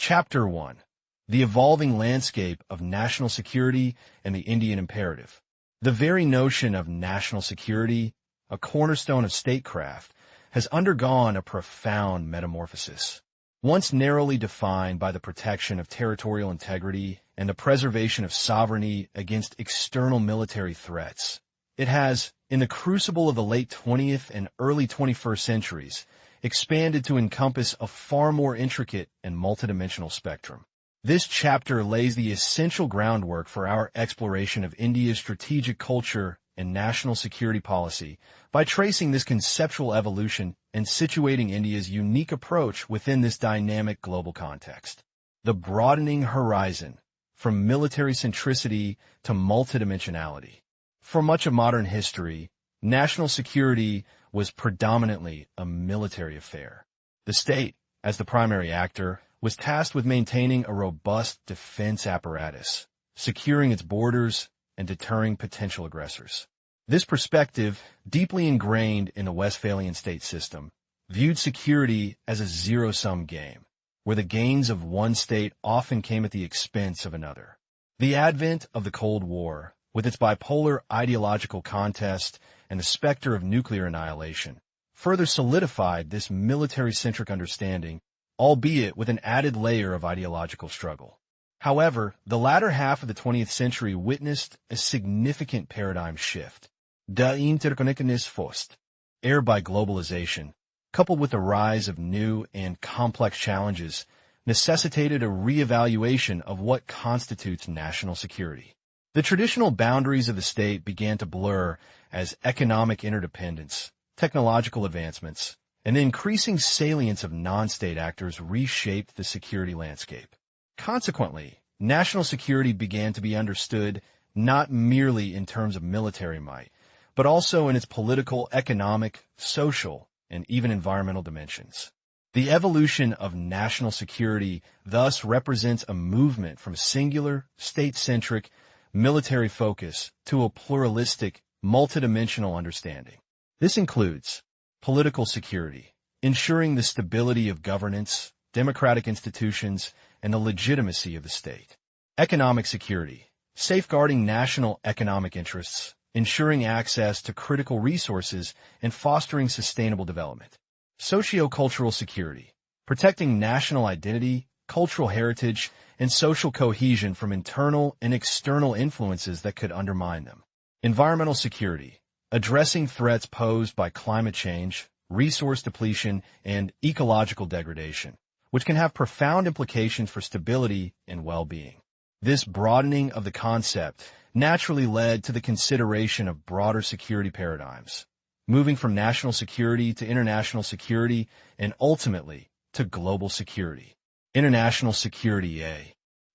Chapter 1. The Evolving Landscape of National Security and the Indian Imperative. The very notion of national security, a cornerstone of statecraft, has undergone a profound metamorphosis. Once narrowly defined by the protection of territorial integrity and the preservation of sovereignty against external military threats, it has, in the crucible of the late 20th and early 21st centuries, expanded to encompass a far more intricate and multidimensional spectrum. This chapter lays the essential groundwork for our exploration of India's strategic culture and national security policy by tracing this conceptual evolution and situating India's unique approach within this dynamic global context. The broadening horizon, from military centricity to multidimensionality. For much of modern history, national security was predominantly a military affair. The state, as the primary actor, was tasked with maintaining a robust defense apparatus, securing its borders, and deterring potential aggressors. This perspective, deeply ingrained in the Westphalian state system, viewed security as a zero-sum game, where the gains of one state often came at the expense of another. The advent of the Cold War, with its bipolar ideological contest and the specter of nuclear annihilation, further solidified this military-centric understanding, albeit with an added layer of ideological struggle. However, the latter half of the 20th century witnessed a significant paradigm shift. De interconnectedness fost, aired by globalization, coupled with the rise of new and complex challenges, necessitated a reevaluation of what constitutes national security. The traditional boundaries of the state began to blur as economic interdependence, technological advancements, and the increasing salience of non-state actors reshaped the security landscape. Consequently, national security began to be understood not merely in terms of military might, but also in its political, economic, social, and even environmental dimensions. The evolution of national security thus represents a movement from singular, state-centric, military focus to a pluralistic, multidimensional understanding. This includes political security, ensuring the stability of governance, democratic institutions, and the legitimacy of the state. Economic security, safeguarding national economic interests, ensuring access to critical resources, and fostering sustainable development. Socio-cultural security, protecting national identity, cultural heritage, and social cohesion from internal and external influences that could undermine them. Environmental security, addressing threats posed by climate change, resource depletion, and ecological degradation, which can have profound implications for stability and well-being. This broadening of the concept naturally led to the consideration of broader security paradigms, moving from national security to international security and ultimately to global security. International security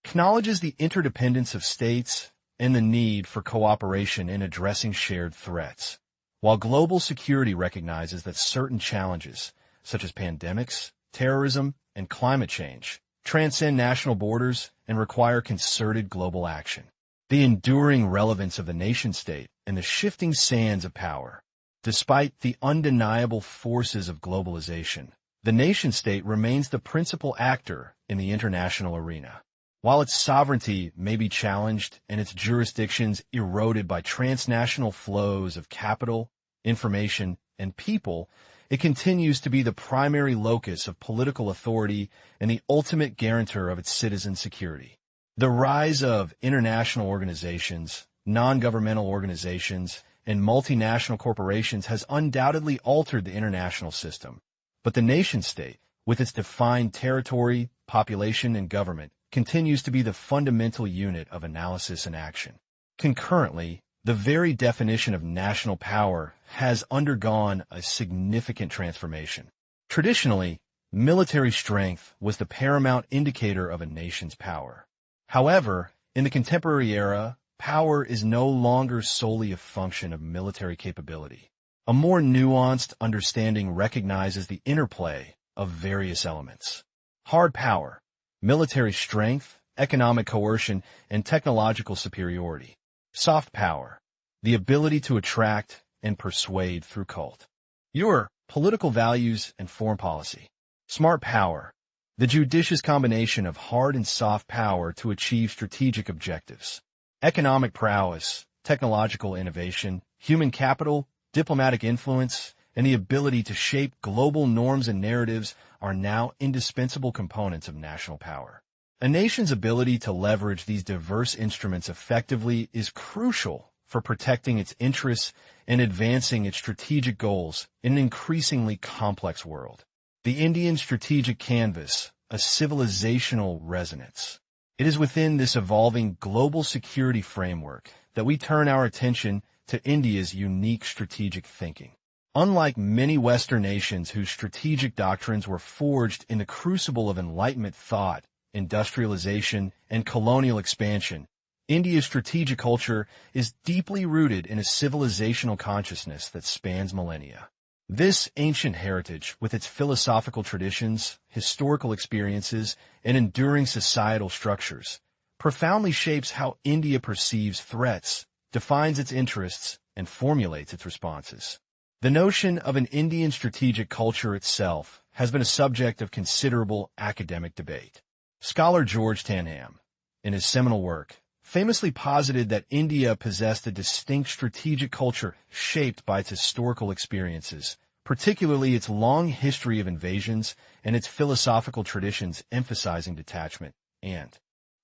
acknowledges the interdependence of states and the need for cooperation in addressing shared threats, while global security recognizes that certain challenges, such as pandemics, terrorism, and climate change, transcend national borders and require concerted global action. The enduring relevance of the nation-state and the shifting sands of power. Despite the undeniable forces of globalization, the nation-state remains the principal actor in the international arena. While its sovereignty may be challenged and its jurisdictions eroded by transnational flows of capital, information, and people, it continues to be the primary locus of political authority and the ultimate guarantor of its citizens' security. The rise of international organizations, non-governmental organizations, and multinational corporations has undoubtedly altered the international system, but the nation-state, with its defined territory, population, and government, continues to be the fundamental unit of analysis and action. Concurrently, the very definition of national power has undergone a significant transformation. Traditionally, military strength was the paramount indicator of a nation's power. However, in the contemporary era, power is no longer solely a function of military capability. A more nuanced understanding recognizes the interplay of various elements. Hard power, military strength, economic coercion, and technological superiority. Soft power, the ability to attract and persuade through cult. Your political values and foreign policy. Smart power, the judicious combination of hard and soft power to achieve strategic objectives. Economic prowess, technological innovation, human capital, diplomatic influence, and the ability to shape global norms and narratives are now indispensable components of national power. A nation's ability to leverage these diverse instruments effectively is crucial for protecting its interests and advancing its strategic goals in an increasingly complex world. The Indian strategic canvas, a civilizational resonance. It is within this evolving global security framework that we turn our attention to India's unique strategic thinking. Unlike many Western nations whose strategic doctrines were forged in the crucible of Enlightenment thought, industrialization, and colonial expansion, India's strategic culture is deeply rooted in a civilizational consciousness that spans millennia. This ancient heritage, with its philosophical traditions, historical experiences, and enduring societal structures, profoundly shapes how India perceives threats, defines its interests, and formulates its responses. The notion of an Indian strategic culture itself has been a subject of considerable academic debate. Scholar George Tanham, in his seminal work, famously posited that India possessed a distinct strategic culture shaped by its historical experiences, particularly its long history of invasions and its philosophical traditions emphasizing detachment and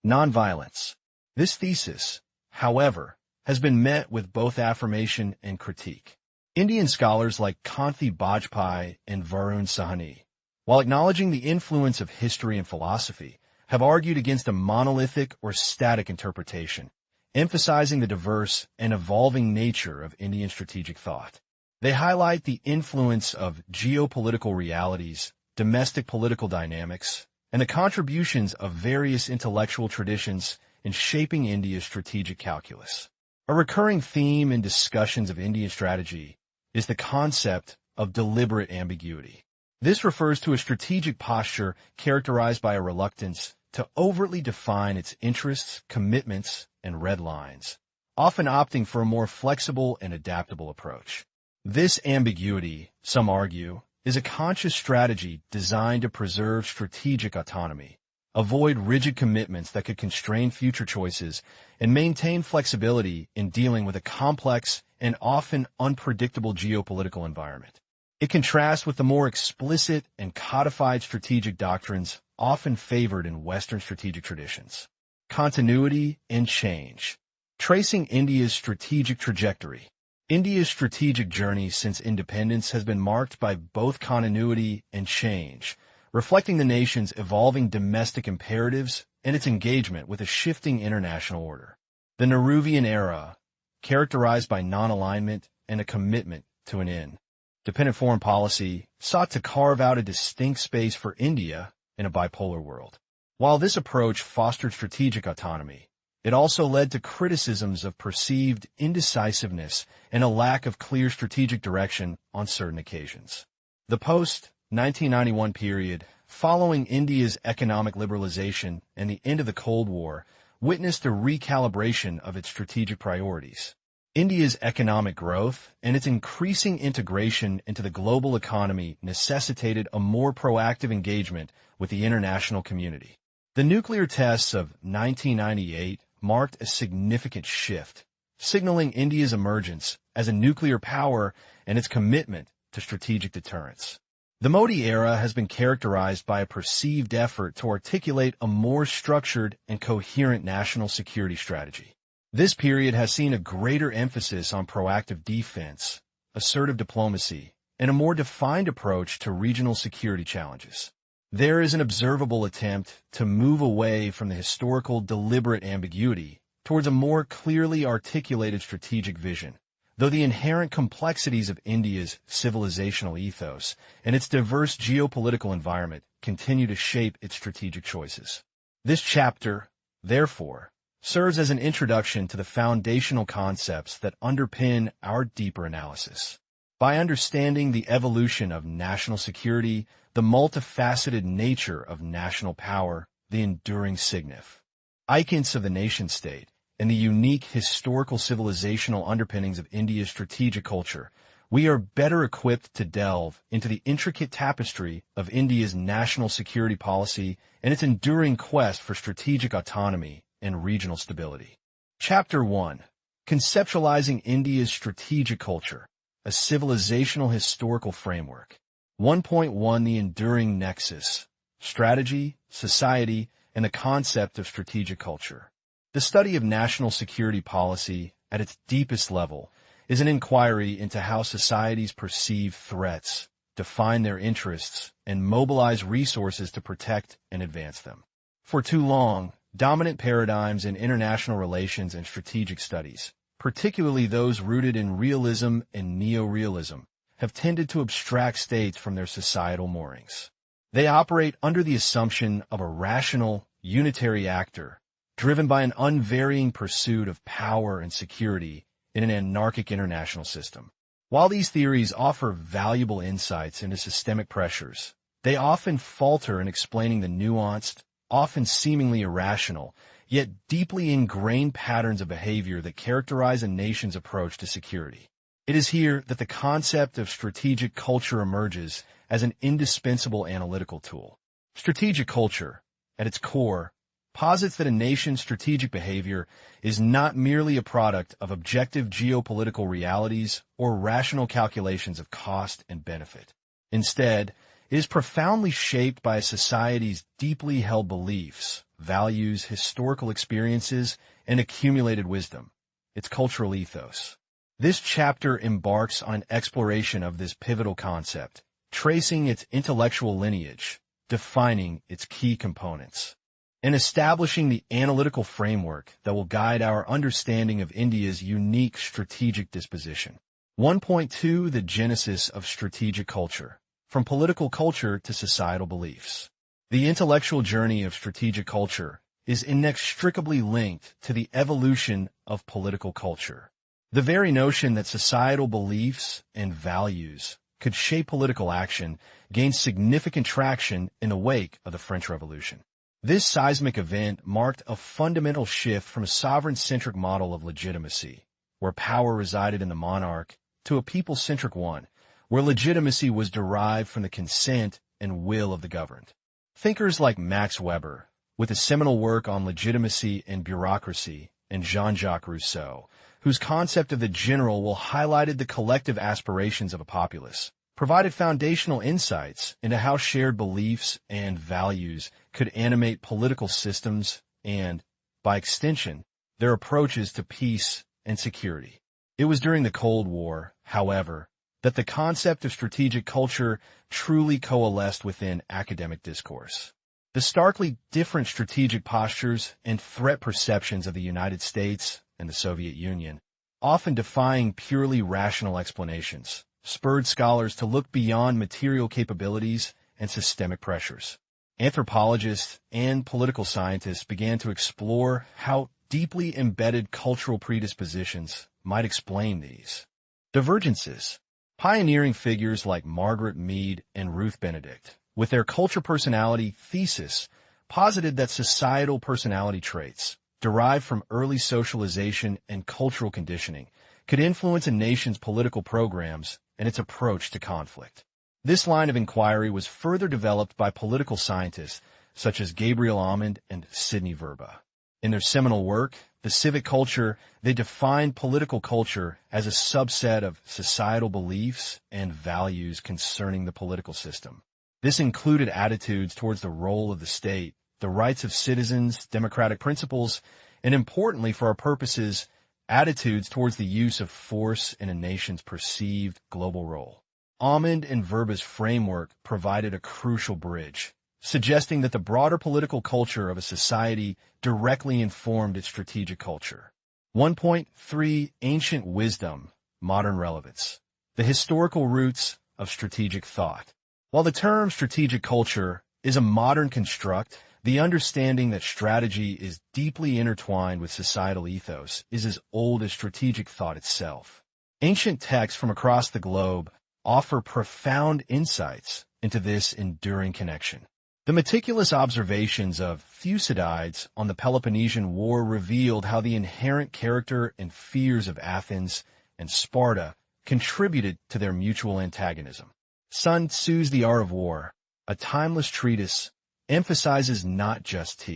nonviolence. This thesis, however, has been met with both affirmation and critique. Indian scholars like Kanthi Bajpai and Varun Sahani, while acknowledging the influence of history and philosophy, have argued against a monolithic or static interpretation, emphasizing the diverse and evolving nature of Indian strategic thought. They highlight the influence of geopolitical realities, domestic political dynamics, and the contributions of various intellectual traditions in shaping India's strategic calculus. A recurring theme in discussions of Indian strategy is the concept of deliberate ambiguity. This refers to a strategic posture characterized by a reluctance to overtly define its interests, commitments, and red lines, often opting for a more flexible and adaptable approach. This ambiguity, some argue, is a conscious strategy designed to preserve strategic autonomy, avoid rigid commitments that could constrain future choices, and maintain flexibility in dealing with a complex and often unpredictable geopolitical environment. It contrasts with the more explicit and codified strategic doctrines often favored in Western strategic traditions. Continuity and change. Tracing India's strategic trajectory. India's strategic journey since independence has been marked by both continuity and change, reflecting the nation's evolving domestic imperatives and its engagement with a shifting international order. The Nehruvian era, characterized by non-alignment and a commitment to an independent foreign policy, sought to carve out a distinct space for India in a bipolar world. While this approach fostered strategic autonomy, it also led to criticisms of perceived indecisiveness and a lack of clear strategic direction on certain occasions. The post-1991 period, following India's economic liberalization and the end of the Cold War, witnessed a recalibration of its strategic priorities. India's economic growth and its increasing integration into the global economy necessitated a more proactive engagement with the international community. The nuclear tests of 1998 marked a significant shift, signaling India's emergence as a nuclear power and its commitment to strategic deterrence. The Modi era has been characterized by a perceived effort to articulate a more structured and coherent national security strategy. This period has seen a greater emphasis on proactive defense, assertive diplomacy, and a more defined approach to regional security challenges. There is an observable attempt to move away from the historical deliberate ambiguity towards a more clearly articulated strategic vision, though the inherent complexities of India's civilizational ethos and its diverse geopolitical environment continue to shape its strategic choices. This chapter, therefore, serves as an introduction to the foundational concepts that underpin our deeper analysis. By understanding the evolution of national security, the multifaceted nature of national power, the enduring significance of the nation-state, and the unique historical civilizational underpinnings of India's strategic culture, we are better equipped to delve into the intricate tapestry of India's national security policy and its enduring quest for strategic autonomy and regional stability. Chapter 1. Conceptualizing India's Strategic Culture, a Civilizational Historical Framework. 1.1 The Enduring Nexus, Strategy, Society, and the Concept of Strategic Culture. The study of national security policy, at its deepest level, is an inquiry into how societies perceive threats, define their interests, and mobilize resources to protect and advance them. For too long, dominant paradigms in international relations and strategic studies, particularly those rooted in realism and neorealism, have tended to abstract states from their societal moorings. They operate under the assumption of a rational, unitary actor, driven by an unvarying pursuit of power and security in an anarchic international system. While these theories offer valuable insights into systemic pressures, they often falter in explaining the nuanced, often seemingly irrational, yet deeply ingrained patterns of behavior that characterize a nation's approach to security. It is here that the concept of strategic culture emerges as an indispensable analytical tool. Strategic culture, at its core, posits that a nation's strategic behavior is not merely a product of objective geopolitical realities or rational calculations of cost and benefit. Instead, it is profoundly shaped by a society's deeply held beliefs, values, historical experiences, and accumulated wisdom, its cultural ethos. This chapter embarks on an exploration of this pivotal concept, tracing its intellectual lineage, defining its key components, and establishing the analytical framework that will guide our understanding of India's unique strategic disposition. 1.2 The Genesis of Strategic Culture, from political culture to societal beliefs. The intellectual journey of strategic culture is inextricably linked to the evolution of political culture. The very notion that societal beliefs and values could shape political action gained significant traction in the wake of the French Revolution. This seismic event marked a fundamental shift from a sovereign-centric model of legitimacy, where power resided in the monarch, to a people-centric one, where legitimacy was derived from the consent and will of the governed. Thinkers like Max Weber, with his seminal work on legitimacy and bureaucracy, and Jean-Jacques Rousseau, whose concept of the general will highlighted the collective aspirations of a populace, provided foundational insights into how shared beliefs and values could animate political systems and, by extension, their approaches to peace and security. It was during the Cold War, however, that the concept of strategic culture truly coalesced within academic discourse. The starkly different strategic postures and threat perceptions of the United States and the Soviet Union, often defying purely rational explanations, spurred scholars to look beyond material capabilities and systemic pressures. Anthropologists and political scientists began to explore how deeply embedded cultural predispositions might explain these divergences. Pioneering figures like Margaret Mead and Ruth Benedict, with their culture personality thesis, posited that societal personality traits, derived from early socialization and cultural conditioning, could influence a nation's political programs and its approach to conflict. This line of inquiry was further developed by political scientists such as Gabriel Almond and Sidney Verba. In their seminal work, The Civic Culture, they defined political culture as a subset of societal beliefs and values concerning the political system. This included attitudes towards the role of the state, the rights of citizens, democratic principles, and importantly for our purposes, attitudes towards the use of force in a nation's perceived global role. Almond and Verba's framework provided a crucial bridge, suggesting that the broader political culture of a society directly informed its strategic culture. 1.3 Ancient Wisdom, Modern Relevance. The historical roots of strategic thought. While the term strategic culture is a modern construct, the understanding that strategy is deeply intertwined with societal ethos is as old as strategic thought itself. Ancient texts from across the globe offer profound insights into this enduring connection. The meticulous observations of Thucydides on the Peloponnesian War revealed how the inherent character and fears of Athens and Sparta contributed to their mutual antagonism. Sun Tzu's The Art of War, a timeless treatise, emphasizes not just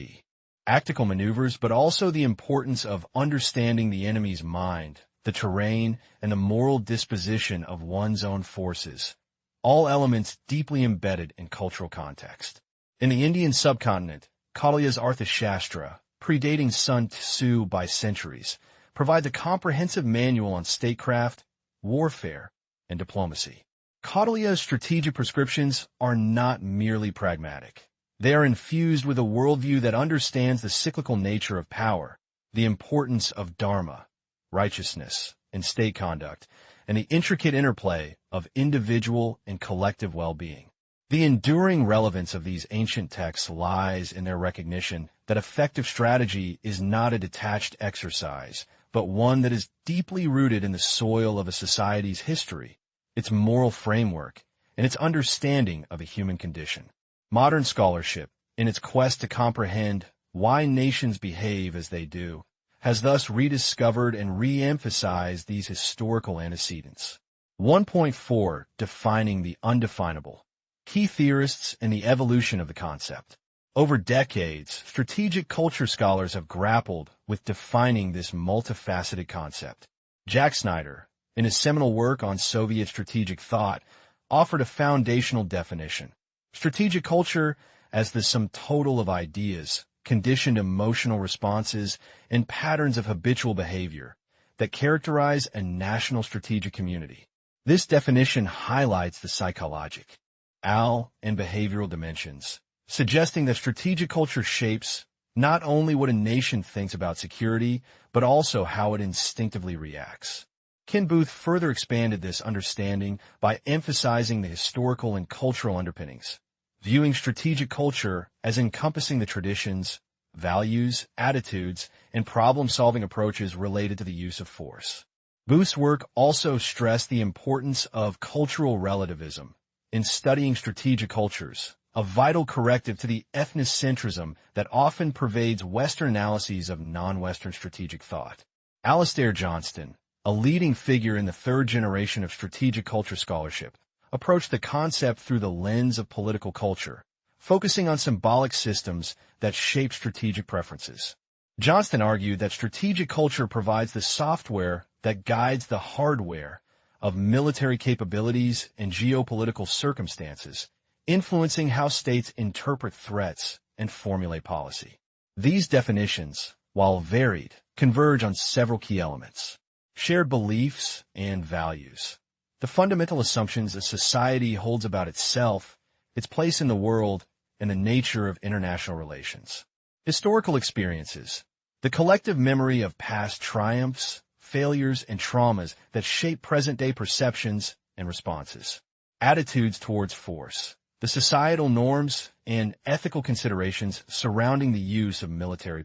tactical maneuvers, but also the importance of understanding the enemy's mind, the terrain, and the moral disposition of one's own forces, all elements deeply embedded in cultural context. In the Indian subcontinent, Kautilya's Arthashastra, predating Sun Tzu by centuries, provides a comprehensive manual on statecraft, warfare, and diplomacy. Kautilya's strategic prescriptions are not merely pragmatic. They are infused with a worldview that understands the cyclical nature of power, the importance of dharma, righteousness, and state conduct, and the intricate interplay of individual and collective well-being. The enduring relevance of these ancient texts lies in their recognition that effective strategy is not a detached exercise, but one that is deeply rooted in the soil of a society's history, its moral framework, and its understanding of the human condition. Modern scholarship, in its quest to comprehend why nations behave as they do, has thus rediscovered and re-emphasized these historical antecedents. 1.4 Defining the undefinable. Key theorists and the evolution of the concept. Over decades, strategic culture scholars have grappled with defining this multifaceted concept. Jack Snyder, in his seminal work on Soviet strategic thought, offered a foundational definition. Strategic culture as the sum total of ideas, conditioned emotional responses, and patterns of habitual behavior that characterize a national strategic community. This definition highlights the psychological, and behavioral dimensions, suggesting that strategic culture shapes not only what a nation thinks about security, but also how it instinctively reacts. Ken Booth further expanded this understanding by emphasizing the historical and cultural underpinnings, viewing strategic culture as encompassing the traditions, values, attitudes, and problem-solving approaches related to the use of force. Booth's work also stressed the importance of cultural relativism in studying strategic cultures, a vital corrective to the ethnocentrism that often pervades Western analyses of non-Western strategic thought. Alastair Johnston, a leading figure in the third generation of strategic culture scholarship, approached the concept through the lens of political culture, focusing on symbolic systems that shape strategic preferences. Johnston argued that strategic culture provides the software that guides the hardware of military capabilities and geopolitical circumstances, influencing how states interpret threats and formulate policy. These definitions, while varied, converge on several key elements: shared beliefs and values, the fundamental assumptions a society holds about itself, its place in the world, and the nature of international relations. Historical experiences, the collective memory of past triumphs, failures, and traumas that shape present-day perceptions and responses. Attitudes towards force, the societal norms and ethical considerations surrounding the use of military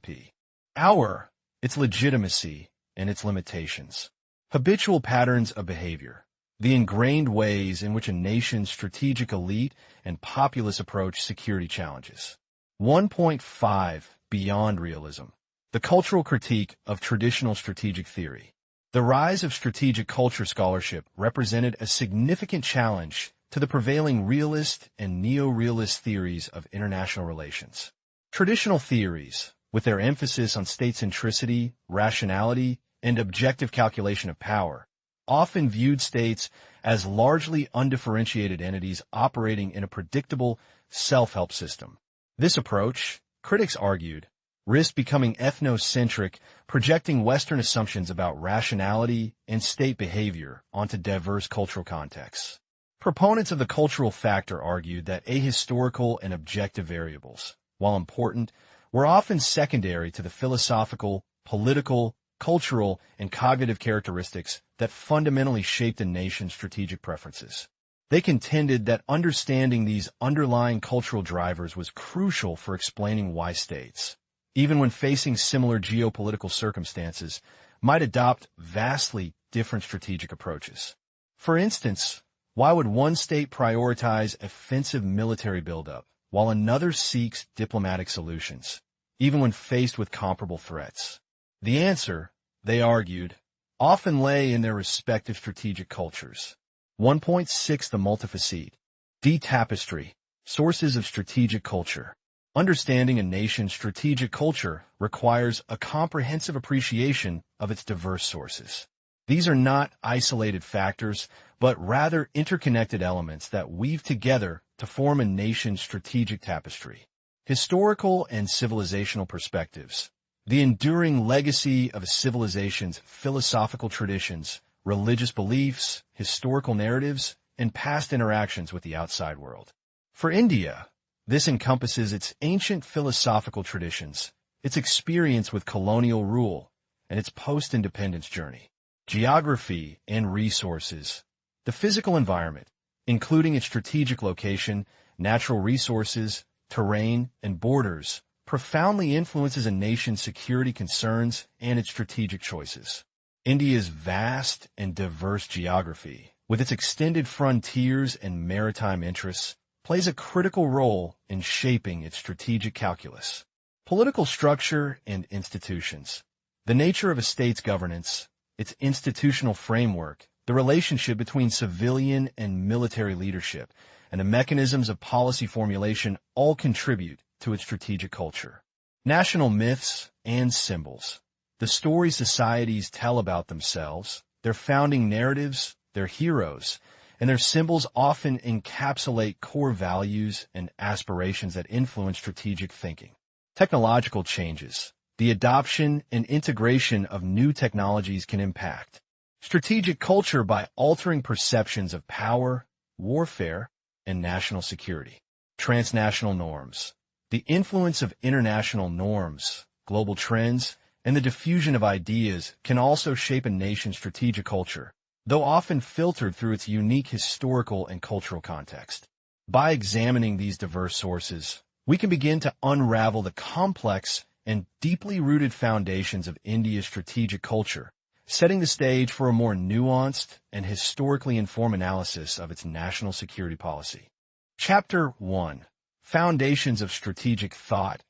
power, its legitimacy and its limitations. Habitual patterns of behavior, the ingrained ways in which a nation's strategic elite and populace approach security challenges. 1.5 Beyond realism, the cultural critique of traditional strategic theory. The rise of strategic culture scholarship represented a significant challenge to the prevailing realist and neo-realist theories of international relations. Traditional theories, with their emphasis on state centricity, rationality, and objective calculation of power, often viewed states as largely undifferentiated entities operating in a predictable self-help system. This approach, critics argued, risked becoming ethnocentric, projecting Western assumptions about rationality and state behavior onto diverse cultural contexts. Proponents of the cultural factor argued that ahistorical and objective variables, while important, were often secondary to the philosophical, political, cultural, and cognitive characteristics that fundamentally shaped a nation's strategic preferences. They contended that understanding these underlying cultural drivers was crucial for explaining why states, even when facing similar geopolitical circumstances, might adopt vastly different strategic approaches. For instance, why would one state prioritize offensive military buildup, while another seeks diplomatic solutions, even when faced with comparable threats? The answer, they argued, often lay in their respective strategic cultures. 1.6 The multifacete. D. Tapestry. Sources of strategic culture. Understanding a nation's strategic culture requires a comprehensive appreciation of its diverse sources. These are not isolated factors, but rather interconnected elements that weave together to form a nation's strategic tapestry. Historical and civilizational perspectives. The enduring legacy of a civilization's philosophical traditions, religious beliefs, historical narratives, and past interactions with the outside world. For India, this encompasses its ancient philosophical traditions, its experience with colonial rule, and its post-independence journey. Geography and resources. The physical environment, including its strategic location, natural resources, terrain, and borders, profoundly influences a nation's security concerns and its strategic choices. India's vast and diverse geography, with its extended frontiers and maritime interests, plays a critical role in shaping its strategic calculus. Political structure and institutions. The nature of a state's governance, its institutional framework, the relationship between civilian and military leadership, and the mechanisms of policy formulation all contribute to its strategic culture. National myths and symbols. The stories societies tell about themselves, their founding narratives, their heroes, and their symbols often encapsulate core values and aspirations that influence strategic thinking. Technological changes. The adoption and integration of new technologies can impact strategic culture by altering perceptions of power, warfare, and national security. Transnational norms. The influence of international norms, global trends, and the diffusion of ideas can also shape a nation's strategic culture, though often filtered through its unique historical and cultural context. By examining these diverse sources, we can begin to unravel the complex and deeply rooted foundations of India's strategic culture, setting the stage for a more nuanced and historically informed analysis of its national security policy. Chapter 1. Foundations of Strategic Thought.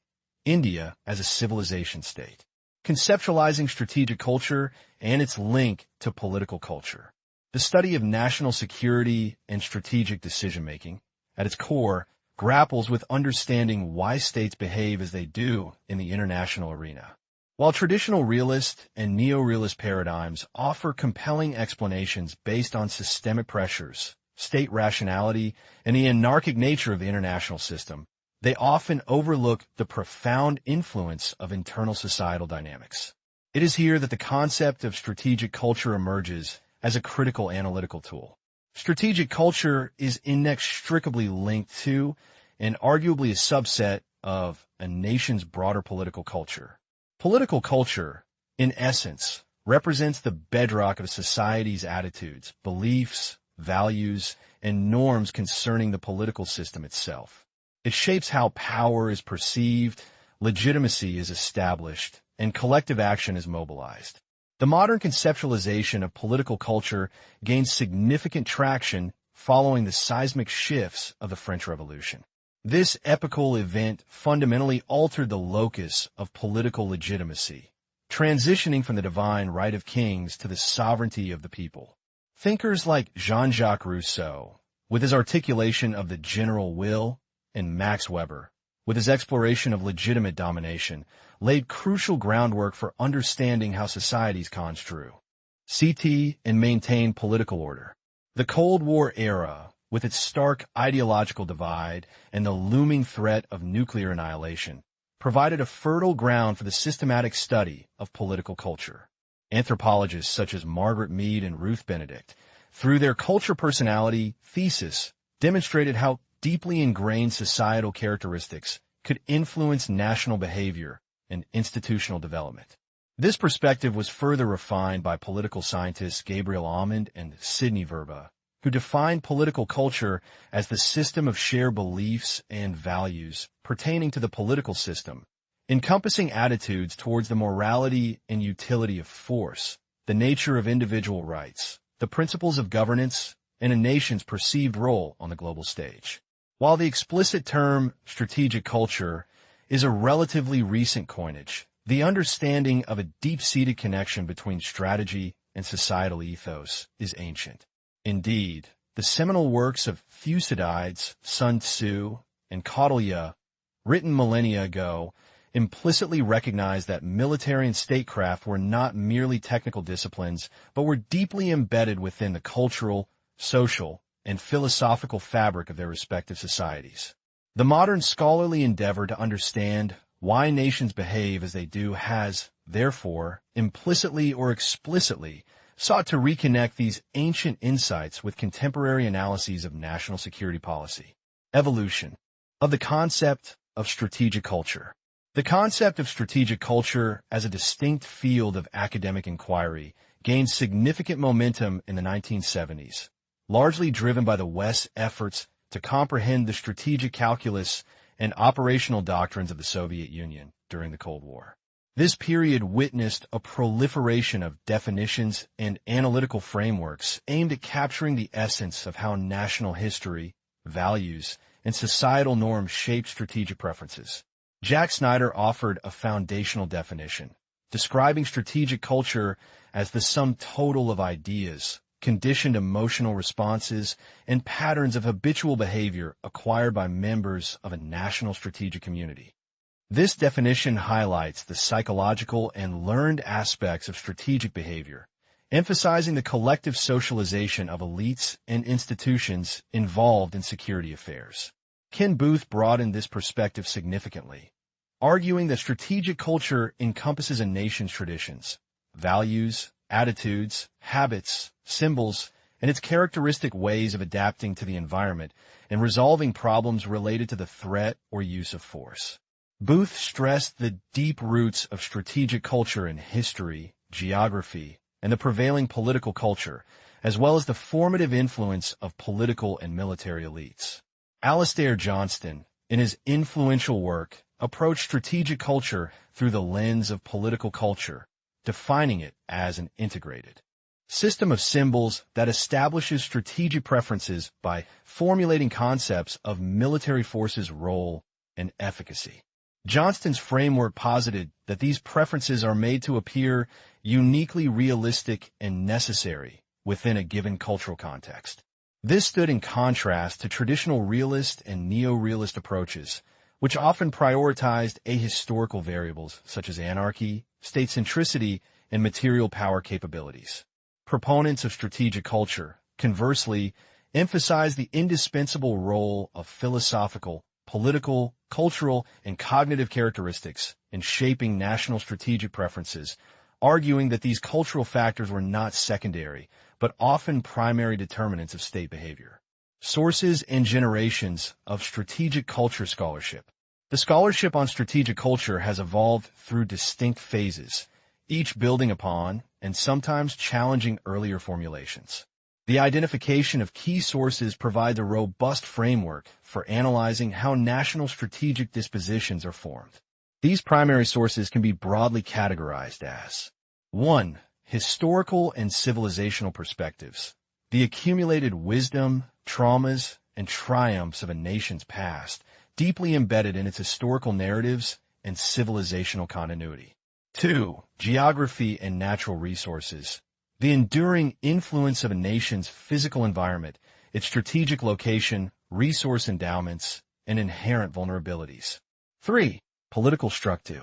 India as a Civilization State. Conceptualizing strategic culture and its link to political culture. The study of national security and strategic decision-making, at its core, grapples with understanding why states behave as they do in the international arena. While traditional realist and neo-realist paradigms offer compelling explanations based on systemic pressures, state rationality, and the anarchic nature of the international system, they often overlook the profound influence of internal societal dynamics. It is here that the concept of strategic culture emerges as a critical analytical tool. Strategic culture is inextricably linked to and arguably a subset of a nation's broader political culture. Political culture, in essence, represents the bedrock of a society's attitudes, beliefs, values, and norms concerning the political system itself. It shapes how power is perceived, legitimacy is established, and collective action is mobilized. The modern conceptualization of political culture gained significant traction following the seismic shifts of the French Revolution. This epochal event fundamentally altered the locus of political legitimacy, transitioning from the divine right of kings to the sovereignty of the people. Thinkers like Jean-Jacques Rousseau, with his articulation of the general will, and Max Weber, with his exploration of legitimate domination, laid crucial groundwork for understanding how societies construe, and maintain political order. The Cold War era, with its stark ideological divide and the looming threat of nuclear annihilation, provided a fertile ground for the systematic study of political culture. Anthropologists such as Margaret Mead and Ruth Benedict, through their culture personality thesis, demonstrated how deeply ingrained societal characteristics could influence national behavior and institutional development. This perspective was further refined by political scientists Gabriel Almond and Sidney Verba, who defined political culture as the system of shared beliefs and values pertaining to the political system, encompassing attitudes towards the morality and utility of force, the nature of individual rights, the principles of governance, and a nation's perceived role on the global stage. While the explicit term strategic culture is a relatively recent coinage, the understanding of a deep-seated connection between strategy and societal ethos is ancient. Indeed, the seminal works of Thucydides, Sun Tzu, and Kautilya, written millennia ago, implicitly recognized that military and statecraft were not merely technical disciplines, but were deeply embedded within the cultural, social, and philosophical fabric of their respective societies. The modern scholarly endeavor to understand why nations behave as they do has, therefore, implicitly or explicitly, sought to reconnect these ancient insights with contemporary analyses of national security policy. Evolution of the concept of strategic culture. The concept of strategic culture as a distinct field of academic inquiry gained significant momentum in the 1970s, largely driven by the West's efforts to comprehend the strategic calculus and operational doctrines of the Soviet Union during the Cold War. This period witnessed a proliferation of definitions and analytical frameworks aimed at capturing the essence of how national history, values, and societal norms shaped strategic preferences. Jack Snyder offered a foundational definition, describing strategic culture as the sum total of ideas, conditioned emotional responses, and patterns of habitual behavior acquired by members of a national strategic community. This definition highlights the psychological and learned aspects of strategic behavior, emphasizing the collective socialization of elites and institutions involved in security affairs. Ken Booth broadened this perspective significantly, arguing that strategic culture encompasses a nation's traditions, values, attitudes, habits, symbols, and its characteristic ways of adapting to the environment and resolving problems related to the threat or use of force. Booth stressed the deep roots of strategic culture in history, geography, and the prevailing political culture, as well as the formative influence of political and military elites. Alastair Johnston, in his influential work, approached strategic culture through the lens of political culture, defining it as an integrated system of symbols that establishes strategic preferences by formulating concepts of military forces' role and efficacy. Johnston's framework posited that these preferences are made to appear uniquely realistic and necessary within a given cultural context. This stood in contrast to traditional realist and neo-realist approaches, which often prioritized ahistorical variables such as anarchy, state-centricity, and material power capabilities. Proponents of strategic culture, conversely, emphasize the indispensable role of philosophical, political, cultural, and cognitive characteristics in shaping national strategic preferences, arguing that these cultural factors were not secondary, but often primary determinants of state behavior. Sources and generations of strategic culture scholarship. The scholarship on strategic culture has evolved through distinct phases, each building upon and sometimes challenging earlier formulations. The identification of key sources provides a robust framework for analyzing how national strategic dispositions are formed. These primary sources can be broadly categorized as 1. Historical and civilizational perspectives. The accumulated wisdom, traumas, and triumphs of a nation's past, deeply embedded in its historical narratives and civilizational continuity. 2. Geography and natural resources. The enduring influence of a nation's physical environment, its strategic location, resource endowments, and inherent vulnerabilities. 3. Political structure.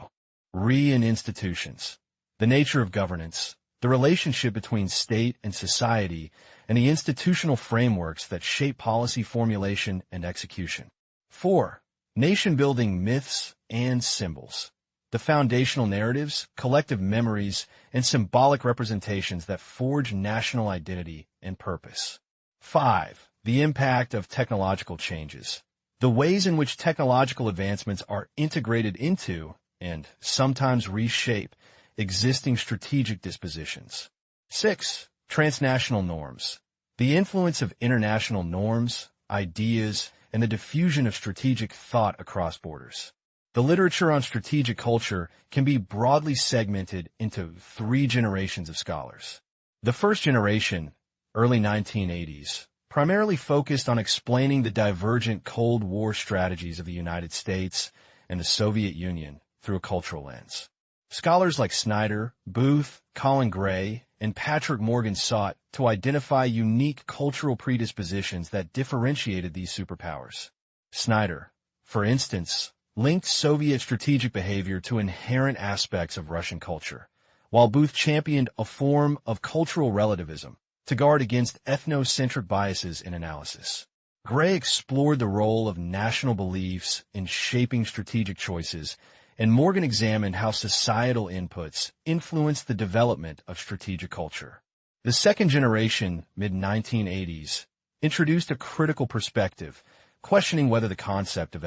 And institutions. The nature of governance, the relationship between state and society, and the institutional frameworks that shape policy formulation and execution. 4. Nation-building myths and symbols. The foundational narratives, collective memories, and symbolic representations that forge national identity and purpose. 5. The impact of technological changes. The ways in which technological advancements are integrated into, and sometimes reshape, existing strategic dispositions. 6. Transnational norms. The influence of international norms, ideas, and the diffusion of strategic thought across borders. The literature on strategic culture can be broadly segmented into 3 generations of scholars. The first generation, early 1980s, primarily focused on explaining the divergent Cold War strategies of the United States and the Soviet Union through a cultural lens. Scholars like Snyder, Booth, Colin Gray, and Patrick Morgan sought to identify unique cultural predispositions that differentiated these superpowers. Snyder, for instance, linked Soviet strategic behavior to inherent aspects of Russian culture, while Booth championed a form of cultural relativism to guard against ethnocentric biases in analysis. Gray explored the role of national beliefs in shaping strategic choices, and Morgan examined how societal inputs influenced the development of strategic culture. The second generation, mid-1980s, introduced a critical perspective, questioning whether the concept of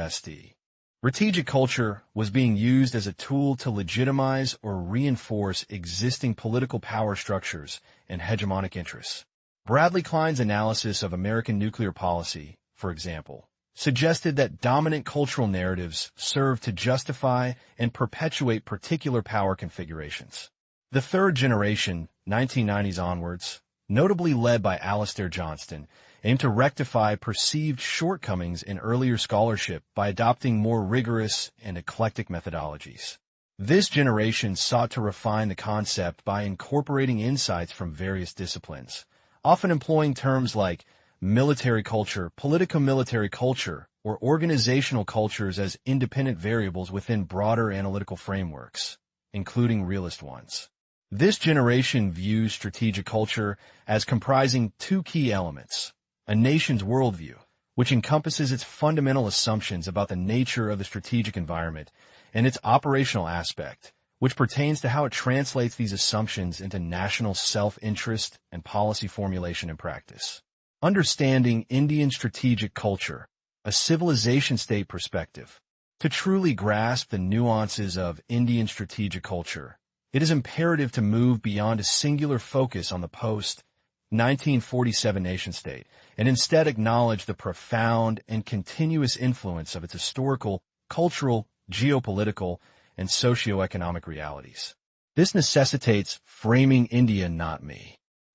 strategic culture was being used as a tool to legitimize or reinforce existing political power structures and hegemonic interests. Bradley Klein's analysis of American nuclear policy, for example, suggested that dominant cultural narratives serve to justify and perpetuate particular power configurations. The third generation, 1990s onwards, notably led by Alastair Johnston, aimed to rectify perceived shortcomings in earlier scholarship by adopting more rigorous and eclectic methodologies. This generation sought to refine the concept by incorporating insights from various disciplines, often employing terms like military culture, politico-military culture, or organizational cultures as independent variables within broader analytical frameworks, including realist ones. This generation views strategic culture as comprising two key elements: a nation's worldview, which encompasses its fundamental assumptions about the nature of the strategic environment, and its operational aspect, which pertains to how it translates these assumptions into national self-interest and policy formulation and practice. Understanding Indian strategic culture, a civilization state perspective. To truly grasp the nuances of Indian strategic culture, it is imperative to move beyond a singular focus on the post-1947 nation-state and instead acknowledge the profound and continuous influence of its historical, cultural, geopolitical, and socio-economic realities. This necessitates framing India not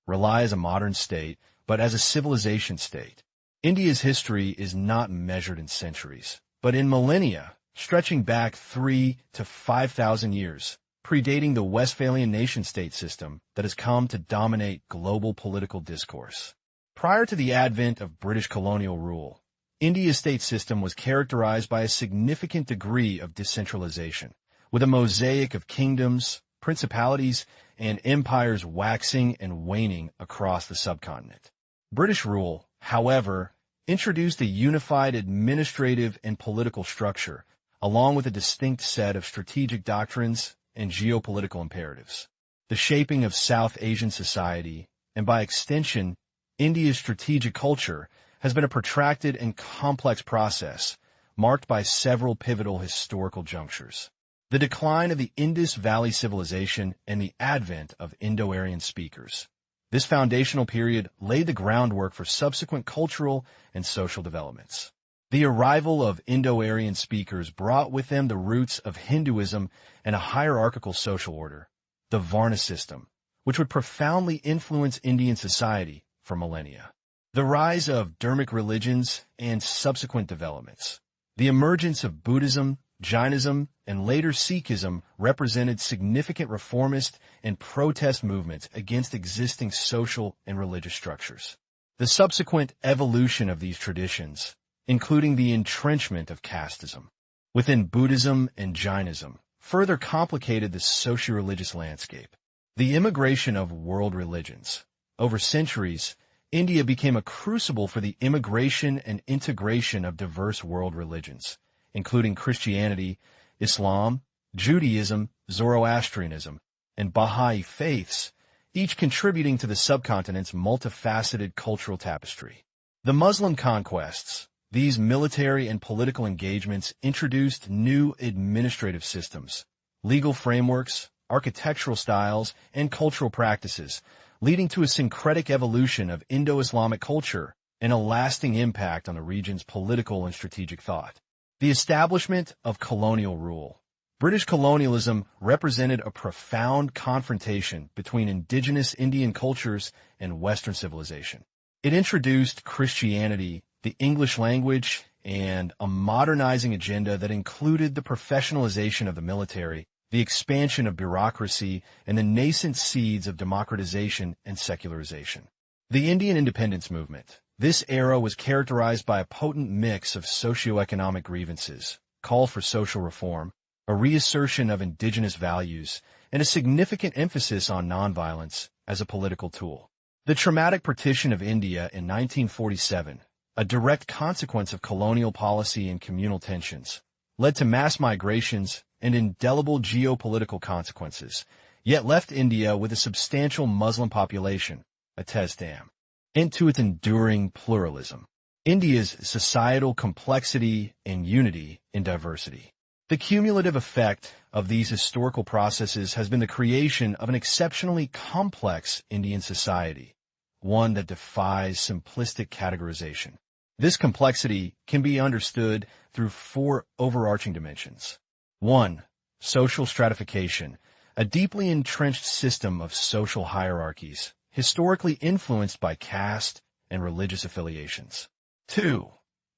rely as a modern state, but as a civilization state. India's history is not measured in centuries, but in millennia, stretching back 3,000 to 5,000 years, predating the Westphalian nation-state system that has come to dominate global political discourse. Prior to the advent of British colonial rule, India's state system was characterized by a significant degree of decentralization, with a mosaic of kingdoms, principalities, and empires waxing and waning across the subcontinent. British rule, however, introduced a unified administrative and political structure, along with a distinct set of strategic doctrines and geopolitical imperatives. The shaping of South Asian society, and by extension, India's strategic culture, has been a protracted and complex process, marked by several pivotal historical junctures. The decline of the Indus Valley Civilization and the advent of Indo-Aryan speakers. This foundational period laid the groundwork for subsequent cultural and social developments. The arrival of Indo-Aryan speakers brought with them the roots of Hinduism and a hierarchical social order, the Varna system, which would profoundly influence Indian society for millennia. The rise of Dharmic religions and subsequent developments. The emergence of Buddhism, Jainism, and later Sikhism represented significant reformist and protest movements against existing social and religious structures. The subsequent evolution of these traditions, including the entrenchment of casteism within Buddhism and Jainism, further complicated the socio-religious landscape. The immigration of world religions. Over centuries, India became a crucible for the immigration and integration of diverse world religions, including Christianity, Islam, Judaism, Zoroastrianism, and Baha'i faiths, each contributing to the subcontinent's multifaceted cultural tapestry. The Muslim conquests. These military and political engagements introduced new administrative systems, legal frameworks, architectural styles, and cultural practices, leading to a syncretic evolution of Indo-Islamic culture and a lasting impact on the region's political and strategic thought. The establishment of colonial rule. British colonialism represented a profound confrontation between indigenous Indian cultures and Western civilization. It introduced Christianity, the English language, and a modernizing agenda that included the professionalization of the military, the expansion of bureaucracy, and the nascent seeds of democratization and secularization. The Indian independence movement. This era was characterized by a potent mix of socioeconomic grievances, call for social reform, a reassertion of indigenous values, and a significant emphasis on nonviolence as a political tool. The traumatic partition of India in 1947, a direct consequence of colonial policy and communal tensions, led to mass migrations and indelible geopolitical consequences, yet left India with a substantial Muslim population, a test dam, into its enduring pluralism. India's societal complexity and unity in diversity. The cumulative effect of these historical processes has been the creation of an exceptionally complex Indian society, one that defies simplistic categorization. This complexity can be understood through four overarching dimensions. 1. Social stratification, a deeply entrenched system of social hierarchies, historically influenced by caste and religious affiliations. 2.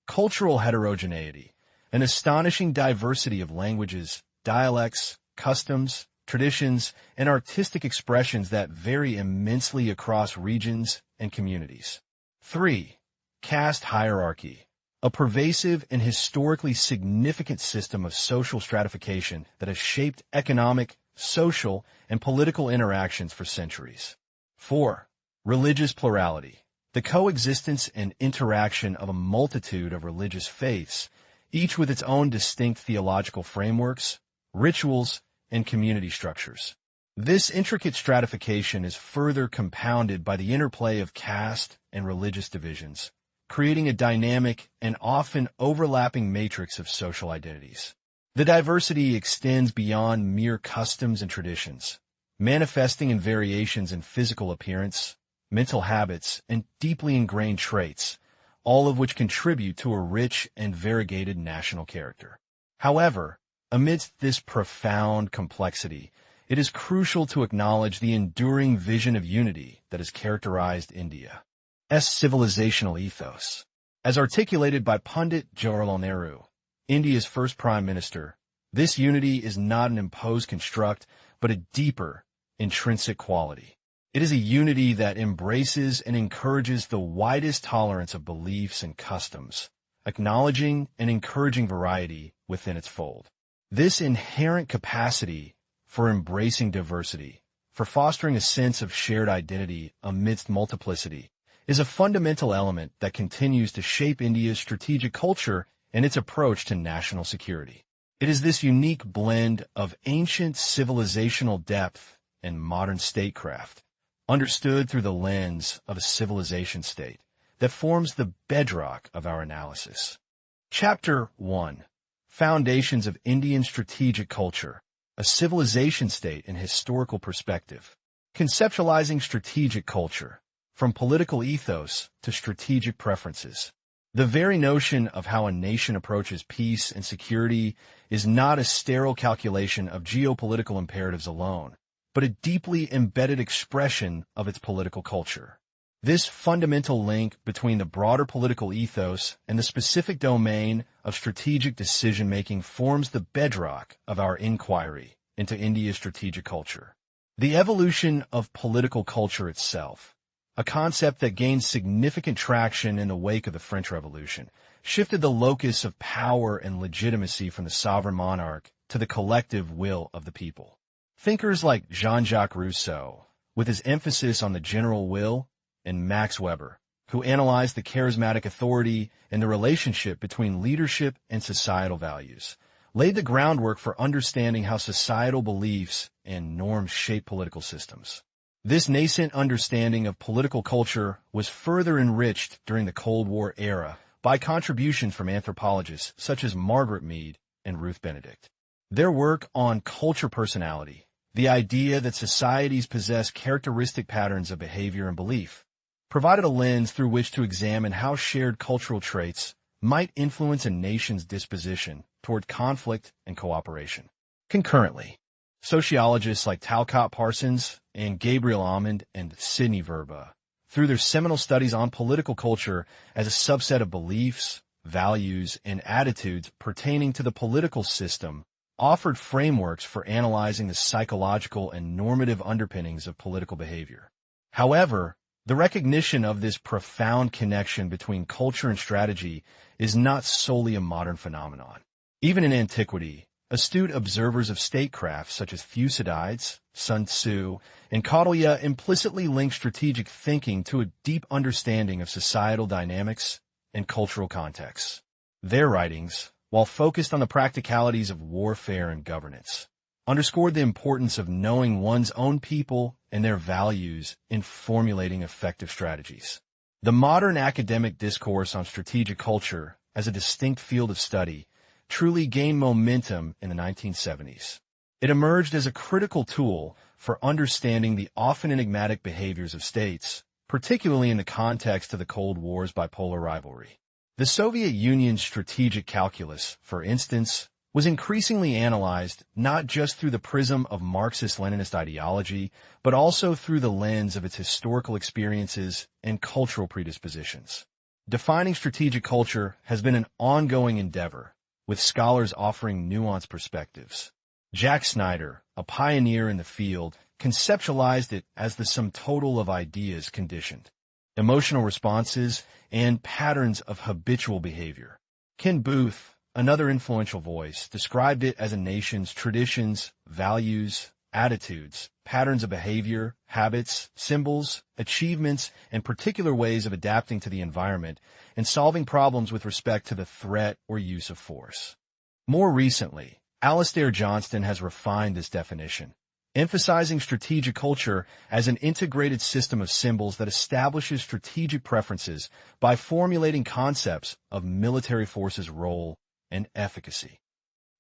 Cultural heterogeneity, an astonishing diversity of languages, dialects, customs, traditions, and artistic expressions that vary immensely across regions and communities. 3. Caste hierarchy, a pervasive and historically significant system of social stratification that has shaped economic, social, and political interactions for centuries. 4. Religious plurality, the coexistence and interaction of a multitude of religious faiths, each with its own distinct theological frameworks, rituals, and community structures. This intricate stratification is further compounded by the interplay of caste and religious divisions, creating a dynamic and often overlapping matrix of social identities. The diversity extends beyond mere customs and traditions, manifesting in variations in physical appearance, mental habits, and deeply ingrained traits, all of which contribute to a rich and variegated national character. However, amidst this profound complexity, it is crucial to acknowledge the enduring vision of unity that has characterized India's civilizational ethos. As articulated by Pundit Jawaharlal Nehru, India's first prime minister, this unity is not an imposed construct, but a deeper, intrinsic quality. It is a unity that embraces and encourages the widest tolerance of beliefs and customs, acknowledging and encouraging variety within its fold. This inherent capacity for embracing diversity, for fostering a sense of shared identity amidst multiplicity, is a fundamental element that continues to shape India's strategic culture and its approach to national security. It is this unique blend of ancient civilizational depth and modern statecraft, understood through the lens of a civilization state, that forms the bedrock of our analysis. Chapter 1. Foundations of Indian Strategic Culture, a Civilization State in Historical Perspective. Conceptualizing strategic culture, from political ethos to strategic preferences. The very notion of how a nation approaches peace and security is not a sterile calculation of geopolitical imperatives alone, but a deeply embedded expression of its political culture. This fundamental link between the broader political ethos and the specific domain of strategic decision-making forms the bedrock of our inquiry into India's strategic culture. The evolution of political culture itself, a concept that gained significant traction in the wake of the French Revolution, shifted the locus of power and legitimacy from the sovereign monarch to the collective will of the people. Thinkers like Jean-Jacques Rousseau, with his emphasis on the general will, and Max Weber, who analyzed the charismatic authority and the relationship between leadership and societal values, laid the groundwork for understanding how societal beliefs and norms shape political systems. This nascent understanding of political culture was further enriched during the Cold War era by contributions from anthropologists such as Margaret Mead and Ruth Benedict. Their work on culture personality, the idea that societies possess characteristic patterns of behavior and belief, provided a lens through which to examine how shared cultural traits might influence a nation's disposition toward conflict and cooperation. Concurrently, sociologists like Talcott Parsons and Gabriel Almond and Sidney Verba, through their seminal studies on political culture as a subset of beliefs, values, and attitudes pertaining to the political system, offered frameworks for analyzing the psychological and normative underpinnings of political behavior. However, the recognition of this profound connection between culture and strategy is not solely a modern phenomenon. Even in antiquity, astute observers of statecraft such as Thucydides, Sun Tzu, and Kautilya implicitly linked strategic thinking to a deep understanding of societal dynamics and cultural contexts. Their writings, while focused on the practicalities of warfare and governance, underscored the importance of knowing one's own people and their values in formulating effective strategies. The modern academic discourse on strategic culture as a distinct field of study truly gained momentum in the 1970s. It emerged as a critical tool for understanding the often enigmatic behaviors of states, particularly in the context of the Cold War's bipolar rivalry. The Soviet Union's strategic calculus, for instance, was increasingly analyzed not just through the prism of Marxist-Leninist ideology, but also through the lens of its historical experiences and cultural predispositions. Defining strategic culture has been an ongoing endeavor, with scholars offering nuanced perspectives. Jack Snyder, a pioneer in the field, conceptualized it as the sum total of ideas conditioned, emotional responses, and patterns of habitual behavior. Ken Booth, another influential voice, described it as a nation's traditions, values, attitudes, patterns of behavior, habits, symbols, achievements, and particular ways of adapting to the environment and solving problems with respect to the threat or use of force. More recently, Alastair Johnston has refined this definition, emphasizing strategic culture as an integrated system of symbols that establishes strategic preferences by formulating concepts of military forces' role and efficacy.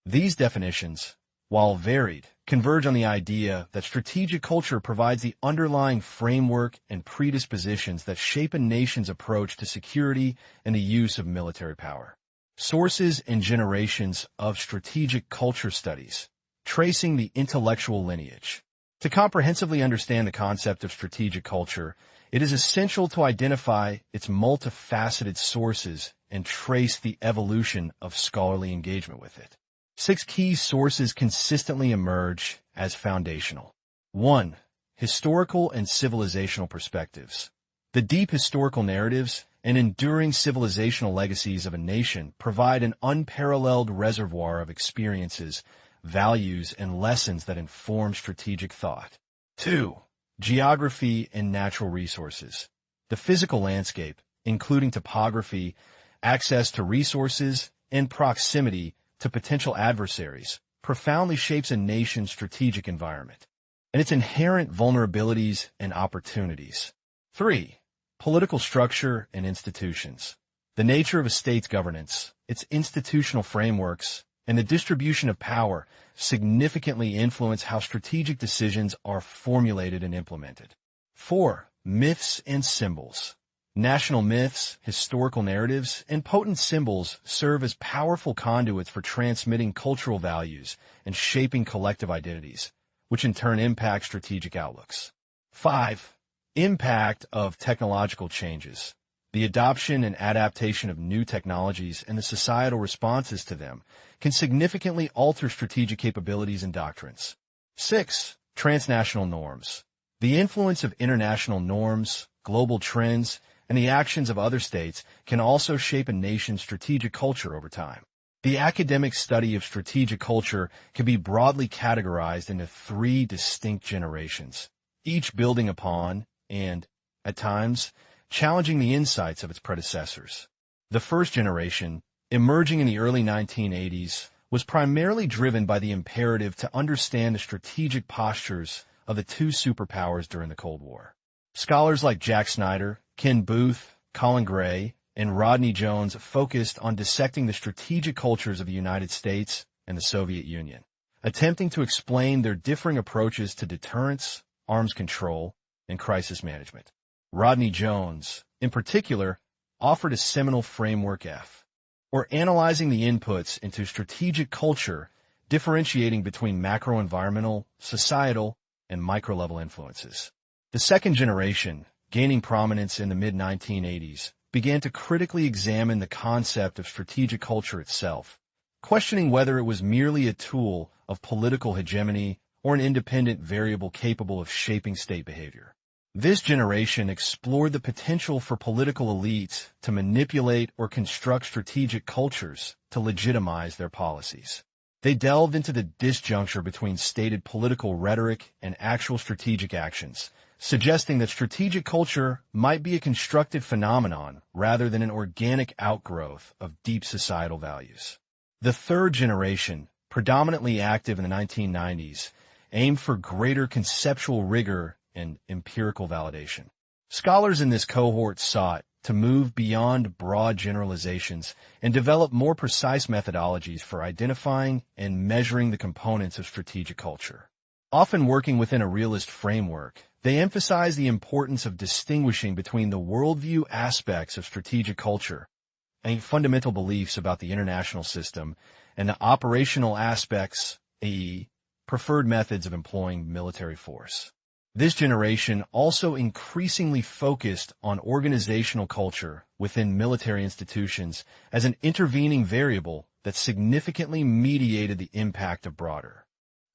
These definitions, while varied, converge on the idea that strategic culture provides the underlying framework and predispositions that shape a nation's approach to security and the use of military power. Sources and generations of strategic culture studies, tracing the intellectual lineage. To comprehensively understand the concept of strategic culture, it is essential to identify its multifaceted sources and trace the evolution of scholarly engagement with it. 6 key sources consistently emerge as foundational. 1. Historical and civilizational perspectives. The deep historical narratives and enduring civilizational legacies of a nation provide an unparalleled reservoir of experiences, values, and lessons that inform strategic thought. 2. Geography and natural resources. The physical landscape, including topography, access to resources, and proximity to potential adversaries, profoundly shapes a nation's strategic environment and its inherent vulnerabilities and opportunities. 3. Political structure and institutions. The nature of a state's governance, its institutional frameworks, and the distribution of power significantly influence how strategic decisions are formulated and implemented. 4. Myths and symbols. National myths, historical narratives, and potent symbols serve as powerful conduits for transmitting cultural values and shaping collective identities, which in turn impact strategic outlooks. 5. Impact of technological changes. The adoption and adaptation of new technologies and the societal responses to them can significantly alter strategic capabilities and doctrines. 6. Transnational norms. The influence of international norms, global trends, and the actions of other states can also shape a nation's strategic culture over time. The academic study of strategic culture can be broadly categorized into 3 distinct generations, each building upon and, at times, challenging the insights of its predecessors. The first generation, emerging in the early 1980s, was primarily driven by the imperative to understand the strategic postures of the 2 superpowers during the Cold War. Scholars like Jack Snyder, Ken Booth, Colin Gray, and Rodney Jones focused on dissecting the strategic cultures of the United States and the Soviet Union, attempting to explain their differing approaches to deterrence, arms control, and crisis management. Rodney Jones, in particular, offered a seminal framework F, or analyzing the inputs into strategic culture, differentiating between macro-environmental, societal, and micro-level influences. The second generation, gaining prominence in the mid-1980s, began to critically examine the concept of strategic culture itself, questioning whether it was merely a tool of political hegemony or an independent variable capable of shaping state behavior. This generation explored the potential for political elites to manipulate or construct strategic cultures to legitimize their policies. They delved into the disjuncture between stated political rhetoric and actual strategic actions, suggesting that strategic culture might be a constructed phenomenon rather than an organic outgrowth of deep societal values. The third generation, predominantly active in the 1990s, aimed for greater conceptual rigor and empirical validation. Scholars in this cohort sought to move beyond broad generalizations and develop more precise methodologies for identifying and measuring the components of strategic culture. Often working within a realist framework, they emphasize the importance of distinguishing between the worldview aspects of strategic culture and fundamental beliefs about the international system and the operational aspects, i.e., preferred methods of employing military force. This generation also increasingly focused on organizational culture within military institutions as an intervening variable that significantly mediated the impact of broader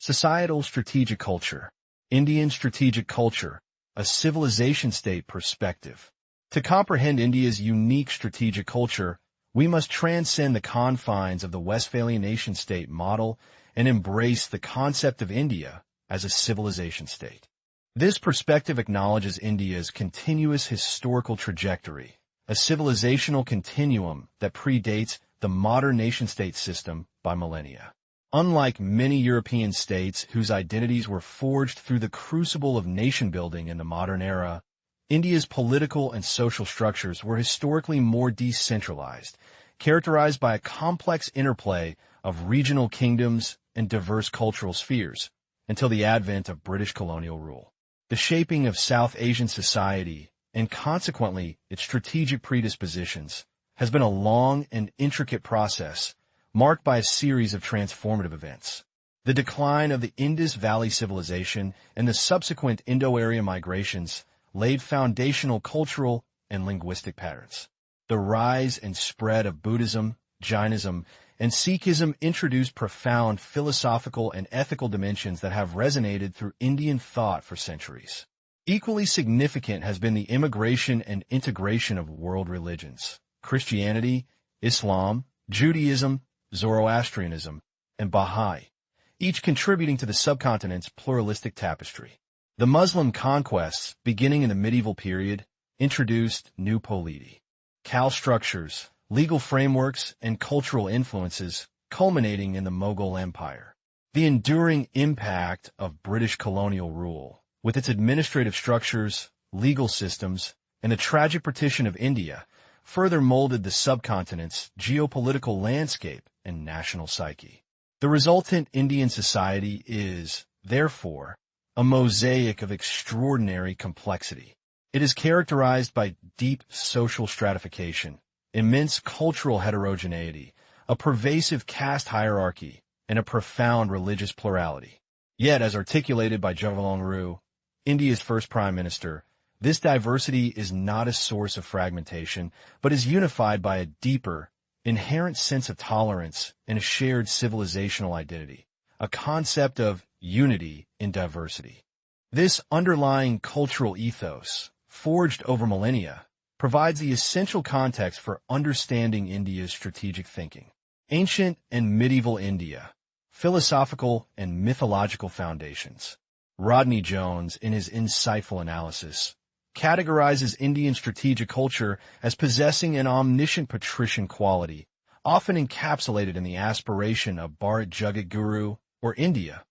societal strategic culture. Indian strategic culture, a civilization state perspective. To comprehend India's unique strategic culture, we must transcend the confines of the Westphalian nation-state model and embrace the concept of India as a civilization state. This perspective acknowledges India's continuous historical trajectory, a civilizational continuum that predates the modern nation-state system by millennia. Unlike many European states whose identities were forged through the crucible of nation-building in the modern era, India's political and social structures were historically more decentralized, characterized by a complex interplay of regional kingdoms and diverse cultural spheres, until the advent of British colonial rule. The shaping of South Asian society, and consequently its strategic predispositions, has been a long and intricate process, marked by a series of transformative events. The decline of the Indus Valley civilization and the subsequent Indo-Aryan migrations laid foundational cultural and linguistic patterns. The rise and spread of Buddhism, Jainism, and Sikhism introduced profound philosophical and ethical dimensions that have resonated through Indian thought for centuries. Equally significant has been the immigration and integration of world religions: Christianity, Islam, Judaism, Zoroastrianism, and Baha'i, each contributing to the subcontinent's pluralistic tapestry. The Muslim conquests, beginning in the medieval period, introduced new polity, Cal structures, legal frameworks, and cultural influences, culminating in the Mughal Empire. The enduring impact of British colonial rule, with its administrative structures, legal systems, and the tragic partition of India, further molded the subcontinent's geopolitical landscape and national psyche. The resultant Indian society is, therefore, a mosaic of extraordinary complexity. It is characterized by deep social stratification, immense cultural heterogeneity, a pervasive caste hierarchy, and a profound religious plurality. Yet, as articulated by Jawaharlal Nehru, India's first prime minister, this diversity is not a source of fragmentation, but is unified by a deeper, inherent sense of tolerance and a shared civilizational identity, a concept of unity in diversity. This underlying cultural ethos, forged over millennia, provides the essential context for understanding India's strategic thinking. Ancient and medieval India, philosophical and mythological foundations. Rodney Jones, in his insightful analysis, categorizes Indian strategic culture as possessing an omniscient patrician quality, often encapsulated in the aspiration of Bharat Jagat Guru, or India,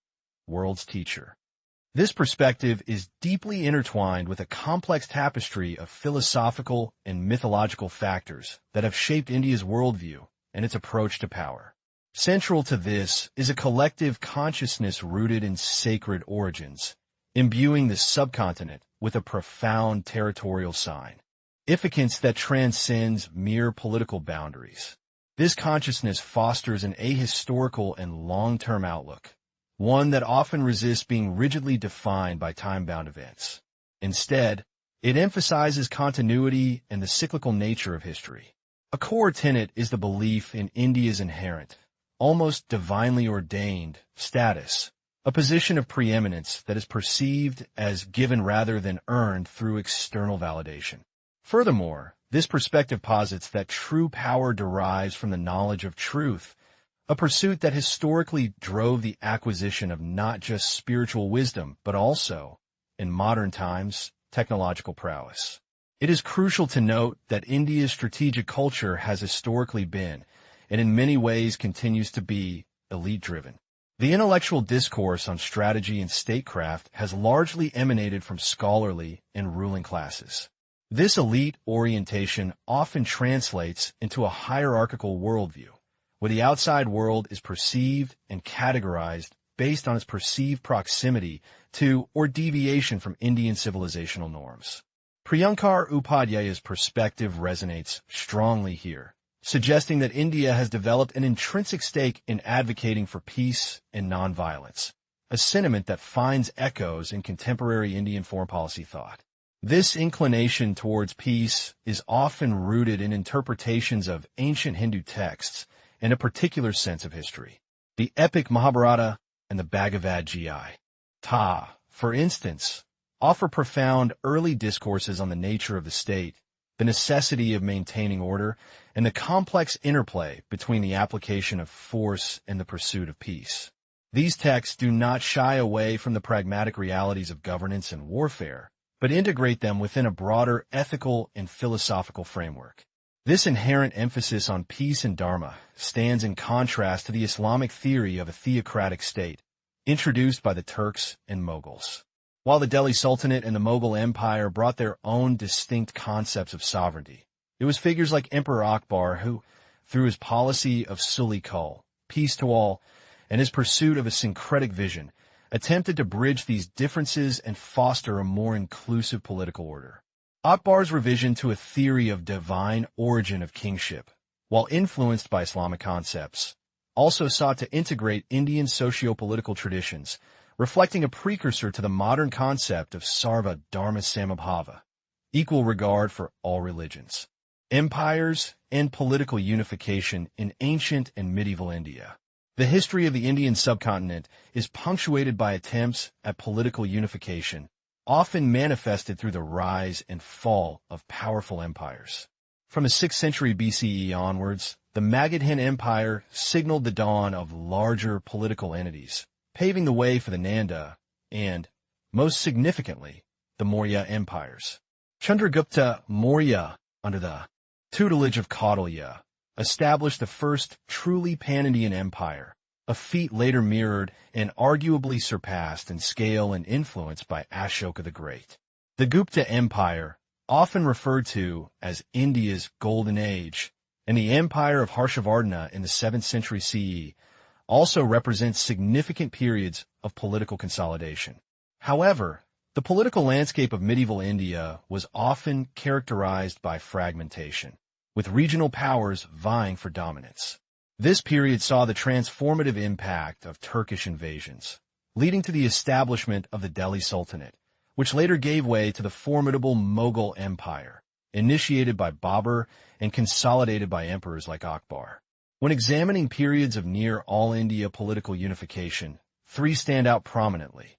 world's teacher. This perspective is deeply intertwined with a complex tapestry of philosophical and mythological factors that have shaped India's worldview and its approach to power. Central to this is a collective consciousness rooted in sacred origins, imbuing the subcontinent with a profound territorial significance that transcends mere political boundaries. This consciousness fosters an ahistorical and long-term outlook, one that often resists being rigidly defined by time-bound events. Instead, it emphasizes continuity and the cyclical nature of history. A core tenet is the belief in India's inherent, almost divinely ordained, status, a position of preeminence that is perceived as given rather than earned through external validation. Furthermore, this perspective posits that true power derives from the knowledge of truth, a pursuit that historically drove the acquisition of not just spiritual wisdom, but also, in modern times, technological prowess. It is crucial to note that India's strategic culture has historically been, and in many ways continues to be, elite-driven. The intellectual discourse on strategy and statecraft has largely emanated from scholarly and ruling classes. This elite orientation often translates into a hierarchical worldview, where the outside world is perceived and categorized based on its perceived proximity to or deviation from Indian civilizational norms. Priyankar Upadhyaya's perspective resonates strongly here, suggesting that India has developed an intrinsic stake in advocating for peace and nonviolence, a sentiment that finds echoes in contemporary Indian foreign policy thought. This inclination towards peace is often rooted in interpretations of ancient Hindu texts and a particular sense of history. The epic Mahabharata and the Bhagavad Gita, for instance, offer profound early discourses on the nature of the state, the necessity of maintaining order, and the complex interplay between the application of force and the pursuit of peace. These texts do not shy away from the pragmatic realities of governance and warfare, but integrate them within a broader ethical and philosophical framework. This inherent emphasis on peace and dharma stands in contrast to the Islamic theory of a theocratic state, introduced by the Turks and Mughals. While the Delhi Sultanate and the Mughal Empire brought their own distinct concepts of sovereignty, it was figures like Emperor Akbar who, through his policy of Suli-Kul, peace to all, and his pursuit of a syncretic vision, attempted to bridge these differences and foster a more inclusive political order. Akbar's revision to a theory of divine origin of kingship, while influenced by Islamic concepts, also sought to integrate Indian socio-political traditions, reflecting a precursor to the modern concept of Sarva Dharma Samabhava, equal regard for all religions, empires, and political unification in ancient and medieval India. The history of the Indian subcontinent is punctuated by attempts at political unification, often manifested through the rise and fall of powerful empires. From the 6th century BCE onwards, the Magadhan Empire signaled the dawn of larger political entities, paving the way for the Nanda and, most significantly, the Maurya empires. Chandragupta Maurya, under the tutelage of Kautilya, established the first truly pan-Indian empire, a feat later mirrored and arguably surpassed in scale and influence by Ashoka the Great. The Gupta Empire, often referred to as India's Golden Age, and the Empire of Harshavardhana in the 7th century CE, also represents significant periods of political consolidation. However, the political landscape of medieval India was often characterized by fragmentation, with regional powers vying for dominance. This period saw the transformative impact of Turkish invasions, leading to the establishment of the Delhi Sultanate, which later gave way to the formidable Mughal Empire, initiated by Babur and consolidated by emperors like Akbar. When examining periods of near all-India political unification, three stand out prominently: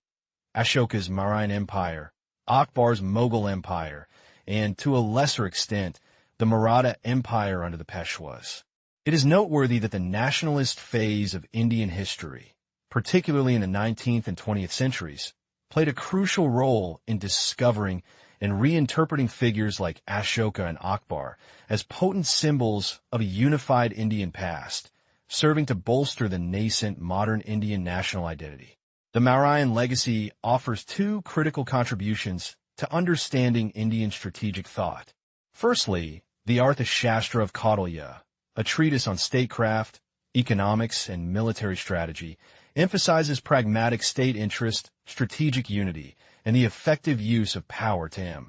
Ashoka's Mauryan Empire, Akbar's Mughal Empire, and, to a lesser extent, the Maratha Empire under the Peshwas. It is noteworthy that the nationalist phase of Indian history, particularly in the 19th and 20th centuries, played a crucial role in discovering and reinterpreting figures like Ashoka and Akbar as potent symbols of a unified Indian past, serving to bolster the nascent modern Indian national identity. The Mauryan legacy offers two critical contributions to understanding Indian strategic thought. Firstly, the Arthashastra of Kautilya, a treatise on statecraft, economics, and military strategy, emphasizes pragmatic state interest, strategic unity, and the effective use of power to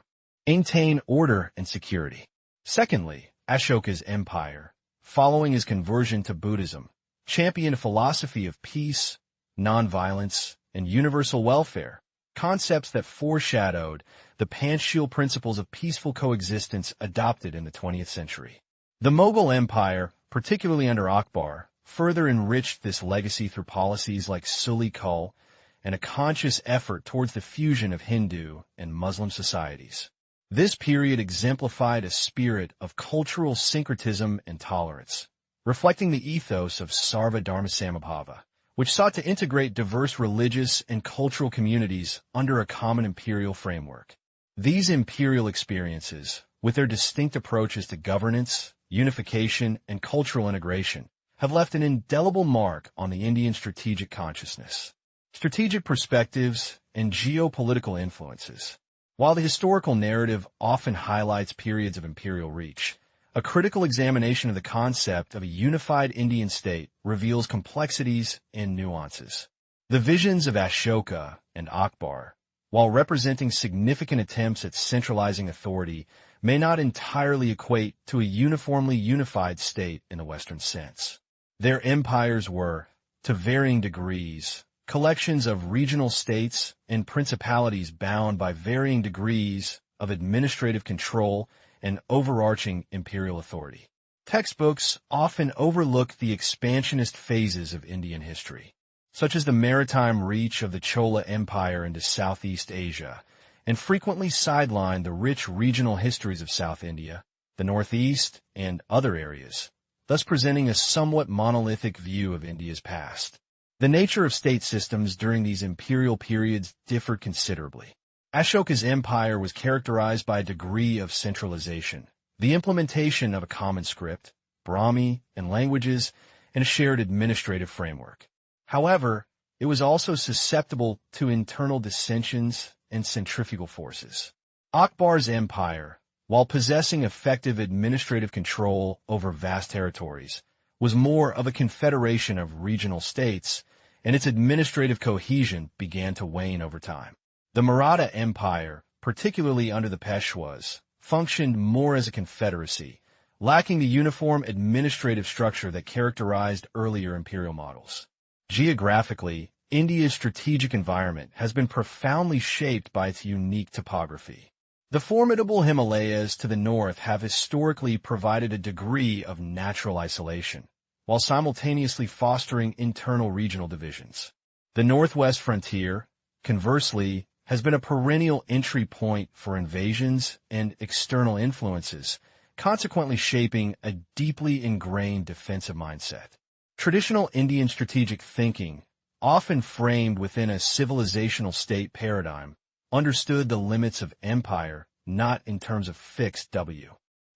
maintain order and security. Secondly, Ashoka's empire, following his conversion to Buddhism, championed a philosophy of peace, nonviolence, and universal welfare, concepts that foreshadowed the Panchsheel principles of peaceful coexistence adopted in the 20th century. The Mughal Empire, particularly under Akbar, further enriched this legacy through policies like Suli Kul and a conscious effort towards the fusion of Hindu and Muslim societies. This period exemplified a spirit of cultural syncretism and tolerance, reflecting the ethos of Sarva Dharma Samabhava, which sought to integrate diverse religious and cultural communities under a common imperial framework. These imperial experiences, with their distinct approaches to governance, unification, and cultural integration, have left an indelible mark on the Indian strategic consciousness. Strategic perspectives and geopolitical influences. While the historical narrative often highlights periods of imperial reach, a critical examination of the concept of a unified Indian state reveals complexities and nuances. The visions of Ashoka and Akbar, while representing significant attempts at centralizing authority, may not entirely equate to a uniformly unified state in the Western sense. Their empires were, to varying degrees, collections of regional states and principalities bound by varying degrees of administrative control and overarching imperial authority. Textbooks often overlook the expansionist phases of Indian history, such as the maritime reach of the Chola Empire into Southeast Asia, and frequently sideline the rich regional histories of South India, the Northeast, and other areas, thus presenting a somewhat monolithic view of India's past. The nature of state systems during these imperial periods differed considerably. Ashoka's empire was characterized by a degree of centralization, the implementation of a common script, Brahmi, and languages, and a shared administrative framework. However, it was also susceptible to internal dissensions and centrifugal forces. Akbar's empire, while possessing effective administrative control over vast territories, was more of a confederation of regional states, and its administrative cohesion began to wane over time. The Maratha Empire, particularly under the Peshwas, functioned more as a confederacy, lacking the uniform administrative structure that characterized earlier imperial models. Geographically, India's strategic environment has been profoundly shaped by its unique topography. The formidable Himalayas to the north have historically provided a degree of natural isolation, while simultaneously fostering internal regional divisions. The northwest frontier, conversely, has been a perennial entry point for invasions and external influences, consequently shaping a deeply ingrained defensive mindset. Traditional Indian strategic thinking, often framed within a civilizational state paradigm, understood the limits of empire not in terms of fixed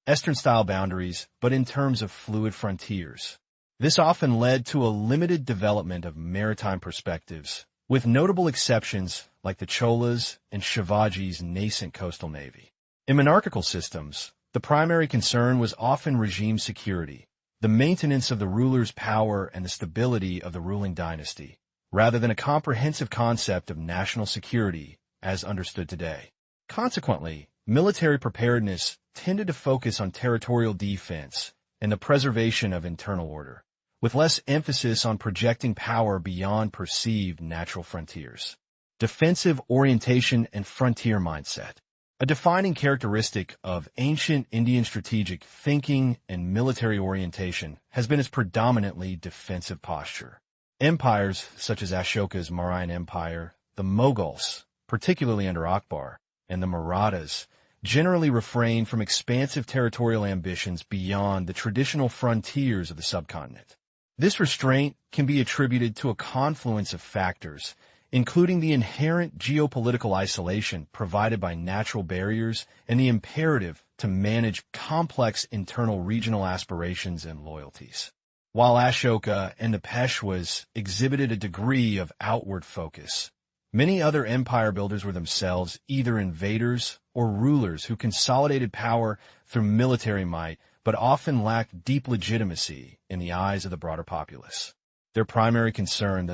Western-style boundaries, but in terms of fluid frontiers. This often led to a limited development of maritime perspectives, with notable exceptions like the Cholas and Shivaji's nascent coastal navy. In monarchical systems, the primary concern was often regime security, the maintenance of the ruler's power and the stability of the ruling dynasty, rather than a comprehensive concept of national security as understood today. Consequently, military preparedness tended to focus on territorial defense and the preservation of internal order, with less emphasis on projecting power beyond perceived natural frontiers. Defensive orientation and frontier mindset. A defining characteristic of ancient Indian strategic thinking and military orientation has been its predominantly defensive posture. Empires such as Ashoka's Mauryan Empire, the Mughals, particularly under Akbar, and the Marathas, generally refrained from expansive territorial ambitions beyond the traditional frontiers of the subcontinent. This restraint can be attributed to a confluence of factors, including the inherent geopolitical isolation provided by natural barriers and the imperative to manage complex internal regional aspirations and loyalties. While Ashoka and the Peshwas exhibited a degree of outward focus, many other empire builders were themselves either invaders or rulers who consolidated power through military might, but often lacked deep legitimacy in the eyes of the broader populace. Their primary concern,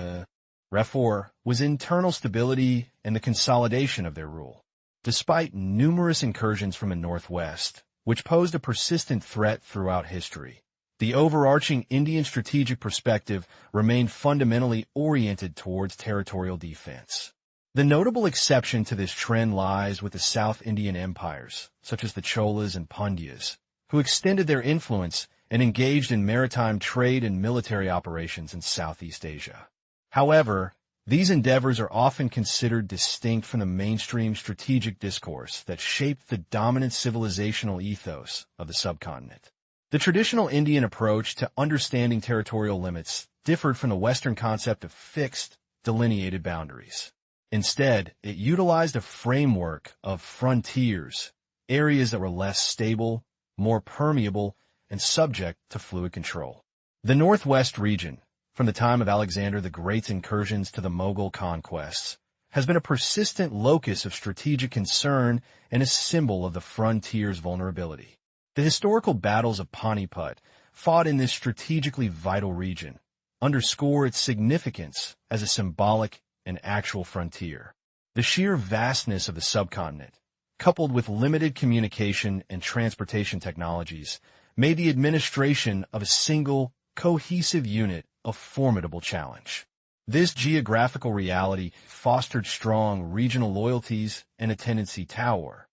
therefore, was internal stability and the consolidation of their rule. Despite numerous incursions from the northwest, which posed a persistent threat throughout history, the overarching Indian strategic perspective remained fundamentally oriented towards territorial defense. The notable exception to this trend lies with the South Indian empires, such as the Cholas and Pandyas, who extended their influence and engaged in maritime trade and military operations in Southeast Asia. However, these endeavors are often considered distinct from the mainstream strategic discourse that shaped the dominant civilizational ethos of the subcontinent. The traditional Indian approach to understanding territorial limits differed from the Western concept of fixed, delineated boundaries. Instead, it utilized a framework of frontiers, areas that were less stable, more permeable, and subject to fluid control. The Northwest region, from the time of Alexander the Great's incursions to the Mughal conquests, has been a persistent locus of strategic concern and a symbol of the frontier's vulnerability. The historical battles of Panipat, fought in this strategically vital region, underscore its significance as a symbolic and actual frontier. The sheer vastness of the subcontinent, coupled with limited communication and transportation technologies, made the administration of a single, cohesive unit a formidable challenge. This geographical reality fostered strong regional loyalties and a tendency toward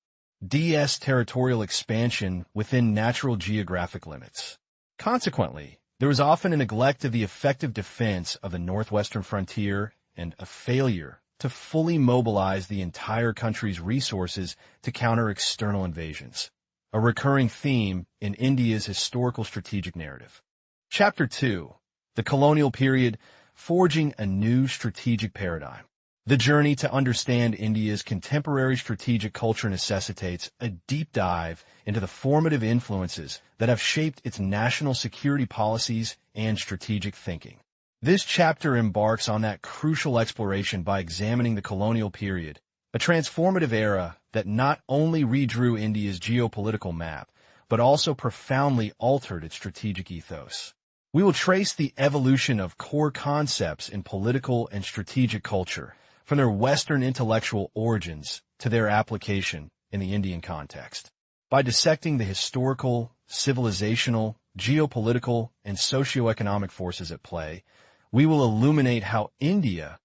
territorial expansion within natural geographic limits. Consequently, there was often a neglect of the effective defense of the northwestern frontier and a failure to fully mobilize the entire country's resources to counter external invasions, a recurring theme in India's historical strategic narrative. Chapter 2. The Colonial Period, Forging a New Strategic Paradigm. The journey to understand India's contemporary strategic culture necessitates a deep dive into the formative influences that have shaped its national security policies and strategic thinking. This chapter embarks on that crucial exploration by examining the colonial period, a transformative era that not only redrew India's geopolitical map, but also profoundly altered its strategic ethos. We will trace the evolution of core concepts in political and strategic culture, from their Western intellectual origins to their application in the Indian context. By dissecting the historical, civilizational, geopolitical, and socioeconomic forces at play, we will illuminate how India,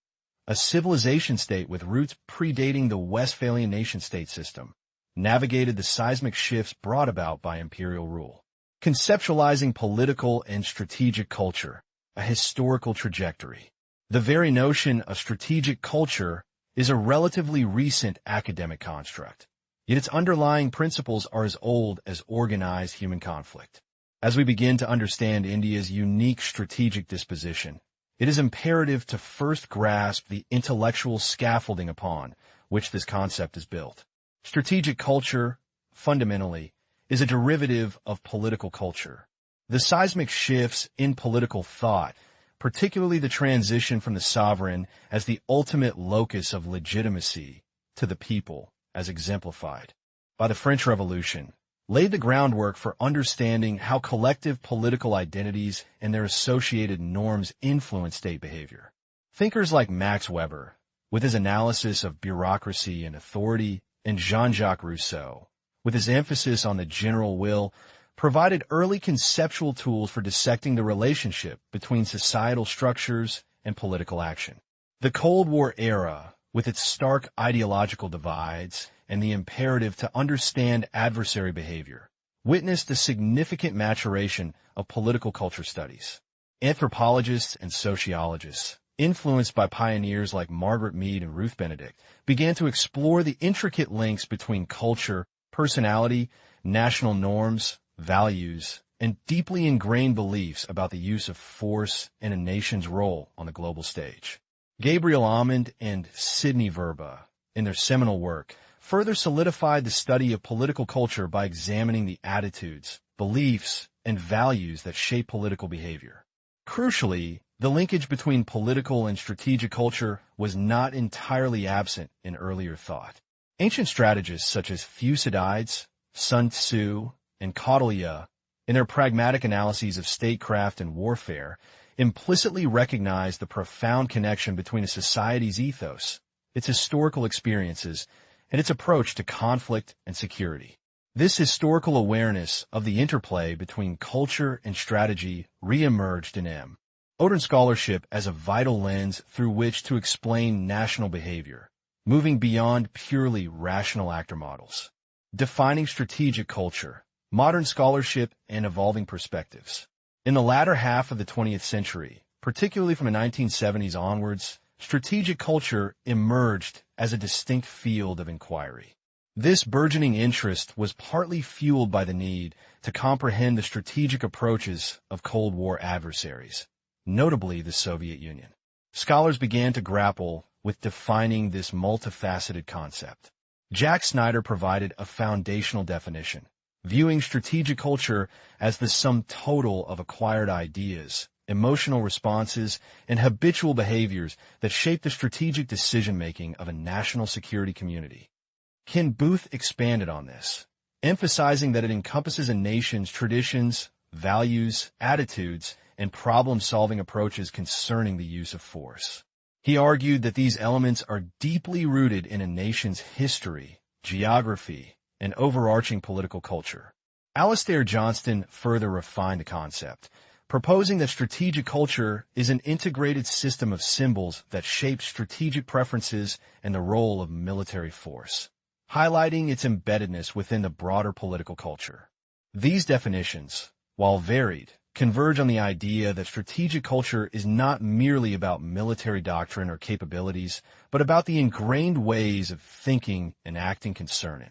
a civilization state with roots predating the Westphalian nation-state system, navigated the seismic shifts brought about by imperial rule. Conceptualizing political and strategic culture, a historical trajectory. The very notion of strategic culture is a relatively recent academic construct, yet its underlying principles are as old as organized human conflict. As we begin to understand India's unique strategic disposition, it is imperative to first grasp the intellectual scaffolding upon which this concept is built. Strategic culture, fundamentally, is a derivative of political culture. The seismic shifts in political thought, particularly the transition from the sovereign as the ultimate locus of legitimacy to the people as exemplified by the French Revolution, laid the groundwork for understanding how collective political identities and their associated norms influence state behavior. Thinkers like Max Weber, with his analysis of bureaucracy and authority, and Jean-Jacques Rousseau, with his emphasis on the general will, provided early conceptual tools for dissecting the relationship between societal structures and political action. The Cold War era, with its stark ideological divides and the imperative to understand adversary behavior, witnessed a significant maturation of political culture studies. Anthropologists and sociologists, influenced by pioneers like Margaret Mead and Ruth Benedict, began to explore the intricate links between culture, personality, national norms, values, and deeply ingrained beliefs about the use of force and a nation's role on the global stage. Gabriel Almond and Sidney Verba, in their seminal work, further solidified the study of political culture by examining the attitudes, beliefs, and values that shape political behavior. Crucially, the linkage between political and strategic culture was not entirely absent in earlier thought. Ancient strategists such as Thucydides, Sun Tzu, and Kautilya, in their pragmatic analyses of statecraft and warfare, implicitly recognized the profound connection between a society's ethos, its historical experiences, and its approach to conflict and security. This historical awareness of the interplay between culture and strategy re-emerged in modern scholarship as a vital lens through which to explain national behavior, moving beyond purely rational actor models. Defining strategic culture, modern scholarship, and evolving perspectives. In the latter half of the 20th century, particularly from the 1970s onwards, strategic culture emerged as a distinct field of inquiry. This burgeoning interest was partly fueled by the need to comprehend the strategic approaches of Cold War adversaries, notably the Soviet Union. Scholars began to grapple with defining this multifaceted concept. Jack Snyder provided a foundational definition, viewing strategic culture as the sum total of acquired ideas, emotional responses, and habitual behaviors that shape the strategic decision-making of a national security community. Ken Booth expanded on this, emphasizing that it encompasses a nation's traditions, values, attitudes, and problem-solving approaches concerning the use of force. He argued that these elements are deeply rooted in a nation's history, geography, and overarching political culture. Alastair Johnston further refined the concept, proposing that strategic culture is an integrated system of symbols that shape strategic preferences and the role of military force, highlighting its embeddedness within the broader political culture. These definitions, while varied, converge on the idea that strategic culture is not merely about military doctrine or capabilities, but about the ingrained ways of thinking and acting concerning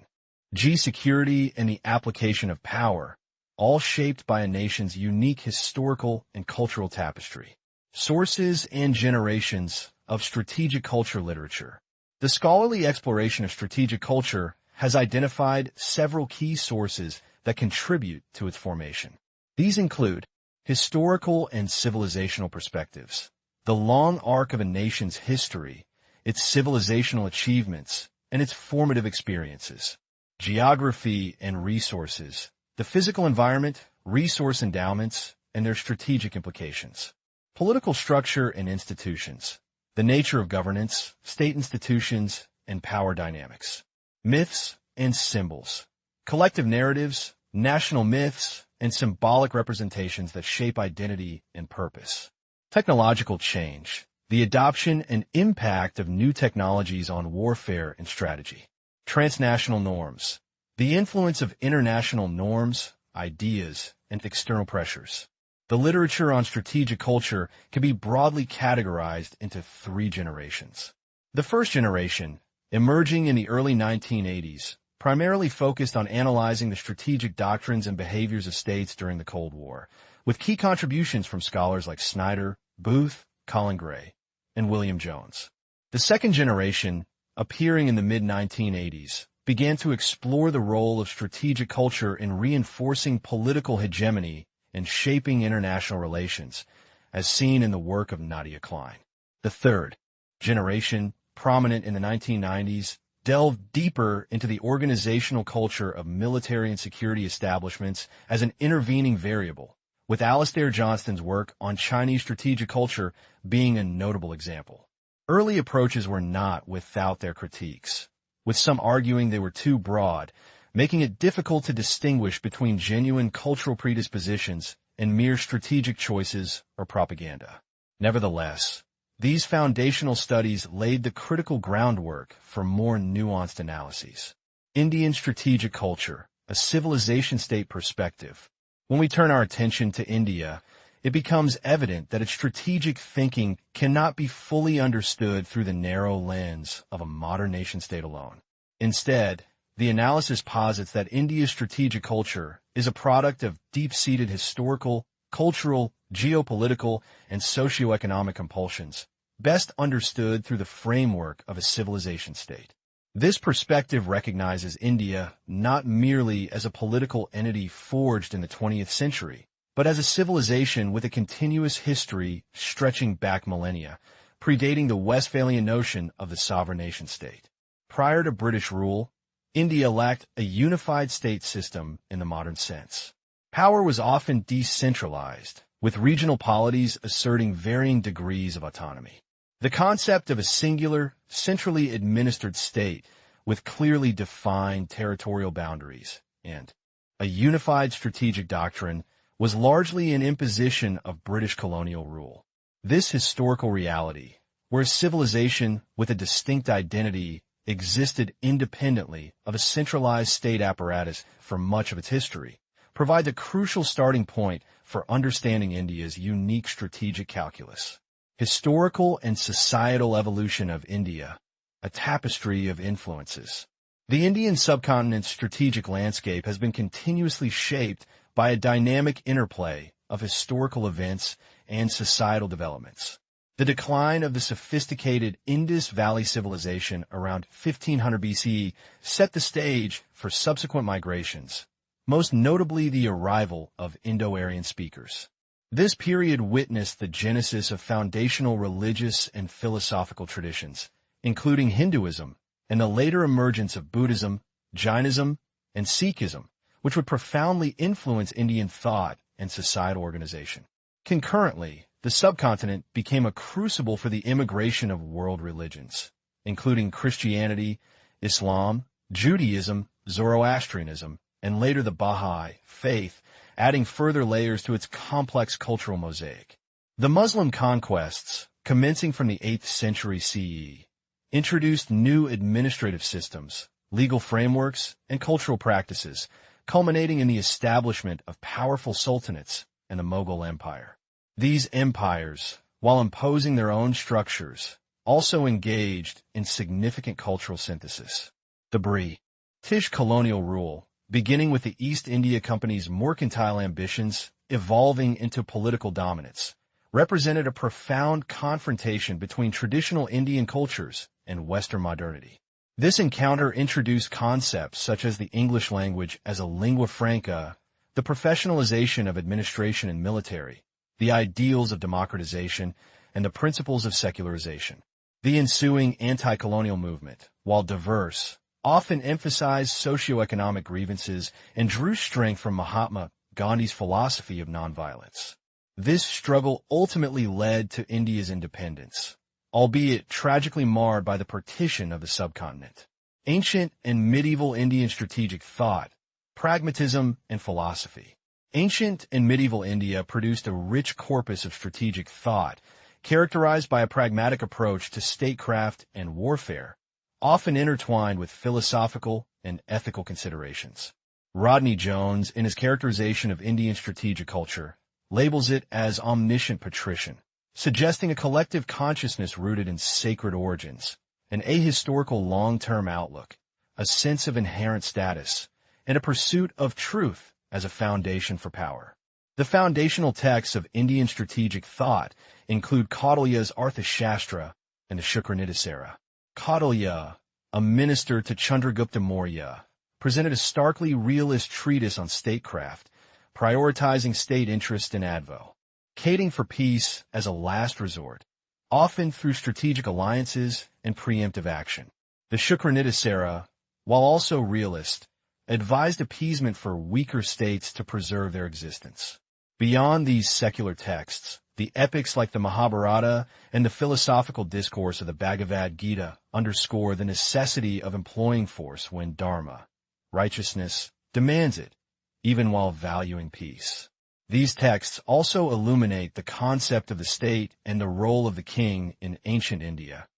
security and the application of power, all shaped by a nation's unique historical and cultural tapestry. Sources and generations of strategic culture literature. The scholarly exploration of strategic culture has identified several key sources that contribute to its formation. These include historical and civilizational perspectives, the long arc of a nation's history, its civilizational achievements, and its formative experiences, geography and resources, the physical environment, resource endowments, and their strategic implications, political structure and institutions, the nature of governance, state institutions, and power dynamics, myths and symbols, collective narratives, national myths, and symbolic representations that shape identity and purpose. Technological change, the adoption and impact of new technologies on warfare and strategy. Transnational norms, the influence of international norms, ideas, and external pressures. The literature on strategic culture can be broadly categorized into three generations. The first generation, emerging in the early 1980s, primarily focused on analyzing the strategic doctrines and behaviors of states during the Cold War, with key contributions from scholars like Snyder, Booth, Colin Gray, and William Jones. The second generation, appearing in the mid-1980s, began to explore the role of strategic culture in reinforcing political hegemony and shaping international relations, as seen in the work of Nadia Klein. The third generation, prominent in the 1990s, delved deeper into the organizational culture of military and security establishments as an intervening variable, with Alastair Johnston's work on Chinese strategic culture being a notable example. Early approaches were not without their critiques, with some arguing they were too broad, making it difficult to distinguish between genuine cultural predispositions and mere strategic choices or propaganda. Nevertheless, these foundational studies laid the critical groundwork for more nuanced analyses. Indian strategic culture, a civilization state perspective. When we turn our attention to India, it becomes evident that its strategic thinking cannot be fully understood through the narrow lens of a modern nation-state alone. Instead, the analysis posits that India's strategic culture is a product of deep-seated historical, cultural, geopolitical, and socioeconomic compulsions, best understood through the framework of a civilization state. This perspective recognizes India not merely as a political entity forged in the 20th century, but as a civilization with a continuous history stretching back millennia, predating the Westphalian notion of the sovereign nation-state. Prior to British rule, India lacked a unified state system in the modern sense. Power was often decentralized, with regional polities asserting varying degrees of autonomy. The concept of a singular, centrally administered state with clearly defined territorial boundaries and a unified strategic doctrine was largely an imposition of British colonial rule. This historical reality, where civilization with a distinct identity existed independently of a centralized state apparatus for much of its history, provides a crucial starting point for understanding India's unique strategic calculus. Historical and societal evolution of India, a tapestry of influences. The Indian subcontinent's strategic landscape has been continuously shaped by a dynamic interplay of historical events and societal developments. The decline of the sophisticated Indus Valley civilization around 1500 BCE set the stage for subsequent migrations, most notably the arrival of Indo-Aryan speakers. This period witnessed the genesis of foundational religious and philosophical traditions, including Hinduism, and the later emergence of Buddhism, Jainism, and Sikhism, which would profoundly influence Indian thought and societal organization. Concurrently, the subcontinent became a crucible for the immigration of world religions, including Christianity, Islam, Judaism, Zoroastrianism, and later the Baha'i faith, adding further layers to its complex cultural mosaic. The Muslim conquests, commencing from the 8th century CE, introduced new administrative systems, legal frameworks, and cultural practices, culminating in the establishment of powerful sultanates and the Mughal Empire. These empires, while imposing their own structures, also engaged in significant cultural synthesis. The British colonial rule, beginning with the East India Company's mercantile ambitions evolving into political dominance, represented a profound confrontation between traditional Indian cultures and Western modernity. This encounter introduced concepts such as the English language as a lingua franca, the professionalization of administration and military, the ideals of democratization, and the principles of secularization. The ensuing anti-colonial movement, while diverse, often emphasized socioeconomic grievances and drew strength from Mahatma Gandhi's philosophy of nonviolence. This struggle ultimately led to India's independence, albeit tragically marred by the partition of the subcontinent. Ancient and medieval Indian strategic thought, pragmatism, and philosophy. Ancient and medieval India produced a rich corpus of strategic thought, characterized by a pragmatic approach to statecraft and warfare, often intertwined with philosophical and ethical considerations. Rodney Jones, in his characterization of Indian strategic culture, labels it as omniscient patrician, suggesting a collective consciousness rooted in sacred origins, an ahistorical long-term outlook, a sense of inherent status, and a pursuit of truth as a foundation for power. The foundational texts of Indian strategic thought include Kautilya's Arthashastra and the Shukranidasara. Kautilya, a minister to Chandragupta Maurya, presented a starkly realist treatise on statecraft, prioritizing state interest and advocating for peace as a last resort, often through strategic alliances and preemptive action. The Shukranidasara, while also realist, advised appeasement for weaker states to preserve their existence. Beyond these secular texts, the epics like the Mahabharata and the philosophical discourse of the Bhagavad Gita underscore the necessity of employing force when dharma, righteousness, demands it, even while valuing peace. These texts also illuminate the concept of the state and the role of the king in ancient India,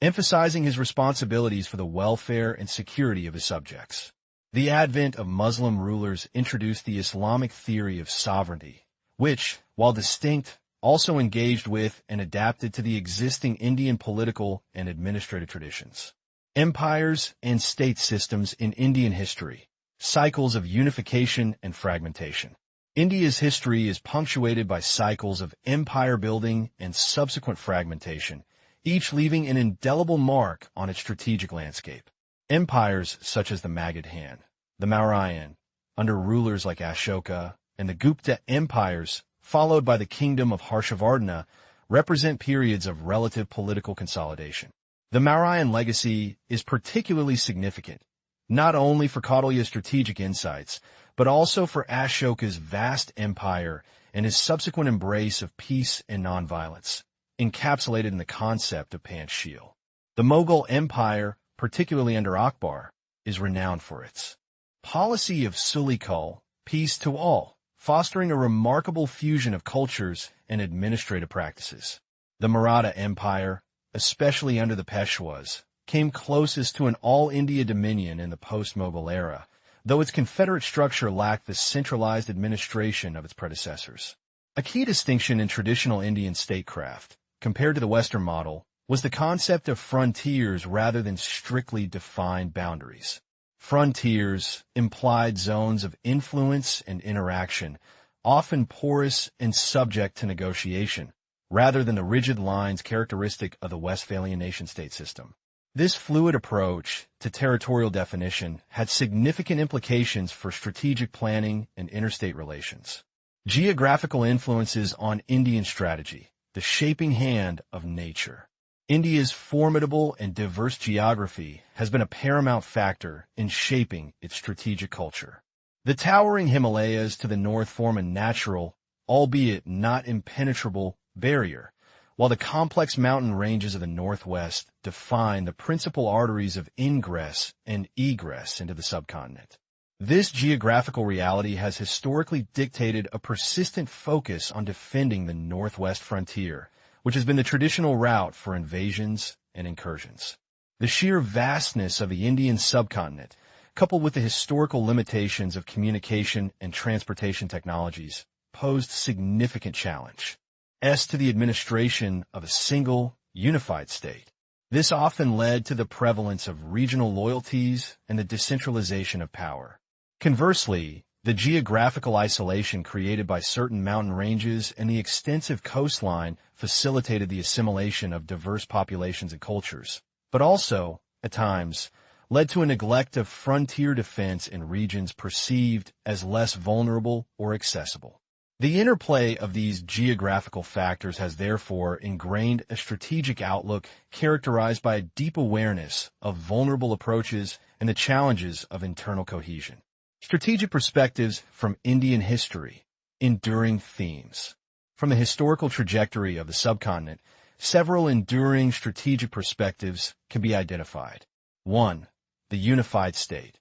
emphasizing his responsibilities for the welfare and security of his subjects. The advent of Muslim rulers introduced the Islamic theory of sovereignty, which, while distinct, also engaged with and adapted to the existing Indian political and administrative traditions. Empires and state systems in Indian history, cycles of unification and fragmentation. India's history is punctuated by cycles of empire building and subsequent fragmentation, each leaving an indelible mark on its strategic landscape. Empires such as the Magadhan, the Mauryan, under rulers like Ashoka, and the Gupta empires, followed by the kingdom of Harshavardhana, represent periods of relative political consolidation. The Mauryan legacy is particularly significant, not only for Kautilya's strategic insights, but also for Ashoka's vast empire and his subsequent embrace of peace and nonviolence, encapsulated in the concept of Panchsheel. The Mughal Empire, particularly under Akbar, is renowned for its policy of Sulikul, peace to all, fostering a remarkable fusion of cultures and administrative practices. The Maratha Empire, especially under the Peshwas, came closest to an all-India dominion in the post-Mughal era, though its confederate structure lacked the centralized administration of its predecessors. A key distinction in traditional Indian statecraft, compared to the Western model, was the concept of frontiers rather than strictly defined boundaries. Frontiers implied zones of influence and interaction, often porous and subject to negotiation, rather than the rigid lines characteristic of the Westphalian nation-state system. This fluid approach to territorial definition had significant implications for strategic planning and interstate relations. Geographical influences on Indian strategy, the shaping hand of nature. India's formidable and diverse geography has been a paramount factor in shaping its strategic culture. The towering Himalayas to the north form a natural, albeit not impenetrable, barrier, while the complex mountain ranges of the northwest define the principal arteries of ingress and egress into the subcontinent. This geographical reality has historically dictated a persistent focus on defending the northwest frontier, which has been the traditional route for invasions and incursions. The sheer vastness of the Indian subcontinent, coupled with the historical limitations of communication and transportation technologies, posed significant challenge to the administration of a single, unified state. This often led to the prevalence of regional loyalties and the decentralization of power. Conversely, the geographical isolation created by certain mountain ranges and the extensive coastline facilitated the assimilation of diverse populations and cultures, but also, at times, led to a neglect of frontier defense in regions perceived as less vulnerable or accessible. The interplay of these geographical factors has therefore ingrained a strategic outlook characterized by a deep awareness of vulnerable approaches and the challenges of internal cohesion. Strategic perspectives from Indian history, enduring themes. From the historical trajectory of the subcontinent, several enduring strategic perspectives can be identified. 1. The unified state.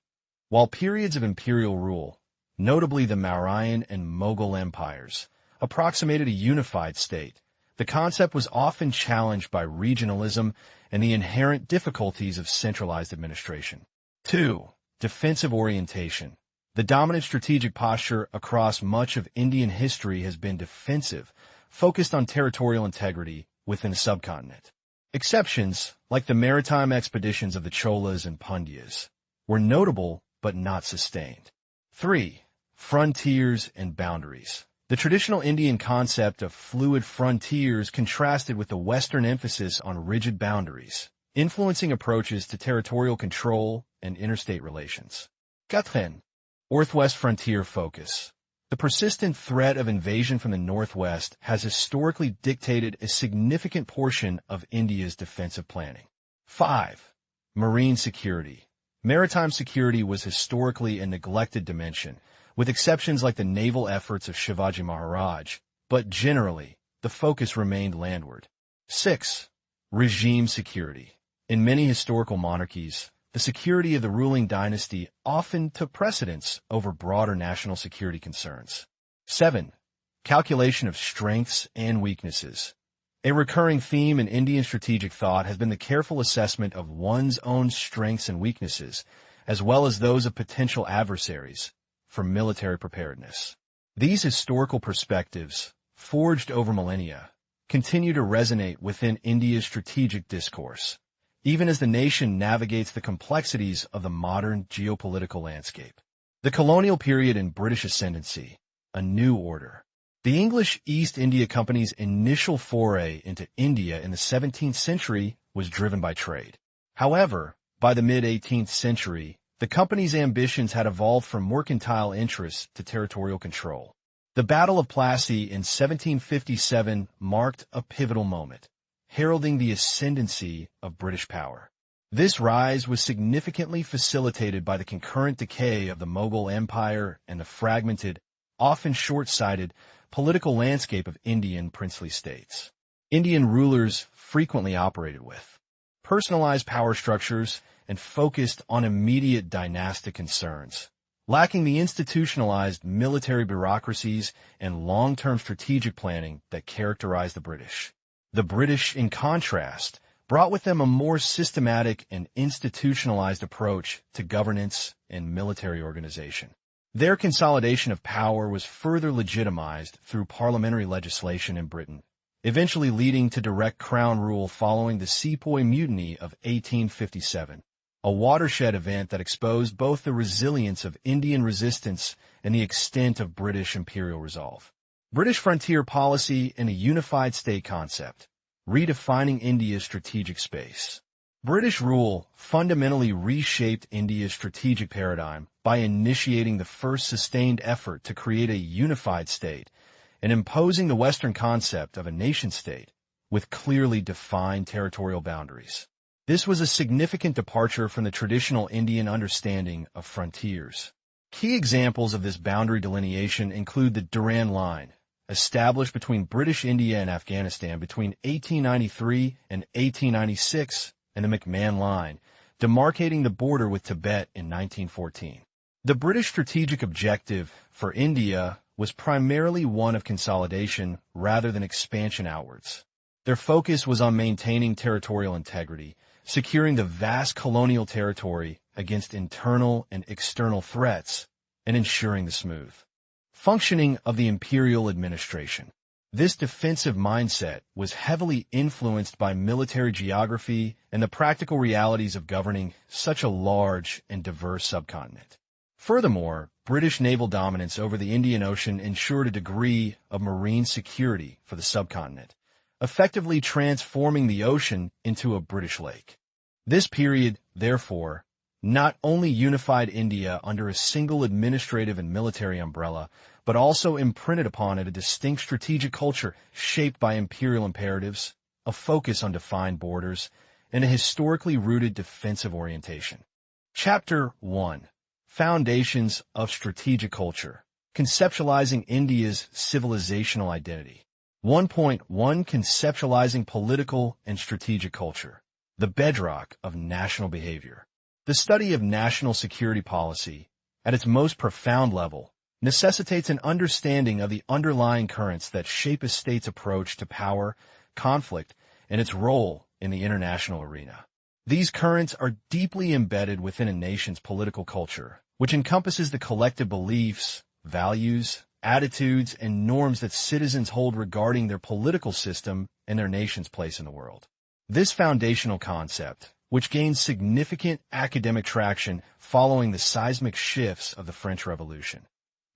While periods of imperial rule, notably the Mauryan and Mughal empires, approximated a unified state, the concept was often challenged by regionalism and the inherent difficulties of centralized administration. 2. Defensive orientation. The dominant strategic posture across much of Indian history has been defensive, focused on territorial integrity within the subcontinent. Exceptions, like the maritime expeditions of the Cholas and Pandyas, were notable but not sustained. 3. Frontiers and boundaries. The traditional Indian concept of fluid frontiers contrasted with the Western emphasis on rigid boundaries, influencing approaches to territorial control and interstate relations. 4. Northwest frontier focus. The persistent threat of invasion from the northwest has historically dictated a significant portion of India's defensive planning. 5. Marine security. Maritime security was historically a neglected dimension, with exceptions like the naval efforts of Shivaji Maharaj, but generally, the focus remained landward. 6. Regime security. In many historical monarchies, the security of the ruling dynasty often took precedence over broader national security concerns. 7. Calculation of strengths and weaknesses. A recurring theme in Indian strategic thought has been the careful assessment of one's own strengths and weaknesses, as well as those of potential adversaries, for military preparedness. These historical perspectives, forged over millennia, continue to resonate within India's strategic discourse, even as the nation navigates the complexities of the modern geopolitical landscape. The colonial period and British ascendancy, a new order. The English East India Company's initial foray into India in the 17th century was driven by trade. However, by the mid-18th century, the company's ambitions had evolved from mercantile interests to territorial control. The Battle of Plassey in 1757 marked a pivotal moment, heralding the ascendancy of British power. This rise was significantly facilitated by the concurrent decay of the Mughal Empire and the fragmented, often short-sighted, political landscape of Indian princely states. Indian rulers frequently operated with personalized power structures and focused on immediate dynastic concerns, lacking the institutionalized military bureaucracies and long-term strategic planning that characterized the British. The British, in contrast, brought with them a more systematic and institutionalized approach to governance and military organization. Their consolidation of power was further legitimized through parliamentary legislation in Britain, eventually leading to direct crown rule following the Sepoy Mutiny of 1857, a watershed event that exposed both the resilience of Indian resistance and the extent of British imperial resolve. British frontier policy and a unified state concept, redefining India's strategic space. British rule fundamentally reshaped India's strategic paradigm by initiating the first sustained effort to create a unified state and imposing the Western concept of a nation-state with clearly defined territorial boundaries. This was a significant departure from the traditional Indian understanding of frontiers. Key examples of this boundary delineation include the Durand Line, established between British India and Afghanistan between 1893 and 1896, and the McMahon Line, demarcating the border with Tibet in 1914. The British strategic objective for India was primarily one of consolidation rather than expansion outwards. Their focus was on maintaining territorial integrity, securing the vast colonial territory against internal and external threats, and ensuring the smooth functioning of the imperial administration. This defensive mindset was heavily influenced by military geography and the practical realities of governing such a large and diverse subcontinent. Furthermore, British naval dominance over the Indian Ocean ensured a degree of marine security for the subcontinent, effectively transforming the ocean into a British lake. This period, therefore, not only unified India under a single administrative and military umbrella, but also imprinted upon it a distinct strategic culture shaped by imperial imperatives, a focus on defined borders, and a historically rooted defensive orientation. Chapter 1. Foundations of Strategic Culture. Conceptualizing India's civilizational identity. 1.1 Conceptualizing Political and Strategic Culture. The bedrock of national behavior. The study of national security policy, at its most profound level, necessitates an understanding of the underlying currents that shape a state's approach to power, conflict, and its role in the international arena. These currents are deeply embedded within a nation's political culture, which encompasses the collective beliefs, values, attitudes, and norms that citizens hold regarding their political system and their nation's place in the world. This foundational concept, which gained significant academic traction following the seismic shifts of the French Revolution,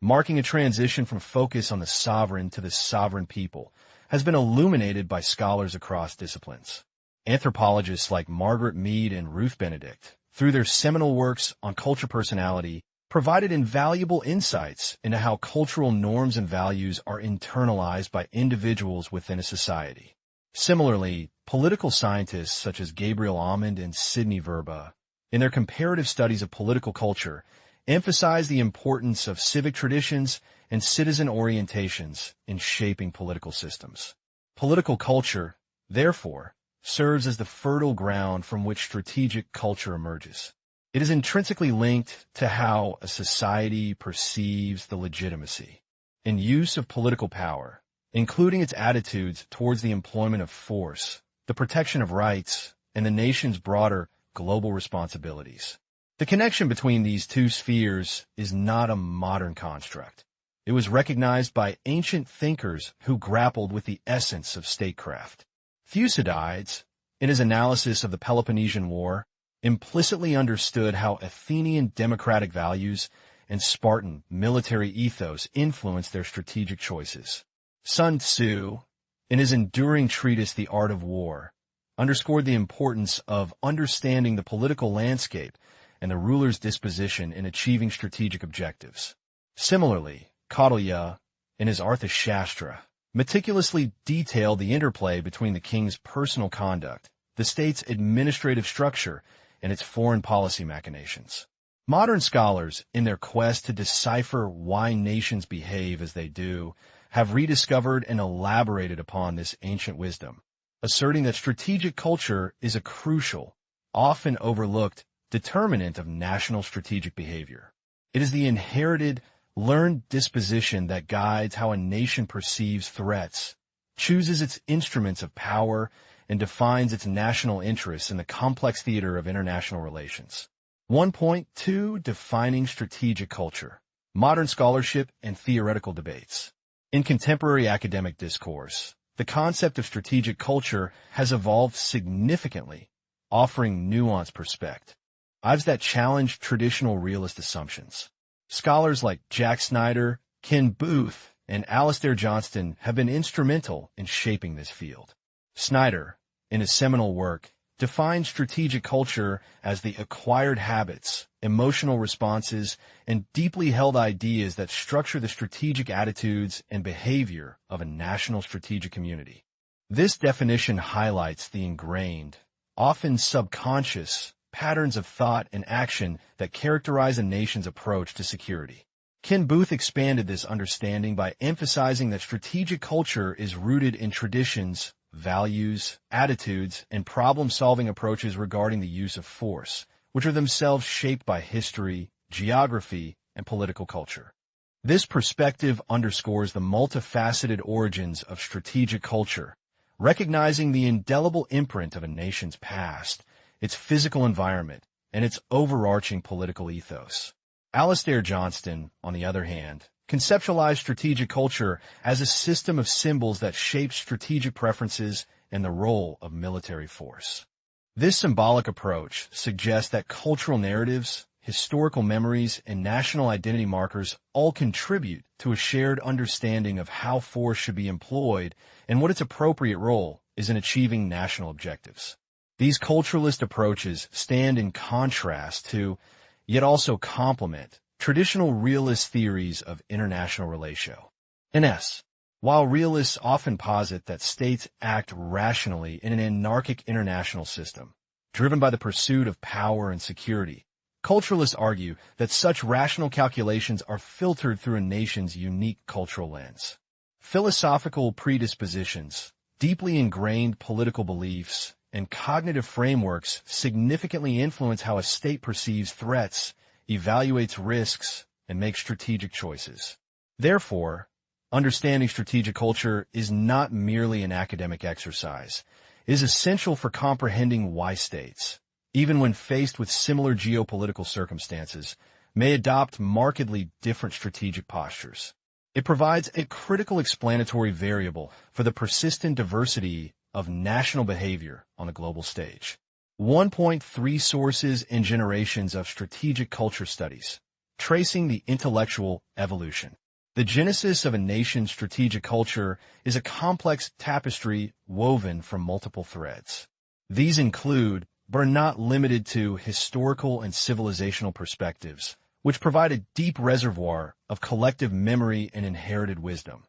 marking a transition from focus on the sovereign to the sovereign people, has been illuminated by scholars across disciplines. Anthropologists like Margaret Mead and Ruth Benedict, through their seminal works on culture personality, provided invaluable insights into how cultural norms and values are internalized by individuals within a society. Similarly, political scientists such as Gabriel Almond and Sidney Verba, in their comparative studies of political culture, emphasize the importance of civic traditions and citizen orientations in shaping political systems. Political culture, therefore, serves as the fertile ground from which strategic culture emerges. It is intrinsically linked to how a society perceives the legitimacy and use of political power, including its attitudes towards the employment of force, the protection of rights, and the nation's broader global responsibilities. The connection between these two spheres is not a modern construct. It was recognized by ancient thinkers who grappled with the essence of statecraft. Thucydides, in his analysis of the Peloponnesian War, implicitly understood how Athenian democratic values and Spartan military ethos influenced their strategic choices. Sun Tzu, in his enduring treatise The Art of War, underscored the importance of understanding the political landscape and the ruler's disposition in achieving strategic objectives. Similarly, Kautilya, in his Arthashastra, meticulously detailed the interplay between the king's personal conduct, the state's administrative structure, and its foreign policy machinations. Modern scholars, in their quest to decipher why nations behave as they do, have rediscovered and elaborated upon this ancient wisdom, asserting that strategic culture is a crucial, often overlooked, determinant of national strategic behavior. It is the inherited, learned disposition that guides how a nation perceives threats, chooses its instruments of power, and defines its national interests in the complex theater of international relations. 1.2 Defining strategic culture. Modern scholarship and theoretical debates. In contemporary academic discourse, the concept of strategic culture has evolved significantly, offering nuanced perspectives that challenge traditional realist assumptions. Scholars like Jack Snyder, Ken Booth, and Alastair Johnston have been instrumental in shaping this field. Snyder, in his seminal work, defined strategic culture as the acquired habits, emotional responses, and deeply held ideas that structure the strategic attitudes and behavior of a national strategic community. This definition highlights the ingrained, often subconscious, patterns of thought and action that characterize a nation's approach to security. Ken Booth expanded this understanding by emphasizing that strategic culture is rooted in traditions, values, attitudes, and problem-solving approaches regarding the use of force, which are themselves shaped by history, geography, and political culture. This perspective underscores the multifaceted origins of strategic culture, recognizing the indelible imprint of a nation's past, its physical environment, and its overarching political ethos. Alastair Johnston, on the other hand, conceptualized strategic culture as a system of symbols that shapes strategic preferences and the role of military force. This symbolic approach suggests that cultural narratives, historical memories, and national identity markers all contribute to a shared understanding of how force should be employed and what its appropriate role is in achieving national objectives. These culturalist approaches stand in contrast to, yet also complement, traditional realist theories of international relations. While realists often posit that states act rationally in an anarchic international system, driven by the pursuit of power and security, culturalists argue that such rational calculations are filtered through a nation's unique cultural lens. Philosophical predispositions, deeply ingrained political beliefs, and cognitive frameworks significantly influence how a state perceives threats, evaluates risks, and makes strategic choices. Therefore, understanding strategic culture is not merely an academic exercise. It is essential for comprehending why states, even when faced with similar geopolitical circumstances, may adopt markedly different strategic postures. It provides a critical explanatory variable for the persistent diversity of national behavior on the global stage. 1.3 Sources and generations of strategic culture studies. Tracing the intellectual evolution. The genesis of a nation's strategic culture is a complex tapestry woven from multiple threads. These include, but are not limited to, historical and civilizational perspectives, which provide a deep reservoir of collective memory and inherited wisdom.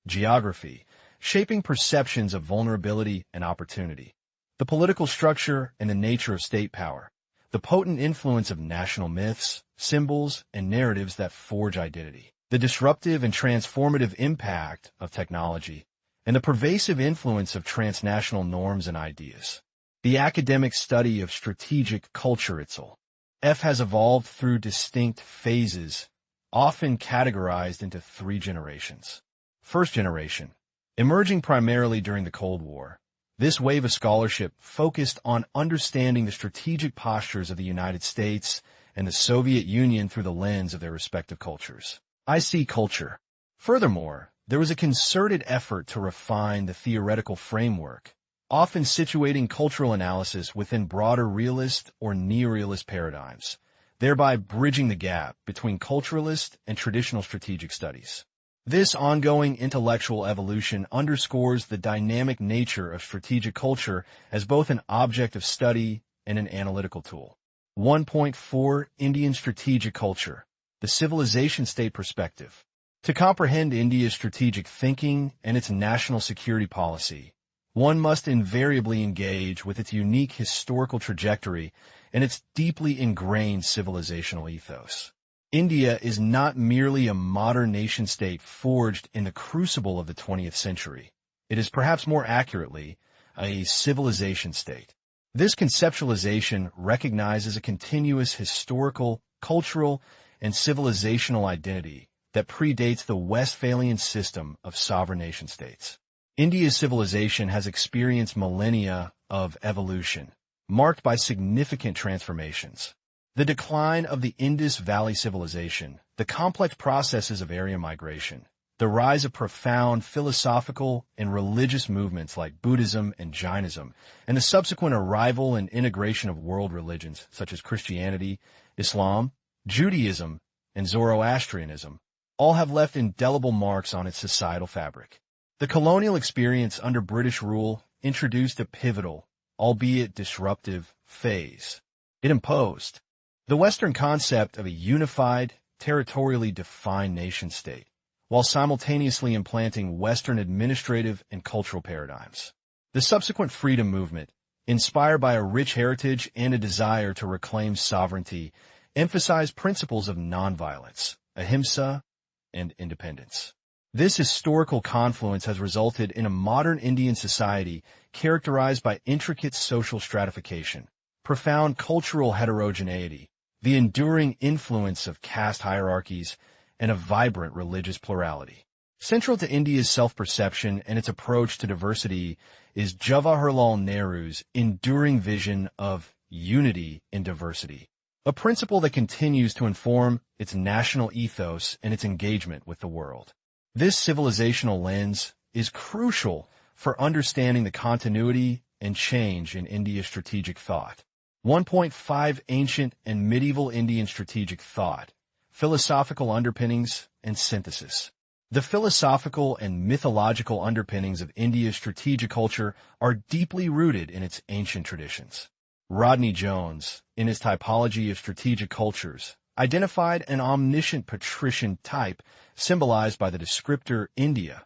Geography, shaping perceptions of vulnerability and opportunity. The political structure and the nature of state power. The potent influence of national myths, symbols, and narratives that forge identity. The disruptive and transformative impact of technology, and the pervasive influence of transnational norms and ideas. The academic study of strategic culture itself has evolved through distinct phases, often categorized into 3 generations. First generation, emerging primarily during the Cold War. This wave of scholarship focused on understanding the strategic postures of the United States and the Soviet Union through the lens of their respective cultures. I see culture. Furthermore, there was a concerted effort to refine the theoretical framework, often situating cultural analysis within broader realist or neorealist paradigms, thereby bridging the gap between culturalist and traditional strategic studies. This ongoing intellectual evolution underscores the dynamic nature of strategic culture as both an object of study and an analytical tool. 1.4 Indian strategic culture. The civilization state perspective. To comprehend India's strategic thinking and its national security policy, one must invariably engage with its unique historical trajectory and its deeply ingrained civilizational ethos. India is not merely a modern nation-state forged in the crucible of the 20th century. It is perhaps more accurately a civilization state. This conceptualization recognizes a continuous historical, cultural, and civilizational identity that predates the Westphalian system of sovereign nation-states. India's civilization has experienced millennia of evolution, marked by significant transformations. The decline of the Indus Valley civilization, the complex processes of area migration, the rise of profound philosophical and religious movements like Buddhism and Jainism, and the subsequent arrival and integration of world religions such as Christianity, Islam, Judaism, and Zoroastrianism, all have left indelible marks on its societal fabric. The colonial experience under British rule introduced a pivotal, albeit disruptive, phase. It imposed the Western concept of a unified, territorially defined nation-state, while simultaneously implanting Western administrative and cultural paradigms. The subsequent freedom movement, inspired by a rich heritage and a desire to reclaim sovereignty, emphasized principles of nonviolence, ahimsa, and independence. This historical confluence has resulted in a modern Indian society characterized by intricate social stratification, profound cultural heterogeneity, the enduring influence of caste hierarchies, and a vibrant religious plurality. Central to India's self-perception and its approach to diversity is Jawaharlal Nehru's enduring vision of unity in diversity, a principle that continues to inform its national ethos and its engagement with the world. This civilizational lens is crucial for understanding the continuity and change in India's strategic thought. 1.5 Ancient and Medieval Indian Strategic Thought, Philosophical Underpinnings and Synthesis. The philosophical and mythological underpinnings of India's strategic culture are deeply rooted in its ancient traditions. Rodney Jones, in his Typology of Strategic Cultures, identified an omniscient patrician type symbolized by the descriptor India,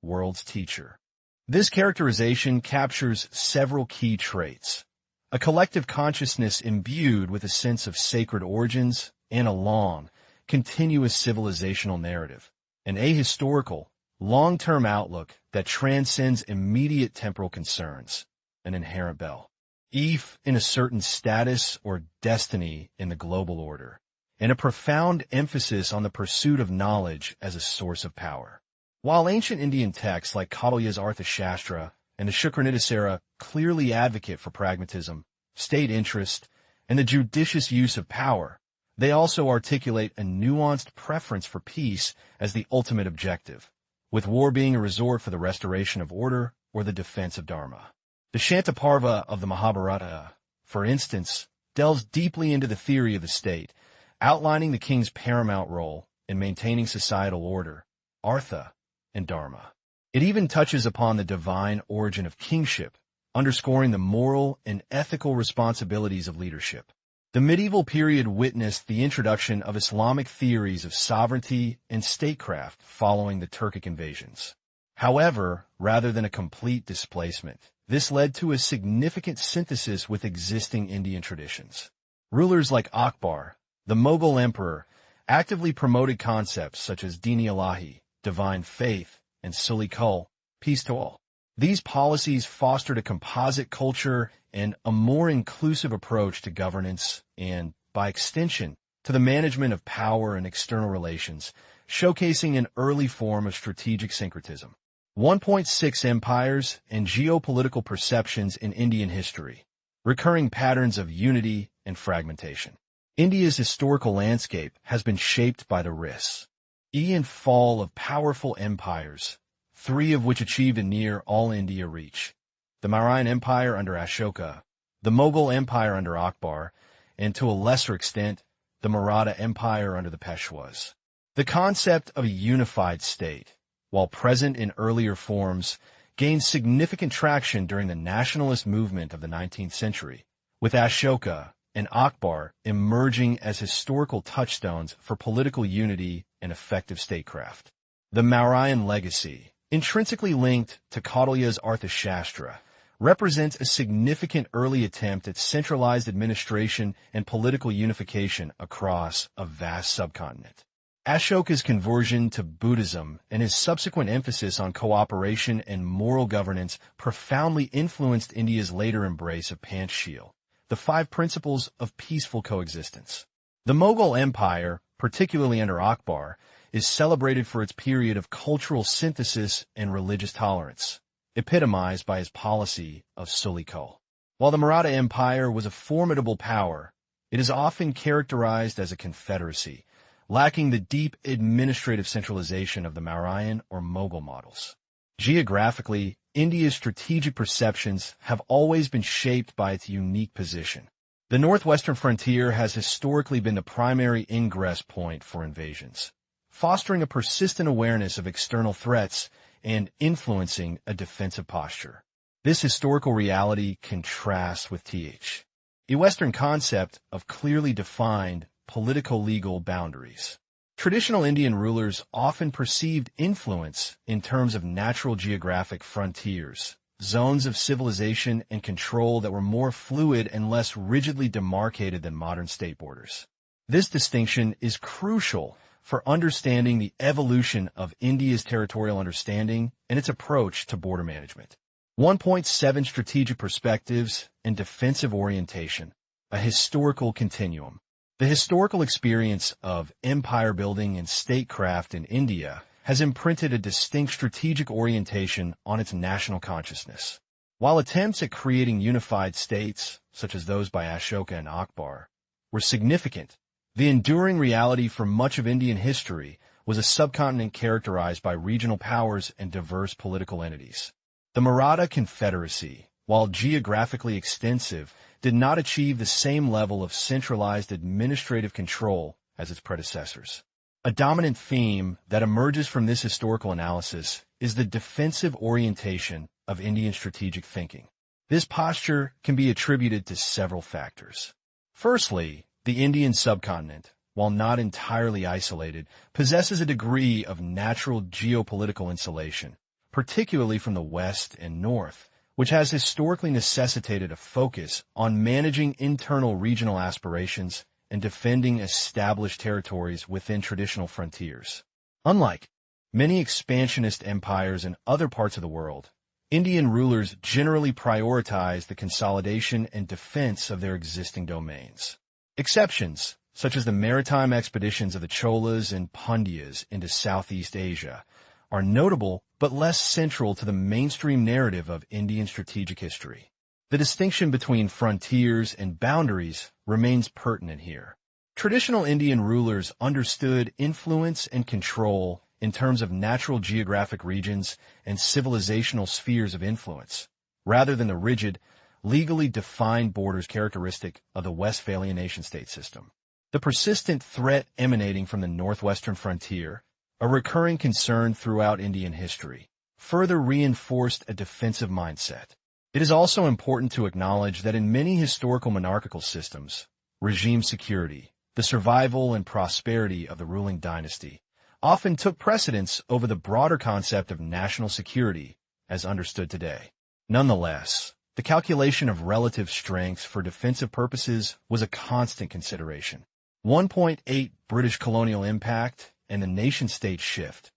world's teacher. This characterization captures several key traits: a collective consciousness imbued with a sense of sacred origins and a long, continuous civilizational narrative, an ahistorical, long-term outlook that transcends immediate temporal concerns, an inherent belief in a certain status or destiny in the global order, and a profound emphasis on the pursuit of knowledge as a source of power. While ancient Indian texts like Kautilya's Arthashastra and the Shukranidasara clearly advocate for pragmatism, state interest, and the judicious use of power, they also articulate a nuanced preference for peace as the ultimate objective, with war being a resort for the restoration of order or the defense of dharma. The Shantaparva of the Mahabharata, for instance, delves deeply into the theory of the state, outlining the king's paramount role in maintaining societal order, artha, and dharma. It even touches upon the divine origin of kingship, underscoring the moral and ethical responsibilities of leadership. The medieval period witnessed the introduction of Islamic theories of sovereignty and statecraft following the Turkic invasions. However, rather than a complete displacement, this led to a significant synthesis with existing Indian traditions. Rulers like Akbar, the Mughal emperor, actively promoted concepts such as Deen-i-Ilahi, divine faith, and Suli Kul, peace to all. These policies fostered a composite culture and a more inclusive approach to governance and, by extension, to the management of power and external relations, showcasing an early form of strategic syncretism. 1.6 Empires and Geopolitical Perceptions in Indian History. Recurring patterns of unity and fragmentation. India's historical landscape has been shaped by the rise and fall of powerful empires, 3 of which achieved a near all-India reach: the Mauryan Empire under Ashoka, the Mughal Empire under Akbar, and to a lesser extent, the Maratha Empire under the Peshwas. The concept of a unified state, while present in earlier forms, gained significant traction during the nationalist movement of the 19th century, with Ashoka and Akbar emerging as historical touchstones for political unity and effective statecraft. The Mauryan legacy, intrinsically linked to Kautilya's Arthashastra, represents a significant early attempt at centralized administration and political unification across a vast subcontinent. Ashoka's conversion to Buddhism and his subsequent emphasis on cooperation and moral governance profoundly influenced India's later embrace of Panchsheel, the 5 principles of peaceful coexistence. The Mughal Empire, particularly under Akbar, is celebrated for its period of cultural synthesis and religious tolerance, epitomized by his policy of Sulikul. While the Maratha Empire was a formidable power, it is often characterized as a confederacy, lacking the deep administrative centralization of the Mauryan or Mughal models. Geographically, India's strategic perceptions have always been shaped by its unique position. The northwestern frontier has historically been the primary ingress point for invasions, fostering a persistent awareness of external threats and influencing a defensive posture. This historical reality contrasts with a Western concept of clearly defined politico-legal boundaries. Traditional Indian rulers often perceived influence in terms of natural geographic frontiers, zones of civilization and control that were more fluid and less rigidly demarcated than modern state borders. This distinction is crucial for understanding the evolution of India's territorial understanding and its approach to border management. 1.7 Strategic Perspectives and Defensive Orientation, a Historical Continuum. The historical experience of empire building and statecraft in India has imprinted a distinct strategic orientation on its national consciousness. While attempts at creating unified states, such as those by Ashoka and Akbar, were significant, the enduring reality for much of Indian history was a subcontinent characterized by regional powers and diverse political entities. The Maratha Confederacy, while geographically extensive, did not achieve the same level of centralized administrative control as its predecessors. A dominant theme that emerges from this historical analysis is the defensive orientation of Indian strategic thinking. This posture can be attributed to several factors. Firstly, the Indian subcontinent, while not entirely isolated, possesses a degree of natural geopolitical insulation, particularly from the west and north, which has historically necessitated a focus on managing internal regional aspirations and defending established territories within traditional frontiers. Unlike many expansionist empires in other parts of the world, Indian rulers generally prioritize the consolidation and defense of their existing domains. Exceptions, such as the maritime expeditions of the Cholas and Pandyas into Southeast Asia, are notable but less central to the mainstream narrative of Indian strategic history. The distinction between frontiers and boundaries remains pertinent here. Traditional Indian rulers understood influence and control in terms of natural geographic regions and civilizational spheres of influence, rather than the rigid, legally defined borders characteristic of the Westphalian nation-state system. The persistent threat emanating from the northwestern frontier, a recurring concern throughout Indian history, further reinforced a defensive mindset. It is also important to acknowledge that in many historical monarchical systems, regime security, the survival and prosperity of the ruling dynasty, often took precedence over the broader concept of national security as understood today. Nonetheless, the calculation of relative strengths for defensive purposes was a constant consideration. 1.8 British colonial impact and the nation-state shift,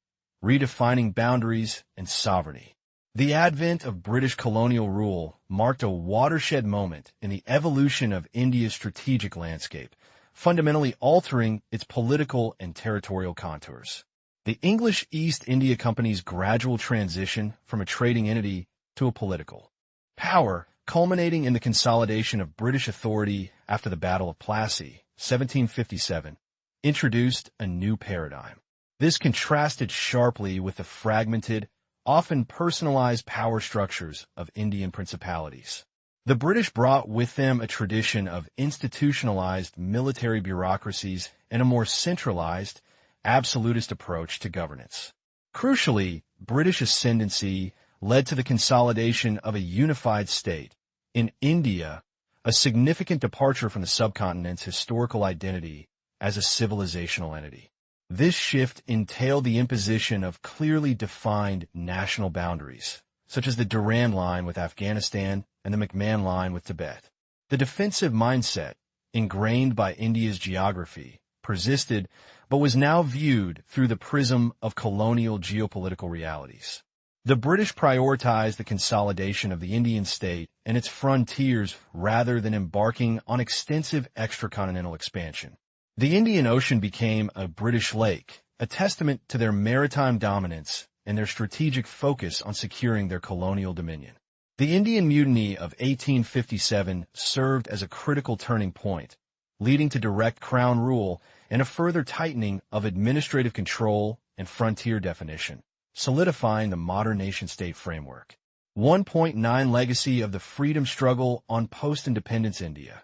redefining boundaries and sovereignty. The advent of British colonial rule marked a watershed moment in the evolution of India's strategic landscape, fundamentally altering its political and territorial contours. The English East India Company's gradual transition from a trading entity to a political power, culminating in the consolidation of British authority after the Battle of Plassey, 1757, introduced a new paradigm. This contrasted sharply with the fragmented, often personalized power structures of Indian principalities. The British brought with them a tradition of institutionalized military bureaucracies and a more centralized, absolutist approach to governance. Crucially, British ascendancy led to the consolidation of a unified state. In India, a significant departure from the subcontinent's historical identity as a civilizational entity. This shift entailed the imposition of clearly defined national boundaries, such as the Durand Line with Afghanistan and the McMahon Line with Tibet. The defensive mindset, ingrained by India's geography, persisted but was now viewed through the prism of colonial geopolitical realities. The British prioritized the consolidation of the Indian state and its frontiers rather than embarking on extensive extracontinental expansion. The Indian Ocean became a British lake, a testament to their maritime dominance and their strategic focus on securing their colonial dominion. The Indian Mutiny of 1857 served as a critical turning point, leading to direct crown rule and a further tightening of administrative control and frontier definition, solidifying the modern nation-state framework. 1.9 Legacy of the Freedom Struggle on Post-Independence India.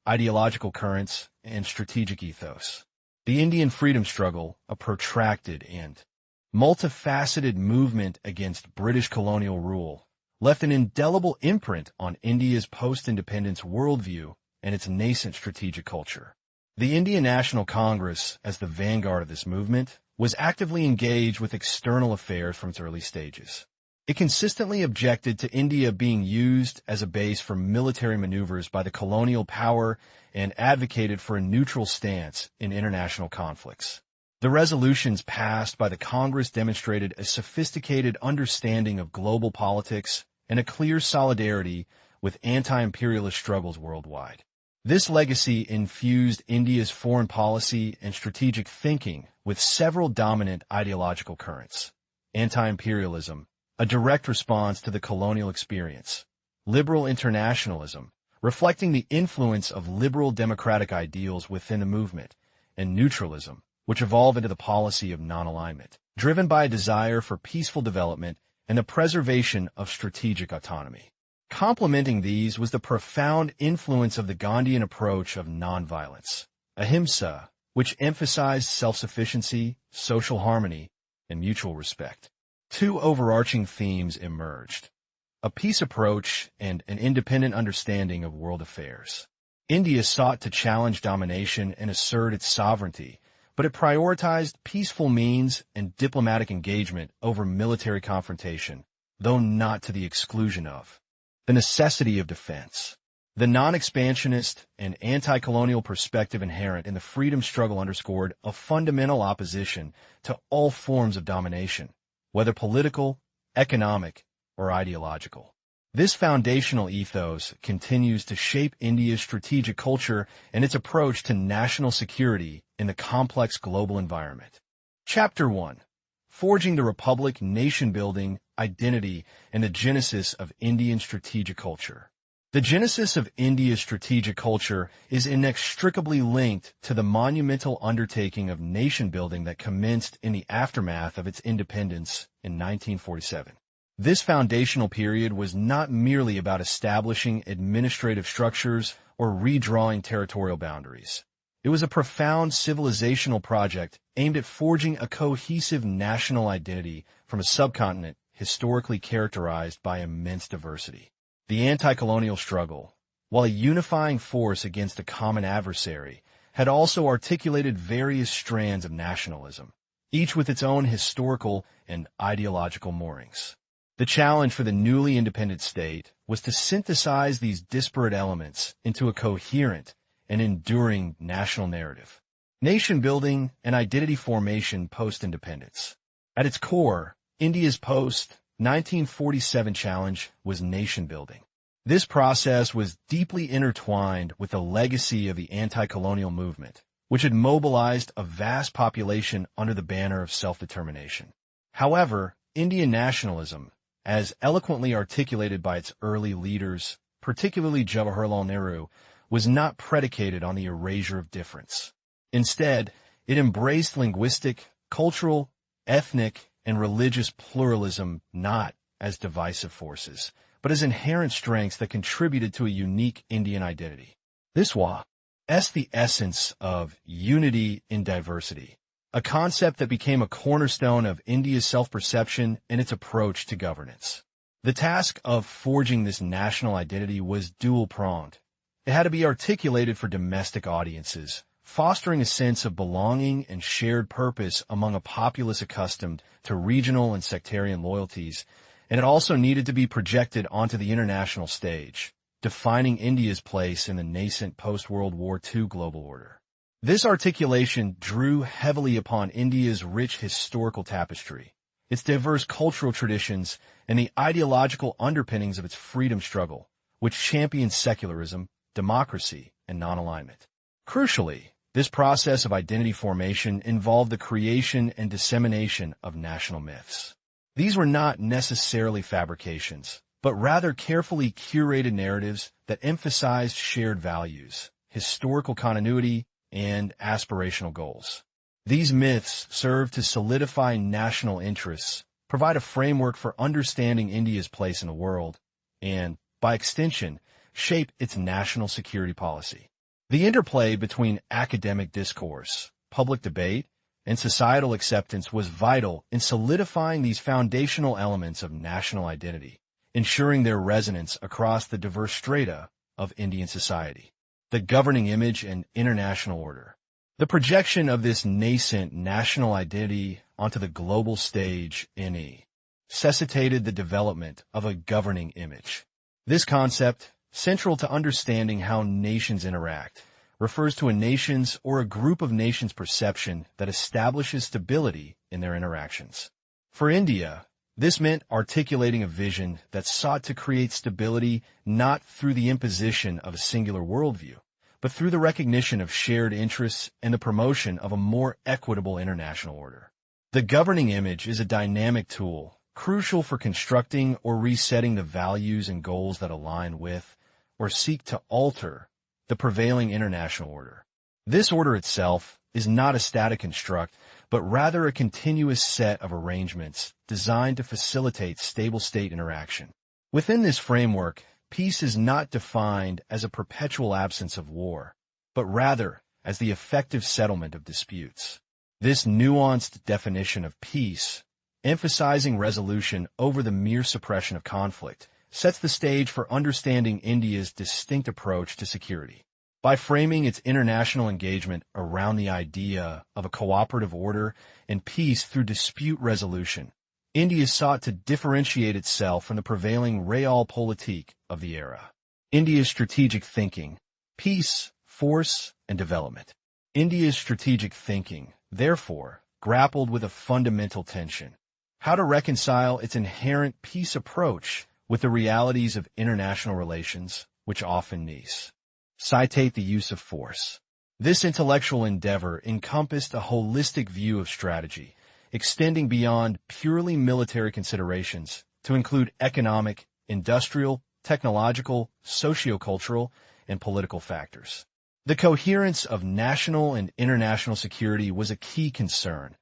Ideological currents and strategic ethos. The Indian freedom struggle, a protracted and multifaceted movement against British colonial rule, left an indelible imprint on India's post-independence worldview and its nascent strategic culture. The Indian National Congress, as the vanguard of this movement, was actively engaged with external affairs from its early stages. It consistently objected to India being used as a base for military maneuvers by the colonial power and advocated for a neutral stance in international conflicts. The resolutions passed by the Congress demonstrated a sophisticated understanding of global politics and a clear solidarity with anti-imperialist struggles worldwide. This legacy infused India's foreign policy and strategic thinking with several dominant ideological currents: anti-imperialism, a direct response to the colonial experience; liberal internationalism, reflecting the influence of liberal democratic ideals within the movement; and neutralism, which evolved into the policy of non-alignment, driven by a desire for peaceful development and the preservation of strategic autonomy. Complementing these was the profound influence of the Gandhian approach of nonviolence, ahimsa, which emphasized self-sufficiency, social harmony, and mutual respect. Two overarching themes emerged: a peace approach and an independent understanding of world affairs. India sought to challenge domination and assert its sovereignty, but it prioritized peaceful means and diplomatic engagement over military confrontation, though not to the exclusion of the necessity of defense. The non-expansionist and anti-colonial perspective inherent in the freedom struggle underscored a fundamental opposition to all forms of domination, whether political, economic, or ideological. This foundational ethos continues to shape India's strategic culture and its approach to national security in the complex global environment. Chapter 1. Forging the Republic, Nation-Building, Identity, and the Genesis of Indian Strategic Culture. The genesis of India's strategic culture is inextricably linked to the monumental undertaking of nation-building that commenced in the aftermath of its independence in 1947. This foundational period was not merely about establishing administrative structures or redrawing territorial boundaries. It was a profound civilizational project aimed at forging a cohesive national identity from a subcontinent historically characterized by immense diversity. The anti-colonial struggle, while a unifying force against a common adversary, had also articulated various strands of nationalism, each with its own historical and ideological moorings. The challenge for the newly independent state was to synthesize these disparate elements into a coherent and enduring national narrative. Nation-building and identity formation post-independence. At its core, India's post-1947 challenge was nation-building. This process was deeply intertwined with the legacy of the anti-colonial movement, which had mobilized a vast population under the banner of self-determination. However, Indian nationalism, as eloquently articulated by its early leaders, particularly Jawaharlal Nehru, was not predicated on the erasure of difference. Instead, it embraced linguistic, cultural, ethnic, and religious pluralism not as divisive forces, but as inherent strengths that contributed to a unique Indian identity. This was the essence of unity in diversity, a concept that became a cornerstone of India's self-perception and its approach to governance. The task of forging this national identity was dual-pronged. It had to be articulated for domestic audiences, fostering a sense of belonging and shared purpose among a populace accustomed to regional and sectarian loyalties, and it also needed to be projected onto the international stage, defining India's place in the nascent post-World War II global order. This articulation drew heavily upon India's rich historical tapestry, its diverse cultural traditions, and the ideological underpinnings of its freedom struggle, which championed secularism, democracy, and non-alignment. Crucially, this process of identity formation involved the creation and dissemination of national myths. These were not necessarily fabrications, but rather carefully curated narratives that emphasized shared values, historical continuity, and aspirational goals. These myths serve to solidify national interests, provide a framework for understanding India's place in the world, and, by extension, shape its national security policy. The interplay between academic discourse, public debate, and societal acceptance was vital in solidifying these foundational elements of national identity, ensuring their resonance across the diverse strata of Indian society. The governing image and international order. The projection of this nascent national identity onto the global stage necessitated the development of a governing image. This concept, central to understanding how nations interact, refers to a nation's or a group of nations' perception that establishes stability in their interactions. For India, this meant articulating a vision that sought to create stability not through the imposition of a singular worldview, but through the recognition of shared interests and the promotion of a more equitable international order. The governing image is a dynamic tool, crucial for constructing or resetting the values and goals that align with, or seek to alter, the prevailing international order. This order itself is not a static construct, but rather a continuous set of arrangements designed to facilitate stable state interaction. Within this framework, peace is not defined as a perpetual absence of war, but rather as the effective settlement of disputes. This nuanced definition of peace, emphasizing resolution over the mere suppression of conflict, sets the stage for understanding India's distinct approach to security. By framing its international engagement around the idea of a cooperative order and peace through dispute resolution, India sought to differentiate itself from the prevailing realpolitik of the era. India's strategic thinking, peace, force, and development. India's strategic thinking, therefore, grappled with a fundamental tension: how to reconcile its inherent peace approach with the realities of international relations, which often necessitate the use of force. This intellectual endeavor encompassed a holistic view of strategy, extending beyond purely military considerations to include economic, industrial, technological, sociocultural, and political factors. The coherence of national and international security was a key concern,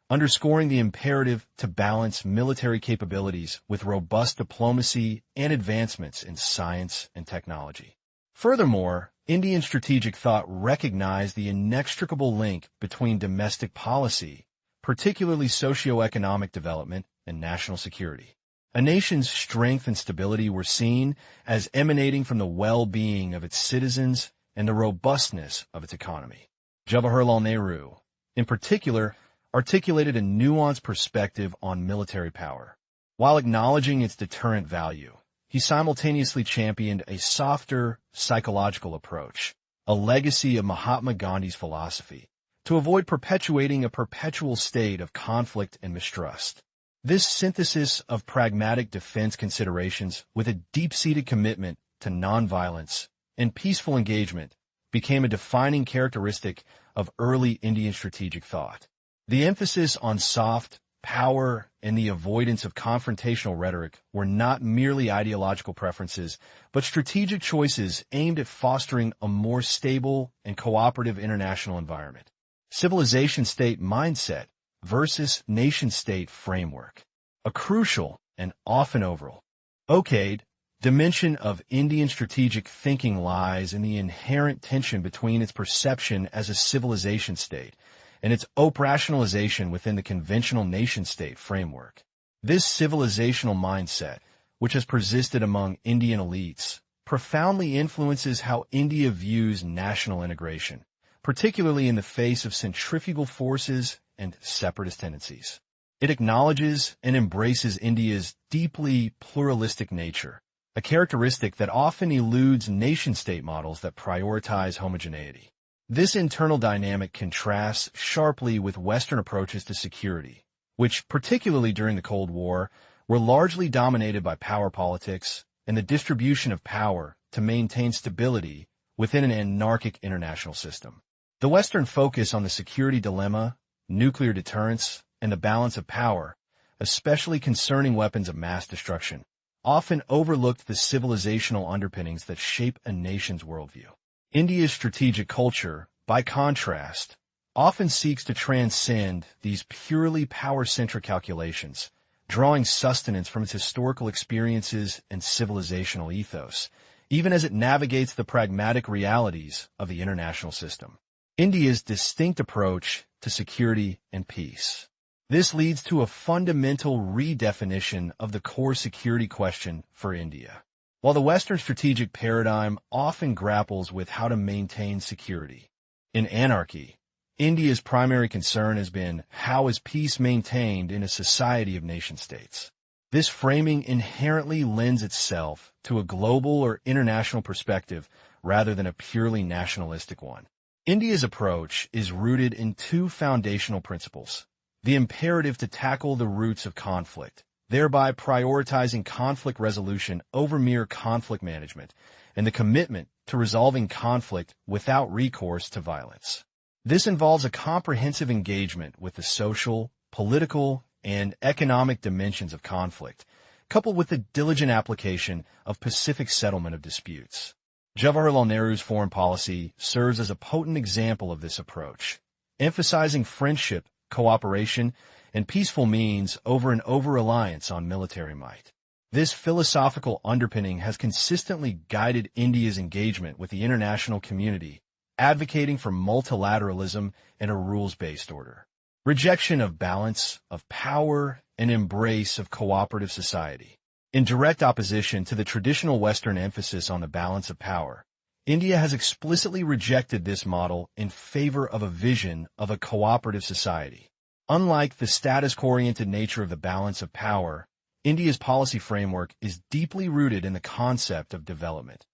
underscoring the imperative to balance military capabilities with robust diplomacy and advancements in science and technology. Furthermore, Indian strategic thought recognized the inextricable link between domestic policy, particularly socio-economic development, and national security. A nation's strength and stability were seen as emanating from the well-being of its citizens and the robustness of its economy. Jawaharlal Nehru, in particular, articulated a nuanced perspective on military power. While acknowledging its deterrent value, he simultaneously championed a softer, psychological approach, a legacy of Mahatma Gandhi's philosophy, to avoid perpetuating a perpetual state of conflict and mistrust. This synthesis of pragmatic defense considerations with a deep-seated commitment to nonviolence and peaceful engagement became a defining characteristic of early Indian strategic thought. The emphasis on soft power and the avoidance of confrontational rhetoric were not merely ideological preferences, but strategic choices aimed at fostering a more stable and cooperative international environment. Civilization state mindset versus nation-state framework. A crucial and often overlooked dimension of Indian strategic thinking lies in the inherent tension between its perception as a civilization state and its operationalization within the conventional nation-state framework. This civilizational mindset, which has persisted among Indian elites, profoundly influences how India views national integration, particularly in the face of centrifugal forces and separatist tendencies. It acknowledges and embraces India's deeply pluralistic nature, a characteristic that often eludes nation-state models that prioritize homogeneity. This internal dynamic contrasts sharply with Western approaches to security, which, particularly during the Cold War, were largely dominated by power politics and the distribution of power to maintain stability within an anarchic international system. The Western focus on the security dilemma, nuclear deterrence, and the balance of power especially concerning weapons of mass destruction, often overlooked the civilizational underpinnings that shape a nation's worldview. India's strategic culture, by contrast, often seeks to transcend these purely power-centric calculations, drawing sustenance from its historical experiences and civilizational ethos, even as it navigates the pragmatic realities of the international system. India's distinct approach to security and peace. This leads to a fundamental redefinition of the core security question for India. While the Western strategic paradigm often grapples with how to maintain security in anarchy, India's primary concern has been how is peace maintained in a society of nation-states. This framing inherently lends itself to a global or international perspective rather than a purely nationalistic one. India's approach is rooted in two foundational principles: the imperative to tackle the roots of conflict, thereby prioritizing conflict resolution over mere conflict management, and the commitment to resolving conflict without recourse to violence. This involves a comprehensive engagement with the social, political, and economic dimensions of conflict, coupled with the diligent application of pacific settlement of disputes. Jawaharlal Nehru's foreign policy serves as a potent example of this approach, emphasizing friendship, cooperation, and peaceful means over an over-reliance on military might. This philosophical underpinning has consistently guided India's engagement with the international community, advocating for multilateralism and a rules-based order, rejection of balance of power, and embrace of cooperative society. In direct opposition to the traditional Western emphasis on the balance of power, India has explicitly rejected this model in favor of a vision of a cooperative society. Unlike the status-oriented nature of the balance of power, India's policy framework is deeply rooted in the concept of development,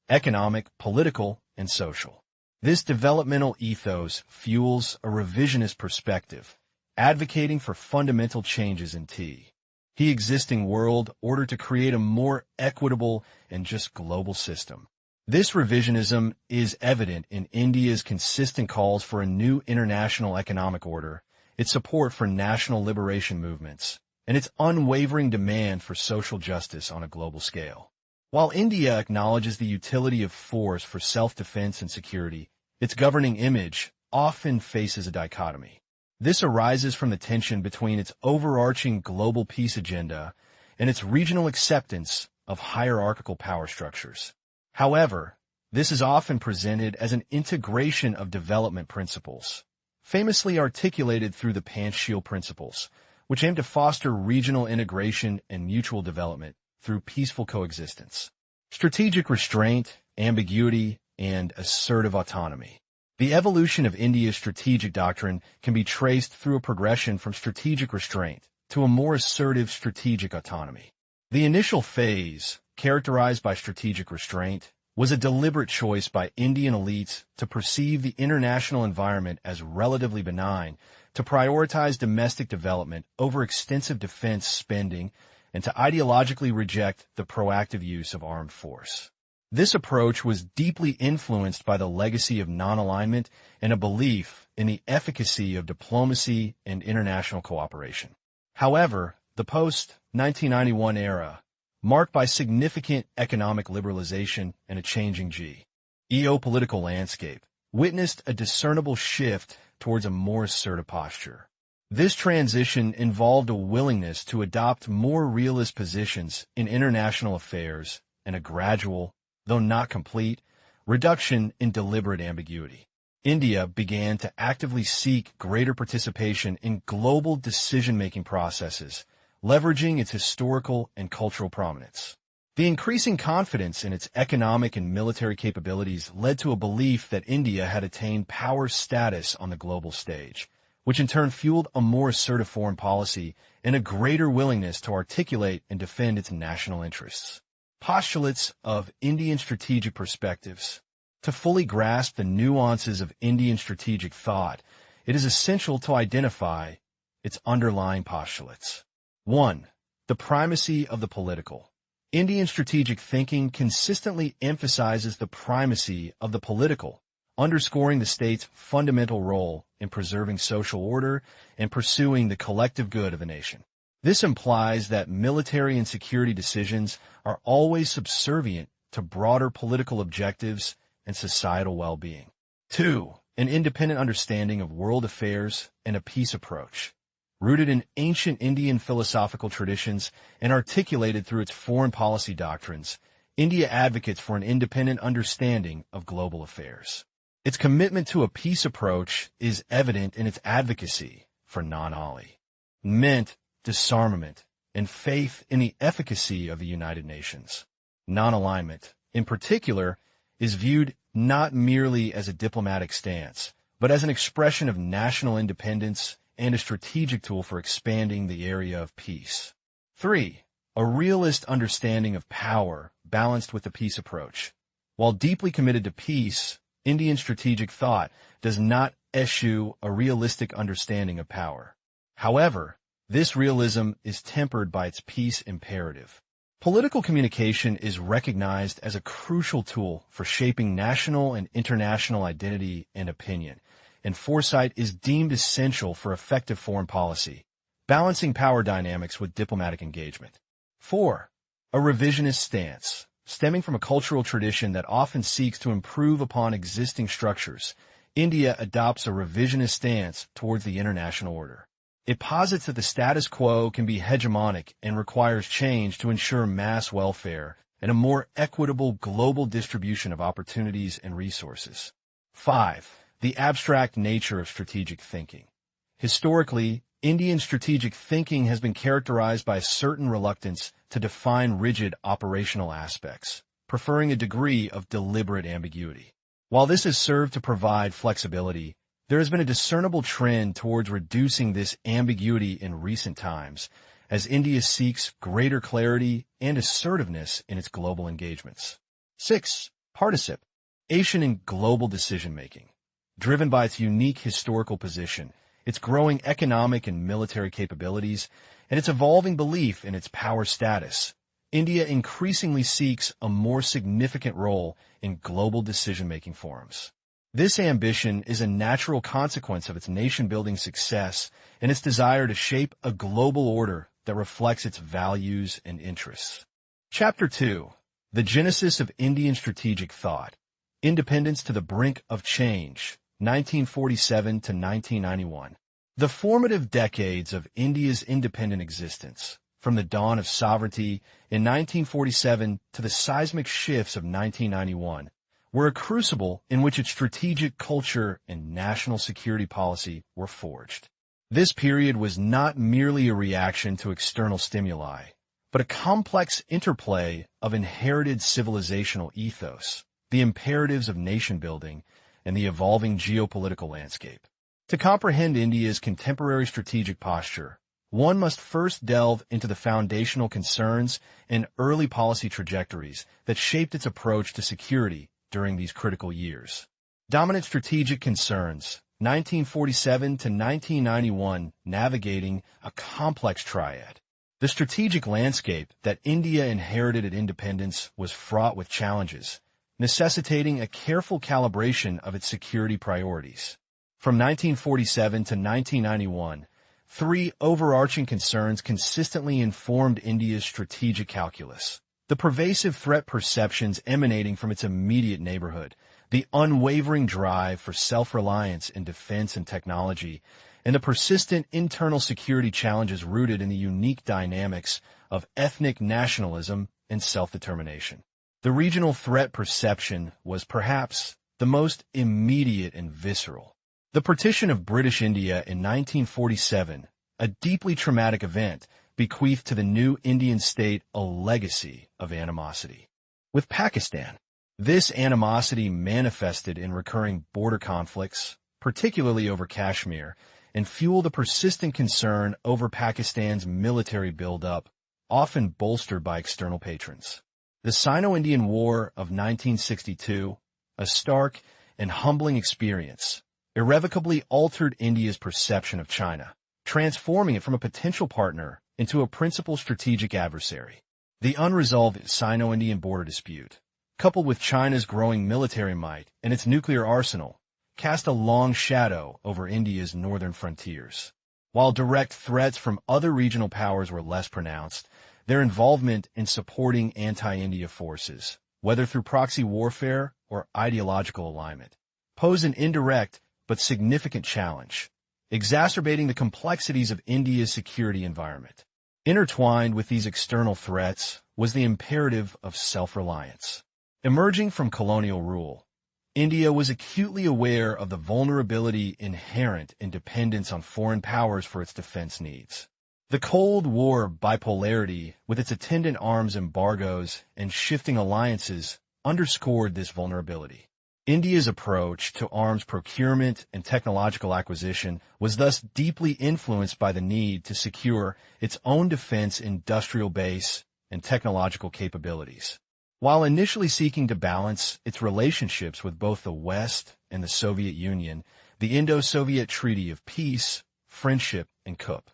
economic, political, and social. This developmental ethos fuels a revisionist perspective, advocating for fundamental changes in the existing world order to create a more equitable and just global system. This revisionism is evident in India's consistent calls for a new international economic order, its support for national liberation movements, and its unwavering demand for social justice on a global scale. While India acknowledges the utility of force for self-defense and security, its governing image often faces a dichotomy. This arises from the tension between its overarching global peace agenda and its regional acceptance of hierarchical power structures. However, this is often presented as an integration of development principles, famously articulated through the Panchsheel principles, which aim to foster regional integration and mutual development through peaceful coexistence. Strategic restraint, ambiguity, and assertive autonomy. The evolution of India's strategic doctrine can be traced through a progression from strategic restraint to a more assertive strategic autonomy. The initial phase, characterized by strategic restraint, was a deliberate choice by Indian elites to perceive the international environment as relatively benign, to prioritize domestic development over extensive defense spending, and to ideologically reject the proactive use of armed force. This approach was deeply influenced by the legacy of non-alignment and a belief in the efficacy of diplomacy and international cooperation. However, the post-1991 era, marked by significant economic liberalization and a changing geopolitical landscape, witnessed a discernible shift towards a more assertive posture. This transition involved a willingness to adopt more realist positions in international affairs and a gradual, though not complete, reduction in deliberate ambiguity. India began to actively seek greater participation in global decision-making processes, leveraging its historical and cultural prominence. The increasing confidence in its economic and military capabilities led to a belief that India had attained power status on the global stage, which in turn fueled a more assertive foreign policy and a greater willingness to articulate and defend its national interests. Postulates of Indian strategic perspectives. To fully grasp the nuances of Indian strategic thought, it is essential to identify its underlying postulates. 1. The primacy of the political. Indian strategic thinking consistently emphasizes the primacy of the political, underscoring the state's fundamental role in preserving social order and pursuing the collective good of a nation. This implies that military and security decisions are always subservient to broader political objectives and societal well-being. 2. An independent understanding of world affairs and a peace approach. Rooted in ancient Indian philosophical traditions and articulated through its foreign policy doctrines, India advocates for an independent understanding of global affairs. Its commitment to a peace approach is evident in its advocacy for non-alignment, disarmament, and faith in the efficacy of the United Nations. Non-alignment, in particular, is viewed not merely as a diplomatic stance, but as an expression of national independence and a strategic tool for expanding the area of peace. 3. A realist understanding of power balanced with the peace approach. While deeply committed to peace, Indian strategic thought does not eschew a realistic understanding of power. However, this realism is tempered by its peace imperative. Political communication is recognized as a crucial tool for shaping national and international identity and opinion, and foresight is deemed essential for effective foreign policy, balancing power dynamics with diplomatic engagement. 4. A revisionist stance. Stemming from a cultural tradition that often seeks to improve upon existing structures, India adopts a revisionist stance towards the international order. It posits that the status quo can be hegemonic and requires change to ensure mass welfare and a more equitable global distribution of opportunities and resources. 5. The abstract nature of strategic thinking. Historically, Indian strategic thinking has been characterized by a certain reluctance to define rigid operational aspects, preferring a degree of deliberate ambiguity. While this has served to provide flexibility, there has been a discernible trend towards reducing this ambiguity in recent times, as India seeks greater clarity and assertiveness in its global engagements. 6. Participation in global decision-making. Driven by its unique historical position, its growing economic and military capabilities, and its evolving belief in its power status, India increasingly seeks a more significant role in global decision-making forums. This ambition is a natural consequence of its nation-building success and its desire to shape a global order that reflects its values and interests. Chapter 2. The Genesis of Indian Strategic Thought. Independence to the Brink of Change, 1947 to 1991. The formative decades of India's independent existence, from the dawn of sovereignty in 1947 to the seismic shifts of 1991, were a crucible in which its strategic culture and national security policy were forged. This period was not merely a reaction to external stimuli, but a complex interplay of inherited civilizational ethos, the imperatives of nation-building, and the evolving geopolitical landscape. To comprehend India's contemporary strategic posture, one must first delve into the foundational concerns and early policy trajectories that shaped its approach to security during these critical years. Dominant strategic concerns, 1947 to 1991, navigating a complex triad. The strategic landscape that India inherited at independence was fraught with challenges, necessitating a careful calibration of its security priorities. From 1947 to 1991, three overarching concerns consistently informed India's strategic calculus: the pervasive threat perceptions emanating from its immediate neighborhood, the unwavering drive for self-reliance in defense and technology, and the persistent internal security challenges rooted in the unique dynamics of ethnic nationalism and self-determination. The regional threat perception was perhaps the most immediate and visceral. The partition of British India in 1947, a deeply traumatic event, bequeathed to the new Indian state a legacy of animosity. With Pakistan, this animosity manifested in recurring border conflicts, particularly over Kashmir, and fueled a persistent concern over Pakistan's military buildup, often bolstered by external patrons. The Sino-Indian War of 1962, a stark and humbling experience, irrevocably altered India's perception of China, transforming it from a potential partner into a principal strategic adversary. The unresolved Sino-Indian border dispute, coupled with China's growing military might and its nuclear arsenal, cast a long shadow over India's northern frontiers. While direct threats from other regional powers were less pronounced, their involvement in supporting anti-India forces, whether through proxy warfare or ideological alignment, posed an indirect but significant challenge, exacerbating the complexities of India's security environment. Intertwined with these external threats was the imperative of self-reliance. Emerging from colonial rule, India was acutely aware of the vulnerability inherent in dependence on foreign powers for its defense needs. The Cold War bipolarity, with its attendant arms embargoes and shifting alliances, underscored this vulnerability. India's approach to arms procurement and technological acquisition was thus deeply influenced by the need to secure its own defense industrial base and technological capabilities. While initially seeking to balance its relationships with both the West and the Soviet Union, the Indo-Soviet Treaty of Peace, Friendship, and CUP,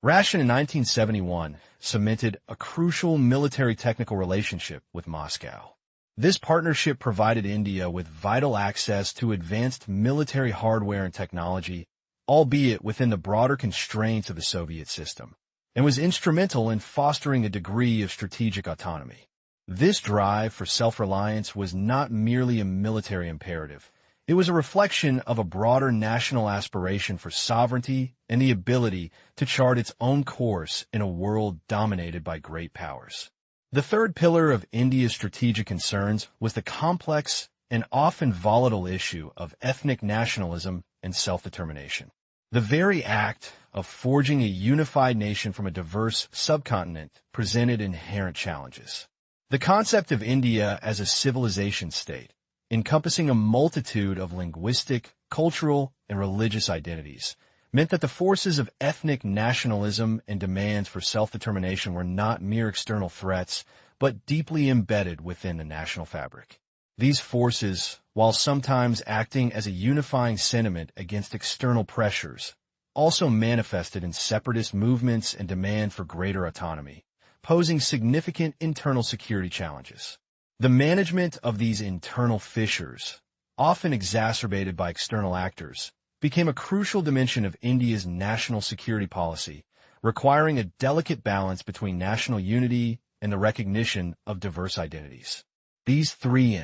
Ration in 1971 cemented a crucial military-technical relationship with Moscow. This partnership provided India with vital access to advanced military hardware and technology, albeit within the broader constraints of the Soviet system, and was instrumental in fostering a degree of strategic autonomy. This drive for self-reliance was not merely a military imperative. It was a reflection of a broader national aspiration for sovereignty and the ability to chart its own course in a world dominated by great powers. The third pillar of India's strategic concerns was the complex and often volatile issue of ethnic nationalism and self-determination. The very act of forging a unified nation from a diverse subcontinent presented inherent challenges. The concept of India as a civilization state, encompassing a multitude of linguistic, cultural, and religious identities, meant that the forces of ethnic nationalism and demands for self-determination were not mere external threats, but deeply embedded within the national fabric. These forces, while sometimes acting as a unifying sentiment against external pressures, also manifested in separatist movements and demand for greater autonomy, posing significant internal security challenges. The management of these internal fissures, often exacerbated by external actors, became a crucial dimension of India's national security policy, requiring a delicate balance between national unity and the recognition of diverse identities. These three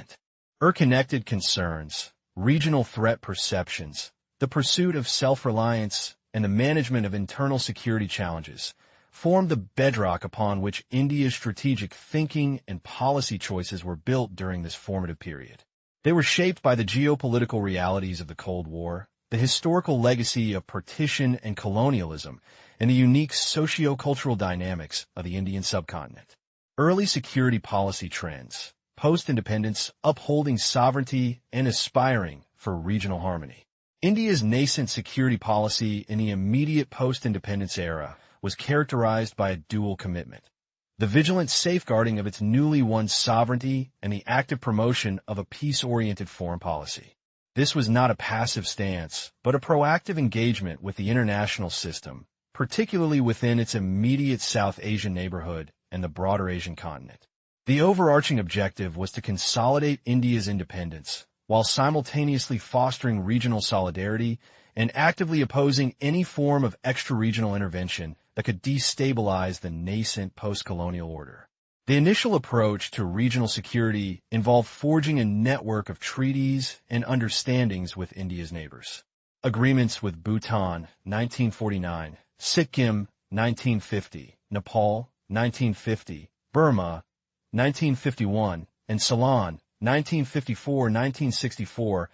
interconnected concerns, regional threat perceptions, the pursuit of self-reliance, and the management of internal security challenges, formed the bedrock upon which India's strategic thinking and policy choices were built during this formative period. They were shaped by the geopolitical realities of the Cold War, the historical legacy of partition and colonialism, and the unique socio-cultural dynamics of the Indian subcontinent. Early security policy trends, post-independence, upholding sovereignty, and aspiring for regional harmony. India's nascent security policy in the immediate post-independence era was characterized by a dual commitment: the vigilant safeguarding of its newly won sovereignty and the active promotion of a peace-oriented foreign policy. This was not a passive stance, but a proactive engagement with the international system, particularly within its immediate South Asian neighborhood and the broader Asian continent. The overarching objective was to consolidate India's independence, while simultaneously fostering regional solidarity and actively opposing any form of extra-regional intervention that could destabilize the nascent post-colonial order. The initial approach to regional security involved forging a network of treaties and understandings with India's neighbors. Agreements with Bhutan, 1949, Sikkim, 1950, Nepal, 1950, Burma, 1951, and Ceylon, 1954-1964,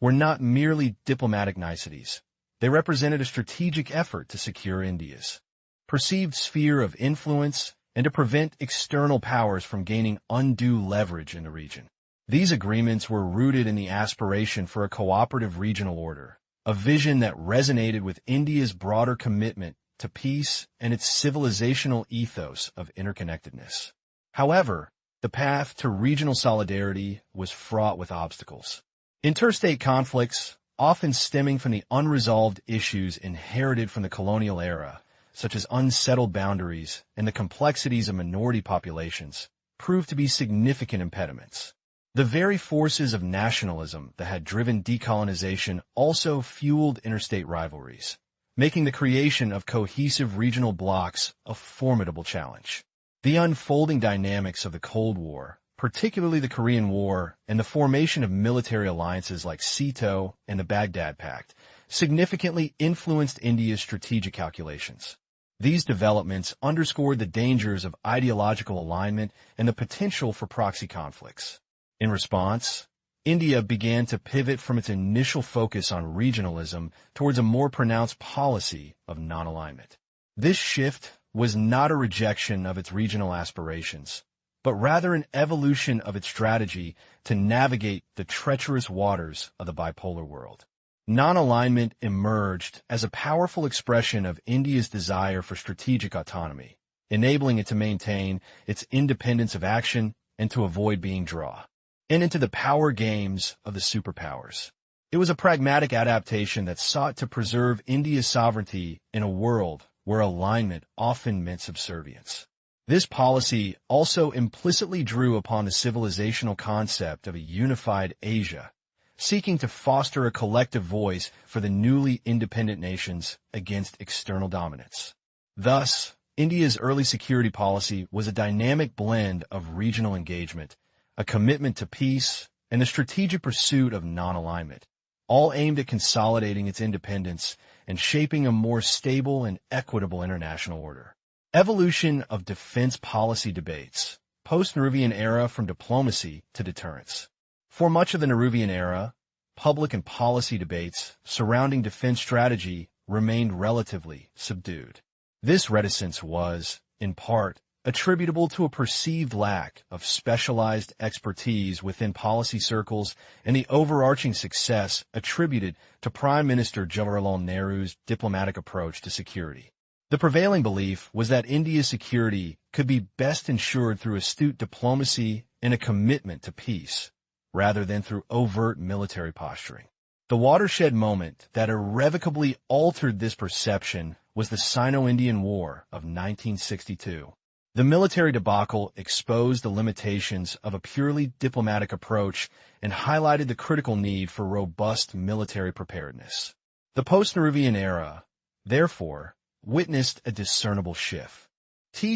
were not merely diplomatic niceties. They represented a strategic effort to secure India's perceived sphere of influence and to prevent external powers from gaining undue leverage in the region. These agreements were rooted in the aspiration for a cooperative regional order, a vision that resonated with India's broader commitment to peace and its civilizational ethos of interconnectedness. However, the path to regional solidarity was fraught with obstacles. Interstate conflicts, often stemming from the unresolved issues inherited from the colonial era, such as unsettled boundaries and the complexities of minority populations, proved to be significant impediments. The very forces of nationalism that had driven decolonization also fueled interstate rivalries, making the creation of cohesive regional blocs a formidable challenge. The unfolding dynamics of the Cold War, particularly the Korean War and the formation of military alliances like SEATO and the Baghdad Pact, significantly influenced India's strategic calculations. These developments underscored the dangers of ideological alignment and the potential for proxy conflicts. In response, India began to pivot from its initial focus on regionalism towards a more pronounced policy of non-alignment. This shift was not a rejection of its regional aspirations, but rather an evolution of its strategy to navigate the treacherous waters of the bipolar world. Non-alignment emerged as a powerful expression of India's desire for strategic autonomy, enabling it to maintain its independence of action and to avoid being drawn into the power games of the superpowers. It was a pragmatic adaptation that sought to preserve India's sovereignty in a world where alignment often meant subservience. This policy also implicitly drew upon the civilizational concept of a unified Asia, seeking to foster a collective voice for the newly independent nations against external dominance. Thus, India's early security policy was a dynamic blend of regional engagement, a commitment to peace, and the strategic pursuit of non-alignment, all aimed at consolidating its independence and shaping a more stable and equitable international order. Evolution of defense policy debates, post-Nehruvian era from diplomacy to deterrence. For much of the Nehruvian era, public and policy debates surrounding defense strategy remained relatively subdued. This reticence was, in part, attributable to a perceived lack of specialized expertise within policy circles and the overarching success attributed to Prime Minister Jawaharlal Nehru's diplomatic approach to security. The prevailing belief was that India's security could be best ensured through astute diplomacy and a commitment to peace, rather than through overt military posturing. The watershed moment that irrevocably altered this perception was the Sino-Indian War of 1962. The military debacle exposed the limitations of a purely diplomatic approach and highlighted the critical need for robust military preparedness. The post-Nehruvian era, therefore, witnessed a discernible shift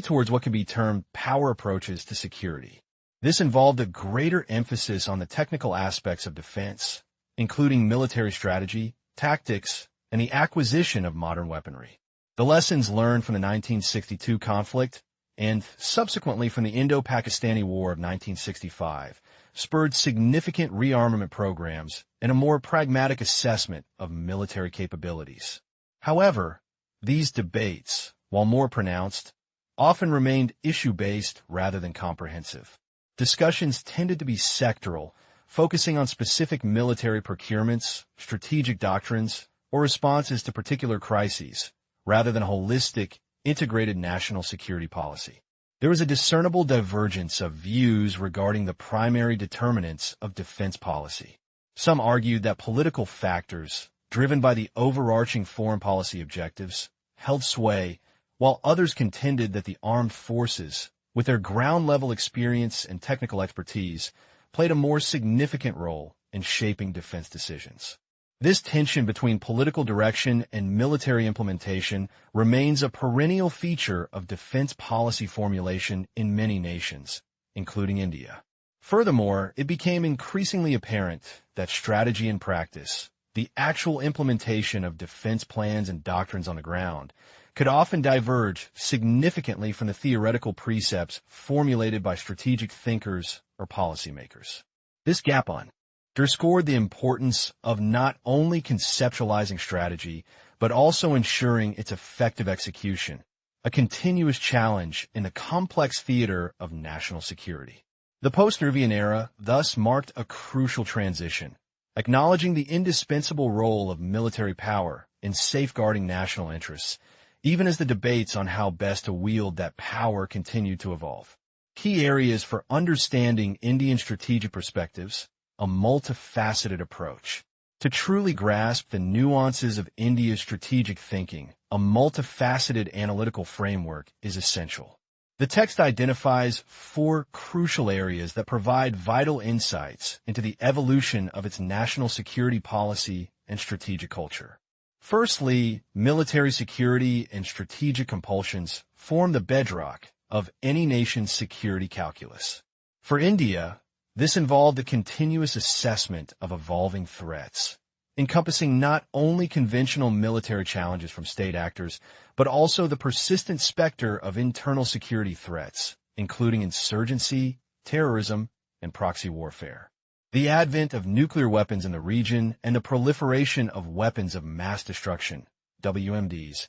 towards what can be termed power approaches to security. This involved a greater emphasis on the technical aspects of defense, including military strategy, tactics, and the acquisition of modern weaponry. The lessons learned from the 1962 conflict and subsequently from the Indo-Pakistani War of 1965 spurred significant rearmament programs and a more pragmatic assessment of military capabilities. However, these debates, while more pronounced, often remained issue-based rather than comprehensive. Discussions tended to be sectoral, focusing on specific military procurements, strategic doctrines, or responses to particular crises, rather than holistic, integrated national security policy. There was a discernible divergence of views regarding the primary determinants of defense policy. Some argued that political factors, driven by the overarching foreign policy objectives, held sway, while others contended that the armed forces, with their ground-level experience and technical expertise, played a more significant role in shaping defense decisions. This tension between political direction and military implementation remains a perennial feature of defense policy formulation in many nations, including India. Furthermore, it became increasingly apparent that strategy and practice, the actual implementation of defense plans and doctrines on the ground, could often diverge significantly from the theoretical precepts formulated by strategic thinkers or policymakers. This gap underscored the importance of not only conceptualizing strategy, but also ensuring its effective execution, a continuous challenge in the complex theater of national security. The post-Nehruvian era thus marked a crucial transition, acknowledging the indispensable role of military power in safeguarding national interests, even as the debates on how best to wield that power continued to evolve. Key areas for understanding Indian strategic perspectives: a multifaceted approach. To truly grasp the nuances of India's strategic thinking, a multifaceted analytical framework is essential. The text identifies 4 crucial areas that provide vital insights into the evolution of its national security policy and strategic culture. Firstly, military security and strategic compulsions form the bedrock of any nation's security calculus. For India, this involved a continuous assessment of evolving threats, encompassing not only conventional military challenges from state actors, but also the persistent specter of internal security threats, including insurgency, terrorism, and proxy warfare. The advent of nuclear weapons in the region and the proliferation of weapons of mass destruction, WMDs,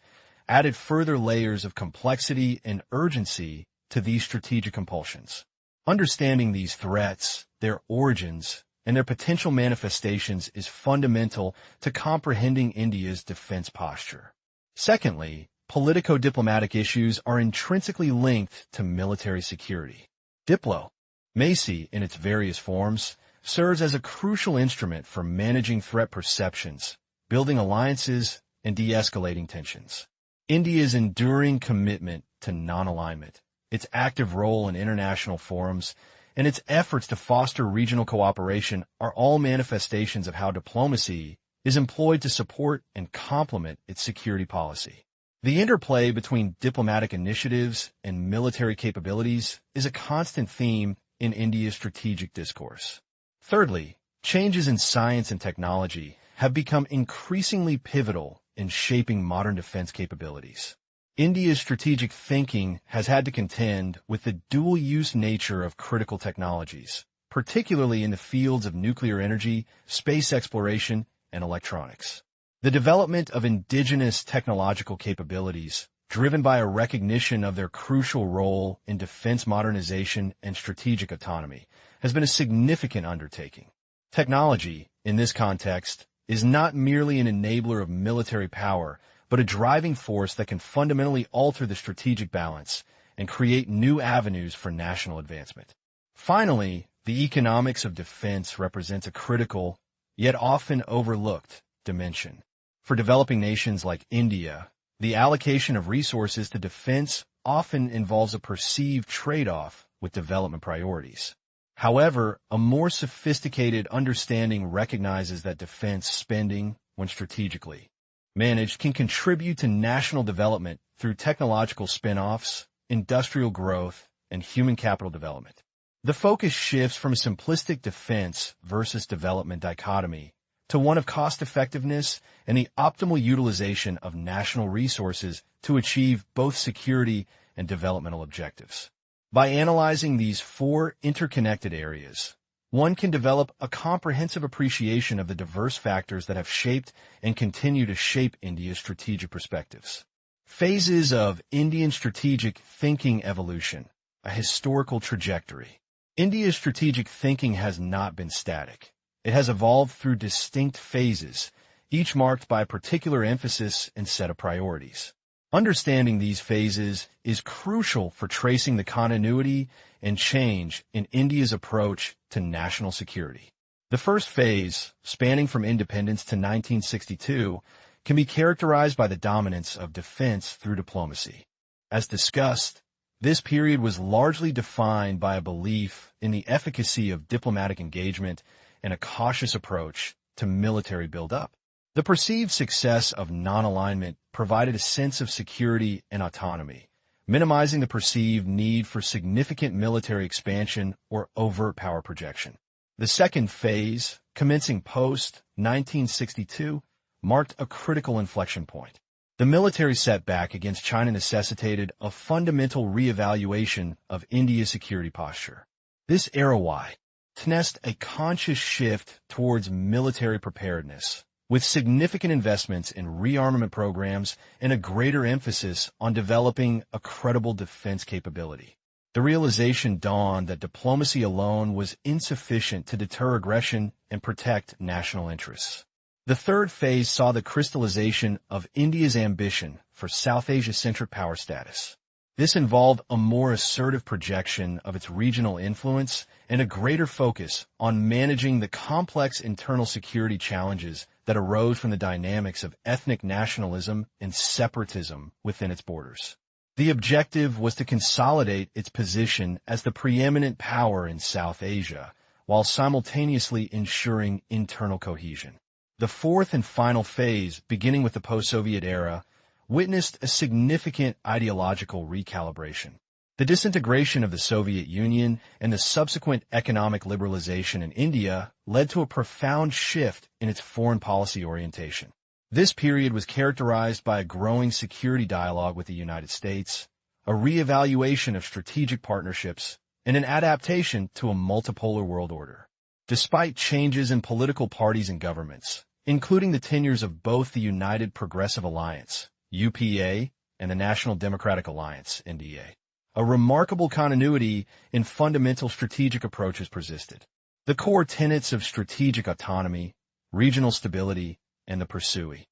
added further layers of complexity and urgency to these strategic compulsions. Understanding these threats, their origins, and their potential manifestations is fundamental to comprehending India's defense posture. Secondly, politico-diplomatic issues are intrinsically linked to military security. Diplomacy, in its various forms, serves as a crucial instrument for managing threat perceptions, building alliances, and de-escalating tensions. India's enduring commitment to non-alignment, its active role in international forums, and its efforts to foster regional cooperation are all manifestations of how diplomacy is employed to support and complement its security policy. The interplay between diplomatic initiatives and military capabilities is a constant theme in India's strategic discourse. Thirdly, changes in science and technology have become increasingly pivotal in shaping modern defense capabilities. India's strategic thinking has had to contend with the dual-use nature of critical technologies, particularly in the fields of nuclear energy, space exploration, and electronics. The development of indigenous technological capabilities, driven by a recognition of their crucial role in defense modernization and strategic autonomy, has been a significant undertaking. Technology, in this context, is not merely an enabler of military power, but a driving force that can fundamentally alter the strategic balance and create new avenues for national advancement. Finally, the economics of defense represents a critical, yet often overlooked, dimension. For developing nations like India, the allocation of resources to defense often involves a perceived trade-off with development priorities. However, a more sophisticated understanding recognizes that defense spending, when strategically managed, can contribute to national development through technological spin-offs, industrial growth, and human capital development. The focus shifts from a simplistic defense versus development dichotomy to one of cost-effectiveness and the optimal utilization of national resources to achieve both security and developmental objectives. By analyzing these four interconnected areas, one can develop a comprehensive appreciation of the diverse factors that have shaped and continue to shape India's strategic perspectives. Phases of Indian strategic thinking evolution, a historical trajectory. India's strategic thinking has not been static. It has evolved through distinct phases, each marked by a particular emphasis and set of priorities. Understanding these phases is crucial for tracing the continuity and change in India's approach to national security. The first phase, spanning from independence to 1962, can be characterized by the dominance of defense through diplomacy. As discussed, this period was largely defined by a belief in the efficacy of diplomatic engagement and a cautious approach to military buildup. The perceived success of non-alignment provided a sense of security and autonomy, minimizing the perceived need for significant military expansion or overt power projection. The second phase, commencing post-1962, marked a critical inflection point. The military setback against China necessitated a fundamental reevaluation of India's security posture. This era witnessed a conscious shift towards military preparedness, with significant investments in rearmament programs and a greater emphasis on developing a credible defense capability. The realization dawned that diplomacy alone was insufficient to deter aggression and protect national interests. The third phase saw the crystallization of India's ambition for South Asia-centric power status. This involved a more assertive projection of its regional influence and a greater focus on managing the complex internal security challenges that arose from the dynamics of ethnic nationalism and separatism within its borders. The objective was to consolidate its position as the preeminent power in South Asia, while simultaneously ensuring internal cohesion. The fourth and final phase, beginning with the post-Soviet era, witnessed a significant ideological recalibration. The disintegration of the Soviet Union and the subsequent economic liberalization in India led to a profound shift in its foreign policy orientation. This period was characterized by a growing security dialogue with the United States, a re-evaluation of strategic partnerships, and an adaptation to a multipolar world order. Despite changes in political parties and governments, including the tenures of both the United Progressive Alliance, UPA, and the National Democratic Alliance, NDA, a remarkable continuity in fundamental strategic approaches persisted. The core tenets of strategic autonomy, regional stability, and the pursuit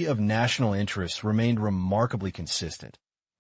of national interests remained remarkably consistent,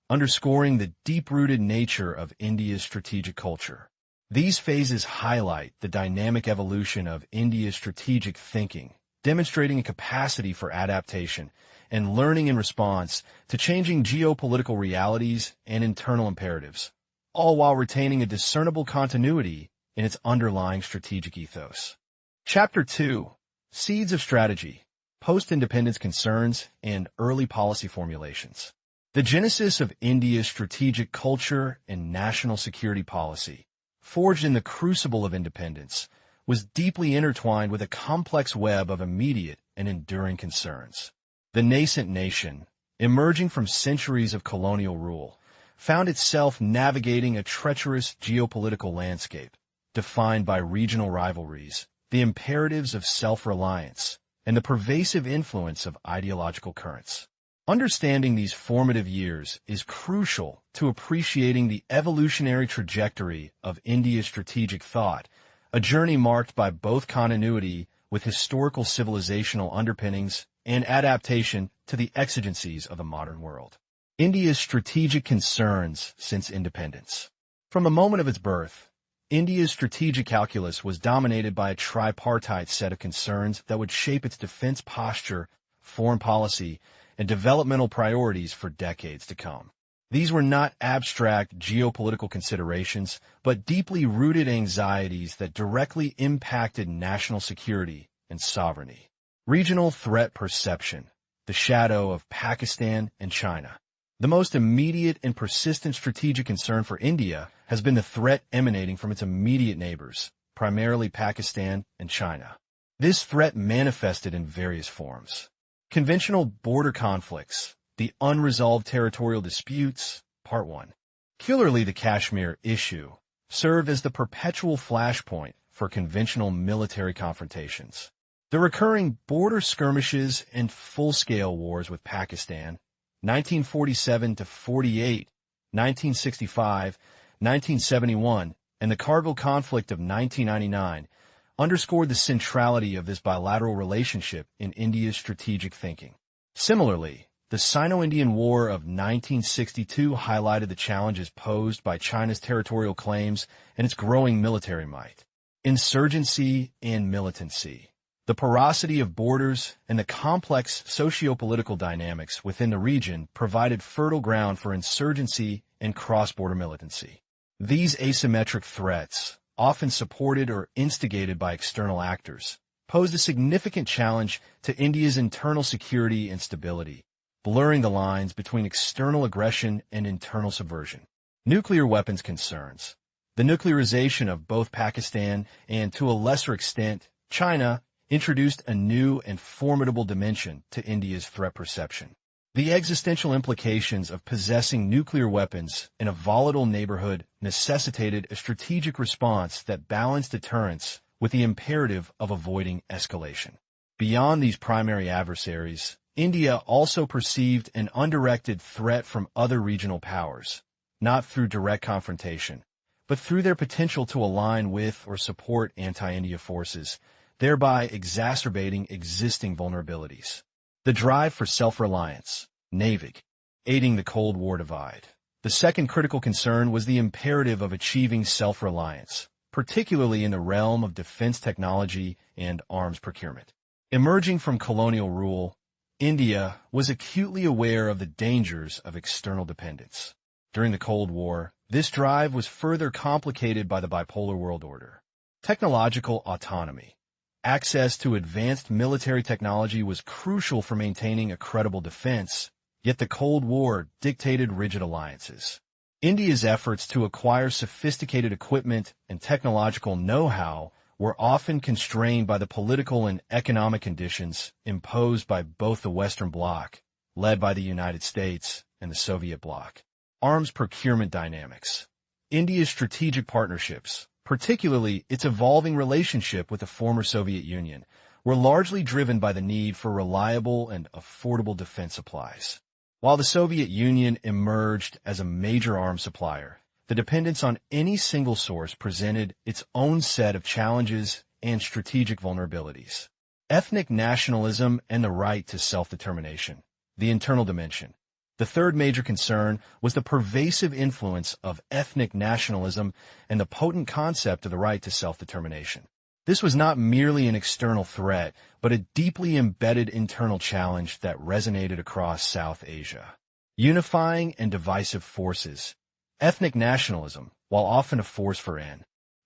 underscoring the deep-rooted nature of India's strategic culture. These phases highlight the dynamic evolution of India's strategic thinking, demonstrating a capacity for adaptation and learning in response to changing geopolitical realities and internal imperatives, all while retaining a discernible continuity in its underlying strategic ethos. Chapter 2. Seeds of Strategy, Post-Independence Concerns, and Early Policy Formulations. The genesis of India's strategic culture and national security policy, forged in the crucible of independence, was deeply intertwined with a complex web of immediate and enduring concerns. The nascent nation, emerging from centuries of colonial rule, found itself navigating a treacherous geopolitical landscape, defined by regional rivalries, the imperatives of self-reliance, and the pervasive influence of ideological currents. Understanding these formative years is crucial to appreciating the evolutionary trajectory of India's strategic thought, a journey marked by both continuity with historical civilizational underpinnings and adaptation to the exigencies of the modern world. India's strategic concerns since independence. From the moment of its birth, India's strategic calculus was dominated by a tripartite set of concerns that would shape its defense posture, foreign policy, and developmental priorities for decades to come. These were not abstract geopolitical considerations, but deeply rooted anxieties that directly impacted national security and sovereignty. Regional threat perception, the shadow of Pakistan and China. The most immediate and persistent strategic concern for India has been the threat emanating from its immediate neighbors, primarily Pakistan and China. This threat manifested in various forms. Conventional border conflicts, the unresolved territorial disputes, Part 1. Particularly the Kashmir issue, served as the perpetual flashpoint for conventional military confrontations. The recurring border skirmishes and full-scale wars with Pakistan, 1947 to 48, 1965, 1971, and the Kargil conflict of 1999 underscored the centrality of this bilateral relationship in India's strategic thinking. Similarly, the Sino-Indian War of 1962 highlighted the challenges posed by China's territorial claims and its growing military might. Insurgency and militancy. The porosity of borders and the complex socio-political dynamics within the region provided fertile ground for insurgency and cross-border militancy. These asymmetric threats, often supported or instigated by external actors, posed a significant challenge to India's internal security and stability, blurring the lines between external aggression and internal subversion. Nuclear weapons concerns. The nuclearization of both Pakistan and, to a lesser extent, China introduced a new and formidable dimension to India's threat perception. The existential implications of possessing nuclear weapons in a volatile neighborhood necessitated a strategic response that balanced deterrence with the imperative of avoiding escalation. Beyond these primary adversaries, India also perceived an undirected threat from other regional powers, not through direct confrontation, but through their potential to align with or support anti-India forces, thereby exacerbating existing vulnerabilities. The drive for self-reliance, NAVIG, aiding the Cold War divide. The second critical concern was the imperative of achieving self-reliance, particularly in the realm of defense technology and arms procurement. Emerging from colonial rule, India was acutely aware of the dangers of external dependence. During the Cold War, this drive was further complicated by the bipolar world order. Technological autonomy. Access to advanced military technology was crucial for maintaining a credible defense, yet the Cold War dictated rigid alliances. India's efforts to acquire sophisticated equipment and technological know-how were often constrained by the political and economic conditions imposed by both the Western Bloc, led by the United States, and the Soviet bloc. Arms procurement dynamics. India's strategic partnerships, particularly its evolving relationship with the former Soviet Union, were largely driven by the need for reliable and affordable defense supplies. While the Soviet Union emerged as a major arms supplier, the dependence on any single source presented its own set of challenges and strategic vulnerabilities. Ethnic nationalism and the right to self-determination. The internal dimension. The third major concern was the pervasive influence of ethnic nationalism and the potent concept of the right to self-determination. This was not merely an external threat, but a deeply embedded internal challenge that resonated across South Asia. Unifying and divisive forces. Ethnic nationalism, while often a force for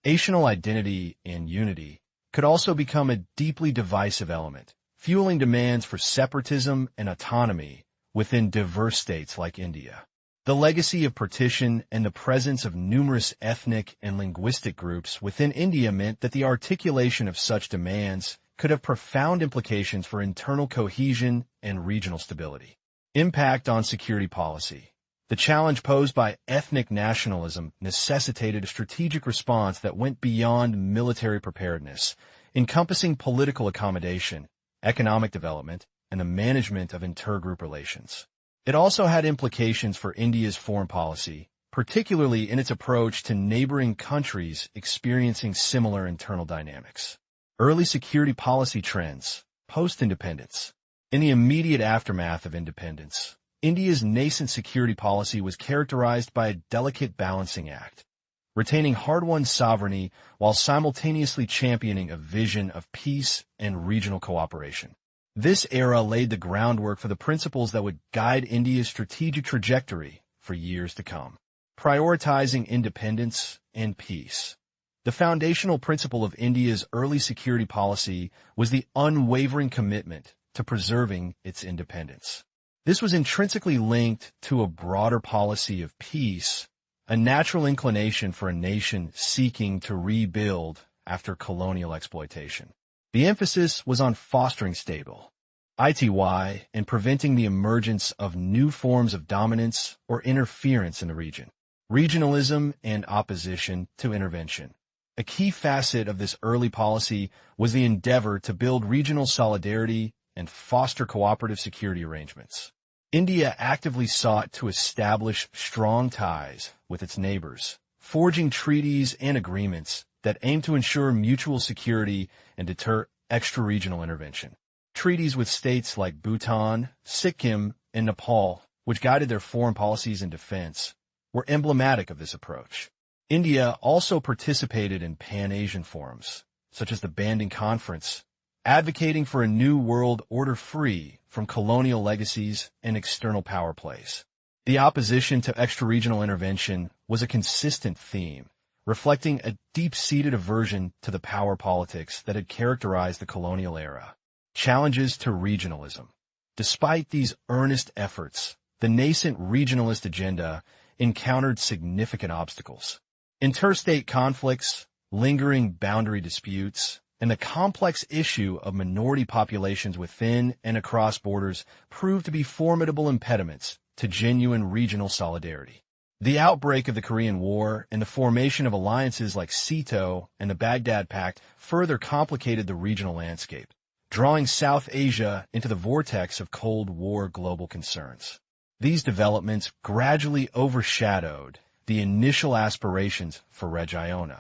national identity and unity, could also become a deeply divisive element, fueling demands for separatism and autonomy within diverse states like India. The legacy of partition and the presence of numerous ethnic and linguistic groups within India meant that the articulation of such demands could have profound implications for internal cohesion and regional stability. Impact on security policy. The challenge posed by ethnic nationalism necessitated a strategic response that went beyond military preparedness, encompassing political accommodation, economic development, and the management of intergroup relations. It also had implications for India's foreign policy, particularly in its approach to neighboring countries experiencing similar internal dynamics. Early security policy trends, post-independence. In the immediate aftermath of independence, India's nascent security policy was characterized by a delicate balancing act, retaining hard-won sovereignty while simultaneously championing a vision of peace and regional cooperation. This era laid the groundwork for the principles that would guide India's strategic trajectory for years to come. Prioritizing independence and peace. The foundational principle of India's early security policy was the unwavering commitment to preserving its independence. This was intrinsically linked to a broader policy of peace, a natural inclination for a nation seeking to rebuild after colonial exploitation. The emphasis was on fostering stable ITY and preventing the emergence of new forms of dominance or interference in the region. Regionalism and opposition to intervention. A key facet of this early policy was the endeavor to build regional solidarity and foster cooperative security arrangements. India actively sought to establish strong ties with its neighbors, forging treaties and agreements that aimed to ensure mutual security and deter extra-regional intervention. Treaties with states like Bhutan, Sikkim, and Nepal, which guided their foreign policies and defense, were emblematic of this approach. India also participated in Pan-Asian forums, such as the Banding Conference, advocating for a new world order free from colonial legacies and external power plays. The opposition to extra-regional intervention was a consistent theme, reflecting a deep-seated aversion to the power politics that had characterized the colonial era. Challenges to regionalism. Despite these earnest efforts, the nascent regionalist agenda encountered significant obstacles. Interstate conflicts, lingering boundary disputes, and the complex issue of minority populations within and across borders proved to be formidable impediments to genuine regional solidarity. The outbreak of the Korean War and the formation of alliances like SEATO and the Baghdad Pact further complicated the regional landscape, drawing South Asia into the vortex of Cold War global concerns. These developments gradually overshadowed the initial aspirations for Regione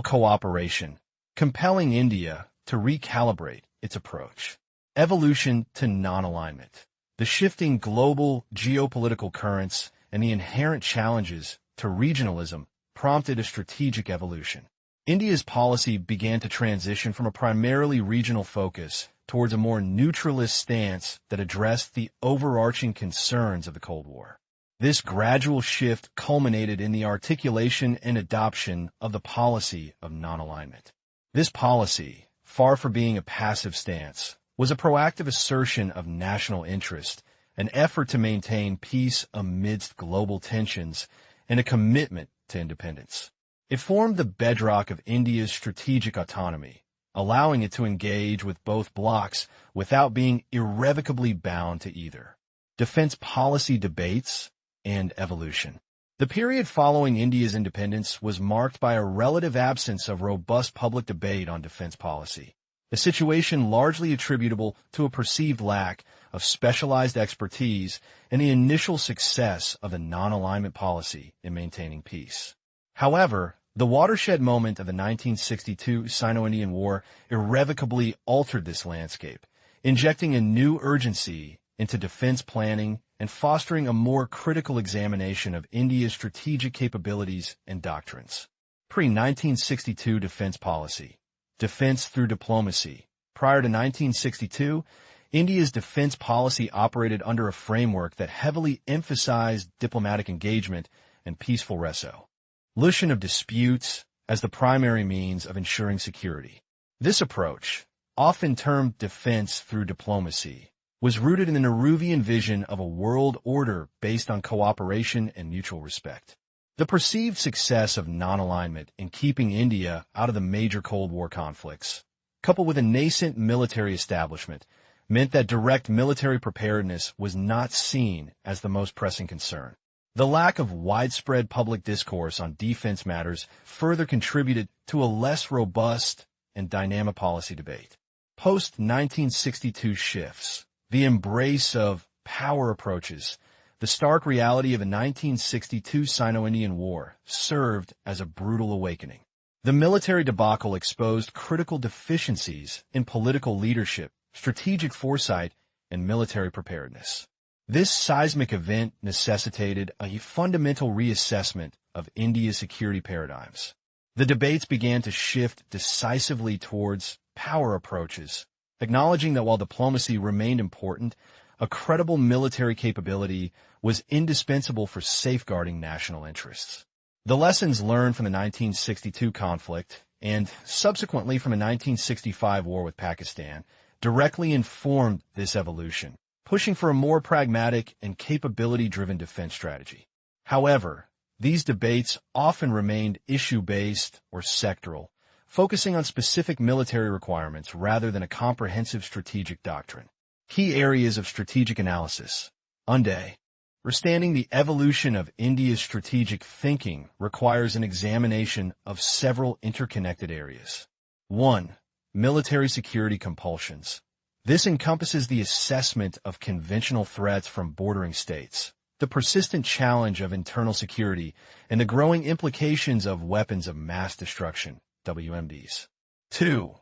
cooperation, compelling India to recalibrate its approach. Evolution to non-alignment. The shifting global geopolitical currents and the inherent challenges to regionalism prompted a strategic evolution. India's policy began to transition from a primarily regional focus towards a more neutralist stance that addressed the overarching concerns of the Cold War. This gradual shift culminated in the articulation and adoption of the policy of non-alignment. This policy, far from being a passive stance, was a proactive assertion of national interest, an effort to maintain peace amidst global tensions, and a commitment to independence. It formed the bedrock of India's strategic autonomy, allowing it to engage with both blocs without being irrevocably bound to either. Defense policy debates and evolution. The period following India's independence was marked by a relative absence of robust public debate on defense policy, a situation largely attributable to a perceived lack of specialized expertise and the initial success of the non-alignment policy in maintaining peace. However, the watershed moment of the 1962 Sino-Indian War irrevocably altered this landscape, injecting a new urgency into defense planning and fostering a more critical examination of India's strategic capabilities and doctrines. Pre-1962 defense policy. Defense through diplomacy. Prior to 1962, India's defense policy operated under a framework that heavily emphasized diplomatic engagement and peaceful resolution of disputes as the primary means of ensuring security. This approach, often termed defense through diplomacy, was rooted in the Nehruvian vision of a world order based on cooperation and mutual respect. The perceived success of non-alignment in keeping India out of the major Cold War conflicts, coupled with a nascent military establishment, meant that direct military preparedness was not seen as the most pressing concern. The lack of widespread public discourse on defense matters further contributed to a less robust and dynamic policy debate. Post-1962 shifts. The embrace of power approaches, the stark reality of the 1962 Sino-Indian War, served as a brutal awakening. The military debacle exposed critical deficiencies in political leadership, strategic foresight, and military preparedness. This seismic event necessitated a fundamental reassessment of India's security paradigms. The debates began to shift decisively towards power approaches, acknowledging that while diplomacy remained important, a credible military capability was indispensable for safeguarding national interests. The lessons learned from the 1962 conflict and subsequently from the 1965 war with Pakistan directly informed this evolution, pushing for a more pragmatic and capability-driven defense strategy. However, these debates often remained issue-based or sectoral, focusing on specific military requirements rather than a comprehensive strategic doctrine. Key areas of strategic analysis. Understanding the evolution of India's strategic thinking requires an examination of several interconnected areas. 1. Military security compulsions. This encompasses the assessment of conventional threats from bordering states, the persistent challenge of internal security, and the growing implications of weapons of mass destruction, WMDs. 2.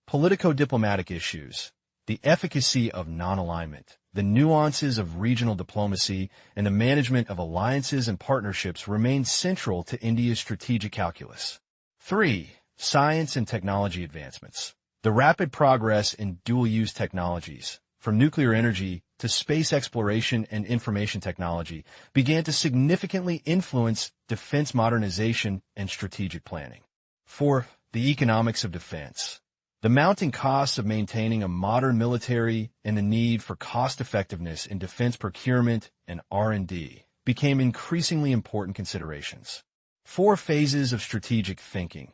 Politico-diplomatic issues. The efficacy of non-alignment, the nuances of regional diplomacy, and the management of alliances and partnerships remain central to India's strategic calculus. 3. Science and technology advancements. The rapid progress in dual-use technologies, from nuclear energy to space exploration and information technology, began to significantly influence defense modernization and strategic planning. 4. The economics of defense. The mounting costs of maintaining a modern military and the need for cost-effectiveness in defense procurement and R&D became increasingly important considerations. 4 phases of strategic thinking.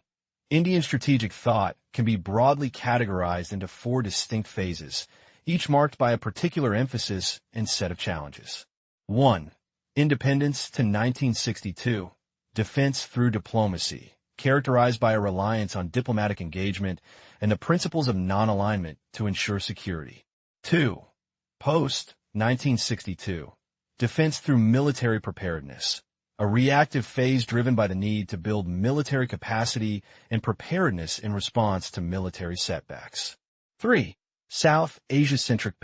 Indian strategic thought can be broadly categorized into 4 distinct phases, each marked by a particular emphasis and set of challenges. 1. Independence to 1962. Defense through diplomacy, characterized by a reliance on diplomatic engagement and the principles of non-alignment to ensure security. 2. Post-1962. Defense through military preparedness, a reactive phase driven by the need to build military capacity and preparedness in response to military setbacks. 3. South Asia-centric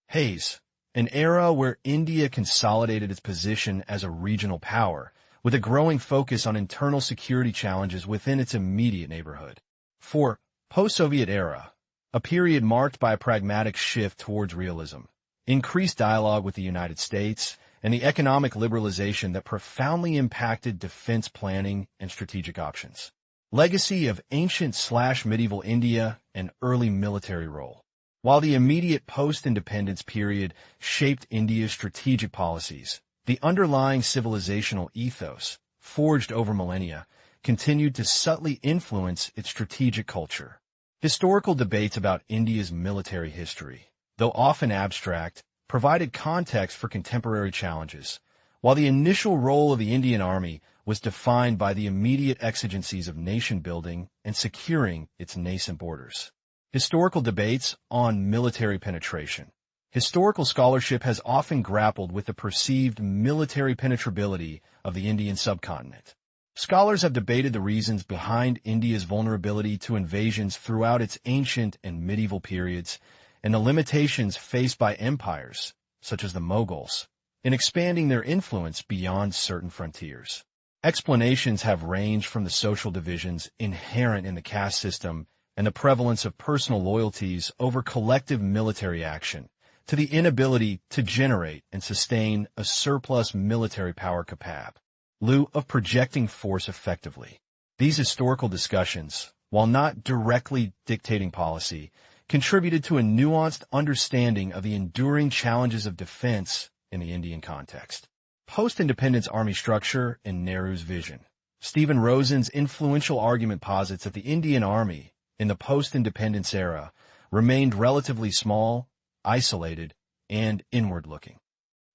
phase, an era where India consolidated its position as a regional power, with a growing focus on internal security challenges within its immediate neighborhood. 4. Post-Soviet era, a period marked by a pragmatic shift towards realism, increased dialogue with the United States, and the economic liberalization that profoundly impacted defense planning and strategic options. Legacy of ancient/medieval India and early military role. While the immediate post-independence period shaped India's strategic policies, the underlying civilizational ethos, forged over millennia, continued to subtly influence its strategic culture. Historical debates about India's military history, though often abstract, provided context for contemporary challenges, while the initial role of the Indian Army was defined by the immediate exigencies of nation-building and securing its nascent borders. Historical debates on military penetration. Historical scholarship has often grappled with the perceived military penetrability of the Indian subcontinent. Scholars have debated the reasons behind India's vulnerability to invasions throughout its ancient and medieval periods, and the limitations faced by empires, such as the Mughals, in expanding their influence beyond certain frontiers. Explanations have ranged from the social divisions inherent in the caste system and the prevalence of personal loyalties over collective military action, to the inability to generate and sustain a surplus military power capacity, lieu of projecting force effectively. These historical discussions, while not directly dictating policy, contributed to a nuanced understanding of the enduring challenges of defense in the Indian context. Post-independence army structure and Nehru's vision. Stephen Rosen's influential argument posits that the Indian Army, in the post-independence era, remained relatively small, isolated, and inward-looking.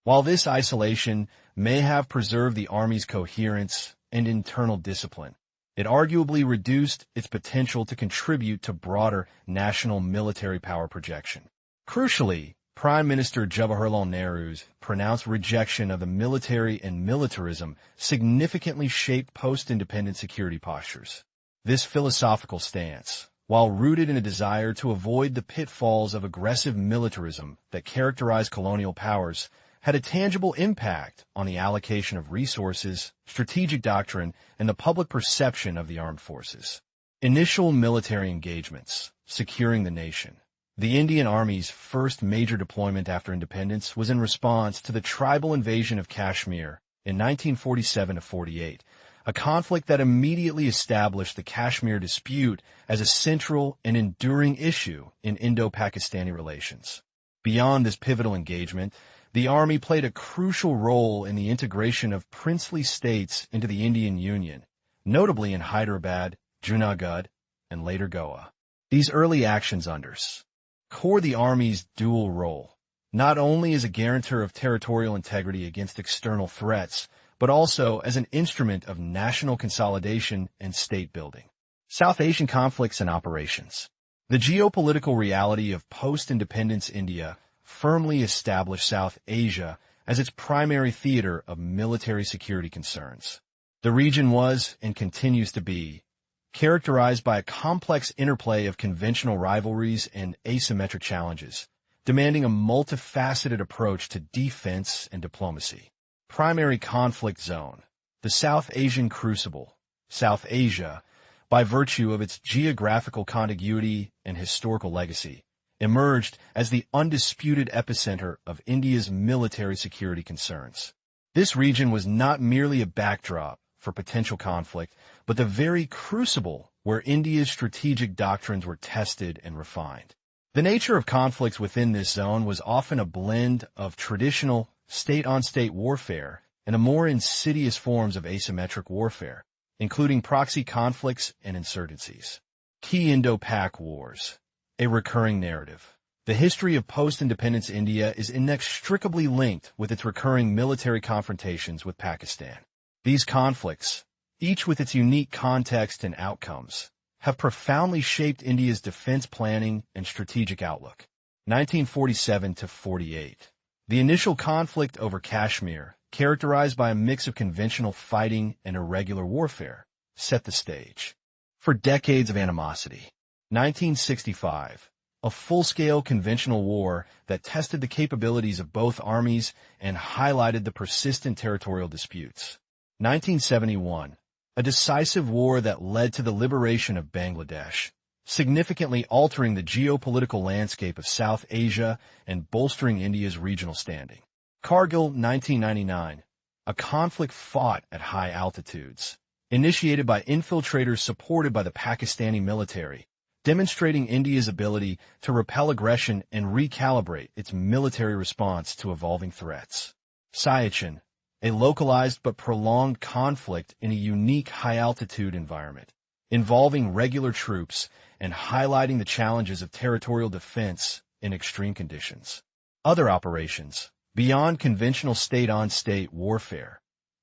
While this isolation may have preserved the Army's coherence and internal discipline, it arguably reduced its potential to contribute to broader national military power projection. Crucially, Prime Minister Jawaharlal Nehru's pronounced rejection of the military and militarism significantly shaped post-independent security postures. This philosophical stance, while rooted in a desire to avoid the pitfalls of aggressive militarism that characterized colonial powers, had a tangible impact on the allocation of resources, strategic doctrine, and the public perception of the armed forces. Initial military engagements, securing the nation. The Indian Army's first major deployment after independence was in response to the tribal invasion of Kashmir in 1947-48, a conflict that immediately established the Kashmir dispute as a central and enduring issue in Indo-Pakistani relations. Beyond this pivotal engagement, the Army played a crucial role in the integration of princely states into the Indian Union, notably in Hyderabad, Junagadh, and later Goa. These early actions underscore the Army's dual role, not only as a guarantor of territorial integrity against external threats, but also as an instrument of national consolidation and state building. South Asian conflicts and operations. The geopolitical reality of post-independence India firmly established South Asia as its primary theater of military security concerns. The region was, and continues to be, characterized by a complex interplay of conventional rivalries and asymmetric challenges, demanding a multifaceted approach to defense and diplomacy. Primary conflict zone. The South Asian crucible. South Asia, by virtue of its geographical contiguity and historical legacy, emerged as the undisputed epicenter of India's military security concerns. This region was not merely a backdrop for potential conflict, but the very crucible where India's strategic doctrines were tested and refined. The nature of conflicts within this zone was often a blend of traditional state-on-state warfare and the more insidious forms of asymmetric warfare, including proxy conflicts and insurgencies. Key Indo-Pak Wars. A recurring narrative. The history of post-independence India is inextricably linked with its recurring military confrontations with Pakistan. These conflicts, each with its unique context and outcomes, have profoundly shaped India's defense planning and strategic outlook. 1947-48. The initial conflict over Kashmir, characterized by a mix of conventional fighting and irregular warfare, set the stage for decades of animosity. 1965. A full-scale conventional war that tested the capabilities of both armies and highlighted the persistent territorial disputes. 1971. A decisive war that led to the liberation of Bangladesh, significantly altering the geopolitical landscape of South Asia and bolstering India's regional standing. Kargil, 1999. A conflict fought at high altitudes, initiated by infiltrators supported by the Pakistani military, demonstrating India's ability to repel aggression and recalibrate its military response to evolving threats. Siachen, a localized but prolonged conflict in a unique high-altitude environment, involving regular troops and highlighting the challenges of territorial defense in extreme conditions. Other operations, beyond conventional state-on-state warfare,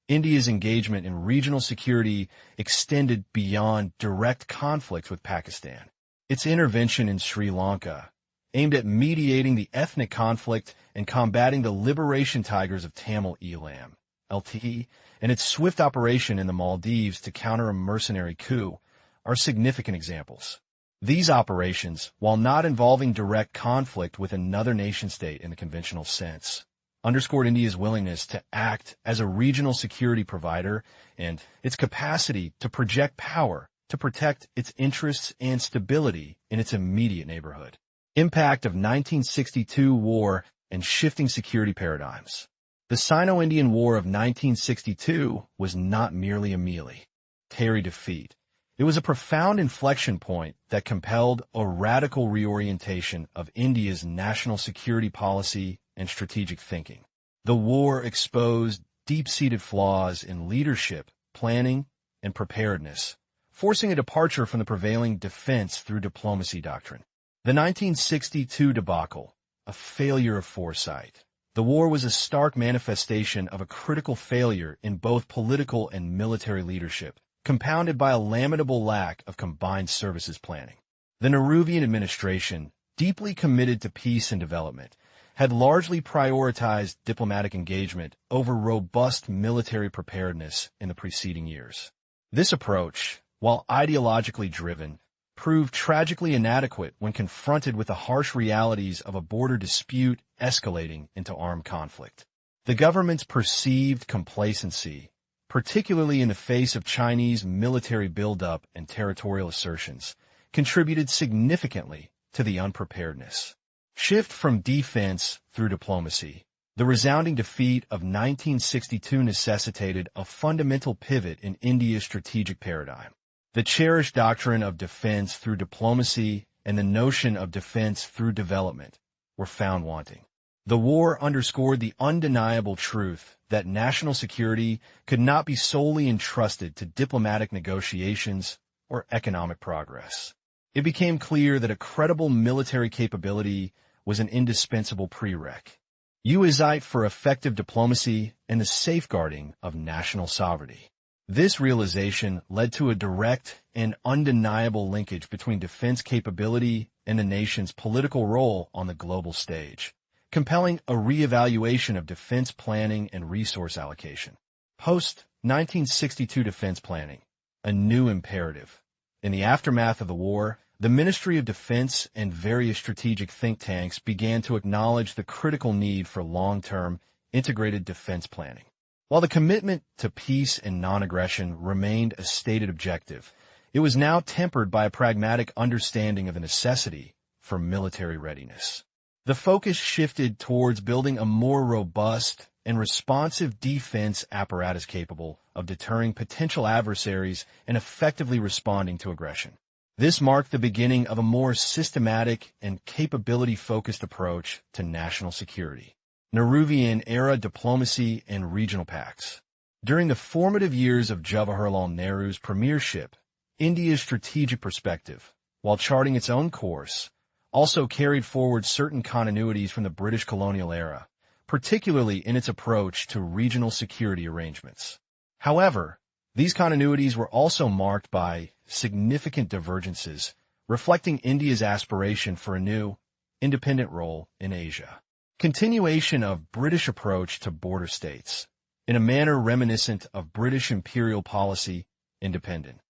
India's engagement in regional security extended beyond direct conflict with Pakistan. Its intervention in Sri Lanka, aimed at mediating the ethnic conflict and combating the liberation tigers of Tamil Eelam, LT, and its swift operation in the Maldives to counter a mercenary coup, are significant examples. These operations, while not involving direct conflict with another nation-state in the conventional sense, underscored India's willingness to act as a regional security provider and its capacity to project power to protect its interests and stability in its immediate neighborhood. Impact of 1962 War and shifting security paradigms. The Sino-Indian War of 1962 was not merely a military defeat. It was a profound inflection point that compelled a radical reorientation of India's national security policy and strategic thinking. The war exposed deep-seated flaws in leadership, planning, and preparedness, forcing a departure from the prevailing defense through diplomacy doctrine. The 1962 debacle, a failure of foresight. The war was a stark manifestation of a critical failure in both political and military leadership, compounded by a lamentable lack of combined services planning. The Nehruvian administration, deeply committed to peace and development, had largely prioritized diplomatic engagement over robust military preparedness in the preceding years. This approach, while ideologically driven, proved tragically inadequate when confronted with the harsh realities of a border dispute escalating into armed conflict. The government's perceived complacency, particularly in the face of Chinese military buildup and territorial assertions, contributed significantly to the unpreparedness. Shift from defense through diplomacy. The resounding defeat of 1962 necessitated a fundamental pivot in India's strategic paradigm. The cherished doctrine of defense through diplomacy and the notion of defense through development were found wanting. The war underscored the undeniable truth that national security could not be solely entrusted to diplomatic negotiations or economic progress. It became clear that a credible military capability was an indispensable prerequisite for effective diplomacy and the safeguarding of national sovereignty. This realization led to a direct and undeniable linkage between defense capability and the nation's political role on the global stage, compelling a reevaluation of defense planning and resource allocation. Post-1962 defense planning, a new imperative. In the aftermath of the war, the Ministry of Defense and various strategic think tanks began to acknowledge the critical need for long-term, integrated defense planning. While the commitment to peace and non-aggression remained a stated objective, it was now tempered by a pragmatic understanding of the necessity for military readiness. The focus shifted towards building a more robust and responsive defense apparatus capable of deterring potential adversaries and effectively responding to aggression. This marked the beginning of a more systematic and capability-focused approach to national security. Nehruvian-era diplomacy and regional pacts. During the formative years of Jawaharlal Nehru's premiership, India's strategic perspective, while charting its own course, also carried forward certain continuities from the British colonial era, particularly in its approach to regional security arrangements. However, these continuities were also marked by significant divergences, reflecting India's aspiration for a new, independent role in Asia. Continuation of British approach to border states, in a manner reminiscent of British imperial policy, independent.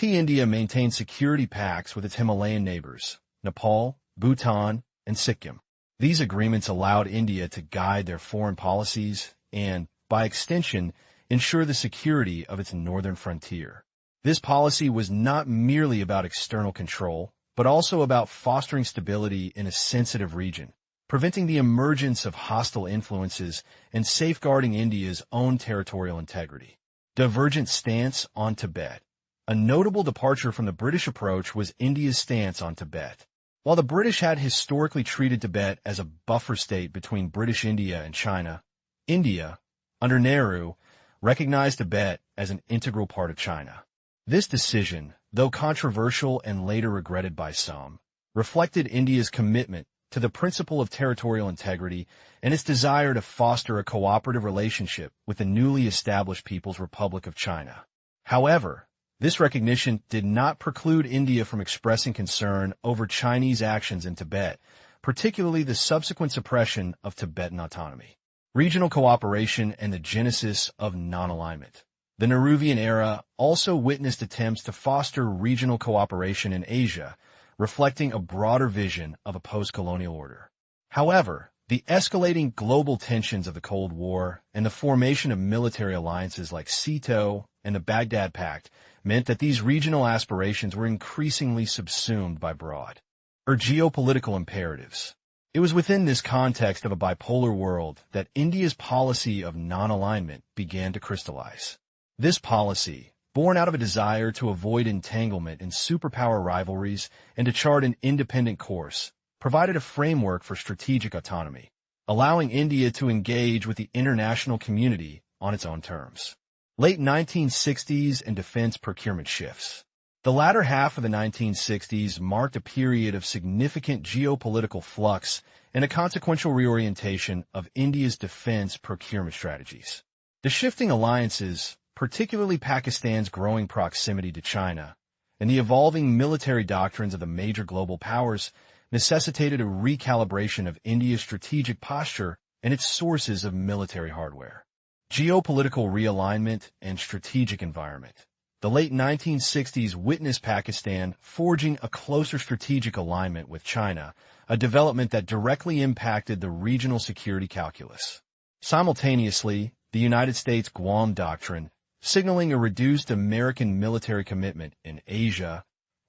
India maintained security pacts with its Himalayan neighbors, Nepal, Bhutan, and Sikkim. These agreements allowed India to guide their foreign policies and, by extension, ensure the security of its northern frontier. This policy was not merely about external control, but also about fostering stability in a sensitive region, preventing the emergence of hostile influences and safeguarding India's own territorial integrity. Divergent stance on Tibet. A notable departure from the British approach was India's stance on Tibet. While the British had historically treated Tibet as a buffer state between British India and China, India, under Nehru, recognized Tibet as an integral part of China. This decision, though controversial and later regretted by some, reflected India's commitment to the principle of territorial integrity and its desire to foster a cooperative relationship with the newly established People's Republic of China. However, this recognition did not preclude India from expressing concern over Chinese actions in Tibet, particularly the subsequent suppression of Tibetan autonomy. Regional cooperation and the genesis of non-alignment. The Nehruvian era also witnessed attempts to foster regional cooperation in Asia, reflecting a broader vision of a post-colonial order. However, the escalating global tensions of the Cold War and the formation of military alliances like SEATO and the Baghdad Pact meant that these regional aspirations were increasingly subsumed by broad geopolitical imperatives. It was within this context of a bipolar world that India's policy of non-alignment began to crystallize. This policy, born out of a desire to avoid entanglement in superpower rivalries and to chart an independent course, provided a framework for strategic autonomy, allowing India to engage with the international community on its own terms. Late 1960s and defense procurement shifts. The latter half of the 1960s marked a period of significant geopolitical flux and a consequential reorientation of India's defense procurement strategies. The shifting alliances, particularly Pakistan's growing proximity to China, and the evolving military doctrines of the major global powers necessitated a recalibration of India's strategic posture and its sources of military hardware. Geopolitical realignment and strategic environment. The late 1960s witnessed Pakistan forging a closer strategic alignment with China, a development that directly impacted the regional security calculus. Simultaneously, the United States Guam Doctrine, signaling a reduced American military commitment in Asia,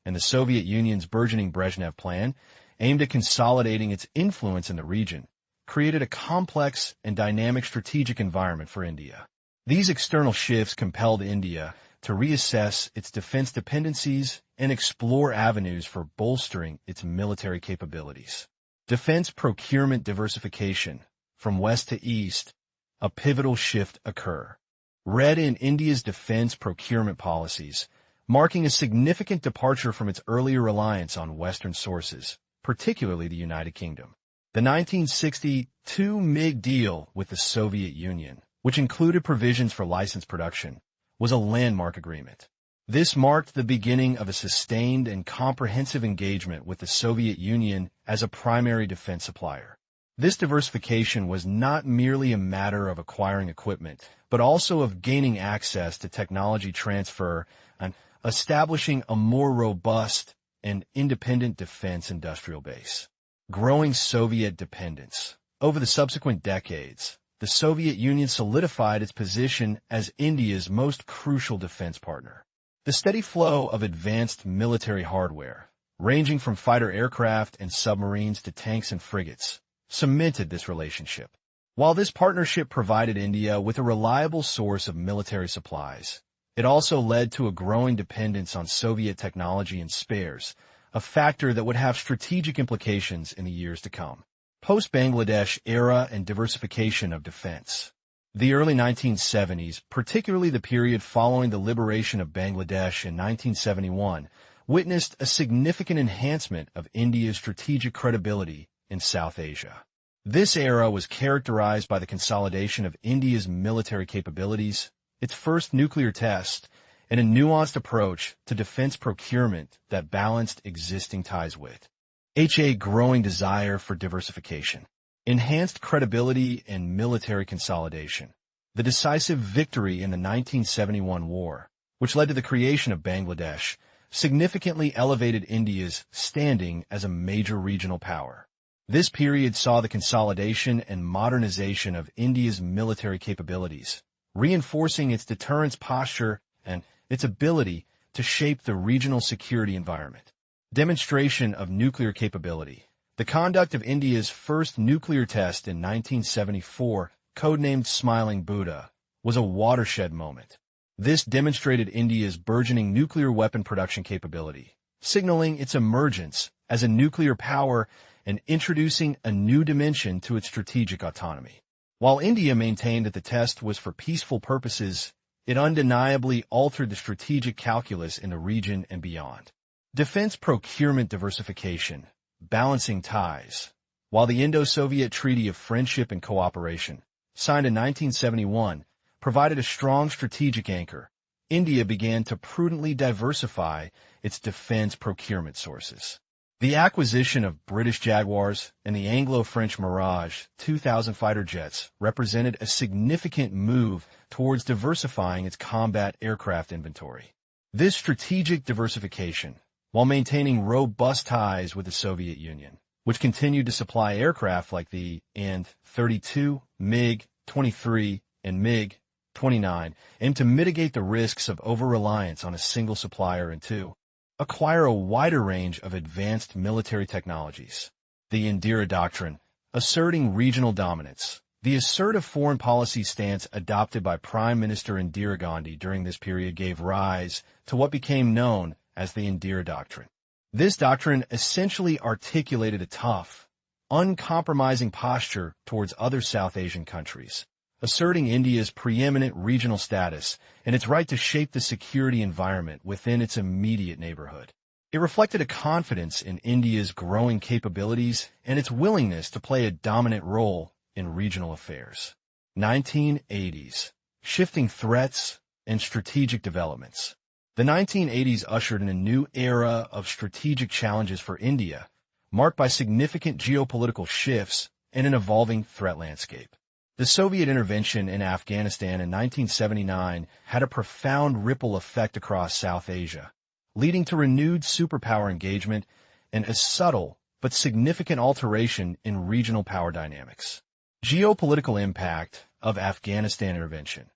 and the Soviet Union's burgeoning Brezhnev Plan, aimed at consolidating its influence in the region, created a complex and dynamic strategic environment for India. These external shifts compelled India to reassess its defense dependencies and explore avenues for bolstering its military capabilities. Defense procurement diversification, from west to east, a pivotal shift occur. Read in India's defense procurement policies, marking a significant departure from its earlier reliance on Western sources, particularly the United Kingdom. The 1962 MiG deal with the Soviet Union, which included provisions for licensed production, was a landmark agreement. This marked the beginning of a sustained and comprehensive engagement with the Soviet Union as a primary defense supplier. This diversification was not merely a matter of acquiring equipment, but also of gaining access to technology transfer and establishing a more robust and independent defense industrial base. Growing Soviet dependence. Over the subsequent decades, the Soviet Union solidified its position as India's most crucial defense partner. The steady flow of advanced military hardware, ranging from fighter aircraft and submarines to tanks and frigates, cemented this relationship. While this partnership provided India with a reliable source of military supplies, it also led to a growing dependence on Soviet technology and spares, a factor that would have strategic implications in the years to come. Post-Bangladesh era and diversification of defense. The early 1970s, particularly the period following the liberation of Bangladesh in 1971, witnessed a significant enhancement of India's strategic credibility in South Asia. This era was characterized by the consolidation of India's military capabilities, its first nuclear test, and a nuanced approach to defense procurement that balanced existing ties with a growing desire for diversification, enhanced credibility, and military consolidation. The decisive victory in the 1971 war, which led to the creation of Bangladesh, significantly elevated India's standing as a major regional power. This period saw the consolidation and modernization of India's military capabilities, reinforcing its deterrence posture and its ability to shape the regional security environment. Demonstration of nuclear capability. The conduct of India's first nuclear test in 1974, codenamed Smiling Buddha, was a watershed moment. This demonstrated India's burgeoning nuclear weapon production capability, signaling its emergence as a nuclear power and introducing a new dimension to its strategic autonomy. While India maintained that the test was for peaceful purposes, it undeniably altered the strategic calculus in the region and beyond. Defense procurement diversification, balancing ties. While the Indo-Soviet Treaty of Friendship and Cooperation, signed in 1971, provided a strong strategic anchor, India began to prudently diversify its defense procurement sources. The acquisition of British Jaguars and the Anglo-French Mirage 2000 fighter jets represented a significant move towards diversifying its combat aircraft inventory. This strategic diversification, while maintaining robust ties with the Soviet Union, which continued to supply aircraft like the AN-32, MiG-23, and MiG-29, aimed to mitigate the risks of over-reliance on a single supplier and to acquire a wider range of advanced military technologies. The Indira Doctrine, asserting regional dominance. The assertive foreign policy stance adopted by Prime Minister Indira Gandhi during this period gave rise to what became known as the Indira Doctrine. This doctrine essentially articulated a tough, uncompromising posture towards other South Asian countries, asserting India's preeminent regional status and its right to shape the security environment within its immediate neighborhood. It reflected a confidence in India's growing capabilities and its willingness to play a dominant role in regional affairs. 1980s. Shifting threats and strategic developments. The 1980s ushered in a new era of strategic challenges for India, marked by significant geopolitical shifts and an evolving threat landscape. The Soviet intervention in Afghanistan in 1979 had a profound ripple effect across South Asia, leading to renewed superpower engagement and a subtle but significant alteration in regional power dynamics. Geopolitical impact of Afghanistan intervention.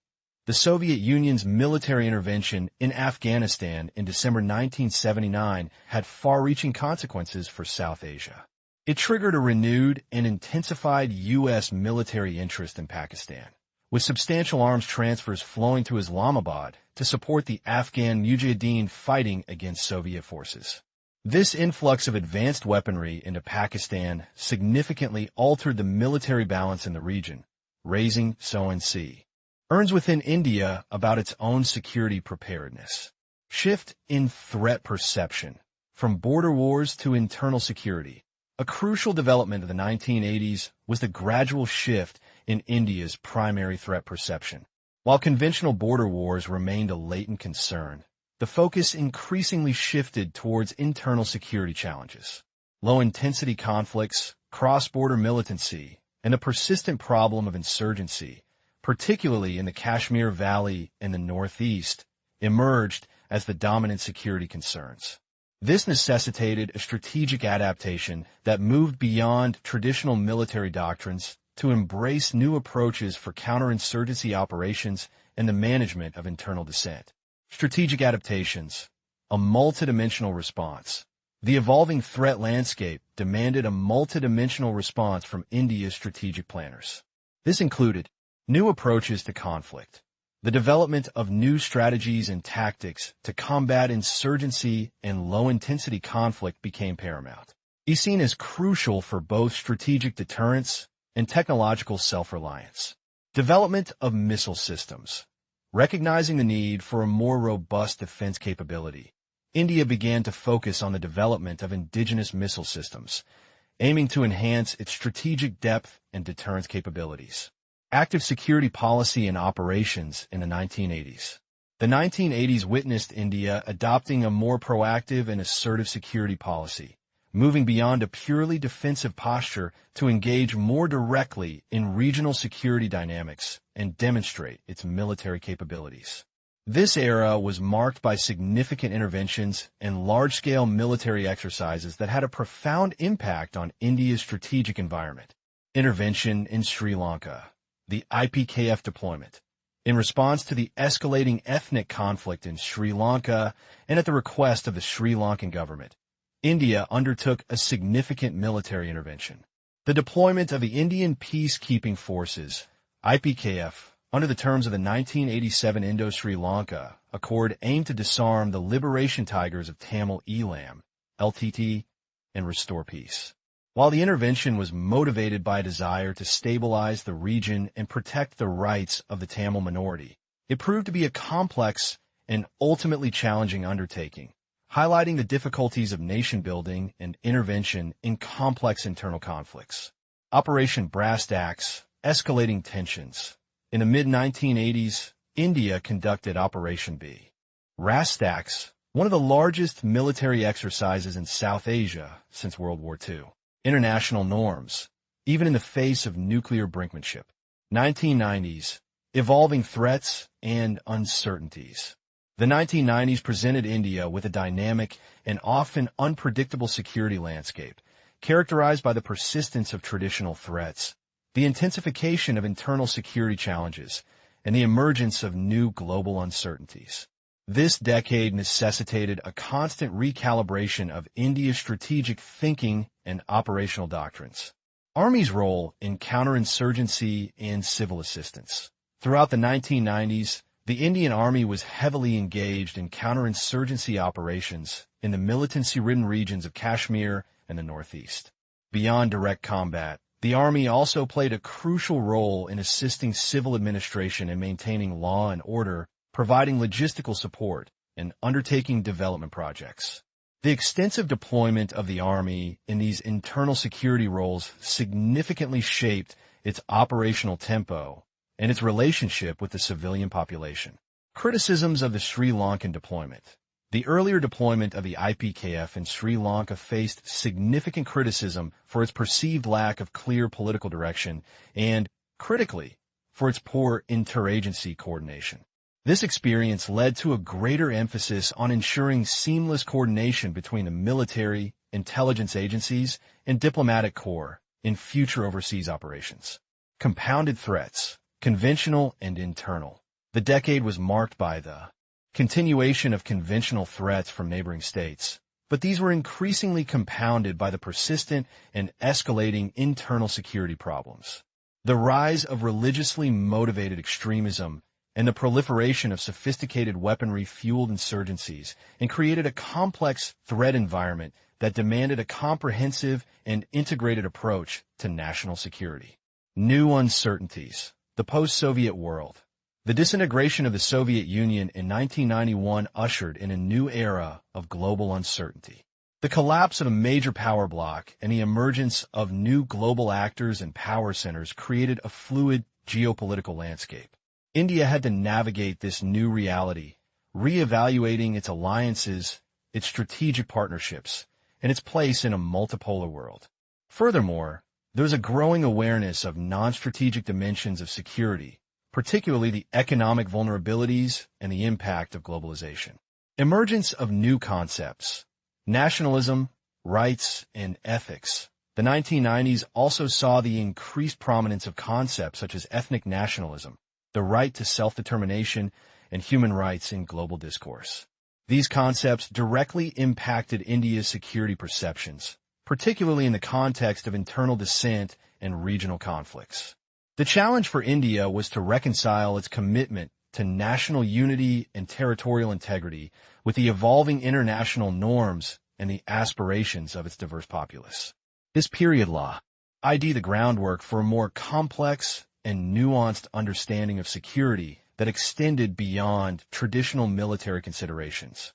The Soviet Union's military intervention in Afghanistan in December 1979 had far-reaching consequences for South Asia. It triggered a renewed and intensified U.S. military interest in Pakistan, with substantial arms transfers flowing to Islamabad to support the Afghan Mujahideen fighting against Soviet forces. This influx of advanced weaponry into Pakistan significantly altered the military balance in the region, raising SONC earns within India about its own security preparedness. Shift in threat perception, from border wars to internal security. A crucial development of the 1980s was the gradual shift in India's primary threat perception. While conventional border wars remained a latent concern, the focus increasingly shifted towards internal security challenges. Low-intensity conflicts, cross-border militancy, and the persistent problem of insurgency, particularly in the Kashmir Valley and the Northeast, emerged as the dominant security concerns. This necessitated a strategic adaptation that moved beyond traditional military doctrines to embrace new approaches for counterinsurgency operations and the management of internal dissent. Strategic adaptations, a multidimensional response. The evolving threat landscape demanded a multidimensional response from India's strategic planners. This included new approaches to conflict, the development of new strategies and tactics to combat insurgency and low-intensity conflict became paramount. Is seen as crucial for both strategic deterrence and technological self-reliance. Development of missile systems. Recognizing the need for a more robust defense capability, India began to focus on the development of indigenous missile systems, aiming to enhance its strategic depth and deterrence capabilities. Active security policy and operations in the 1980s. The 1980s witnessed India adopting a more proactive and assertive security policy, moving beyond a purely defensive posture to engage more directly in regional security dynamics and demonstrate its military capabilities. This era was marked by significant interventions and large-scale military exercises that had a profound impact on India's strategic environment. Intervention in Sri Lanka. The IPKF deployment. In response to the escalating ethnic conflict in Sri Lanka and at the request of the Sri Lankan government, India undertook a significant military intervention. The deployment of the Indian Peacekeeping Forces, IPKF, under the terms of the 1987 Indo-Sri Lanka Accord aimed to disarm the liberation tigers of Tamil Elam, LTT, and restore peace. While the intervention was motivated by a desire to stabilize the region and protect the rights of the Tamil minority, it proved to be a complex and ultimately challenging undertaking, highlighting the difficulties of nation-building and intervention in complex internal conflicts. Operation Brass Tacks, escalating tensions. In the mid-1980s, India conducted Operation B. Brass Tacks, one of the largest military exercises in South Asia since World War II. International norms, even in the face of nuclear brinkmanship. 1990s, evolving threats and uncertainties. The 1990s presented India with a dynamic and often unpredictable security landscape, characterized by the persistence of traditional threats, the intensification of internal security challenges, and the emergence of new global uncertainties. This decade necessitated a constant recalibration of India's strategic thinking and operational doctrines. Army's role in counterinsurgency and civil assistance. Throughout the 1990s, the Indian Army was heavily engaged in counterinsurgency operations in the militancy-ridden regions of Kashmir and the Northeast. Beyond direct combat, the Army also played a crucial role in assisting civil administration in maintaining law and order, providing logistical support, and undertaking development projects. The extensive deployment of the Army in these internal security roles significantly shaped its operational tempo and its relationship with the civilian population. Criticisms of the Sri Lankan deployment. The earlier deployment of the IPKF in Sri Lanka faced significant criticism for its perceived lack of clear political direction and, critically, for its poor interagency coordination. This experience led to a greater emphasis on ensuring seamless coordination between the military, intelligence agencies, and diplomatic corps in future overseas operations. Compounded threats, conventional and internal. The decade was marked by the continuation of conventional threats from neighboring states, but these were increasingly compounded by the persistent and escalating internal security problems. The rise of religiously motivated extremism and the proliferation of sophisticated weaponry-fueled insurgencies and created a complex threat environment that demanded a comprehensive and integrated approach to national security. New uncertainties. The post-Soviet world. The disintegration of the Soviet Union in 1991 ushered in a new era of global uncertainty. The collapse of a major power bloc and the emergence of new global actors and power centers created a fluid geopolitical landscape. India had to navigate this new reality, reevaluating its alliances, its strategic partnerships, and its place in a multipolar world. Furthermore, there was a growing awareness of non-strategic dimensions of security, particularly the economic vulnerabilities and the impact of globalization. Emergence of new concepts. Nationalism, rights, and ethics. The 1990s also saw the increased prominence of concepts such as ethnic nationalism, the right to self-determination, and human rights in global discourse. These concepts directly impacted India's security perceptions, particularly in the context of internal dissent and regional conflicts. The challenge for India was to reconcile its commitment to national unity and territorial integrity with the evolving international norms and the aspirations of its diverse populace. This period laid the groundwork for a more complex and nuanced understanding of security that extended beyond traditional military considerations.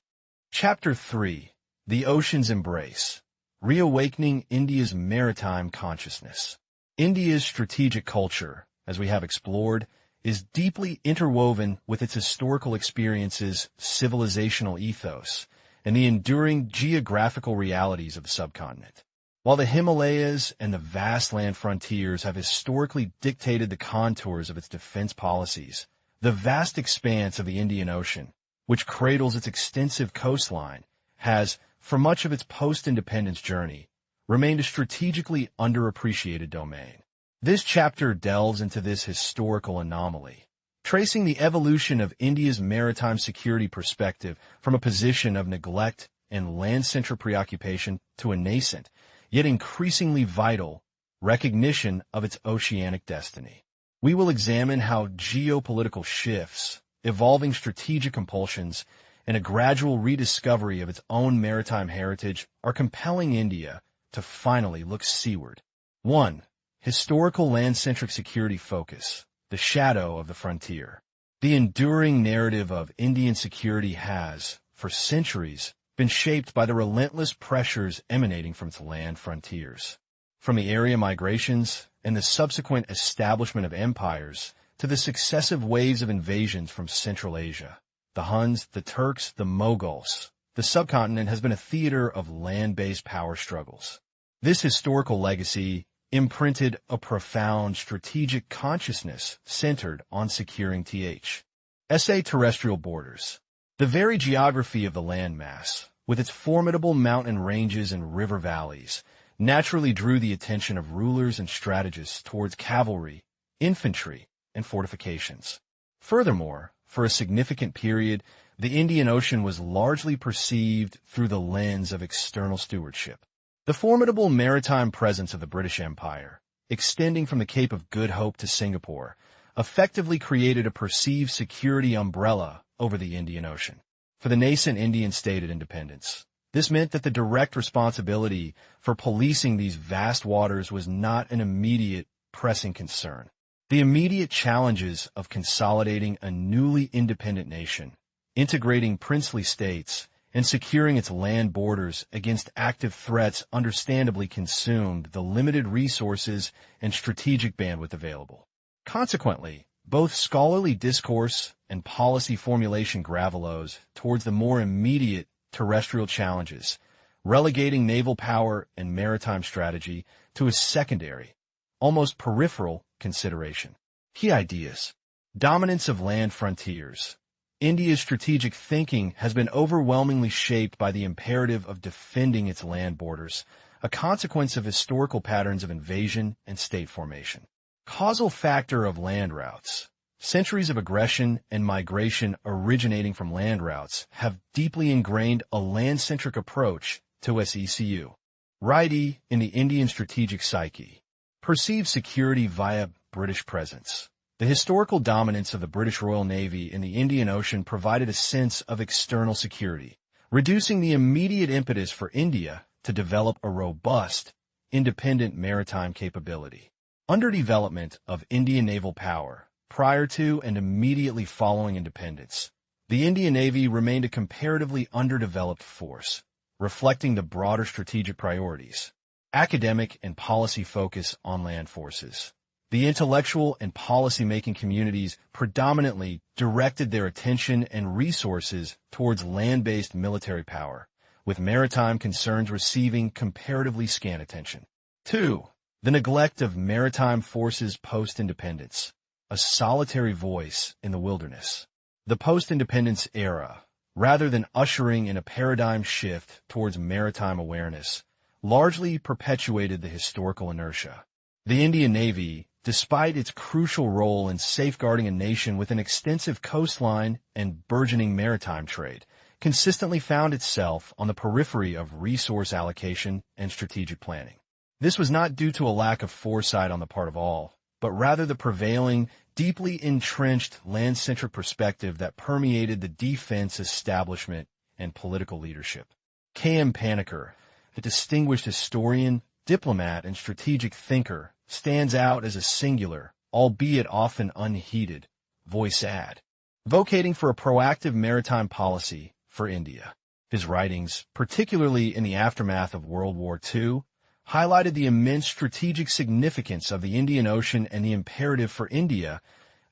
Chapter 3. The Ocean's Embrace. Reawakening India's Maritime Consciousness. India's strategic culture, as we have explored, is deeply interwoven with its historical experiences, civilizational ethos, and the enduring geographical realities of the subcontinent. While the Himalayas and the vast land frontiers have historically dictated the contours of its defense policies, the vast expanse of the Indian Ocean, which cradles its extensive coastline, has, for much of its post-independence journey, remained a strategically underappreciated domain. This chapter delves into this historical anomaly, tracing the evolution of India's maritime security perspective from a position of neglect and land-centric preoccupation to a nascent, yet increasingly vital, recognition of its oceanic destiny. We will examine how geopolitical shifts, evolving strategic compulsions, and a gradual rediscovery of its own maritime heritage are compelling India to finally look seaward. 1. Historical land-centric security focus, the shadow of the frontier. The enduring narrative of Indian security has, for centuries, been shaped by the relentless pressures emanating from its land frontiers. From the area migrations and the subsequent establishment of empires to the successive waves of invasions from Central Asia, the Huns, the Turks, the Mughals, the subcontinent has been a theater of land-based power struggles. This historical legacy imprinted a profound strategic consciousness centered on securing terrestrial borders. The very geography of the landmass, with its formidable mountain ranges and river valleys, naturally drew the attention of rulers and strategists towards cavalry, infantry, and fortifications. Furthermore, for a significant period, the Indian Ocean was largely perceived through the lens of external stewardship. The formidable maritime presence of the British Empire, extending from the Cape of Good Hope to Singapore, effectively created a perceived security umbrella over the Indian Ocean. For the nascent Indian state at independence, this meant that the direct responsibility for policing these vast waters was not an immediate, pressing concern. The immediate challenges of consolidating a newly independent nation, integrating princely states, and securing its land borders against active threats understandably consumed the limited resources and strategic bandwidth available. Consequently, both scholarly discourse and policy formulation gravilows towards the more immediate terrestrial challenges, relegating naval power and maritime strategy to a secondary, almost peripheral consideration. Key ideas. Dominance of land frontiers. India's strategic thinking has been overwhelmingly shaped by the imperative of defending its land borders, a consequence of historical patterns of invasion and state formation. Causal factor of land routes. Centuries of aggression and migration originating from land routes have deeply ingrained a land-centric approach to SECU. Righty in the Indian strategic psyche. Perceived security via British presence. The historical dominance of the British Royal Navy in the Indian Ocean provided a sense of external security, reducing the immediate impetus for India to develop a robust, independent maritime capability. Underdevelopment of Indian naval power. Prior to and immediately following independence, the Indian Navy remained a comparatively underdeveloped force, reflecting the broader strategic priorities. Academic and policy focus on land forces. The intellectual and policy-making communities predominantly directed their attention and resources towards land-based military power, with maritime concerns receiving comparatively scant attention. 2. The neglect of maritime forces post-independence. A solitary voice in the wilderness. The post-independence era, rather than ushering in a paradigm shift towards maritime awareness, largely perpetuated the historical inertia. The Indian Navy, despite its crucial role in safeguarding a nation with an extensive coastline and burgeoning maritime trade, consistently found itself on the periphery of resource allocation and strategic planning. This was not due to a lack of foresight on the part of all, but rather the prevailing, deeply entrenched land-centric perspective that permeated the defense establishment and political leadership. K.M. Panikkar, a distinguished historian, diplomat, and strategic thinker, stands out as a singular, albeit often unheeded, voice advocating for a proactive maritime policy for India. His writings, particularly in the aftermath of World War II, highlighted the immense strategic significance of the Indian Ocean and the imperative for India,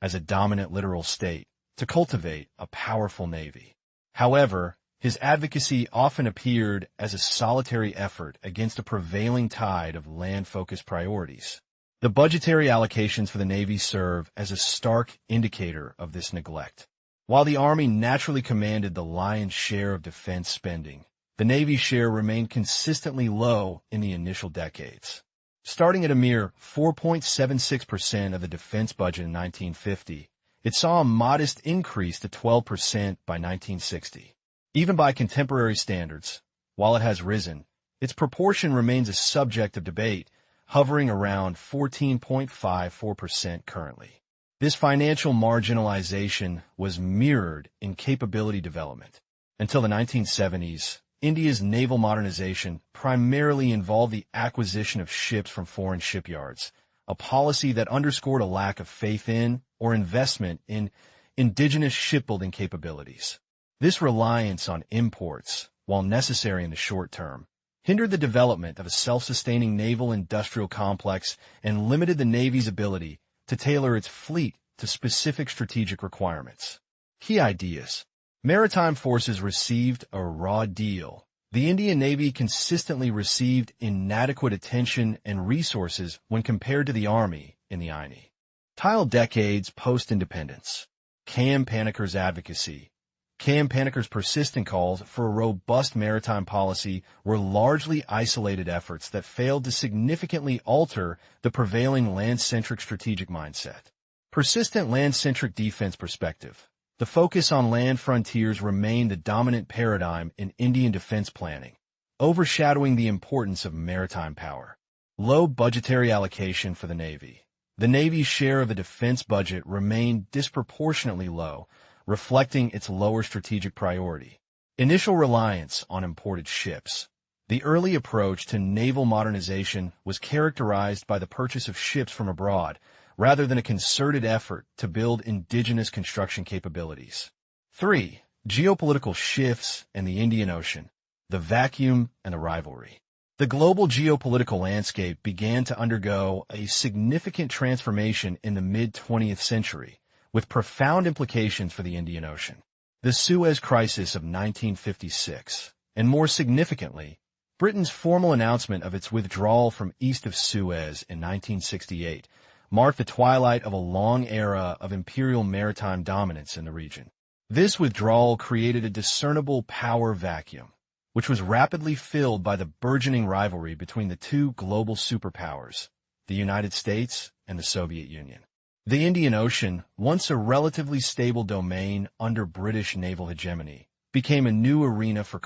as a dominant littoral state, to cultivate a powerful navy. However, his advocacy often appeared as a solitary effort against a prevailing tide of land-focused priorities. The budgetary allocations for the Navy serve as a stark indicator of this neglect. While the Army naturally commanded the lion's share of defense spending, the Navy's share remained consistently low in the initial decades. Starting at a mere 4.76% of the defense budget in 1950, it saw a modest increase to 12% by 1960. Even by contemporary standards, while it has risen, its proportion remains a subject of debate, hovering around 14.54% currently. This financial marginalization was mirrored in capability development. Until the 1970s, India's naval modernization primarily involved the acquisition of ships from foreign shipyards, a policy that underscored a lack of faith in or investment in indigenous shipbuilding capabilities. This reliance on imports, while necessary in the short term, hindered the development of a self-sustaining naval industrial complex and limited the Navy's ability to tailor its fleet to specific strategic requirements. Key ideas. Maritime forces received a raw deal. The Indian Navy consistently received inadequate attention and resources when compared to the Army in the INI. Tile decades post-independence. K.M. Paniker's advocacy. K.M. Paniker's persistent calls for a robust maritime policy were largely isolated efforts that failed to significantly alter the prevailing land-centric strategic mindset. Persistent land-centric defense perspective. The focus on land frontiers remained the dominant paradigm in Indian defense planning, overshadowing the importance of maritime power. Low budgetary allocation for the Navy. The Navy's share of the defense budget remained disproportionately low, reflecting its lower strategic priority. Initial reliance on imported ships. The early approach to naval modernization was characterized by the purchase of ships from abroad, rather than a concerted effort to build indigenous construction capabilities. 3. Geopolitical shifts in the Indian Ocean, the vacuum and the rivalry. The global geopolitical landscape began to undergo a significant transformation in the mid-20th century, with profound implications for the Indian Ocean. The Suez Crisis of 1956, and more significantly, Britain's formal announcement of its withdrawal from east of Suez in 1968, marked the twilight of a long era of imperial maritime dominance in the region. This withdrawal created a discernible power vacuum, which was rapidly filled by the burgeoning rivalry between the two global superpowers, the United States and the Soviet Union. The Indian Ocean, once a relatively stable domain under British naval hegemony, became a new arena for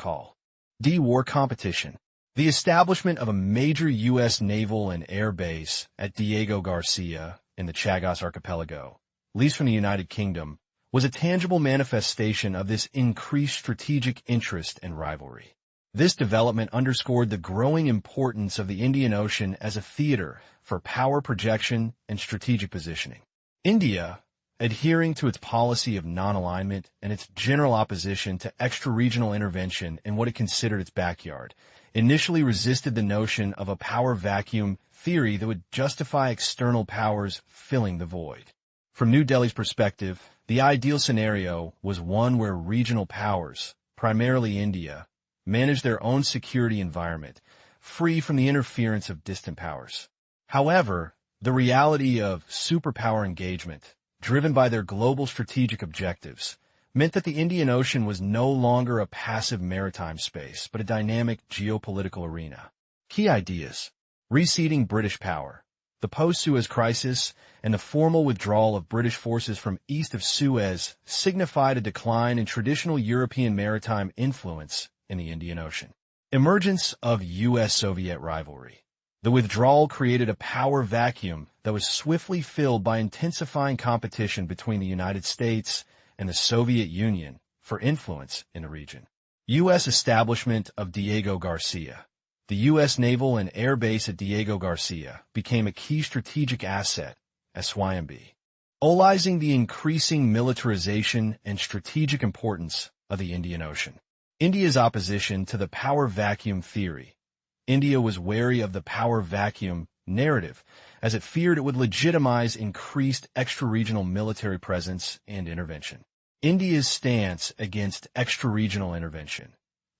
war competition. The establishment of a major U.S. naval and air base at Diego Garcia in the Chagos Archipelago, leased from the United Kingdom, was a tangible manifestation of this increased strategic interest and rivalry. This development underscored the growing importance of the Indian Ocean as a theater for power projection and strategic positioning. India, adhering to its policy of non-alignment and its general opposition to extra-regional intervention in what it considered its backyard, initially resisted the notion of a power vacuum theory that would justify external powers filling the void. From New Delhi's perspective, the ideal scenario was one where regional powers, primarily India, managed their own security environment, free from the interference of distant powers. However, the reality of superpower engagement, driven by their global strategic objectives, meant that the Indian Ocean was no longer a passive maritime space, but a dynamic geopolitical arena. Key ideas. Receding British power. The post-Suez Crisis and the formal withdrawal of British forces from east of Suez signified a decline in traditional European maritime influence in the Indian Ocean. Emergence of U.S.-Soviet rivalry. The withdrawal created a power vacuum that was swiftly filled by intensifying competition between the United States and the Soviet Union for influence in the region. U.S. establishment of Diego Garcia. The U.S. naval and air base at Diego Garcia became a key strategic asset as Swayambi, symbolizing the increasing militarization and strategic importance of the Indian Ocean. India's opposition to the power vacuum theory. India was wary of the power vacuum narrative, as it feared it would legitimize increased extra-regional military presence and intervention. India's stance against extra-regional intervention.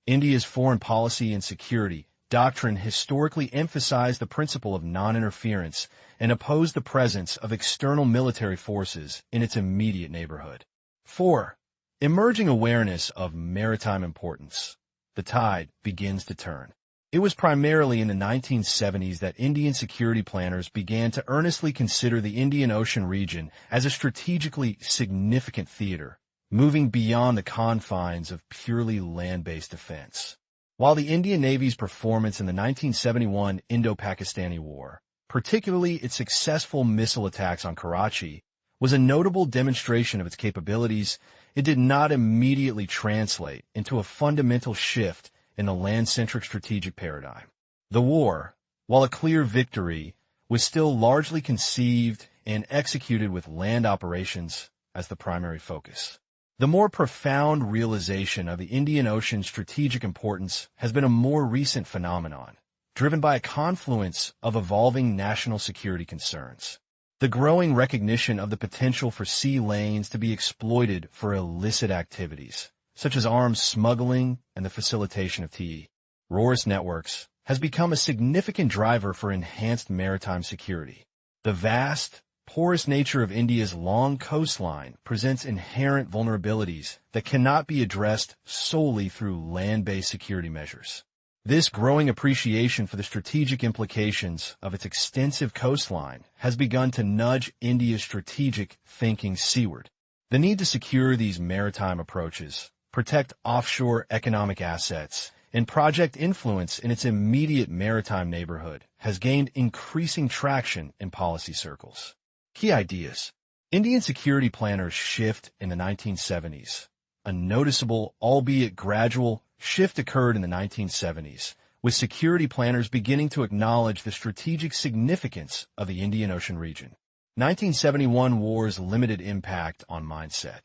India's foreign policy and security doctrine historically emphasized the principle of non-interference and opposed the presence of external military forces in its immediate neighborhood. 4. Emerging awareness of maritime importance. The tide begins to turn. It was primarily in the 1970s that Indian security planners began to earnestly consider the Indian Ocean region as a strategically significant theater, moving beyond the confines of purely land-based defense. While the Indian Navy's performance in the 1971 Indo-Pakistani War, particularly its successful missile attacks on Karachi, was a notable demonstration of its capabilities, it did not immediately translate into a fundamental shift in the land-centric strategic paradigm. The war, while a clear victory, was still largely conceived and executed with land operations as the primary focus. The more profound realization of the Indian Ocean's strategic importance has been a more recent phenomenon, driven by a confluence of evolving national security concerns. The growing recognition of the potential for sea lanes to be exploited for illicit activities, such as arms smuggling and the facilitation of terrorist networks, has become a significant driver for enhanced maritime security. The vast, porous nature of India's long coastline presents inherent vulnerabilities that cannot be addressed solely through land-based security measures. This growing appreciation for the strategic implications of its extensive coastline has begun to nudge India's strategic thinking seaward. The need to secure these maritime approaches, protect offshore economic assets, and project influence in its immediate maritime neighborhood has gained increasing traction in policy circles. Key ideas. Indian security planners shift in the 1970s. A noticeable, albeit gradual, shift occurred in the 1970s, with security planners beginning to acknowledge the strategic significance of the Indian Ocean region. 1971 war's limited impact on mindset.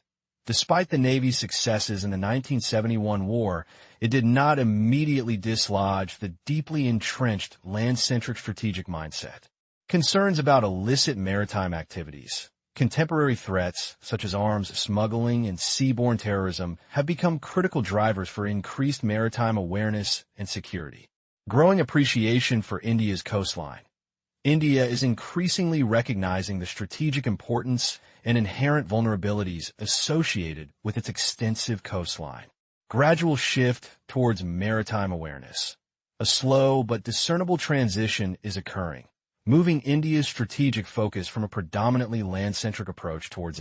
Despite the Navy's successes in the 1971 war, it did not immediately dislodge the deeply entrenched land-centric strategic mindset. Concerns about illicit maritime activities, contemporary threats such as arms smuggling and seaborne terrorism have become critical drivers for increased maritime awareness and security. Growing appreciation for India's coastline. India is increasingly recognizing the strategic importance and inherent vulnerabilities associated with its extensive coastline. Gradual shift towards maritime awareness. A slow but discernible transition is occurring, moving India's strategic focus from a predominantly land-centric approach towards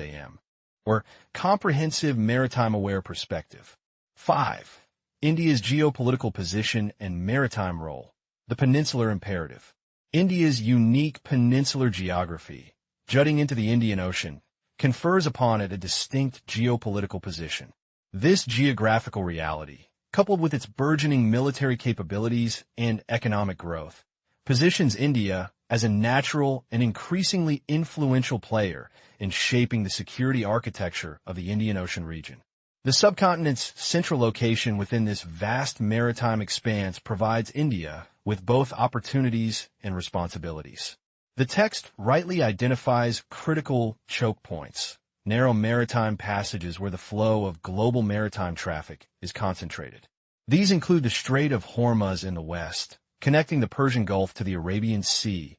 or comprehensive maritime-aware perspective. 5. India's geopolitical position and maritime role. The peninsular imperative. India's unique peninsular geography, jutting into the Indian Ocean, confers upon it a distinct geopolitical position. This geographical reality, coupled with its burgeoning military capabilities and economic growth, positions India as a natural and increasingly influential player in shaping the security architecture of the Indian Ocean region. The subcontinent's central location within this vast maritime expanse provides India with both opportunities and responsibilities. The text rightly identifies critical choke points, narrow maritime passages where the flow of global maritime traffic is concentrated. These include the Strait of Hormuz in the west, connecting the Persian Gulf to the Arabian Sea,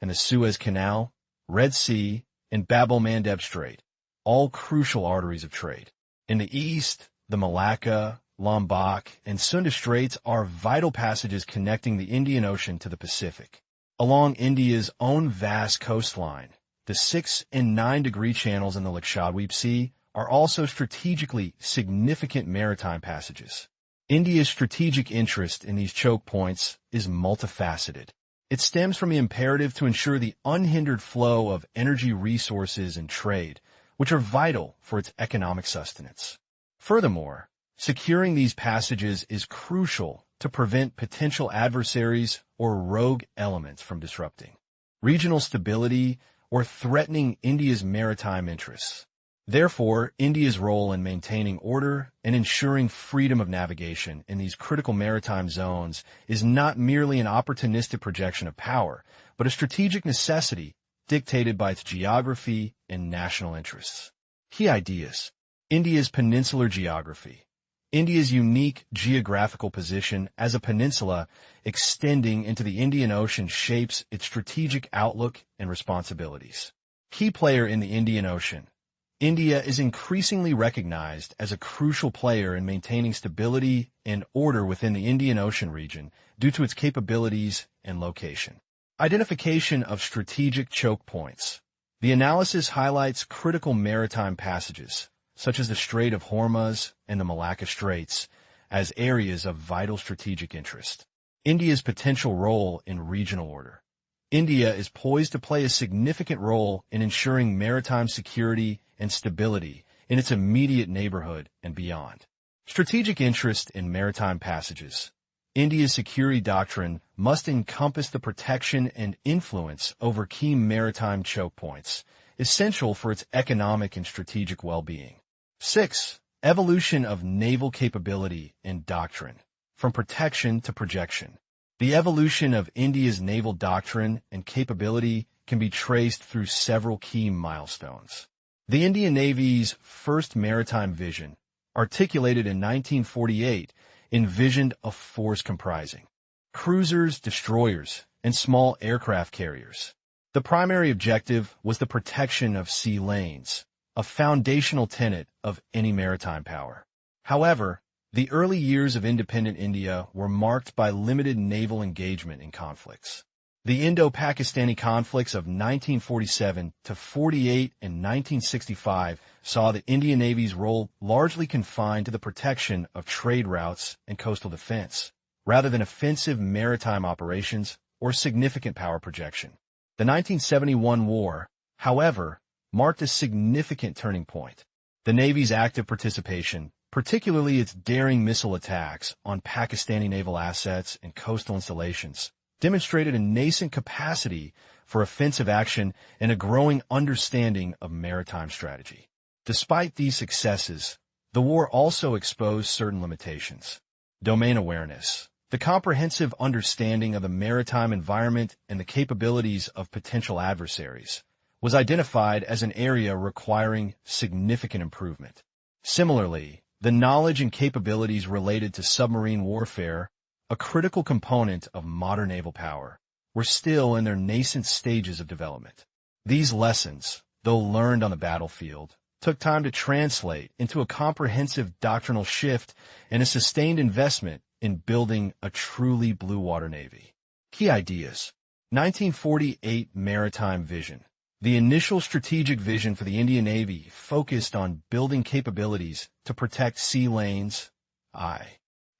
and the Suez Canal, Red Sea, and Bab-el-Mandeb Strait, all crucial arteries of trade. In the east, the Malacca, Lombok, and Sunda Straits are vital passages connecting the Indian Ocean to the Pacific. Along India's own vast coastline, the 6 and 9-degree channels in the Lakshadweep Sea are also strategically significant maritime passages. India's strategic interest in these choke points is multifaceted. It stems from the imperative to ensure the unhindered flow of energy resources and trade, which are vital for its economic sustenance. Furthermore, securing these passages is crucial to prevent potential adversaries or rogue elements from disrupting regional stability or threatening India's maritime interests. Therefore, India's role in maintaining order and ensuring freedom of navigation in these critical maritime zones is not merely an opportunistic projection of power, but a strategic necessity dictated by its geography and national interests. Key ideas. India's peninsular geography. India's unique geographical position as a peninsula extending into the Indian Ocean shapes its strategic outlook and responsibilities. Key player in the Indian Ocean. India is increasingly recognized as a crucial player in maintaining stability and order within the Indian Ocean region due to its capabilities and location. Identification of strategic choke points. The analysis highlights critical maritime passages, such as the Strait of Hormuz and the Malacca Straits, as areas of vital strategic interest. India's potential role in regional order. India is poised to play a significant role in ensuring maritime security and stability in its immediate neighborhood and beyond. Strategic interest in maritime passages. India's security doctrine must encompass the protection and influence over key maritime choke points, essential for its economic and strategic well-being. 6. Evolution of naval capability and doctrine, from protection to projection. The evolution of India's naval doctrine and capability can be traced through several key milestones. The Indian Navy's first maritime vision, articulated in 1948, envisioned a force comprising cruisers, destroyers, and small aircraft carriers. The primary objective was the protection of sea lanes, a foundational tenet of any maritime power. However, the early years of independent India were marked by limited naval engagement in conflicts. The Indo-Pakistani conflicts of 1947 to 48 and 1965 saw the Indian Navy's role largely confined to the protection of trade routes and coastal defense, rather than offensive maritime operations or significant power projection. The 1971 war, however, marked a significant turning point. The Navy's active participation, particularly its daring missile attacks on Pakistani naval assets and coastal installations, demonstrated a nascent capacity for offensive action and a growing understanding of maritime strategy. Despite these successes, the war also exposed certain limitations. Domain awareness. The comprehensive understanding of the maritime environment and the capabilities of potential adversaries was identified as an area requiring significant improvement. Similarly, the knowledge and capabilities related to submarine warfare, a critical component of modern naval power, were still in their nascent stages of development. These lessons, though learned on the battlefield, took time to translate into a comprehensive doctrinal shift and a sustained investment in building a truly blue water navy. Key ideas. 1948 Maritime Vision. The initial strategic vision for the Indian Navy focused on building capabilities to protect sea lanes,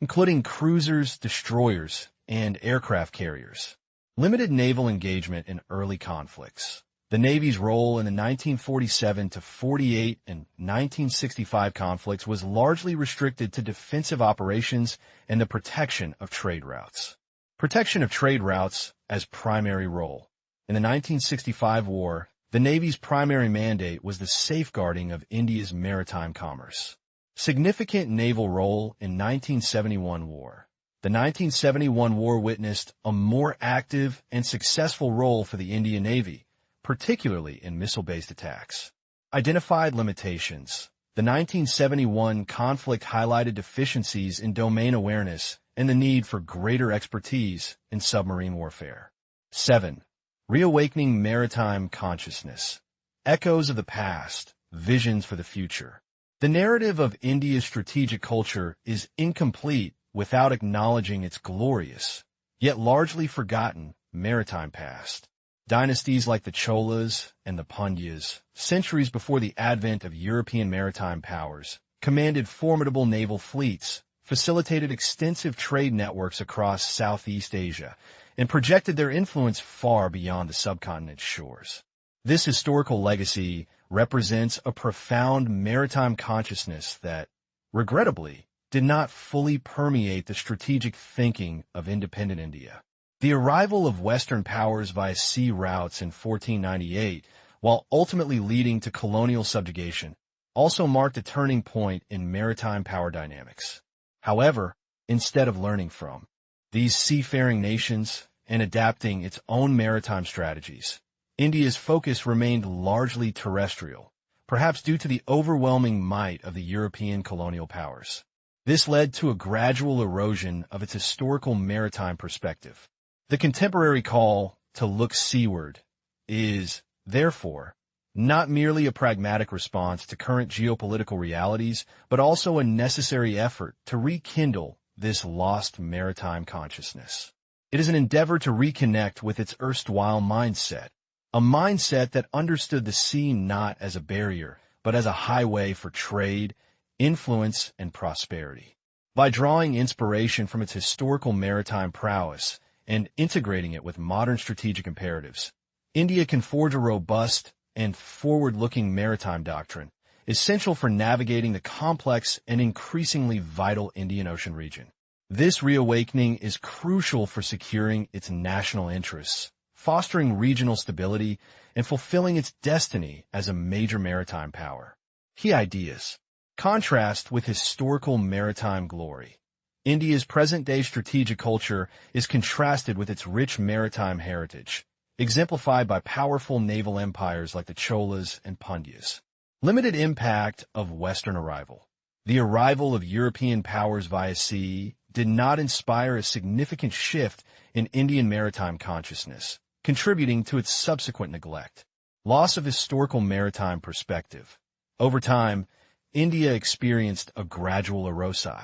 including cruisers, destroyers, and aircraft carriers. Limited naval engagement in early conflicts. The Navy's role in the 1947 to 48 and 1965 conflicts was largely restricted to defensive operations and the protection of trade routes. Protection of trade routes as primary role. In the 1965 war, the Navy's primary mandate was the safeguarding of India's maritime commerce. Significant naval role in 1971 war. The 1971 war witnessed a more active and successful role for the Indian Navy, particularly in missile-based attacks. Identified limitations. The 1971 conflict highlighted deficiencies in domain awareness and the need for greater expertise in submarine warfare. 7. Reawakening maritime consciousness. Echoes of the past, visions for the future. The narrative of India's strategic culture is incomplete without acknowledging its glorious, yet largely forgotten, maritime past. Dynasties like the Cholas and the Pandyas, centuries before the advent of European maritime powers, commanded formidable naval fleets, facilitated extensive trade networks across Southeast Asia, and projected their influence far beyond the subcontinent's shores. This historical legacy represents a profound maritime consciousness that, regrettably, did not fully permeate the strategic thinking of independent India. The arrival of Western powers via sea routes in 1498, while ultimately leading to colonial subjugation, also marked a turning point in maritime power dynamics. However, instead of learning from these seafaring nations and adapting its own maritime strategies, India's focus remained largely terrestrial, perhaps due to the overwhelming might of the European colonial powers. This led to a gradual erosion of its historical maritime perspective. The contemporary call to look seaward is, therefore, not merely a pragmatic response to current geopolitical realities, but also a necessary effort to rekindle this lost maritime consciousness. It is an endeavor to reconnect with its erstwhile mindset, a mindset that understood the sea not as a barrier, but as a highway for trade, influence, and prosperity. By drawing inspiration from its historical maritime prowess, and integrating it with modern strategic imperatives. India can forge a robust and forward-looking maritime doctrine, essential for navigating the complex and increasingly vital Indian Ocean region. This reawakening is crucial for securing its national interests, fostering regional stability, and fulfilling its destiny as a major maritime power. Key ideas. Contrast with historical maritime glory. India's present-day strategic culture is contrasted with its rich maritime heritage, exemplified by powerful naval empires like the Cholas and Pandyas. Limited impact of Western arrival. The arrival of European powers via sea did not inspire a significant shift in Indian maritime consciousness, contributing to its subsequent neglect. Loss of historical maritime perspective. Over time, India experienced a gradual erosion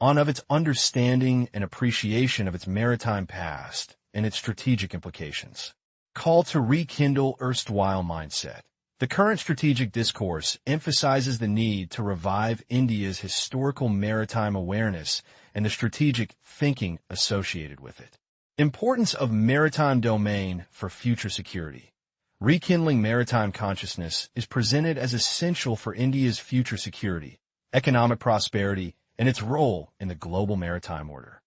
of its understanding and appreciation of its maritime past and its strategic implications. Call to rekindle erstwhile mindset. The current strategic discourse emphasizes the need to revive India's historical maritime awareness and the strategic thinking associated with it. Importance of maritime domain for future security. Rekindling maritime consciousness is presented as essential for India's future security, economic prosperity, and its role in the global maritime order.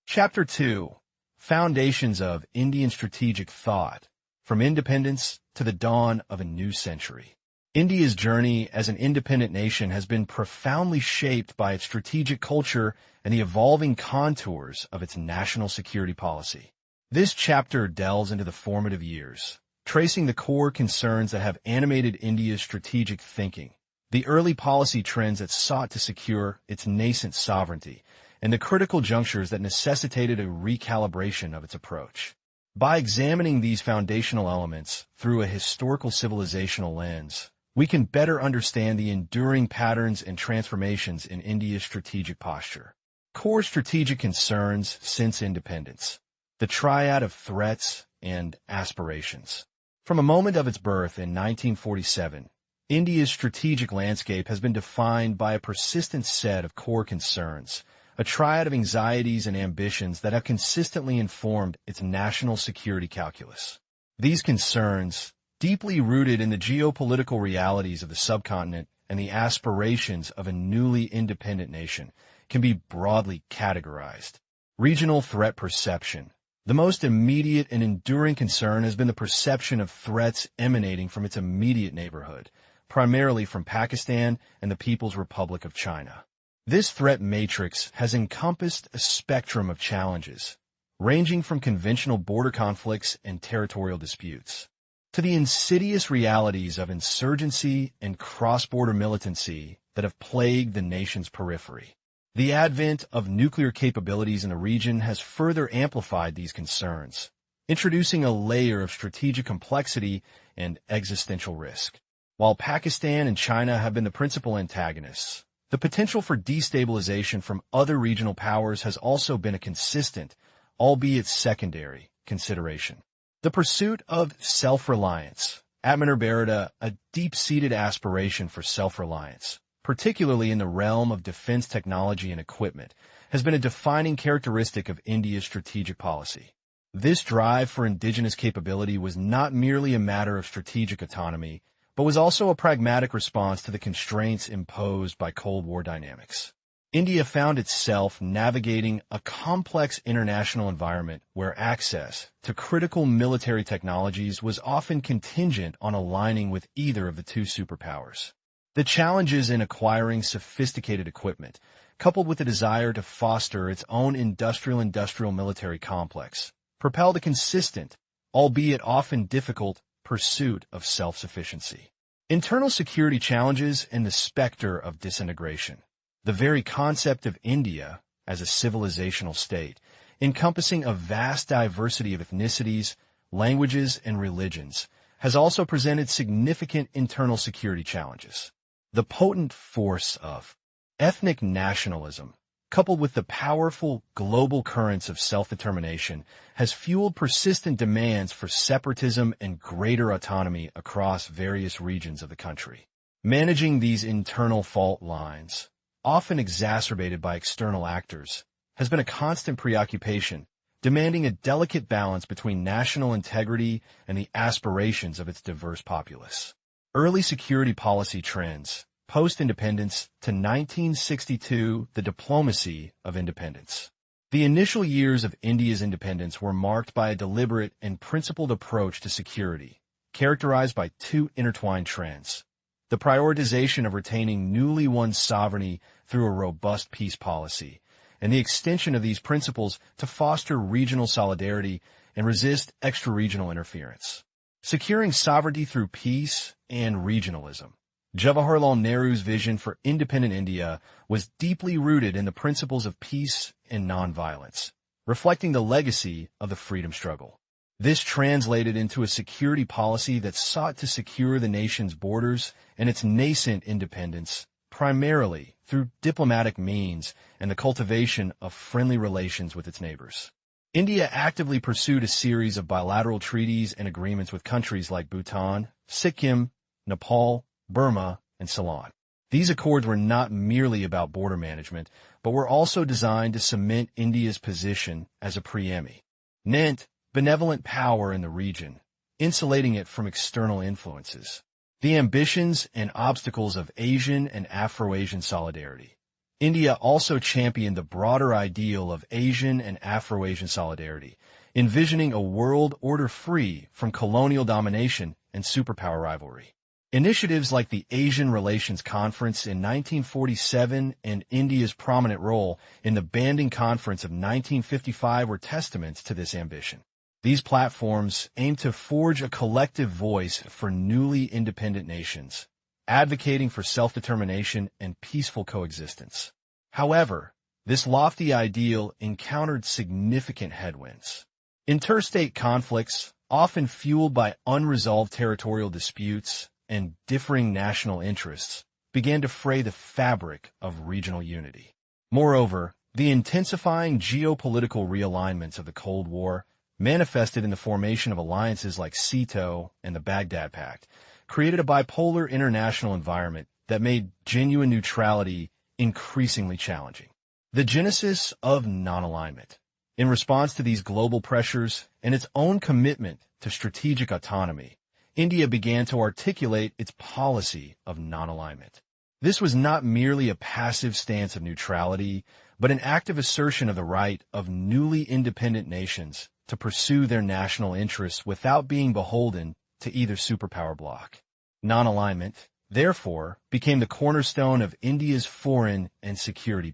Chapter 2. Foundations of Indian Strategic Thought, from Independence to the Dawn of a New Century. India's journey as an independent nation has been profoundly shaped by its strategic culture and the evolving contours of its national security policy. This chapter delves into the formative years, tracing the core concerns that have animated India's strategic thinking, the early policy trends that sought to secure its nascent sovereignty, and the critical junctures that necessitated a recalibration of its approach. By examining these foundational elements through a historical civilizational lens, we can better understand the enduring patterns and transformations in India's strategic posture. Core strategic concerns since independence. The triad of threats and aspirations. From a moment of its birth in 1947, India's strategic landscape has been defined by a persistent set of core concerns, a triad of anxieties and ambitions that have consistently informed its national security calculus. These concerns, deeply rooted in the geopolitical realities of the subcontinent and the aspirations of a newly independent nation, can be broadly categorized. Regional threat perception. The most immediate and enduring concern has been the perception of threats emanating from its immediate neighborhood, primarily from Pakistan and the People's Republic of China. This threat matrix has encompassed a spectrum of challenges, ranging from conventional border conflicts and territorial disputes, to the insidious realities of insurgency and cross-border militancy that have plagued the nation's periphery. The advent of nuclear capabilities in the region has further amplified these concerns, introducing a layer of strategic complexity and existential risk. While Pakistan and China have been the principal antagonists, the potential for destabilization from other regional powers has also been a consistent, albeit secondary, consideration. The pursuit of self-reliance. Atmanierbharata, a deep-seated aspiration for self-reliance, particularly in the realm of defense technology and equipment, has been a defining characteristic of India's strategic policy. This drive for indigenous capability was not merely a matter of strategic autonomy, but was also a pragmatic response to the constraints imposed by Cold War dynamics. India found itself navigating a complex international environment where access to critical military technologies was often contingent on aligning with either of the two superpowers. The challenges in acquiring sophisticated equipment, coupled with the desire to foster its own industrial military complex, propelled a consistent, albeit often difficult, pursuit of self-sufficiency. Internal security challenges and the specter of disintegration. The very concept of India as a civilizational state, encompassing a vast diversity of ethnicities, languages, and religions, has also presented significant internal security challenges. The potent force of ethnic nationalism, coupled with the powerful global currents of self-determination, has fueled persistent demands for separatism and greater autonomy across various regions of the country. Managing these internal fault lines, often exacerbated by external actors, has been a constant preoccupation demanding a delicate balance between national integrity and the aspirations of its diverse populace. Early security policy trends, post-independence to 1962, the diplomacy of independence. The initial years of India's independence were marked by a deliberate and principled approach to security, characterized by two intertwined trends: the prioritization of retaining newly won sovereignty through a robust peace policy, and the extension of these principles to foster regional solidarity and resist extra-regional interference. Securing sovereignty through peace and regionalism. Jawaharlal Nehru's vision for independent India was deeply rooted in the principles of peace and nonviolence, reflecting the legacy of the freedom struggle. This translated into a security policy that sought to secure the nation's borders and its nascent independence, primarily through diplomatic means and the cultivation of friendly relations with its neighbors. India actively pursued a series of bilateral treaties and agreements with countries like Bhutan, Sikkim, Nepal, Burma, and Ceylon. These accords were not merely about border management, but were also designed to cement India's position as a preeminent, benevolent power in the region, insulating it from external influences. The ambitions and obstacles of Asian and Afro-Asian solidarity. India also championed the broader ideal of Asian and Afro-Asian solidarity, envisioning a world order free from colonial domination and superpower rivalry. Initiatives like the Asian Relations Conference in 1947 and India's prominent role in the Banding Conference of 1955 were testaments to this ambition. These platforms aimed to forge a collective voice for newly independent nations, advocating for self-determination and peaceful coexistence. However, this lofty ideal encountered significant headwinds. Interstate conflicts, often fueled by unresolved territorial disputes and differing national interests, began to fray the fabric of regional unity. Moreover, the intensifying geopolitical realignments of the Cold War, manifested in the formation of alliances like SEATO and the Baghdad Pact, created a bipolar international environment that made genuine neutrality increasingly challenging. The genesis of non-alignment. In response to these global pressures and its own commitment to strategic autonomy, India began to articulate its policy of non-alignment. This was not merely a passive stance of neutrality, but an active assertion of the right of newly independent nations to pursue their national interests without being beholden to either superpower bloc. Non-alignment, therefore, became the cornerstone of India's foreign and security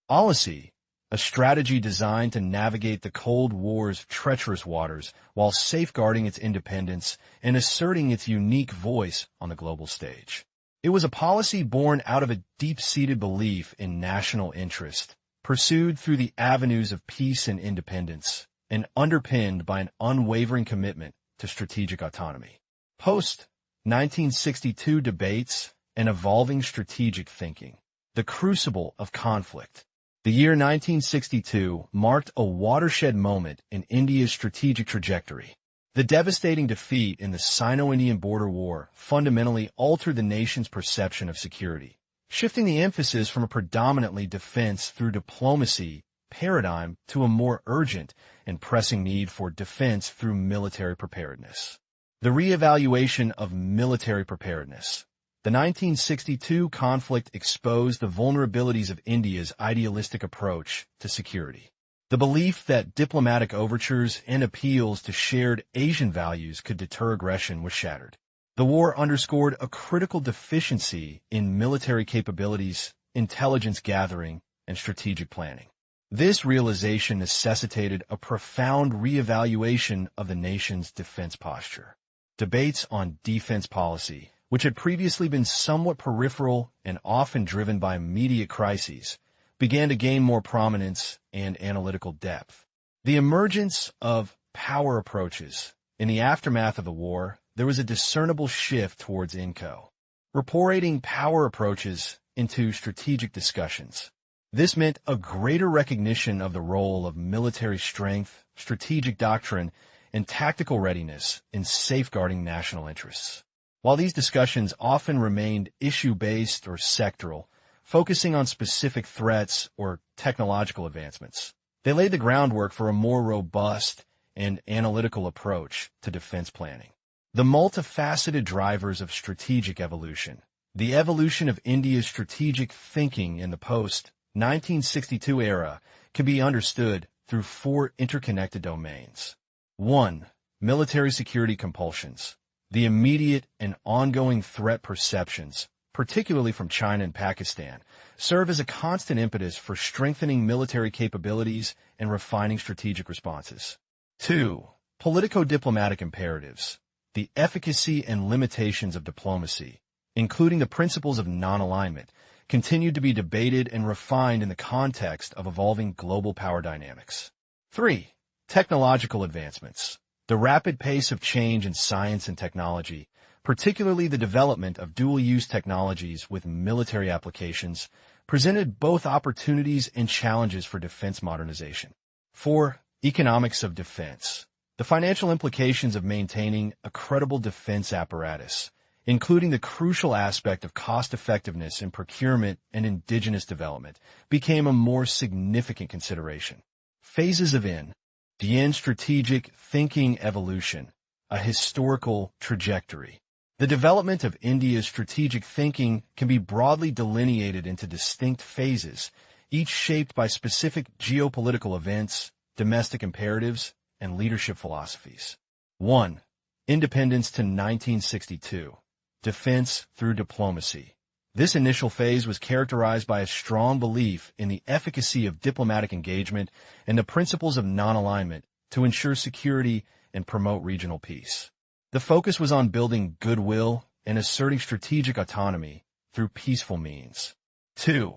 policy, a strategy designed to navigate the Cold War's treacherous waters while safeguarding its independence and asserting its unique voice on the global stage. It was a policy born out of a deep-seated belief in national interest, pursued through the avenues of peace and independence, and underpinned by an unwavering commitment to strategic autonomy. Post-1962 debates and evolving strategic thinking. The crucible of conflict. The year 1962 marked a watershed moment in India's strategic trajectory. The devastating defeat in the Sino-Indian border war fundamentally altered the nation's perception of security, shifting the emphasis from a predominantly defense through diplomacy paradigm to a more urgent and pressing need for defense through military preparedness. The reevaluation of military preparedness. The 1962 conflict exposed the vulnerabilities of India's idealistic approach to security. The belief that diplomatic overtures and appeals to shared Asian values could deter aggression was shattered. The war underscored a critical deficiency in military capabilities, intelligence gathering, and strategic planning. This realization necessitated a profound reevaluation of the nation's defense posture. Debates on defense policy, which had previously been somewhat peripheral and often driven by immediate crises, began to gain more prominence and analytical depth. The emergence of power approaches. In the aftermath of the war, there was a discernible shift towards incorporating power approaches into strategic discussions. This meant a greater recognition of the role of military strength, strategic doctrine, and tactical readiness in safeguarding national interests. While these discussions often remained issue-based or sectoral, focusing on specific threats or technological advancements, They laid the groundwork for a more robust and analytical approach to defense planning. The multifaceted drivers of strategic evolution. The evolution of India's strategic thinking in the post-1962 era can be understood through four interconnected domains. 1. Military security compulsions. The immediate and ongoing threat perceptions, particularly from China and Pakistan, serve as a constant impetus for strengthening military capabilities and refining strategic responses. 2. Politico-diplomatic imperatives. The efficacy and limitations of diplomacy, including the principles of non-alignment, continued to be debated and refined in the context of evolving global power dynamics. 3. Technological advancements. The rapid pace of change in science and technology, particularly the development of dual-use technologies with military applications, presented both opportunities and challenges for defense modernization. 4. Economics of defense. The financial implications of maintaining a credible defense apparatus, including the crucial aspect of cost-effectiveness in procurement and indigenous development, became a more significant consideration. Phases of Indian strategic thinking evolution, a historical trajectory. The development of India's strategic thinking can be broadly delineated into distinct phases, each shaped by specific geopolitical events, domestic imperatives, and leadership philosophies. 1. Independence to 1962. Defense through diplomacy. This initial phase was characterized by a strong belief in the efficacy of diplomatic engagement and the principles of non-alignment to ensure security and promote regional peace. The focus was on building goodwill and asserting strategic autonomy through peaceful means. 2.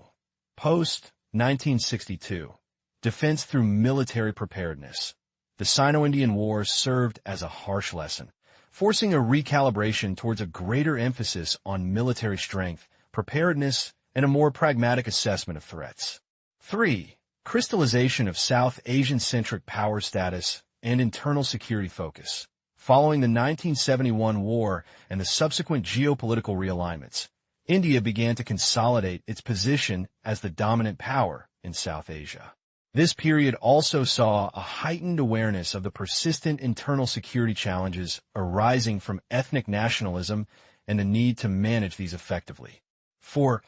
Post-1962. Defense through military preparedness. The Sino-Indian War served as a harsh lesson, forcing a recalibration towards a greater emphasis on military strength, preparedness, and a more pragmatic assessment of threats. 3. Crystallization of South Asian-centric power status and internal security focus. Following the 1971 war and the subsequent geopolitical realignments, India began to consolidate its position as the dominant power in South Asia. This period also saw a heightened awareness of the persistent internal security challenges arising from ethnic nationalism and the need to manage these effectively. 4.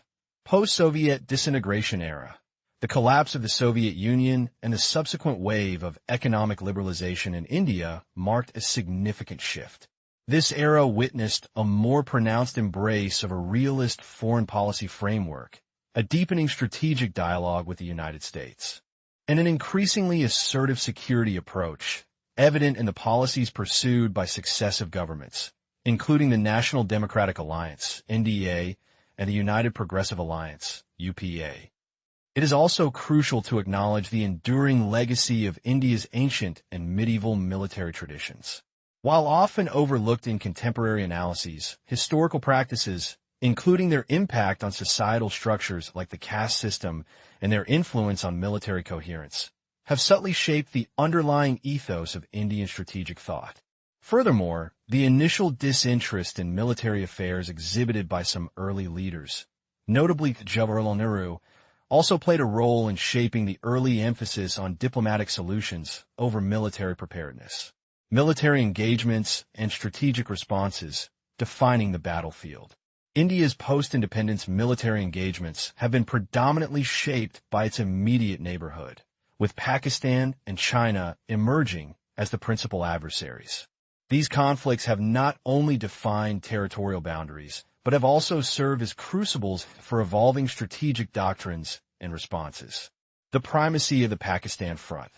Post-Soviet disintegration era. The collapse of the Soviet Union and the subsequent wave of economic liberalization in India marked a significant shift. This era witnessed a more pronounced embrace of a realist foreign policy framework, a deepening strategic dialogue with the United States, and an increasingly assertive security approach, evident in the policies pursued by successive governments, including the National Democratic Alliance, NDA, and the United Progressive Alliance, UPA. It is also crucial to acknowledge the enduring legacy of India's ancient and medieval military traditions. While often overlooked in contemporary analyses, historical practices, including their impact on societal structures like the caste system and their influence on military coherence, have subtly shaped the underlying ethos of Indian strategic thought. Furthermore, the initial disinterest in military affairs exhibited by some early leaders, notably Jawaharlal Nehru, also played a role in shaping the early emphasis on diplomatic solutions over military preparedness. Military engagements and strategic responses defining the battlefield. India's post-independence military engagements have been predominantly shaped by its immediate neighborhood, with Pakistan and China emerging as the principal adversaries. These conflicts have not only defined territorial boundaries, but have also served as crucibles for evolving strategic doctrines and responses. The primacy of the Pakistan front.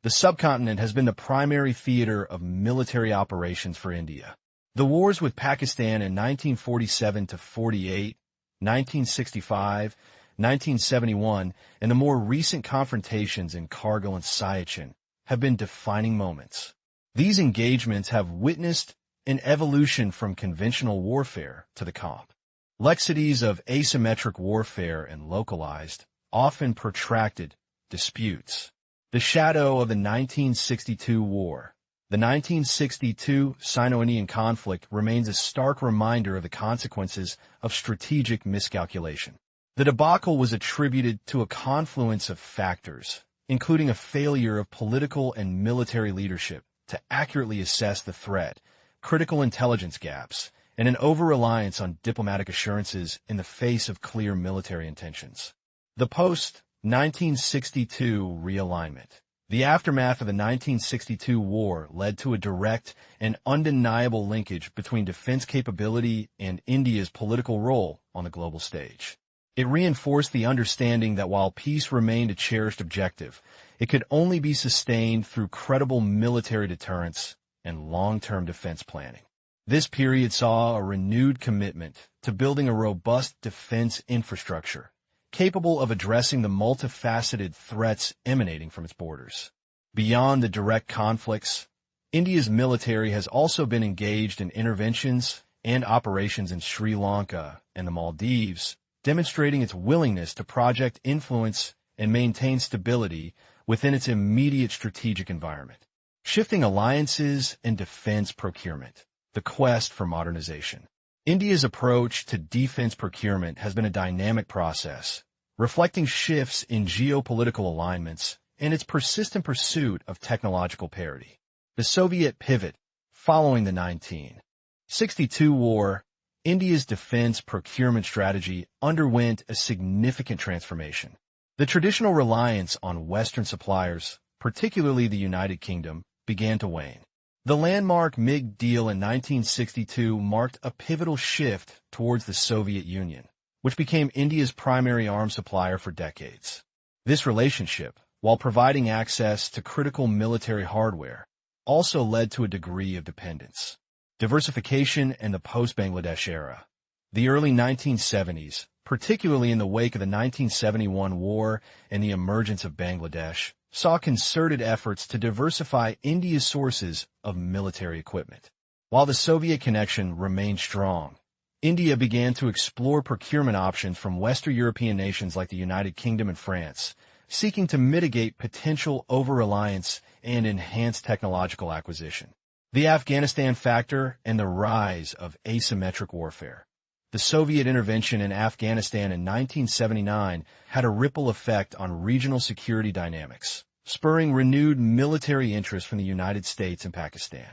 The subcontinent has been the primary theater of military operations for India. The wars with Pakistan in 1947 to 48, 1965, 1971, and the more recent confrontations in Kargil and Siachen have been defining moments. These engagements have witnessed an evolution from conventional warfare to the complexities of asymmetric warfare and localized, often protracted, disputes. The shadow of the 1962 war. The 1962 Sino-Indian conflict remains a stark reminder of the consequences of strategic miscalculation. The debacle was attributed to a confluence of factors, including a failure of political and military leadership to accurately assess the threat, critical intelligence gaps, and an over-reliance on diplomatic assurances in the face of clear military intentions. The post-1962 realignment. The aftermath of the 1962 war led to a direct and undeniable linkage between defense capability and India's political role on the global stage. It reinforced the understanding that while peace remained a cherished objective, it could only be sustained through credible military deterrence and long-term defense planning. This period saw a renewed commitment to building a robust defense infrastructure, capable of addressing the multifaceted threats emanating from its borders. Beyond the direct conflicts, India's military has also been engaged in interventions and operations in Sri Lanka and the Maldives, demonstrating its willingness to project influence and maintain stability within its immediate strategic environment. Shifting alliances and defense procurement. The quest for modernization. India's approach to defense procurement has been a dynamic process, reflecting shifts in geopolitical alignments and its persistent pursuit of technological parity. The Soviet pivot. Following the 1962 war, India's defense procurement strategy underwent a significant transformation. The traditional reliance on Western suppliers, particularly the United Kingdom, began to wane. The landmark MiG deal in 1962 marked a pivotal shift towards the Soviet Union, which became India's primary arms supplier for decades. This relationship, while providing access to critical military hardware, also led to a degree of dependence. Diversification and the post-Bangladesh era. The early 1970s, particularly in the wake of the 1971 war and the emergence of Bangladesh, saw concerted efforts to diversify India's sources of military equipment. While the Soviet connection remained strong, India began to explore procurement options from Western European nations like the United Kingdom and France, seeking to mitigate potential over-reliance and enhance technological acquisition. The Afghanistan factor and the rise of asymmetric warfare. The Soviet intervention in Afghanistan in 1979 had a ripple effect on regional security dynamics, spurring renewed military interest from the United States and Pakistan.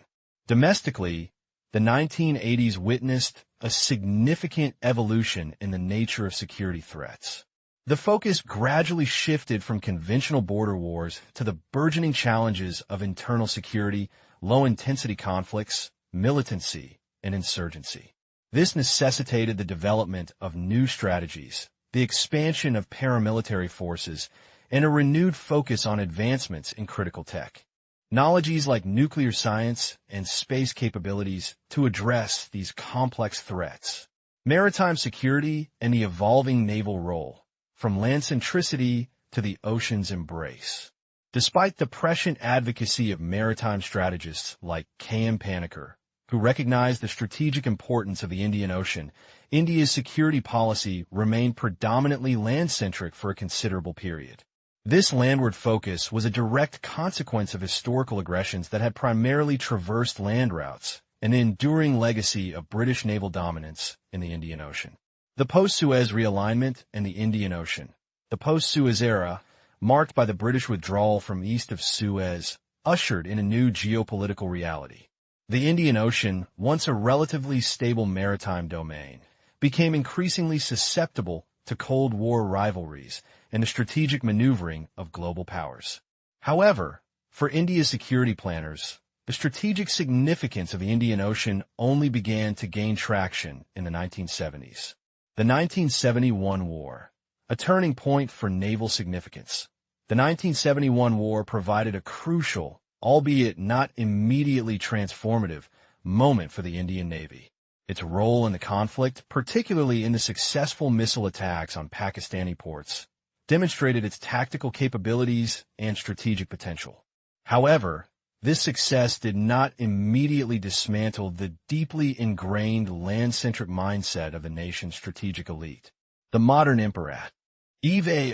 Domestically, the 1980s witnessed a significant evolution in the nature of security threats. The focus gradually shifted from conventional border wars to the burgeoning challenges of internal security, low-intensity conflicts, militancy, and insurgency. This necessitated the development of new strategies, the expansion of paramilitary forces, and a renewed focus on advancements in critical tech. Technologies like nuclear science and space capabilities to address these complex threats. Maritime security and the evolving naval role, from land centricity to the ocean's embrace. Despite the prescient advocacy of maritime strategists like K.M. Panikkar, who recognized the strategic importance of the Indian Ocean, India's security policy remained predominantly land-centric for a considerable period. This landward focus was a direct consequence of historical aggressions that had primarily traversed land routes, an enduring legacy of British naval dominance in the Indian Ocean. The post-Suez realignment and the Indian Ocean. The post-Suez era, marked by the British withdrawal from east of Suez, ushered in a new geopolitical reality. The Indian Ocean, once a relatively stable maritime domain, became increasingly susceptible to Cold War rivalries and the strategic maneuvering of global powers. However, for India's security planners, the strategic significance of the Indian Ocean only began to gain traction in the 1970s. The 1971 war, a turning point for naval significance. The 1971 war provided a crucial, albeit not immediately transformative, moment for the Indian Navy. Its role in the conflict, particularly in the successful missile attacks on Pakistani ports, demonstrated its tactical capabilities and strategic potential. However, this success did not immediately dismantle the deeply ingrained land-centric mindset of the nation's strategic elite. The modern imperative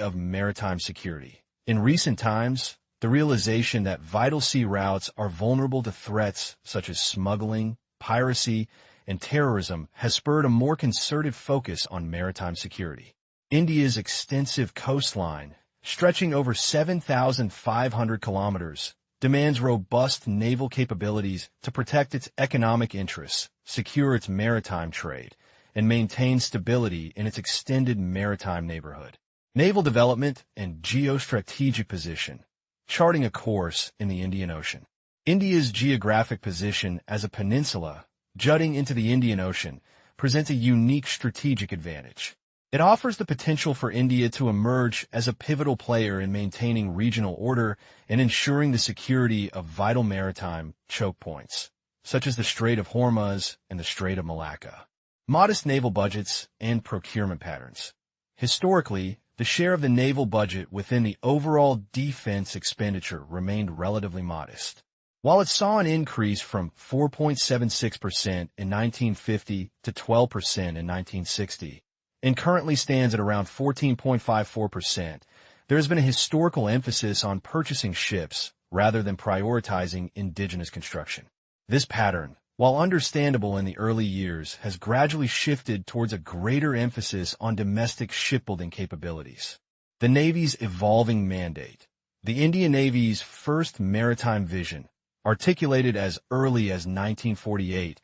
of maritime security. In recent times, the realization that vital sea routes are vulnerable to threats such as smuggling, piracy, and terrorism has spurred a more concerted focus on maritime security. India's extensive coastline, stretching over 7,500 kilometers, demands robust naval capabilities to protect its economic interests, secure its maritime trade, and maintain stability in its extended maritime neighborhood. Naval development and geostrategic position, charting a course in the Indian Ocean. India's geographic position as a peninsula, jutting into the Indian Ocean, presents a unique strategic advantage. It offers the potential for India to emerge as a pivotal player in maintaining regional order and ensuring the security of vital maritime choke points, such as the Strait of Hormuz and the Strait of Malacca. Modest naval budgets and procurement patterns. Historically, the share of the naval budget within the overall defense expenditure remained relatively modest. While it saw an increase from 4.76% in 1950 to 12% in 1960, and currently stands at around 14.54%, there has been a historical emphasis on purchasing ships rather than prioritizing indigenous construction. This pattern, while understandable in the early years, has gradually shifted towards a greater emphasis on domestic shipbuilding capabilities. The Navy's evolving mandate. The Indian Navy's first maritime vision, articulated as early as 1948,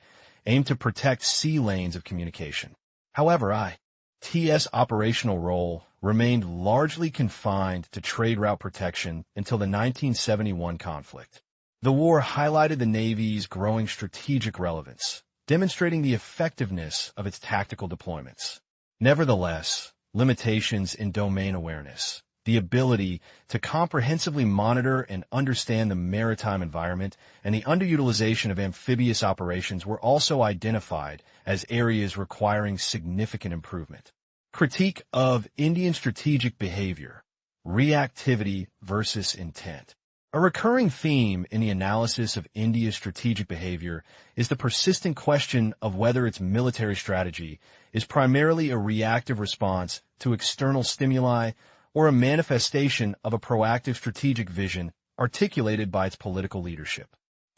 aimed to protect sea lanes of communication. However, IT's operational role remained largely confined to trade route protection until the 1971 conflict. The war highlighted the Navy's growing strategic relevance, demonstrating the effectiveness of its tactical deployments. Nevertheless, limitations in domain awareness, the ability to comprehensively monitor and understand the maritime environment, and the underutilization of amphibious operations were also identified as areas requiring significant improvement. Critique of Indian strategic behavior, reactivity versus intent. A recurring theme in the analysis of India's strategic behavior is the persistent question of whether its military strategy is primarily a reactive response to external stimuli or a manifestation of a proactive strategic vision articulated by its political leadership.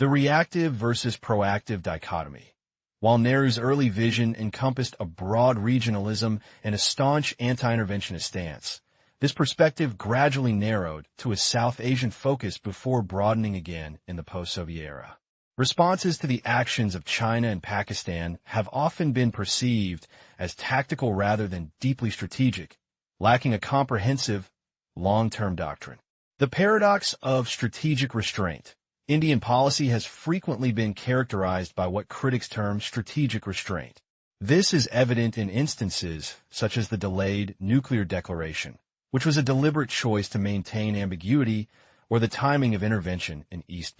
The reactive versus proactive dichotomy. While Nehru's early vision encompassed a broad regionalism and a staunch anti-interventionist stance, this perspective gradually narrowed to a South Asian focus before broadening again in the post-Soviet era. Responses to the actions of China and Pakistan have often been perceived as tactical rather than deeply strategic, lacking a comprehensive, long-term doctrine. The paradox of strategic restraint. Indian policy has frequently been characterized by what critics term strategic restraint. This is evident in instances such as the delayed nuclear declaration, which was a deliberate choice to maintain ambiguity, or the timing of intervention in East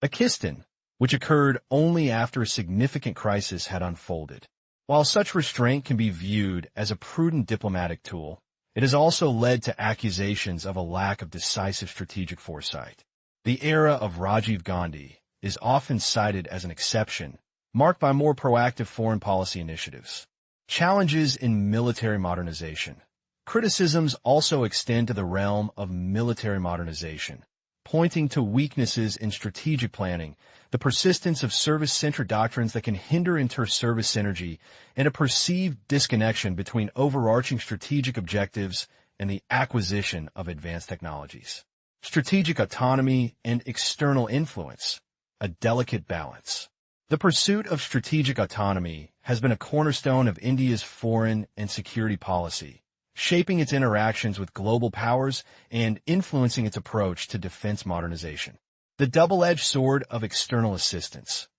Pakistan, which occurred only after a significant crisis had unfolded. While such restraint can be viewed as a prudent diplomatic tool, it has also led to accusations of a lack of decisive strategic foresight. The era of Rajiv Gandhi is often cited as an exception, marked by more proactive foreign policy initiatives. Challenges in military modernization. Criticisms also extend to the realm of military modernization, pointing to weaknesses in strategic planning, the persistence of service-centric doctrines that can hinder inter-service synergy, and a perceived disconnection between overarching strategic objectives and the acquisition of advanced technologies. Strategic autonomy and external influence, a delicate balance. The pursuit of strategic autonomy has been a cornerstone of India's foreign and security policy, shaping its interactions with global powers and influencing its approach to defense modernization. The double-edged sword of external assistance.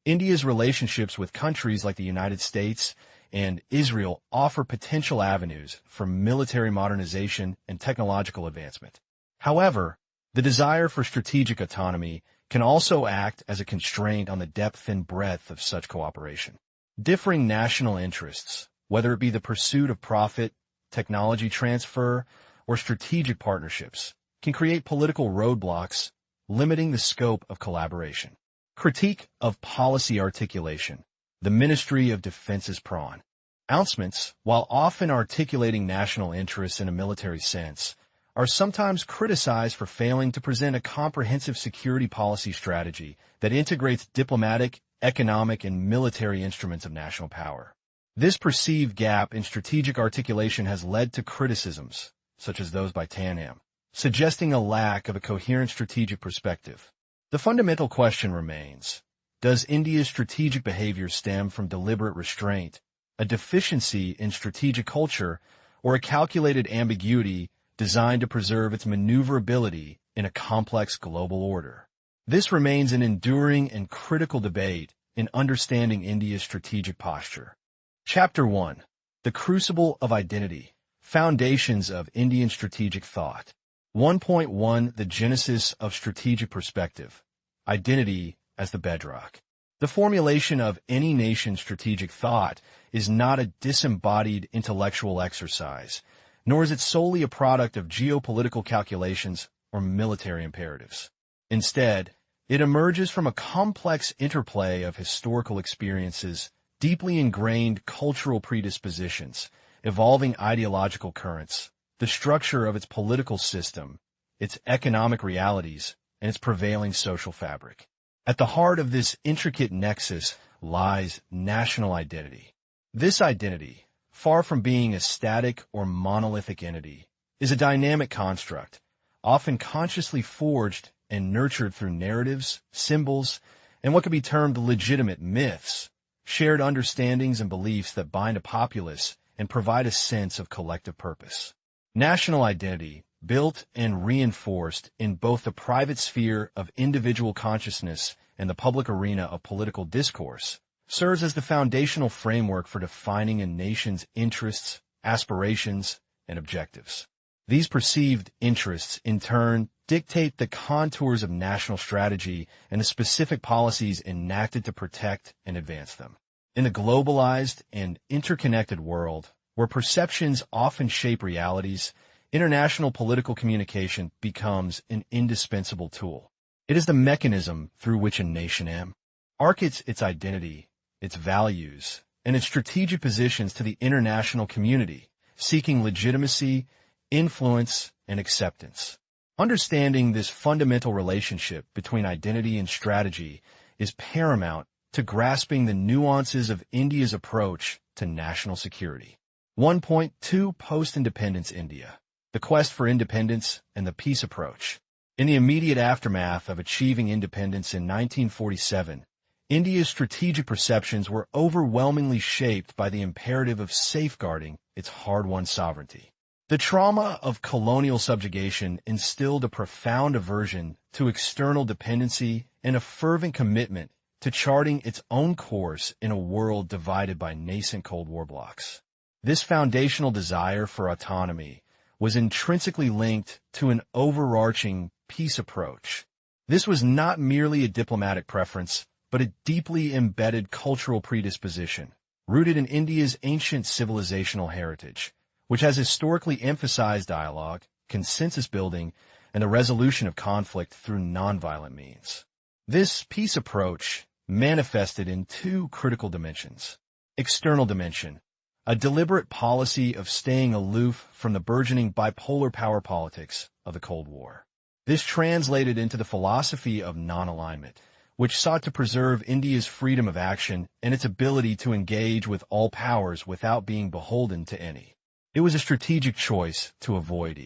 India's relationships with countries like the United States and Israel offer potential avenues for military modernization and technological advancement. However, the desire for strategic autonomy can also act as a constraint on the depth and breadth of such cooperation. Differing national interests, whether it be the pursuit of profit, technology transfer, or strategic partnerships, can create political roadblocks, limiting the scope of collaboration. Critique of policy articulation. The Ministry of Defense's pronouncements, while often articulating national interests in a military sense, are sometimes criticized for failing to present a comprehensive security policy strategy that integrates diplomatic, economic, and military instruments of national power. This perceived gap in strategic articulation has led to criticisms, such as those by Tanham, suggesting a lack of a coherent strategic perspective. The fundamental question remains, does India's strategic behavior stem from deliberate restraint, a deficiency in strategic culture, or a calculated ambiguity designed to preserve its maneuverability in a complex global order? This remains an enduring and critical debate in understanding India's strategic posture. Chapter 1. The Crucible of Identity. Foundations of Indian Strategic Thought. 1.1 The Genesis of Strategic Perspective. Identity as the bedrock. The formulation of any nation's strategic thought is not a disembodied intellectual exercise, nor is it solely a product of geopolitical calculations or military imperatives. Instead, it emerges from a complex interplay of historical experiences, deeply ingrained cultural predispositions, evolving ideological currents, the structure of its political system, its economic realities, and its prevailing social fabric. At the heart of this intricate nexus lies national identity. This identity, far from being a static or monolithic entity, is a dynamic construct, often consciously forged and nurtured through narratives, symbols, and what could be termed legitimate myths, shared understandings and beliefs that bind a populace and provide a sense of collective purpose. National identity, built and reinforced in both the private sphere of individual consciousness and the public arena of political discourse, serves as the foundational framework for defining a nation's interests, aspirations, and objectives. These perceived interests, in turn, dictate the contours of national strategy and the specific policies enacted to protect and advance them. In the globalized and interconnected world, where perceptions often shape realities, international political communication becomes an indispensable tool. It is the mechanism through which a nation markets its identity, its values, and its strategic positions to the international community, seeking legitimacy, influence, and acceptance. Understanding this fundamental relationship between identity and strategy is paramount to grasping the nuances of India's approach to national security. 1.2 Post-Independence India. The Quest for Independence and the Peace Approach. In the immediate aftermath of achieving independence in 1947, India's strategic perceptions were overwhelmingly shaped by the imperative of safeguarding its hard-won sovereignty. The trauma of colonial subjugation instilled a profound aversion to external dependency and a fervent commitment to charting its own course in a world divided by nascent Cold War blocs. This foundational desire for autonomy was intrinsically linked to an overarching peace approach. This was not merely a diplomatic preference, but a deeply embedded cultural predisposition, rooted in India's ancient civilizational heritage, which has historically emphasized dialogue, consensus building, and the resolution of conflict through nonviolent means. This peace approach manifested in two critical dimensions. External dimension, a deliberate policy of staying aloof from the burgeoning bipolar power politics of the Cold War. This translated into the philosophy of non-alignment, which sought to preserve India's freedom of action and its ability to engage with all powers without being beholden to any. It was a strategic choice to avoid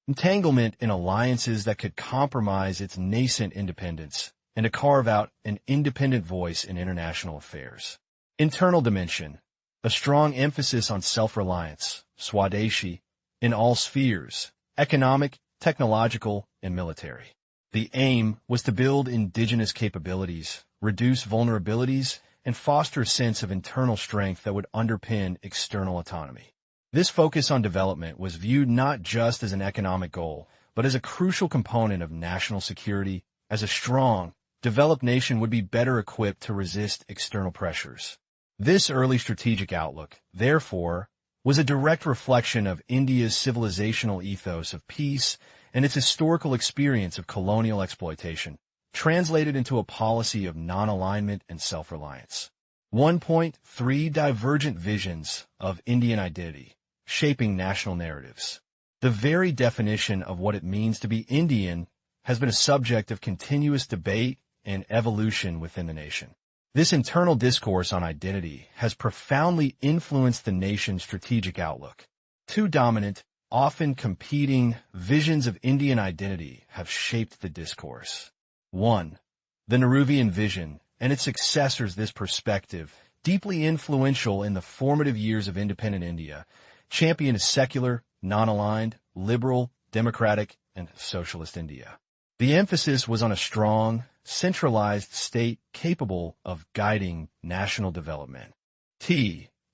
entanglement in alliances that could compromise its nascent independence and to carve out an independent voice in international affairs. Internal dimension, a strong emphasis on self-reliance, Swadeshi, in all spheres, economic, technological, and military. The aim was to build indigenous capabilities, reduce vulnerabilities, and foster a sense of internal strength that would underpin external autonomy. This focus on development was viewed not just as an economic goal, but as a crucial component of national security, as a strong, developed nation would be better equipped to resist external pressures. This early strategic outlook, therefore, was a direct reflection of India's civilizational ethos of peace and its historical experience of colonial exploitation, translated into a policy of non-alignment and self-reliance. 1.3 Divergent visions of Indian identity, shaping national narratives. The very definition of what it means to be Indian has been a subject of continuous debate and evolution within the nation. This internal discourse on identity has profoundly influenced the nation's strategic outlook. Two dominant, often competing visions of Indian identity have shaped the discourse. 1. The Nehruvian vision and its successors. This perspective, deeply influential in the formative years of independent India, championed a secular, non-aligned, liberal, democratic, and socialist India. The emphasis was on a strong, centralized state capable of guiding national development.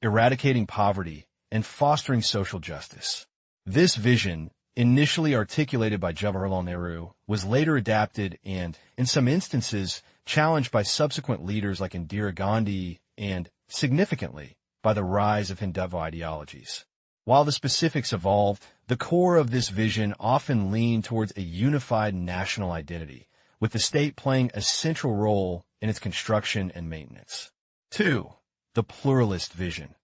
Eradicating poverty and fostering social justice. This vision, initially articulated by Jawaharlal Nehru, was later adapted and, in some instances, challenged by subsequent leaders like Indira Gandhi and, significantly, by the rise of Hindutva ideologies. While the specifics evolved, the core of this vision often leaned towards a unified national identity, with the state playing a central role in its construction and maintenance. 2. The pluralist vision.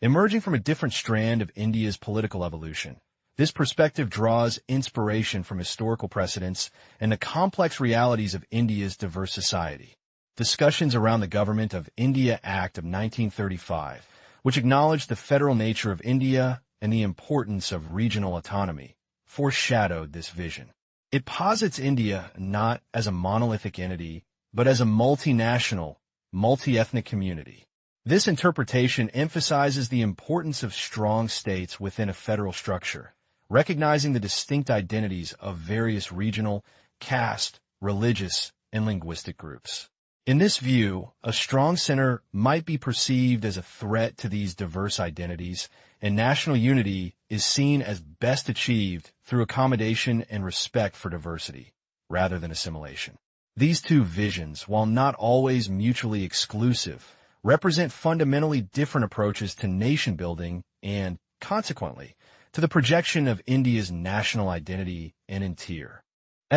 Emerging from a different strand of India's political evolution, this perspective draws inspiration from historical precedents and the complex realities of India's diverse society. Discussions around the Government of India Act of 1935, which acknowledged the federal nature of India and the importance of regional autonomy, foreshadowed this vision. It posits India not as a monolithic entity, but as a multinational, multi-ethnic community. This interpretation emphasizes the importance of strong states within a federal structure, recognizing the distinct identities of various regional, caste, religious, and linguistic groups. In this view, a strong center might be perceived as a threat to these diverse identities, and national unity is seen as best achieved through accommodation and respect for diversity, rather than assimilation. These two visions, while not always mutually exclusive, represent fundamentally different approaches to nation-building and, consequently, to the projection of India's national identity and interior.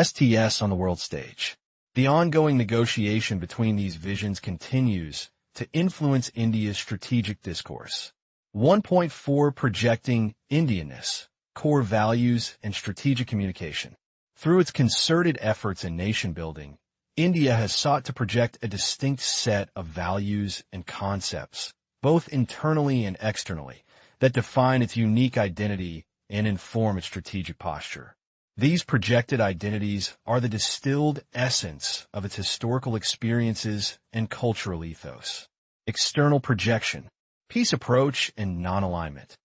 STS on the world stage. The ongoing negotiation between these visions continues to influence India's strategic discourse. 1.4 Projecting Indianness, Core Values and Strategic Communication. Through its concerted efforts in nation-building, India has sought to project a distinct set of values and concepts, both internally and externally, that define its unique identity and inform its strategic posture. These projected identities are the distilled essence of its historical experiences and cultural ethos. External projection, peace approach, and non-alignment.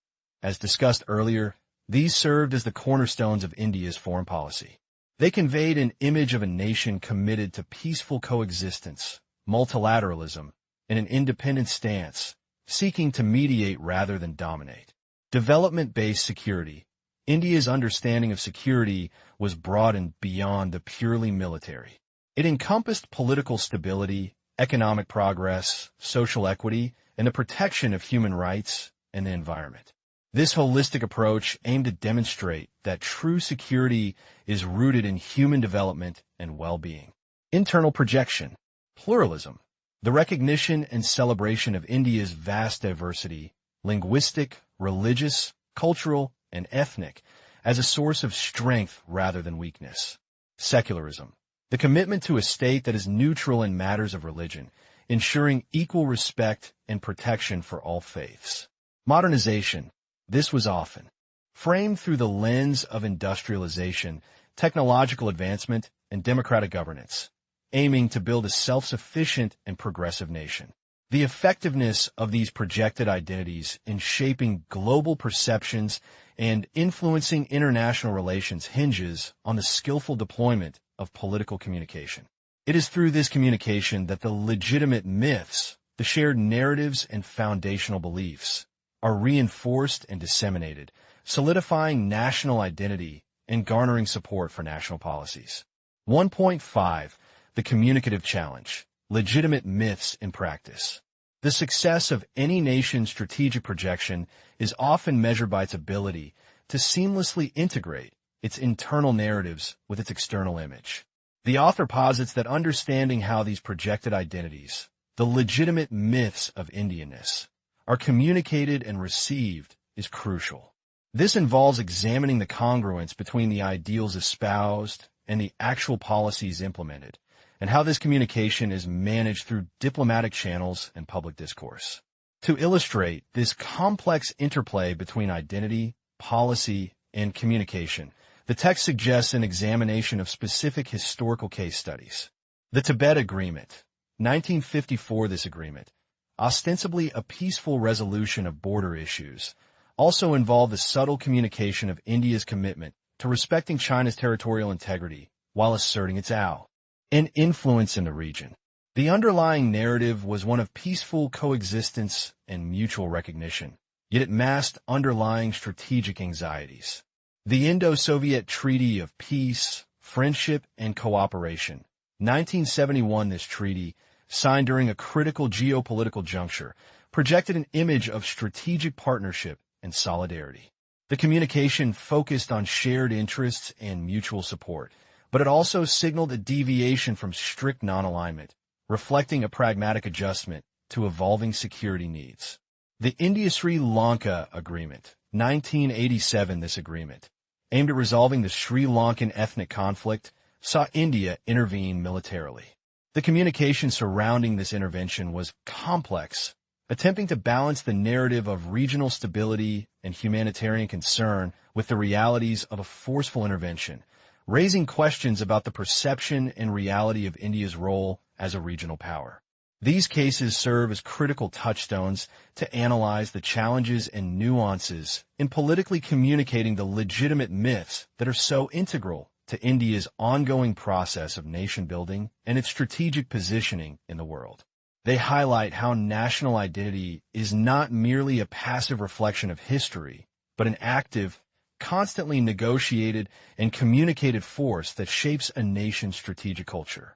As discussed earlier, these served as the cornerstones of India's foreign policy. They conveyed an image of a nation committed to peaceful coexistence, multilateralism, and an independent stance, seeking to mediate rather than dominate. Development-based security. India's understanding of security was broadened beyond the purely military. It encompassed political stability, economic progress, social equity, and the protection of human rights and the environment. This holistic approach aimed to demonstrate that true security is rooted in human development and well-being. Internal projection. Pluralism. The recognition and celebration of India's vast diversity, linguistic, religious, cultural, and ethnic, as a source of strength rather than weakness. Secularism. The commitment to a state that is neutral in matters of religion, ensuring equal respect and protection for all faiths. Modernization. This was often framed through the lens of industrialization, technological advancement, and democratic governance, aiming to build a self-sufficient and progressive nation. The effectiveness of these projected identities in shaping global perceptions and influencing international relations hinges on the skillful deployment of political communication. It is through this communication that the legitimate myths, the shared narratives and foundational beliefs, are reinforced and disseminated, solidifying national identity and garnering support for national policies. 1.5. The Communicative Challenge. Legitimate myths in practice. The success of any nation's strategic projection is often measured by its ability to seamlessly integrate its internal narratives with its external image. The author posits that understanding how these projected identities, the legitimate myths of Indianness, are communicated and received is crucial. This involves examining the congruence between the ideals espoused and the actual policies implemented, and how this communication is managed through diplomatic channels and public discourse. To illustrate this complex interplay between identity, policy, and communication, the text suggests an examination of specific historical case studies. The Tibet Agreement, 1954. This agreement, ostensibly a peaceful resolution of border issues, also involved the subtle communication of India's commitment to respecting China's territorial integrity while asserting its influence in the region. The underlying narrative was one of peaceful coexistence and mutual recognition, yet it masked underlying strategic anxieties. The Indo-Soviet Treaty of Peace, Friendship, and Cooperation, 1971. This treaty, signed during a critical geopolitical juncture, projected an image of strategic partnership and solidarity. The communication focused on shared interests and mutual support, but it also signaled a deviation from strict non-alignment, reflecting a pragmatic adjustment to evolving security needs. The India-Sri Lanka Agreement, 1987. This agreement, aimed at resolving the Sri Lankan ethnic conflict, saw India intervene militarily. The communication surrounding this intervention was complex, attempting to balance the narrative of regional stability and humanitarian concern with the realities of a forceful intervention, raising questions about the perception and reality of India's role as a regional power. These cases serve as critical touchstones to analyze the challenges and nuances in politically communicating the legitimate myths that are so integral to India's ongoing process of nation-building and its strategic positioning in the world. They highlight how national identity is not merely a passive reflection of history, but an active, constantly negotiated and communicated force that shapes a nation's strategic culture.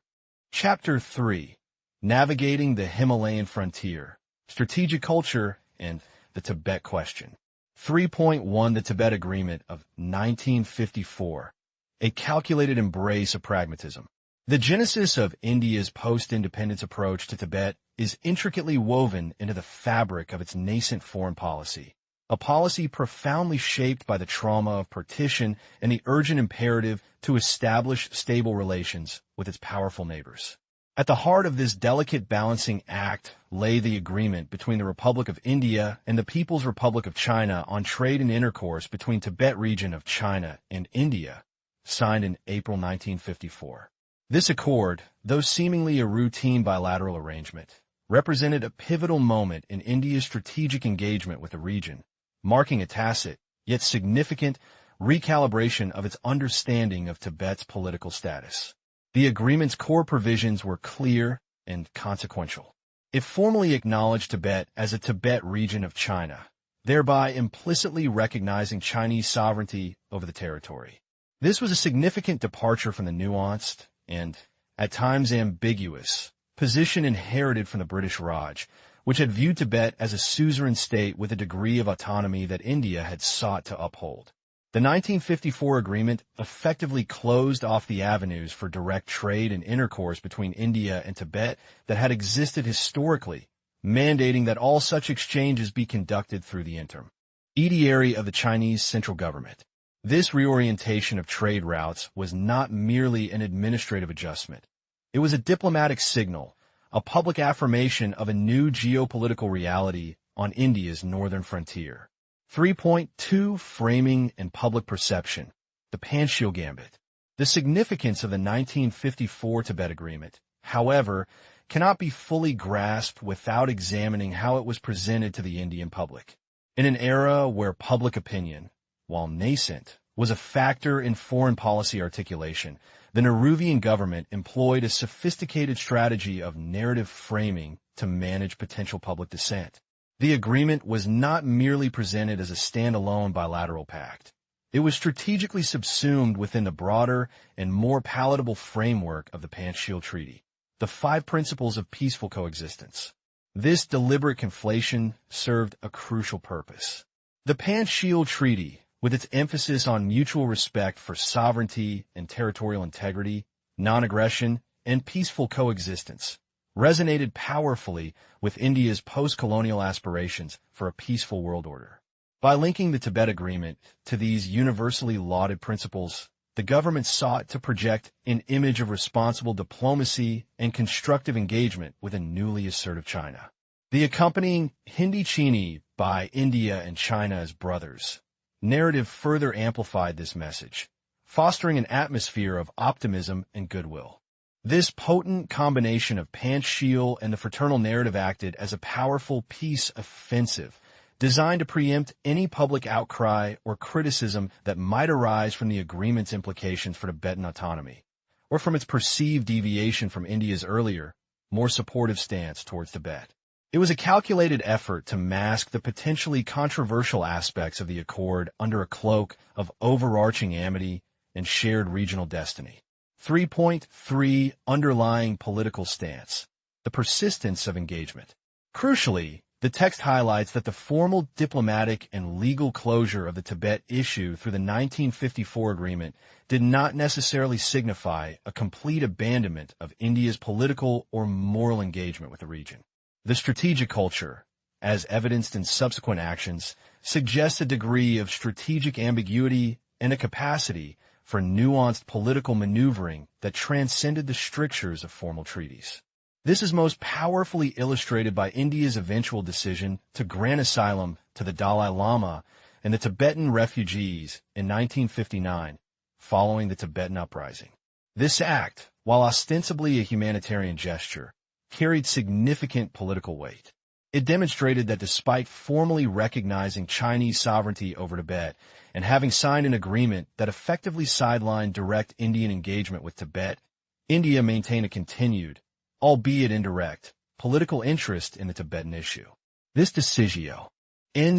Chapter 3. Navigating the Himalayan Frontier, Strategic Culture, and the Tibet Question. 3.1. The Tibet Agreement of 1954, a calculated embrace of pragmatism. The genesis of India's post-independence approach to Tibet is intricately woven into the fabric of its nascent foreign policy, a policy profoundly shaped by the trauma of partition and the urgent imperative to establish stable relations with its powerful neighbors. At the heart of this delicate balancing act lay the agreement between the Republic of India and the People's Republic of China on trade and intercourse between Tibet region of China and India, signed in April 1954. This accord, though seemingly a routine bilateral arrangement, represented a pivotal moment in India's strategic engagement with the region, marking a tacit, yet significant, recalibration of its understanding of Tibet's political status. The agreement's core provisions were clear and consequential. It formally acknowledged Tibet as a Tibet region of China, thereby implicitly recognizing Chinese sovereignty over the territory. This was a significant departure from the nuanced and, at times ambiguous, position inherited from the British Raj, which had viewed Tibet as a suzerain state with a degree of autonomy that India had sought to uphold. The 1954 agreement effectively closed off the avenues for direct trade and intercourse between India and Tibet that had existed historically, mandating that all such exchanges be conducted through the intermediary of the Chinese central government. This reorientation of trade routes was not merely an administrative adjustment. It was a diplomatic signal, a public affirmation of a new geopolitical reality on India's northern frontier. 3.2. Framing and public perception. The Panchsheel Gambit. The significance of the 1954 Tibet Agreement, however, cannot be fully grasped without examining how it was presented to the Indian public. In an era where public opinion, while nascent, was a factor in foreign policy articulation, the Nehruvian government employed a sophisticated strategy of narrative framing to manage potential public dissent. The agreement was not merely presented as a standalone bilateral pact. It was strategically subsumed within the broader and more palatable framework of the Panchsheel Treaty, the 5 principles of peaceful coexistence. This deliberate conflation served a crucial purpose. The Panchsheel Treaty, with its emphasis on mutual respect for sovereignty and territorial integrity, non-aggression, and peaceful coexistence, resonated powerfully with India's post-colonial aspirations for a peaceful world order. By linking the Tibet Agreement to these universally lauded principles, the government sought to project an image of responsible diplomacy and constructive engagement with a newly assertive China. The accompanying Hindi Chini by India and China as brothers, narrative further amplified this message, fostering an atmosphere of optimism and goodwill. This potent combination of Panchsheel and the fraternal narrative acted as a powerful peace offensive, designed to preempt any public outcry or criticism that might arise from the agreement's implications for Tibetan autonomy, or from its perceived deviation from India's earlier, more supportive stance towards Tibet. It was a calculated effort to mask the potentially controversial aspects of the accord under a cloak of overarching amity and shared regional destiny. 3.3 Underlying political stance. The persistence of engagement. Crucially, the text highlights that the formal diplomatic and legal closure of the Tibet issue through the 1954 agreement did not necessarily signify a complete abandonment of India's political or moral engagement with the region. The strategic culture, as evidenced in subsequent actions, suggests a degree of strategic ambiguity and a capacity for nuanced political maneuvering that transcended the strictures of formal treaties. This is most powerfully illustrated by India's eventual decision to grant asylum to the Dalai Lama and the Tibetan refugees in 1959, following the Tibetan uprising. This act, while ostensibly a humanitarian gesture, carried significant political weight. It demonstrated that despite formally recognizing Chinese sovereignty over Tibet and having signed an agreement that effectively sidelined direct Indian engagement with Tibet, India maintained a continued, albeit indirect, political interest in the Tibetan issue. This decisio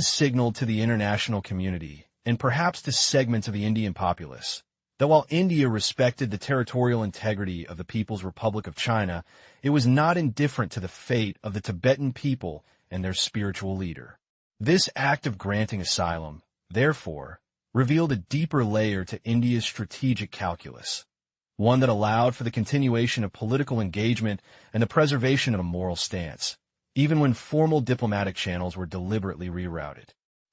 signaled to the international community, and perhaps to segments of the Indian populace, that while India respected the territorial integrity of the People's Republic of China, it was not indifferent to the fate of the Tibetan people and their spiritual leader. This act of granting asylum, therefore, revealed a deeper layer to India's strategic calculus, one that allowed for the continuation of political engagement and the preservation of a moral stance, even when formal diplomatic channels were deliberately rerouted.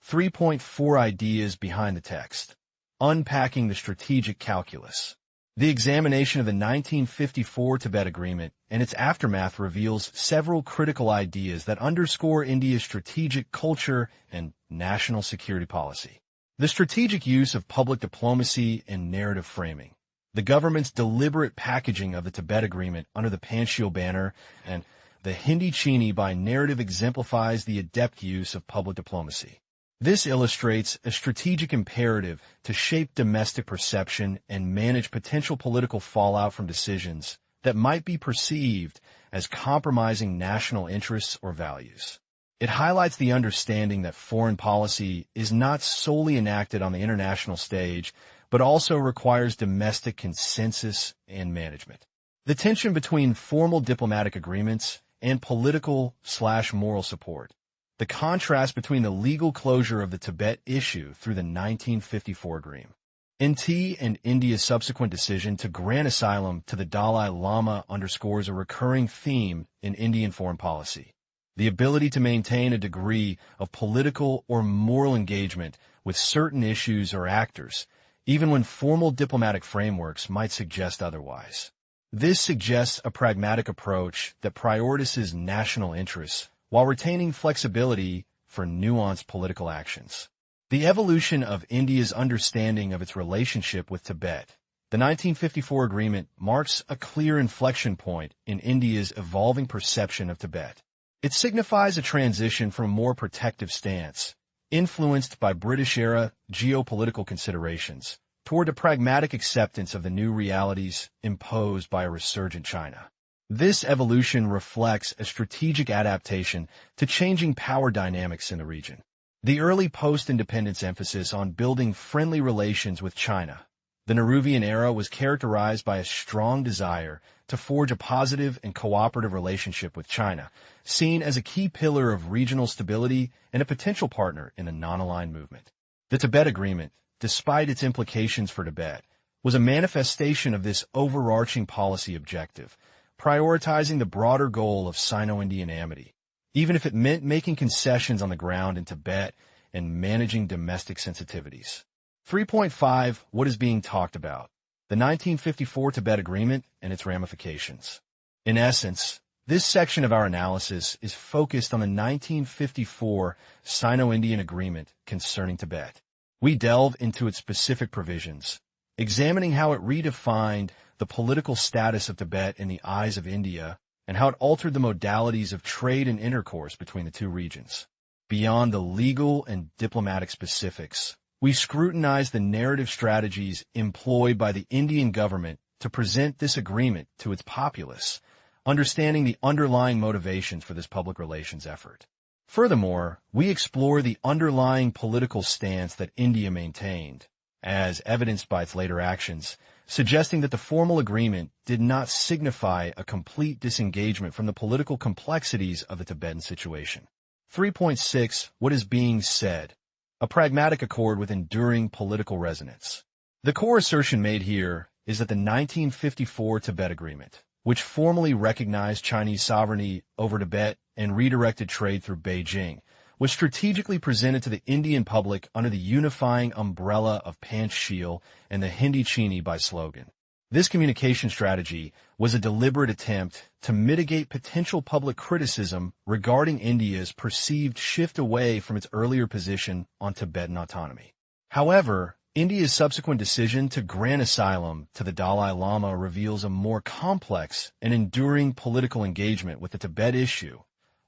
3.4 Ideas behind the text. Unpacking the strategic calculus. The examination of the 1954 Tibet Agreement and its aftermath reveals several critical ideas that underscore India's strategic culture and national security policy. The strategic use of public diplomacy and narrative framing. The government's deliberate packaging of the Tibet Agreement under the Panchsheel banner and the Hindi Chini by narrative exemplifies the adept use of public diplomacy. This illustrates a strategic imperative to shape domestic perception and manage potential political fallout from decisions that might be perceived as compromising national interests or values. It highlights the understanding that foreign policy is not solely enacted on the international stage, but also requires domestic consensus and management. The tension between formal diplomatic agreements and political/moral support. The contrast between the legal closure of the Tibet issue through the 1954 agreement. NT and India's subsequent decision to grant asylum to the Dalai Lama underscores a recurring theme in Indian foreign policy: the ability to maintain a degree of political or moral engagement with certain issues or actors, even when formal diplomatic frameworks might suggest otherwise. This suggests a pragmatic approach that prioritizes national interests while retaining flexibility for nuanced political actions. The evolution of India's understanding of its relationship with Tibet. The 1954 agreement marks a clear inflection point in India's evolving perception of Tibet. It signifies a transition from a more protective stance, influenced by British-era geopolitical considerations, toward a pragmatic acceptance of the new realities imposed by a resurgent China. This evolution reflects a strategic adaptation to changing power dynamics in the region. The early post-independence emphasis on building friendly relations with China. The Nehruvian era was characterized by a strong desire to forge a positive and cooperative relationship with China, seen as a key pillar of regional stability and a potential partner in the non-aligned movement. The Tibet Agreement, despite its implications for Tibet, was a manifestation of this overarching policy objective, prioritizing the broader goal of Sino-Indian amity, even if it meant making concessions on the ground in Tibet and managing domestic sensitivities. 3.5 What is being talked about? The 1954 Tibet Agreement and its ramifications. In essence, this section of our analysis is focused on the 1954 Sino-Indian Agreement concerning Tibet. We delve into its specific provisions, examining how it redefined the political status of Tibet in the eyes of India and how it altered the modalities of trade and intercourse between the two regions. Beyond the legal and diplomatic specifics, we scrutinize the narrative strategies employed by the Indian government to present this agreement to its populace, understanding the underlying motivations for this public relations effort. Furthermore, we explore the underlying political stance that India maintained, as evidenced by its later actions, suggesting that the formal agreement did not signify a complete disengagement from the political complexities of the Tibetan situation. 3.6. What is being said? A pragmatic accord with enduring political resonance. The core assertion made here is that the 1954 Tibet Agreement, which formally recognized Chinese sovereignty over Tibet and redirected trade through Beijing, was strategically presented to the Indian public under the unifying umbrella of Panchsheel and the Hindi Chini by slogan. This communication strategy was a deliberate attempt to mitigate potential public criticism regarding India's perceived shift away from its earlier position on Tibetan autonomy. However, India's subsequent decision to grant asylum to the Dalai Lama reveals a more complex and enduring political engagement with the Tibet issue,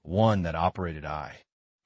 one that operated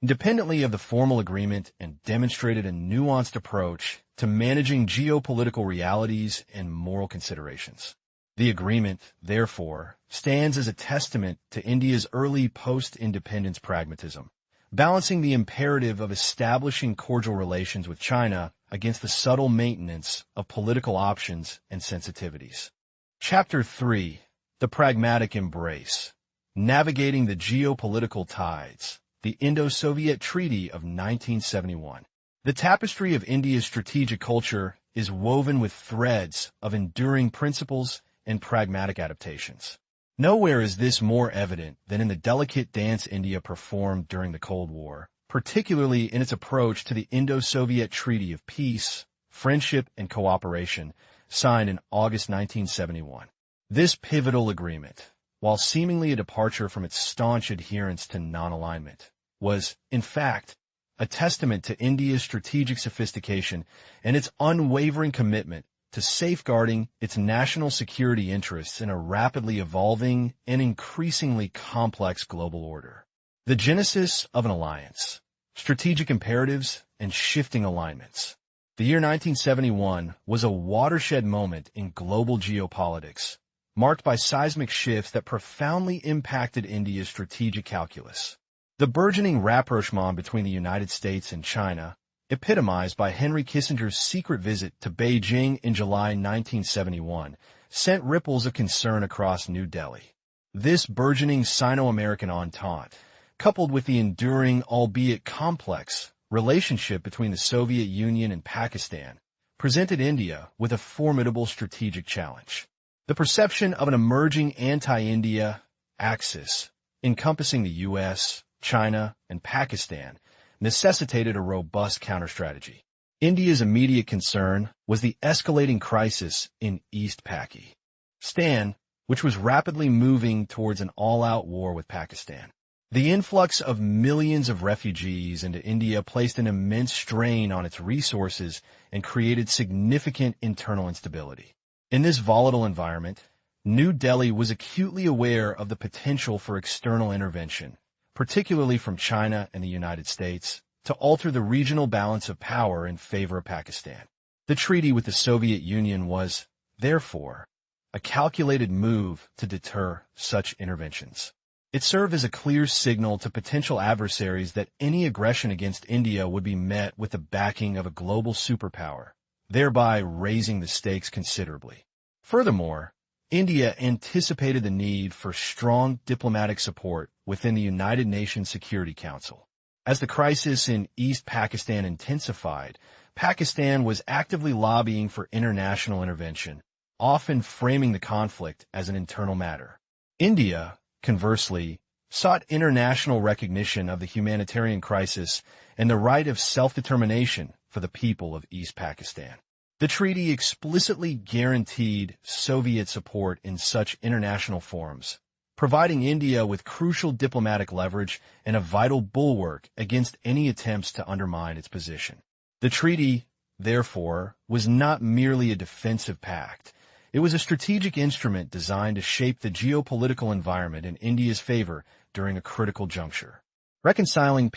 independently of the formal agreement and demonstrated a nuanced approach to managing geopolitical realities and moral considerations. The agreement, therefore, stands as a testament to India's early post-independence pragmatism, balancing the imperative of establishing cordial relations with China against the subtle maintenance of political options and sensitivities. Chapter 3. The Pragmatic Embrace. Navigating the Geopolitical Tides. The Indo-Soviet Treaty of 1971. The tapestry of India's strategic culture is woven with threads of enduring principles and pragmatic adaptations. Nowhere is this more evident than in the delicate dance India performed during the Cold War, particularly in its approach to the Indo-Soviet Treaty of Peace, Friendship, and Cooperation, signed in August 1971. This pivotal agreement, while seemingly a departure from its staunch adherence to non-alignment, was, in fact, a testament to India's strategic sophistication and its unwavering commitment to safeguarding its national security interests in a rapidly evolving and increasingly complex global order. The genesis of an alliance, strategic imperatives, and shifting alignments. The year 1971 was a watershed moment in global geopolitics, marked by seismic shifts that profoundly impacted India's strategic calculus. The burgeoning rapprochement between the United States and China, epitomized by Henry Kissinger's secret visit to Beijing in July 1971, sent ripples of concern across New Delhi. This burgeoning Sino-American entente, coupled with the enduring, albeit complex, relationship between the Soviet Union and Pakistan, presented India with a formidable strategic challenge. The perception of an emerging anti-India axis, encompassing the U.S., China, and Pakistan, necessitated a robust counter-strategy. India's immediate concern was the escalating crisis in East Pakistan, which was rapidly moving towards an all-out war with Pakistan. The influx of millions of refugees into India placed an immense strain on its resources and created significant internal instability. In this volatile environment, New Delhi was acutely aware of the potential for external intervention, particularly from China and the United States, to alter the regional balance of power in favor of Pakistan. The treaty with the Soviet Union was, therefore, a calculated move to deter such interventions. It served as a clear signal to potential adversaries that any aggression against India would be met with the backing of a global superpower, thereby raising the stakes considerably. Furthermore, India anticipated the need for strong diplomatic support within the United Nations Security Council. As the crisis in East Pakistan intensified, Pakistan was actively lobbying for international intervention, often framing the conflict as an internal matter. India, conversely, sought international recognition of the humanitarian crisis and the right of self-determination for the people of East Pakistan. The treaty explicitly guaranteed Soviet support in such international forums, providing India with crucial diplomatic leverage and a vital bulwark against any attempts to undermine its position. The treaty therefore, was not merely a defensive pact. It was a strategic instrument designed to shape the geopolitical environment in India's favor during a critical juncture. Reconciling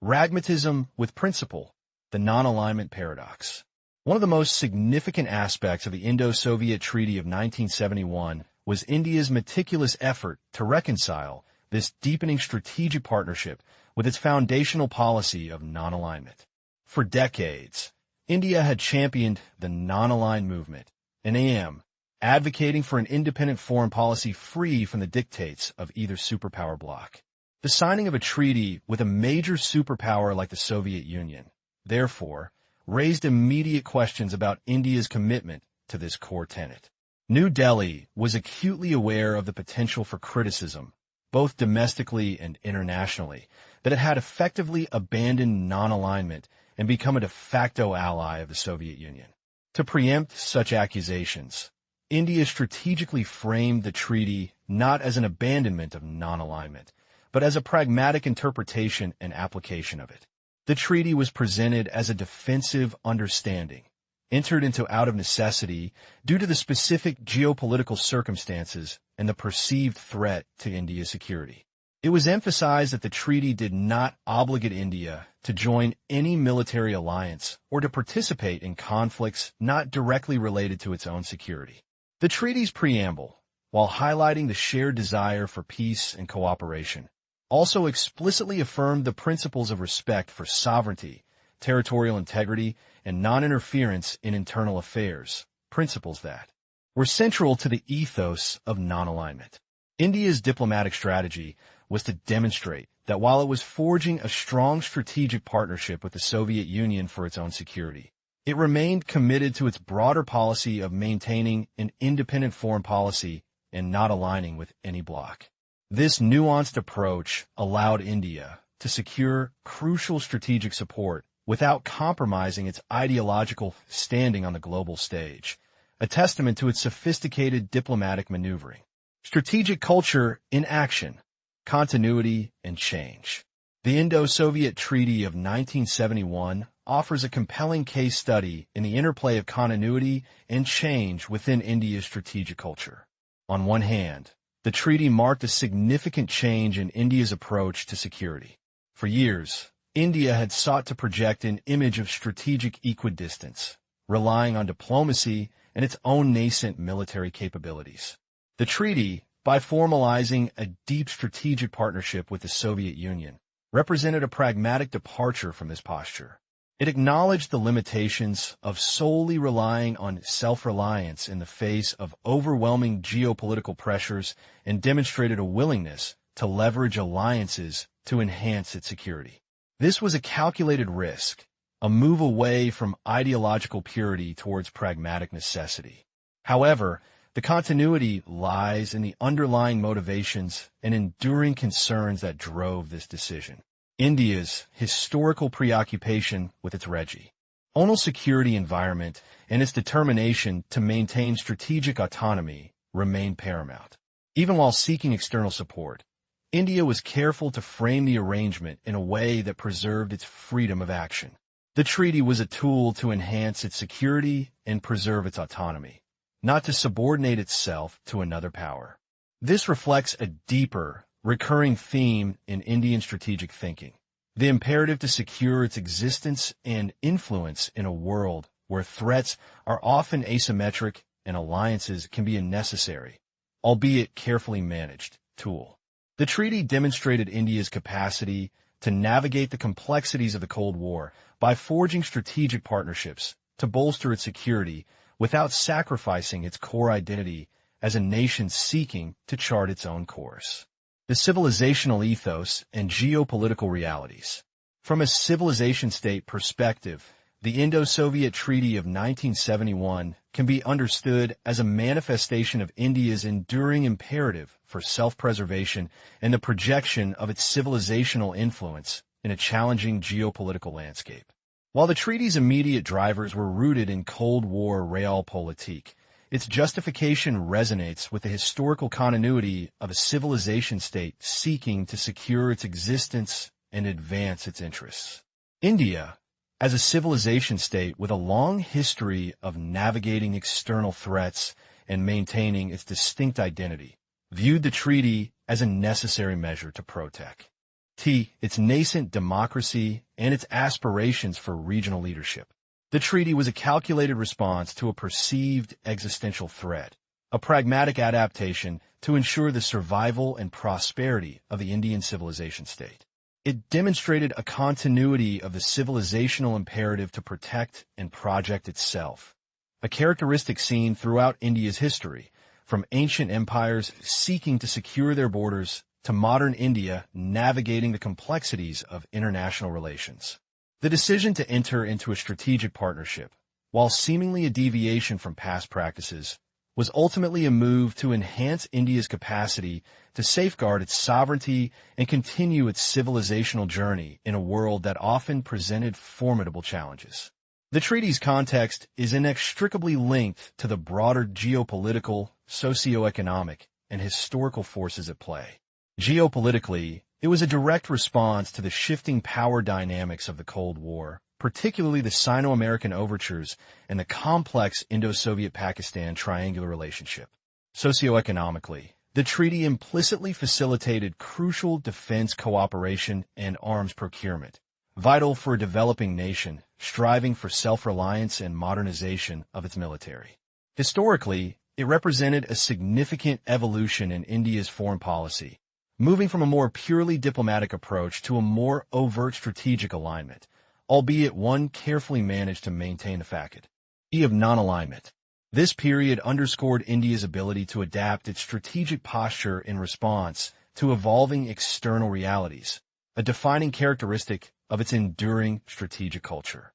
pragmatism with principle, the non-alignment paradox. One of the most significant aspects of the Indo-Soviet Treaty of 1971 was India's meticulous effort to reconcile this deepening strategic partnership with its foundational policy of non-alignment. For decades, India had championed the non-aligned movement, an advocating for an independent foreign policy free from the dictates of either superpower bloc. The signing of a treaty with a major superpower like the Soviet Union, therefore, raised immediate questions about India's commitment to this core tenet. New Delhi was acutely aware of the potential for criticism, both domestically and internationally, that it had effectively abandoned non-alignment and become a de facto ally of the Soviet Union. To preempt such accusations, India strategically framed the treaty not as an abandonment of non-alignment, but as a pragmatic interpretation and application of it. The treaty was presented as a defensive understanding, entered into out of necessity due to the specific geopolitical circumstances and the perceived threat to India's security. It was emphasized that the treaty did not obligate India to join any military alliance or to participate in conflicts not directly related to its own security. The treaty's preamble, while highlighting the shared desire for peace and cooperation, also explicitly affirmed the principles of respect for sovereignty, territorial integrity, and non-interference in internal affairs, principles that were central to the ethos of non-alignment. India's diplomatic strategy was to demonstrate that while it was forging a strong strategic partnership with the Soviet Union for its own security, it remained committed to its broader policy of maintaining an independent foreign policy and not aligning with any bloc. This nuanced approach allowed India to secure crucial strategic support without compromising its ideological standing on the global stage, a testament to its sophisticated diplomatic maneuvering. Strategic culture in action, continuity and change. The Indo-Soviet Treaty of 1971 offers a compelling case study in the interplay of continuity and change within India's strategic culture. On one hand, the treaty marked a significant change in India's approach to security. For years, India had sought to project an image of strategic equidistance, relying on diplomacy and its own nascent military capabilities. The treaty, by formalizing a deep strategic partnership with the Soviet Union, represented a pragmatic departure from this posture. It acknowledged the limitations of solely relying on self-reliance in the face of overwhelming geopolitical pressures and demonstrated a willingness to leverage alliances to enhance its security. This was a calculated risk, a move away from ideological purity towards pragmatic necessity. However, the continuity lies in the underlying motivations and enduring concerns that drove this decision. India's historical preoccupation with its regional security environment and its determination to maintain strategic autonomy remain paramount. Even while seeking external support, India was careful to frame the arrangement in a way that preserved its freedom of action. The treaty was a tool to enhance its security and preserve its autonomy, not to subordinate itself to another power. This reflects a deeper, recurring theme in Indian strategic thinking, the imperative to secure its existence and influence in a world where threats are often asymmetric and alliances can be a necessary, albeit carefully managed, tool. The treaty demonstrated India's capacity to navigate the complexities of the Cold War by forging strategic partnerships to bolster its security without sacrificing its core identity as a nation seeking to chart its own course. The civilizational ethos and geopolitical realities. From a civilization state perspective, the Indo-Soviet Treaty of 1971 can be understood as a manifestation of India's enduring imperative for self-preservation and the projection of its civilizational influence in a challenging geopolitical landscape. While the treaty's immediate drivers were rooted in Cold War realpolitik, its justification resonates with the historical continuity of a civilization state seeking to secure its existence and advance its interests. India, As a civilization state with a long history of navigating external threats and maintaining its distinct identity, viewed the treaty as a necessary measure to protect its nascent democracy and its aspirations for regional leadership. The treaty was a calculated response to a perceived existential threat, a pragmatic adaptation to ensure the survival and prosperity of the Indian civilization state. It demonstrated a continuity of the civilizational imperative to protect and project itself, a characteristic seen throughout India's history, from ancient empires seeking to secure their borders to modern India navigating the complexities of international relations. The decision to enter into a strategic partnership, while seemingly a deviation from past practices, was ultimately a move to enhance India's capacity to safeguard its sovereignty and continue its civilizational journey in a world that often presented formidable challenges. The treaty's context is inextricably linked to the broader geopolitical, socio-economic, and historical forces at play. Geopolitically, it was a direct response to the shifting power dynamics of the Cold War, particularly the Sino-American overtures and the complex Indo-Soviet-Pakistan triangular relationship. Socioeconomically, the treaty implicitly facilitated crucial defense cooperation and arms procurement, vital for a developing nation striving for self-reliance and modernization of its military. Historically, it represented a significant evolution in India's foreign policy, moving from a more purely diplomatic approach to a more overt strategic alignment, albeit one carefully managed to maintain the faculty of non-alignment. This period underscored India's ability to adapt its strategic posture in response to evolving external realities, a defining characteristic of its enduring strategic culture.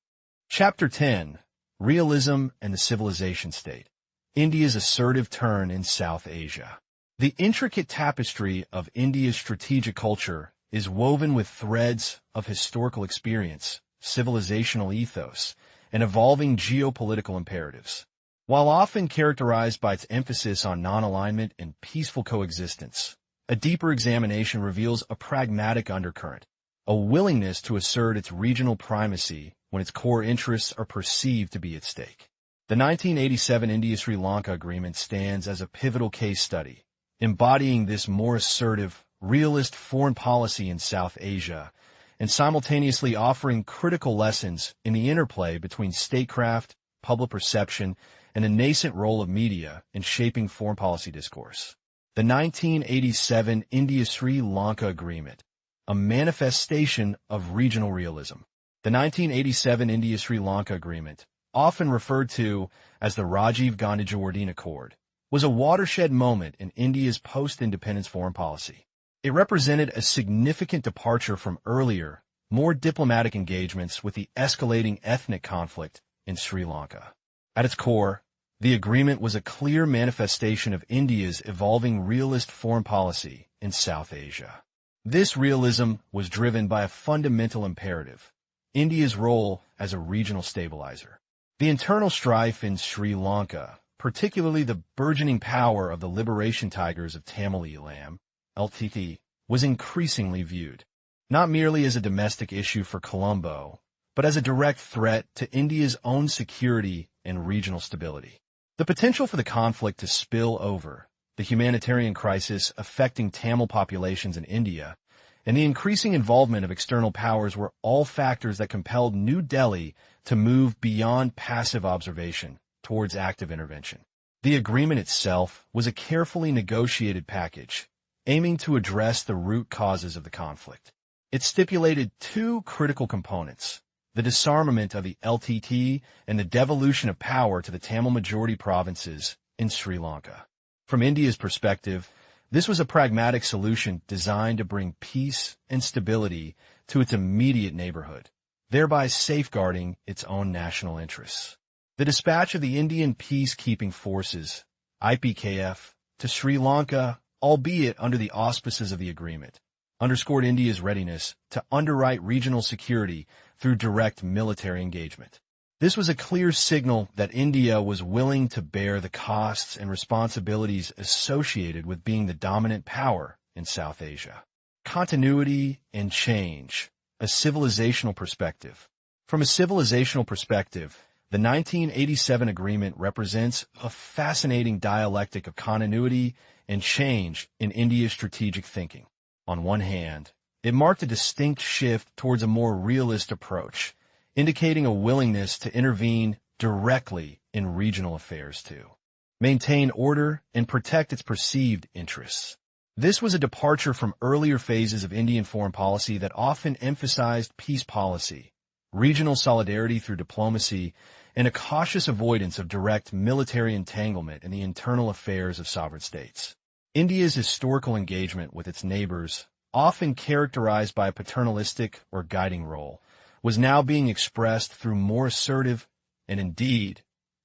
Chapter 10: Realism and the Civilization State. India's assertive turn in South Asia. The intricate tapestry of India's strategic culture is woven with threads of historical experience, civilizational ethos, and evolving geopolitical imperatives. While often characterized by its emphasis on non-alignment and peaceful coexistence, a deeper examination reveals a pragmatic undercurrent, a willingness to assert its regional primacy when its core interests are perceived to be at stake. The 1987 India-Sri Lanka Agreement stands as a pivotal case study, embodying this more assertive, realist foreign policy in South Asia, and simultaneously offering critical lessons in the interplay between statecraft, public perception, and the nascent role of media in shaping foreign policy discourse. The 1987 India-Sri Lanka Agreement, a manifestation of regional realism. The 1987 India-Sri Lanka Agreement, often referred to as the Rajiv Gandhi-Jardine Accord, was a watershed moment in India's post-independence foreign policy. It represented a significant departure from earlier, more diplomatic engagements with the escalating ethnic conflict in Sri Lanka. At its core, the agreement was a clear manifestation of India's evolving realist foreign policy in South Asia. This realism was driven by a fundamental imperative: India's role as a regional stabilizer. The internal strife in Sri Lanka, particularly the burgeoning power of the liberation tigers of Tamil Eelam, LTT, was increasingly viewed, not merely as a domestic issue for Colombo, but as a direct threat to India's own security and regional stability. The potential for the conflict to spill over, the humanitarian crisis affecting Tamil populations in India, and the increasing involvement of external powers were all factors that compelled New Delhi to move beyond passive observation towards active intervention. The agreement itself was a carefully negotiated package, aiming to address the root causes of the conflict. It stipulated two critical components: the disarmament of the LTT and the devolution of power to the Tamil majority provinces in Sri Lanka. From India's perspective, this was a pragmatic solution designed to bring peace and stability to its immediate neighborhood, thereby safeguarding its own national interests. The dispatch of the Indian Peacekeeping Forces, IPKF, to Sri Lanka, albeit under the auspices of the agreement, underscored India's readiness to underwrite regional security through direct military engagement. This was a clear signal that India was willing to bear the costs and responsibilities associated with being the dominant power in South Asia. Continuity and change, a civilizational perspective. From a civilizational perspective, the 1987 agreement represents a fascinating dialectic of continuity and change in India's strategic thinking. On one hand, it marked a distinct shift towards a more realist approach, indicating a willingness to intervene directly in regional affairs to maintain order and protect its perceived interests. This was a departure from earlier phases of Indian foreign policy that often emphasized peace policy, regional solidarity through diplomacy, and a cautious avoidance of direct military entanglement in the internal affairs of sovereign states. India's historical engagement with its neighbors, often characterized by a paternalistic or guiding role, was now being expressed through more assertive and, indeed,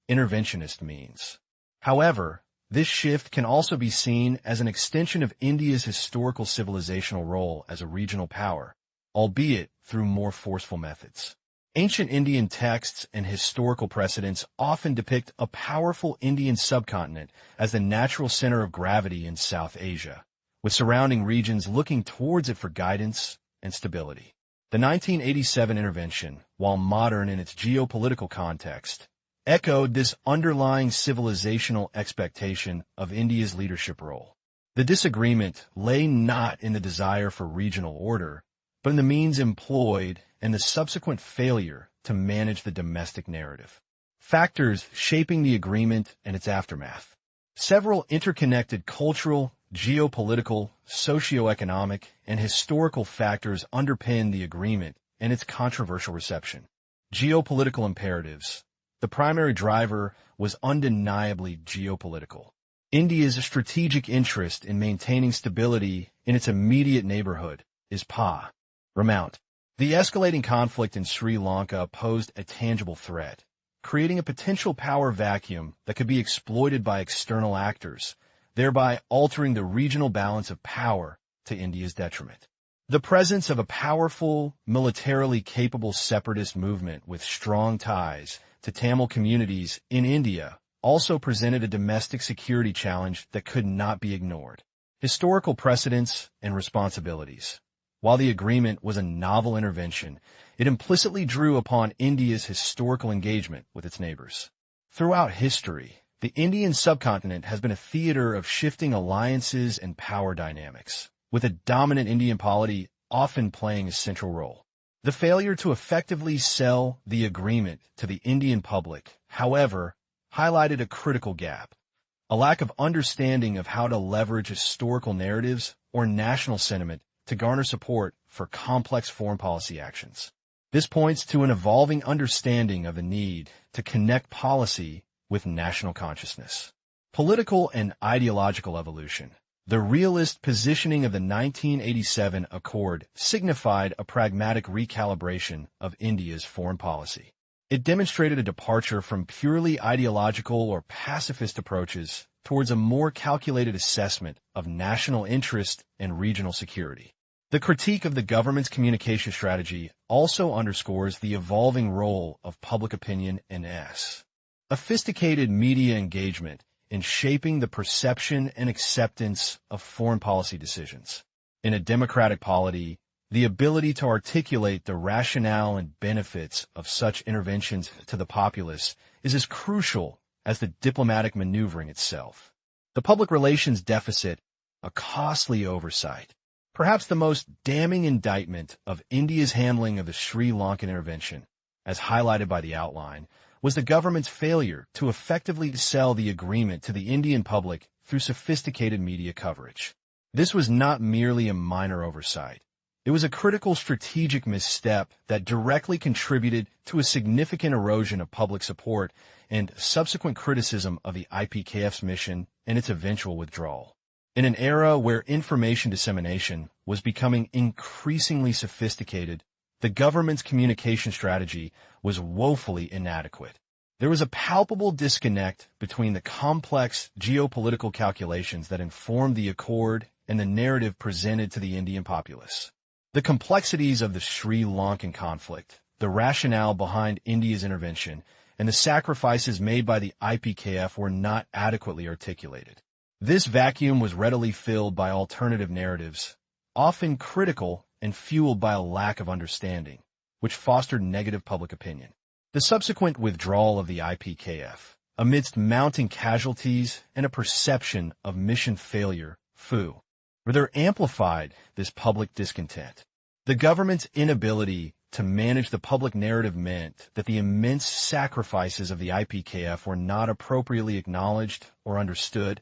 interventionist means. However, this shift can also be seen as an extension of India's historical civilizational role as a regional power, albeit through more forceful methods. Ancient Indian texts and historical precedents often depict a powerful Indian subcontinent as the natural center of gravity in South Asia, with surrounding regions looking towards it for guidance and stability. The 1987 intervention, while modern in its geopolitical context, echoed this underlying civilizational expectation of India's leadership role. The disagreement lay not in the desire for regional order, but in the means employed and the subsequent failure to manage the domestic narrative. Factors shaping the agreement and its aftermath. Several interconnected cultural, geopolitical, socioeconomic, and historical factors underpin the agreement and its controversial reception. Geopolitical imperatives. The primary driver was undeniably geopolitical. India's strategic interest in maintaining stability in its immediate neighborhood is paramount. The escalating conflict in Sri Lanka posed a tangible threat, creating a potential power vacuum that could be exploited by external actors, thereby altering the regional balance of power to India's detriment. The presence of a powerful, militarily capable separatist movement with strong ties to Tamil communities in India also presented a domestic security challenge that could not be ignored. Historical precedents and responsibilities. While the agreement was a novel intervention, it implicitly drew upon India's historical engagement with its neighbors. Throughout history, the Indian subcontinent has been a theater of shifting alliances and power dynamics, with a dominant Indian polity often playing a central role. The failure to effectively sell the agreement to the Indian public, however, highlighted a critical gap, a lack of understanding of how to leverage historical narratives or national sentiment to garner support for complex foreign policy actions. This points to an evolving understanding of the need to connect policy with national consciousness. Political and ideological evolution. The realist positioning of the 1987 Accord signified a pragmatic recalibration of India's foreign policy. It demonstrated a departure from purely ideological or pacifist approaches towards a more calculated assessment of national interest and regional security. The critique of the government's communication strategy also underscores the evolving role of public opinion and sophisticated media engagement in shaping the perception and acceptance of foreign policy decisions. In a democratic polity, the ability to articulate the rationale and benefits of such interventions to the populace is as crucial as the diplomatic maneuvering itself. The public relations deficit, a costly oversight. Perhaps the most damning indictment of India's handling of the Sri Lankan intervention, as highlighted by the outline, was the government's failure to effectively sell the agreement to the Indian public through sophisticated media coverage. This was not merely a minor oversight. It was a critical strategic misstep that directly contributed to a significant erosion of public support and subsequent criticism of the IPKF's mission and its eventual withdrawal. In an era where information dissemination was becoming increasingly sophisticated, the government's communication strategy was woefully inadequate. There was a palpable disconnect between the complex geopolitical calculations that informed the accord and the narrative presented to the Indian populace. The complexities of the Sri Lankan conflict, the rationale behind India's intervention, and the sacrifices made by the IPKF were not adequately articulated. This vacuum was readily filled by alternative narratives, often critical and fueled by a lack of understanding. which fostered negative public opinion. The subsequent withdrawal of the IPKF, amidst mounting casualties and a perception of mission failure, further amplified this public discontent. The government's inability to manage the public narrative meant that the immense sacrifices of the IPKF were not appropriately acknowledged or understood,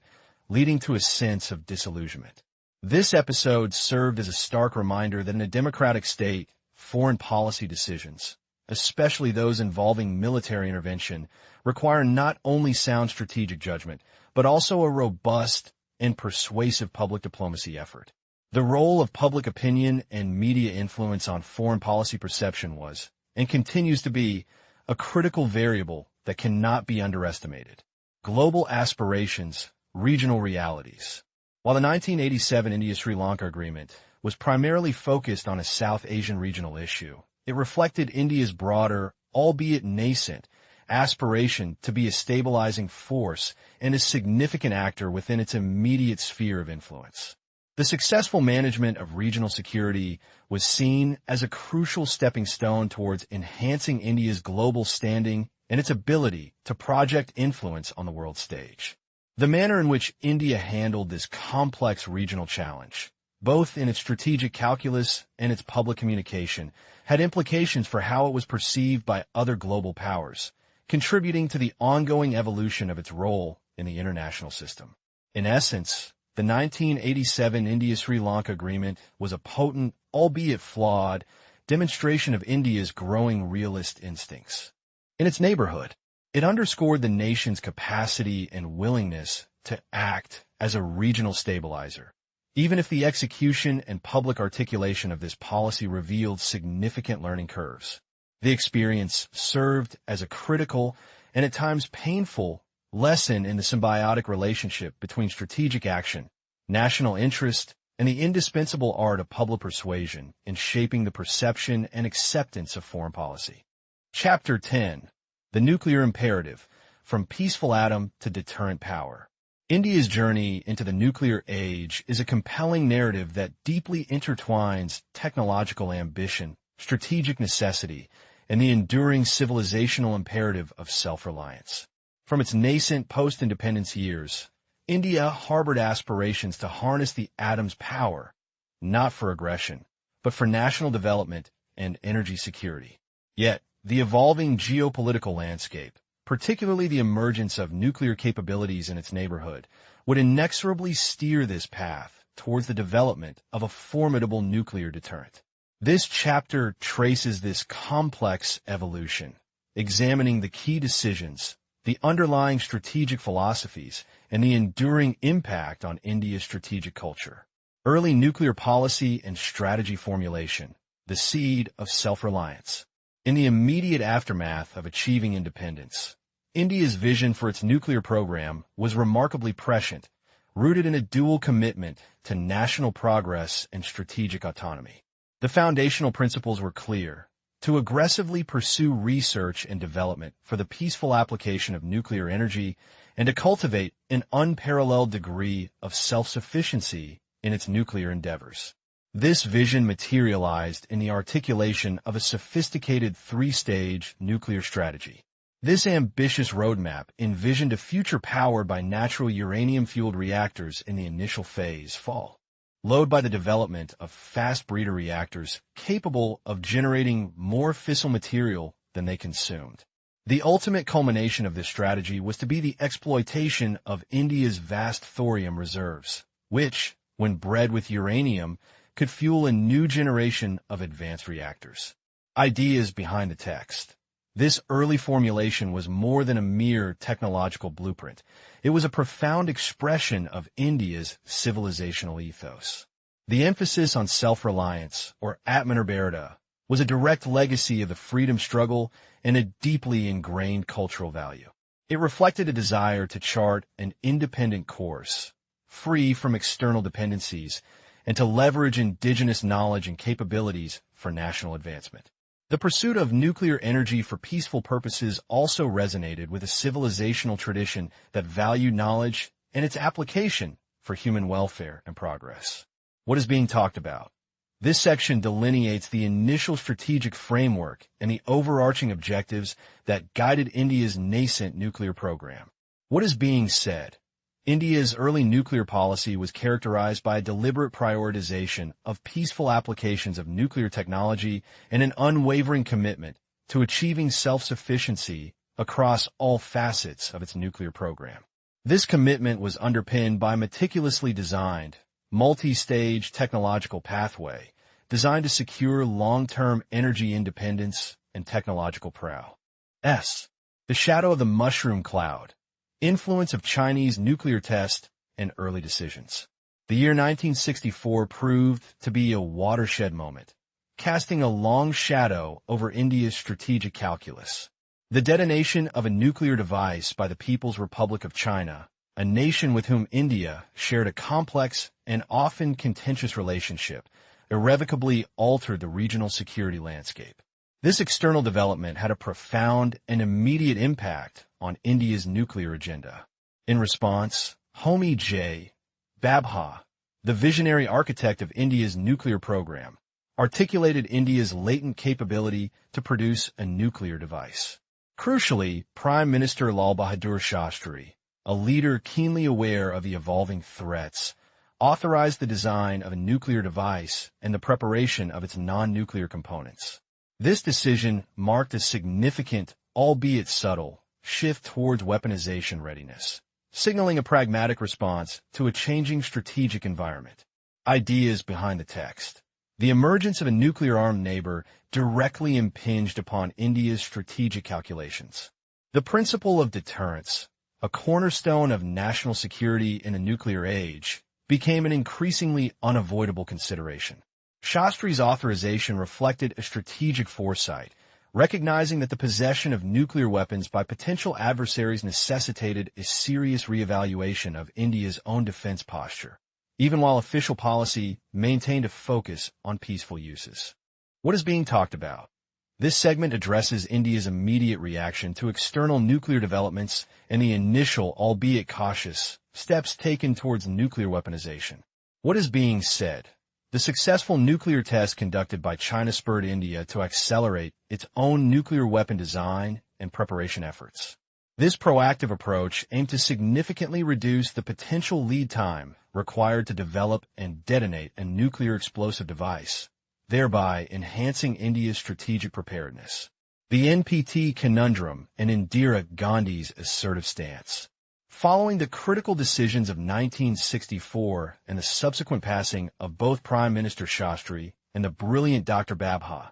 leading to a sense of disillusionment. This episode served as a stark reminder that in a democratic state, foreign policy decisions, especially those involving military intervention, require not only sound strategic judgment, but also a robust and persuasive public diplomacy effort. The role of public opinion and media influence on foreign policy perception was, and continues to be, a critical variable that cannot be underestimated. Global aspirations, regional realities. While the 1987 India-Sri Lanka Agreement was primarily focused on a South Asian regional issue, it reflected India's broader, albeit nascent, aspiration to be a stabilizing force and a significant actor within its immediate sphere of influence. The successful management of regional security was seen as a crucial stepping stone towards enhancing India's global standing and its ability to project influence on the world stage. The manner in which India handled this complex regional challenge, both in its strategic calculus and its public communication, had implications for how it was perceived by other global powers, contributing to the ongoing evolution of its role in the international system. In essence, the 1987 India-Sri Lanka Agreement was a potent, albeit flawed, demonstration of India's growing realist instincts. In its neighborhood, it underscored the nation's capacity and willingness to act as a regional stabilizer, even if the execution and public articulation of this policy revealed significant learning curves. The experience served as a critical and at times painful lesson in the symbiotic relationship between strategic action, national interest, and the indispensable art of public persuasion in shaping the perception and acceptance of foreign policy. Chapter 10. The Nuclear Imperative, From Peaceful Atom to Deterrent Power. India's journey into the nuclear age is a compelling narrative that deeply intertwines technological ambition, strategic necessity, and the enduring civilizational imperative of self-reliance. From its nascent post-independence years, India harbored aspirations to harness the atom's power, not for aggression, but for national development and energy security. Yet, the evolving geopolitical landscape, particularly the emergence of nuclear capabilities in its neighborhood, would inexorably steer this path towards the development of a formidable nuclear deterrent. This chapter traces this complex evolution, examining the key decisions, the underlying strategic philosophies, and the enduring impact on India's strategic culture. Early nuclear policy and strategy formulation, the seed of self-reliance. In the immediate aftermath of achieving independence, India's vision for its nuclear program was remarkably prescient, rooted in a dual commitment to national progress and strategic autonomy. The foundational principles were clear: to aggressively pursue research and development for the peaceful application of nuclear energy, and to cultivate an unparalleled degree of self-sufficiency in its nuclear endeavors. This vision materialized in the articulation of a sophisticated three-stage nuclear strategy. This ambitious roadmap envisioned a future powered by natural uranium-fueled reactors in the initial phase, followed by the development of fast breeder reactors capable of generating more fissile material than they consumed. The ultimate culmination of this strategy was to be the exploitation of India's vast thorium reserves, which, when bred with uranium, could fuel a new generation of advanced reactors. Ideas behind the text. This early formulation was more than a mere technological blueprint. It was a profound expression of India's civilizational ethos. The emphasis on self-reliance, or Atmanirbharta, was a direct legacy of the freedom struggle and a deeply ingrained cultural value. It reflected a desire to chart an independent course, free from external dependencies, and to leverage indigenous knowledge and capabilities for national advancement. The pursuit of nuclear energy for peaceful purposes also resonated with a civilizational tradition that valued knowledge and its application for human welfare and progress. What is being talked about? This section delineates the initial strategic framework and the overarching objectives that guided India's nascent nuclear program. What is being said? India's early nuclear policy was characterized by a deliberate prioritization of peaceful applications of nuclear technology and an unwavering commitment to achieving self-sufficiency across all facets of its nuclear program. This commitment was underpinned by a meticulously designed, multi-stage technological pathway designed to secure long-term energy independence and technological prowess. The shadow of the mushroom cloud. Influence of Chinese nuclear test and early decisions. The year 1964 proved to be a watershed moment, casting a long shadow over India's strategic calculus. The detonation of a nuclear device by the People's Republic of China, a nation with whom India shared a complex and often contentious relationship, irrevocably altered the regional security landscape. This external development had a profound and immediate impact on India's nuclear agenda. In response, Homi J. Bhabha, the visionary architect of India's nuclear program, articulated India's latent capability to produce a nuclear device. Crucially, Prime Minister Lal Bahadur Shastri, a leader keenly aware of the evolving threats, authorized the design of a nuclear device and the preparation of its non-nuclear components. This decision marked a significant, albeit subtle, shift towards weaponization readiness, signaling a pragmatic response to a changing strategic environment. Ideas behind the text. The emergence of a nuclear-armed neighbor directly impinged upon India's strategic calculations. The principle of deterrence, a cornerstone of national security in a nuclear age, became an increasingly unavoidable consideration. Shastri's authorization reflected a strategic foresight, recognizing that the possession of nuclear weapons by potential adversaries necessitated a serious reevaluation of India's own defense posture, even while official policy maintained a focus on peaceful uses. What is being talked about? This segment addresses India's immediate reaction to external nuclear developments and the initial, albeit cautious, steps taken towards nuclear weaponization. What is being said? The successful nuclear test conducted by China spurred India to accelerate its own nuclear weapon design and preparation efforts. This proactive approach aimed to significantly reduce the potential lead time required to develop and detonate a nuclear explosive device, thereby enhancing India's strategic preparedness. The NPT conundrum and Indira Gandhi's assertive stance. Following the critical decisions of 1964 and the subsequent passing of both Prime Minister Shastri and the brilliant Dr. Bhabha,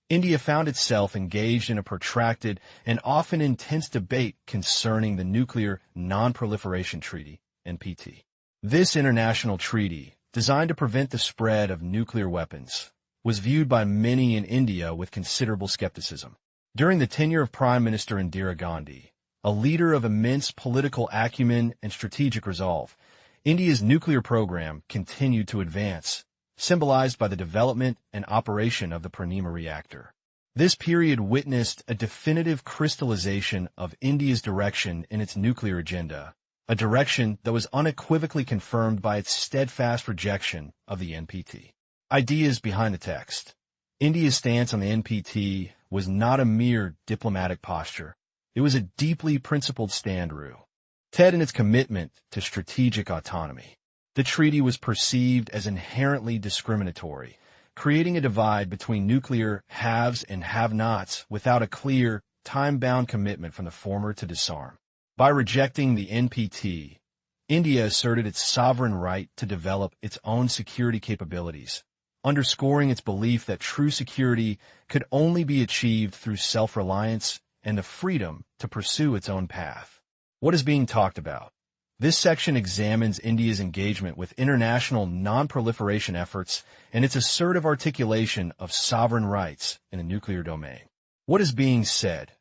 India found itself engaged in a protracted and often intense debate concerning the Nuclear Non-Proliferation Treaty, NPT. This international treaty, designed to prevent the spread of nuclear weapons, was viewed by many in India with considerable skepticism. During the tenure of Prime Minister Indira Gandhi, a leader of immense political acumen and strategic resolve, India's nuclear program continued to advance, symbolized by the development and operation of the Pranima reactor. This period witnessed a definitive crystallization of India's direction in its nuclear agenda, a direction that was unequivocally confirmed by its steadfast rejection of the NPT. Ideas behind the text. India's stance on the NPT was not a mere diplomatic posture. It was a deeply principled stand rooted in its commitment to strategic autonomy. The treaty was perceived as inherently discriminatory, creating a divide between nuclear haves and have-nots without a clear, time-bound commitment from the former to disarm. By rejecting the NPT, India asserted its sovereign right to develop its own security capabilities, underscoring its belief that true security could only be achieved through self-reliance and the freedom to pursue its own path. What is being talked about? This section examines India's engagement with international non-proliferation efforts and its assertive articulation of sovereign rights in the nuclear domain. What is being said?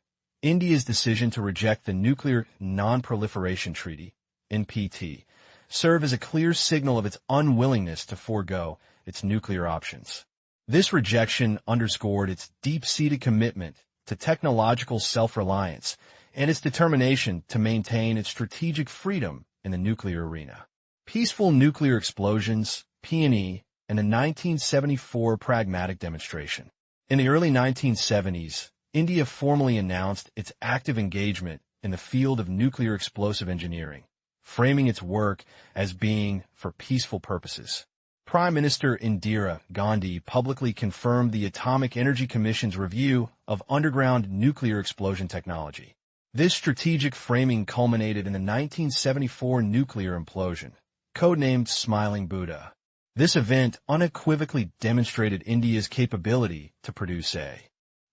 India's decision to reject the Nuclear Non-Proliferation Treaty, NPT, served as a clear signal of its unwillingness to forego its nuclear options. This rejection underscored its deep-seated commitment to technological self-reliance and its determination to maintain its strategic freedom in the nuclear arena. Peaceful nuclear explosions, P&E, and the 1974 pragmatic demonstration. In the early 1970s, India formally announced its active engagement in the field of nuclear explosive engineering, framing its work as being for peaceful purposes. Prime Minister Indira Gandhi publicly confirmed the Atomic Energy Commission's review of underground nuclear explosion technology. This strategic framing culminated in the 1974 nuclear implosion, codenamed Smiling Buddha. This event unequivocally demonstrated India's capability to produce a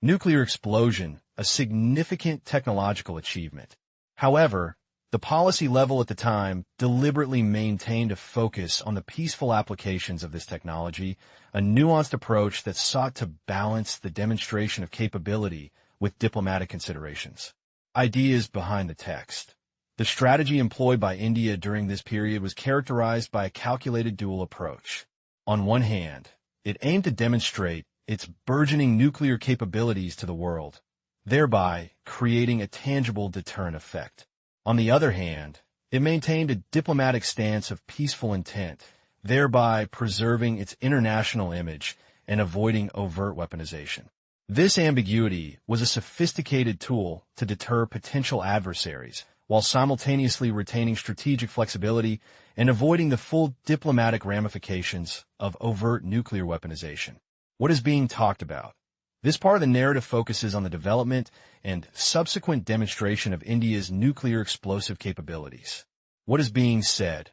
nuclear explosion, a significant technological achievement. However, the policy level at the time deliberately maintained a focus on the peaceful applications of this technology, a nuanced approach that sought to balance the demonstration of capability with diplomatic considerations. Ideas behind the text. The strategy employed by India during this period was characterized by a calculated dual approach. On one hand, it aimed to demonstrate its burgeoning nuclear capabilities to the world, thereby creating a tangible deterrent effect. On the other hand, it maintained a diplomatic stance of peaceful intent, thereby preserving its international image and avoiding overt weaponization. This ambiguity was a sophisticated tool to deter potential adversaries, while simultaneously retaining strategic flexibility and avoiding the full diplomatic ramifications of overt nuclear weaponization. What is being talked about? This part of the narrative focuses on the development and subsequent demonstration of India's nuclear explosive capabilities. What is being said?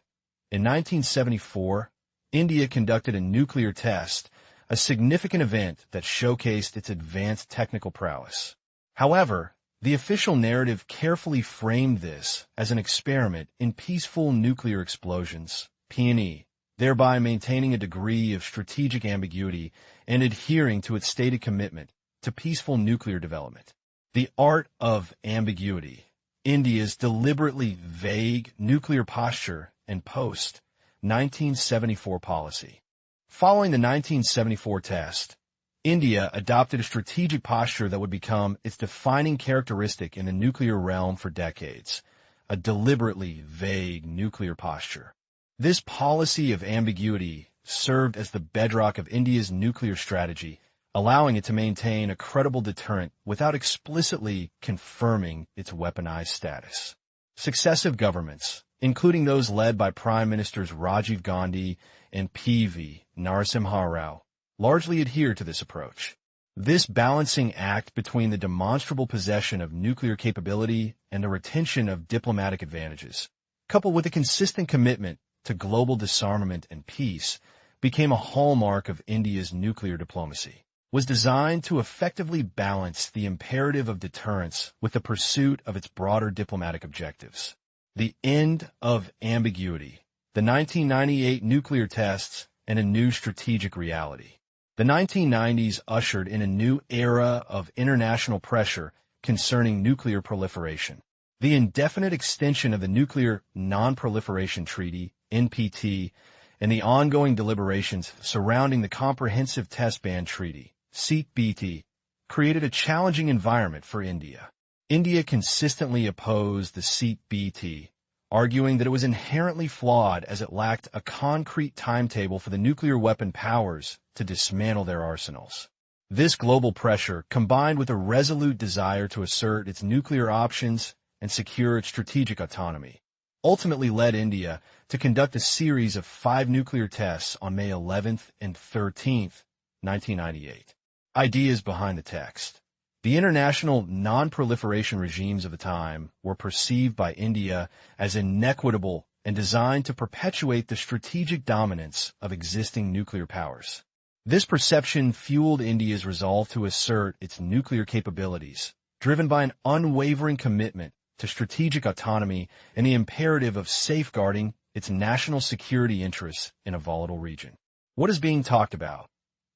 In 1974, India conducted a nuclear test, a significant event that showcased its advanced technical prowess. However, the official narrative carefully framed this as an experiment in peaceful nuclear explosions, P&E, thereby maintaining a degree of strategic ambiguity and adhering to its stated commitment to peaceful nuclear development. The art of ambiguity. India's deliberately vague nuclear posture and post-1974 policy. Following the 1974 test, India adopted a strategic posture that would become its defining characteristic in the nuclear realm for decades, a deliberately vague nuclear posture. This policy of ambiguity served as the bedrock of India's nuclear strategy, allowing it to maintain a credible deterrent without explicitly confirming its weaponized status. Successive governments, including those led by Prime Ministers Rajiv Gandhi and P.V. Narasimha Rao, largely adhered to this approach. This balancing act between the demonstrable possession of nuclear capability and the retention of diplomatic advantages, coupled with a consistent commitment to global disarmament and peace, became a hallmark of India's nuclear diplomacy, was designed to effectively balance the imperative of deterrence with the pursuit of its broader diplomatic objectives. The end of ambiguity, the 1998 nuclear tests, and a new strategic reality. The 1990s ushered in a new era of international pressure concerning nuclear proliferation. The indefinite extension of the Nuclear Non-Proliferation Treaty, NPT, and the ongoing deliberations surrounding the Comprehensive Test Ban Treaty, CTBT, created a challenging environment for India. India consistently opposed the CTBT, arguing that it was inherently flawed as it lacked a concrete timetable for the nuclear weapon powers to dismantle their arsenals. This global pressure, combined with a resolute desire to assert its nuclear options and secure its strategic autonomy, ultimately led India to conduct a series of 5 nuclear tests on May 11th and 13th, 1998. Ideas behind the text. The international non-proliferation regimes of the time were perceived by India as inequitable and designed to perpetuate the strategic dominance of existing nuclear powers. This perception fueled India's resolve to assert its nuclear capabilities, driven by an unwavering commitment to strategic autonomy and the imperative of safeguarding its national security interests in a volatile region. What is being talked about?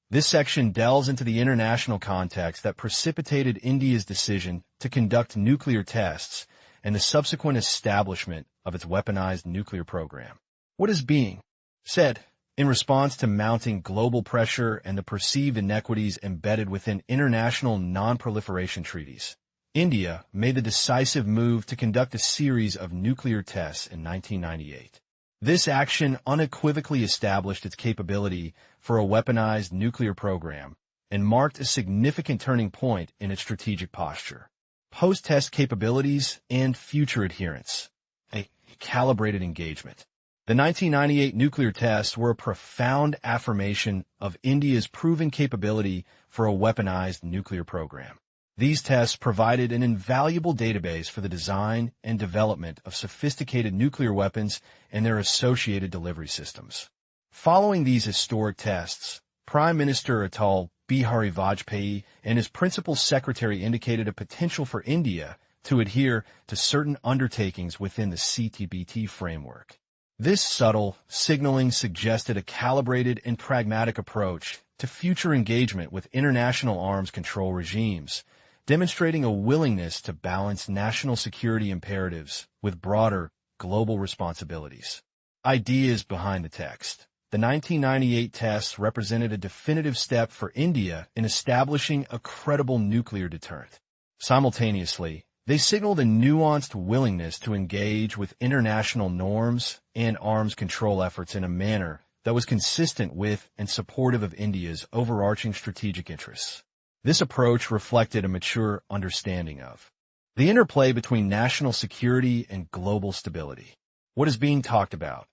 This section delves into the international context that precipitated India's decision to conduct nuclear tests and the subsequent establishment of its weaponized nuclear program. What is being said? In response to mounting global pressure and the perceived inequities embedded within international non-proliferation treaties, India made the decisive move to conduct a series of nuclear tests in 1998. This action unequivocally established its capability for a weaponized nuclear program and marked a significant turning point in its strategic posture. Post-test capabilities and future adherence. A calibrated engagement. The 1998 nuclear tests were a profound affirmation of India's proven capability for a weaponized nuclear program. These tests provided an invaluable database for the design and development of sophisticated nuclear weapons and their associated delivery systems. Following these historic tests, Prime Minister Atal Bihari Vajpayee and his principal secretary indicated a potential for India to adhere to certain undertakings within the CTBT framework. This subtle signaling suggested a calibrated and pragmatic approach to future engagement with international arms control regimes, demonstrating a willingness to balance national security imperatives with broader global responsibilities. Ideas behind the text. The 1998 tests represented a definitive step for India in establishing a credible nuclear deterrent. Simultaneously, they signaled a nuanced willingness to engage with international norms and arms control efforts in a manner that was consistent with and supportive of India's overarching strategic interests. This approach reflected a mature understanding of the interplay between national security and global stability. What is being talked about?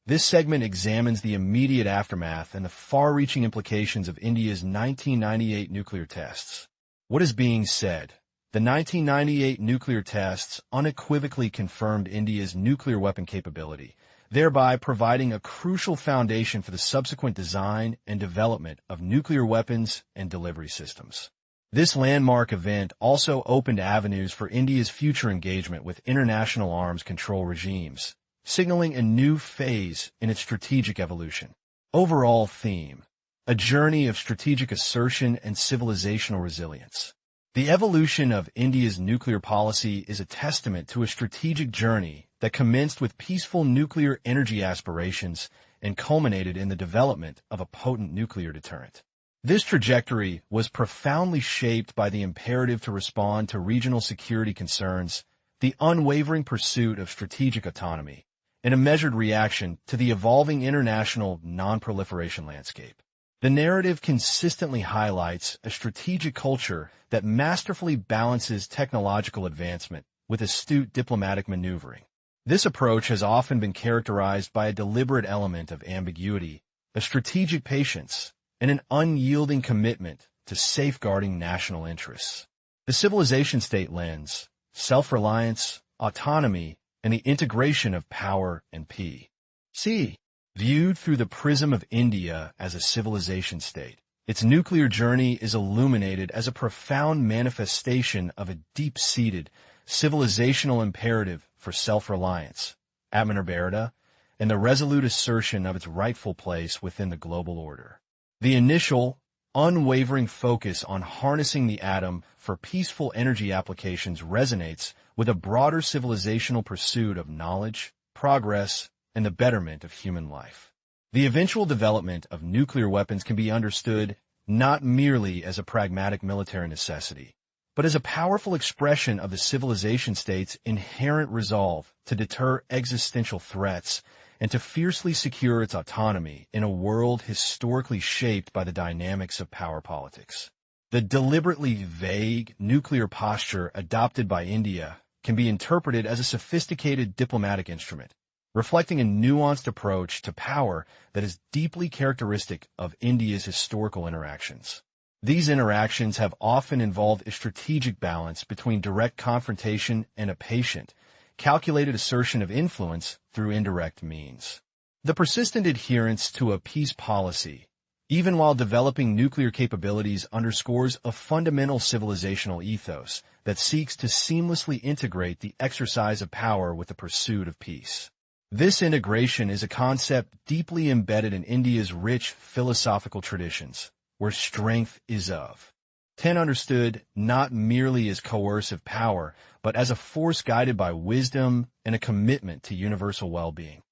This segment examines the immediate aftermath and the far-reaching implications of India's 1998 nuclear tests. What is being said? The 1998 nuclear tests unequivocally confirmed India's nuclear weapon capability, thereby providing a crucial foundation for the subsequent design and development of nuclear weapons and delivery systems. This landmark event also opened avenues for India's future engagement with international arms control regimes, signaling a new phase in its strategic evolution. Overall theme: a journey of strategic assertion and civilizational resilience. The evolution of India's nuclear policy is a testament to a strategic journey that commenced with peaceful nuclear energy aspirations and culminated in the development of a potent nuclear deterrent. This trajectory was profoundly shaped by the imperative to respond to regional security concerns, the unwavering pursuit of strategic autonomy, and a measured reaction to the evolving international non-proliferation landscape. The narrative consistently highlights a strategic culture that masterfully balances technological advancement with astute diplomatic maneuvering. This approach has often been characterized by a deliberate element of ambiguity, a strategic patience, and an unyielding commitment to safeguarding national interests. The civilization state lens, self-reliance, autonomy, and the integration of power and p.c. Viewed through the prism of India as a civilization state, its nuclear journey is illuminated as a profound manifestation of a deep-seated civilizational imperative for self-reliance, Atmanirbharata, and the resolute assertion of its rightful place within the global order. The initial, unwavering focus on harnessing the atom for peaceful energy applications resonates with a broader civilizational pursuit of knowledge, progress, and the betterment of human life. The eventual development of nuclear weapons can be understood not merely as a pragmatic military necessity, but as a powerful expression of the civilization state's inherent resolve to deter existential threats and to fiercely secure its autonomy in a world historically shaped by the dynamics of power politics. The deliberately vague nuclear posture adopted by India can be interpreted as a sophisticated diplomatic instrument, reflecting a nuanced approach to power that is deeply characteristic of India's historical interactions. These interactions have often involved a strategic balance between direct confrontation and a patient, calculated assertion of influence through indirect means. The persistent adherence to a peace policy, even while developing nuclear capabilities, underscores a fundamental civilizational ethos that seeks to seamlessly integrate the exercise of power with the pursuit of peace. This integration is a concept deeply embedded in India's rich philosophical traditions, where strength is of 10 understood not merely as coercive power, but as a force guided by wisdom and a commitment to universal well-being.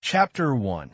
Chapter 1.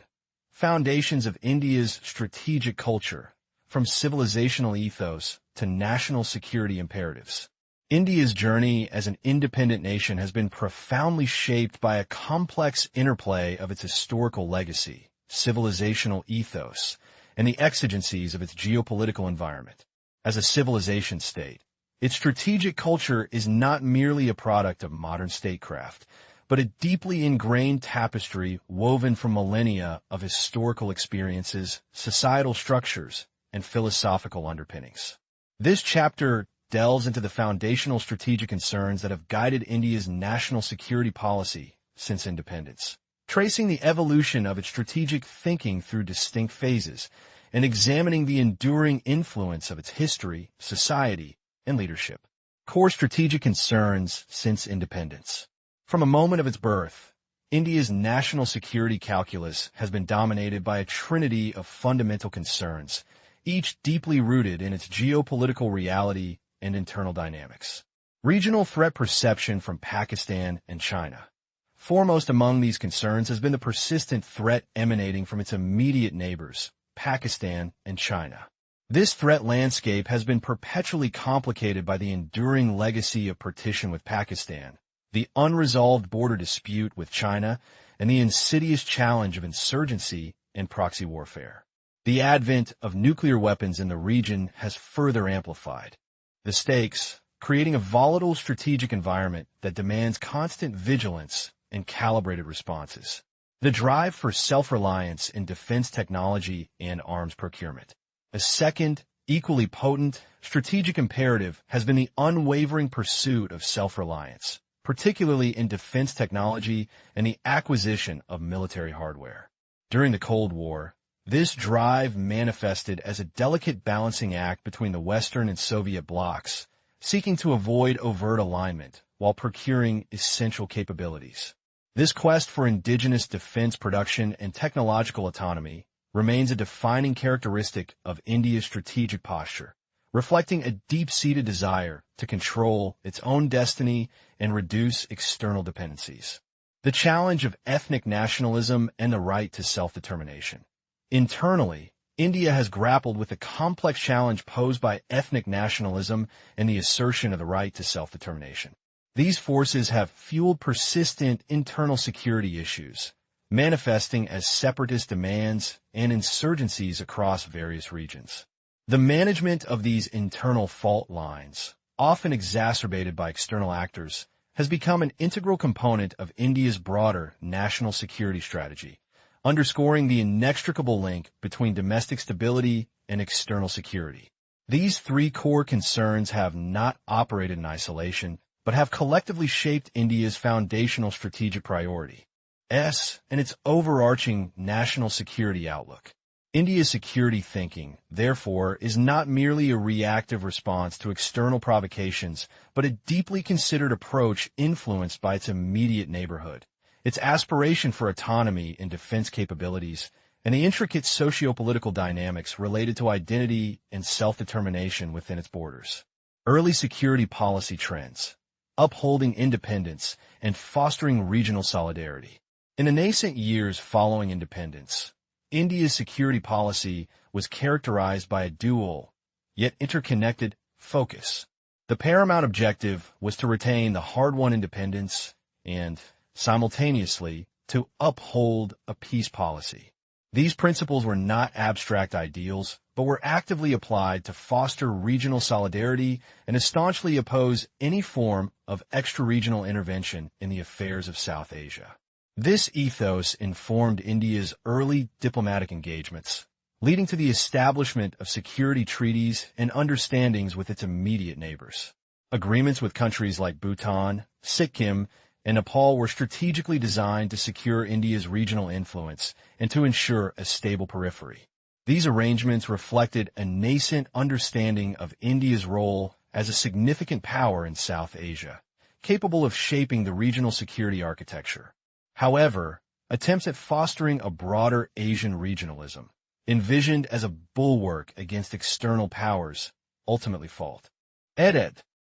Foundations of India's Strategic Culture, from Civilizational Ethos to National Security Imperatives. India's journey as an independent nation has been profoundly shaped by a complex interplay of its historical legacy, civilizational ethos, and the exigencies of its geopolitical environment. As a civilization state, its strategic culture is not merely a product of modern statecraft, but a deeply ingrained tapestry woven from millennia of historical experiences, societal structures, and philosophical underpinnings. This chapter delves into the foundational strategic concerns that have guided India's national security policy since independence, tracing the evolution of its strategic thinking through distinct phases, and examining the enduring influence of its history, society, and leadership. Core strategic concerns since independence. From a moment of its birth, India's national security calculus has been dominated by a trinity of fundamental concerns, each deeply rooted in its geopolitical reality and internal dynamics. Regional threat perception from Pakistan and China. Foremost among these concerns has been the persistent threat emanating from its immediate neighbors, Pakistan and China. This threat landscape has been perpetually complicated by the enduring legacy of partition with Pakistan, the unresolved border dispute with China, and the insidious challenge of insurgency and proxy warfare. The advent of nuclear weapons in the region has further amplified the stakes, creating a volatile strategic environment that demands constant vigilance and calibrated responses. The drive for self-reliance in defense technology and arms procurement. A second, equally potent, strategic imperative has been the unwavering pursuit of self-reliance, particularly in defense technology and the acquisition of military hardware. During the Cold War, this drive manifested as a delicate balancing act between the Western and Soviet blocs, seeking to avoid overt alignment while procuring essential capabilities. This quest for indigenous defense production and technological autonomy remains a defining characteristic of India's strategic posture, reflecting a deep-seated desire to control its own destiny and reduce external dependencies. The challenge of ethnic nationalism and the right to self-determination. Internally, India has grappled with the complex challenge posed by ethnic nationalism and the assertion of the right to self-determination. These forces have fueled persistent internal security issues, manifesting as separatist demands and insurgencies across various regions. The management of these internal fault lines, often exacerbated by external actors, has become an integral component of India's broader national security strategy, underscoring the inextricable link between domestic stability and external security. These three core concerns have not operated in isolation, but have collectively shaped India's foundational strategic priority, and its overarching national security outlook. India's security thinking, therefore, is not merely a reactive response to external provocations, but a deeply considered approach influenced by its immediate neighborhood, its aspiration for autonomy and defense capabilities, and the intricate socio-political dynamics related to identity and self-determination within its borders. Early security policy trends, upholding independence, and fostering regional solidarity. In the nascent years following independence, India's security policy was characterized by a dual, yet interconnected, focus. The paramount objective was to retain the hard-won independence and, simultaneously, to uphold a peace policy. These principles were not abstract ideals, but were actively applied to foster regional solidarity and to staunchly oppose any form of extra-regional intervention in the affairs of South Asia. This ethos informed India's early diplomatic engagements, leading to the establishment of security treaties and understandings with its immediate neighbors. Agreements with countries like Bhutan, Sikkim, and Nepal were strategically designed to secure India's regional influence and to ensure a stable periphery. These arrangements reflected a nascent understanding of India's role as a significant power in South Asia, capable of shaping the regional security architecture. However, attempts at fostering a broader Asian regionalism, envisioned as a bulwark against external powers, ultimately failed.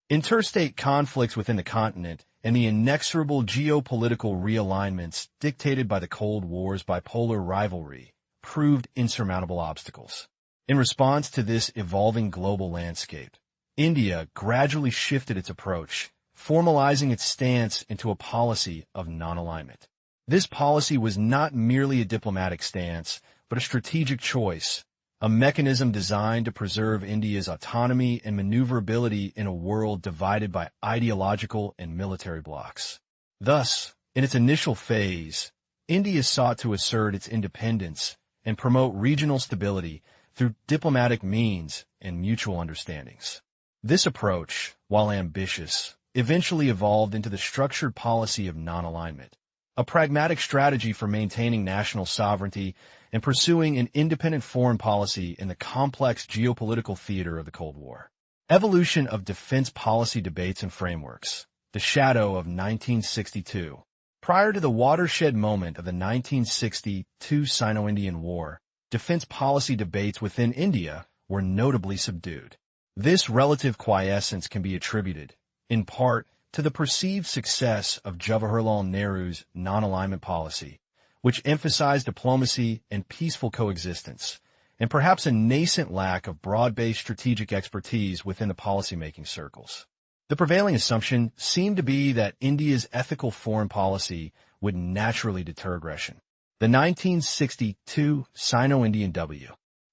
Interstate conflicts within the continent and the inexorable geopolitical realignments dictated by the Cold War's bipolar rivalry proved insurmountable obstacles. In response to this evolving global landscape, India gradually shifted its approach, formalizing its stance into a policy of non-alignment. This policy was not merely a diplomatic stance, but a strategic choice, a mechanism designed to preserve India's autonomy and maneuverability in a world divided by ideological and military blocs. Thus, in its initial phase, India sought to assert its independence and promote regional stability through diplomatic means and mutual understandings. This approach, while ambitious, eventually evolved into the structured policy of non-alignment, a pragmatic strategy for maintaining national sovereignty and pursuing an independent foreign policy in the complex geopolitical theater of the Cold War. Evolution of defense policy debates and frameworks. The shadow of 1962. Prior to the watershed moment of the 1962 Sino-Indian War, defense policy debates within India were notably subdued. This relative quiescence can be attributed, in part, to the perceived success of Jawaharlal Nehru's non-alignment policy, which emphasized diplomacy and peaceful coexistence, and perhaps a nascent lack of broad-based strategic expertise within the policymaking circles. The prevailing assumption seemed to be that India's ethical foreign policy would naturally deter aggression. The 1962 Sino-Indian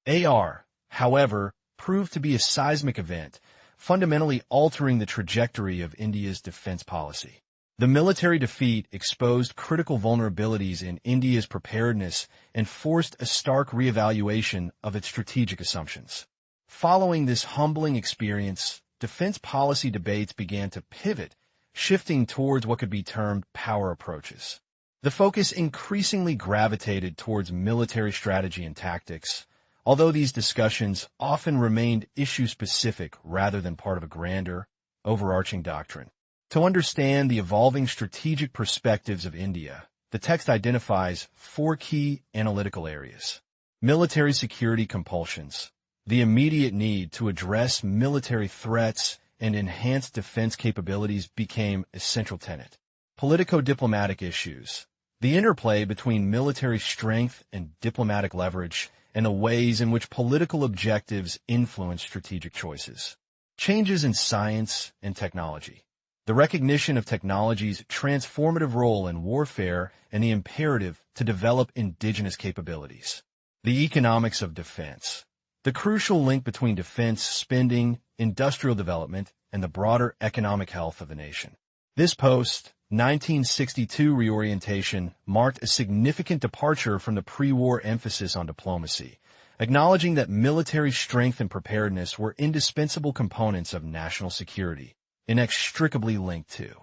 War, however, proved to be a seismic event, fundamentally altering the trajectory of India's defense policy. The military defeat exposed critical vulnerabilities in India's preparedness and forced a stark reevaluation of its strategic assumptions. Following this humbling experience, defense policy debates began to pivot, shifting towards what could be termed power approaches. The focus increasingly gravitated towards military strategy and tactics, although these discussions often remained issue-specific rather than part of a grander, overarching doctrine. To understand the evolving strategic perspectives of India, the text identifies 4 key analytical areas. Military security compulsions. The immediate need to address military threats and enhance defense capabilities became a central tenet. Politico-diplomatic issues. The interplay between military strength and diplomatic leverage, and the ways in which political objectives influence strategic choices. Changes in science and technology. The recognition of technology's transformative role in warfare and the imperative to develop indigenous capabilities. The economics of defense. The crucial link between defense spending, industrial development, and the broader economic health of the nation. This post-1962 reorientation marked a significant departure from the pre-war emphasis on diplomacy, acknowledging that military strength and preparedness were indispensable components of national security, inextricably linked to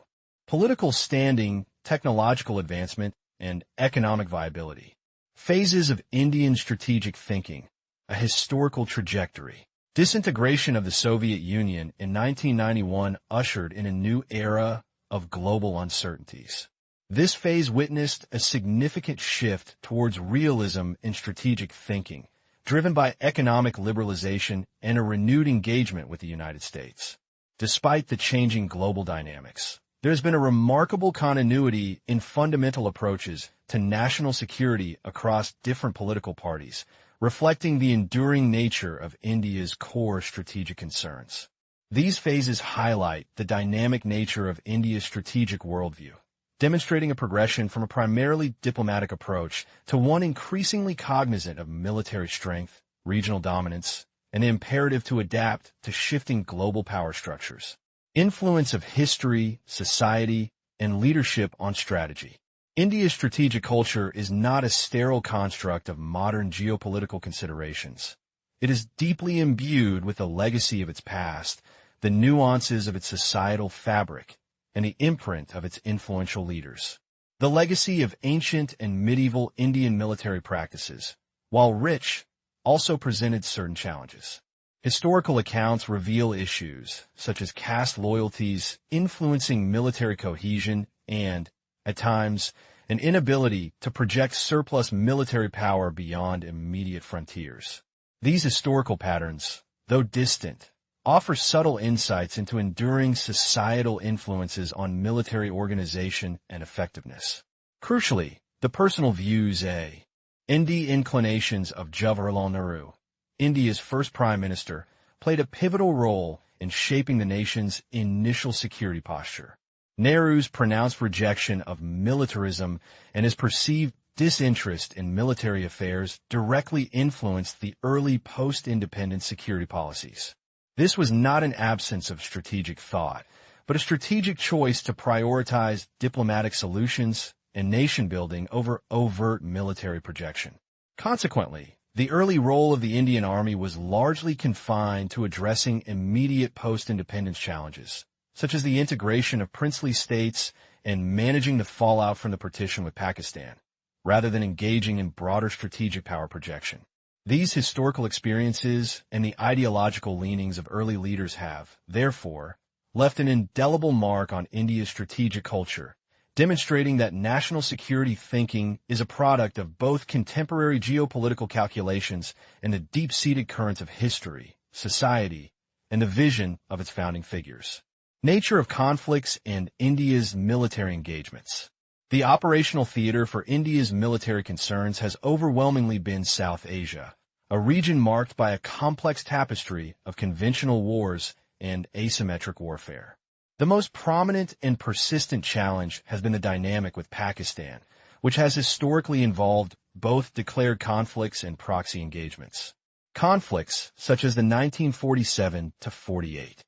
political standing, technological advancement, and economic viability. Phases of Indian strategic thinking. A historical trajectory. Disintegration of the Soviet Union in 1991 ushered in a new era of global uncertainties. This phase witnessed a significant shift towards realism in strategic thinking, driven by economic liberalization and a renewed engagement with the United States. Despite the changing global dynamics, there has been a remarkable continuity in fundamental approaches to national security across different political parties, reflecting the enduring nature of India's core strategic concerns. These phases highlight the dynamic nature of India's strategic worldview, demonstrating a progression from a primarily diplomatic approach to one increasingly cognizant of military strength, regional dominance, and the imperative to adapt to shifting global power structures. Influence of history, society, and leadership on strategy. India's strategic culture is not a sterile construct of modern geopolitical considerations. It is deeply imbued with the legacy of its past, the nuances of its societal fabric, and the imprint of its influential leaders. The legacy of ancient and medieval Indian military practices, while rich, also presented certain challenges. Historical accounts reveal issues, such as caste loyalties influencing military cohesion and, at times, an inability to project surplus military power beyond immediate frontiers. These historical patterns, though distant, offer subtle insights into enduring societal influences on military organization and effectiveness. Crucially, the personal views and the inclinations of Jawaharlal Nehru, India's first prime minister, played a pivotal role in shaping the nation's initial security posture. Nehru's pronounced rejection of militarism and his perceived disinterest in military affairs directly influenced the early post-independence security policies. This was not an absence of strategic thought, but a strategic choice to prioritize diplomatic solutions and nation-building over overt military projection. Consequently, the early role of the Indian Army was largely confined to addressing immediate post-independence challenges, such as the integration of princely states and managing the fallout from the partition with Pakistan, rather than engaging in broader strategic power projection. These historical experiences and the ideological leanings of early leaders have, therefore, left an indelible mark on India's strategic culture, demonstrating that national security thinking is a product of both contemporary geopolitical calculations and the deep-seated currents of history, society, and the vision of its founding figures. Nature of conflicts and India's military engagements. The operational theater for India's military concerns has overwhelmingly been South Asia, a region marked by a complex tapestry of conventional wars and asymmetric warfare. The most prominent and persistent challenge has been the dynamic with Pakistan, which has historically involved both declared conflicts and proxy engagements. Conflicts such as the 1947-48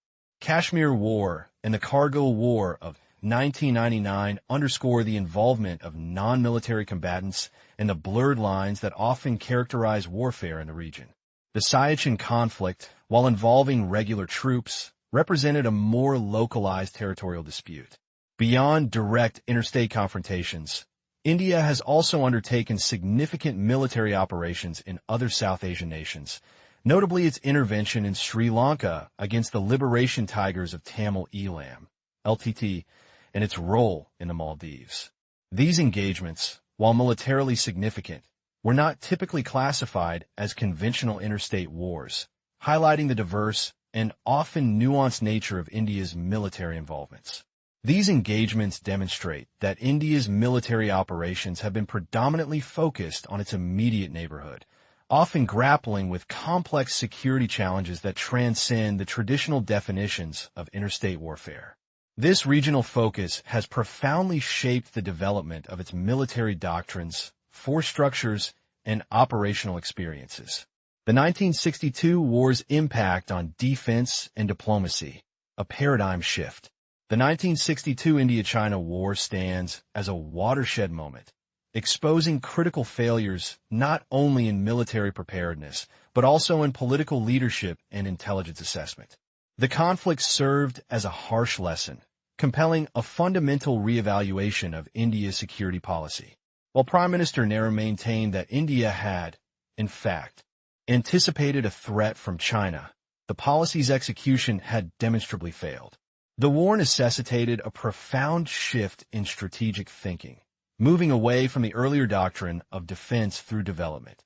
Kashmir War and the Kargil War of 1999 underscore the involvement of non-military combatants and the blurred lines that often characterize warfare in the region. The Siachen conflict, while involving regular troops, represented a more localized territorial dispute. Beyond direct interstate confrontations, India has also undertaken significant military operations in other South Asian nations, notably its intervention in Sri Lanka against the Liberation Tigers of Tamil Eelam, LTT, and its role in the Maldives. These engagements, while militarily significant, were not typically classified as conventional interstate wars, highlighting the diverse and often nuanced nature of India's military involvements. These engagements demonstrate that India's military operations have been predominantly focused on its immediate neighborhood, often grappling with complex security challenges that transcend the traditional definitions of interstate warfare. This regional focus has profoundly shaped the development of its military doctrines, force structures, and operational experiences. The 1962 war's impact on defense and diplomacy, a paradigm shift. The 1962 India-China War stands as a watershed moment, exposing critical failures not only in military preparedness, but also in political leadership and intelligence assessment. The conflict served as a harsh lesson, compelling a fundamental reevaluation of India's security policy. While Prime Minister Nehru maintained that India had, in fact, anticipated a threat from China, the policy's execution had demonstrably failed. The war necessitated a profound shift in strategic thinking, moving away from the earlier doctrine of defense through development.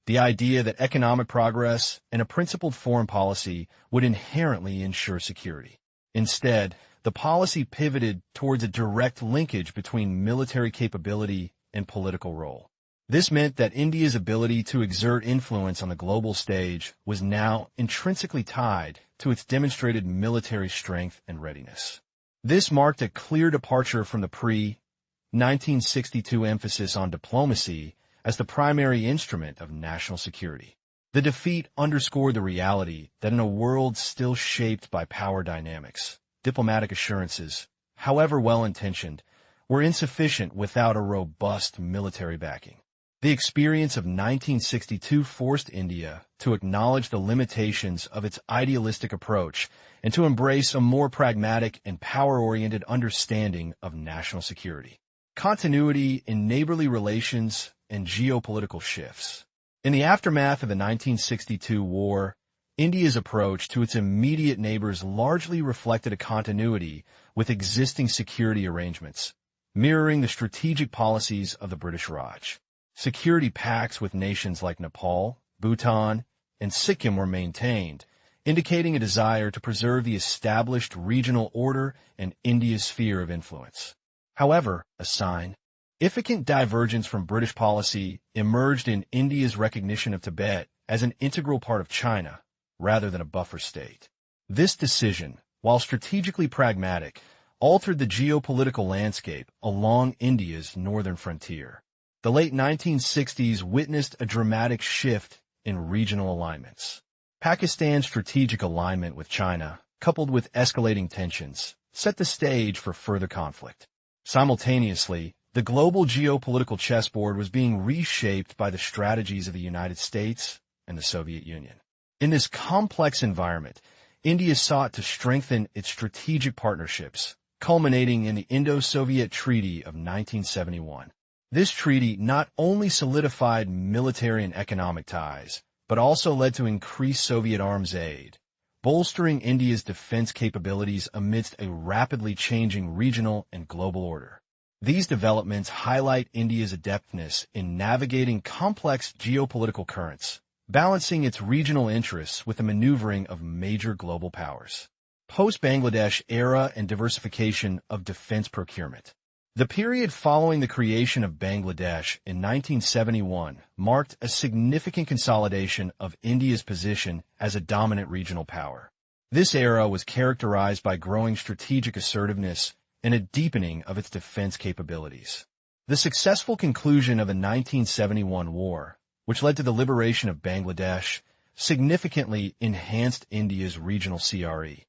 The idea that economic progress and a principled foreign policy would inherently ensure security. Instead, the policy pivoted towards a direct linkage between military capability and political role. This meant that India's ability to exert influence on the global stage was now intrinsically tied to its demonstrated military strength and readiness. This marked a clear departure from the pre-1962 emphasis on diplomacy as the primary instrument of national security. The defeat underscored the reality that in a world still shaped by power dynamics, diplomatic assurances, however well-intentioned, were insufficient without a robust military backing. The experience of 1962 forced India to acknowledge the limitations of its idealistic approach and to embrace a more pragmatic and power-oriented understanding of national security. Continuity in neighborly relations and geopolitical shifts. In the aftermath of the 1962 war, India's approach to its immediate neighbors largely reflected a continuity with existing security arrangements, mirroring the strategic policies of the British Raj. Security pacts with nations like Nepal, Bhutan, and Sikkim were maintained, indicating a desire to preserve the established regional order and India's sphere of influence. However, a significant divergence from British policy emerged in India's recognition of Tibet as an integral part of China, rather than a buffer state. This decision, while strategically pragmatic, altered the geopolitical landscape along India's northern frontier. The late 1960s witnessed a dramatic shift in regional alignments. Pakistan's strategic alignment with China, coupled with escalating tensions, set the stage for further conflict. Simultaneously, the global geopolitical chessboard was being reshaped by the strategies of the United States and the Soviet Union. In this complex environment, India sought to strengthen its strategic partnerships, culminating in the Indo-Soviet Treaty of 1971. This treaty not only solidified military and economic ties, but also led to increased Soviet arms aid, bolstering India's defense capabilities amidst a rapidly changing regional and global order. These developments highlight India's adeptness in navigating complex geopolitical currents, balancing its regional interests with the maneuvering of major global powers. Post-Bangladesh era and diversification of defense procurement. The period following the creation of Bangladesh in 1971 marked a significant consolidation of India's position as a dominant regional power. This era was characterized by growing strategic assertiveness and a deepening of its defense capabilities. The successful conclusion of the 1971 war, which led to the liberation of Bangladesh, significantly enhanced India's regional stability.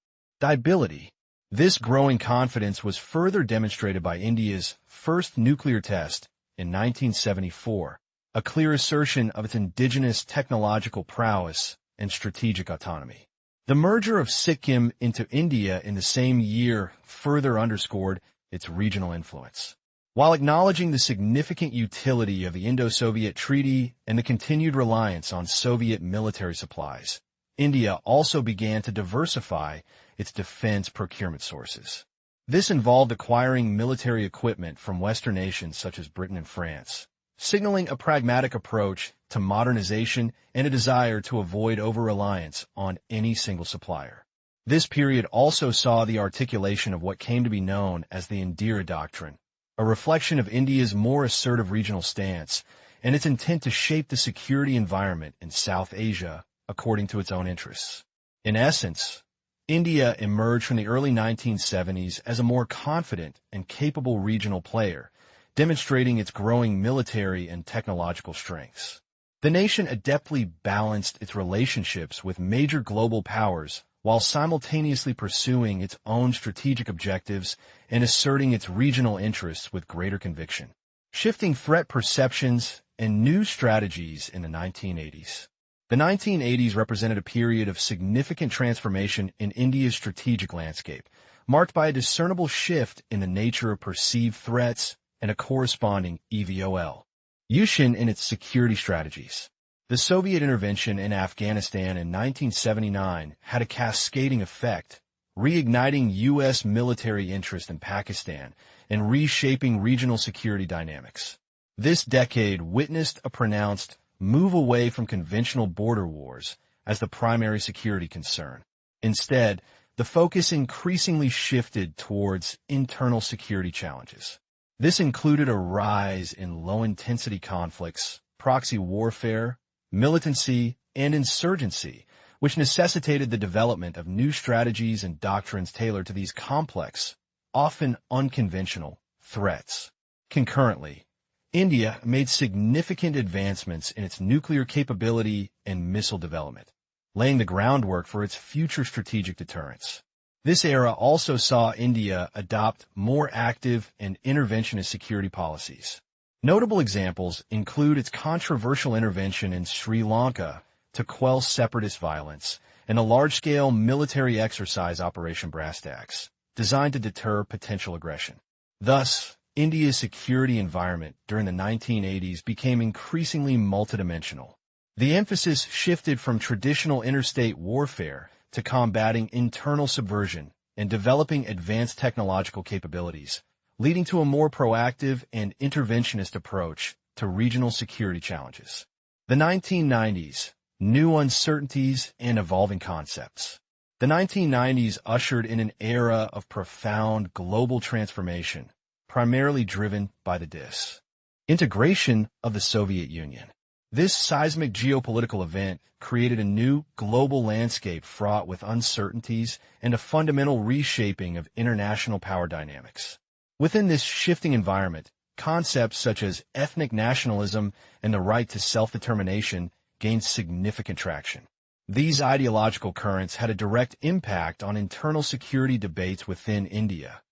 This growing confidence was further demonstrated by India's first nuclear test in 1974, a clear assertion of its indigenous technological prowess and strategic autonomy. The merger of Sikkim into India in the same year further underscored its regional influence. While acknowledging the significant utility of the Indo-Soviet Treaty and the continued reliance on Soviet military supplies, India also began to diversify its defense procurement sources. This involved acquiring military equipment from Western nations such as Britain and France, signaling a pragmatic approach to modernization and a desire to avoid over-reliance on any single supplier. This period also saw the articulation of what came to be known as the Indira Doctrine, a reflection of India's more assertive regional stance and its intent to shape the security environment in South Asia according to its own interests. In essence, India emerged from the early 1970s as a more confident and capable regional player, demonstrating its growing military and technological strengths. The nation adeptly balanced its relationships with major global powers while simultaneously pursuing its own strategic objectives and asserting its regional interests with greater conviction. Shifting threat perceptions and new strategies in the 1980s. The 1980s represented a period of significant transformation in India's strategic landscape, marked by a discernible shift in the nature of perceived threats and a corresponding evolution in its security strategies. The Soviet intervention in Afghanistan in 1979 had a cascading effect, reigniting U.S. military interest in Pakistan and reshaping regional security dynamics. This decade witnessed a pronounced move away from conventional border wars as the primary security concern. Instead, the focus increasingly shifted towards internal security challenges. This included a rise in low-intensity conflicts, proxy warfare, militancy, and insurgency, which necessitated the development of new strategies and doctrines tailored to these complex, often unconventional, threats. Concurrently, India made significant advancements in its nuclear capability and missile development, laying the groundwork for its future strategic deterrence. This era also saw India adopt more active and interventionist security policies. Notable examples include its controversial intervention in Sri Lanka to quell separatist violence and a large-scale military exercise Operation Brass Tacks, designed to deter potential aggression. Thus, India's security environment during the 1980s became increasingly multidimensional. The emphasis shifted from traditional interstate warfare to combating internal subversion and developing advanced technological capabilities, leading to a more proactive and interventionist approach to regional security challenges. The 1990s, new uncertainties and evolving concepts. The 1990s ushered in an era of profound global transformation, primarily driven by the disintegration of the Soviet Union. This seismic geopolitical event created a new global landscape fraught with uncertainties and a fundamental reshaping of international power dynamics. Within this shifting environment, concepts such as ethnic nationalism and the right to self-determination gained significant traction. These ideological currents had a direct impact on internal security debates within India,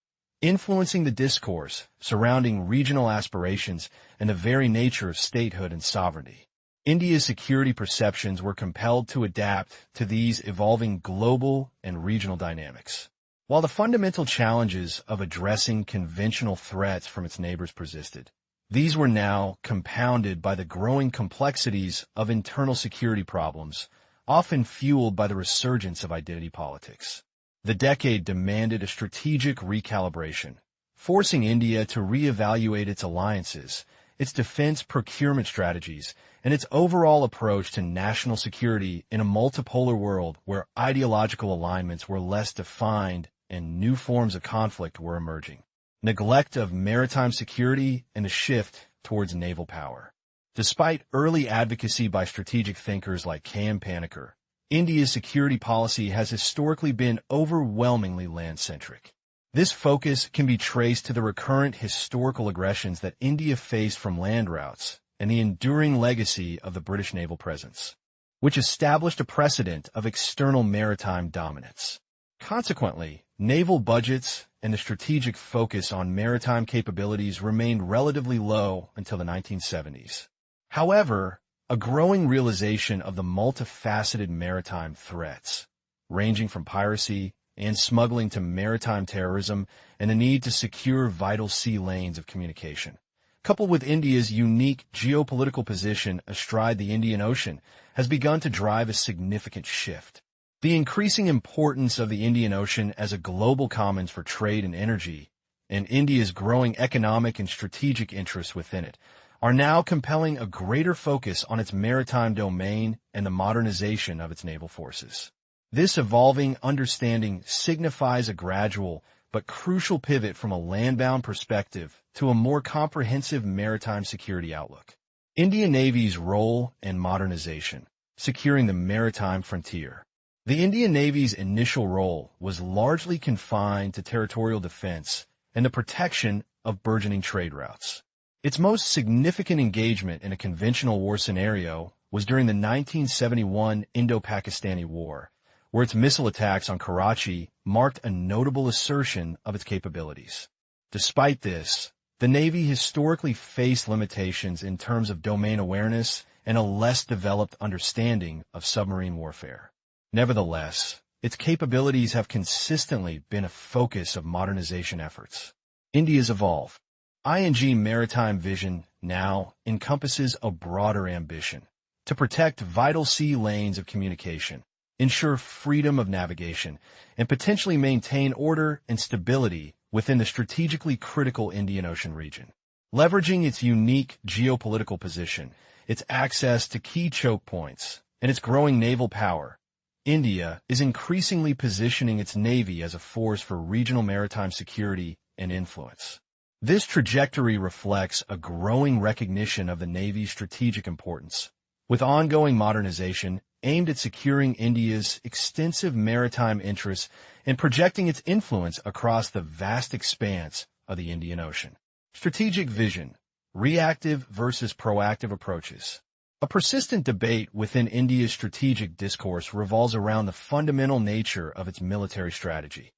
influencing the discourse surrounding regional aspirations and the very nature of statehood and sovereignty. India's security perceptions were compelled to adapt to these evolving global and regional dynamics. While the fundamental challenges of addressing conventional threats from its neighbors persisted, these were now compounded by the growing complexities of internal security problems, often fueled by the resurgence of identity politics. The decade demanded a strategic recalibration, forcing India to reevaluate its alliances, its defense procurement strategies, and its overall approach to national security in a multipolar world where ideological alignments were less defined and new forms of conflict were emerging. Neglect of maritime security and a shift towards naval power. Despite early advocacy by strategic thinkers like K.M. Panikkar, India's security policy has historically been overwhelmingly land-centric. This focus can be traced to the recurrent historical aggressions that India faced from land routes and the enduring legacy of the British naval presence, which established a precedent of external maritime dominance. Consequently, naval budgets and the strategic focus on maritime capabilities remained relatively low until the 1970s. However, a growing realization of the multifaceted maritime threats, ranging from piracy and smuggling to maritime terrorism, and the need to secure vital sea lanes of communication, coupled with India's unique geopolitical position astride the Indian Ocean, has begun to drive a significant shift. The increasing importance of the Indian Ocean as a global commons for trade and energy, and India's growing economic and strategic interests within it, are now compelling a greater focus on its maritime domain and the modernization of its naval forces. This evolving understanding signifies a gradual but crucial pivot from a land-bound perspective to a more comprehensive maritime security outlook. Indian Navy's role and modernization, securing the maritime frontier. The Indian Navy's initial role was largely confined to territorial defense and the protection of burgeoning trade routes. Its most significant engagement in a conventional war scenario was during the 1971 Indo-Pakistani War, where its missile attacks on Karachi marked a notable assertion of its capabilities. Despite this, the Navy historically faced limitations in terms of domain awareness and a less developed understanding of submarine warfare. Nevertheless, its capabilities have consistently been a focus of modernization efforts. India's evolve. ING maritime vision now encompasses a broader ambition to protect vital sea lanes of communication, ensure freedom of navigation, and potentially maintain order and stability within the strategically critical Indian Ocean region. Leveraging its unique geopolitical position, its access to key choke points, and its growing naval power, India is increasingly positioning its navy as a force for regional maritime security and influence. This trajectory reflects a growing recognition of the Navy's strategic importance, with ongoing modernization aimed at securing India's extensive maritime interests and projecting its influence across the vast expanse of the Indian Ocean. Strategic vision, reactive versus proactive approaches. A persistent debate within India's strategic discourse revolves around the fundamental nature of its military strategy.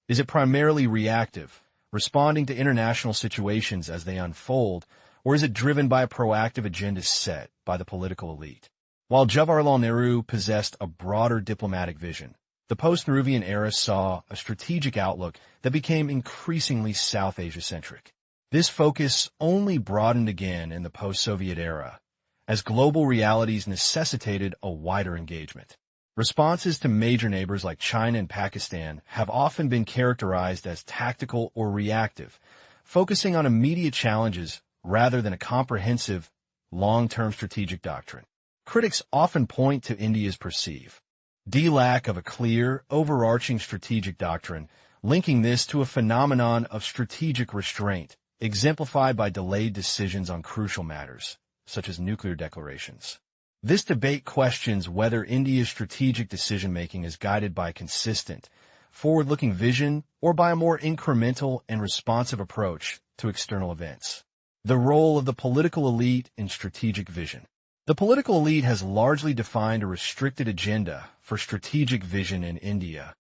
Is it primarily reactive, responding to international situations as they unfold, or is it driven by a proactive agenda set by the political elite? While Jawaharlal Nehru possessed a broader diplomatic vision, the post-Nehruvian era saw a strategic outlook that became increasingly South Asia-centric. This focus only broadened again in the post-Soviet era, as global realities necessitated a wider engagement. Responses to major neighbors like China and Pakistan have often been characterized as tactical or reactive, focusing on immediate challenges rather than a comprehensive, long-term strategic doctrine. Critics often point to India's perceived lack of a clear, overarching strategic doctrine, linking this to a phenomenon of strategic restraint, exemplified by delayed decisions on crucial matters, such as nuclear declarations. This debate questions whether India's strategic decision-making is guided by consistent, forward-looking vision or by a more incremental and responsive approach to external events. The role of the political elite in strategic vision. The political elite has largely defined a restricted agenda for strategic vision in India,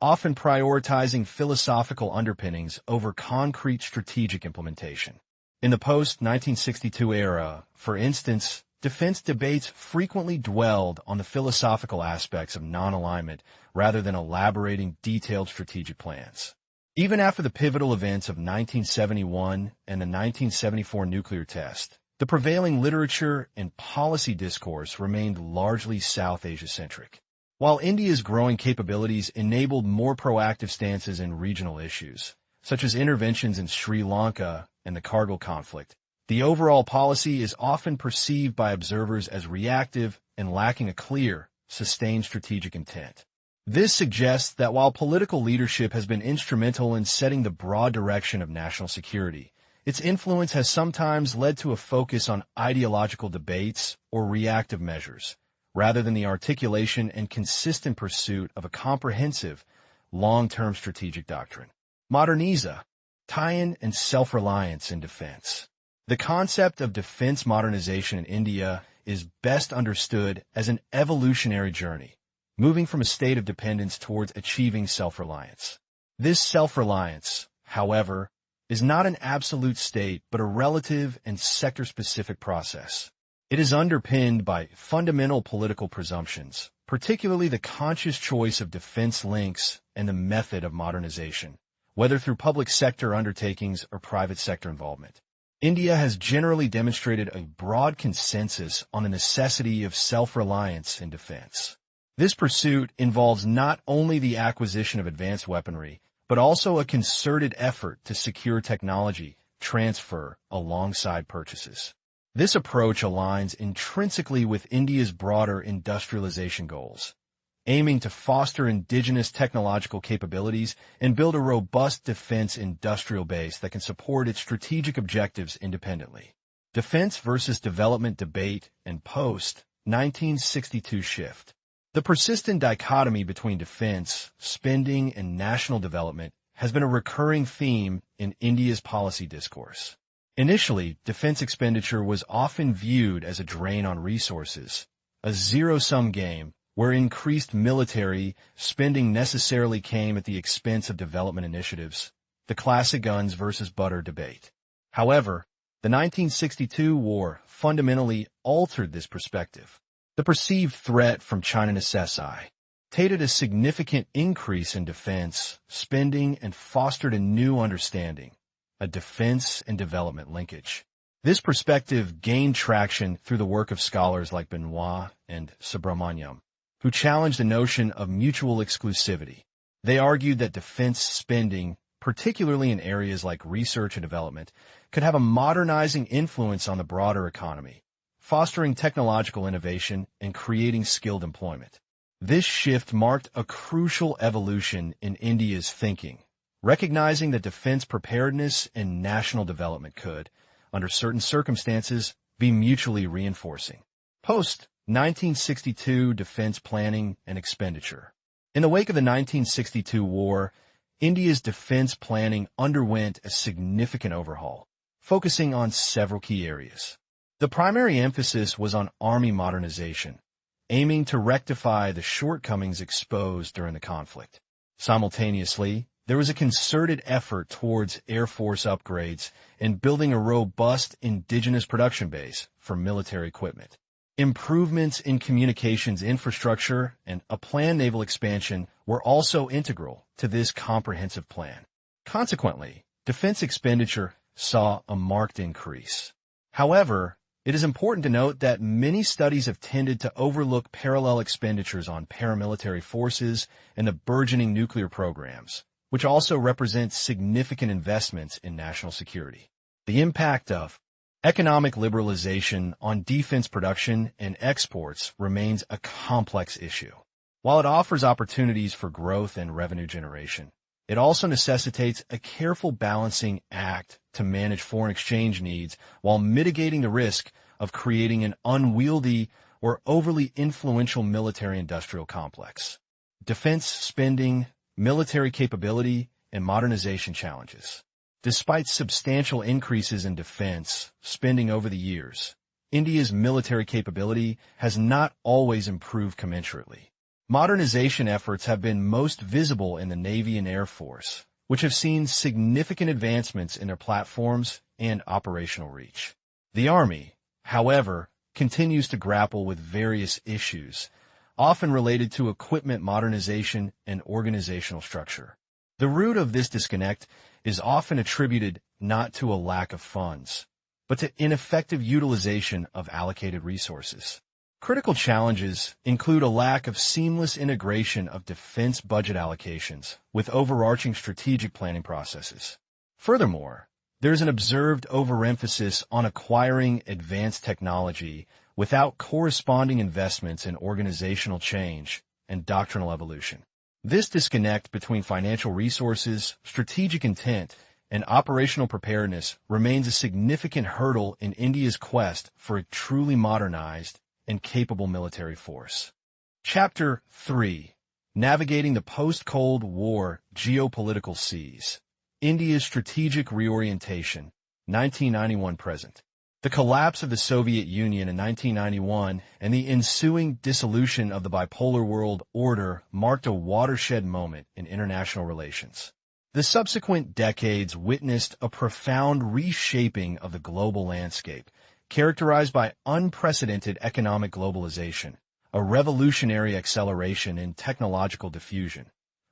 often prioritizing philosophical underpinnings over concrete strategic implementation. In the post-1962 era, for instance, defense debates frequently dwelled on the philosophical aspects of non-alignment rather than elaborating detailed strategic plans. Even after the pivotal events of 1971 and the 1974 nuclear test, the prevailing literature and policy discourse remained largely South Asia-centric. While India's growing capabilities enabled more proactive stances in regional issues, such as interventions in Sri Lanka and the Kargil conflict, the overall policy is often perceived by observers as reactive and lacking a clear, sustained strategic intent. This suggests that while political leadership has been instrumental in setting the broad direction of national security, its influence has sometimes led to a focus on ideological debates or reactive measures, rather than the articulation and consistent pursuit of a comprehensive, long-term strategic doctrine. Moderniza, tie-in and self-reliance in defense. The concept of defense modernization in India is best understood as an evolutionary journey, moving from a state of dependence towards achieving self-reliance. This self-reliance, however, is not an absolute state but a relative and sector-specific process. It is underpinned by fundamental political presumptions, particularly the conscious choice of defense links and the method of modernization, whether through public sector undertakings or private sector involvement. India has generally demonstrated a broad consensus on the necessity of self-reliance in defense. This pursuit involves not only the acquisition of advanced weaponry, but also a concerted effort to secure technology transfer alongside purchases. This approach aligns intrinsically with India's broader industrialization goals, aiming to foster indigenous technological capabilities and build a robust defense industrial base that can support its strategic objectives independently. Defense versus development debate and post-1962 shift. The persistent dichotomy between defense, spending, and national development has been a recurring theme in India's policy discourse. Initially, defense expenditure was often viewed as a drain on resources, a zero-sum game where increased military spending necessarily came at the expense of development initiatives, the classic guns versus butter debate. However, the 1962 war fundamentally altered this perspective. The perceived threat from China necessitated a significant increase in defense spending and fostered a new understanding, a defense and development linkage. This perspective gained traction through the work of scholars like Benoit and Subramaniam, who challenged the notion of mutual exclusivity. They argued that defense spending, particularly in areas like research and development, could have a modernizing influence on the broader economy, fostering technological innovation and creating skilled employment. This shift marked a crucial evolution in India's thinking, recognizing that defense preparedness and national development could, under certain circumstances, be mutually reinforcing. Post-1962 defense planning and expenditure. In the wake of the 1962 war, India's defense planning underwent a significant overhaul, focusing on several key areas. The primary emphasis was on army modernization, aiming to rectify the shortcomings exposed during the conflict. Simultaneously, there was a concerted effort towards Air Force upgrades and building a robust indigenous production base for military equipment. Improvements in communications infrastructure and a planned naval expansion were also integral to this comprehensive plan. Consequently, defense expenditure saw a marked increase. However, it is important to note that many studies have tended to overlook parallel expenditures on paramilitary forces and the burgeoning nuclear programs, which also represent significant investments in national security. The impact of economic liberalization on defense production and exports remains a complex issue. While it offers opportunities for growth and revenue generation, it also necessitates a careful balancing act to manage foreign exchange needs while mitigating the risk of creating an unwieldy or overly influential military-industrial complex. Defense spending, military capability, and modernization challenges. Despite substantial increases in defense spending over the years, India's military capability has not always improved commensurately. Modernization efforts have been most visible in the Navy and Air Force, which have seen significant advancements in their platforms and operational reach. The Army, however, continues to grapple with various issues, often related to equipment modernization and organizational structure. The root of this disconnect is often attributed not to a lack of funds, but to ineffective utilization of allocated resources. Critical challenges include a lack of seamless integration of defense budget allocations with overarching strategic planning processes. Furthermore, there is an observed overemphasis on acquiring advanced technology without corresponding investments in organizational change and doctrinal evolution. This disconnect between financial resources, strategic intent, and operational preparedness remains a significant hurdle in India's quest for a truly modernized and capable military force. Chapter 3. Navigating the Post-Cold War Geopolitical Seas. India's Strategic Reorientation, 1991-present. The collapse of the Soviet Union in 1991 and the ensuing dissolution of the bipolar world order marked a watershed moment in international relations. The subsequent decades witnessed a profound reshaping of the global landscape, characterized by unprecedented economic globalization, a revolutionary acceleration in technological diffusion,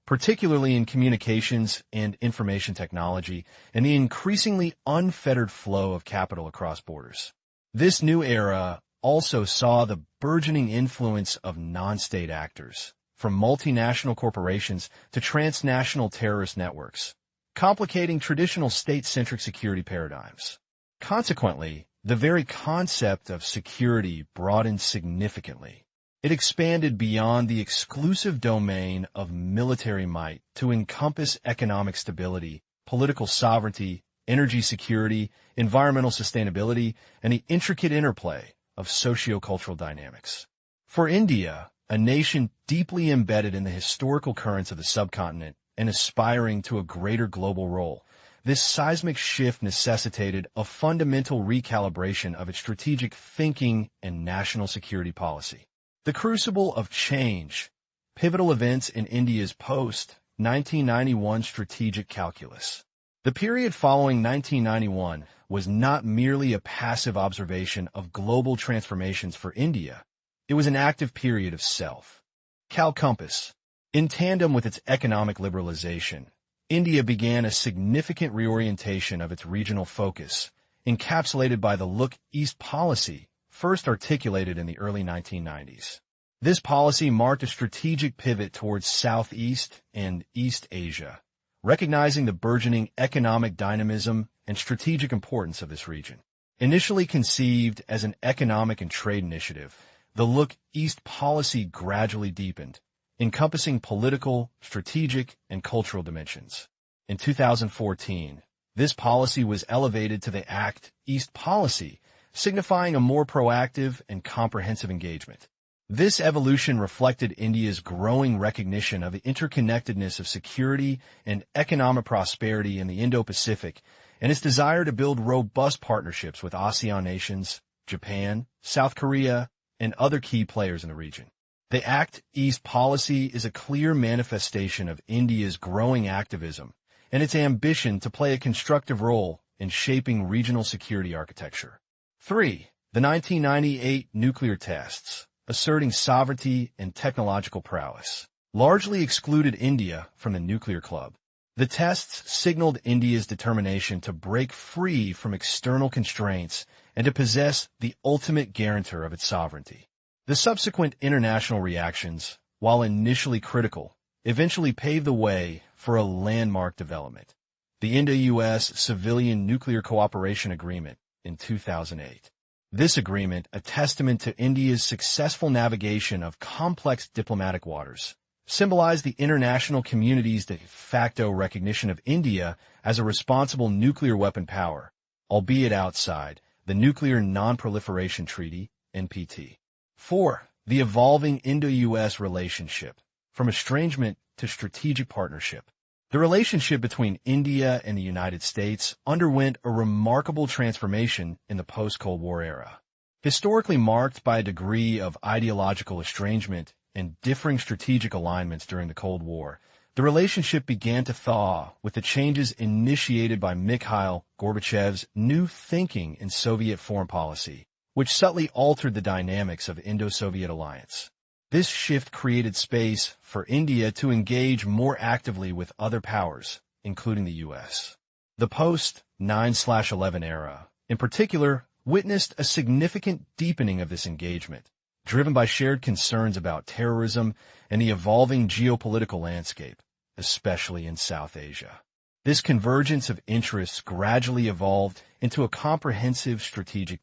particularly in communications and information technology, and the increasingly unfettered flow of capital across borders. This new era also saw the burgeoning influence of non-state actors, from multinational corporations to transnational terrorist networks, complicating traditional state-centric security paradigms. Consequently, the very concept of security broadened significantly. It expanded beyond the exclusive domain of military might to encompass economic stability, political sovereignty, energy security, environmental sustainability, and the intricate interplay of socio-cultural dynamics. For India, a nation deeply embedded in the historical currents of the subcontinent and aspiring to a greater global role, this seismic shift necessitated a fundamental recalibration of its strategic thinking and national security policy. The crucible of change, pivotal events in India's post-1991 strategic calculus. The period following 1991 was not merely a passive observation of global transformations for India. It was an active period of self-cal compass. In tandem with its economic liberalization, India began a significant reorientation of its regional focus, encapsulated by the Look East policy, first articulated in the early 1990s. This policy marked a strategic pivot towards Southeast and East Asia, recognizing the burgeoning economic dynamism and strategic importance of this region. Initially conceived as an economic and trade initiative, the Look East policy gradually deepened, encompassing political, strategic, and cultural dimensions. In 2014, this policy was elevated to the Act East policy, signifying a more proactive and comprehensive engagement. This evolution reflected India's growing recognition of the interconnectedness of security and economic prosperity in the Indo-Pacific and its desire to build robust partnerships with ASEAN nations, Japan, South Korea, and other key players in the region. The Act East policy is a clear manifestation of India's growing activism and its ambition to play a constructive role in shaping regional security architecture. 3. The 1998 nuclear tests, asserting sovereignty and technological prowess, largely excluded India from the nuclear club. The tests signaled India's determination to break free from external constraints and to possess the ultimate guarantor of its sovereignty. The subsequent international reactions, while initially critical, eventually paved the way for a landmark development, the Indo-US Civilian Nuclear Cooperation Agreement in 2008. This agreement, a testament to India's successful navigation of complex diplomatic waters, symbolized the international community's de facto recognition of India as a responsible nuclear weapon power, albeit outside the Nuclear Non-Proliferation Treaty, NPT. 4. The evolving Indo-US relationship, from estrangement to strategic partnership. The relationship between India and the United States underwent a remarkable transformation in the post-Cold War era. Historically marked by a degree of ideological estrangement and differing strategic alignments during the Cold War, the relationship began to thaw with the changes initiated by Mikhail Gorbachev's new thinking in Soviet foreign policy, which subtly altered the dynamics of Indo-Soviet alliance. This shift created space for India to engage more actively with other powers, including the U.S. The post-9/11 era, in particular, witnessed a significant deepening of this engagement, driven by shared concerns about terrorism and the evolving geopolitical landscape, especially in South Asia. This convergence of interests gradually evolved into a comprehensive strategic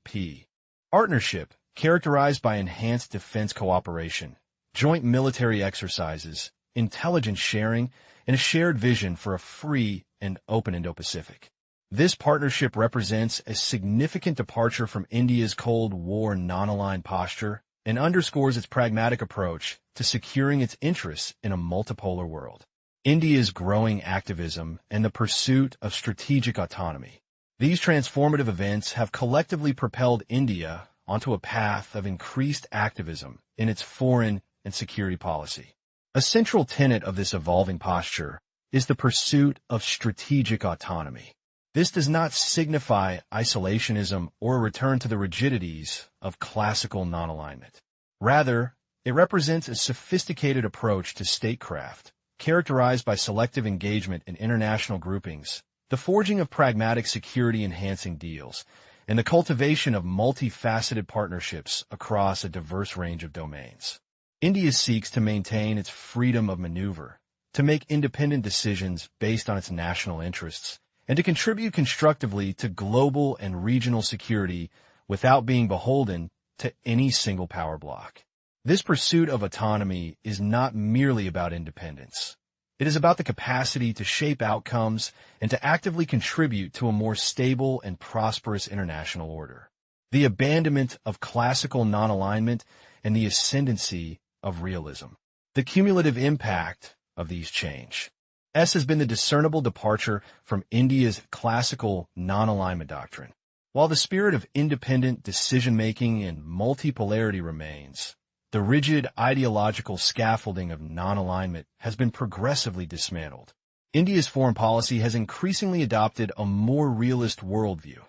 partnership characterized by enhanced defense cooperation, joint military exercises, intelligence sharing, and a shared vision for a free and open Indo-Pacific. This partnership represents a significant departure from India's Cold War non-aligned posture and underscores its pragmatic approach to securing its interests in a multipolar world. India's growing activism and the pursuit of strategic autonomy. These transformative events have collectively propelled India onto a path of increased activism in its foreign and security policy. A central tenet of this evolving posture is the pursuit of strategic autonomy. This does not signify isolationism or a return to the rigidities of classical non-alignment. Rather, it represents a sophisticated approach to statecraft, characterized by selective engagement in international groupings, the forging of pragmatic security-enhancing deals, and the cultivation of multifaceted partnerships across a diverse range of domains. India seeks to maintain its freedom of maneuver, to make independent decisions based on its national interests, and to contribute constructively to global and regional security without being beholden to any single power bloc. This pursuit of autonomy is not merely about independence. It is about the capacity to shape outcomes and to actively contribute to a more stable and prosperous international order. The abandonment of classical non-alignment and the ascendancy of realism. The cumulative impact of these changes has been the discernible departure from India's classical non-alignment doctrine. While the spirit of independent decision-making and multipolarity remains, the rigid ideological scaffolding of non-alignment has been progressively dismantled. India's foreign policy has increasingly adopted a more realist worldview,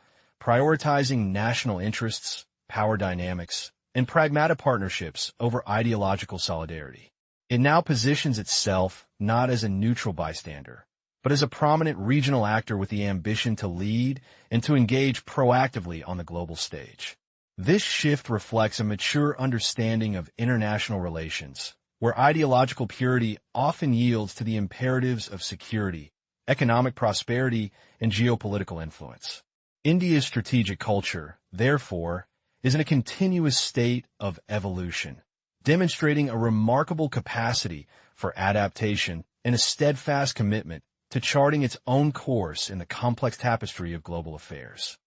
prioritizing national interests, power dynamics, and pragmatic partnerships over ideological solidarity. It now positions itself not as a neutral bystander, but as a prominent regional actor with the ambition to lead and to engage proactively on the global stage. This shift reflects a mature understanding of international relations, where ideological purity often yields to the imperatives of security, economic prosperity, and geopolitical influence. India's strategic culture, therefore, is in a continuous state of evolution, demonstrating a remarkable capacity for adaptation and a steadfast commitment to charting its own course in the complex tapestry of global affairs.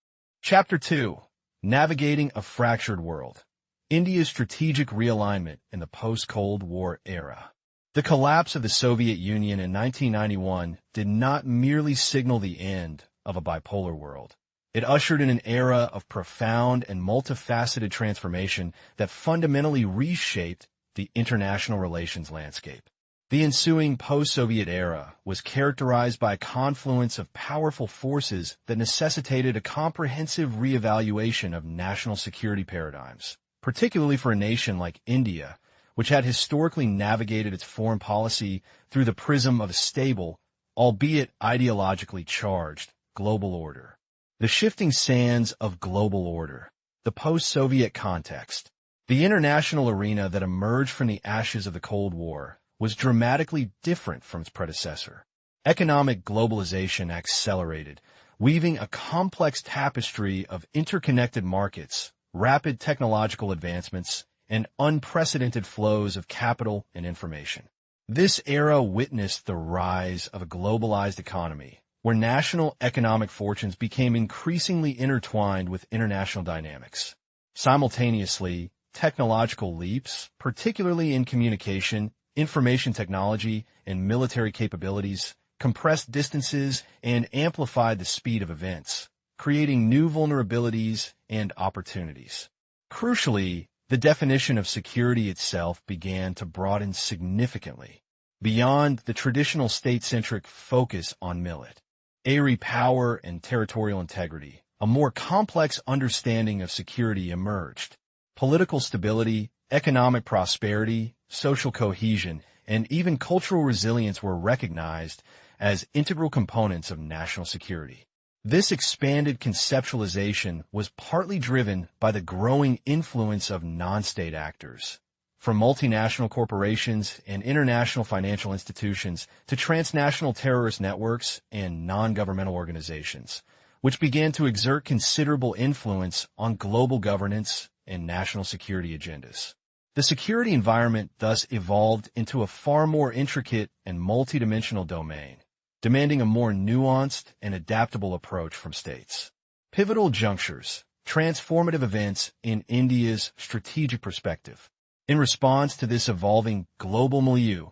Chapter 2. Navigating a Fractured World. India's Strategic Realignment in the Post-Cold War Era. The collapse of the Soviet Union in 1991 did not merely signal the end of a bipolar world. It ushered in an era of profound and multifaceted transformation that fundamentally reshaped the international relations landscape. The ensuing post-Soviet era was characterized by a confluence of powerful forces that necessitated a comprehensive reevaluation of national security paradigms, particularly for a nation like India, which had historically navigated its foreign policy through the prism of a stable, albeit ideologically charged, global order. The shifting sands of global order, the post-Soviet context. The international arena that emerged from the ashes of the Cold War was dramatically different from its predecessor. Economic globalization accelerated, weaving a complex tapestry of interconnected markets, rapid technological advancements, and unprecedented flows of capital and information. This era witnessed the rise of a globalized economy, where national economic fortunes became increasingly intertwined with international dynamics. Simultaneously, technological leaps, particularly in communication, information technology, and military capabilities, compressed distances and amplified the speed of events, creating new vulnerabilities and opportunities. Crucially, the definition of security itself began to broaden significantly, beyond the traditional state-centric focus on military power and territorial integrity. A more complex understanding of security emerged. Political stability, economic prosperity, social cohesion, and even cultural resilience were recognized as integral components of national security. This expanded conceptualization was partly driven by the growing influence of non-state actors, from multinational corporations and international financial institutions to transnational terrorist networks and non-governmental organizations, which began to exert considerable influence on global governance and national security agendas. The security environment thus evolved into a far more intricate and multidimensional domain, demanding a more nuanced and adaptable approach from states. Pivotal junctures, transformative events in India's strategic perspective. In response to this evolving global milieu,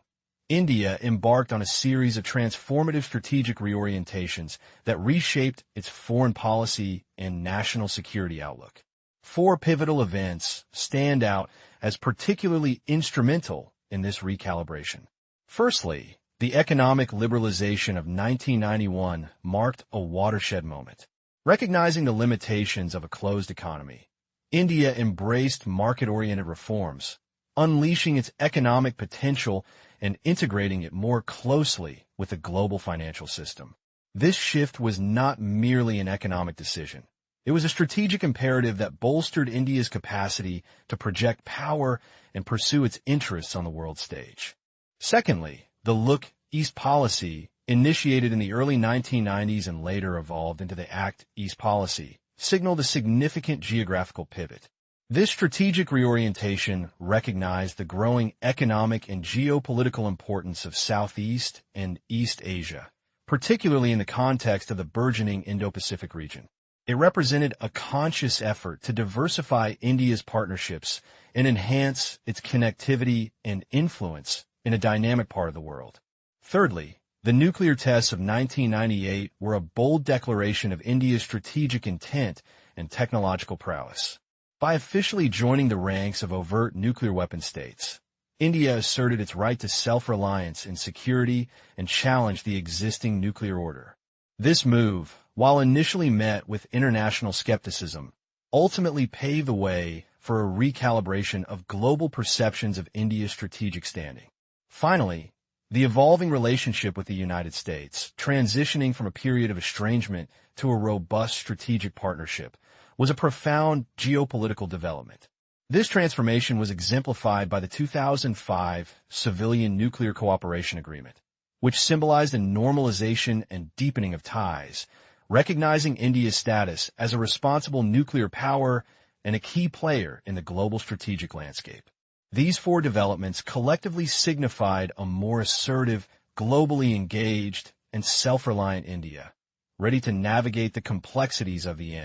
India embarked on a series of transformative strategic reorientations that reshaped its foreign policy and national security outlook. 4 pivotal events stand out as particularly instrumental in this recalibration. Firstly, the economic liberalization of 1991 marked a watershed moment. Recognizing the limitations of a closed economy, India embraced market-oriented reforms, unleashing its economic potential and integrating it more closely with the global financial system. This shift was not merely an economic decision. It was a strategic imperative that bolstered India's capacity to project power and pursue its interests on the world stage. Secondly, the Look East policy, initiated in the early 1990s and later evolved into the Act East policy, signaled a significant geographical pivot. This strategic reorientation recognized the growing economic and geopolitical importance of Southeast and East Asia, particularly in the context of the burgeoning Indo-Pacific region. It represented a conscious effort to diversify India's partnerships and enhance its connectivity and influence in a dynamic part of the world. Thirdly, the nuclear tests of 1998 were a bold declaration of India's strategic intent and technological prowess. By officially joining the ranks of overt nuclear weapon states, India asserted its right to self-reliance in security and challenged the existing nuclear order. This move, while initially met with international skepticism, ultimately paved the way for a recalibration of global perceptions of India's strategic standing. Finally, the evolving relationship with the United States, transitioning from a period of estrangement to a robust strategic partnership, was a profound geopolitical development. This transformation was exemplified by the 2005 Civilian Nuclear Cooperation Agreement, which symbolized a normalization and deepening of ties, recognizing India's status as a responsible nuclear power and a key player in the global strategic landscape. These 4 developments collectively signified a more assertive, globally engaged, and self-reliant India, ready to navigate the complexities of the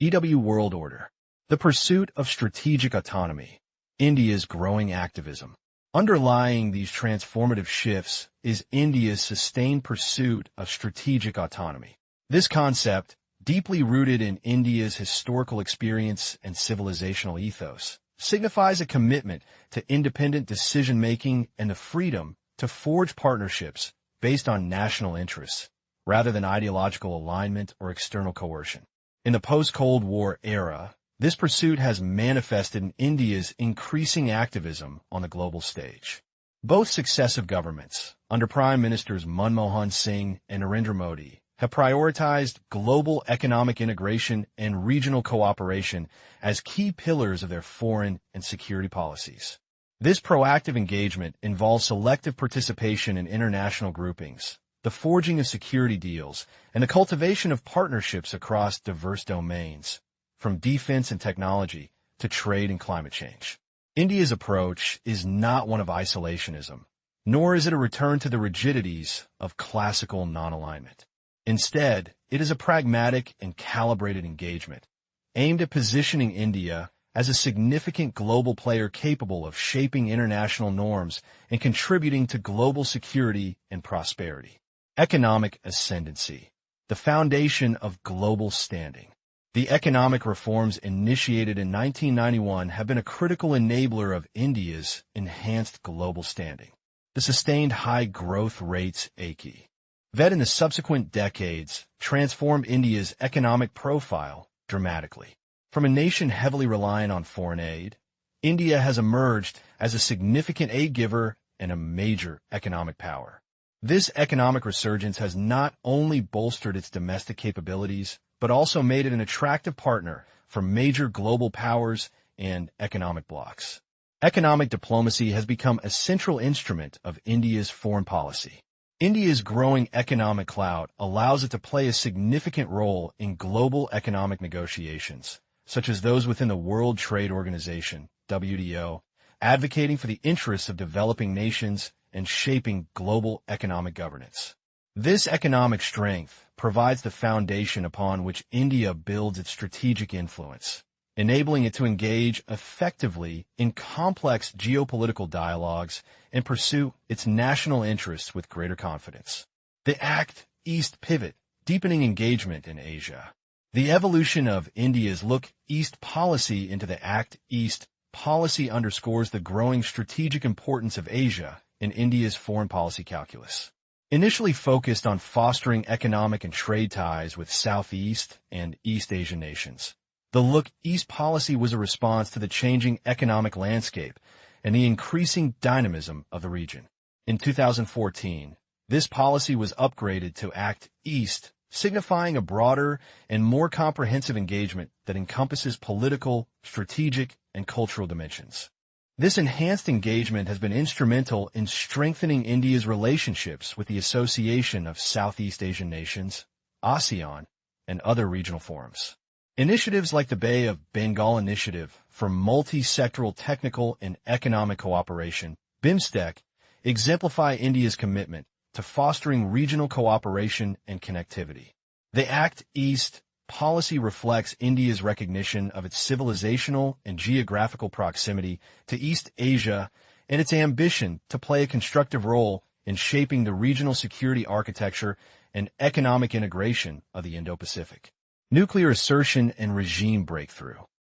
EW world order. The pursuit of strategic autonomy, India's growing activism. Underlying these transformative shifts is India's sustained pursuit of strategic autonomy. This concept, deeply rooted in India's historical experience and civilizational ethos, signifies a commitment to independent decision-making and the freedom to forge partnerships based on national interests, rather than ideological alignment or external coercion. In the post-Cold War era, this pursuit has manifested in India's increasing activism on the global stage. Both successive governments, under Prime Ministers Manmohan Singh and Narendra Modi, have prioritized global economic integration and regional cooperation as key pillars of their foreign and security policies. This proactive engagement involves selective participation in international groupings, the forging of security deals, and the cultivation of partnerships across diverse domains, from defense and technology to trade and climate change. India's approach is not one of isolationism, nor is it a return to the rigidities of classical non-alignment. Instead, it is a pragmatic and calibrated engagement, aimed at positioning India as a significant global player capable of shaping international norms and contributing to global security and prosperity. Economic ascendancy, the foundation of global standing. The economic reforms initiated in 1991 have been a critical enabler of India's enhanced global standing. The sustained high growth rates that in the subsequent decades transformed India's economic profile dramatically. From a nation heavily reliant on foreign aid, India has emerged as a significant aid giver and a major economic power. This economic resurgence has not only bolstered its domestic capabilities, but also made it an attractive partner for major global powers and economic blocs. Economic diplomacy has become a central instrument of India's foreign policy. India's growing economic clout allows it to play a significant role in global economic negotiations, such as those within the World Trade Organization, WTO, advocating for the interests of developing nations and shaping global economic governance. This economic strength provides the foundation upon which India builds its strategic influence, enabling it to engage effectively in complex geopolitical dialogues and pursue its national interests with greater confidence. The Act East pivot, deepening engagement in Asia. The evolution of India's Look East policy into the Act East policy underscores the growing strategic importance of Asia in India's foreign policy calculus. Initially focused on fostering economic and trade ties with Southeast and East Asian nations, the Look East policy was a response to the changing economic landscape and the increasing dynamism of the region. In 2014, this policy was upgraded to Act East, signifying a broader and more comprehensive engagement that encompasses political, strategic, and cultural dimensions. This enhanced engagement has been instrumental in strengthening India's relationships with the Association of Southeast Asian Nations, ASEAN, and other regional forums. Initiatives like the Bay of Bengal Initiative for Multi-Sectoral Technical and Economic Cooperation, BIMSTEC, exemplify India's commitment to fostering regional cooperation and connectivity. The Act East policy reflects India's recognition of its civilizational and geographical proximity to East Asia and its ambition to play a constructive role in shaping the regional security architecture and economic integration of the Indo-Pacific. Nuclear assertion and regime breakthrough.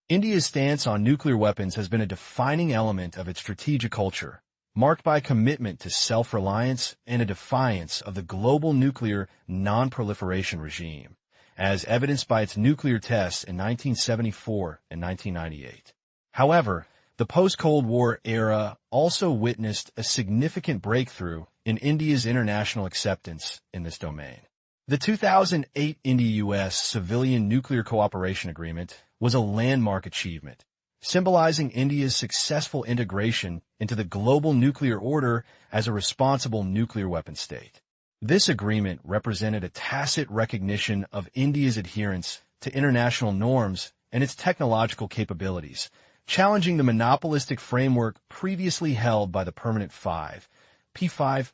India's stance on nuclear weapons has been a defining element of its strategic culture, marked by a commitment to self-reliance and a defiance of the global nuclear non-proliferation regime, as evidenced by its nuclear tests in 1974 and 1998. However, the post-Cold War era also witnessed a significant breakthrough in India's international acceptance in this domain. The 2008 India-US Civilian Nuclear Cooperation Agreement was a landmark achievement, symbolizing India's successful integration into the global nuclear order as a responsible nuclear weapon state. This agreement represented a tacit recognition of India's adherence to international norms and its technological capabilities, challenging the monopolistic framework previously held by the Permanent Five, P5,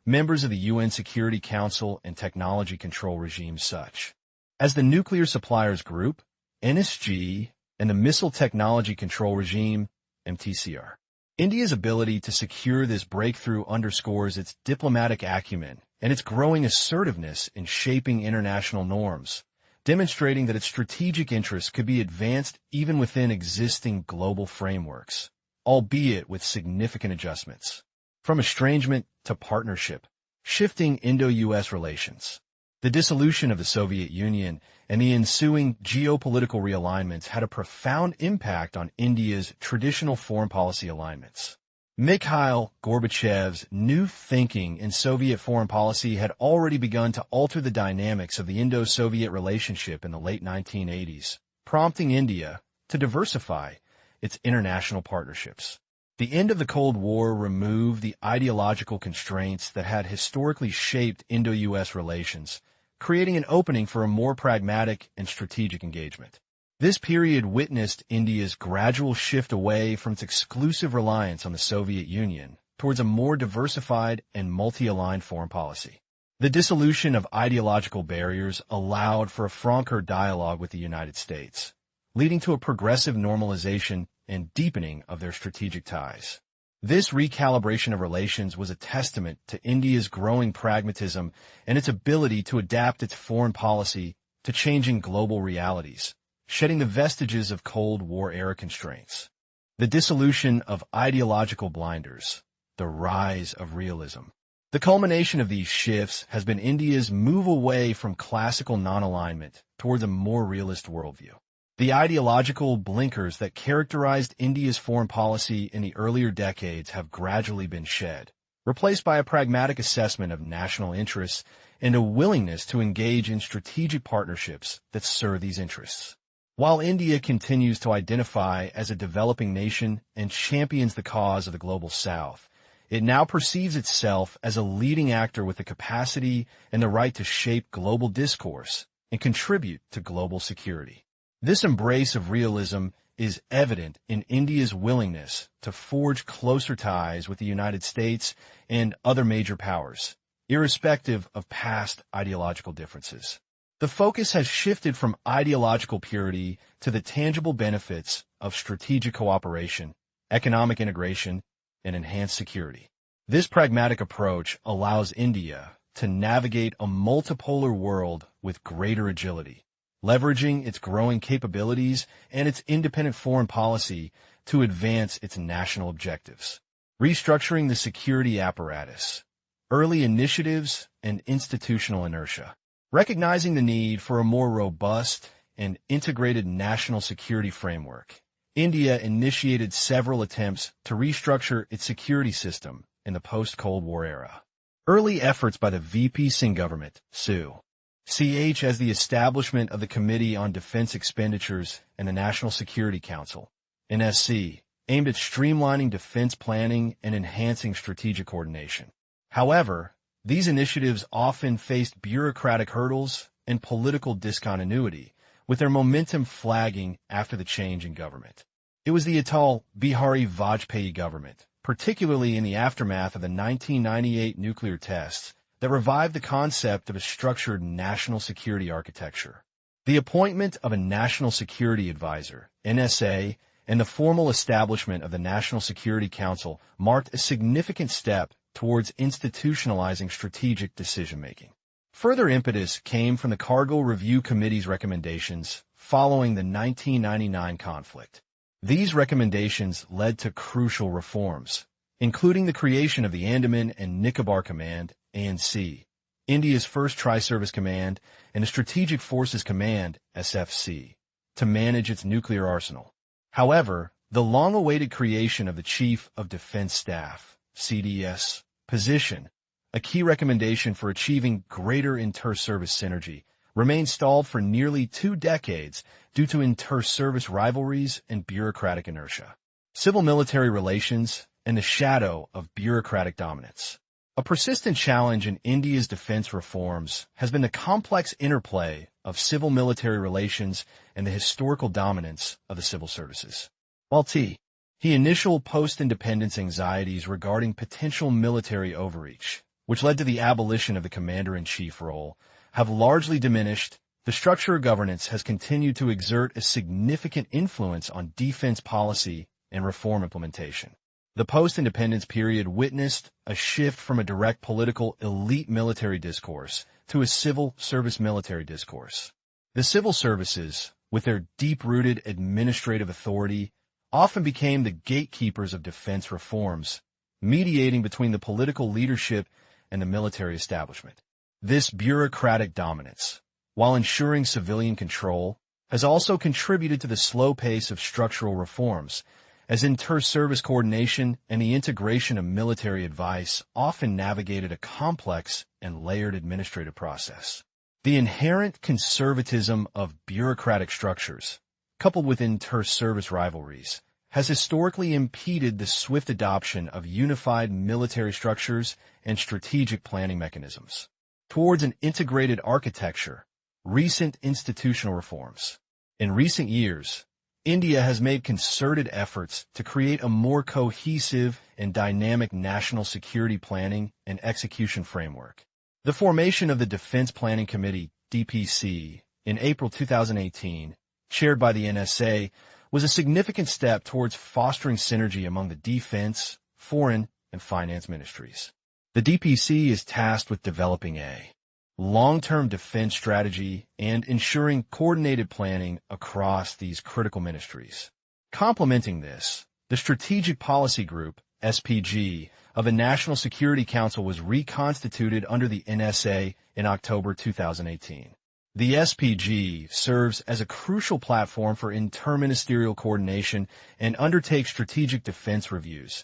members of the UN Security Council and technology control regimes such as the Nuclear Suppliers Group, NSG, and the Missile Technology Control Regime, MTCR. India's ability to secure this breakthrough underscores its diplomatic acumen and its growing assertiveness in shaping international norms, demonstrating that its strategic interests could be advanced even within existing global frameworks, albeit with significant adjustments. From estrangement to partnership, shifting Indo-US relations. The dissolution of the Soviet Union and the ensuing geopolitical realignments had a profound impact on India's traditional foreign policy alignments. Mikhail Gorbachev's new thinking in Soviet foreign policy had already begun to alter the dynamics of the Indo-Soviet relationship in the late 1980s, prompting India to diversify its international partnerships. The end of the Cold War removed the ideological constraints that had historically shaped Indo-US relations, creating an opening for a more pragmatic and strategic engagement. This period witnessed India's gradual shift away from its exclusive reliance on the Soviet Union towards a more diversified and multi-aligned foreign policy. The dissolution of ideological barriers allowed for a franker dialogue with the United States, leading to a progressive normalization and deepening of their strategic ties. This recalibration of relations was a testament to India's growing pragmatism and its ability to adapt its foreign policy to changing global realities, shedding the vestiges of Cold War-era constraints. The dissolution of ideological blinders, the rise of realism. The culmination of these shifts has been India's move away from classical non-alignment towards a more realist worldview. The ideological blinkers that characterized India's foreign policy in the earlier decades have gradually been shed, replaced by a pragmatic assessment of national interests and a willingness to engage in strategic partnerships that serve these interests. While India continues to identify as a developing nation and champions the cause of the global South, it now perceives itself as a leading actor with the capacity and the right to shape global discourse and contribute to global security. This embrace of realism is evident in India's willingness to forge closer ties with the United States and other major powers, irrespective of past ideological differences. The focus has shifted from ideological purity to the tangible benefits of strategic cooperation, economic integration, and enhanced security. This pragmatic approach allows India to navigate a multipolar world with greater agility, leveraging its growing capabilities and its independent foreign policy to advance its national objectives. Restructuring the security apparatus, early initiatives, and institutional inertia. Recognizing the need for a more robust and integrated national security framework, India initiated several attempts to restructure its security system in the post-Cold War era. Early efforts by the VP Singh government, CH as the establishment of the Committee on Defense Expenditures and the National Security Council, NSC, aimed at streamlining defense planning and enhancing strategic coordination. However, these initiatives often faced bureaucratic hurdles and political discontinuity, with their momentum flagging after the change in government. It was the Atal Bihari Vajpayee government, particularly in the aftermath of the 1998 nuclear tests, that revived the concept of a structured national security architecture. The appointment of a National Security Advisor, NSA, and the formal establishment of the National Security Council marked a significant step towards institutionalizing strategic decision-making. Further impetus came from the Kargil Review Committee's recommendations following the 1999 conflict. These recommendations led to crucial reforms, including the creation of the Andaman and Nicobar Command, ANC, India's first tri-service command, and the Strategic Forces Command, SFC, to manage its nuclear arsenal. However, the long-awaited creation of the Chief of Defense Staff, CDS, position, a key recommendation for achieving greater inter-service synergy, remained stalled for nearly 2 decades due to inter-service rivalries and bureaucratic inertia. Civil-military relations and the shadow of bureaucratic dominance. A persistent challenge in India's defense reforms has been the complex interplay of civil-military relations and the historical dominance of the civil services. While the initial post-independence anxieties regarding potential military overreach, which led to the abolition of the commander-in-chief role, have largely diminished, the structure of governance has continued to exert a significant influence on defense policy and reform implementation. The post-independence period witnessed a shift from a direct political elite military discourse to a civil service military discourse. The civil services, with their deep-rooted administrative authority, often became the gatekeepers of defense reforms, mediating between the political leadership and the military establishment. This bureaucratic dominance, while ensuring civilian control, has also contributed to the slow pace of structural reforms, as inter-service coordination and the integration of military advice often navigated a complex and layered administrative process. The inherent conservatism of bureaucratic structures, coupled with inter-service rivalries, has historically impeded the swift adoption of unified military structures and strategic planning mechanisms. Towards an integrated architecture, recent institutional reforms. In recent years, India has made concerted efforts to create a more cohesive and dynamic national security planning and execution framework. The formation of the Defense Planning Committee, DPC, in April 2018, chaired by the NSA, was a significant step towards fostering synergy among the defense, foreign, and finance ministries. The DPC is tasked with developing a long-term defense strategy and ensuring coordinated planning across these critical ministries. Complementing this, the Strategic Policy Group, SPG, of the National Security Council was reconstituted under the NSA in October 2018. The SPG serves as a crucial platform for interministerial coordination and undertakes strategic defense reviews,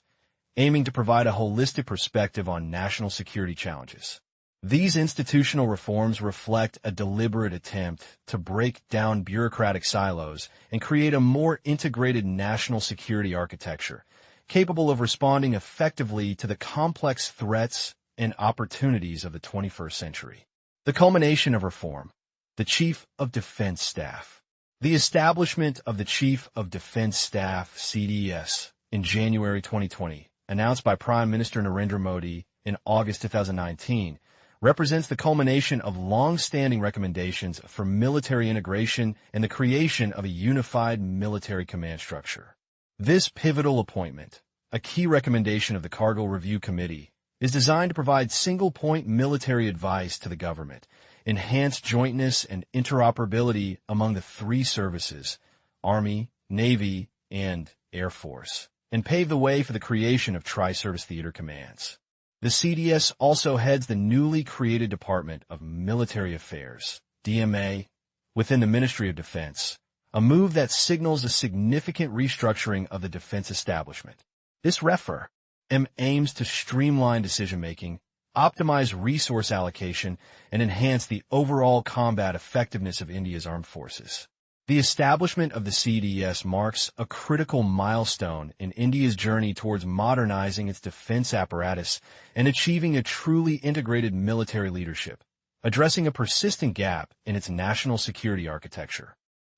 aiming to provide a holistic perspective on national security challenges. These institutional reforms reflect a deliberate attempt to break down bureaucratic silos and create a more integrated national security architecture, capable of responding effectively to the complex threats and opportunities of the 21st century. The culmination of reform. The Chief of Defense Staff. The establishment of the Chief of Defense Staff, CDS, in January 2020, announced by Prime Minister Narendra Modi in August 2019, represents the culmination of long-standing recommendations for military integration and the creation of a unified military command structure. This pivotal appointment, a key recommendation of the Cargill Review Committee, is designed to provide single-point military advice to the government, enhance jointness and interoperability among the three services, Army, Navy, and Air Force, and pave the way for the creation of tri-service theater commands. The CDS also heads the newly created Department of Military Affairs, DMA, within the Ministry of Defense, a move that signals a significant restructuring of the defense establishment. This reform aims to streamline decision-making, optimize resource allocation, and enhance the overall combat effectiveness of India's armed forces. The establishment of the CDS marks a critical milestone in India's journey towards modernizing its defense apparatus and achieving a truly integrated military leadership, addressing a persistent gap in its national security architecture.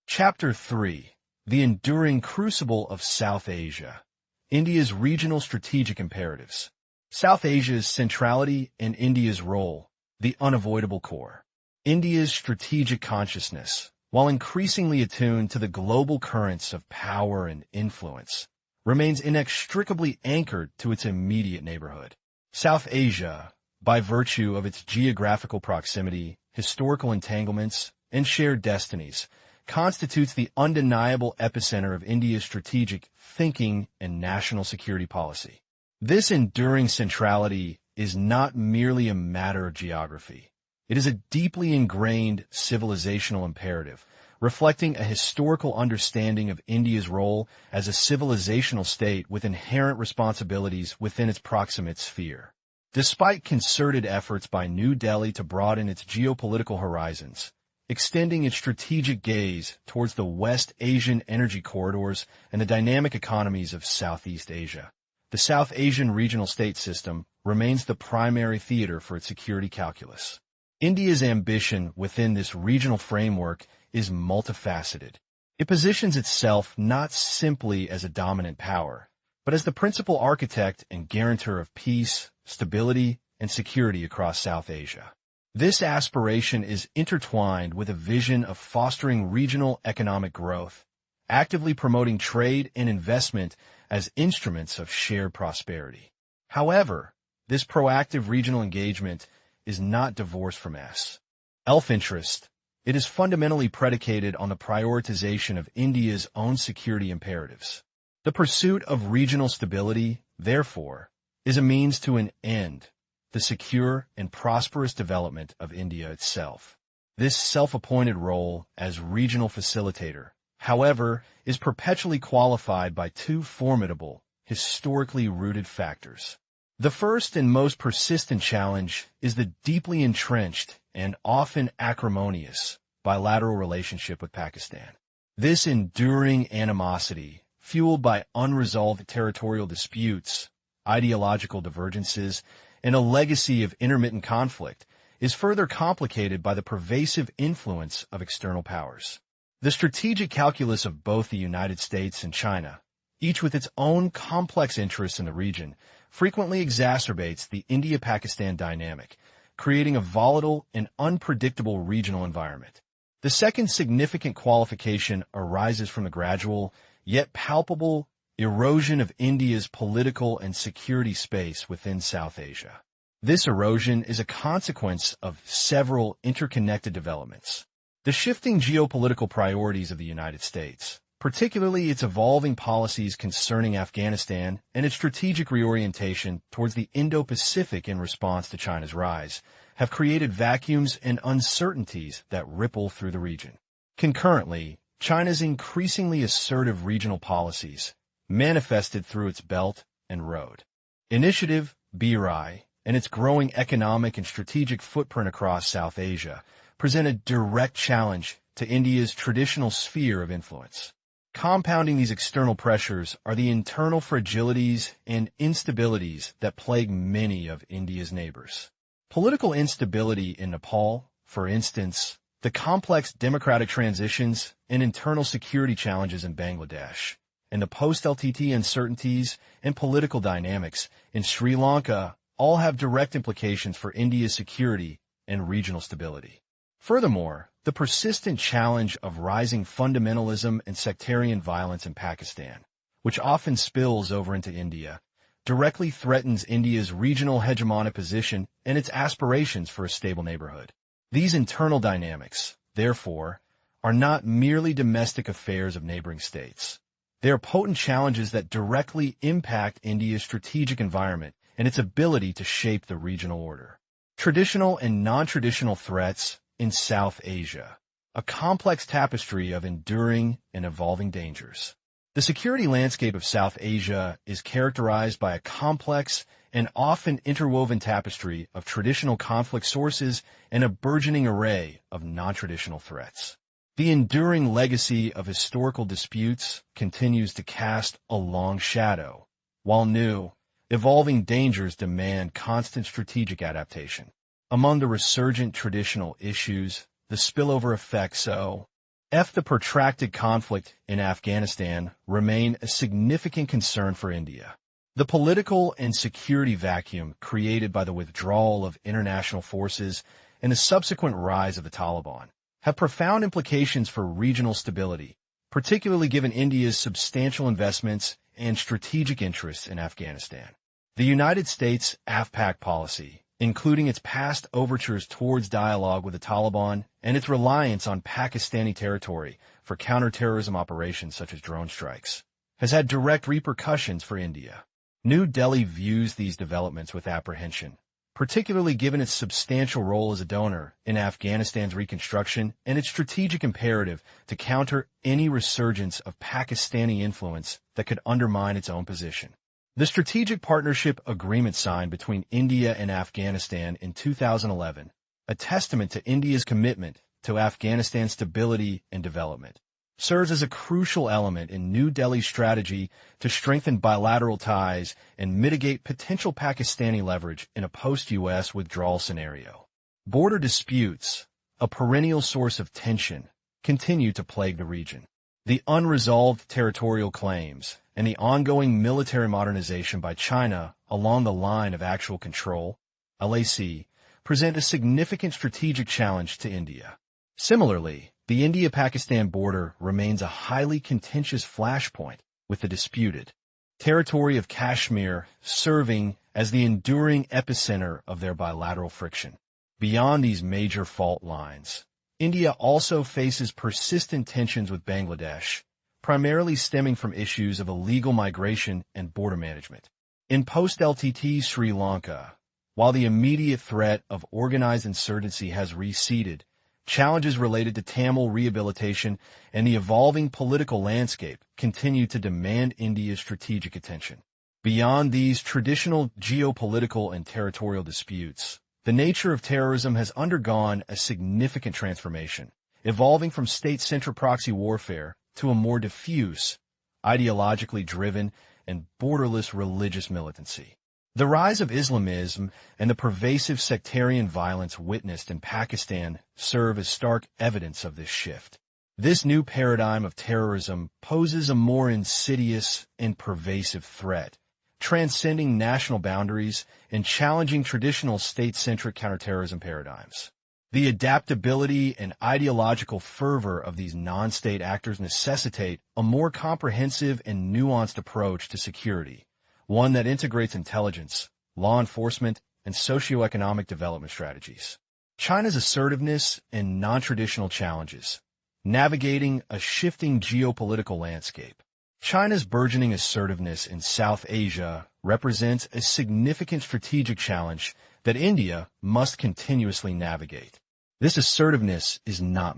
Chapter 3. The Enduring Crucible of South Asia. India's Regional Strategic Imperatives. South Asia's centrality and India's role, the unavoidable core. India's strategic consciousness, while increasingly attuned to the global currents of power and influence, remains inextricably anchored to its immediate neighborhood. South Asia, by virtue of its geographical proximity, historical entanglements, and shared destinies, constitutes the undeniable epicenter of India's strategic thinking and national security policy. This enduring centrality is not merely a matter of geography. It is a deeply ingrained civilizational imperative, reflecting a historical understanding of India's role as a civilizational state with inherent responsibilities within its proximate sphere. Despite concerted efforts by New Delhi to broaden its geopolitical horizons, extending its strategic gaze towards the West Asian energy corridors and the dynamic economies of Southeast Asia, the South Asian regional state system remains the primary theater for its security calculus. India's ambition within this regional framework is multifaceted. It positions itself not simply as a dominant power, but as the principal architect and guarantor of peace, stability, and security across South Asia. This aspiration is intertwined with a vision of fostering regional economic growth, actively promoting trade and investment as instruments of shared prosperity. However, this proactive regional engagement is not divorced from self-interest. It is fundamentally predicated on the prioritization of India's own security imperatives. The pursuit of regional stability, therefore, is a means to an end, the secure and prosperous development of India itself. This self-appointed role as regional facilitator, however, is perpetually qualified by two formidable, historically rooted factors. The first and most persistent challenge is the deeply entrenched and often acrimonious bilateral relationship with Pakistan. This enduring animosity, fueled by unresolved territorial disputes, ideological divergences, and a legacy of intermittent conflict, is further complicated by the pervasive influence of external powers. The strategic calculus of both the United States and China, each with its own complex interests in the region, frequently exacerbates the India-Pakistan dynamic, creating a volatile and unpredictable regional environment. The second significant qualification arises from the gradual, yet palpable, erosion of India's political and security space within South Asia. This erosion is a consequence of several interconnected developments. The shifting geopolitical priorities of the United States, particularly its evolving policies concerning Afghanistan and its strategic reorientation towards the Indo-Pacific in response to China's rise, have created vacuums and uncertainties that ripple through the region. Concurrently, China's increasingly assertive regional policies, manifested through its Belt and Road Initiative, BRI, and its growing economic and strategic footprint across South Asia, present a direct challenge to India's traditional sphere of influence. Compounding these external pressures are the internal fragilities and instabilities that plague many of India's neighbors. Political instability in Nepal, for instance, the complex democratic transitions and internal security challenges in Bangladesh, and the post-LTT uncertainties and political dynamics in Sri Lanka all have direct implications for India's security and regional stability. Furthermore, the persistent challenge of rising fundamentalism and sectarian violence in Pakistan, which often spills over into India, directly threatens India's regional hegemonic position and its aspirations for a stable neighborhood. These internal dynamics, therefore, are not merely domestic affairs of neighboring states. They are potent challenges that directly impact India's strategic environment and its ability to shape the regional order. Traditional and non-traditional threats in South Asia, a complex tapestry of enduring and evolving dangers. The security landscape of South Asia is characterized by a complex and often interwoven tapestry of traditional conflict sources and a burgeoning array of non-traditional threats. The enduring legacy of historical disputes continues to cast a long shadow, while new, evolving dangers demand constant strategic adaptation. Among the resurgent traditional issues, the spillover effects the protracted conflict in Afghanistan remain a significant concern for India. The political and security vacuum created by the withdrawal of international forces and the subsequent rise of the Taliban have profound implications for regional stability, particularly given India's substantial investments and strategic interests in Afghanistan. The United States AFPAC policy, including its past overtures towards dialogue with the Taliban and its reliance on Pakistani territory for counterterrorism operations such as drone strikes, has had direct repercussions for India. New Delhi views these developments with apprehension, particularly given its substantial role as a donor in Afghanistan's reconstruction and its strategic imperative to counter any resurgence of Pakistani influence that could undermine its own position. The Strategic Partnership Agreement signed between India and Afghanistan in 2011, a testament to India's commitment to Afghanistan's stability and development, serves as a crucial element in New Delhi's strategy to strengthen bilateral ties and mitigate potential Pakistani leverage in a post-U.S. withdrawal scenario. Border disputes, a perennial source of tension, continue to plague the region. The unresolved territorial claims and the ongoing military modernization by China along the line of actual control, LAC, present a significant strategic challenge to India. Similarly, the India-Pakistan border remains a highly contentious flashpoint, with the disputed territory of Kashmir serving as the enduring epicenter of their bilateral friction. Beyond these major fault lines, India also faces persistent tensions with Bangladesh, primarily stemming from issues of illegal migration and border management. In post-LTT Sri Lanka, while the immediate threat of organized insurgency has receded, challenges related to Tamil rehabilitation and the evolving political landscape continue to demand India's strategic attention. Beyond these traditional geopolitical and territorial disputes, the nature of terrorism has undergone a significant transformation, evolving from state-centered proxy warfare to a more diffuse, ideologically driven, and borderless religious militancy. The rise of Islamism and the pervasive sectarian violence witnessed in Pakistan serve as stark evidence of this shift. This new paradigm of terrorism poses a more insidious and pervasive threat, transcending national boundaries and challenging traditional state-centric counterterrorism paradigms. The adaptability and ideological fervor of these non-state actors necessitate a more comprehensive and nuanced approach to security, one that integrates intelligence, law enforcement, and socioeconomic development strategies. China's assertiveness and non-traditional challenges. Navigating a shifting geopolitical landscape. China's burgeoning assertiveness in South Asia represents a significant strategic challenge that India must continuously navigate. This assertiveness is not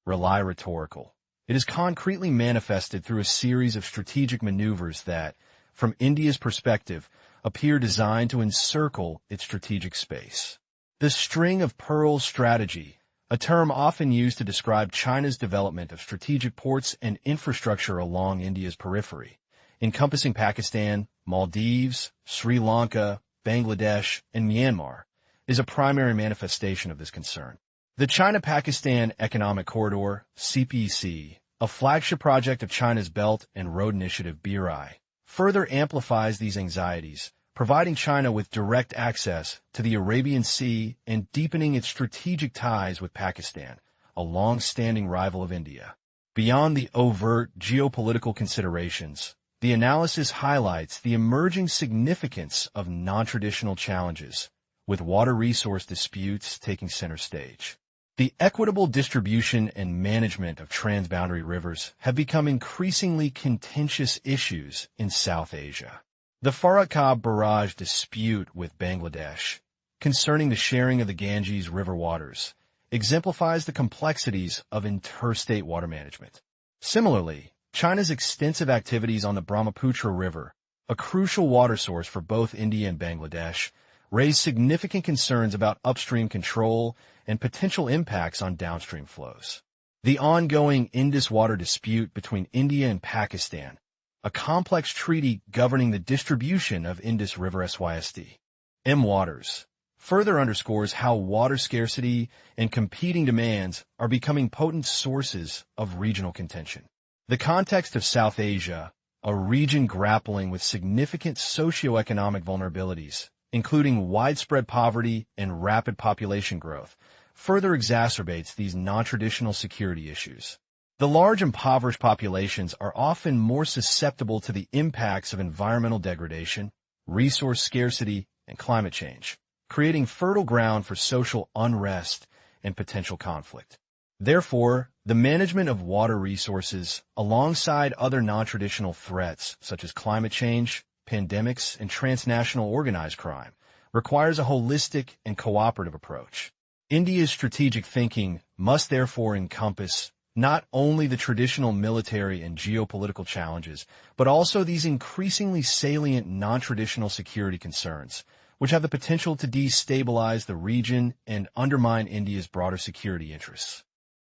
rhetorical. It is concretely manifested through a series of strategic maneuvers that, from India's perspective, appear designed to encircle its strategic space. The string of pearls strategy, a term often used to describe China's development of strategic ports and infrastructure along India's periphery, encompassing Pakistan, Maldives, Sri Lanka, Bangladesh, and Myanmar, is a primary manifestation of this concern. The China-Pakistan Economic Corridor, CPEC, a flagship project of China's Belt and Road Initiative BRI, further amplifies these anxieties, providing China with direct access to the Arabian Sea and deepening its strategic ties with Pakistan, a long-standing rival of India. Beyond the overt geopolitical considerations, the analysis highlights the emerging significance of non-traditional challenges, with water resource disputes taking center stage. The equitable distribution and management of transboundary rivers have become increasingly contentious issues in South Asia. The Farakab barrage dispute with Bangladesh, concerning the sharing of the Ganges River waters, exemplifies the complexities of interstate water management. Similarly, China's extensive activities on the Brahmaputra River, a crucial water source for both India and Bangladesh, raise significant concerns about upstream control and potential impacts on downstream flows. The ongoing Indus water dispute between India and Pakistan, a complex treaty governing the distribution of Indus River SYST waters, further underscores how water scarcity and competing demands are becoming potent sources of regional contention. The context of South Asia, a region grappling with significant socioeconomic vulnerabilities, including widespread poverty and rapid population growth, further exacerbates these non-traditional security issues. The large impoverished populations are often more susceptible to the impacts of environmental degradation, resource scarcity, and climate change, creating fertile ground for social unrest and potential conflict. Therefore, the management of water resources, alongside other non-traditional threats such as climate change, pandemics, and transnational organized crime, requires a holistic and cooperative approach. India's strategic thinking must therefore encompass not only the traditional military and geopolitical challenges, but also these increasingly salient non-traditional security concerns, which have the potential to destabilize the region and undermine India's broader security interests.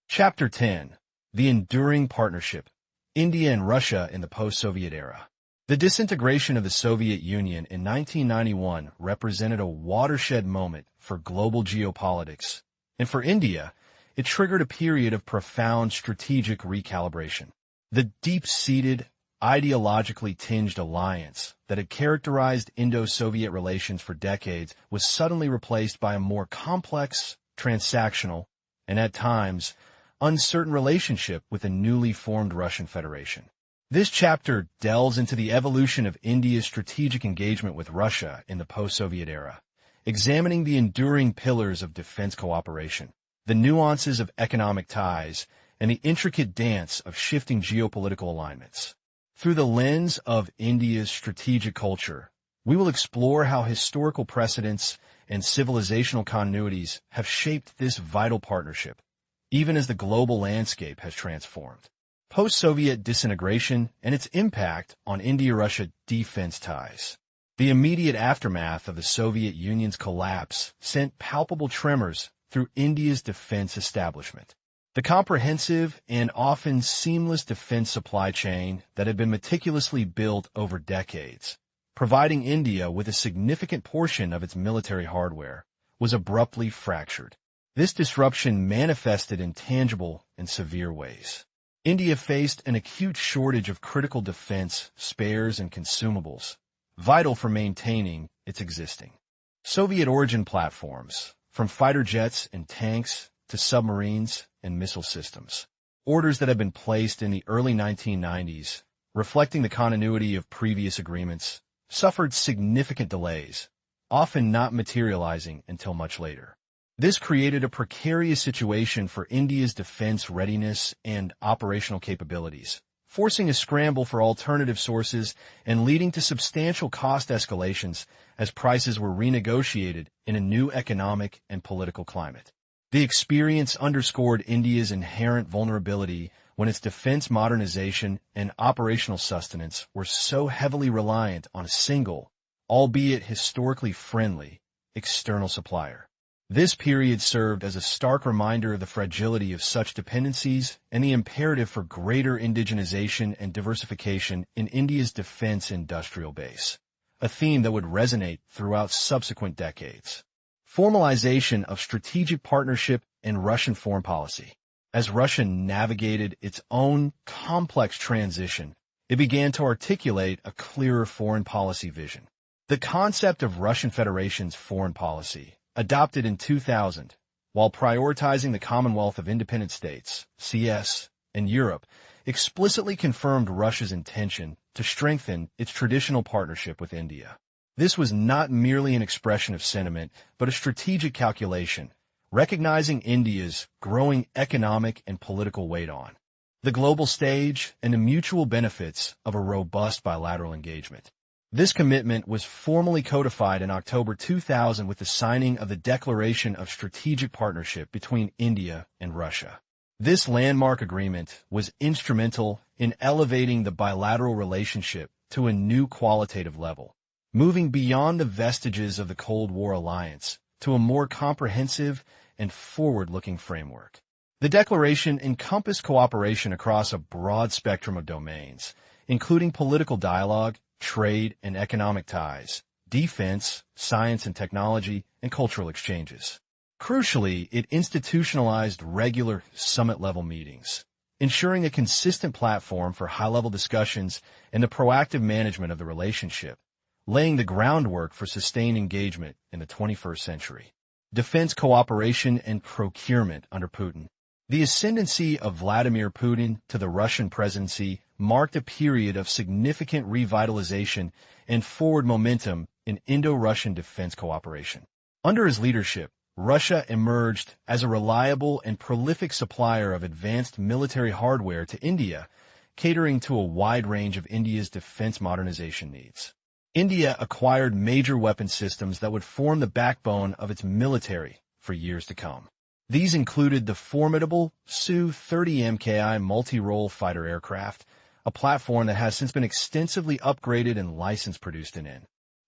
Chapter 10. The Enduring Partnership. India and Russia in the Post-Soviet Era. The disintegration of the Soviet Union in 1991 represented a watershed moment for global geopolitics, and for India, it triggered a period of profound strategic recalibration. The deep-seated, ideologically tinged alliance that had characterized Indo-Soviet relations for decades was suddenly replaced by a more complex, transactional, and at times, uncertain relationship with the newly formed Russian Federation. This chapter delves into the evolution of India's strategic engagement with Russia in the post-Soviet era, examining the enduring pillars of defense cooperation, the nuances of economic ties, and the intricate dance of shifting geopolitical alignments. Through the lens of India's strategic culture, we will explore how historical precedents and civilizational continuities have shaped this vital partnership, even as the global landscape has transformed. Post-Soviet disintegration and its impact on India-Russia defense ties. The immediate aftermath of the Soviet Union's collapse sent palpable tremors through India's defense establishment. The comprehensive and often seamless defense supply chain that had been meticulously built over decades, providing India with a significant portion of its military hardware, was abruptly fractured. This disruption manifested in tangible and severe ways. India faced an acute shortage of critical defense, spares, and consumables, vital for maintaining its existing. Soviet origin platforms, from fighter jets and tanks to submarines and missile systems. Orders that have been placed in the early 1990s, reflecting the continuity of previous agreements, suffered significant delays, often not materializing until much later. This created a precarious situation for India's defense readiness and operational capabilities, forcing a scramble for alternative sources and leading to substantial cost escalations as prices were renegotiated in a new economic and political climate. The experience underscored India's inherent vulnerability when its defense modernization and operational sustenance were so heavily reliant on a single, albeit historically friendly, external supplier. This period served as a stark reminder of the fragility of such dependencies and the imperative for greater indigenization and diversification in India's defense industrial base, a theme that would resonate throughout subsequent decades. Formalization of strategic partnership in Russian foreign policy. As Russia navigated its own complex transition, it began to articulate a clearer foreign policy vision. The concept of Russian Federation's foreign policy, adopted in 2000, while prioritizing the Commonwealth of Independent States, CS, and Europe, explicitly confirmed Russia's intention to strengthen its traditional partnership with India. This was not merely an expression of sentiment, but a strategic calculation, recognizing India's growing economic and political weight on the global stage and the mutual benefits of a robust bilateral engagement. This commitment was formally codified in October 2000 with the signing of the Declaration of Strategic Partnership between India and Russia. This landmark agreement was instrumental in elevating the bilateral relationship to a new qualitative level, moving beyond the vestiges of the Cold War alliance to a more comprehensive and forward-looking framework. The declaration encompassed cooperation across a broad spectrum of domains, including political dialogue, trade and economic ties, defense, science and technology, and cultural exchanges. Crucially, it institutionalized regular summit-level meetings, ensuring a consistent platform for high-level discussions and the proactive management of the relationship, laying the groundwork for sustained engagement in the 21st century. Defense cooperation and procurement under Putin. The ascendancy of Vladimir Putin to the Russian presidency marked a period of significant revitalization and forward momentum in Indo-Russian defense cooperation. Under his leadership, Russia emerged as a reliable and prolific supplier of advanced military hardware to India, catering to a wide range of India's defense modernization needs. India acquired major weapon systems that would form the backbone of its military for years to come. These included the formidable Su-30 MKI multi-role fighter aircraft, a platform that has since been extensively upgraded and license-produced in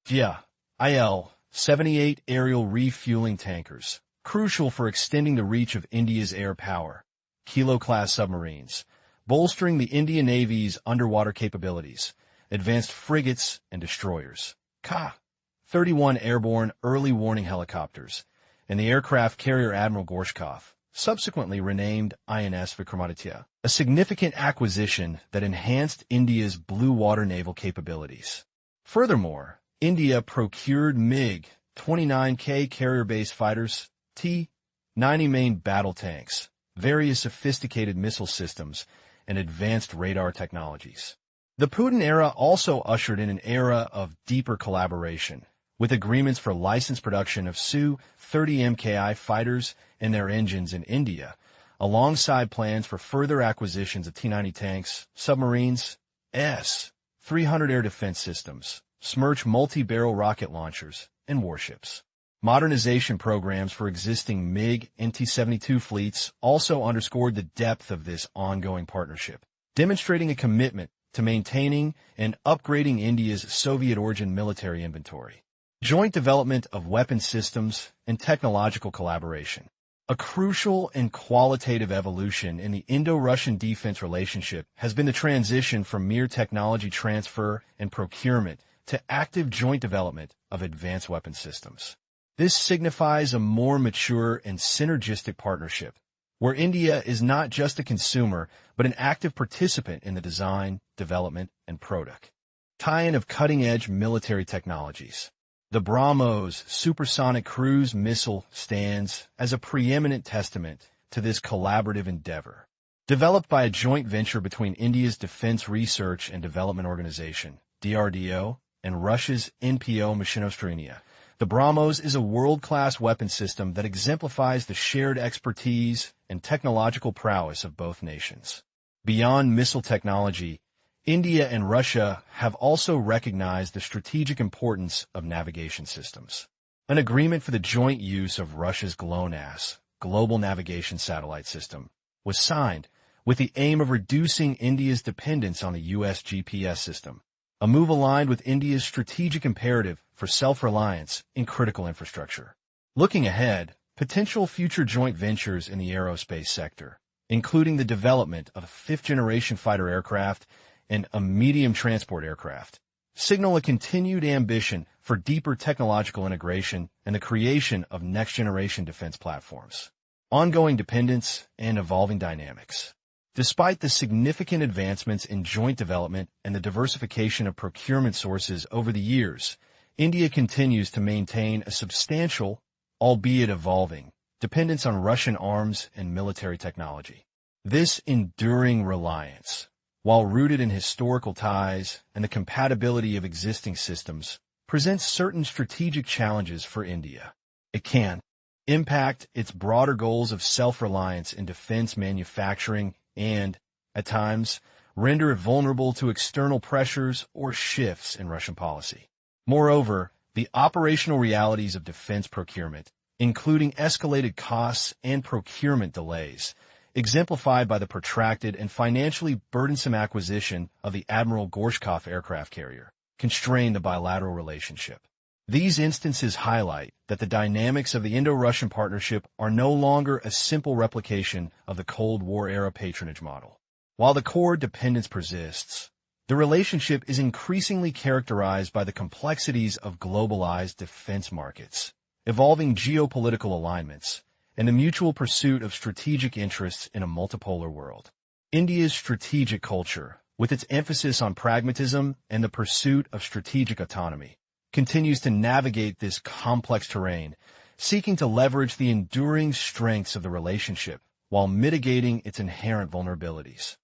India. IL-78 aerial refueling tankers, crucial for extending the reach of India's air power. Kilo-class submarines, bolstering the Indian Navy's underwater capabilities. Advanced frigates and destroyers. Ka-31 airborne early warning helicopters, and the aircraft carrier Admiral Gorshkov, subsequently renamed INS Vikramaditya, a significant acquisition that enhanced India's blue water naval capabilities. Furthermore, India procured MiG-29K carrier-based fighters, T-90 main battle tanks, various sophisticated missile systems, and advanced radar technologies. The Putin era also ushered in an era of deeper collaboration, with agreements for licensed production of Su-30 MKI fighters and their engines in India, alongside plans for further acquisitions of T-90 tanks, submarines, S-300 air defense systems, Smerch multi-barrel rocket launchers, and warships. Modernization programs for existing MiG and T-72 fleets also underscored the depth of this ongoing partnership, demonstrating a commitment to maintaining and upgrading India's Soviet-origin military inventory. Joint development of weapon systems and technological collaboration. A crucial and qualitative evolution in the Indo-Russian defense relationship has been the transition from mere technology transfer and procurement to active joint development of advanced weapon systems. This signifies a more mature and synergistic partnership, where India is not just a consumer, but an active participant in the design, development, and product. Tie-in of cutting-edge military technologies. The BrahMos supersonic cruise missile stands as a preeminent testament to this collaborative endeavor. Developed by a joint venture between India's Defense Research and Development Organization, DRDO, and Russia's NPO Mashinostroyenia, the BrahMos is a world-class weapon system that exemplifies the shared expertise and technological prowess of both nations. Beyond missile technology, India and Russia have also recognized the strategic importance of navigation systems. An agreement for the joint use of Russia's GLONASS, Global Navigation Satellite System, was signed with the aim of reducing India's dependence on the U.S. GPS system, a move aligned with India's strategic imperative for self-reliance in critical infrastructure. Looking ahead, potential future joint ventures in the aerospace sector, including the development of a fifth-generation fighter aircraft and a medium transport aircraft, signal a continued ambition for deeper technological integration and the creation of next-generation defense platforms. Ongoing dependence and evolving dynamics. Despite the significant advancements in joint development and the diversification of procurement sources over the years, India continues to maintain a substantial, albeit evolving, dependence on Russian arms and military technology. This enduring reliance, while rooted in historical ties and the compatibility of existing systems, presents certain strategic challenges for India. It can impact its broader goals of self-reliance in defense manufacturing and, at times, render it vulnerable to external pressures or shifts in Russian policy. Moreover, the operational realities of defense procurement, including escalated costs and procurement delays, exemplified by the protracted and financially burdensome acquisition of the Admiral Gorshkov aircraft carrier, constrain the bilateral relationship. These instances highlight that the dynamics of the Indo-Russian partnership are no longer a simple replication of the Cold War-era patronage model. While the core dependence persists, the relationship is increasingly characterized by the complexities of globalized defense markets, evolving geopolitical alignments, and the mutual pursuit of strategic interests in a multipolar world. India's strategic culture, with its emphasis on pragmatism and the pursuit of strategic autonomy, continues to navigate this complex terrain, seeking to leverage the enduring strengths of the relationship while mitigating its inherent vulnerabilities.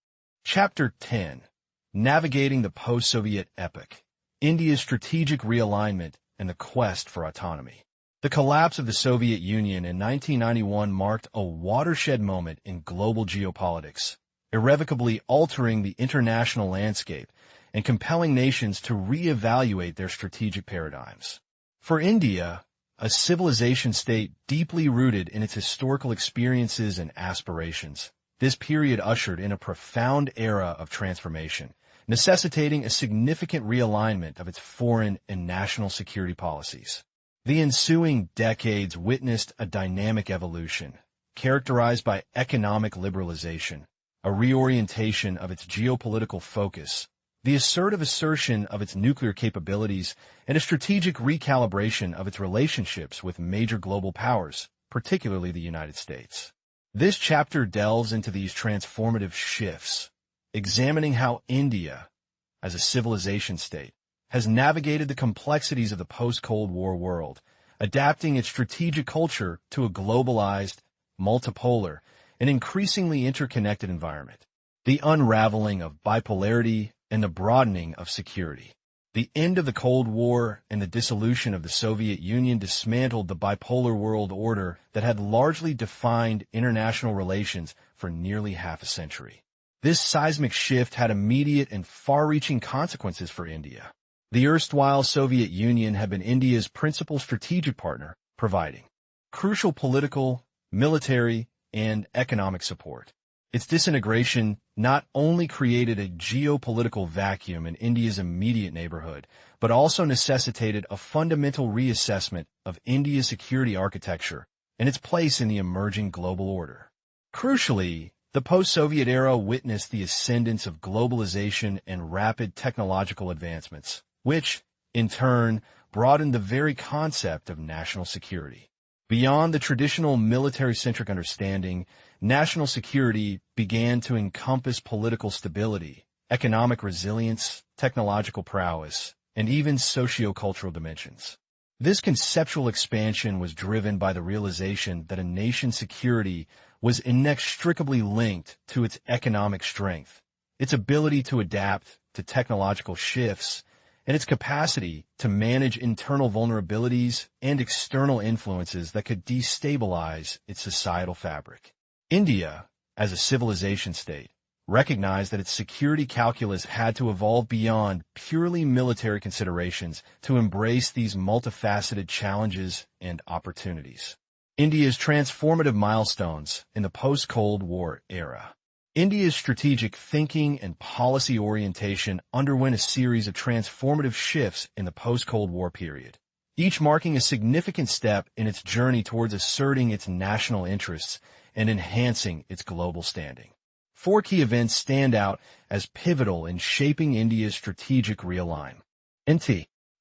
Chapter 10. Navigating the Post-Soviet Epoch, India's Strategic Realignment and the Quest for Autonomy. The collapse of the Soviet Union in 1991 marked a watershed moment in global geopolitics, irrevocably altering the international landscape and compelling nations to re-evaluate their strategic paradigms. For India, a civilization state deeply rooted in its historical experiences and aspirations, this period ushered in a profound era of transformation, necessitating a significant realignment of its foreign and national security policies. The ensuing decades witnessed a dynamic evolution, characterized by economic liberalization, a reorientation of its geopolitical focus, the assertive assertion of its nuclear capabilities, and a strategic recalibration of its relationships with major global powers, particularly the United States. This chapter delves into these transformative shifts, examining how India, as a civilization state, has navigated the complexities of the post-Cold War world, adapting its strategic culture to a globalized, multipolar, and increasingly interconnected environment. The unraveling of bipolarity and the broadening of security. The end of the Cold War and the dissolution of the Soviet Union dismantled the bipolar world order that had largely defined international relations for nearly half a century. This seismic shift had immediate and far-reaching consequences for India. The erstwhile Soviet Union had been India's principal strategic partner, providing crucial political, military, and economic support. Its disintegration not only created a geopolitical vacuum in India's immediate neighborhood, but also necessitated a fundamental reassessment of India's security architecture and its place in the emerging global order. Crucially, the post-Soviet era witnessed the ascendance of globalization and rapid technological advancements, which, in turn, broadened the very concept of national security. Beyond the traditional military-centric understanding, national security began to encompass political stability, economic resilience, technological prowess, and even socio-cultural dimensions. This conceptual expansion was driven by the realization that a nation's security was inextricably linked to its economic strength, its ability to adapt to technological shifts, and its capacity to manage internal vulnerabilities and external influences that could destabilize its societal fabric. India, as a civilization state, recognized that its security calculus had to evolve beyond purely military considerations to embrace these multifaceted challenges and opportunities. India's transformative milestones in the post-Cold War era. India's strategic thinking and policy orientation underwent a series of transformative shifts in the post-Cold War period, each marking a significant step in its journey towards asserting its national interests and enhancing its global standing. 4 key events stand out as pivotal in shaping India's strategic realignment.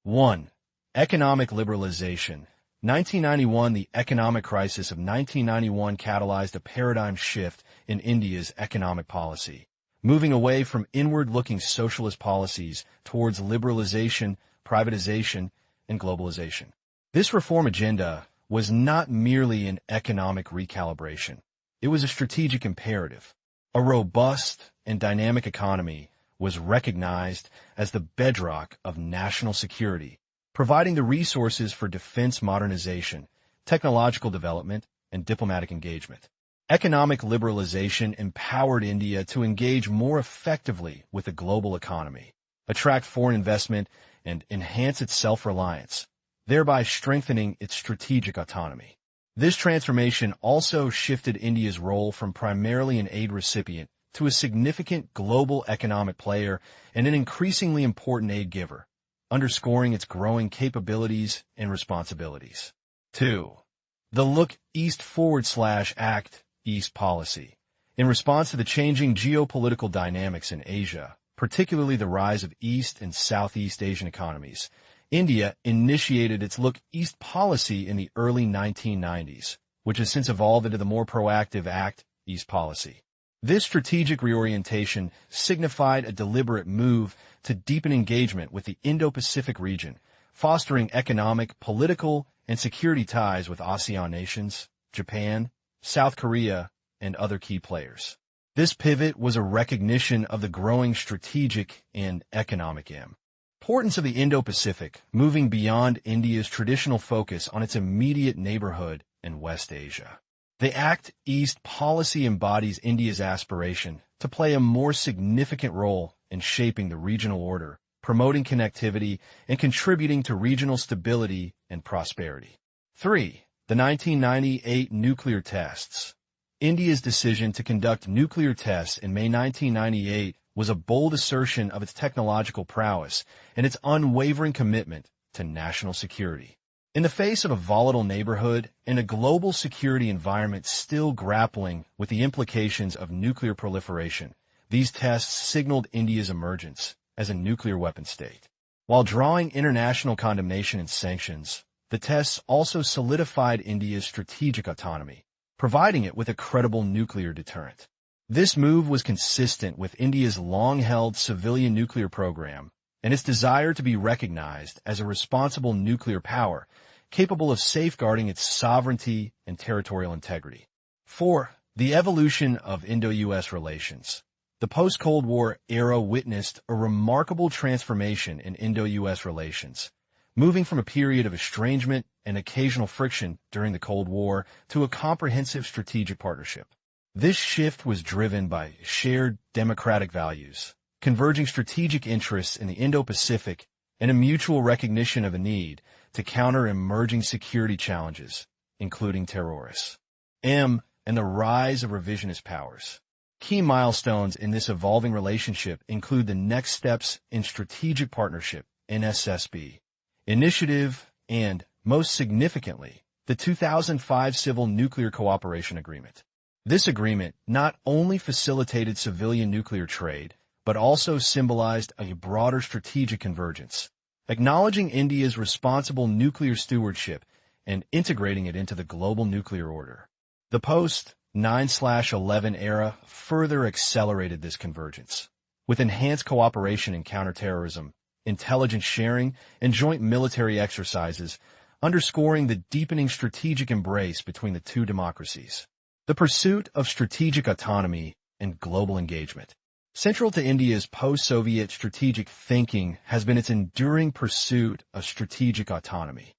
1. Economic liberalization. 1991. The economic crisis of 1991 catalyzed a paradigm shift in India's economic policy, moving away from inward-looking socialist policies towards liberalization, privatization, and globalization. This reform agenda was not merely an economic recalibration. It was a strategic imperative. A robust and dynamic economy was recognized as the bedrock of national security, providing the resources for defense modernization, technological development, and diplomatic engagement. Economic liberalization empowered India to engage more effectively with the global economy, attract foreign investment, and enhance its self-reliance, thereby strengthening its strategic autonomy. This transformation also shifted India's role from primarily an aid recipient to a significant global economic player and an increasingly important aid giver, underscoring its growing capabilities and responsibilities. 2. The Look East /Act East policy. In response to the changing geopolitical dynamics in Asia, particularly the rise of East and Southeast Asian economies, India initiated its Look East policy in the early 1990s, which has since evolved into the more proactive Act East policy. This strategic reorientation signified a deliberate move to deepen engagement with the Indo-Pacific region, fostering economic, political, and security ties with ASEAN nations, Japan, South Korea, and other key players. This pivot was a recognition of the growing strategic and economic importance of the Indo-Pacific, moving beyond India's traditional focus on its immediate neighborhood in West Asia. The Act East policy embodies India's aspiration to play a more significant role in shaping the regional order, promoting connectivity, and contributing to regional stability and prosperity. 3. The 1998 nuclear tests. India's decision to conduct nuclear tests in May 1998 was a bold assertion of its technological prowess and its unwavering commitment to national security. In the face of a volatile neighborhood and a global security environment still grappling with the implications of nuclear proliferation, these tests signaled India's emergence as a nuclear weapon state. While drawing international condemnation and sanctions, the tests also solidified India's strategic autonomy, providing it with a credible nuclear deterrent. This move was consistent with India's long-held civilian nuclear program and its desire to be recognized as a responsible nuclear power capable of safeguarding its sovereignty and territorial integrity. 4. The evolution of Indo-U.S. relations. The post-Cold War era witnessed a remarkable transformation in Indo-U.S. relations, moving from a period of estrangement and occasional friction during the Cold War to a comprehensive strategic partnership. This shift was driven by shared democratic values, converging strategic interests in the Indo-Pacific, and a mutual recognition of a need to counter emerging security challenges, including terrorists. And the rise of revisionist powers. Key milestones in this evolving relationship include the Next Steps in Strategic Partnership, NSSB, initiative, and, most significantly, the 2005 Civil Nuclear Cooperation Agreement. This agreement not only facilitated civilian nuclear trade, but also symbolized a broader strategic convergence, acknowledging India's responsible nuclear stewardship and integrating it into the global nuclear order. The post-9/11 era further accelerated this convergence, with enhanced cooperation in counterterrorism, intelligence sharing, and joint military exercises, underscoring the deepening strategic embrace between the two democracies. The pursuit of strategic autonomy and global engagement. Central to India's post-Soviet strategic thinking has been its enduring pursuit of strategic autonomy.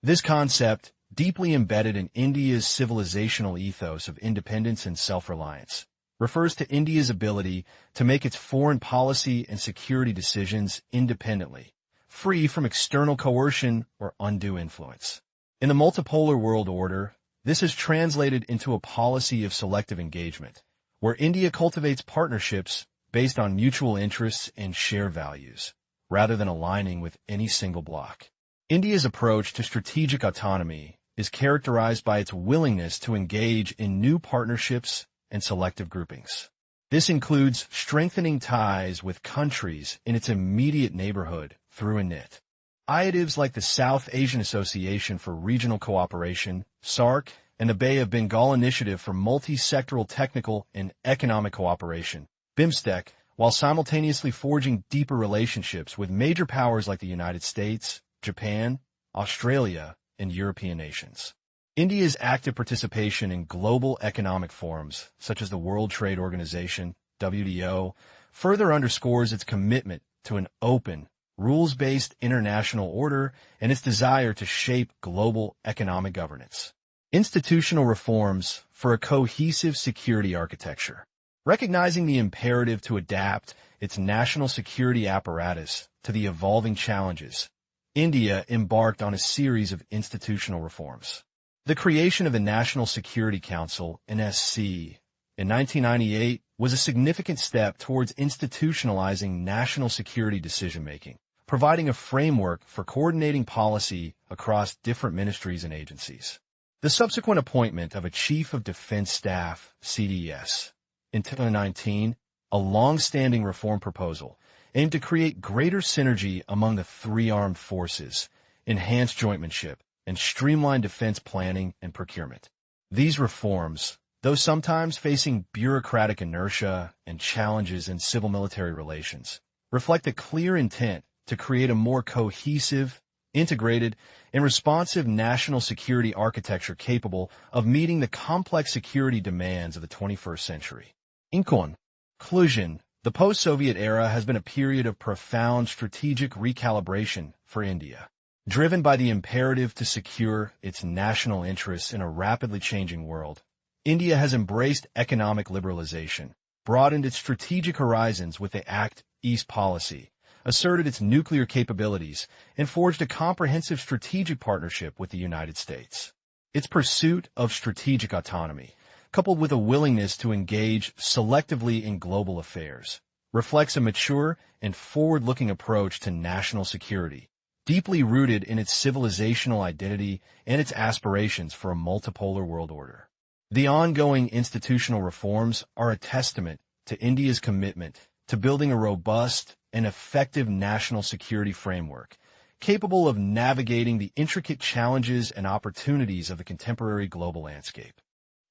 This concept, deeply embedded in India's civilizational ethos of independence and self-reliance, refers to India's ability to make its foreign policy and security decisions independently, free from external coercion or undue influence. In the multipolar world order, this is translated into a policy of selective engagement, where India cultivates partnerships based on mutual interests and shared values, rather than aligning with any single bloc. India's approach to strategic autonomy is characterized by its willingness to engage in new partnerships and selective groupings. This includes strengthening ties with countries in its immediate neighborhood through initiatives like the South Asian Association for Regional Cooperation, SAARC, and the Bay of Bengal Initiative for Multi-Sectoral Technical and Economic Cooperation, BIMSTEC, while simultaneously forging deeper relationships with major powers like the United States, Japan, Australia, and European nations. India's active participation in global economic forums, such as the World Trade Organization, WTO, further underscores its commitment to an open, rules-based international order and its desire to shape global economic governance. Institutional reforms for a cohesive security architecture. Recognizing the imperative to adapt its national security apparatus to the evolving challenges, India embarked on a series of institutional reforms. The creation of the National Security Council, NSC, in 1998 was a significant step towards institutionalizing national security decision-making, providing a framework for coordinating policy across different ministries and agencies. The subsequent appointment of a Chief of Defense Staff, CDS, in 2019, a long-standing reform proposal, aimed to create greater synergy among the three armed forces, enhance jointmanship, and streamline defense planning and procurement. These reforms, though sometimes facing bureaucratic inertia and challenges in civil-military relations, reflect a clear intent to create a more cohesive, integrated, and responsive national security architecture capable of meeting the complex security demands of the 21st century. In conclusion, the post-Soviet era has been a period of profound strategic recalibration for India. Driven by the imperative to secure its national interests in a rapidly changing world, India has embraced economic liberalization, broadened its strategic horizons with the Act East policy, asserted its nuclear capabilities, and forged a comprehensive strategic partnership with the United States. Its pursuit of strategic autonomy, coupled with a willingness to engage selectively in global affairs, reflects a mature and forward-looking approach to national security, deeply rooted in its civilizational identity and its aspirations for a multipolar world order. The ongoing institutional reforms are a testament to India's commitment to building a robust and effective national security framework, capable of navigating the intricate challenges and opportunities of the contemporary global landscape.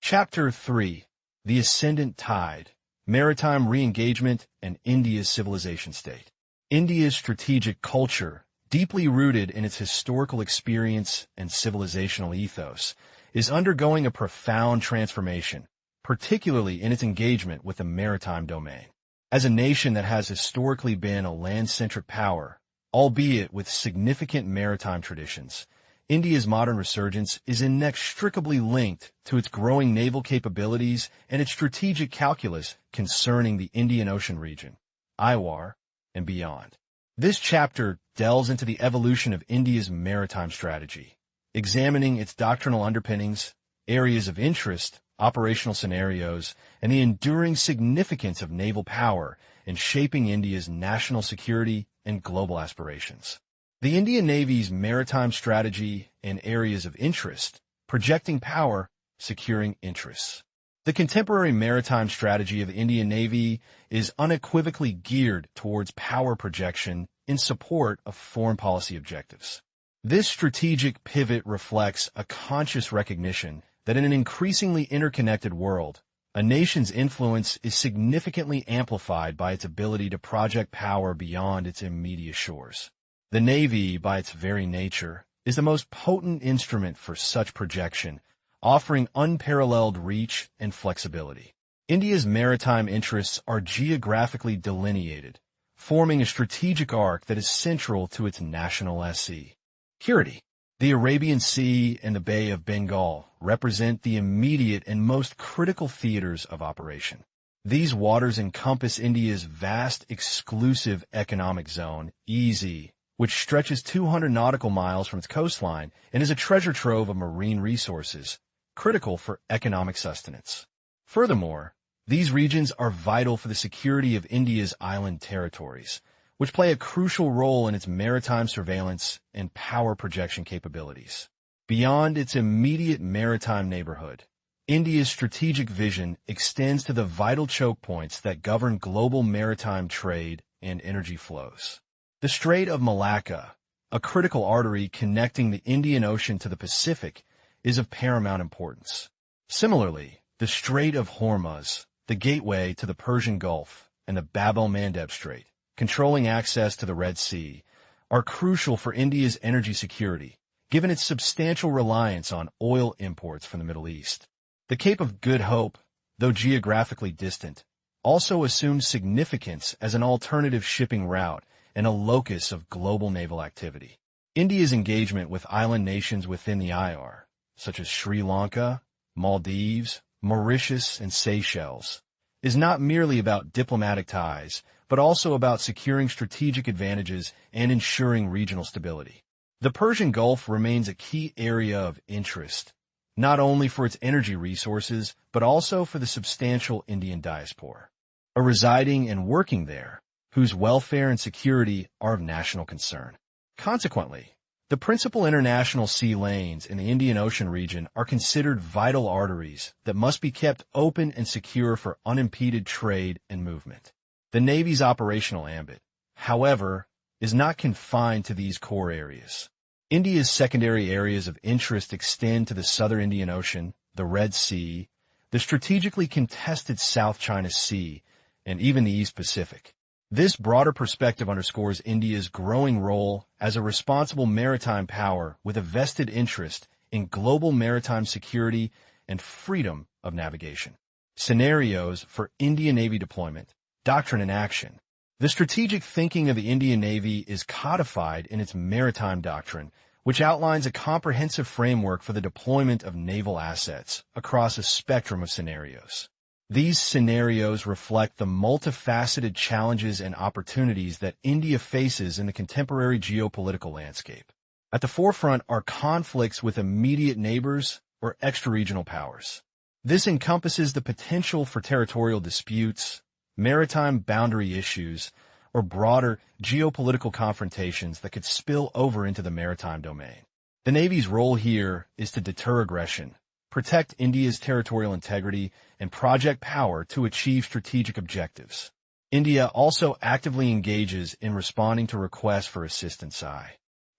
Chapter 3. The Ascendant Tide, Maritime Re-engagement and India's Civilization State. India's strategic culture, deeply rooted in its historical experience and civilizational ethos, is undergoing a profound transformation, particularly in its engagement with the maritime domain. As a nation that has historically been a land-centric power, albeit with significant maritime traditions, India's modern resurgence is inextricably linked to its growing naval capabilities and its strategic calculus concerning the Indian Ocean region, IWAR, and beyond. This chapter delves into the evolution of India's maritime strategy, examining its doctrinal underpinnings, areas of interest, operational scenarios, and the enduring significance of naval power in shaping India's national security and global aspirations. The Indian Navy's maritime strategy and areas of interest, projecting power, securing interests. The contemporary maritime strategy of the Indian Navy is unequivocally geared towards power projection in support of foreign policy objectives. This strategic pivot reflects a conscious recognition that in an increasingly interconnected world, a A nation's influence is significantly amplified by its ability to project power beyond its immediate shores. The Navy, by its very nature, is the most potent instrument for such projection, offering unparalleled reach and flexibility. India's maritime interests are geographically delineated, forming a strategic arc that is central to its national security. The Arabian Sea and the Bay of Bengal represent the immediate and most critical theaters of operation. These waters encompass India's vast exclusive economic zone, EEZ, which stretches 200 nautical miles from its coastline and is a treasure trove of marine resources, critical for economic sustenance. Furthermore, these regions are vital for the security of India's island territories, which play a crucial role in its maritime surveillance and power projection capabilities. Beyond its immediate maritime neighborhood, India's strategic vision extends to the vital choke points that govern global maritime trade and energy flows. The Strait of Malacca, a critical artery connecting the Indian Ocean to the Pacific, is of paramount importance. Similarly, the Strait of Hormuz, the gateway to the Persian Gulf, and the Bab el-Mandeb Strait, controlling access to the Red Sea, are crucial for India's energy security, given its substantial reliance on oil imports from the Middle East. The Cape of Good Hope, though geographically distant, also assumes significance as an alternative shipping route and a locus of global naval activity. India's engagement with island nations within the IR, such as Sri Lanka, Maldives, Mauritius, and Seychelles, is not merely about diplomatic ties, but also about securing strategic advantages and ensuring regional stability. The Persian Gulf remains a key area of interest, not only for its energy resources, but also for the substantial Indian diaspora, residing and working there, whose welfare and security are of national concern. Consequently, the principal international sea lanes in the Indian Ocean region are considered vital arteries that must be kept open and secure for unimpeded trade and movement. The Navy's operational ambit, however, is not confined to these core areas. India's secondary areas of interest extend to the southern Indian Ocean, the Red Sea, the strategically contested South China Sea, and even the East Pacific. This broader perspective underscores India's growing role as a responsible maritime power with a vested interest in global maritime security and freedom of navigation. Scenarios for Indian Navy deployment, doctrine and action. The strategic thinking of the Indian Navy is codified in its maritime doctrine, which outlines a comprehensive framework for the deployment of naval assets across a spectrum of scenarios. These scenarios reflect the multifaceted challenges and opportunities that India faces in the contemporary geopolitical landscape. At the forefront are conflicts with immediate neighbors or extra-regional powers. This encompasses the potential for territorial disputes, maritime boundary issues, or broader geopolitical confrontations that could spill over into the maritime domain. The Navy's role here is to deter aggression, protect India's territorial integrity, and project power to achieve strategic objectives. India also actively engages in responding to requests for assistance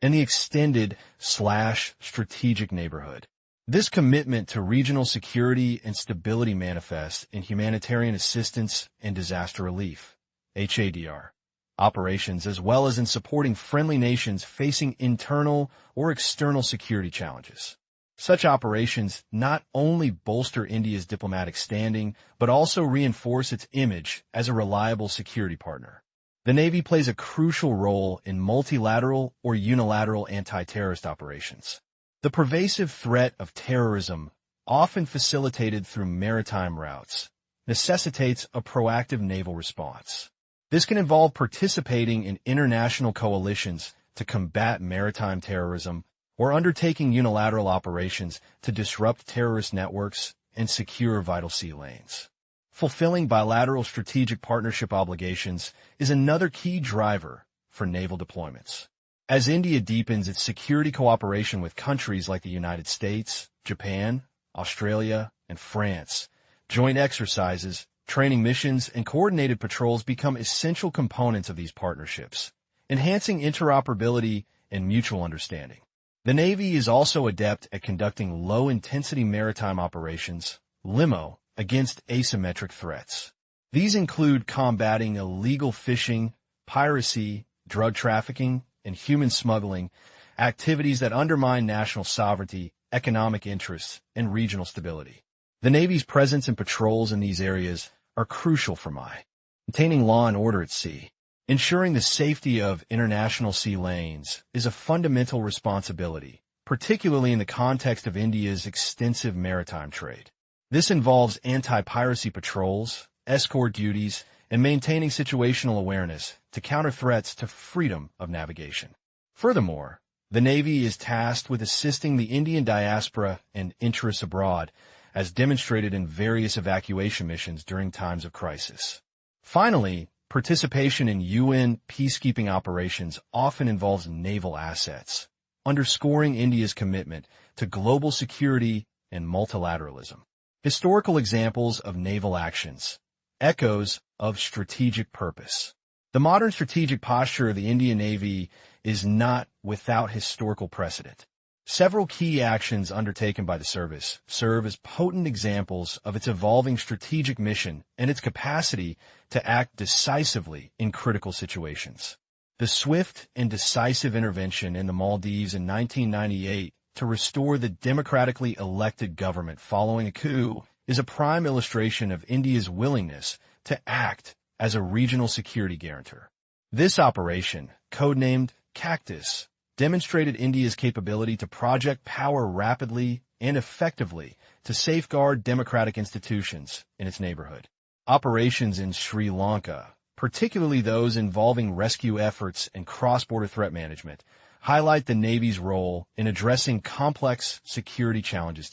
in the extended/strategic neighborhood. This commitment to regional security and stability manifests in humanitarian assistance and disaster relief, HADR, operations, as well as in supporting friendly nations facing internal or external security challenges. Such operations not only bolster India's diplomatic standing, but also reinforce its image as a reliable security partner. The Navy plays a crucial role in multilateral or unilateral anti-terrorist operations. The pervasive threat of terrorism, often facilitated through maritime routes, necessitates a proactive naval response. This can involve participating in international coalitions to combat maritime terrorism or undertaking unilateral operations to disrupt terrorist networks and secure vital sea lanes. Fulfilling bilateral strategic partnership obligations is another key driver for naval deployments. As India deepens its security cooperation with countries like the United States, Japan, Australia, and France, joint exercises, training missions, and coordinated patrols become essential components of these partnerships, enhancing interoperability and mutual understanding. The Navy is also adept at conducting low-intensity maritime operations, LIMO, against asymmetric threats. These include combating illegal fishing, piracy, drug trafficking, and human smuggling, activities that undermine national sovereignty, economic interests, and regional stability. The Navy's presence and patrols in these areas are crucial for maintaining law and order at sea. Ensuring the safety of international sea lanes is a fundamental responsibility, particularly in the context of India's extensive maritime trade. This involves anti-piracy patrols, escort duties, and maintaining situational awareness to counter threats to freedom of navigation. Furthermore, the Navy is tasked with assisting the Indian diaspora and interests abroad, as demonstrated in various evacuation missions during times of crisis. Finally, participation in UN peacekeeping operations often involves naval assets, underscoring India's commitment to global security and multilateralism. Historical examples of naval actions. Echoes of strategic purpose. The modern strategic posture of the Indian Navy is not without historical precedent. Several key actions undertaken by the service serve as potent examples of its evolving strategic mission and its capacity to act decisively in critical situations. The swift and decisive intervention in the Maldives in 1998 to restore the democratically elected government following a coup is a prime illustration of India's willingness to act as a regional security guarantor. This operation, codenamed Cactus, demonstrated India's capability to project power rapidly and effectively to safeguard democratic institutions in its neighborhood. Operations in Sri Lanka, particularly those involving rescue efforts and cross-border threat management, highlight the Navy's role in addressing complex security challenges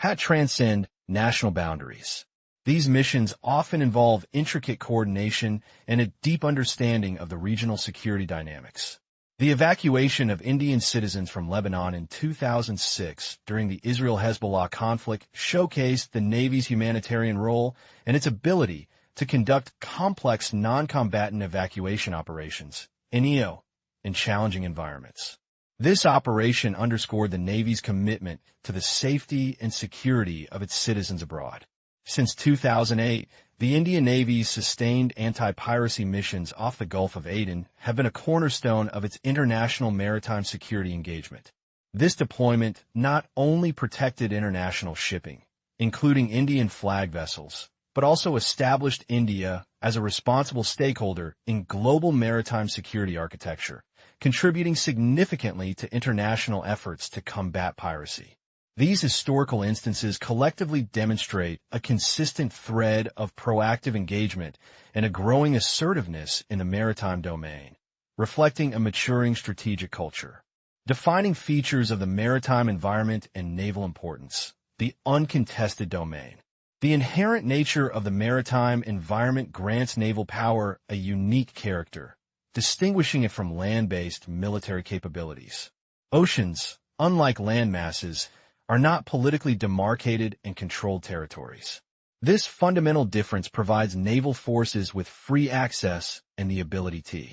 that transcend national boundaries. These missions often involve intricate coordination and a deep understanding of the regional security dynamics. The evacuation of Indian citizens from Lebanon in 2006 during the Israel-Hezbollah conflict showcased the Navy's humanitarian role and its ability to conduct complex non-combatant evacuation operations, NEO, in challenging environments. This operation underscored the Navy's commitment to the safety and security of its citizens abroad. Since 2008, the Indian Navy's sustained anti-piracy missions off the Gulf of Aden have been a cornerstone of its international maritime security engagement. This deployment not only protected international shipping, including Indian flag vessels, but also established India as a responsible stakeholder in global maritime security architecture, contributing significantly to international efforts to combat piracy. These historical instances collectively demonstrate a consistent thread of proactive engagement and a growing assertiveness in the maritime domain, reflecting a maturing strategic culture. Defining features of the maritime environment and naval importance. The uncontested domain. The inherent nature of the maritime environment grants naval power a unique character, distinguishing it from land-based military capabilities. Oceans, unlike land masses, are not politically demarcated and controlled territories. This fundamental difference provides naval forces with free access and the ability to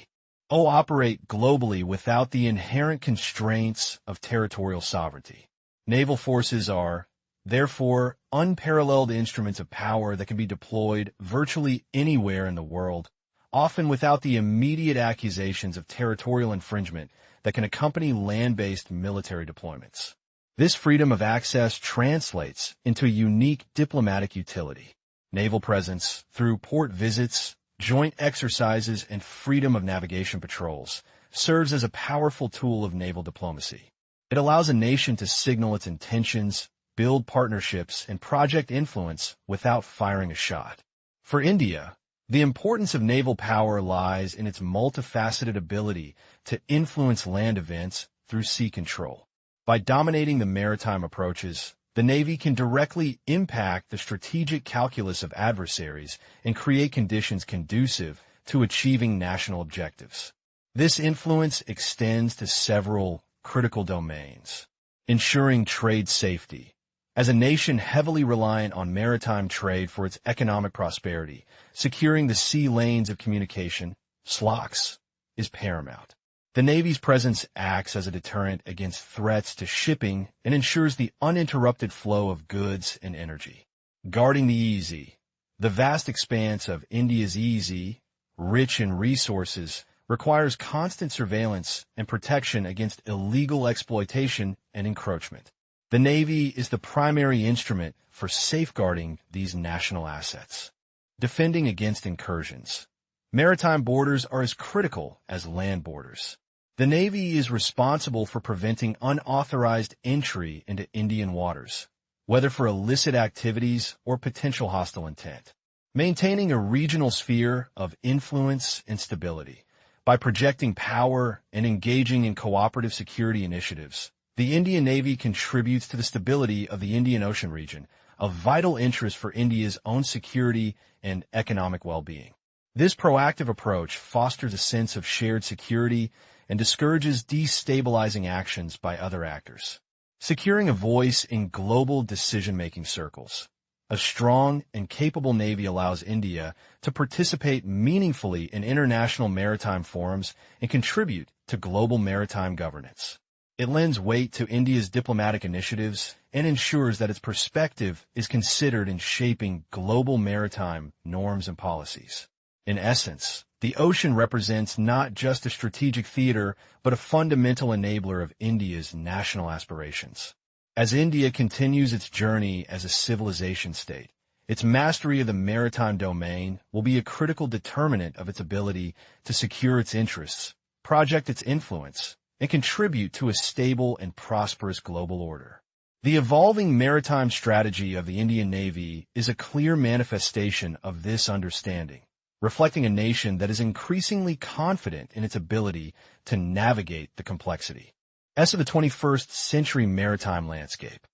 operate globally without the inherent constraints of territorial sovereignty. Naval forces are, therefore, unparalleled instruments of power that can be deployed virtually anywhere in the world, often without the immediate accusations of territorial infringement that can accompany land-based military deployments. This freedom of access translates into a unique diplomatic utility. Naval presence, through port visits, joint exercises, and freedom of navigation patrols, serves as a powerful tool of naval diplomacy. It allows a nation to signal its intentions, build partnerships, and project influence without firing a shot. For India, the importance of naval power lies in its multifaceted ability to influence land events through sea control. By dominating the maritime approaches, the Navy can directly impact the strategic calculus of adversaries and create conditions conducive to achieving national objectives. This influence extends to several critical domains. Ensuring trade safety. As a nation heavily reliant on maritime trade for its economic prosperity, securing the sea lanes of communication, SLOCs, is paramount. The Navy's presence acts as a deterrent against threats to shipping and ensures the uninterrupted flow of goods and energy. Guarding the EEZ. The vast expanse of India's EEZ, rich in resources, requires constant surveillance and protection against illegal exploitation and encroachment. The Navy is the primary instrument for safeguarding these national assets. Defending against incursions. Maritime borders are as critical as land borders. The Navy is responsible for preventing unauthorized entry into Indian waters, whether for illicit activities or potential hostile intent. Maintaining a regional sphere of influence and stability. By projecting power and engaging in cooperative security initiatives, the Indian Navy contributes to the stability of the Indian Ocean region, of vital interest for India's own security and economic well-being. This proactive approach fosters a sense of shared security and discourages destabilizing actions by other actors. Securing a voice in global decision-making circles. A strong and capable Navy allows India to participate meaningfully in international maritime forums and contribute to global maritime governance. It lends weight to India's diplomatic initiatives and ensures that its perspective is considered in shaping global maritime norms and policies. In essence, the ocean represents not just a strategic theater, but a fundamental enabler of India's national aspirations. As India continues its journey as a civilization state, its mastery of the maritime domain will be a critical determinant of its ability to secure its interests, project its influence, and contribute to a stable and prosperous global order. The evolving maritime strategy of the Indian Navy is a clear manifestation of this understanding, reflecting a nation that is increasingly confident in its ability to navigate the complexity of the 21st century maritime landscape.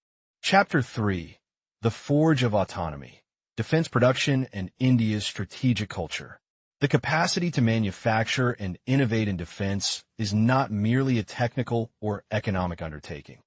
Chapter 3. The Forge of Autonomy. Defense Production and India's Strategic Culture. The capacity to manufacture and innovate in defense is not merely a technical or economic undertaking.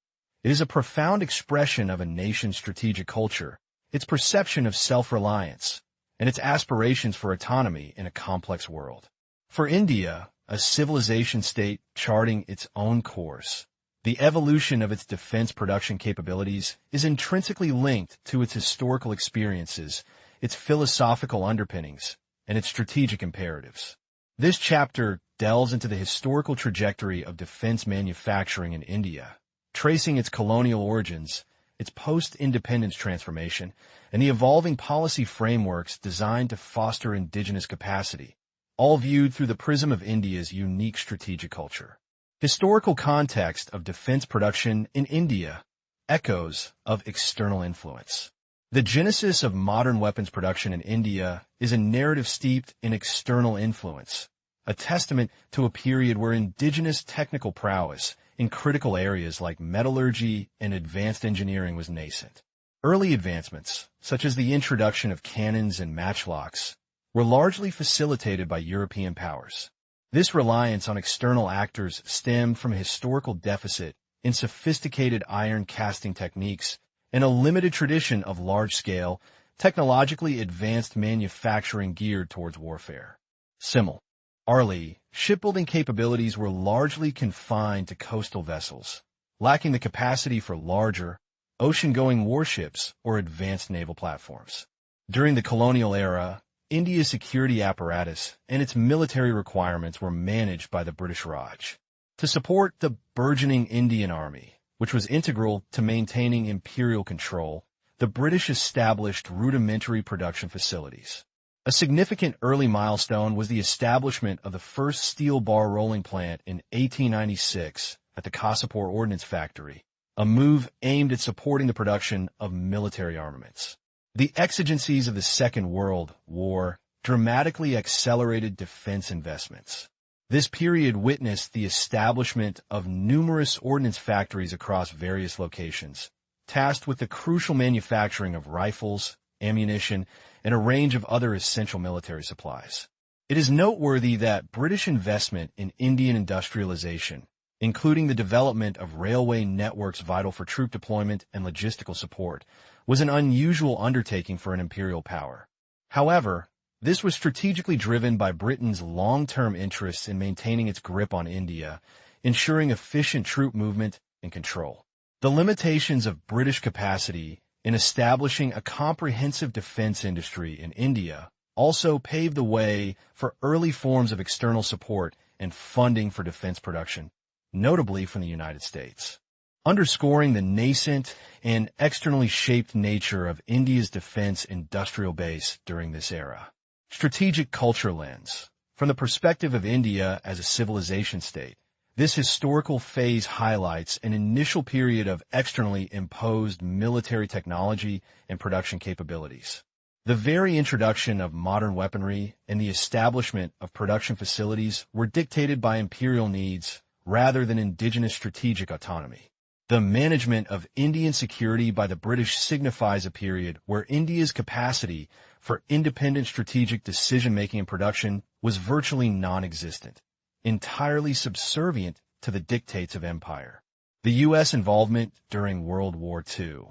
It is a profound expression of a nation's strategic culture, its perception of self-reliance, and its aspirations for autonomy in a complex world. For India, a civilization state charting its own course, the evolution of its defense production capabilities is intrinsically linked to its historical experiences, its philosophical underpinnings, and its strategic imperatives. This chapter delves into the historical trajectory of defense manufacturing in India, tracing its colonial origins, its post-independence transformation, and the evolving policy frameworks designed to foster indigenous capacity, all viewed through the prism of India's unique strategic culture. Historical context of defense production in India. Echoes of external influence. The genesis of modern weapons production in India is a narrative steeped in external influence, a testament to a period where indigenous technical prowess in critical areas like metallurgy and advanced engineering was nascent. Early advancements, such as the introduction of cannons and matchlocks, were largely facilitated by European powers. This reliance on external actors stemmed from a historical deficit in sophisticated iron casting techniques and a limited tradition of large-scale, technologically advanced manufacturing geared towards warfare. Similarly, shipbuilding capabilities were largely confined to coastal vessels, lacking the capacity for larger, ocean-going warships or advanced naval platforms. During the colonial era, India's security apparatus and its military requirements were managed by the British Raj. To support the burgeoning Indian Army, which was integral to maintaining imperial control, the British established rudimentary production facilities. A significant early milestone was the establishment of the first steel bar rolling plant in 1896 at the Kasipur Ordnance Factory, a move aimed at supporting the production of military armaments. The exigencies of the Second World War dramatically accelerated defense investments. This period witnessed the establishment of numerous ordnance factories across various locations, tasked with the crucial manufacturing of rifles, ammunition, and a range of other essential military supplies. It is noteworthy that British investment in Indian industrialization, including the development of railway networks vital for troop deployment and logistical support, was an unusual undertaking for an imperial power. However, this was strategically driven by Britain's long-term interests in maintaining its grip on India, ensuring efficient troop movement and control. The limitations of British capacity in establishing a comprehensive defense industry in India also paved the way for early forms of external support and funding for defense production, notably from the United States. Underscoring the nascent and externally shaped nature of India's defense industrial base during this era. Strategic culture lens. From the perspective of India as a civilization state, this historical phase highlights an initial period of externally imposed military technology and production capabilities. The very introduction of modern weaponry and the establishment of production facilities were dictated by imperial needs rather than indigenous strategic autonomy. The management of Indian security by the British signifies a period where India's capacity for independent strategic decision-making and production was virtually non-existent, entirely subservient to the dictates of empire. The U.S. involvement during World War II,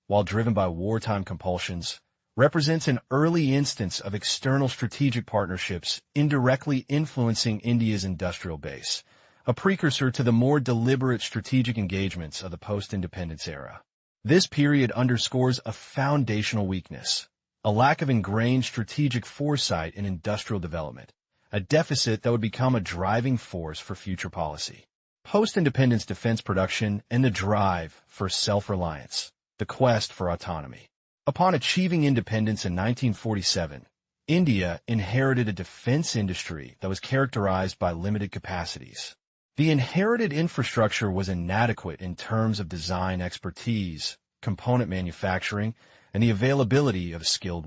while driven by wartime compulsions, represents an early instance of external strategic partnerships indirectly influencing India's industrial base, a precursor to the more deliberate strategic engagements of the post-independence era. This period underscores a foundational weakness, a lack of ingrained strategic foresight in industrial development, a deficit that would become a driving force for future policy. Post-independence defense production and the drive for self-reliance, the quest for autonomy. Upon achieving independence in 1947, India inherited a defense industry that was characterized by limited capacities. The inherited infrastructure was inadequate in terms of design expertise, component manufacturing, and the availability of a skilled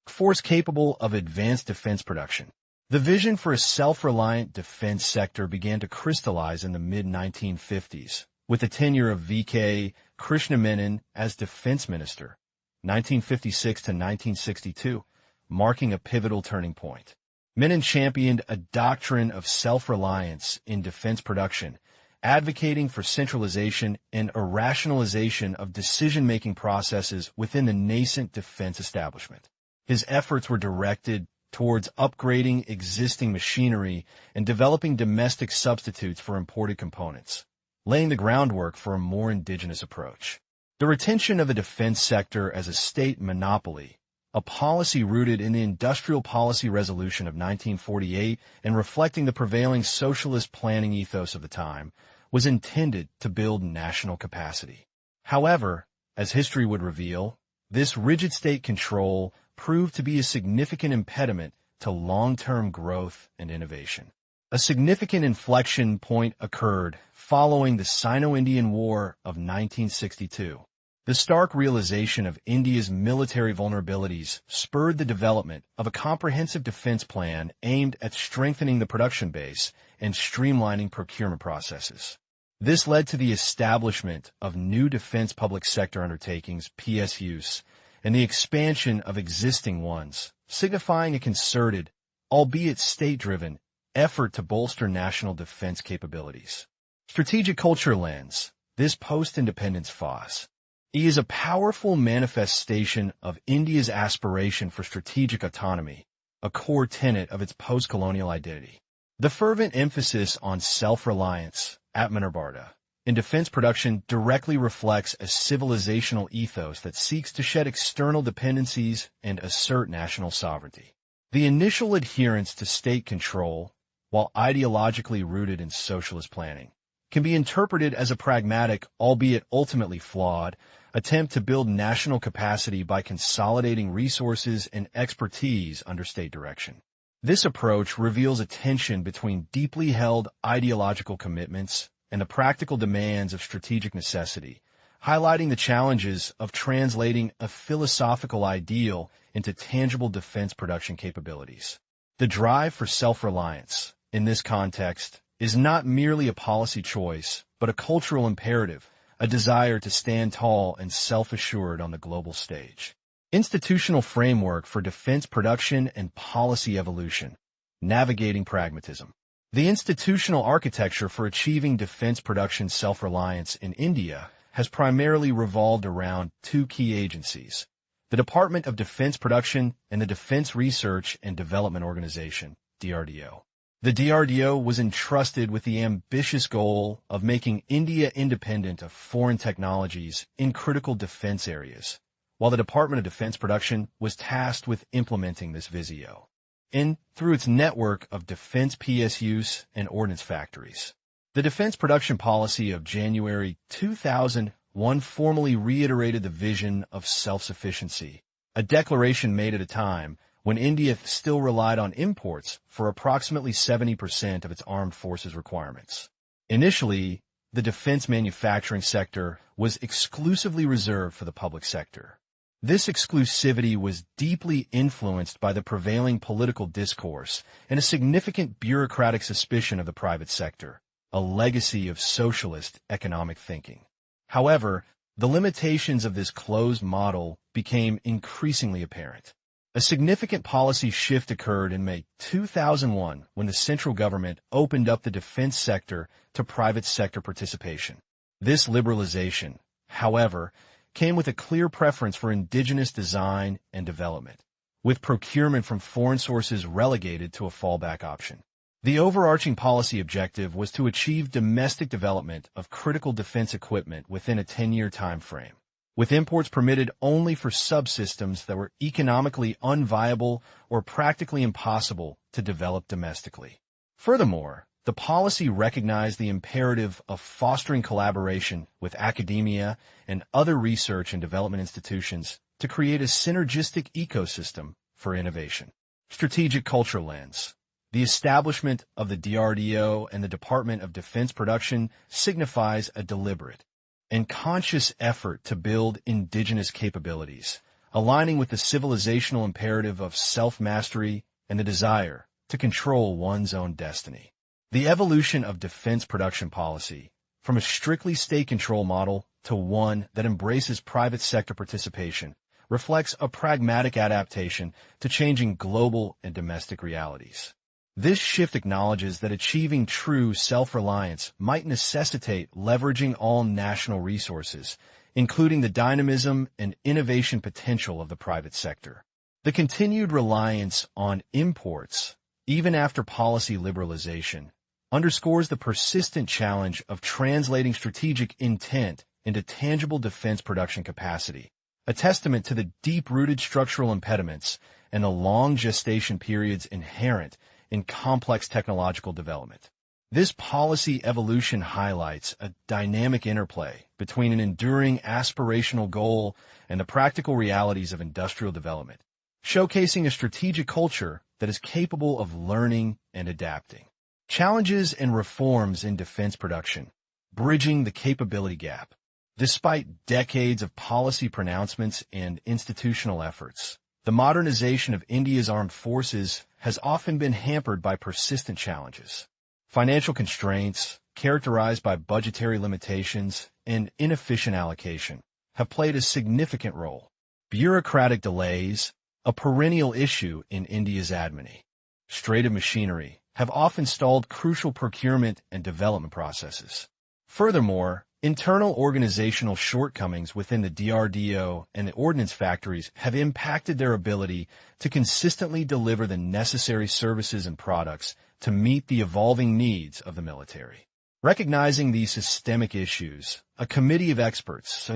force capable of advanced defense production. The vision for a self-reliant defense sector began to crystallize in the mid-1950s, with the tenure of V.K. Krishna Menon as defense minister, 1956 to 1962, marking a pivotal turning point. Menon championed a doctrine of self-reliance in defense production, advocating for centralization and a rationalization of decision-making processes within the nascent defense establishment. His efforts were directed towards upgrading existing machinery and developing domestic substitutes for imported components, laying the groundwork for a more indigenous approach. The retention of the defense sector as a state monopoly, a policy rooted in the Industrial Policy Resolution of 1948 and reflecting the prevailing socialist planning ethos of the time, was intended to build national capacity. However, as history would reveal, this rigid state control proved to be a significant impediment to long-term growth and innovation. A significant inflection point occurred following the Sino-Indian War of 1962. The stark realization of India's military vulnerabilities spurred the development of a comprehensive defense plan aimed at strengthening the production base and streamlining procurement processes. This led to the establishment of new defense public sector undertakings, PSUs, and the expansion of existing ones, signifying a concerted, albeit state-driven, effort to bolster national defense capabilities. Strategic culture lens, this post-independence phase, is a powerful manifestation of India's aspiration for strategic autonomy, a core tenet of its post-colonial identity. The fervent emphasis on self-reliance, Atmanirbharta, in defense production directly reflects a civilizational ethos that seeks to shed external dependencies and assert national sovereignty. The initial adherence to state control, while ideologically rooted in socialist planning, can be interpreted as a pragmatic, albeit ultimately flawed, attempt to build national capacity by consolidating resources and expertise under state direction. This approach reveals a tension between deeply held ideological commitments and the practical demands of strategic necessity, highlighting the challenges of translating a philosophical ideal into tangible defense production capabilities. The drive for self-reliance, in this context, is not merely a policy choice, but a cultural imperative, a desire to stand tall and self-assured on the global stage. Institutional framework for defense production and policy evolution. Navigating pragmatism. The institutional architecture for achieving defense production self-reliance in India has primarily revolved around two key agencies, the Department of Defense Production and the Defense Research and Development Organization, DRDO. The DRDO was entrusted with the ambitious goal of making India independent of foreign technologies in critical defense areas, while the Department of Defense Production was tasked with implementing this visio, and through its network of defense PSUs and ordnance factories. The Defense Production Policy of January 2001 formally reiterated the vision of self-sufficiency, a declaration made at a time when India still relied on imports for approximately 70% of its armed forces requirements. Initially, the defense manufacturing sector was exclusively reserved for the public sector. This exclusivity was deeply influenced by the prevailing political discourse and a significant bureaucratic suspicion of the private sector, a legacy of socialist economic thinking. However, the limitations of this closed model became increasingly apparent. A significant policy shift occurred in May 2001 when the central government opened up the defense sector to private sector participation. This liberalization, however, came with a clear preference for indigenous design and development, with procurement from foreign sources relegated to a fallback option. The overarching policy objective was to achieve domestic development of critical defense equipment within a 10-year time frame, with imports permitted only for subsystems that were economically unviable or practically impossible to develop domestically. Furthermore, the policy recognized the imperative of fostering collaboration with academia and other research and development institutions to create a synergistic ecosystem for innovation. Strategic culture lens. The establishment of the DRDO and the Department of Defense Production signifies a deliberate and conscious effort to build indigenous capabilities, aligning with the civilizational imperative of self-mastery and the desire to control one's own destiny. The evolution of defense production policy, from a strictly state control model to one that embraces private sector participation, reflects a pragmatic adaptation to changing global and domestic realities. This shift acknowledges that achieving true self-reliance might necessitate leveraging all national resources, including the dynamism and innovation potential of the private sector. The continued reliance on imports, even after policy liberalization, underscores the persistent challenge of translating strategic intent into tangible defense production capacity, a testament to the deep-rooted structural impediments and the long gestation periods inherent in complex technological development. This policy evolution highlights a dynamic interplay between an enduring aspirational goal and the practical realities of industrial development, showcasing a strategic culture that is capable of learning and adapting. Challenges and reforms in defense production, bridging the capability gap. Despite decades of policy pronouncements and institutional efforts, the modernization of India's armed forces has often been hampered by persistent challenges. Financial constraints, characterized by budgetary limitations and inefficient allocation, have played a significant role. Bureaucratic delays, a perennial issue in India's administrative machinery, have often stalled crucial procurement and development processes. Furthermore, internal organizational shortcomings within the DRDO and the ordnance factories have impacted their ability to consistently deliver the necessary services and products to meet the evolving needs of the military. Recognizing these systemic issues, a committee of experts,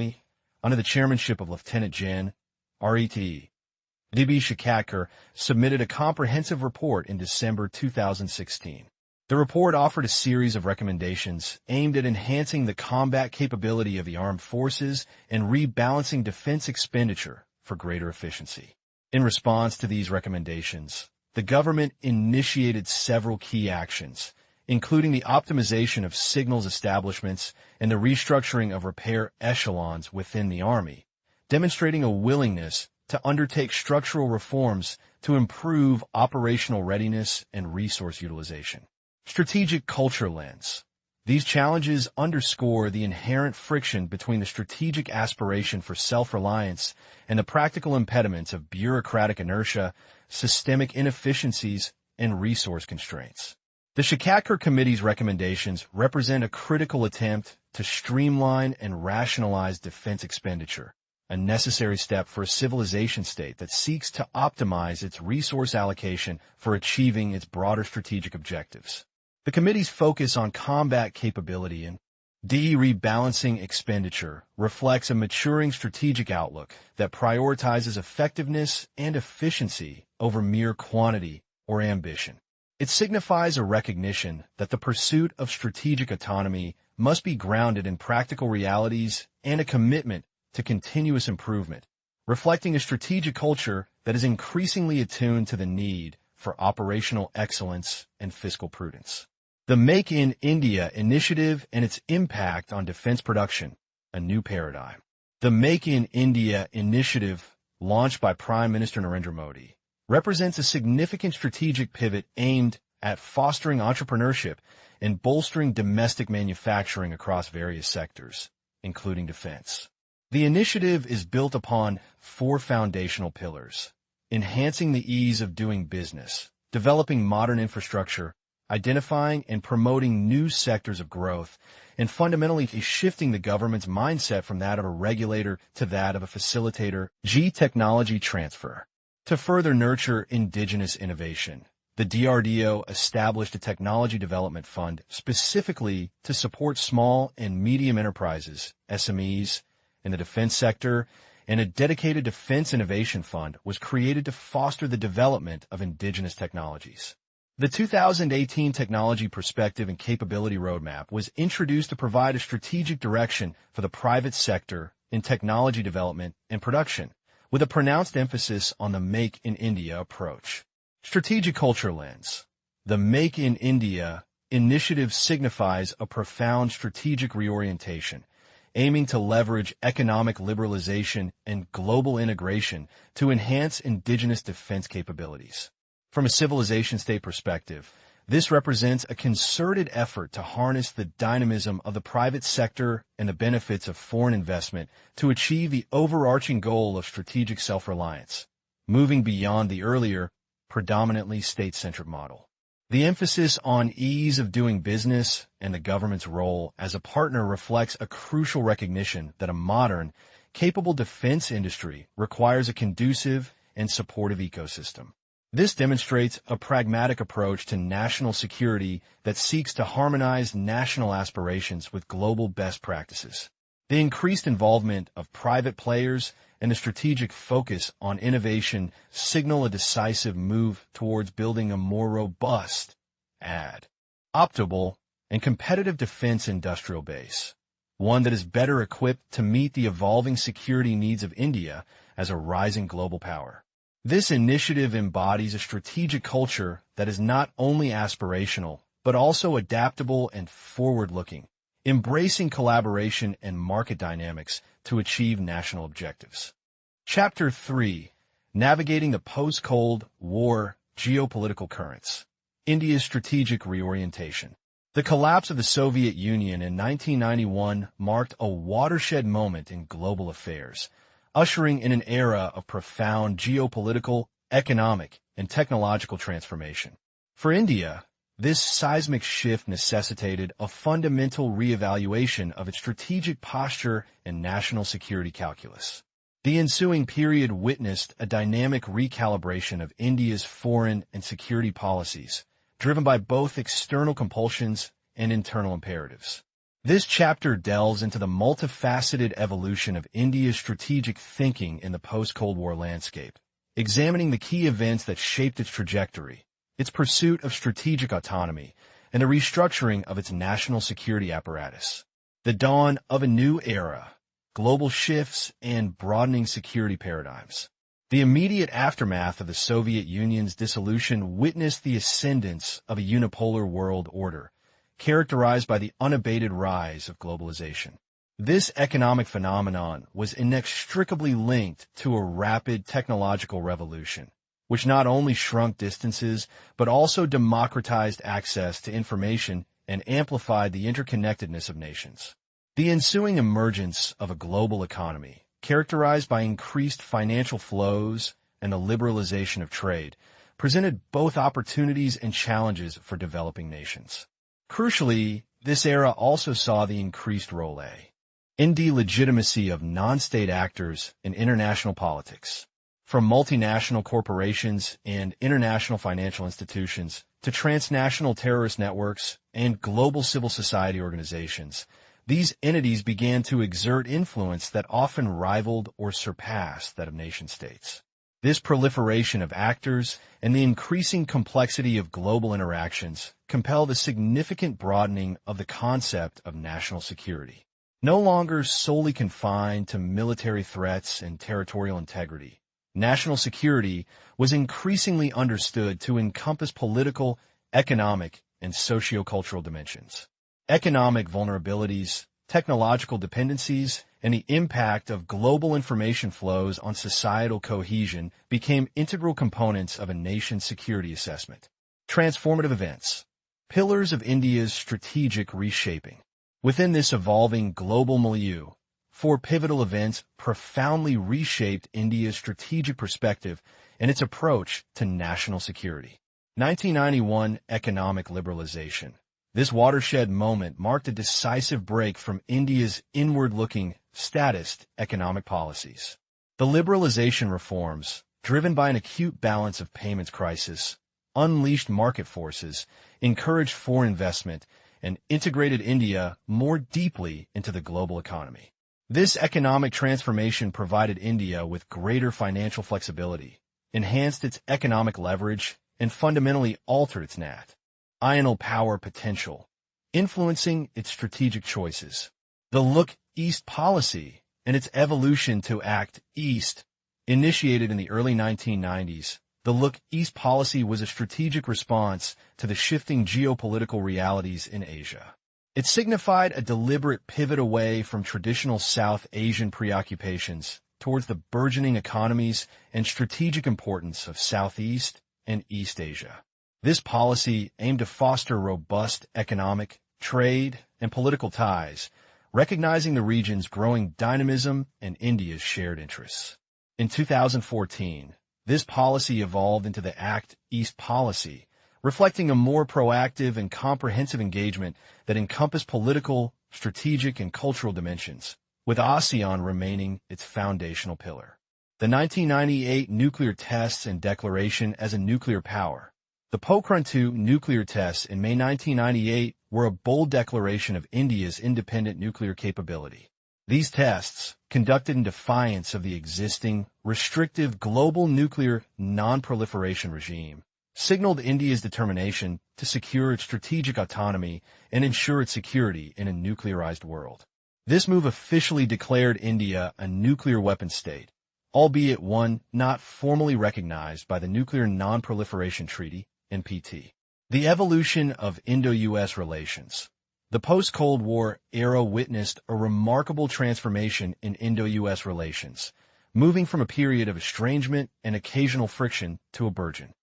under the chairmanship of Lieutenant Gen. RET. D.B. Shakatkar, submitted a comprehensive report in December 2016. The report offered a series of recommendations aimed at enhancing the combat capability of the armed forces and rebalancing defense expenditure for greater efficiency. In response to these recommendations, the government initiated several key actions, including the optimization of signals establishments and the restructuring of repair echelons within the Army, demonstrating a willingness to undertake structural reforms to improve operational readiness and resource utilization. Strategic culture lens. These challenges underscore the inherent friction between the strategic aspiration for self-reliance and the practical impediments of bureaucratic inertia, systemic inefficiencies, and resource constraints. The Shakatkar Committee's recommendations represent a critical attempt to streamline and rationalize defense expenditure, a necessary step for a civilization state that seeks to optimize its resource allocation for achieving its broader strategic objectives. The committee's focus on combat capability and rebalancing expenditure reflects a maturing strategic outlook that prioritizes effectiveness and efficiency over mere quantity or ambition. It signifies a recognition that the pursuit of strategic autonomy must be grounded in practical realities and a commitment to continuous improvement, reflecting a strategic culture that is increasingly attuned to the need for operational excellence and fiscal prudence. The Make in India initiative and its impact on defense production, a new paradigm. The Make in India initiative, launched by Prime Minister Narendra Modi, represents a significant strategic pivot aimed at fostering entrepreneurship and bolstering domestic manufacturing across various sectors, including defense. The initiative is built upon four foundational pillars: enhancing the ease of doing business, developing modern infrastructure, identifying and promoting new sectors of growth, and fundamentally shifting the government's mindset from that of a regulator to that of a facilitator. Technology transfer. To further nurture indigenous innovation, the DRDO established a technology development fund specifically to support small and medium enterprises, SMEs, in the defense sector, and a dedicated defense innovation fund was created to foster the development of indigenous technologies. The 2018 Technology Perspective and Capability Roadmap was introduced to provide a strategic direction for the private sector in technology development and production, with a pronounced emphasis on the Make in India approach. Strategic culture lens. The Make in India initiative signifies a profound strategic reorientation, aiming to leverage economic liberalization and global integration to enhance indigenous defense capabilities. From a civilization state perspective, this represents a concerted effort to harness the dynamism of the private sector and the benefits of foreign investment to achieve the overarching goal of strategic self-reliance, moving beyond the earlier, predominantly state-centric model. The emphasis on ease of doing business and the government's role as a partner reflects a crucial recognition that a modern, capable defense industry requires a conducive and supportive ecosystem. This demonstrates a pragmatic approach to national security that seeks to harmonize national aspirations with global best practices. The increased involvement of private players and the strategic focus on innovation signal a decisive move towards building a more robust, adaptable, and competitive defense industrial base, one that is better equipped to meet the evolving security needs of India as a rising global power. This initiative embodies a strategic culture that is not only aspirational, but also adaptable and forward-looking, embracing collaboration and market dynamics to achieve national objectives. Chapter 3. Navigating the Post-Cold War Geopolitical Currents. India's Strategic Reorientation. The collapse of the Soviet Union in 1991 marked a watershed moment in global affairs, ushering in an era of profound geopolitical, economic, and technological transformation. For India, this seismic shift necessitated a fundamental reevaluation of its strategic posture and national security calculus. The ensuing period witnessed a dynamic recalibration of India's foreign and security policies, driven by both external compulsions and internal imperatives. This chapter delves into the multifaceted evolution of India's strategic thinking in the post-Cold War landscape, examining the key events that shaped its trajectory, its pursuit of strategic autonomy, and the restructuring of its national security apparatus. The dawn of a new era, global shifts, and broadening security paradigms. The immediate aftermath of the Soviet Union's dissolution witnessed the ascendance of a unipolar world order, characterized by the unabated rise of globalization. This economic phenomenon was inextricably linked to a rapid technological revolution, which not only shrunk distances, but also democratized access to information and amplified the interconnectedness of nations. The ensuing emergence of a global economy, characterized by increased financial flows and the liberalization of trade, presented both opportunities and challenges for developing nations. Crucially, this era also saw the increased role the legitimacy of non-state actors in international politics. From multinational corporations and international financial institutions to transnational terrorist networks and global civil society organizations, these entities began to exert influence that often rivaled or surpassed that of nation-states. This proliferation of actors and the increasing complexity of global interactions compelled a significant broadening of the concept of national security. No longer solely confined to military threats and territorial integrity, national security was increasingly understood to encompass political, economic, and socio-cultural dimensions. Economic vulnerabilities, technological dependencies, and the impact of global information flows on societal cohesion became integral components of a nation's security assessment. Transformative events. Pillars of India's strategic reshaping. Within this evolving global milieu, four pivotal events profoundly reshaped India's strategic perspective and its approach to national security. 1991 Economic Liberalization. This watershed moment marked a decisive break from India's inward-looking, statist economic policies. The liberalization reforms, driven by an acute balance of payments crisis, unleashed market forces, encouraged foreign investment, and integrated India more deeply into the global economy. This economic transformation provided India with greater financial flexibility, enhanced its economic leverage, and fundamentally altered its national power potential, influencing its strategic choices. The Look East policy and its evolution to Act East, initiated in the early 1990s, the Look East policy was a strategic response to the shifting geopolitical realities in Asia. It signified a deliberate pivot away from traditional South Asian preoccupations towards the burgeoning economies and strategic importance of Southeast and East Asia. This policy aimed to foster robust economic, trade, and political ties, recognizing the region's growing dynamism and India's shared interests. In 2014, this policy evolved into the Act East policy, reflecting a more proactive and comprehensive engagement that encompassed political, strategic, and cultural dimensions, with ASEAN remaining its foundational pillar. The 1998 nuclear tests and declaration as a nuclear power. The Pokhran II nuclear tests in May 1998 were a bold declaration of India's independent nuclear capability. These tests, conducted in defiance of the existing, restrictive global nuclear non-proliferation regime, signaled India's determination to secure its strategic autonomy and ensure its security in a nuclearized world. This move officially declared India a nuclear weapon state, albeit one not formally recognized by the Nuclear Non-Proliferation Treaty, NPT. The evolution of Indo-U.S. relations. The post-Cold War era witnessed a remarkable transformation in Indo-U.S. relations, moving from a period of estrangement and occasional friction to a burgeoning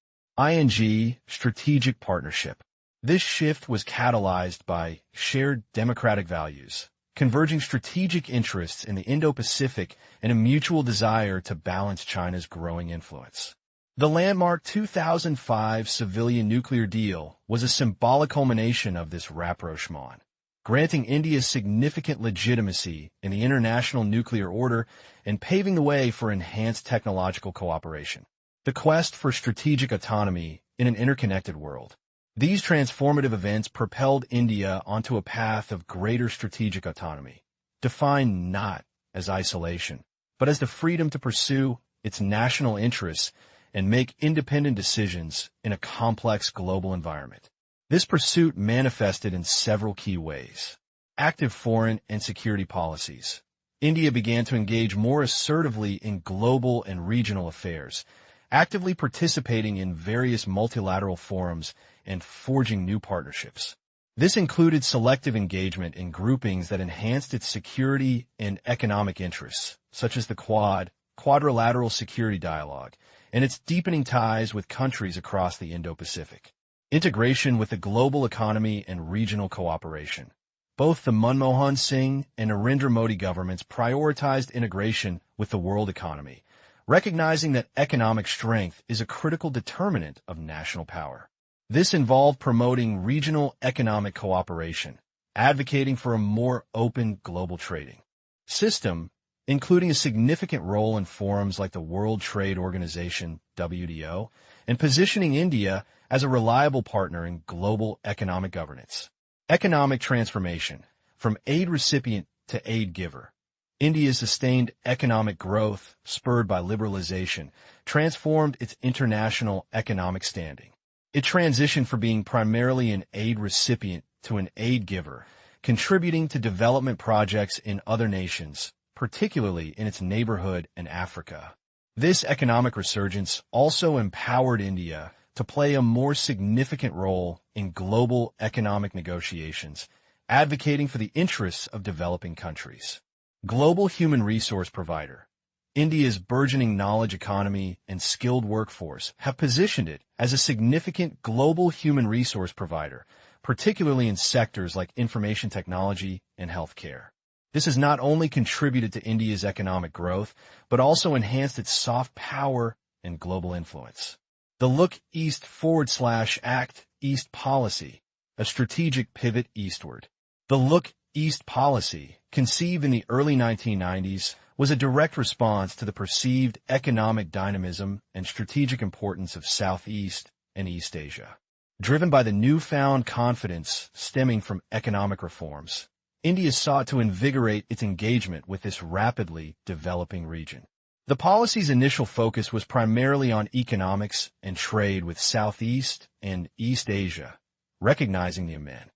strategic partnership. This shift was catalyzed by shared democratic values, converging strategic interests in the Indo-Pacific, and a mutual desire to balance China's growing influence. The landmark 2005 civilian nuclear deal was a symbolic culmination of this rapprochement, granting India significant legitimacy in the international nuclear order and paving the way for enhanced technological cooperation. The quest for strategic autonomy in an interconnected world. These transformative events propelled India onto a path of greater strategic autonomy, defined not as isolation, but as the freedom to pursue its national interests and make independent decisions in a complex global environment. This pursuit manifested in several key ways. Active foreign and security policies. India began to engage more assertively in global and regional affairs, actively participating in various multilateral forums and forging new partnerships. This included selective engagement in groupings that enhanced its security and economic interests, such as the Quadrilateral Security Dialogue, and its deepening ties with countries across the Indo-Pacific. Integration with the global economy and regional cooperation. Both the Manmohan Singh and Narendra Modi governments prioritized integration with the world economy, recognizing that economic strength is a critical determinant of national power. This involved promoting regional economic cooperation, advocating for a more open global trading system, including a significant role in forums like the World Trade Organization, WTO, and positioning India as a reliable partner in global economic governance. Economic transformation, from aid recipient to aid giver. India's sustained economic growth, spurred by liberalization, transformed its international economic standing. It transitioned from being primarily an aid recipient to an aid giver, contributing to development projects in other nations, particularly in its neighborhood and Africa. This economic resurgence also empowered India to play a more significant role in global economic negotiations, advocating for the interests of developing countries. Global human resource provider. India's burgeoning knowledge economy and skilled workforce have positioned it as a significant global human resource provider, particularly in sectors like information technology and healthcare. This has not only contributed to India's economic growth, but also enhanced its soft power and global influence. The Look East /Act East policy, a strategic pivot eastward. The Look East policy, conceived in the early 1990s, was a direct response to the perceived economic dynamism and strategic importance of Southeast and East Asia. Driven by the newfound confidence stemming from economic reforms, India sought to invigorate its engagement with this rapidly developing region. The policy's initial focus was primarily on economics and trade with Southeast and East Asia, recognizing the immense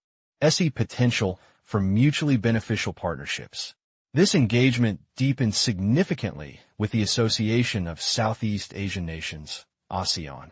potential for mutually beneficial partnerships. This engagement deepened significantly with the Association of Southeast Asian Nations, ASEAN.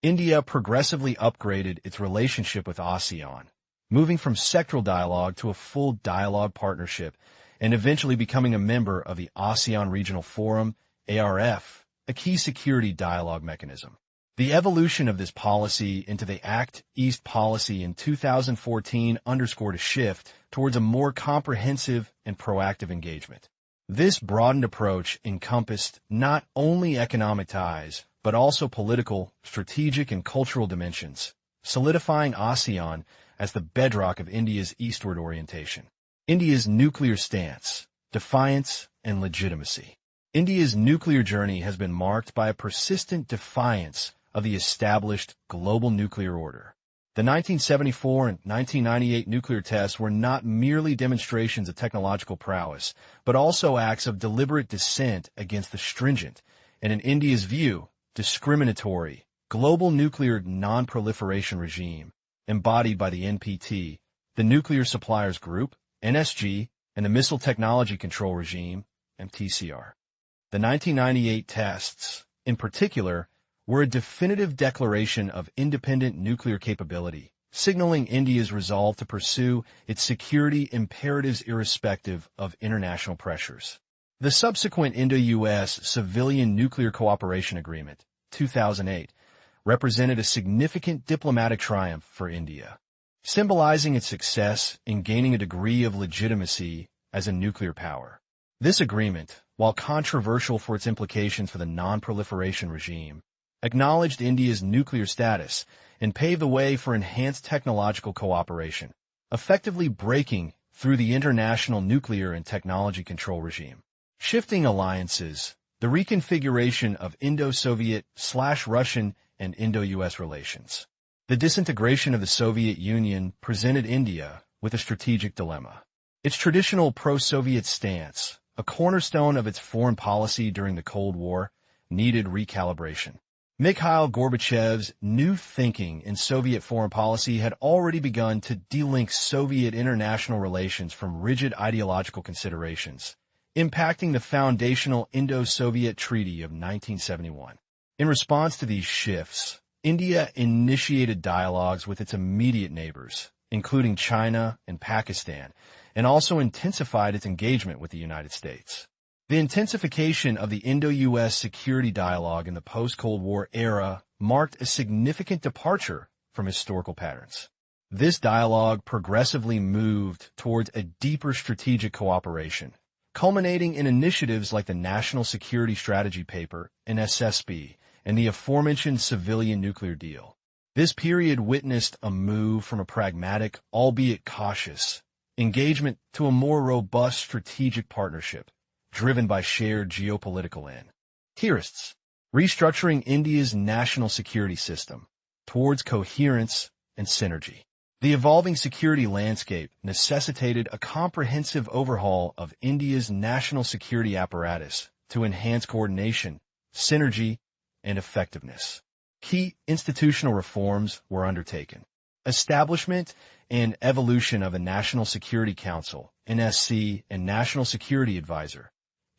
India progressively upgraded its relationship with ASEAN, moving from sectoral dialogue to a full dialogue partnership, and eventually becoming a member of the ASEAN Regional Forum, ARF, a key security dialogue mechanism. The evolution of this policy into the Act East policy in 2014 underscored a shift towards a more comprehensive and proactive engagement. This broadened approach encompassed not only economic ties, but also political, strategic, and cultural dimensions, solidifying ASEAN as the bedrock of India's eastward orientation. India's nuclear stance, defiance, and legitimacy. India's nuclear journey has been marked by a persistent defiance of the established global nuclear order. The 1974 and 1998 nuclear tests were not merely demonstrations of technological prowess, but also acts of deliberate dissent against the stringent, and in India's view, discriminatory, global nuclear non-proliferation regime, embodied by the NPT, the Nuclear Suppliers Group, NSG, and the Missile Technology Control Regime, MTCR. The 1998 tests, in particular, were a definitive declaration of independent nuclear capability, signaling India's resolve to pursue its security imperatives irrespective of international pressures. The subsequent Indo-US Civilian Nuclear Cooperation Agreement, 2008, represented a significant diplomatic triumph for India, symbolizing its success in gaining a degree of legitimacy as a nuclear power. This agreement, while controversial for its implications for the non-proliferation regime, acknowledged India's nuclear status and paved the way for enhanced technological cooperation, effectively breaking through the international nuclear and technology control regime. Shifting alliances, the reconfiguration of Indo-Soviet/Russian and Indo-US relations. The disintegration of the Soviet Union presented India with a strategic dilemma. Its traditional pro-Soviet stance, a cornerstone of its foreign policy during the Cold War, needed recalibration. Mikhail Gorbachev's new thinking in Soviet foreign policy had already begun to delink Soviet international relations from rigid ideological considerations, impacting the foundational Indo-Soviet Treaty of 1971. In response to these shifts, India initiated dialogues with its immediate neighbors, including China and Pakistan, and also intensified its engagement with the United States. The intensification of the Indo-US security dialogue in the post-Cold War era marked a significant departure from historical patterns. This dialogue progressively moved towards a deeper strategic cooperation, culminating in initiatives like the National Security Strategy Paper, NSSP, and the aforementioned Civilian Nuclear Deal. This period witnessed a move from a pragmatic, albeit cautious, engagement to a more robust strategic partnership, driven by shared geopolitical interests, restructuring India's national security system towards coherence and synergy. The evolving security landscape necessitated a comprehensive overhaul of India's national security apparatus to enhance coordination, synergy, and effectiveness. Key institutional reforms were undertaken. Establishment and evolution of a National Security Council, NSC, and National Security Advisor,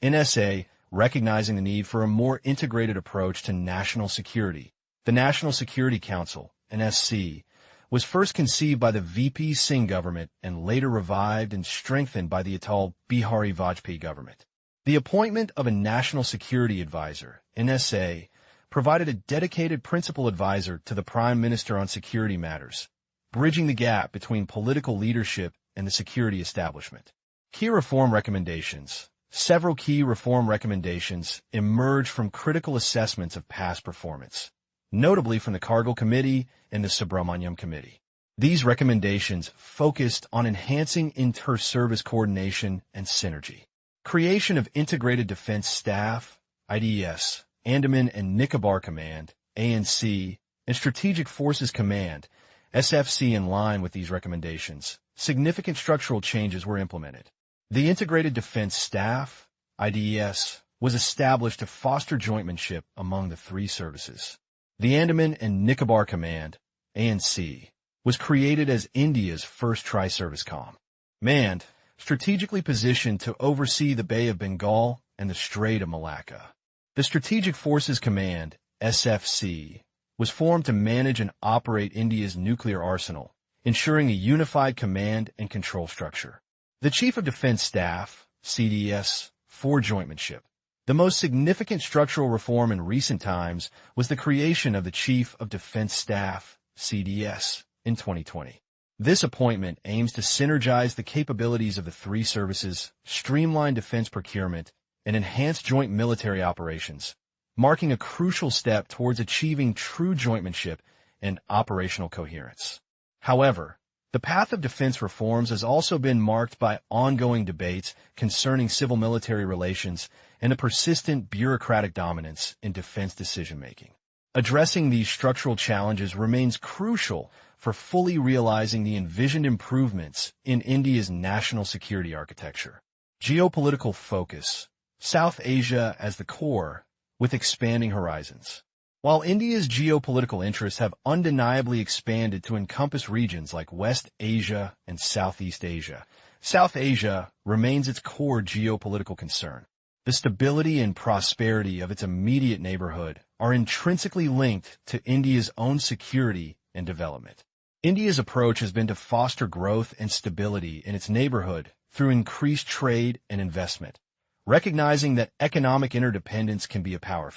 NSA, recognizing the need for a more integrated approach to national security. The National Security Council, NSC, was first conceived by the VP Singh government and later revived and strengthened by the Atal Bihari Vajpayee government. The appointment of a National Security Advisor, NSA, provided a dedicated principal advisor to the Prime Minister on security matters, bridging the gap between political leadership and the security establishment. Key reform recommendations. Several key reform recommendations emerged from critical assessments of past performance, notably from the Kargil Committee and the Subramaniam Committee. These recommendations focused on enhancing inter-service coordination and synergy. Creation of Integrated Defense Staff, IDS, Andaman and Nicobar Command, ANC, and Strategic Forces Command, SFC. In line with these recommendations, significant structural changes were implemented. The Integrated Defense Staff, IDES, was established to foster jointmanship among the three services. The Andaman and Nicobar Command, ANC, was created as India's first tri-service command, strategically positioned to oversee the Bay of Bengal and the Strait of Malacca. The Strategic Forces Command, SFC, was formed to manage and operate India's nuclear arsenal, ensuring a unified command and control structure. The Chief of Defense Staff, CDS, for jointmanship. The most significant structural reform in recent times was the creation of the Chief of Defense Staff, CDS, in 2020. This appointment aims to synergize the capabilities of the three services, streamline defense procurement, and enhance joint military operations, marking a crucial step towards achieving true jointmanship and operational coherence. However, the path of defense reforms has also been marked by ongoing debates concerning civil-military relations and a persistent bureaucratic dominance in defense decision-making. Addressing these structural challenges remains crucial for fully realizing the envisioned improvements in India's national security architecture. Geopolitical focus. South Asia as the core, with expanding horizons. While India's geopolitical interests have undeniably expanded to encompass regions like West Asia and Southeast Asia, South Asia remains its core geopolitical concern. The stability and prosperity of its immediate neighborhood are intrinsically linked to India's own security and development. India's approach has been to foster growth and stability in its neighborhood through increased trade and investment, recognizing that economic interdependence can be a power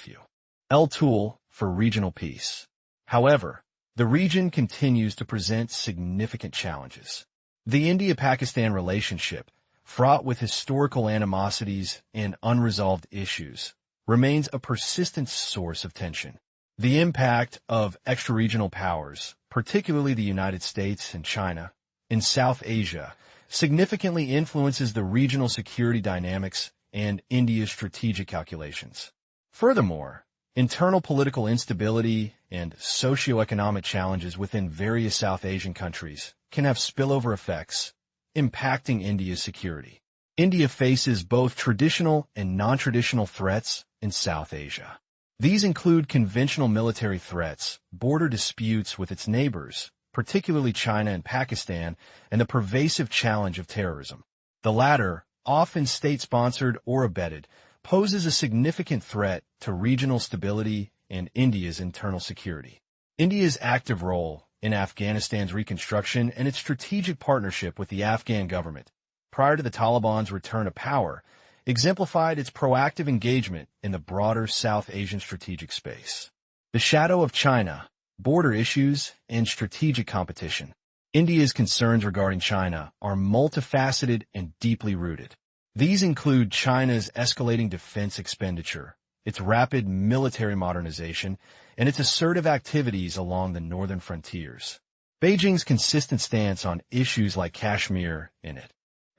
tool for regional peace. However, the region continues to present significant challenges. The India-Pakistan relationship, fraught with historical animosities and unresolved issues, remains a persistent source of tension. The impact of extra-regional powers, particularly the United States and China, in South Asia, significantly influences the regional security dynamics and India's strategic calculations. Furthermore, internal political instability and socioeconomic challenges within various South Asian countries can have spillover effects, impacting India's security. India faces both traditional and non-traditional threats in South Asia. These include conventional military threats, border disputes with its neighbors, particularly China and Pakistan, and the pervasive challenge of terrorism. The latter, often state-sponsored or abetted, poses a significant threat to regional stability and India's internal security. India's active role in Afghanistan's reconstruction and its strategic partnership with the Afghan government, prior to the Taliban's return to power, exemplified its proactive engagement in the broader South Asian strategic space. The shadow of China, border issues, and strategic competition. India's concerns regarding China are multifaceted and deeply rooted. These include China's escalating defense expenditure, its rapid military modernization, and its assertive activities along the northern frontiers. Beijing's consistent stance on issues like Kashmir and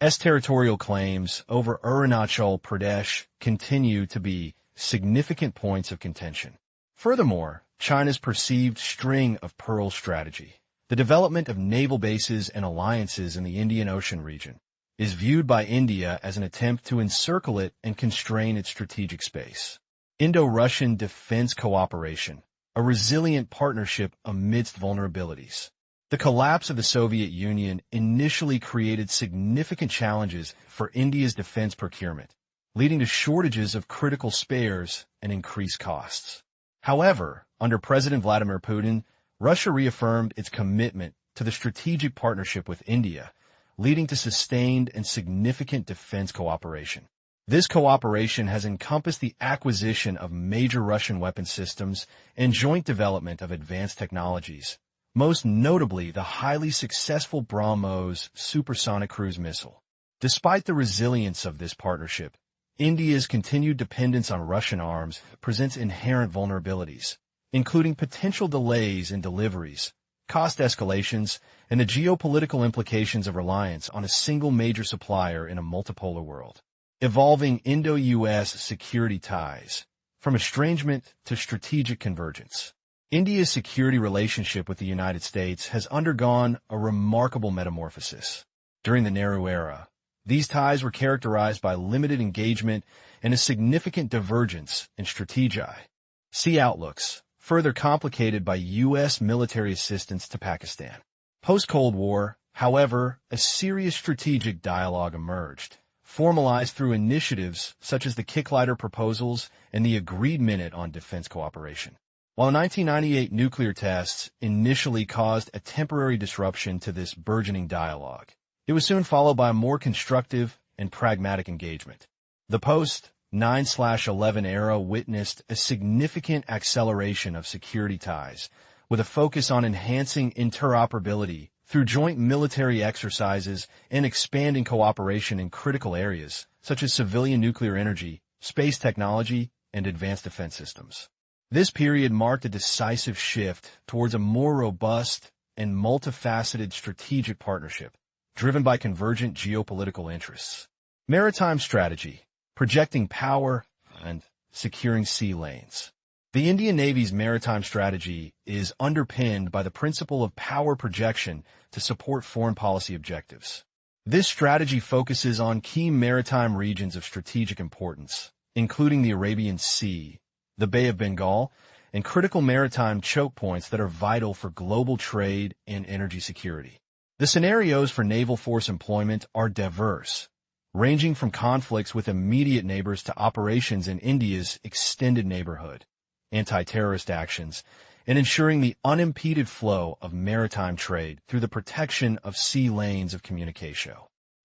Territorial claims over Arunachal Pradesh continue to be significant points of contention. Furthermore, China's perceived string of pearls strategy, the development of naval bases and alliances in the Indian Ocean region, is viewed by India as an attempt to encircle it and constrain its strategic space. Indo-Russian defense cooperation, a resilient partnership amidst vulnerabilities. The collapse of the Soviet Union initially created significant challenges for India's defense procurement, leading to shortages of critical spares and increased costs. However, under President Vladimir Putin, Russia reaffirmed its commitment to the strategic partnership with India, leading to sustained and significant defense cooperation. This cooperation has encompassed the acquisition of major Russian weapon systems and joint development of advanced technologies, most notably the highly successful BrahMos supersonic cruise missile. Despite the resilience of this partnership, India's continued dependence on Russian arms presents inherent vulnerabilities, including potential delays in deliveries, cost escalations, and the geopolitical implications of reliance on a single major supplier in a multipolar world. Evolving Indo-US security ties, from estrangement to strategic convergence. India's security relationship with the United States has undergone a remarkable metamorphosis. During the Nehru era, these ties were characterized by limited engagement and a significant divergence in strategy. See outlooks, further complicated by U.S. military assistance to Pakistan. Post-Cold War, however, a serious strategic dialogue emerged, formalized through initiatives such as the Kicklighter proposals and the Agreed Minute on Defense Cooperation. While the 1998 nuclear tests initially caused a temporary disruption to this burgeoning dialogue, it was soon followed by a more constructive and pragmatic engagement. The post-9/11 era witnessed a significant acceleration of security ties, with a focus on enhancing interoperability through joint military exercises and expanding cooperation in critical areas such as civilian nuclear energy, space technology, and advanced defense systems. This period marked a decisive shift towards a more robust and multifaceted strategic partnership, driven by convergent geopolitical interests. Maritime strategy, projecting power, and securing sea lanes. The Indian Navy's maritime strategy is underpinned by the principle of power projection to support foreign policy objectives. This strategy focuses on key maritime regions of strategic importance, including the Arabian Sea, the Bay of Bengal, and critical maritime choke points that are vital for global trade and energy security. The scenarios for naval force employment are diverse, ranging from conflicts with immediate neighbors to operations in India's extended neighborhood, anti-terrorist actions, and ensuring the unimpeded flow of maritime trade through the protection of sea lanes of communication.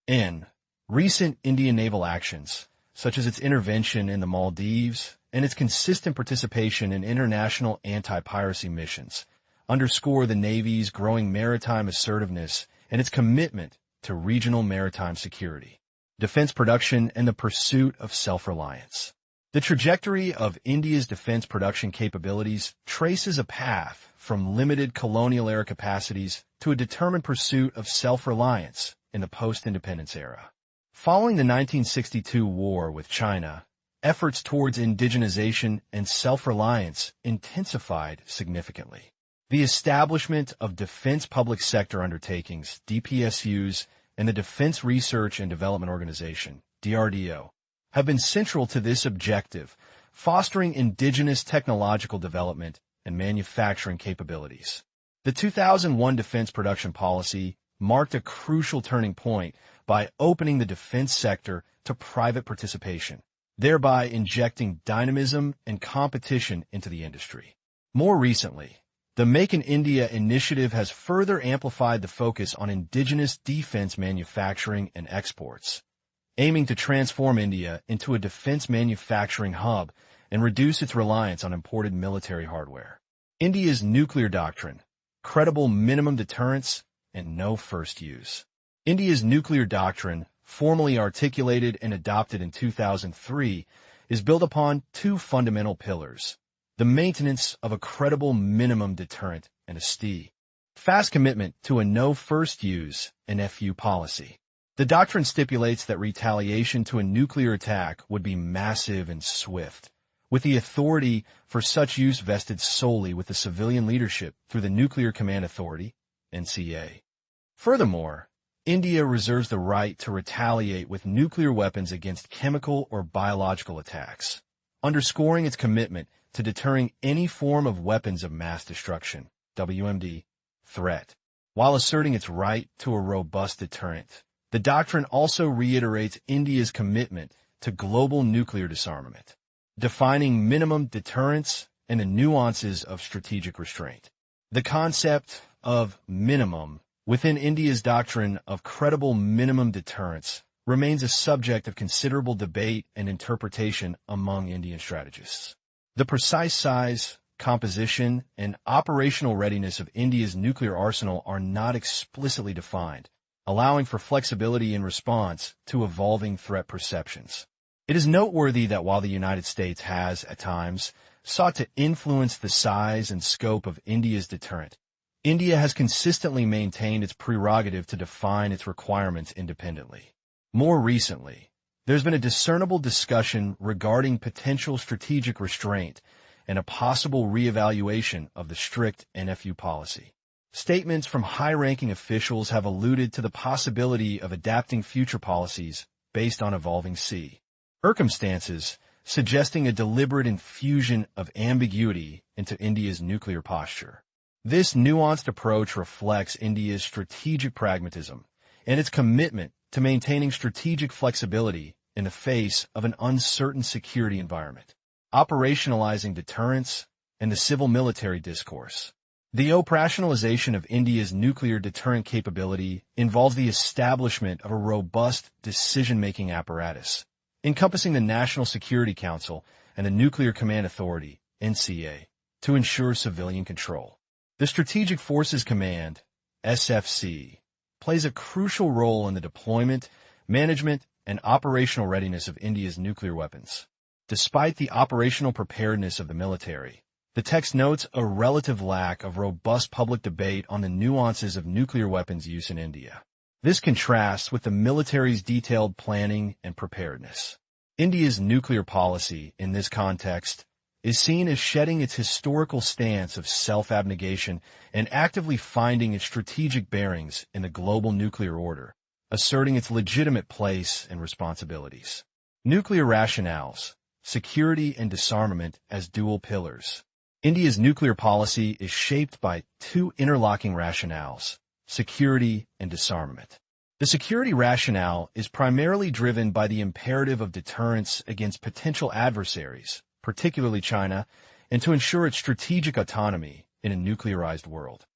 In recent Indian naval actions, such as its intervention in the Maldives and its consistent participation in international anti-piracy missions, underscore the Navy's growing maritime assertiveness and its commitment to regional maritime security, defense production, and the pursuit of self-reliance. The trajectory of India's defense production capabilities traces a path from limited colonial-era capacities to a determined pursuit of self-reliance in the post-independence era. Following the 1962 war with China, efforts towards indigenization and self-reliance intensified significantly. The establishment of Defense Public Sector Undertakings, DPSUs, and the Defense Research and Development Organization, DRDO, have been central to this objective, fostering indigenous technological development and manufacturing capabilities. The 2001 defense production policy marked a crucial turning point by opening the defense sector to private participation, thereby injecting dynamism and competition into the industry. More recently, the Make in India initiative has further amplified the focus on indigenous defense manufacturing and exports, aiming to transform India into a defense manufacturing hub and reduce its reliance on imported military hardware. India's nuclear doctrine, credible minimum deterrence, and no first use. India's nuclear doctrine, formally articulated and adopted in 2003, is built upon two fundamental pillars: the maintenance of a credible minimum deterrent and a fast commitment to a no first use and FU policy. The doctrine stipulates that retaliation to a nuclear attack would be massive and swift, with the authority for such use vested solely with the civilian leadership through the Nuclear Command Authority, NCA. Furthermore, India reserves the right to retaliate with nuclear weapons against chemical or biological attacks, underscoring its commitment to deterring any form of weapons of mass destruction, WMD, threat, while asserting its right to a robust deterrent. The doctrine also reiterates India's commitment to global nuclear disarmament, defining minimum deterrence and the nuances of strategic restraint. The concept of minimum within India's doctrine of credible minimum deterrence remains a subject of considerable debate and interpretation among Indian strategists. The precise size, composition, and operational readiness of India's nuclear arsenal are not explicitly defined, allowing for flexibility in response to evolving threat perceptions. It is noteworthy that while the United States has, at times, sought to influence the size and scope of India's deterrent, India has consistently maintained its prerogative to define its requirements independently. More recently, there's been a discernible discussion regarding potential strategic restraint and a possible reevaluation of the strict NFU policy. Statements from high-ranking officials have alluded to the possibility of adapting future policies based on evolving circumstances, suggesting a deliberate infusion of ambiguity into India's nuclear posture. This nuanced approach reflects India's strategic pragmatism and its commitment to maintaining strategic flexibility in the face of an uncertain security environment, operationalizing deterrence and the civil-military discourse. The operationalization of India's nuclear deterrent capability involves the establishment of a robust decision-making apparatus, encompassing the National Security Council and the Nuclear Command Authority, NCA, to ensure civilian control. The Strategic Forces Command, SFC, plays a crucial role in the deployment, management, and operational readiness of India's nuclear weapons. Despite the operational preparedness of the military, the text notes a relative lack of robust public debate on the nuances of nuclear weapons use in India. This contrasts with the military's detailed planning and preparedness. India's nuclear policy, in this context, is seen as shedding its historical stance of self-abnegation and actively finding its strategic bearings in the global nuclear order, asserting its legitimate place and responsibilities. Nuclear rationales, security and disarmament as dual pillars. India's nuclear policy is shaped by two interlocking rationales, security and disarmament. The security rationale is primarily driven by the imperative of deterrence against potential adversaries, particularly China, and to ensure its strategic autonomy in a nuclearized world.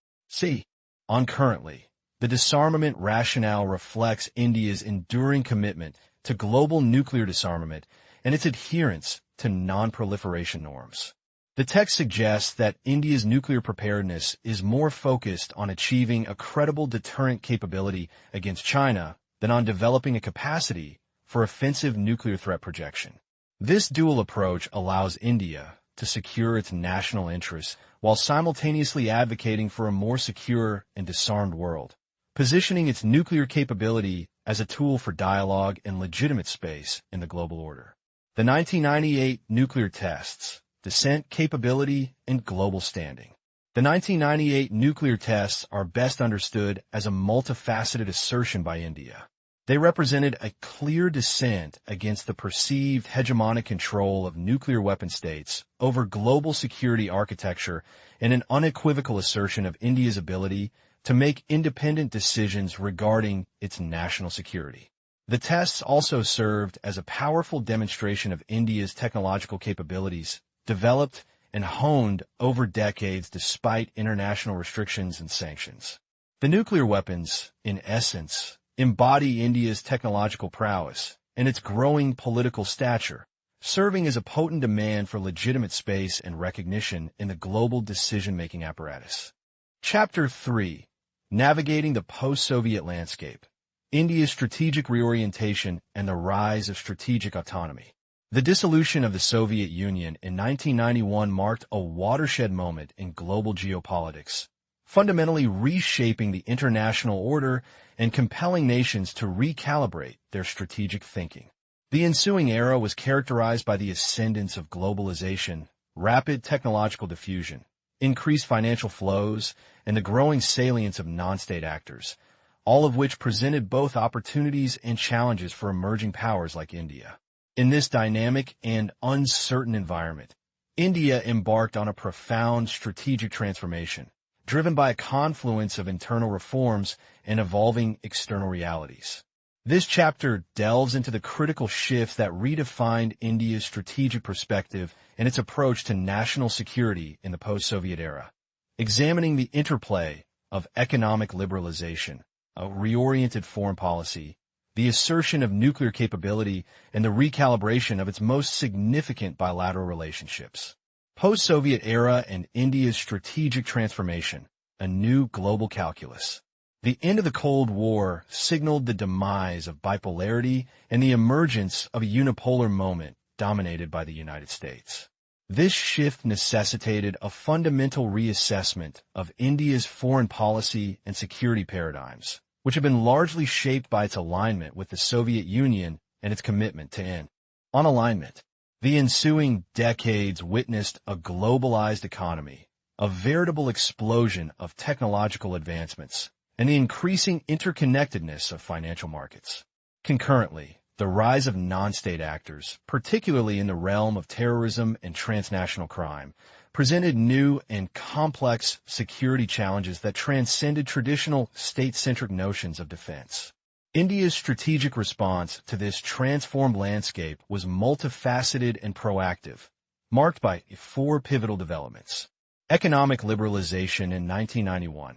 Currently, the disarmament rationale reflects India's enduring commitment to global nuclear disarmament and its adherence to non-proliferation norms. The text suggests that India's nuclear preparedness is more focused on achieving a credible deterrent capability against China than on developing a capacity for offensive nuclear threat projection. This dual approach allows India to secure its national interests while simultaneously advocating for a more secure and disarmed world, positioning its nuclear capability as a tool for dialogue and legitimate space in the global order. The 1998 nuclear tests, descent capability, and global standing. The 1998 nuclear tests are best understood as a multifaceted assertion by India. They represented a clear dissent against the perceived hegemonic control of nuclear weapon states over global security architecture and an unequivocal assertion of India's ability to make independent decisions regarding its national security. The tests also served as a powerful demonstration of India's technological capabilities, developed and honed over decades despite international restrictions and sanctions. The nuclear weapons, in essence, embody India's technological prowess and its growing political stature, serving as a potent demand for legitimate space and recognition in the global decision-making apparatus. Chapter 3. Navigating the post-Soviet landscape. India's strategic reorientation and the rise of strategic autonomy. The dissolution of the Soviet Union in 1991 marked a watershed moment in global geopolitics, fundamentally reshaping the international order and compelling nations to recalibrate their strategic thinking. The ensuing era was characterized by the ascendance of globalization, rapid technological diffusion, increased financial flows, and the growing salience of non-state actors, all of which presented both opportunities and challenges for emerging powers like India. In this dynamic and uncertain environment, India embarked on a profound strategic transformation, driven by a confluence of internal reforms and evolving external realities. This chapter delves into the critical shifts that redefined India's strategic perspective and its approach to national security in the post-Soviet era, examining the interplay of economic liberalization, a reoriented foreign policy, the assertion of nuclear capability, and the recalibration of its most significant bilateral relationships. Post-Soviet era and India's strategic transformation, a new global calculus. The end of the Cold War signaled the demise of bipolarity and the emergence of a unipolar moment dominated by the United States. This shift necessitated a fundamental reassessment of India's foreign policy and security paradigms, which have been largely shaped by its alignment with the Soviet Union and its commitment to end. On alignment, the ensuing decades witnessed a globalized economy, a veritable explosion of technological advancements, and the increasing interconnectedness of financial markets. Concurrently, the rise of non-state actors, particularly in the realm of terrorism and transnational crime, presented new and complex security challenges that transcended traditional state-centric notions of defense. India's strategic response to this transformed landscape was multifaceted and proactive, marked by four pivotal developments. Economic liberalization in 1991.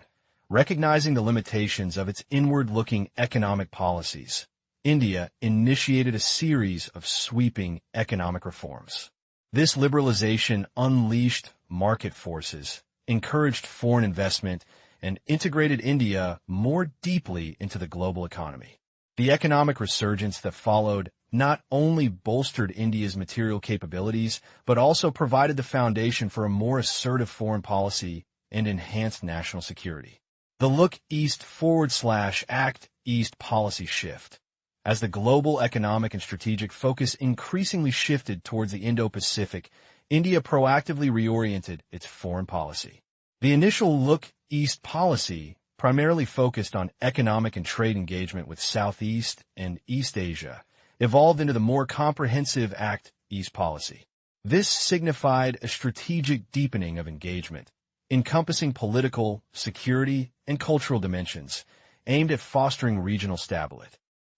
Recognizing the limitations of its inward-looking economic policies, India initiated a series of sweeping economic reforms. This liberalization unleashed market forces, encouraged foreign investment, and integrated India more deeply into the global economy. The economic resurgence that followed not only bolstered India's material capabilities, but also provided the foundation for a more assertive foreign policy and enhanced national security. The Look East /Act East policy shift. As the global economic and strategic focus increasingly shifted towards the Indo-Pacific, India proactively reoriented its foreign policy. The initial Look East policy primarily focused on economic and trade engagement with Southeast and East Asia, evolved into the more comprehensive Act East policy. This signified a strategic deepening of engagement, encompassing political, security, and cultural dimensions, aimed at fostering regional stability,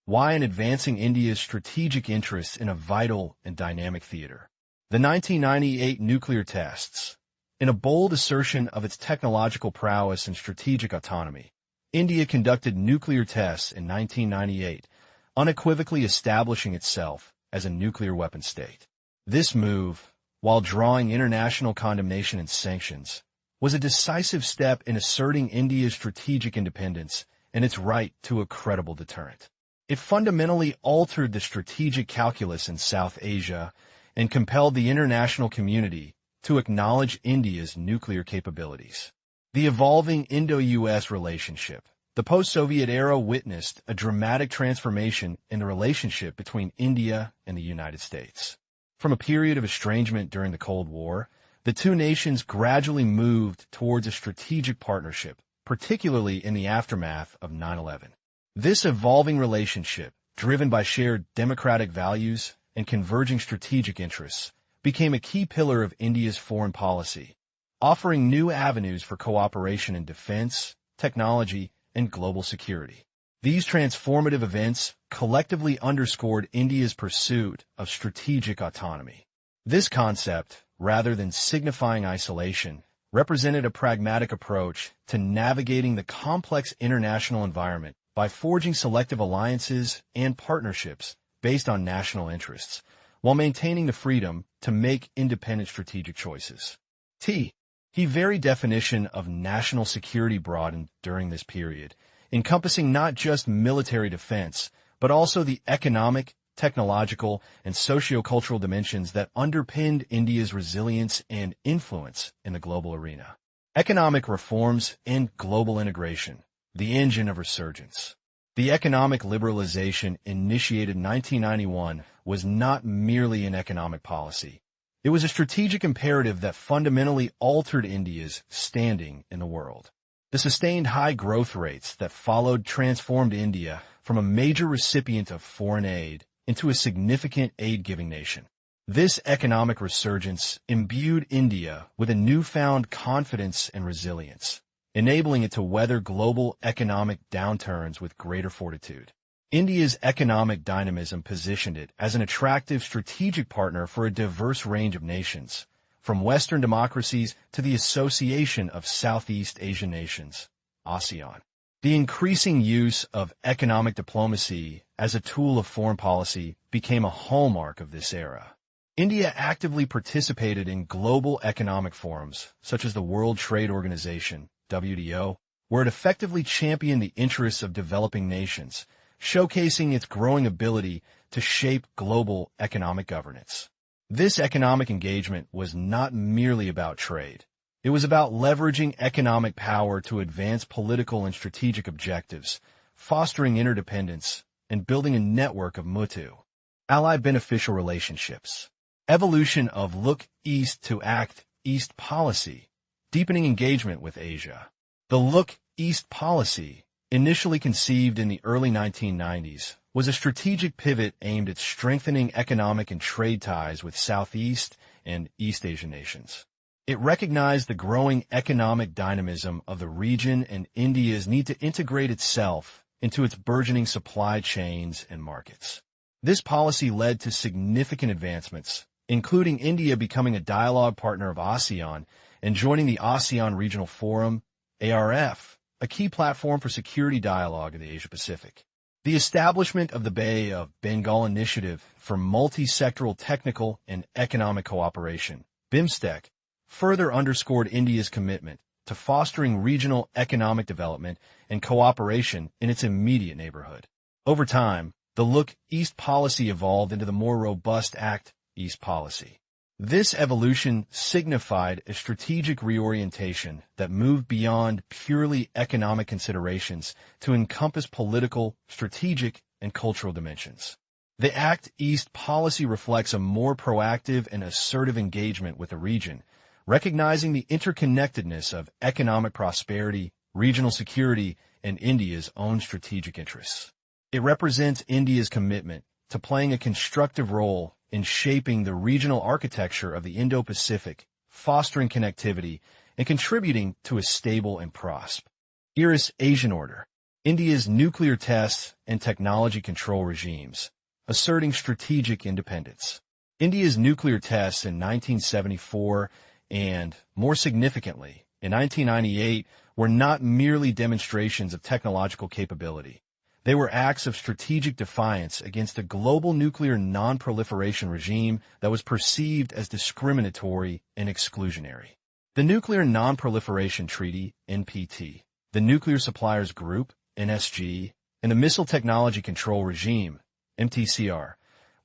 while advancing India's strategic interests in a vital and dynamic theater. The 1998 nuclear tests. In a bold assertion of its technological prowess and strategic autonomy, India conducted nuclear tests in 1998, unequivocally establishing itself as a nuclear weapon state. This move, while drawing international condemnation and sanctions, was a decisive step in asserting India's strategic independence and its right to a credible deterrent. It fundamentally altered the strategic calculus in South Asia and compelled the international community to acknowledge India's nuclear capabilities. The evolving Indo-US relationship. The post-Soviet era witnessed a dramatic transformation in the relationship between India and the United States. From a period of estrangement during the Cold War, the two nations gradually moved towards a strategic partnership, particularly in the aftermath of 9/11. This evolving relationship, driven by shared democratic values and converging strategic interests, became a key pillar of India's foreign policy, offering new avenues for cooperation in defense, technology, and global security. These transformative events collectively underscored India's pursuit of strategic autonomy. This concept, rather than signifying isolation, represented a pragmatic approach to navigating the complex international environment by forging selective alliances and partnerships based on national interests, while maintaining the freedom to make independent strategic choices. The very definition of national security broadened during this period, encompassing not just military defense, but also the economic, technological, and socio-cultural dimensions that underpinned India's resilience and influence in the global arena. Economic reforms and global integration, the engine of resurgence. The economic liberalization initiated in 1991 was not merely an economic policy. It was a strategic imperative that fundamentally altered India's standing in the world. The sustained high growth rates that followed transformed India from a major recipient of foreign aid into a significant aid-giving nation. This economic resurgence imbued India with a newfound confidence and resilience, enabling it to weather global economic downturns with greater fortitude. India's economic dynamism positioned it as an attractive strategic partner for a diverse range of nations, from Western democracies to the Association of Southeast Asian Nations, ASEAN. The increasing use of economic diplomacy as a tool of foreign policy became a hallmark of this era. India actively participated in global economic forums, such as the World Trade Organization, WTO, where it effectively championed the interests of developing nations, showcasing its growing ability to shape global economic governance. This economic engagement was not merely about trade. It was about leveraging economic power to advance political and strategic objectives, fostering interdependence, and building a network of mutual, ally-beneficial relationships. Evolution of Look East to Act East policy, deepening engagement with Asia. The Look East policy, initially conceived in the early 1990s, was a strategic pivot aimed at strengthening economic and trade ties with Southeast and East Asian nations. It recognized the growing economic dynamism of the region and India's need to integrate itself into its burgeoning supply chains and markets. This policy led to significant advancements, including India becoming a dialogue partner of ASEAN and joining the ASEAN Regional Forum, ARF, a key platform for security dialogue in the Asia-Pacific. The establishment of the Bay of Bengal Initiative for Multi-Sectoral Technical and Economic Cooperation, BIMSTEC, further underscored India's commitment to fostering regional economic development and cooperation in its immediate neighborhood. Over time, the Look East policy evolved into the more robust Act East policy. This evolution signified a strategic reorientation that moved beyond purely economic considerations to encompass political, strategic, and cultural dimensions. The Act East policy reflects a more proactive and assertive engagement with the region, recognizing the interconnectedness of economic prosperity, regional security, and India's own strategic interests. It represents India's commitment to playing a constructive role in shaping the regional architecture of the Indo-Pacific, fostering connectivity, and contributing to a stable and prosperous Asian order. India's nuclear tests and technology control regimes, asserting strategic independence. India's nuclear tests in 1974 and, more significantly, in 1998 were not merely demonstrations of technological capability. They were acts of strategic defiance against a global nuclear non-proliferation regime that was perceived as discriminatory and exclusionary. The Nuclear Non-Proliferation Treaty, NPT, the Nuclear Suppliers Group, NSG, and the Missile Technology Control Regime, MTCR,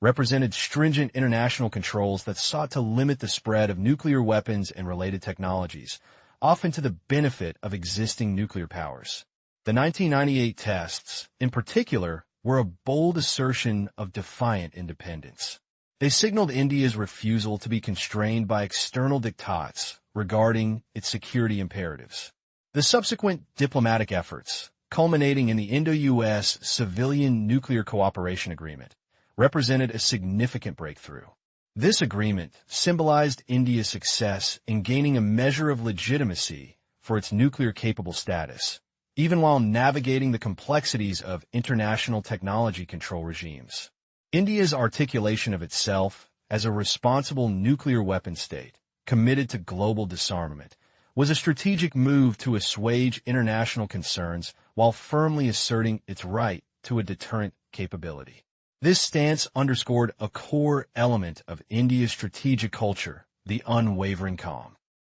represented stringent international controls that sought to limit the spread of nuclear weapons and related technologies, often to the benefit of existing nuclear powers. The 1998 tests, in particular, were a bold assertion of defiant independence. They signaled India's refusal to be constrained by external diktats regarding its security imperatives. The subsequent diplomatic efforts, culminating in the Indo-US Civilian Nuclear Cooperation Agreement, represented a significant breakthrough. This agreement symbolized India's success in gaining a measure of legitimacy for its nuclear-capable status, even while navigating the complexities of international technology control regimes. India's articulation of itself as a responsible nuclear weapon state, committed to global disarmament, was a strategic move to assuage international concerns while firmly asserting its right to a deterrent capability. This stance underscored a core element of India's strategic culture, the unwavering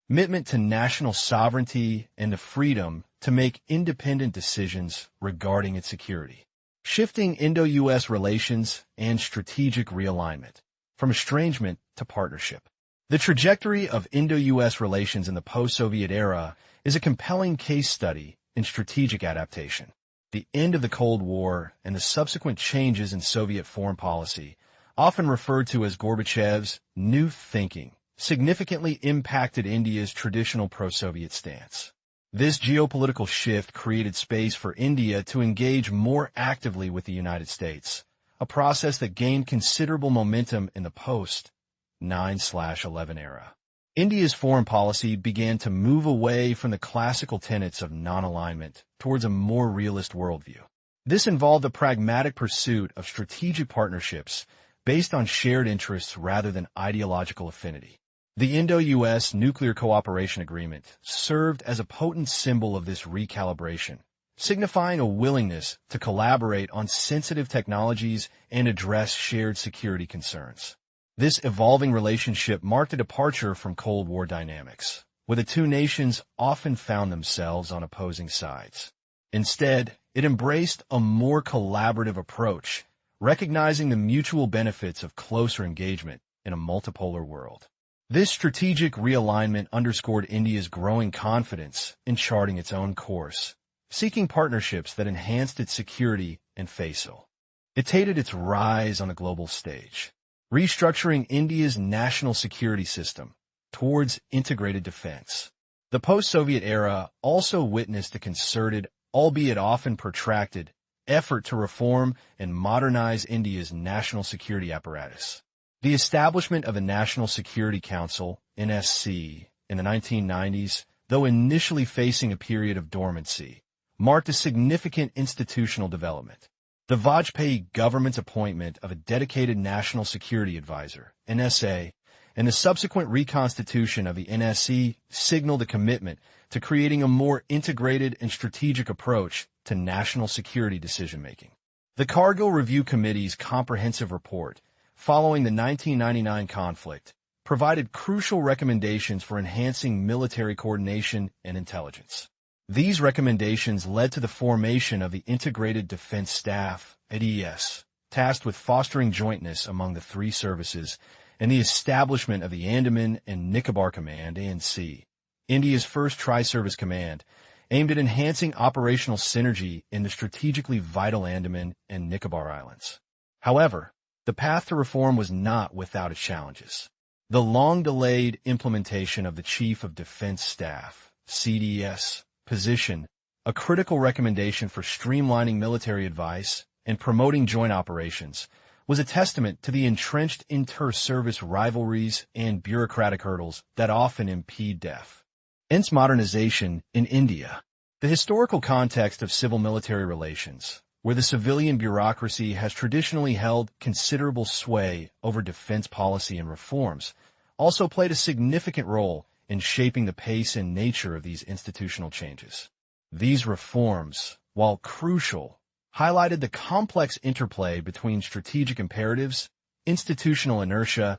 commitment to national sovereignty and the freedom to make independent decisions regarding its security. Shifting Indo-US relations and strategic realignment, from estrangement to partnership. The trajectory of Indo-US relations in the post-Soviet era is a compelling case study in strategic adaptation. The end of the Cold War and the subsequent changes in Soviet foreign policy, often referred to as Gorbachev's New Thinking, significantly impacted India's traditional pro-Soviet stance. This geopolitical shift created space for India to engage more actively with the United States, a process that gained considerable momentum in the post-9/11 era. India's foreign policy began to move away from the classical tenets of non-alignment towards a more realist worldview. This involved a pragmatic pursuit of strategic partnerships based on shared interests rather than ideological affinity. The Indo-US Nuclear Cooperation Agreement served as a potent symbol of this recalibration, signifying a willingness to collaborate on sensitive technologies and address shared security concerns. This evolving relationship marked a departure from Cold War dynamics, where the two nations often found themselves on opposing sides. Instead, it embraced a more collaborative approach, recognizing the mutual benefits of closer engagement in a multipolar world. This strategic realignment underscored India's growing confidence in charting its own course, seeking partnerships that enhanced its security and facile. It aided its rise on the global stage, restructuring India's national security system towards integrated defense. The post-Soviet era also witnessed a concerted, albeit often protracted, effort to reform and modernize India's national security apparatus. The establishment of the National Security Council, NSC, in the 1990s, though initially facing a period of dormancy, marked a significant institutional development. The Vajpayee government's appointment of a dedicated National Security Advisor, NSA, and the subsequent reconstitution of the NSC signaled a commitment to creating a more integrated and strategic approach to national security decision-making. The Kargil Review Committee's comprehensive report, following the 1999 conflict, provided crucial recommendations for enhancing military coordination and intelligence. These recommendations led to the formation of the Integrated Defense Staff, IDS, tasked with fostering jointness among the three services, and the establishment of the Andaman and Nicobar Command, ANC, India's first tri-service command, aimed at enhancing operational synergy in the strategically vital Andaman and Nicobar Islands. However, the path to reform was not without its challenges. The long-delayed implementation of the Chief of Defense Staff, CDS, position, a critical recommendation for streamlining military advice and promoting joint operations, was a testament to the entrenched inter-service rivalries and bureaucratic hurdles that often impede defense modernization in India. The historical context of civil-military relations, where the civilian bureaucracy has traditionally held considerable sway over defense policy and reforms, also played a significant role in shaping the pace and nature of these institutional changes. These reforms, while crucial, highlighted the complex interplay between strategic imperatives, institutional inertia,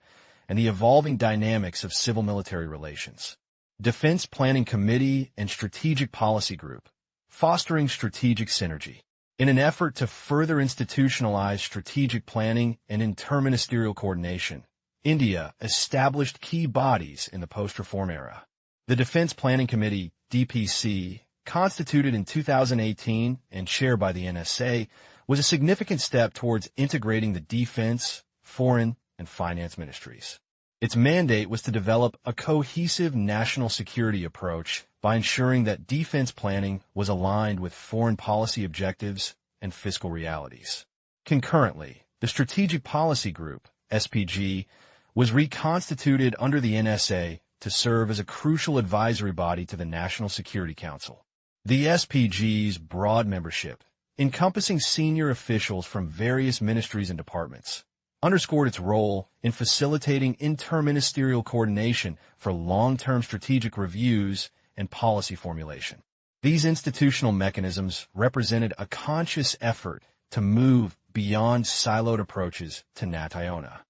and the evolving dynamics of civil-military relations. Defense Planning Committee and Strategic Policy Group, fostering strategic synergy. In an effort to further institutionalize strategic planning and interministerial coordination, India established key bodies in the post-reform era. The Defense Planning Committee, DPC, constituted in 2018 and chaired by the NSA, was a significant step towards integrating the defense, foreign, and finance ministries. Its mandate was to develop a cohesive national security approach by ensuring that defense planning was aligned with foreign policy objectives and fiscal realities. Concurrently, the Strategic Policy Group, SPG, was reconstituted under the NSA to serve as a crucial advisory body to the National Security Council. The SPG's broad membership, encompassing senior officials from various ministries and departments, underscored its role in facilitating interministerial coordination for long-term strategic reviews and policy formulation. These institutional mechanisms represented a conscious effort to move beyond siloed approaches to Natayona.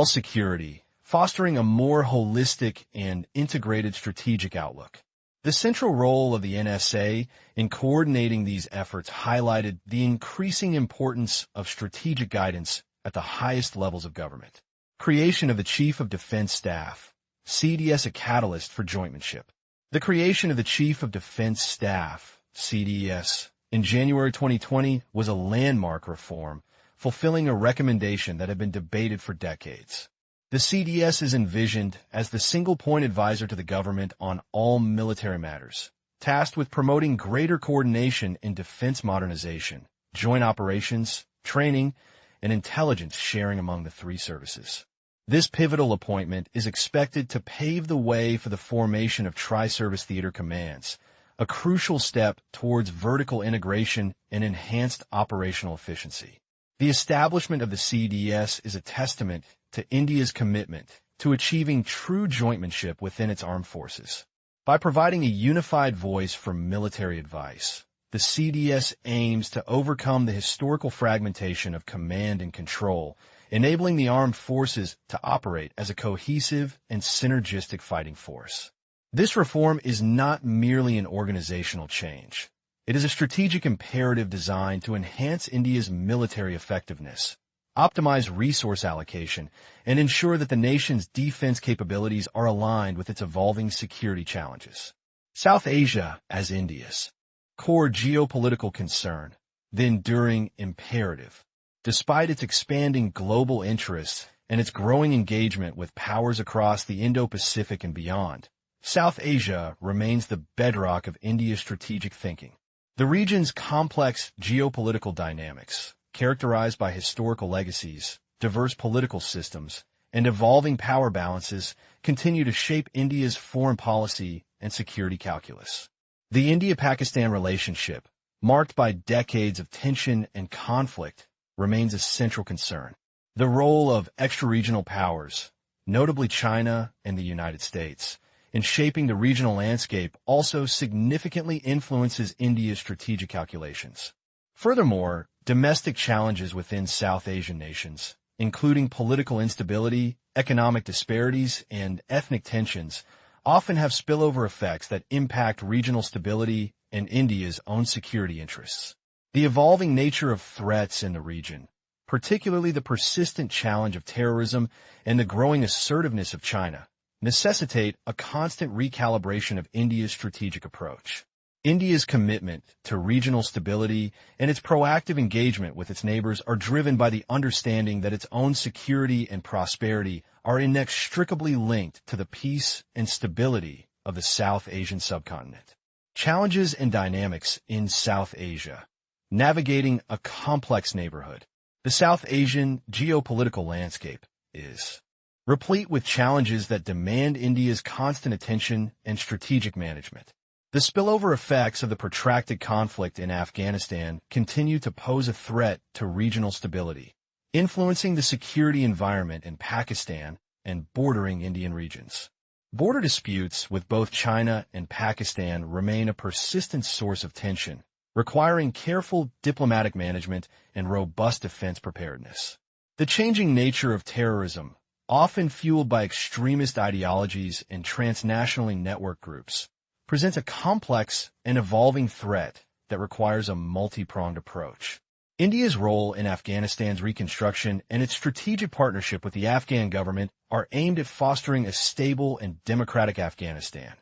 Security, fostering a more holistic and integrated strategic outlook. The central role of the NSA in coordinating these efforts highlighted the increasing importance of strategic guidance at the highest levels of government. Creation of the Chief of Defense Staff, CDS a catalyst for jointmanship. The creation of the Chief of Defense Staff, CDS, in January 2020 was a landmark reform, fulfilling a recommendation that had been debated for decades. The CDS is envisioned as the single-point advisor to the government on all military matters, tasked with promoting greater coordination in defense modernization, joint operations, training, and intelligence sharing among the three services. This pivotal appointment is expected to pave the way for the formation of tri-service theater commands, a crucial step towards vertical integration and enhanced operational efficiency. The establishment of the CDS is a testament to India's commitment to achieving true jointmanship within its armed forces. By providing a unified voice for military advice, the CDS aims to overcome the historical fragmentation of command and control, enabling the armed forces to operate as a cohesive and synergistic fighting force. This reform is not merely an organizational change. It is a strategic imperative designed to enhance India's military effectiveness, optimize resource allocation, and ensure that the nation's defense capabilities are aligned with its evolving security challenges. South Asia as India's core geopolitical concern, the enduring imperative. Despite its expanding global interests and its growing engagement with powers across the Indo-Pacific and beyond, South Asia remains the bedrock of India's strategic thinking. The region's complex geopolitical dynamics, characterized by historical legacies, diverse political systems, and evolving power balances, continue to shape India's foreign policy and security calculus. The India-Pakistan relationship, marked by decades of tension and conflict, remains a central concern. The role of extra-regional powers, notably China and the United States, in shaping the regional landscape also significantly influences India's strategic calculations. Furthermore, domestic challenges within South Asian nations, including political instability, economic disparities, and ethnic tensions, often have spillover effects that impact regional stability and India's own security interests. The evolving nature of threats in the region, particularly the persistent challenge of terrorism and the growing assertiveness of China, necessitate a constant recalibration of India's strategic approach. India's commitment to regional stability and its proactive engagement with its neighbors are driven by the understanding that its own security and prosperity are inextricably linked to the peace and stability of the South Asian subcontinent. Challenges and dynamics in South Asia. Navigating a complex neighborhood. The South Asian geopolitical landscape is replete with challenges that demand India's constant attention and strategic management. The spillover effects of the protracted conflict in Afghanistan continue to pose a threat to regional stability, influencing the security environment in Pakistan and bordering Indian regions. Border disputes with both China and Pakistan remain a persistent source of tension, requiring careful diplomatic management and robust defense preparedness. The changing nature of terrorism, often fueled by extremist ideologies and transnationally networked groups, presents a complex and evolving threat that requires a multi-pronged approach. India's role in Afghanistan's reconstruction and its strategic partnership with the Afghan government are aimed at fostering a stable and democratic Afghanistan,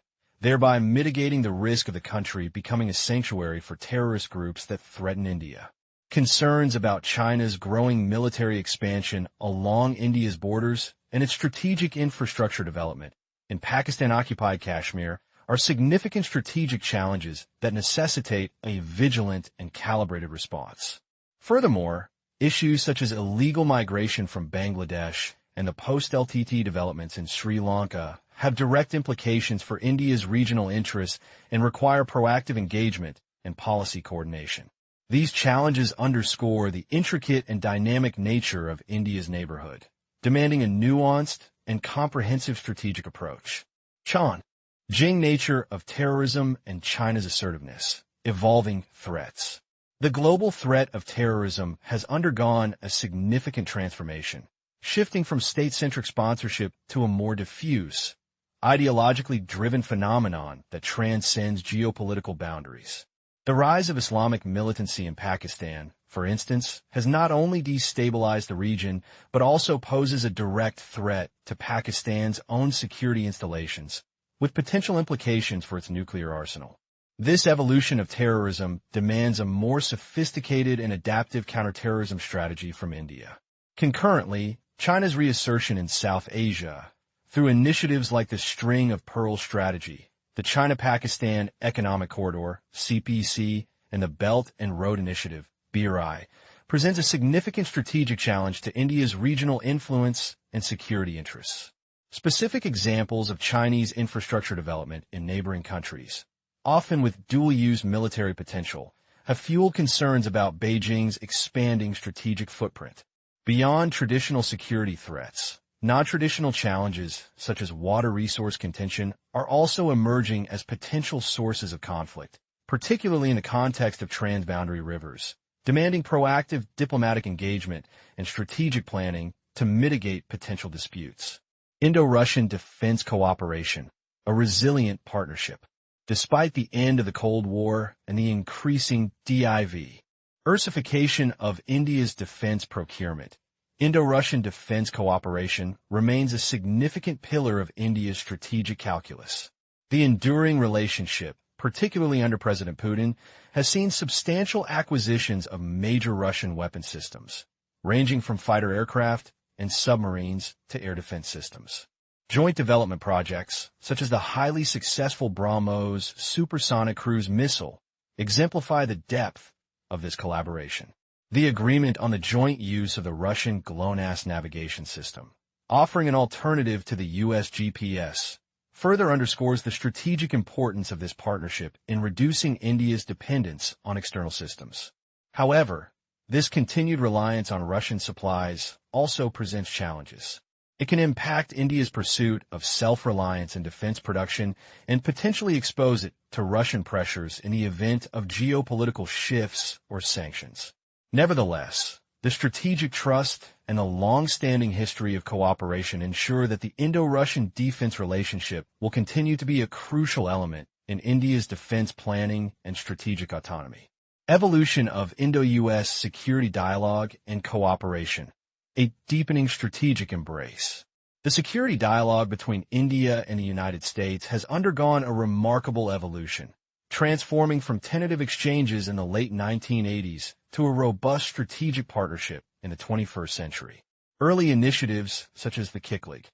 thereby mitigating the risk of the country becoming a sanctuary for terrorist groups that threaten India. Concerns about China's growing military expansion along India's borders and its strategic infrastructure development in Pakistan-occupied Kashmir are significant strategic challenges that necessitate a vigilant and calibrated response. Furthermore, issues such as illegal migration from Bangladesh and the post-LTT developments in Sri Lanka have direct implications for India's regional interests and require proactive engagement and policy coordination. These challenges underscore the intricate and dynamic nature of India's neighborhood, demanding a nuanced and comprehensive strategic approach. Changing nature of terrorism and China's assertiveness, evolving threats. The global threat of terrorism has undergone a significant transformation, shifting from state-centric sponsorship to a more diffuse, ideologically driven phenomenon that transcends geopolitical boundaries. The rise of Islamic militancy in Pakistan, for instance, has not only destabilized the region, but also poses a direct threat to Pakistan's own security installations, with potential implications for its nuclear arsenal. This evolution of terrorism demands a more sophisticated and adaptive counterterrorism strategy from India. Concurrently, China's reassertion in South Asia, through initiatives like the String of Pearls strategy, the China-Pakistan Economic Corridor, CPEC, and the Belt and Road Initiative, BRI, presents a significant strategic challenge to India's regional influence and security interests. Specific examples of Chinese infrastructure development in neighboring countries, often with dual-use military potential, have fueled concerns about Beijing's expanding strategic footprint. Beyond traditional security threats, non-traditional challenges, such as water resource contention, are also emerging as potential sources of conflict, particularly in the context of transboundary rivers, demanding proactive diplomatic engagement and strategic planning to mitigate potential disputes. Indo-Russian defense cooperation, a resilient partnership. Despite the end of the Cold War and the increasing diversification of India's defense procurement, Indo-Russian defense cooperation remains a significant pillar of India's strategic calculus. The enduring relationship, particularly under President Putin, has seen substantial acquisitions of major Russian weapon systems, ranging from fighter aircraft and submarines to air defense systems. Joint development projects, such as the highly successful BrahMos supersonic cruise missile, exemplify the depth of this collaboration. The agreement on the joint use of the Russian GLONASS navigation system, offering an alternative to the U.S. GPS, further underscores the strategic importance of this partnership in reducing India's dependence on external systems. However, this continued reliance on Russian supplies also presents challenges. It can impact India's pursuit of self-reliance in defense production and potentially expose it to Russian pressures in the event of geopolitical shifts or sanctions. Nevertheless, the strategic trust and the long-standing history of cooperation ensure that the Indo-Russian defense relationship will continue to be a crucial element in India's defense planning and strategic autonomy. Evolution of Indo-US security dialogue and cooperation, a deepening strategic embrace. The security dialogue between India and the United States has undergone a remarkable evolution, transforming from tentative exchanges in the late 1980s to a robust strategic partnership in the 21st century. Early initiatives, such as the KICLIG,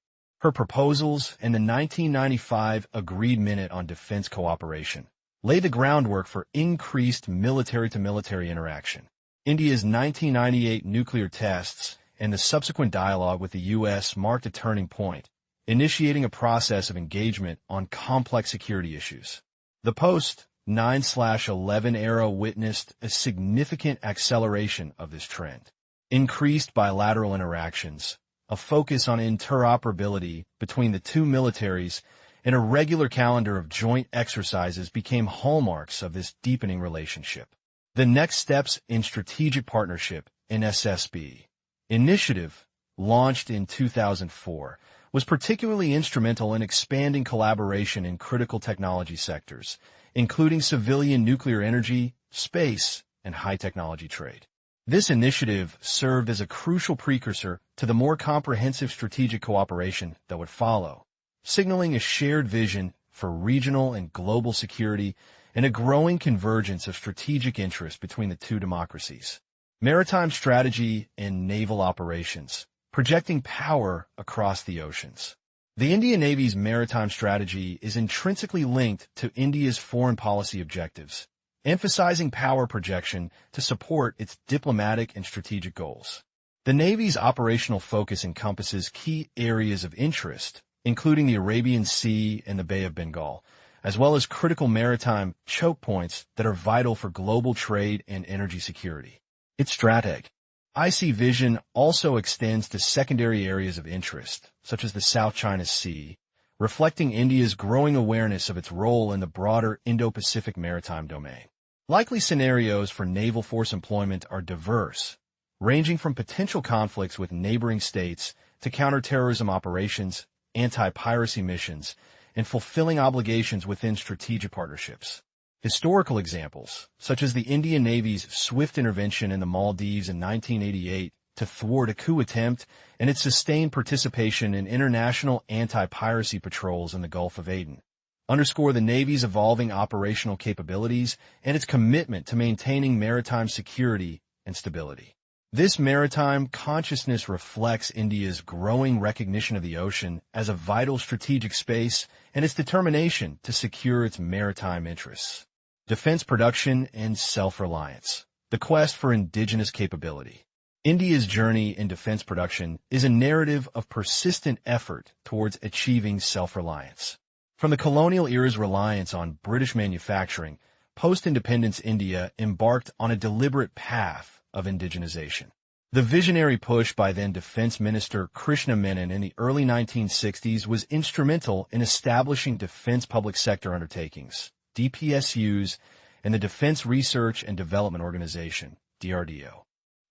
her proposals, and the 1995 Agreed Minute on Defense Cooperation, lay the groundwork for increased military-to-military interaction. India's 1998 nuclear tests and the subsequent dialogue with the U.S. marked a turning point, initiating a process of engagement on complex security issues. The post-9/11 era witnessed a significant acceleration of this trend. Increased bilateral interactions, a focus on interoperability between the two militaries, and a regular calendar of joint exercises became hallmarks of this deepening relationship. The Next Steps in Strategic Partnership, NSSB, initiative, launched in 2004, was particularly instrumental in expanding collaboration in critical technology sectors, including civilian nuclear energy, space, and high-technology trade. This initiative served as a crucial precursor to the more comprehensive strategic cooperation that would follow, signaling a shared vision for regional and global security and a growing convergence of strategic interests between the two democracies. Maritime strategy and naval operations, projecting power across the oceans. The Indian Navy's maritime strategy is intrinsically linked to India's foreign policy objectives, emphasizing power projection to support its diplomatic and strategic goals. The Navy's operational focus encompasses key areas of interest, including the Arabian Sea and the Bay of Bengal, as well as critical maritime choke points that are vital for global trade and energy security. Its strategic IC vision also extends to secondary areas of interest, such as the South China Sea, reflecting India's growing awareness of its role in the broader Indo-Pacific maritime domain. Likely scenarios for naval force employment are diverse, ranging from potential conflicts with neighboring states to counterterrorism operations, anti-piracy missions, and fulfilling obligations within strategic partnerships. Historical examples, such as the Indian Navy's swift intervention in the Maldives in 1988 to thwart a coup attempt and its sustained participation in international anti-piracy patrols in the Gulf of Aden, underscore the Navy's evolving operational capabilities and its commitment to maintaining maritime security and stability. This maritime consciousness reflects India's growing recognition of the ocean as a vital strategic space and its determination to secure its maritime interests. Defense production and self-reliance. The quest for indigenous capability. India's journey in defense production is a narrative of persistent effort towards achieving self-reliance. From the colonial era's reliance on British manufacturing, post-independence India embarked on a deliberate path of indigenization. The visionary push by then Defense Minister Krishna Menon in the early 1960s was instrumental in establishing defense public sector undertakings, DPSUs, and the Defense Research and Development Organization, DRDO.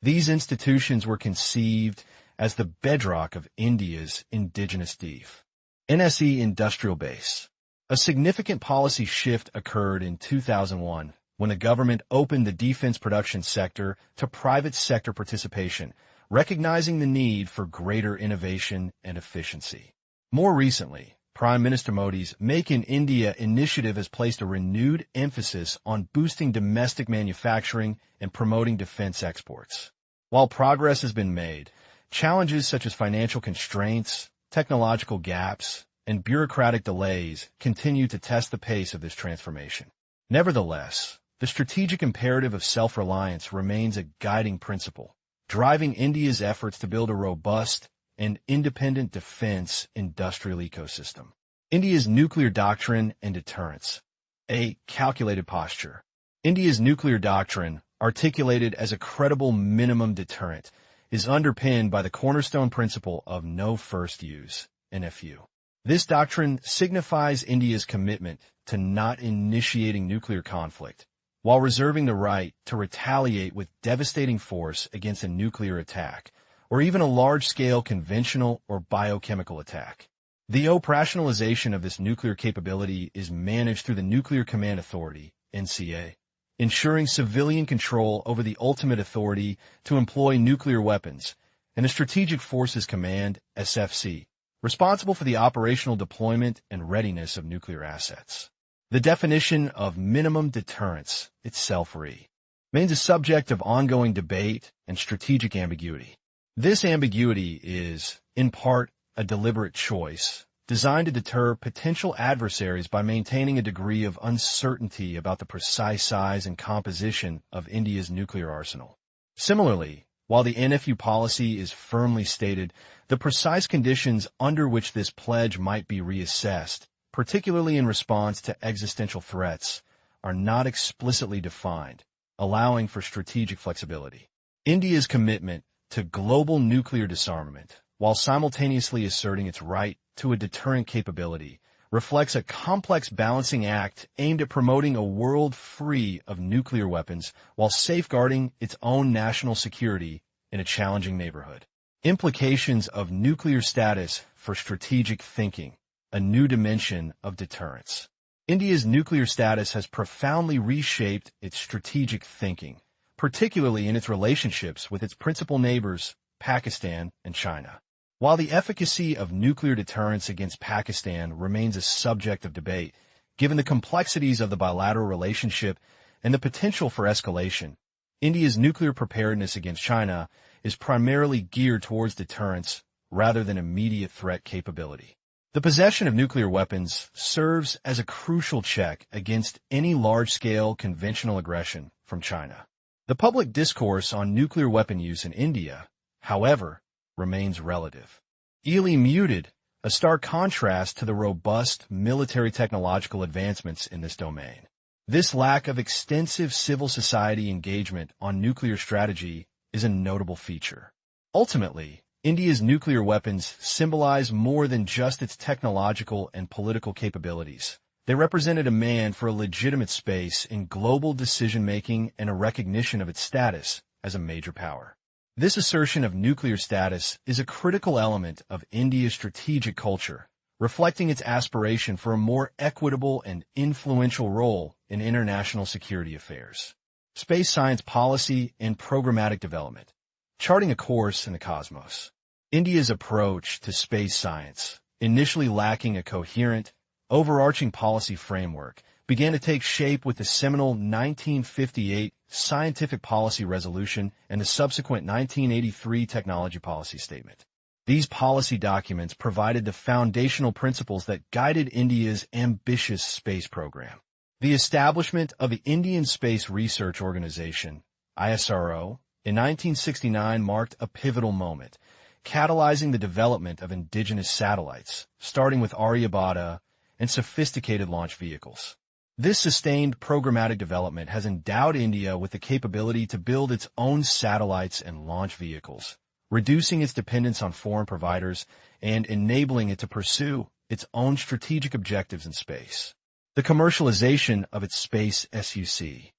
These institutions were conceived as the bedrock of India's indigenous DEF. NSE industrial base. A significant policy shift occurred in 2001 when the government opened the defense production sector to private sector participation, recognizing the need for greater innovation and efficiency. More recently, Prime Minister Modi's Make in India initiative has placed a renewed emphasis on boosting domestic manufacturing and promoting defense exports. While progress has been made, challenges such as financial constraints, technological gaps, and bureaucratic delays continue to test the pace of this transformation. Nevertheless, the strategic imperative of self-reliance remains a guiding principle, driving India's efforts to build a robust and independent defense industrial ecosystem. India's nuclear doctrine and deterrence. A calculated posture. India's nuclear doctrine, articulated as a credible minimum deterrent, is underpinned by the cornerstone principle of no first use, NFU. This doctrine signifies India's commitment to not initiating nuclear conflict, while reserving the right to retaliate with devastating force against a nuclear attack, or even a large-scale conventional or biochemical attack. The operationalization of this nuclear capability is managed through the Nuclear Command Authority, NCA, ensuring civilian control over the ultimate authority to employ nuclear weapons, and the Strategic Forces Command, SFC, responsible for the operational deployment and readiness of nuclear assets. The definition of minimum deterrence itself remains a subject of ongoing debate and strategic ambiguity. This ambiguity is, in part, a deliberate choice designed to deter potential adversaries by maintaining a degree of uncertainty about the precise size and composition of India's nuclear arsenal. Similarly, while the NFU policy is firmly stated, the precise conditions under which this pledge might be reassessed, particularly in response to existential threats, are not explicitly defined, allowing for strategic flexibility. India's commitment to global nuclear disarmament, while simultaneously asserting its right to a deterrent capability, reflects a complex balancing act aimed at promoting a world free of nuclear weapons while safeguarding its own national security in a challenging neighborhood. Implications of nuclear status for strategic thinking, a new dimension of deterrence. India's nuclear status has profoundly reshaped its strategic thinking, particularly in its relationships with its principal neighbors, Pakistan and China. While the efficacy of nuclear deterrence against Pakistan remains a subject of debate, given the complexities of the bilateral relationship and the potential for escalation, India's nuclear preparedness against China is primarily geared towards deterrence rather than immediate threat capability. The possession of nuclear weapons serves as a crucial check against any large-scale conventional aggression from China. The public discourse on nuclear weapon use in India, however, remains relative. Muted, a stark contrast to the robust military technological advancements in this domain. This lack of extensive civil society engagement on nuclear strategy is a notable feature. Ultimately, India's nuclear weapons symbolize more than just its technological and political capabilities. They represent a demand for a legitimate space in global decision-making and a recognition of its status as a major power. This assertion of nuclear status is a critical element of India's strategic culture, reflecting its aspiration for a more equitable and influential role in international security affairs. Space science policy and programmatic development. Charting a course in the cosmos. India's approach to space science, initially lacking a coherent, overarching policy framework, began to take shape with the seminal 1958 Scientific Policy Resolution and the subsequent 1983 Technology Policy Statement. These policy documents provided the foundational principles that guided India's ambitious space program. The establishment of the Indian Space Research Organization, ISRO, in 1969 marked a pivotal moment, catalyzing the development of indigenous satellites, starting with Aryabhata and sophisticated launch vehicles. This sustained programmatic development has endowed India with the capability to build its own satellites and launch vehicles, reducing its dependence on foreign providers and enabling it to pursue its own strategic objectives in space. The commercialization of its space SESs,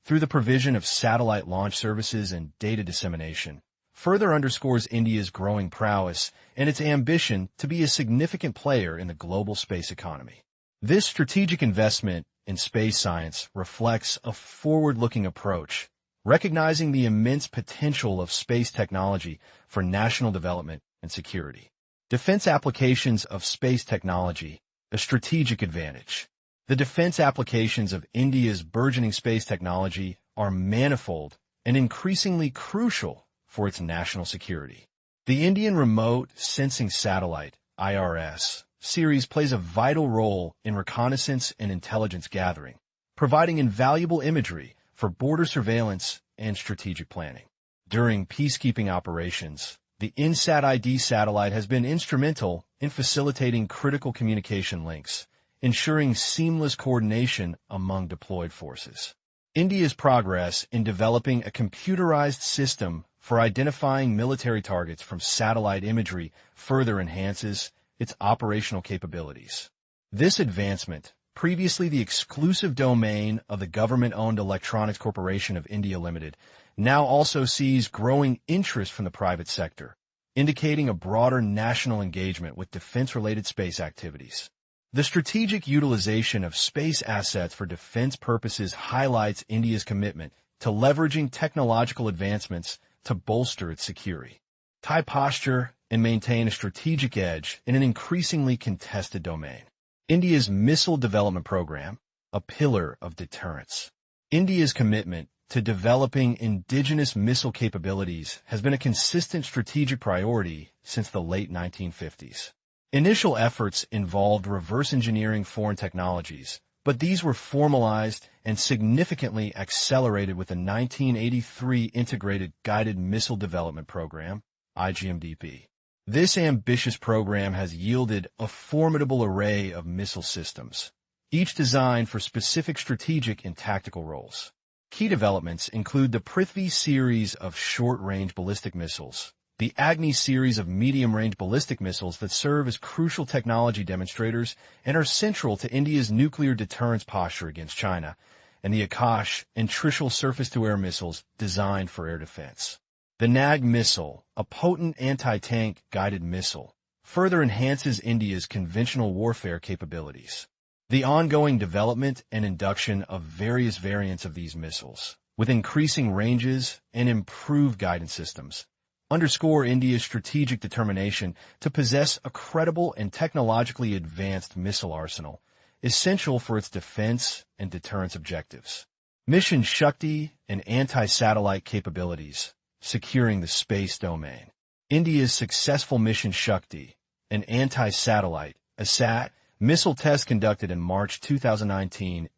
through the provision of satellite launch services and data dissemination, further underscores India's growing prowess and its ambition to be a significant player in the global space economy. This strategic investment in space science reflects a forward-looking approach, recognizing the immense potential of space technology for national development and security. Defense applications of space technology, a strategic advantage. The defense applications of India's burgeoning space technology are manifold and increasingly crucial for its national security. The Indian Remote Sensing Satellite, IRS, series plays a vital role in reconnaissance and intelligence gathering, providing invaluable imagery for border surveillance and strategic planning. During peacekeeping operations, the INSAT-ID satellite has been instrumental in facilitating critical communication links, ensuring seamless coordination among deployed forces. India's progress in developing a computerized system for identifying military targets from satellite imagery further enhances its operational capabilities. This advancement, previously the exclusive domain of the government-owned Electronics Corporation of India Limited, now also sees growing interest from the private sector, indicating a broader national engagement with defense-related space activities. The strategic utilization of space assets for defense purposes highlights India's commitment to leveraging technological advancements to bolster its security, tie posture, and maintain a strategic edge in an increasingly contested domain. India's missile development program, a pillar of deterrence. India's commitment to developing indigenous missile capabilities has been a consistent strategic priority since the late 1950s. Initial efforts involved reverse engineering foreign technologies, but these were formalized and significantly accelerated with the 1983 Integrated Guided Missile Development Program, IGMDP. This ambitious program has yielded a formidable array of missile systems, each designed for specific strategic and tactical roles. Key developments include the Prithvi series of short-range ballistic missiles, the Agni series of medium-range ballistic missiles that serve as crucial technology demonstrators and are central to India's nuclear deterrence posture against China, and the Akash and Trishul surface-to-air missiles designed for air defense. The Nag missile, a potent anti-tank guided missile, further enhances India's conventional warfare capabilities. The ongoing development and induction of various variants of these missiles, with increasing ranges and improved guidance systems, underscore India's strategic determination to possess a credible and technologically advanced missile arsenal, essential for its defense and deterrence objectives. Mission Shakti and anti-satellite capabilities, securing the space domain. India's successful Mission Shakti, an anti-satellite, ASAT, missile test conducted in March 2019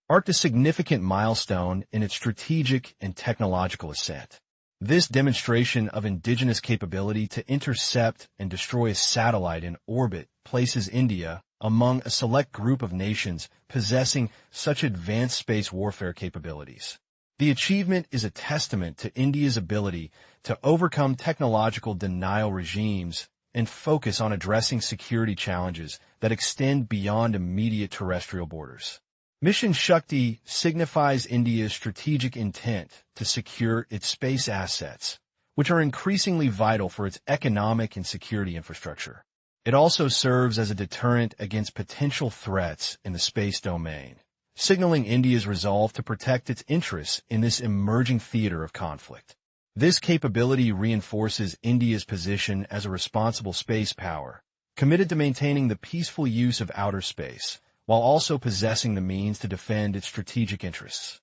marked a significant milestone in its strategic and technological ascent. This demonstration of indigenous capability to intercept and destroy a satellite in orbit places India among a select group of nations possessing such advanced space warfare capabilities. The achievement is a testament to India's ability to overcome technological denial regimes and focus on addressing security challenges that extend beyond immediate terrestrial borders. Mission Shakti signifies India's strategic intent to secure its space assets, which are increasingly vital for its economic and security infrastructure. It also serves as a deterrent against potential threats in the space domain, signaling India's resolve to protect its interests in this emerging theater of conflict. This capability reinforces India's position as a responsible space power, committed to maintaining the peaceful use of outer space, while also possessing the means to defend its strategic interests.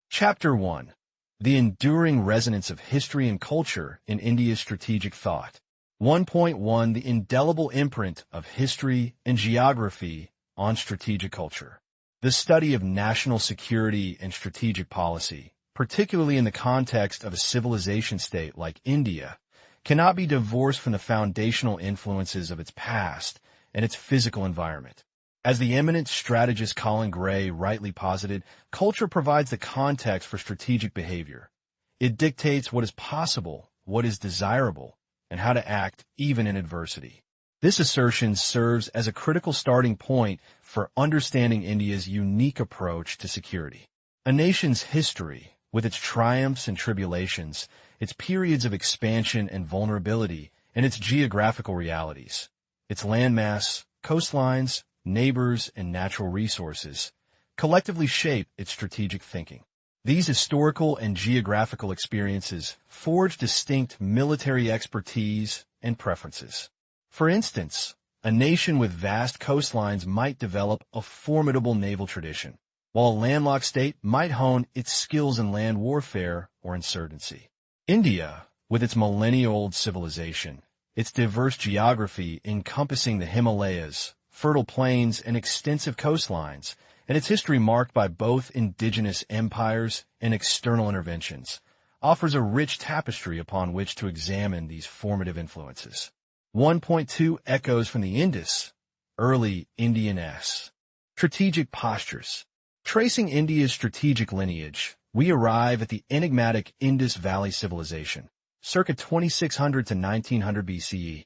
Chapter 1. The enduring resonance of history and culture in India's strategic thought. 1.1 The indelible imprint of history and geography on strategic culture. The study of national security and strategic policy, particularly in the context of a civilization state like India, cannot be divorced from the foundational influences of its past and its physical environment. As the eminent strategist Colin Gray rightly posited, culture provides the context for strategic behavior. It dictates what is possible, what is desirable, and how to act even in adversity. This assertion serves as a critical starting point for understanding India's unique approach to security. A nation's history, with its triumphs and tribulations, its periods of expansion and vulnerability, and its geographical realities, its landmass, coastlines, neighbors, and natural resources, collectively shape its strategic thinking. These historical and geographical experiences forge distinct military expertise and preferences. For instance, a nation with vast coastlines might develop a formidable naval tradition, while a landlocked state might hone its skills in land warfare or insurgency. India, with its millennia-old civilization, its diverse geography encompassing the Himalayas, fertile plains, and extensive coastlines, and its history marked by both indigenous empires and external interventions, offers a rich tapestry upon which to examine these formative influences. 1.2 Echoes from the Indus, early Indian-esque. Strategic postures. Tracing India's strategic lineage, we arrive at the enigmatic Indus Valley Civilization, circa 2600 to 1900 BCE.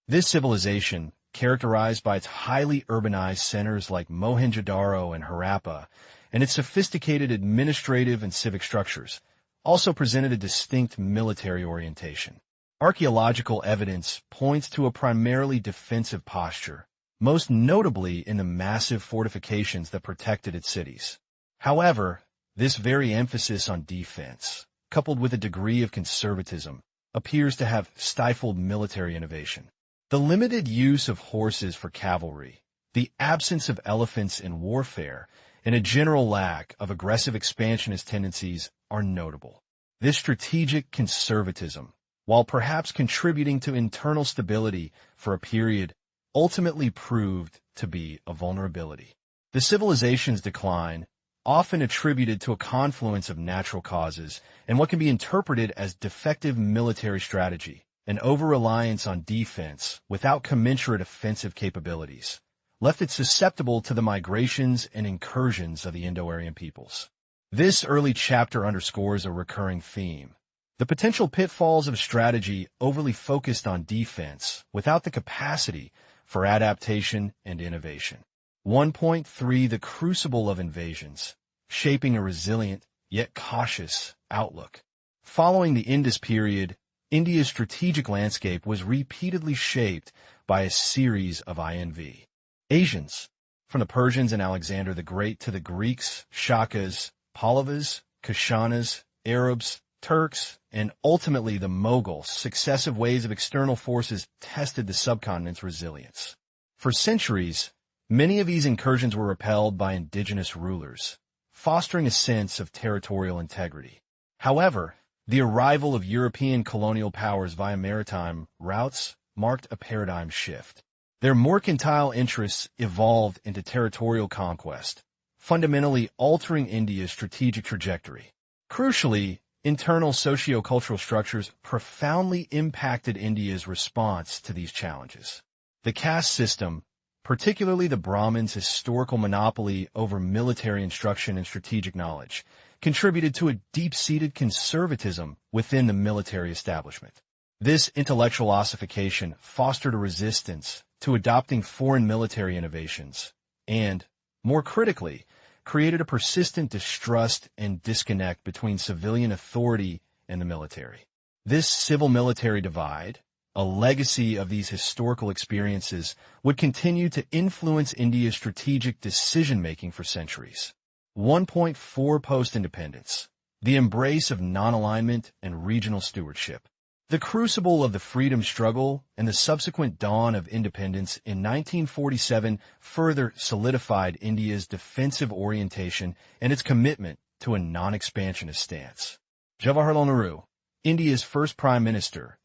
This civilization, characterized by its highly urbanized centers like Mohenjo-daro and Harappa, and its sophisticated administrative and civic structures, also presented a distinct military orientation. Archaeological evidence points to a primarily defensive posture, most notably in the massive fortifications that protected its cities. However, this very emphasis on defense, coupled with a degree of conservatism, appears to have stifled military innovation. The limited use of horses for cavalry, the absence of elephants in warfare, and a general lack of aggressive expansionist tendencies are notable. This strategic conservatism, while perhaps contributing to internal stability for a period, ultimately proved to be a vulnerability. The civilization's decline, often attributed to a confluence of natural causes and what can be interpreted as defective military strategy, an over-reliance on defense without commensurate offensive capabilities, left it susceptible to the migrations and incursions of the Indo-Aryan peoples. This early chapter underscores a recurring theme: the potential pitfalls of strategy overly focused on defense without the capacity for adaptation and innovation. 1.3 The Crucible of Invasions, shaping a resilient yet cautious outlook. Following the Indus period, India's strategic landscape was repeatedly shaped by a series of invasions. From the Persians and Alexander the Great to the Greeks, Shakas, Pallavas, Kushanas, Arabs, Turks, and ultimately the Mughals, successive waves of external forces tested the subcontinent's resilience. For centuries, many of these incursions were repelled by indigenous rulers, fostering a sense of territorial integrity. However, the arrival of European colonial powers via maritime routes marked a paradigm shift. Their mercantile interests evolved into territorial conquest, fundamentally altering India's strategic trajectory. Crucially, internal socio-cultural structures profoundly impacted India's response to these challenges. The caste system, particularly the Brahmins' historical monopoly over military instruction and strategic knowledge, contributed to a deep-seated conservatism within the military establishment. This intellectual ossification fostered a resistance to adopting foreign military innovations and, more critically, created a persistent distrust and disconnect between civilian authority and the military. This civil-military divide, A legacy of these historical experiences would continue to influence India's strategic decision-making for centuries. 1.4 Post-independence. The embrace of non-alignment and regional stewardship. The crucible of the freedom struggle and the subsequent dawn of independence in 1947 further solidified India's defensive orientation and its commitment to a non-expansionist stance. Jawaharlal Nehru, India's first Prime Minister,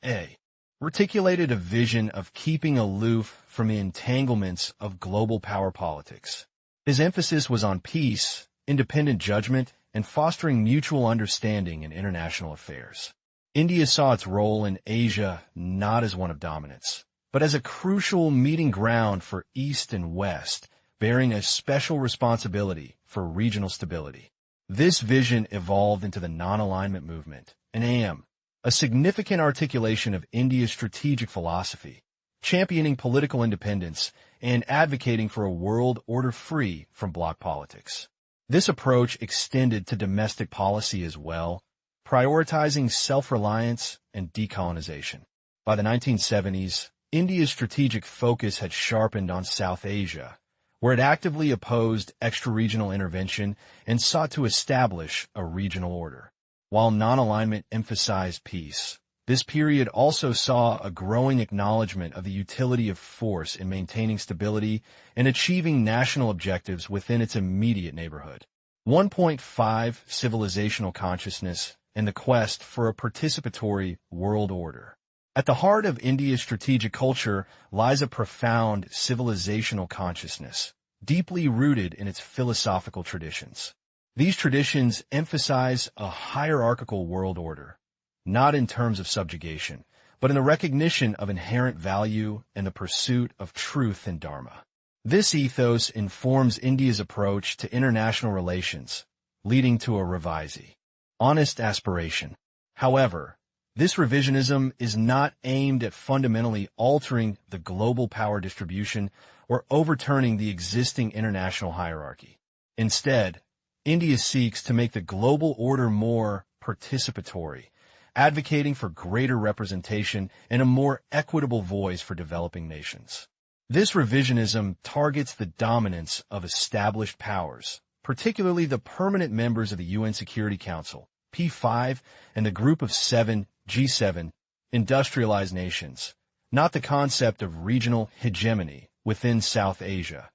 reticulated a vision of keeping aloof from the entanglements of global power politics. His emphasis was on peace, independent judgment, and fostering mutual understanding in international affairs. India saw its role in Asia not as one of dominance, but as a crucial meeting ground for East and West, bearing a special responsibility for regional stability. This vision evolved into the non-alignment movement, a significant articulation of India's strategic philosophy, championing political independence and advocating for a world order free from bloc politics. This approach extended to domestic policy as well, prioritizing self-reliance and decolonization. By the 1970s, India's strategic focus had sharpened on South Asia, where it actively opposed extra-regional intervention and sought to establish a regional order. While non-alignment emphasized peace, this period also saw a growing acknowledgement of the utility of force in maintaining stability and achieving national objectives within its immediate neighborhood. 1.5 Civilizational consciousness and the quest for a participatory world order. At the heart of India's strategic culture lies a profound civilizational consciousness, deeply rooted in its philosophical traditions. These traditions emphasize a hierarchical world order, not in terms of subjugation, but in the recognition of inherent value and the pursuit of truth and dharma. This ethos informs India's approach to international relations, leading to a revisee, honest aspiration. However, this revisionism is not aimed at fundamentally altering the global power distribution or overturning the existing international hierarchy. Instead, India seeks to make the global order more participatory, advocating for greater representation and a more equitable voice for developing nations. This revisionism targets the dominance of established powers, particularly the permanent members of the UN Security Council, P5, and the Group of Seven, G7, industrialized nations, not the concept of regional hegemony within South Asia,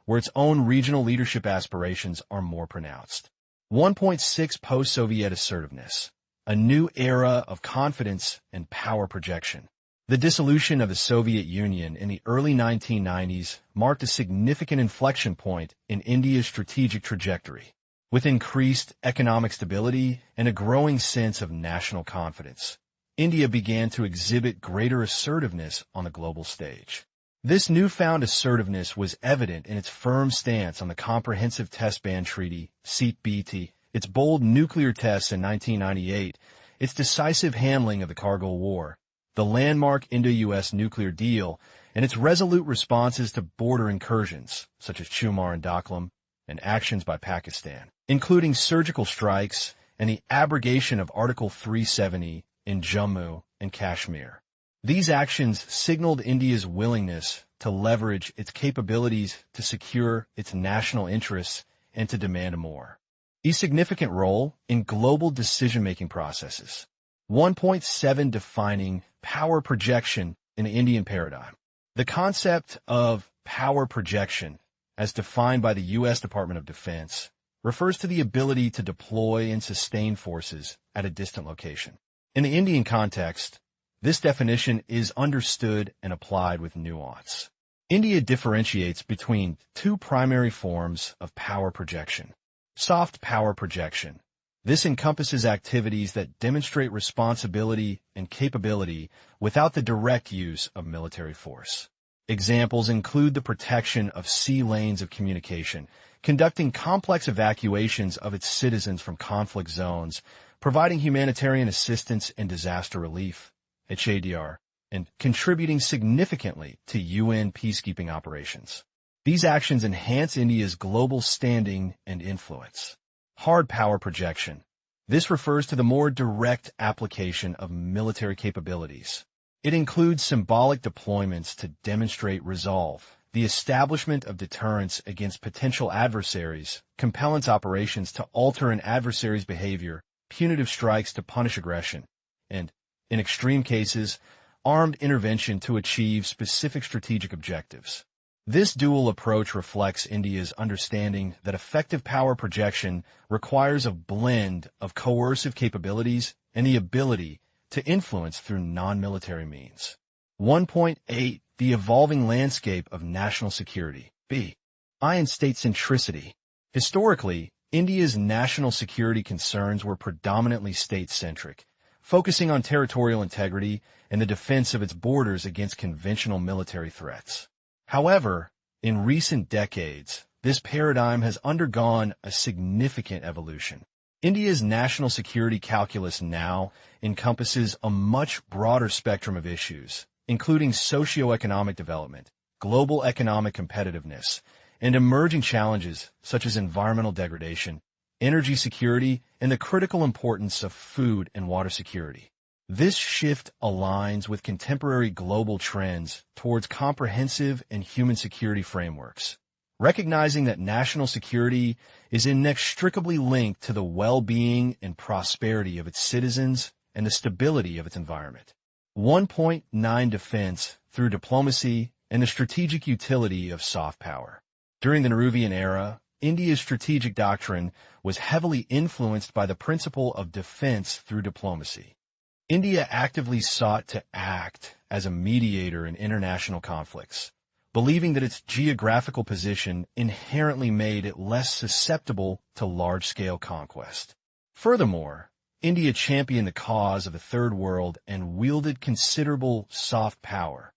where its own regional leadership aspirations are more pronounced. 1.6 Post-Soviet assertiveness, a new era of confidence and power projection. The dissolution of the Soviet Union in the early 1990s marked a significant inflection point in India's strategic trajectory. With increased economic stability and a growing sense of national confidence, India began to exhibit greater assertiveness on the global stage. This newfound assertiveness was evident in its firm stance on the Comprehensive Test Ban Treaty, CTBT, its bold nuclear tests in 1998, its decisive handling of the Kargil War, the landmark Indo-US nuclear deal, and its resolute responses to border incursions, such as Chumar and Doklam, and actions by Pakistan, including surgical strikes and the abrogation of Article 370 in Jammu and Kashmir. These actions signaled India's willingness to leverage its capabilities to secure its national interests and to demand more. A significant role in global decision-making processes. 1.7 Defining power projection in the Indian paradigm. The concept of power projection, as defined by the U.S. Department of Defense, refers to the ability to deploy and sustain forces at a distant location. In the Indian context, this definition is understood and applied with nuance. India differentiates between two primary forms of power projection. Soft power projection. This encompasses activities that demonstrate responsibility and capability without the direct use of military force. Examples include the protection of sea lanes of communication, conducting complex evacuations of its citizens from conflict zones, providing humanitarian assistance and disaster relief, HADR, and contributing significantly to UN peacekeeping operations. These actions enhance India's global standing and influence. Hard power projection. This refers to the more direct application of military capabilities. It includes symbolic deployments to demonstrate resolve, the establishment of deterrence against potential adversaries, compellence operations to alter an adversary's behavior, punitive strikes to punish aggression, and, in extreme cases, armed intervention to achieve specific strategic objectives. This dual approach reflects India's understanding that effective power projection requires a blend of coercive capabilities and the ability to influence through non-military means. 1.8 The evolving landscape of national security. B. I. State centricity. Historically, India's national security concerns were predominantly state-centric, focusing on territorial integrity and the defense of its borders against conventional military threats. However, in recent decades, this paradigm has undergone a significant evolution. India's national security calculus now encompasses a much broader spectrum of issues, including socio-economic development, global economic competitiveness, and emerging challenges such as environmental degradation, energy security, and the critical importance of food and water security. This shift aligns with contemporary global trends towards comprehensive and human security frameworks, recognizing that national security is inextricably linked to the well-being and prosperity of its citizens and the stability of its environment. 1.9 Defense through diplomacy and the strategic utility of soft power. During the Nehruvian era, India's strategic doctrine was heavily influenced by the principle of defense through diplomacy. India actively sought to act as a mediator in international conflicts, believing that its geographical position inherently made it less susceptible to large-scale conquest. Furthermore, India championed the cause of the Third World and wielded considerable soft power,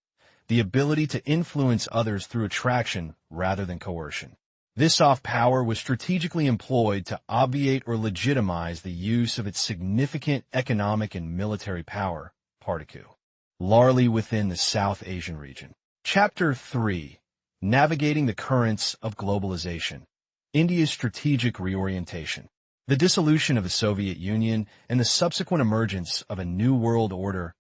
the ability to influence others through attraction rather than coercion. This soft power was strategically employed to obviate or legitimize the use of its significant economic and military power, Partiku, largely within the South Asian region. Chapter 3. Navigating the Currents of Globalization. India's Strategic Reorientation. The dissolution of the Soviet Union and the subsequent emergence of a new world order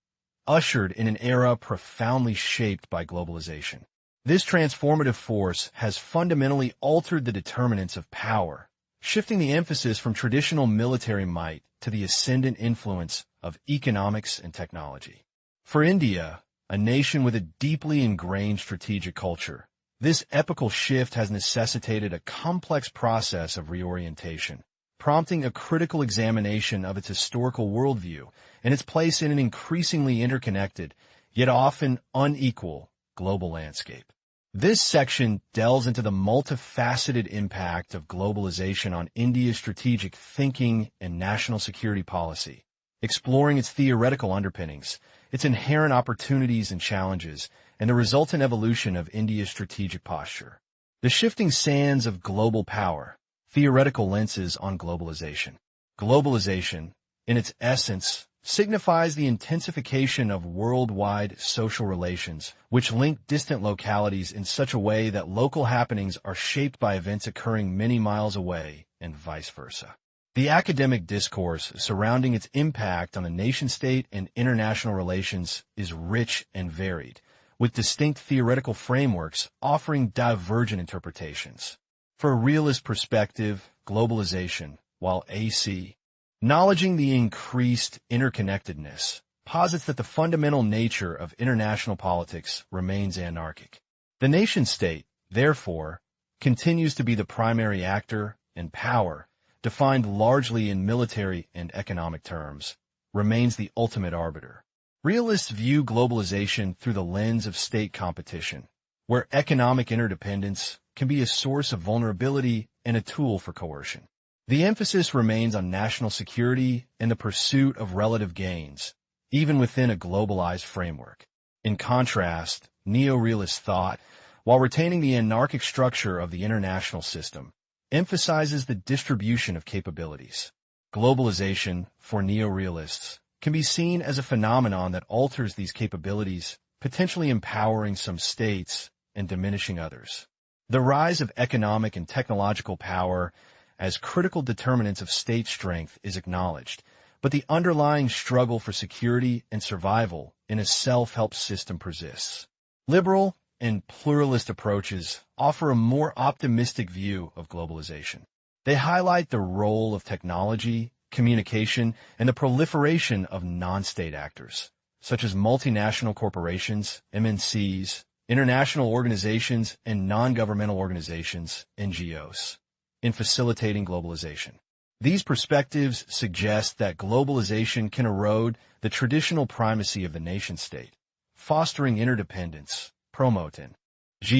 ushered in an era profoundly shaped by globalization. This transformative force has fundamentally altered the determinants of power, shifting the emphasis from traditional military might to the ascendant influence of economics and technology. For India, a nation with a deeply ingrained strategic culture, this epochal shift has necessitated a complex process of reorientation, prompting a critical examination of its historical worldview and its place in an increasingly interconnected, yet often unequal, global landscape. This section delves into the multifaceted impact of globalization on India's strategic thinking and national security policy, exploring its theoretical underpinnings, its inherent opportunities and challenges, and the resultant evolution of India's strategic posture. The shifting sands of global power, theoretical lenses on globalization. Globalization, in its essence, signifies the intensification of worldwide social relations, which link distant localities in such a way that local happenings are shaped by events occurring many miles away, and vice versa. The academic discourse surrounding its impact on the nation-state and international relations is rich and varied, with distinct theoretical frameworks offering divergent interpretations. For a realist perspective, globalization, while AC, acknowledging the increased interconnectedness, posits that the fundamental nature of international politics remains anarchic. The nation-state, therefore, continues to be the primary actor, and power, defined largely in military and economic terms, remains the ultimate arbiter. Realists view globalization through the lens of state competition, where economic interdependence can be a source of vulnerability and a tool for coercion. The emphasis remains on national security and the pursuit of relative gains, even within a globalized framework. In contrast, neo-realist thought, while retaining the anarchic structure of the international system, emphasizes the distribution of capabilities. Globalization, for neo-realists, can be seen as a phenomenon that alters these capabilities, potentially empowering some states and diminishing others. The rise of economic and technological power as critical determinants of state strength is acknowledged, but the underlying struggle for security and survival in a self-help system persists. Liberal and pluralist approaches offer a more optimistic view of globalization. They highlight the role of technology, communication, and the proliferation of non-state actors, such as multinational corporations, MNCs, international organizations, and non-governmental organizations, NGOs, in facilitating globalization. These perspectives suggest that globalization can erode the traditional primacy of the nation-state, fostering interdependence, promoting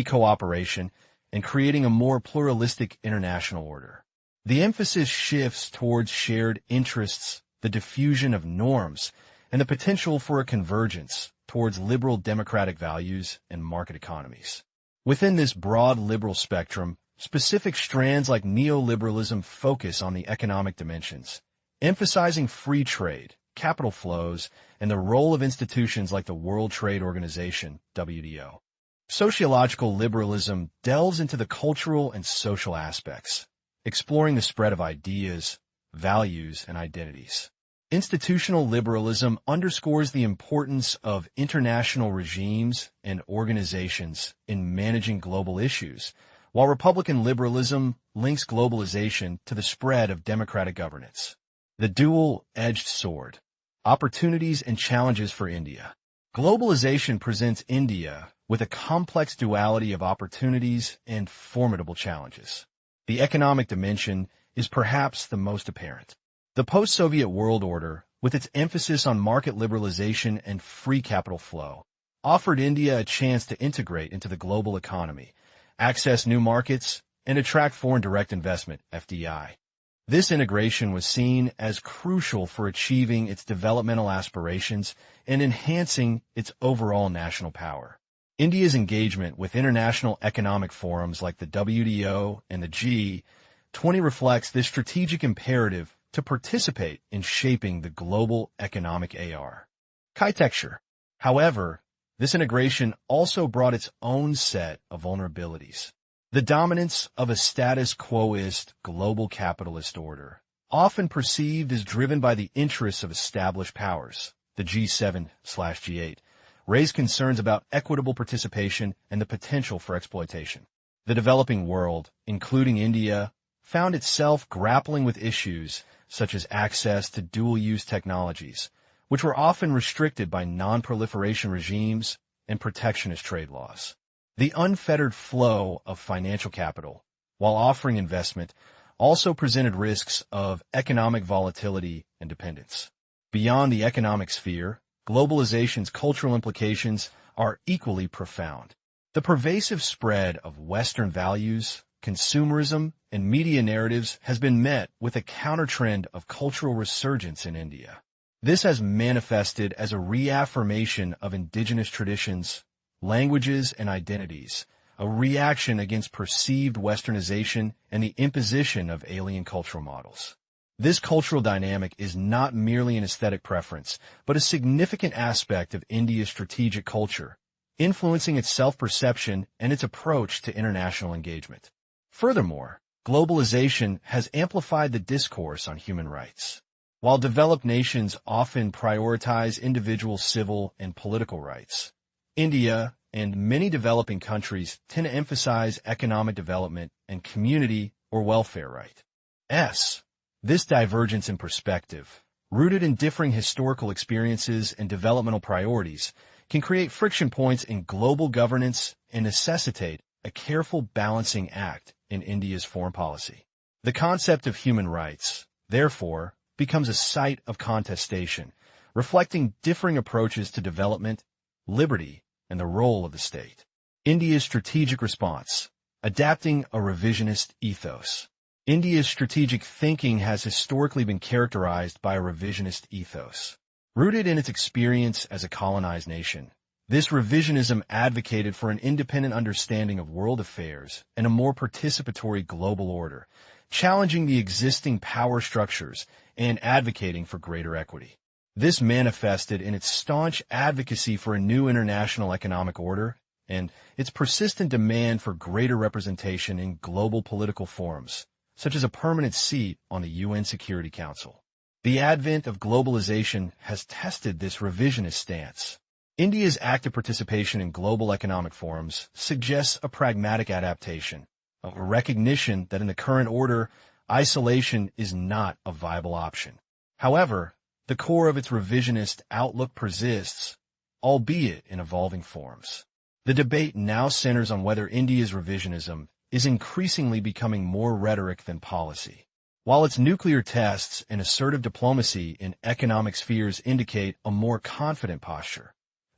cooperation, and creating a more pluralistic international order. The emphasis shifts towards shared interests, the diffusion of norms, and the potential for a convergence towards liberal democratic values and market economies. Within this broad liberal spectrum, specific strands like neoliberalism focus on the economic dimensions, emphasizing free trade, capital flows, and the role of institutions like the World Trade Organization, WTO. Sociological liberalism delves into the cultural and social aspects, exploring the spread of ideas, values, and identities. Institutional liberalism underscores the importance of international regimes and organizations in managing global issues, while Republican liberalism links globalization to the spread of democratic governance. The dual-edged sword. Opportunities and challenges for India. Globalization presents India with a complex duality of opportunities and formidable challenges. The economic dimension is perhaps the most apparent. The post-Soviet world order, with its emphasis on market liberalization and free capital flow, offered India a chance to integrate into the global economy, access new markets, and attract foreign direct investment, FDI. This integration was seen as crucial for achieving its developmental aspirations and enhancing its overall national power. India's engagement with international economic forums like the WTO and the G20 reflects this strategic imperative to participate in shaping the global economic architecture. However, this integration also brought its own set of vulnerabilities. The dominance of a status quoist global capitalist order, often perceived as driven by the interests of established powers, the G7/G8, raised concerns about equitable participation and the potential for exploitation. The developing world, including India, found itself grappling with issues such as access to dual-use technologies, which were often restricted by non-proliferation regimes and protectionist trade laws. The unfettered flow of financial capital, while offering investment, also presented risks of economic volatility and dependence. Beyond the economic sphere, globalization's cultural implications are equally profound. The pervasive spread of Western values, consumerism, and media narratives has been met with a counter-trend of cultural resurgence in India. This has manifested as a reaffirmation of indigenous traditions, languages, and identities, a reaction against perceived westernization and the imposition of alien cultural models. This cultural dynamic is not merely an aesthetic preference, but a significant aspect of India's strategic culture, influencing its self-perception and its approach to international engagement. Furthermore, globalization has amplified the discourse on human rights. While developed nations often prioritize individual civil and political rights, India and many developing countries tend to emphasize economic development and community or welfare rights. This divergence in perspective, rooted in differing historical experiences and developmental priorities, can create friction points in global governance and necessitate a careful balancing act in India's foreign policy. The concept of human rights, therefore, becomes a site of contestation, reflecting differing approaches to development, liberty, and the role of the state. India's strategic response, adapting a revisionist ethos. India's strategic thinking has historically been characterized by a revisionist ethos. Rooted in its experience as a colonized nation, this revisionism advocated for an independent understanding of world affairs and a more participatory global order, challenging the existing power structures and advocating for greater equity. This manifested in its staunch advocacy for a new international economic order and its persistent demand for greater representation in global political forums, such as a permanent seat on the UN Security Council. The advent of globalization has tested this revisionist stance. India's active participation in global economic forums suggests a pragmatic adaptation, a recognition that in the current order, isolation is not a viable option. However, the core of its revisionist outlook persists, albeit in evolving forms. The debate now centers on whether India's revisionism is increasingly becoming more rhetoric than policy. While its nuclear tests and assertive diplomacy in economic spheres indicate a more confident posture,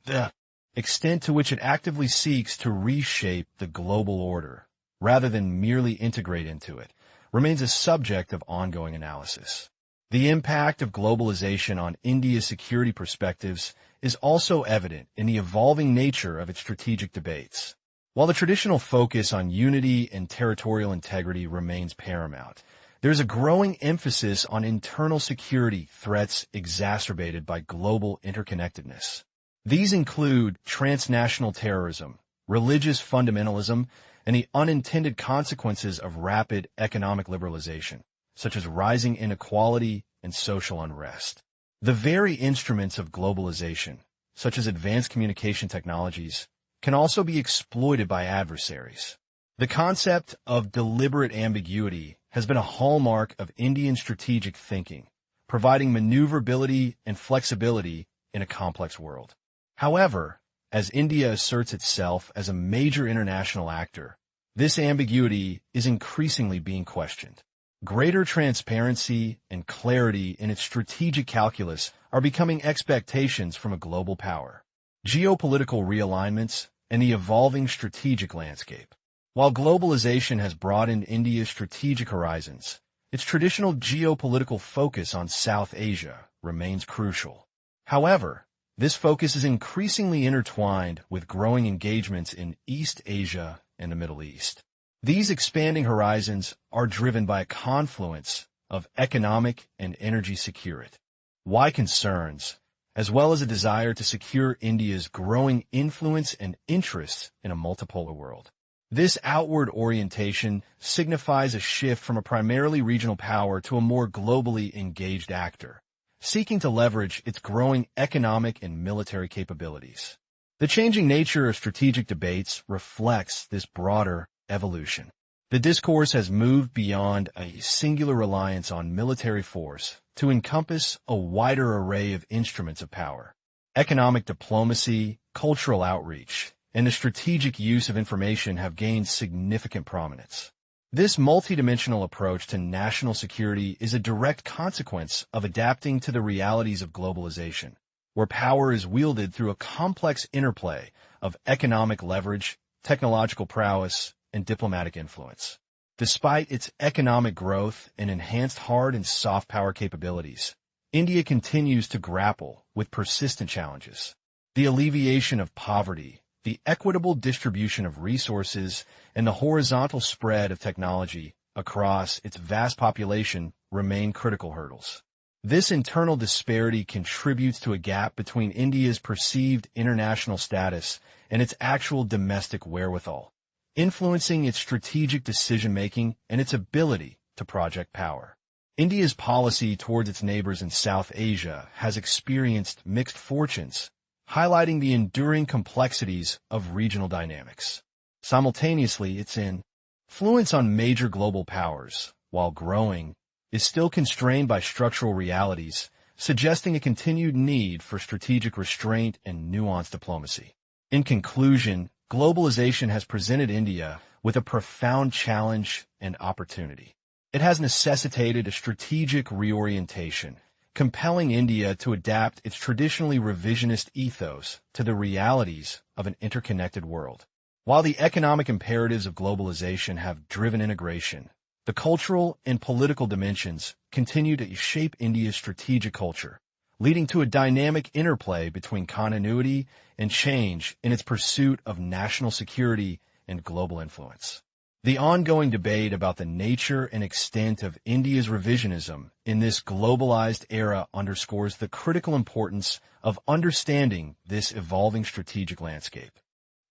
the extent to which it actively seeks to reshape the global order, rather than merely integrate into it, remains a subject of ongoing analysis. The impact of globalization on India's security perspectives is also evident in the evolving nature of its strategic debates. While the traditional focus on unity and territorial integrity remains paramount, there's a growing emphasis on internal security threats exacerbated by global interconnectedness. These include transnational terrorism, religious fundamentalism, and the unintended consequences of rapid economic liberalization, such as rising inequality and social unrest. The very instruments of globalization, such as advanced communication technologies, can also be exploited by adversaries. The concept of deliberate ambiguity has been a hallmark of Indian strategic thinking, providing maneuverability and flexibility in a complex world. However, as India asserts itself as a major international actor, this ambiguity is increasingly being questioned. Greater transparency and clarity in its strategic calculus are becoming expectations from a global power. Geopolitical realignments and the evolving strategic landscape. While globalization has broadened India's strategic horizons, its traditional geopolitical focus on South Asia remains crucial. However, this focus is increasingly intertwined with growing engagements in East Asia and the Middle East. These expanding horizons are driven by a confluence of economic and energy security. Why concerns, as well as a desire to secure India's growing influence and interests in a multipolar world. This outward orientation signifies a shift from a primarily regional power to a more globally engaged actor, seeking to leverage its growing economic and military capabilities. The changing nature of strategic debates reflects this broader evolution. The discourse has moved beyond a singular reliance on military force to encompass a wider array of instruments of power. Economic diplomacy, cultural outreach, and the strategic use of information have gained significant prominence. This multidimensional approach to national security is a direct consequence of adapting to the realities of globalization, where power is wielded through a complex interplay of economic leverage, technological prowess, and diplomatic influence. Despite its economic growth and enhanced hard and soft power capabilities, India continues to grapple with persistent challenges. The alleviation of poverty, the equitable distribution of resources, and the horizontal spread of technology across its vast population remain critical hurdles. This internal disparity contributes to a gap between India's perceived international status and its actual domestic wherewithal, influencing its strategic decision-making and its ability to project power. India's policy towards its neighbors in South Asia has experienced mixed fortunes, highlighting the enduring complexities of regional dynamics. Simultaneously, its influence on major global powers, while growing, is still constrained by structural realities, suggesting a continued need for strategic restraint and nuanced diplomacy. In conclusion, globalization has presented India with a profound challenge and opportunity. It has necessitated a strategic reorientation, compelling India to adapt its traditionally revisionist ethos to the realities of an interconnected world. While the economic imperatives of globalization have driven integration, the cultural and political dimensions continue to shape India's strategic culture, leading to a dynamic interplay between continuity and change in its pursuit of national security and global influence. The ongoing debate about the nature and extent of India's revisionism in this globalized era underscores the critical importance of understanding this evolving strategic landscape.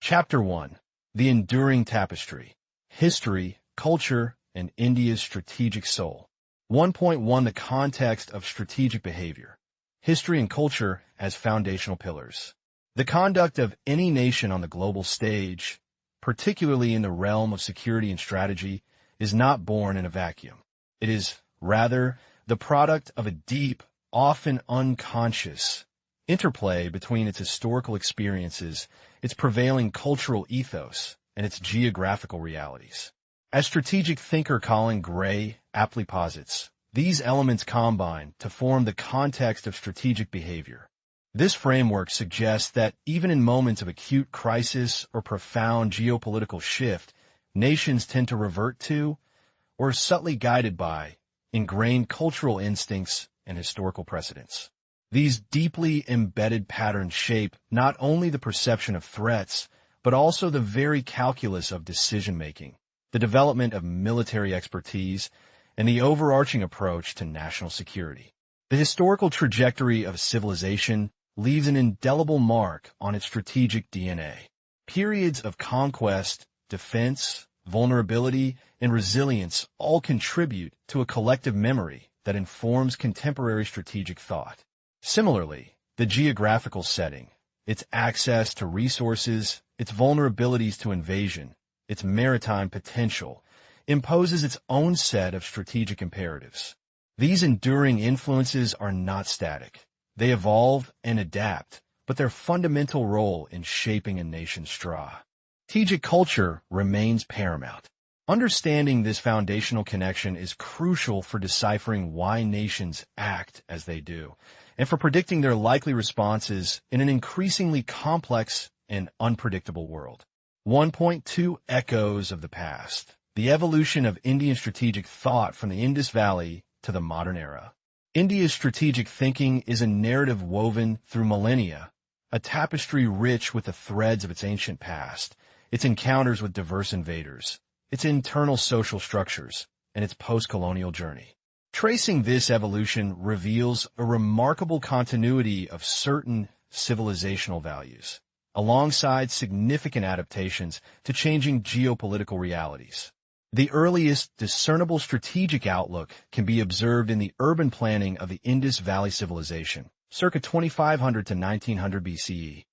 Chapter 1. The Enduring Tapestry: History, Culture, and India's Strategic Soul. 1.1 The context of strategic behavior. History and culture as foundational pillars. The conduct of any nation on the global stage, particularly in the realm of security and strategy, is not born in a vacuum. It is, rather, the product of a deep, often unconscious, interplay between its historical experiences, its prevailing cultural ethos, and its geographical realities. As strategic thinker Colin Gray aptly posits, these elements combine to form the context of strategic behavior. This framework suggests that even in moments of acute crisis or profound geopolitical shift, nations tend to revert to, or are subtly guided by, ingrained cultural instincts and historical precedents. These deeply embedded patterns shape not only the perception of threats, but also the very calculus of decision-making, the development of military expertise, and the overarching approach to national security. The historical trajectory of civilization leaves an indelible mark on its strategic DNA. Periods of conquest, defense, vulnerability, and resilience all contribute to a collective memory that informs contemporary strategic thought. Similarly, the geographical setting, its access to resources, its vulnerabilities to invasion, its maritime potential, imposes its own set of strategic imperatives. These enduring influences are not static. They evolve and adapt, but their fundamental role in shaping a nation's strategic culture remains paramount. Understanding this foundational connection is crucial for deciphering why nations act as they do, and for predicting their likely responses in an increasingly complex and unpredictable world. 1.2 Echoes of the Past. The evolution of Indian strategic thought from the Indus Valley to the modern era. India's strategic thinking is a narrative woven through millennia, a tapestry rich with the threads of its ancient past, its encounters with diverse invaders, its internal social structures, and its post-colonial journey. Tracing this evolution reveals a remarkable continuity of certain civilizational values, alongside significant adaptations to changing geopolitical realities. The earliest discernible strategic outlook can be observed in the urban planning of the Indus Valley Civilization, circa 2500 to 1900 BCE.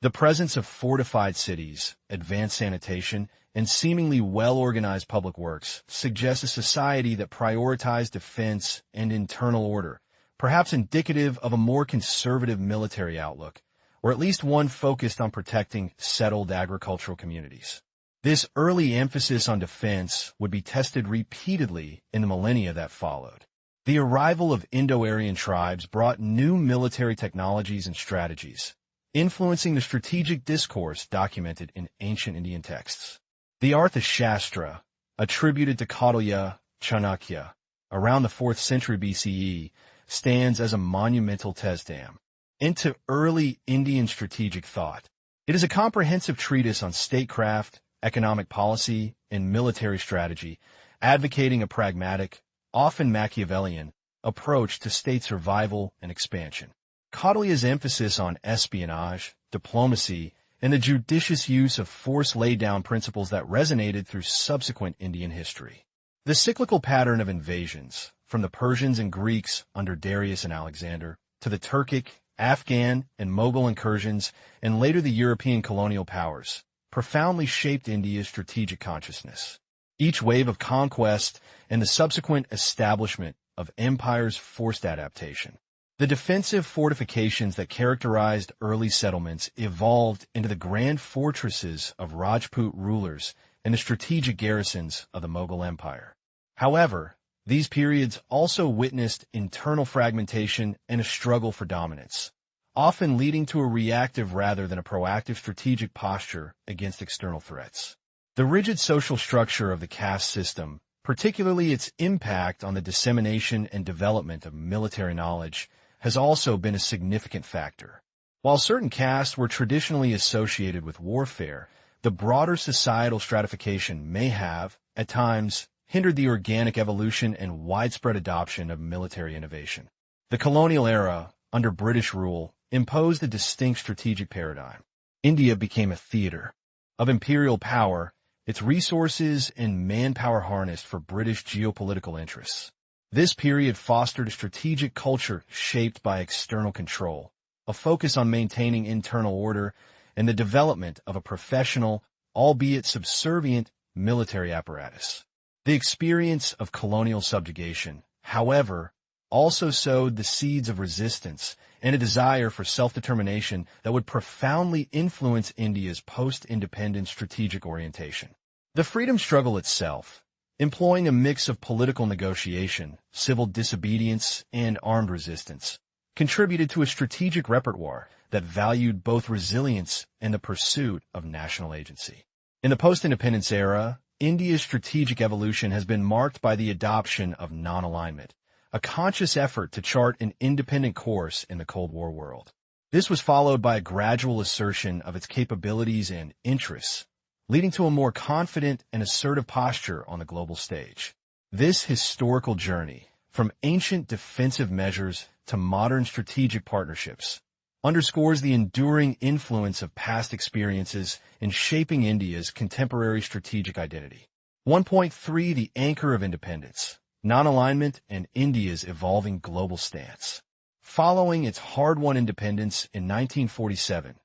The presence of fortified cities, advanced sanitation, and seemingly well-organized public works suggests a society that prioritized defense and internal order, perhaps indicative of a more conservative military outlook, or at least one focused on protecting settled agricultural communities. This early emphasis on defense would be tested repeatedly in the millennia that followed. The arrival of Indo-Aryan tribes brought new military technologies and strategies, influencing the strategic discourse documented in ancient Indian texts. The Arthashastra, attributed to Kautilya, Chanakya, around the 4th century BCE, stands as a monumental testam into early Indian strategic thought. It is a comprehensive treatise on statecraft, economic policy, and military strategy, advocating a pragmatic, often Machiavellian, approach to state survival and expansion. Kautilya's emphasis on espionage, diplomacy, and the judicious use of force laid down principles that resonated through subsequent Indian history. The cyclical pattern of invasions, from the Persians and Greeks under Darius and Alexander, to the Turkic, Afghan, and Mughal incursions, and later the European colonial powers, profoundly shaped India's strategic consciousness. Each wave of conquest and the subsequent establishment of empires forced adaptation. The defensive fortifications that characterized early settlements evolved into the grand fortresses of Rajput rulers and the strategic garrisons of the Mughal Empire. However, these periods also witnessed internal fragmentation and a struggle for dominance, often leading to a reactive rather than a proactive strategic posture against external threats. The rigid social structure of the caste system, particularly its impact on the dissemination and development of military knowledge, has also been a significant factor. While certain castes were traditionally associated with warfare, the broader societal stratification may have, at times, hindered the organic evolution and widespread adoption of military innovation. The colonial era, under British rule, imposed a distinct strategic paradigm. India became a theater of imperial power, its resources and manpower harnessed for British geopolitical interests. This period fostered a strategic culture shaped by external control, a focus on maintaining internal order, and the development of a professional, albeit subservient, military apparatus. The experience of colonial subjugation, however, also sowed the seeds of resistance and a desire for self-determination that would profoundly influence India's post-independence strategic orientation. The freedom struggle itself, employing a mix of political negotiation, civil disobedience, and armed resistance, contributed to a strategic repertoire that valued both resilience and the pursuit of national agency. In the post-independence era, India's strategic evolution has been marked by the adoption of non-alignment, a conscious effort to chart an independent course in the Cold War world. This was followed by a gradual assertion of its capabilities and interests, leading to a more confident and assertive posture on the global stage. This historical journey, from ancient defensive measures to modern strategic partnerships, underscores the enduring influence of past experiences in shaping India's contemporary strategic identity. 1.3 The anchor of independence, non-alignment, and India's evolving global stance. Following its hard-won independence in 1947,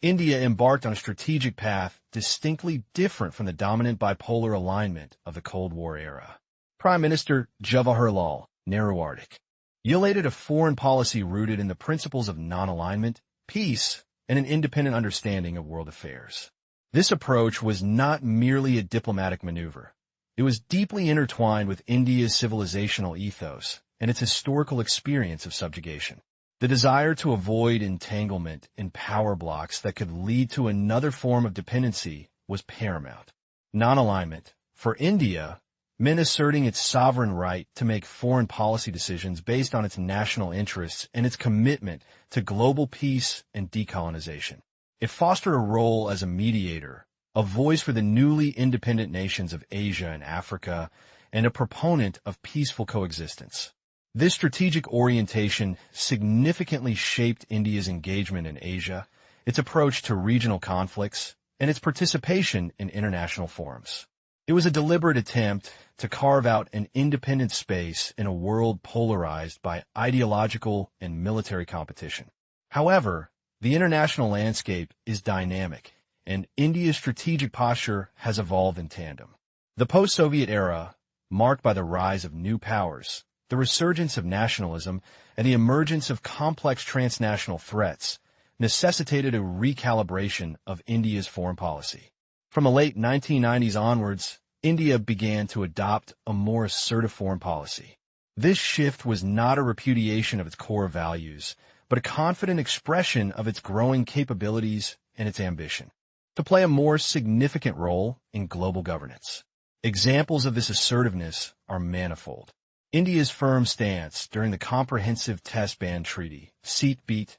India embarked on a strategic path distinctly different from the dominant bipolar alignment of the Cold War era. Prime Minister Jawaharlal Nehru articulated a foreign policy rooted in the principles of non-alignment, peace, and an independent understanding of world affairs. This approach was not merely a diplomatic maneuver. It was deeply intertwined with India's civilizational ethos and its historical experience of subjugation. The desire to avoid entanglement in power blocks that could lead to another form of dependency was paramount. Non-alignment, for India, meant asserting its sovereign right to make foreign policy decisions based on its national interests and its commitment to global peace and decolonization. It fostered a role as a mediator, a voice for the newly independent nations of Asia and Africa, and a proponent of peaceful coexistence. This strategic orientation significantly shaped India's engagement in Asia, its approach to regional conflicts, and its participation in international forums. It was a deliberate attempt to carve out an independent space in a world polarized by ideological and military competition. However, the international landscape is dynamic, and India's strategic posture has evolved in tandem. The post-Soviet era, marked by the rise of new powers, the resurgence of nationalism, and the emergence of complex transnational threats, necessitated a recalibration of India's foreign policy. From the late 1990s onwards, India began to adopt a more assertive foreign policy. This shift was not a repudiation of its core values, but a confident expression of its growing capabilities and its ambition to play a more significant role in global governance. Examples of this assertiveness are manifold. India's firm stance during the Comprehensive Test Ban Treaty, (CTBT)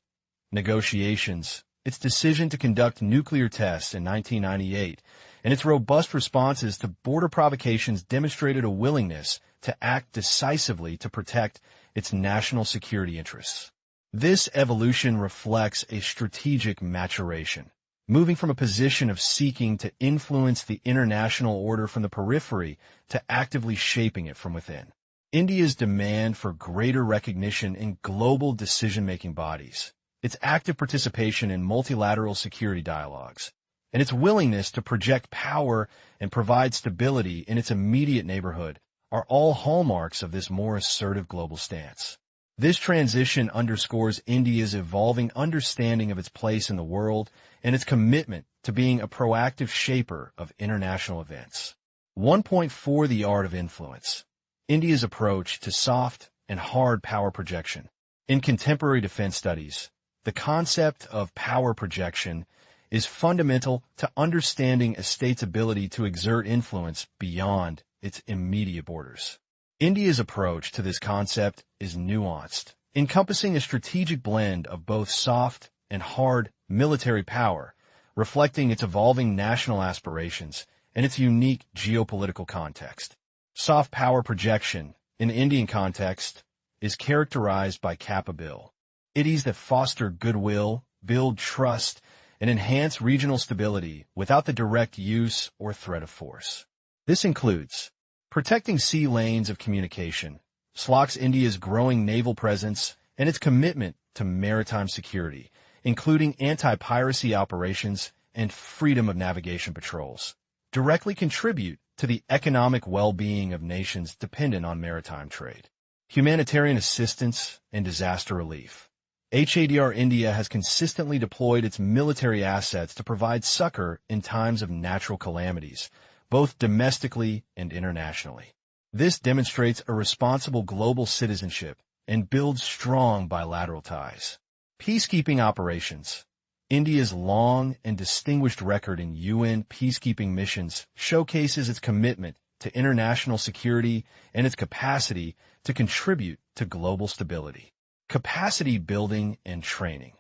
negotiations, its decision to conduct nuclear tests in 1998, and its robust responses to border provocations demonstrated a willingness to act decisively to protect its national security interests. This evolution reflects a strategic maturation, moving from a position of seeking to influence the international order from the periphery to actively shaping it from within. India's demand for greater recognition in global decision-making bodies, its active participation in multilateral security dialogues, and its willingness to project power and provide stability in its immediate neighborhood are all hallmarks of this more assertive global stance. This transition underscores India's evolving understanding of its place in the world and its commitment to being a proactive shaper of international events. 1.4 The art of influence. India's approach to soft and hard power projection. In contemporary defense studies, the concept of power projection is fundamental to understanding a state's ability to exert influence beyond its immediate borders. India's approach to this concept is nuanced, encompassing a strategic blend of both soft and hard military power, reflecting its evolving national aspirations and its unique geopolitical context. Soft power projection, in the Indian context, is characterized by capabilities that foster goodwill, build trust, and enhance regional stability without the direct use or threat of force. This includes protecting sea lanes of communication, SLOC's India's growing naval presence and its commitment to maritime security, including anti-piracy operations and freedom of navigation patrols, directly contribute to the economic well-being of nations dependent on maritime trade. Humanitarian assistance and disaster relief. HADR India has consistently deployed its military assets to provide succor in times of natural calamities, both domestically and internationally. This demonstrates a responsible global citizenship and builds strong bilateral ties. Peacekeeping operations. India's long and distinguished record in UN peacekeeping missions showcases its commitment to international security and its capacity to contribute to global stability. Capacity building and training.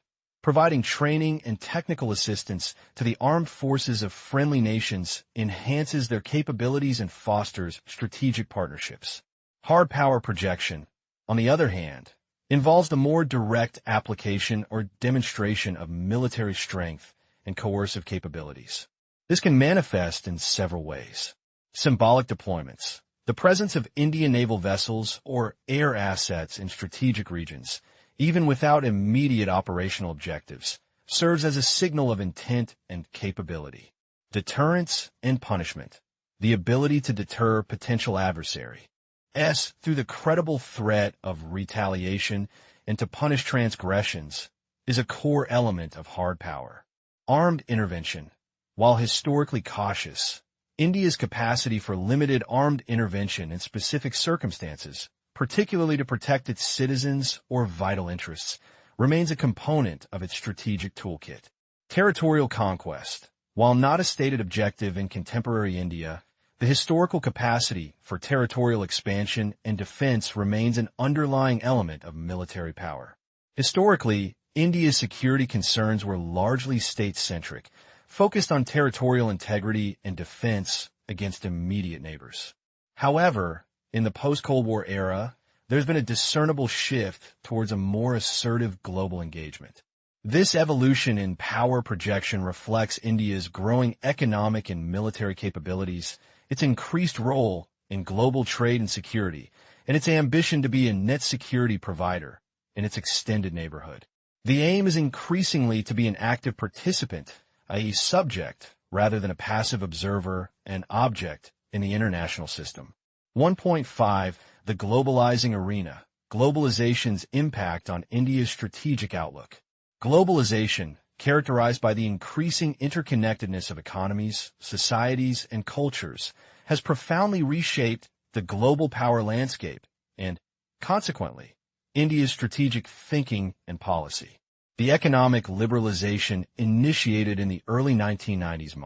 Providing training and technical assistance to the armed forces of friendly nations enhances their capabilities and fosters strategic partnerships. Hard power projection, on the other hand, involves the more direct application or demonstration of military strength and coercive capabilities. This can manifest in several ways. Symbolic deployments. The presence of Indian naval vessels or air assets in strategic regions, even without immediate operational objectives, serves as a signal of intent and capability. Deterrence and punishment. The ability to deter potential adversaries through the credible threat of retaliation and to punish transgressions is a core element of hard power. Armed intervention. While historically cautious, India's capacity for limited armed intervention in specific circumstances, particularly to protect its citizens or vital interests, remains a component of its strategic toolkit. Territorial conquest. While not a stated objective in contemporary India, the historical capacity for territorial expansion and defense remains an underlying element of military power. Historically, India's security concerns were largely state-centric, focused on territorial integrity and defense against immediate neighbors. However, in the post-Cold War era, there's been a discernible shift towards a more assertive global engagement. This evolution in power projection reflects India's growing economic and military capabilities, its increased role in global trade and security, and its ambition to be a net security provider in its extended neighborhood. The aim is increasingly to be an active participant, i.e. subject, rather than a passive observer and object in the international system. 1.5. The globalizing arena. Globalization's impact on India's strategic outlook. Globalization, characterized by the increasing interconnectedness of economies, societies, and cultures, has profoundly reshaped the global power landscape and, consequently, India's strategic thinking and policy. The economic liberalization initiated in the early 1990s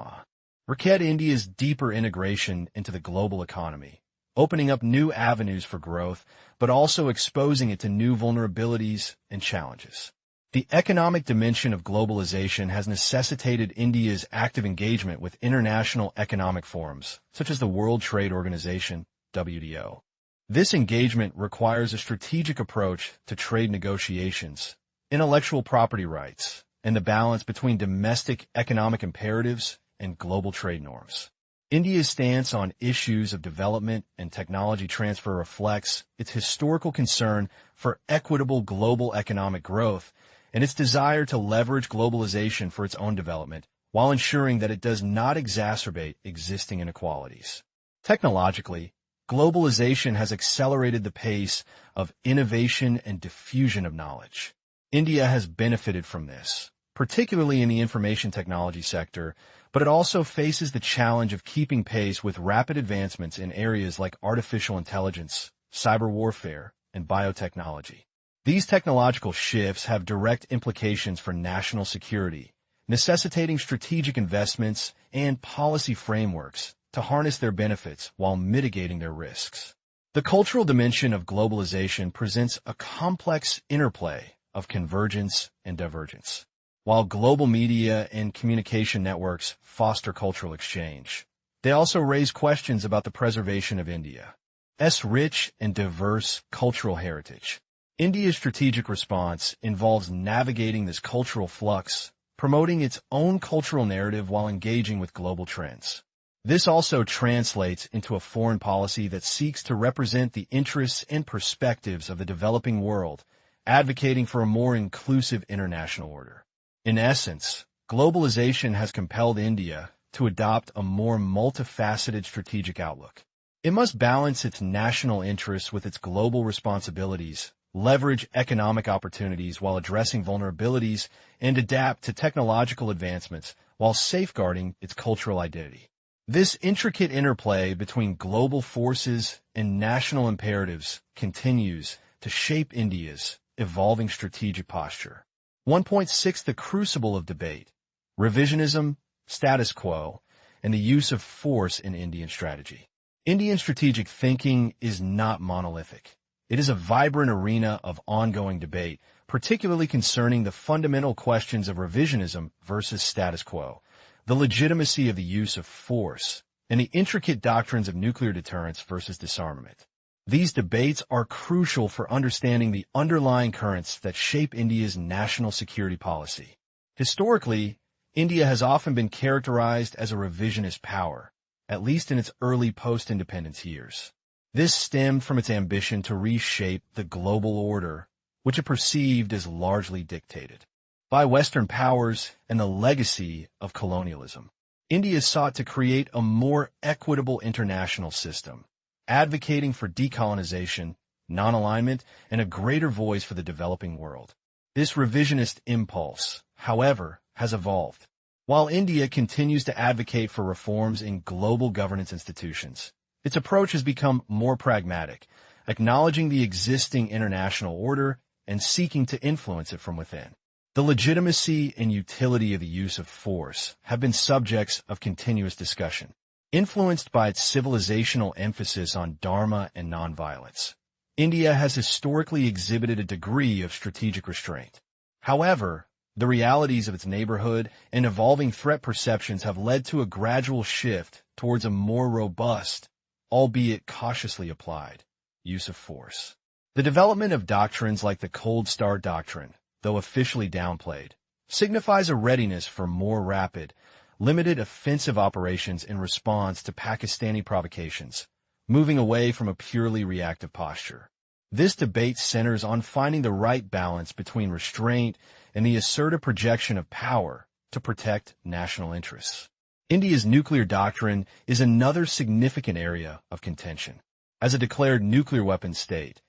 required India's deeper integration into the global economy, opening up new avenues for growth, but also exposing it to new vulnerabilities and challenges. The economic dimension of globalization has necessitated India's active engagement with international economic forums, such as the World Trade Organization, WTO. This engagement requires a strategic approach to trade negotiations, intellectual property rights, and the balance between domestic economic imperatives and global trade norms. India's stance on issues of development and technology transfer reflects its historical concern for equitable global economic growth and its desire to leverage globalization for its own development while ensuring that it does not exacerbate existing inequalities. Technologically, globalization has accelerated the pace of innovation and diffusion of knowledge. India has benefited from this, particularly in the information technology sector, but it also faces the challenge of keeping pace with rapid advancements in areas like artificial intelligence, cyber warfare, and biotechnology. These technological shifts have direct implications for national security, necessitating strategic investments and policy frameworks to harness their benefits while mitigating their risks. The cultural dimension of globalization presents a complex interplay of convergence and divergence. While global media and communication networks foster cultural exchange, they also raise questions about the preservation of India's rich and diverse cultural heritage. India's strategic response involves navigating this cultural flux, promoting its own cultural narrative while engaging with global trends. This also translates into a foreign policy that seeks to represent the interests and perspectives of the developing world, advocating for a more inclusive international order. In essence, globalization has compelled India to adopt a more multifaceted strategic outlook. It must balance its national interests with its global responsibilities, leverage economic opportunities while addressing vulnerabilities, and adapt to technological advancements while safeguarding its cultural identity. This intricate interplay between global forces and national imperatives continues to shape India's evolving strategic posture. 1.6 The crucible of debate: revisionism, status quo, and the use of force in Indian strategy. Indian strategic thinking is not monolithic. It is a vibrant arena of ongoing debate, particularly concerning the fundamental questions of revisionism versus status quo, the legitimacy of the use of force, and the intricate doctrines of nuclear deterrence versus disarmament. These debates are crucial for understanding the underlying currents that shape India's national security policy. Historically, India has often been characterized as a revisionist power, at least in its early post-independence years. This stemmed from its ambition to reshape the global order, which it perceived as largely dictated by Western powers and the legacy of colonialism. India sought to create a more equitable international system, advocating for decolonization, non-alignment, and a greater voice for the developing world. This revisionist impulse, however, has evolved. While India continues to advocate for reforms in global governance institutions, its approach has become more pragmatic, acknowledging the existing international order and seeking to influence it from within. The legitimacy and utility of the use of force have been subjects of continuous discussion, influenced by its civilizational emphasis on dharma and nonviolence. India has historically exhibited a degree of strategic restraint. However, the realities of its neighborhood and evolving threat perceptions have led to a gradual shift towards a more robust, albeit cautiously applied, use of force. The development of doctrines like the Cold Star Doctrine, though officially downplayed, signifies a readiness for more rapid, limited offensive operations in response to Pakistani provocations, moving away from a purely reactive posture. This debate centers on finding the right balance between restraint and the assertive projection of power to protect national interests. India's nuclear doctrine is another significant area of contention. As a declared nuclear weapons state,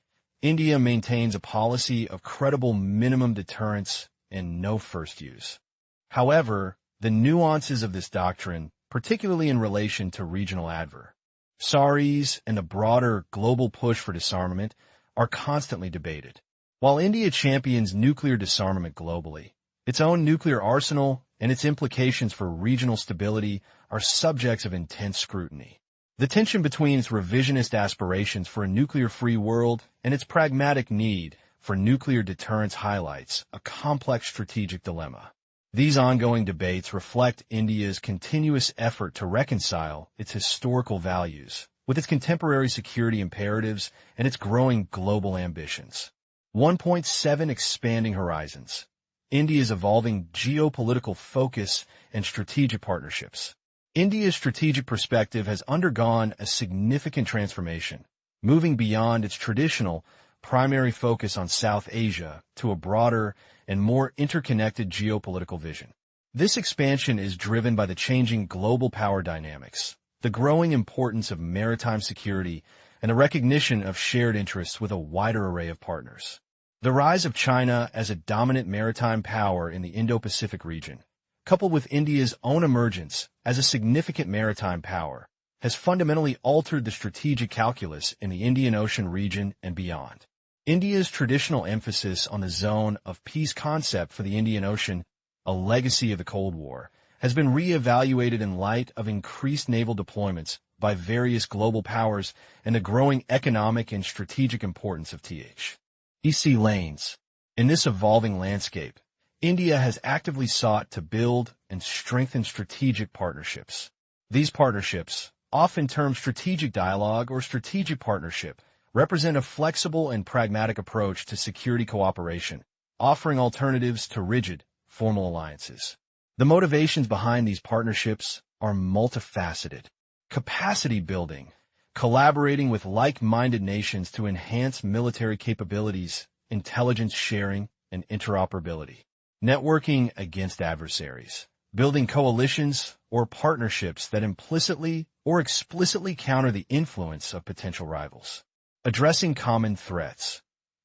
India maintains a policy of credible minimum deterrence and no first use. However, the nuances of this doctrine, particularly in relation to regional adversaries and the broader global push for disarmament, are constantly debated. While India champions nuclear disarmament globally, its own nuclear arsenal and its implications for regional stability are subjects of intense scrutiny. The tension between its revisionist aspirations for a nuclear-free world and its pragmatic need for nuclear deterrence highlights a complex strategic dilemma. These ongoing debates reflect India's continuous effort to reconcile its historical values with its contemporary security imperatives and its growing global ambitions. 1.7 Expanding Horizons: India's evolving geopolitical focus and strategic partnerships. India's strategic perspective has undergone a significant transformation, moving beyond its traditional primary focus on South Asia to a broader and more interconnected geopolitical vision. This expansion is driven by the changing global power dynamics, the growing importance of maritime security, and the recognition of shared interests with a wider array of partners. The rise of China as a dominant maritime power in the Indo-Pacific region, coupled with India's own emergence as a significant maritime power, has fundamentally altered the strategic calculus in the Indian Ocean region and beyond. India's traditional emphasis on the zone of peace concept for the Indian Ocean, a legacy of the Cold War, has been re-evaluated in light of increased naval deployments by various global powers and the growing economic and strategic importance of sea lanes. In this evolving landscape, India has actively sought to build and strengthen strategic partnerships. These partnerships, often termed strategic dialogue or strategic partnership, represent a flexible and pragmatic approach to security cooperation, offering alternatives to rigid, formal alliances. The motivations behind these partnerships are multifaceted. Capacity building, collaborating with like-minded nations to enhance military capabilities, intelligence sharing, and interoperability. Networking against adversaries, building coalitions or partnerships that implicitly or explicitly counter the influence of potential rivals. Addressing common threats,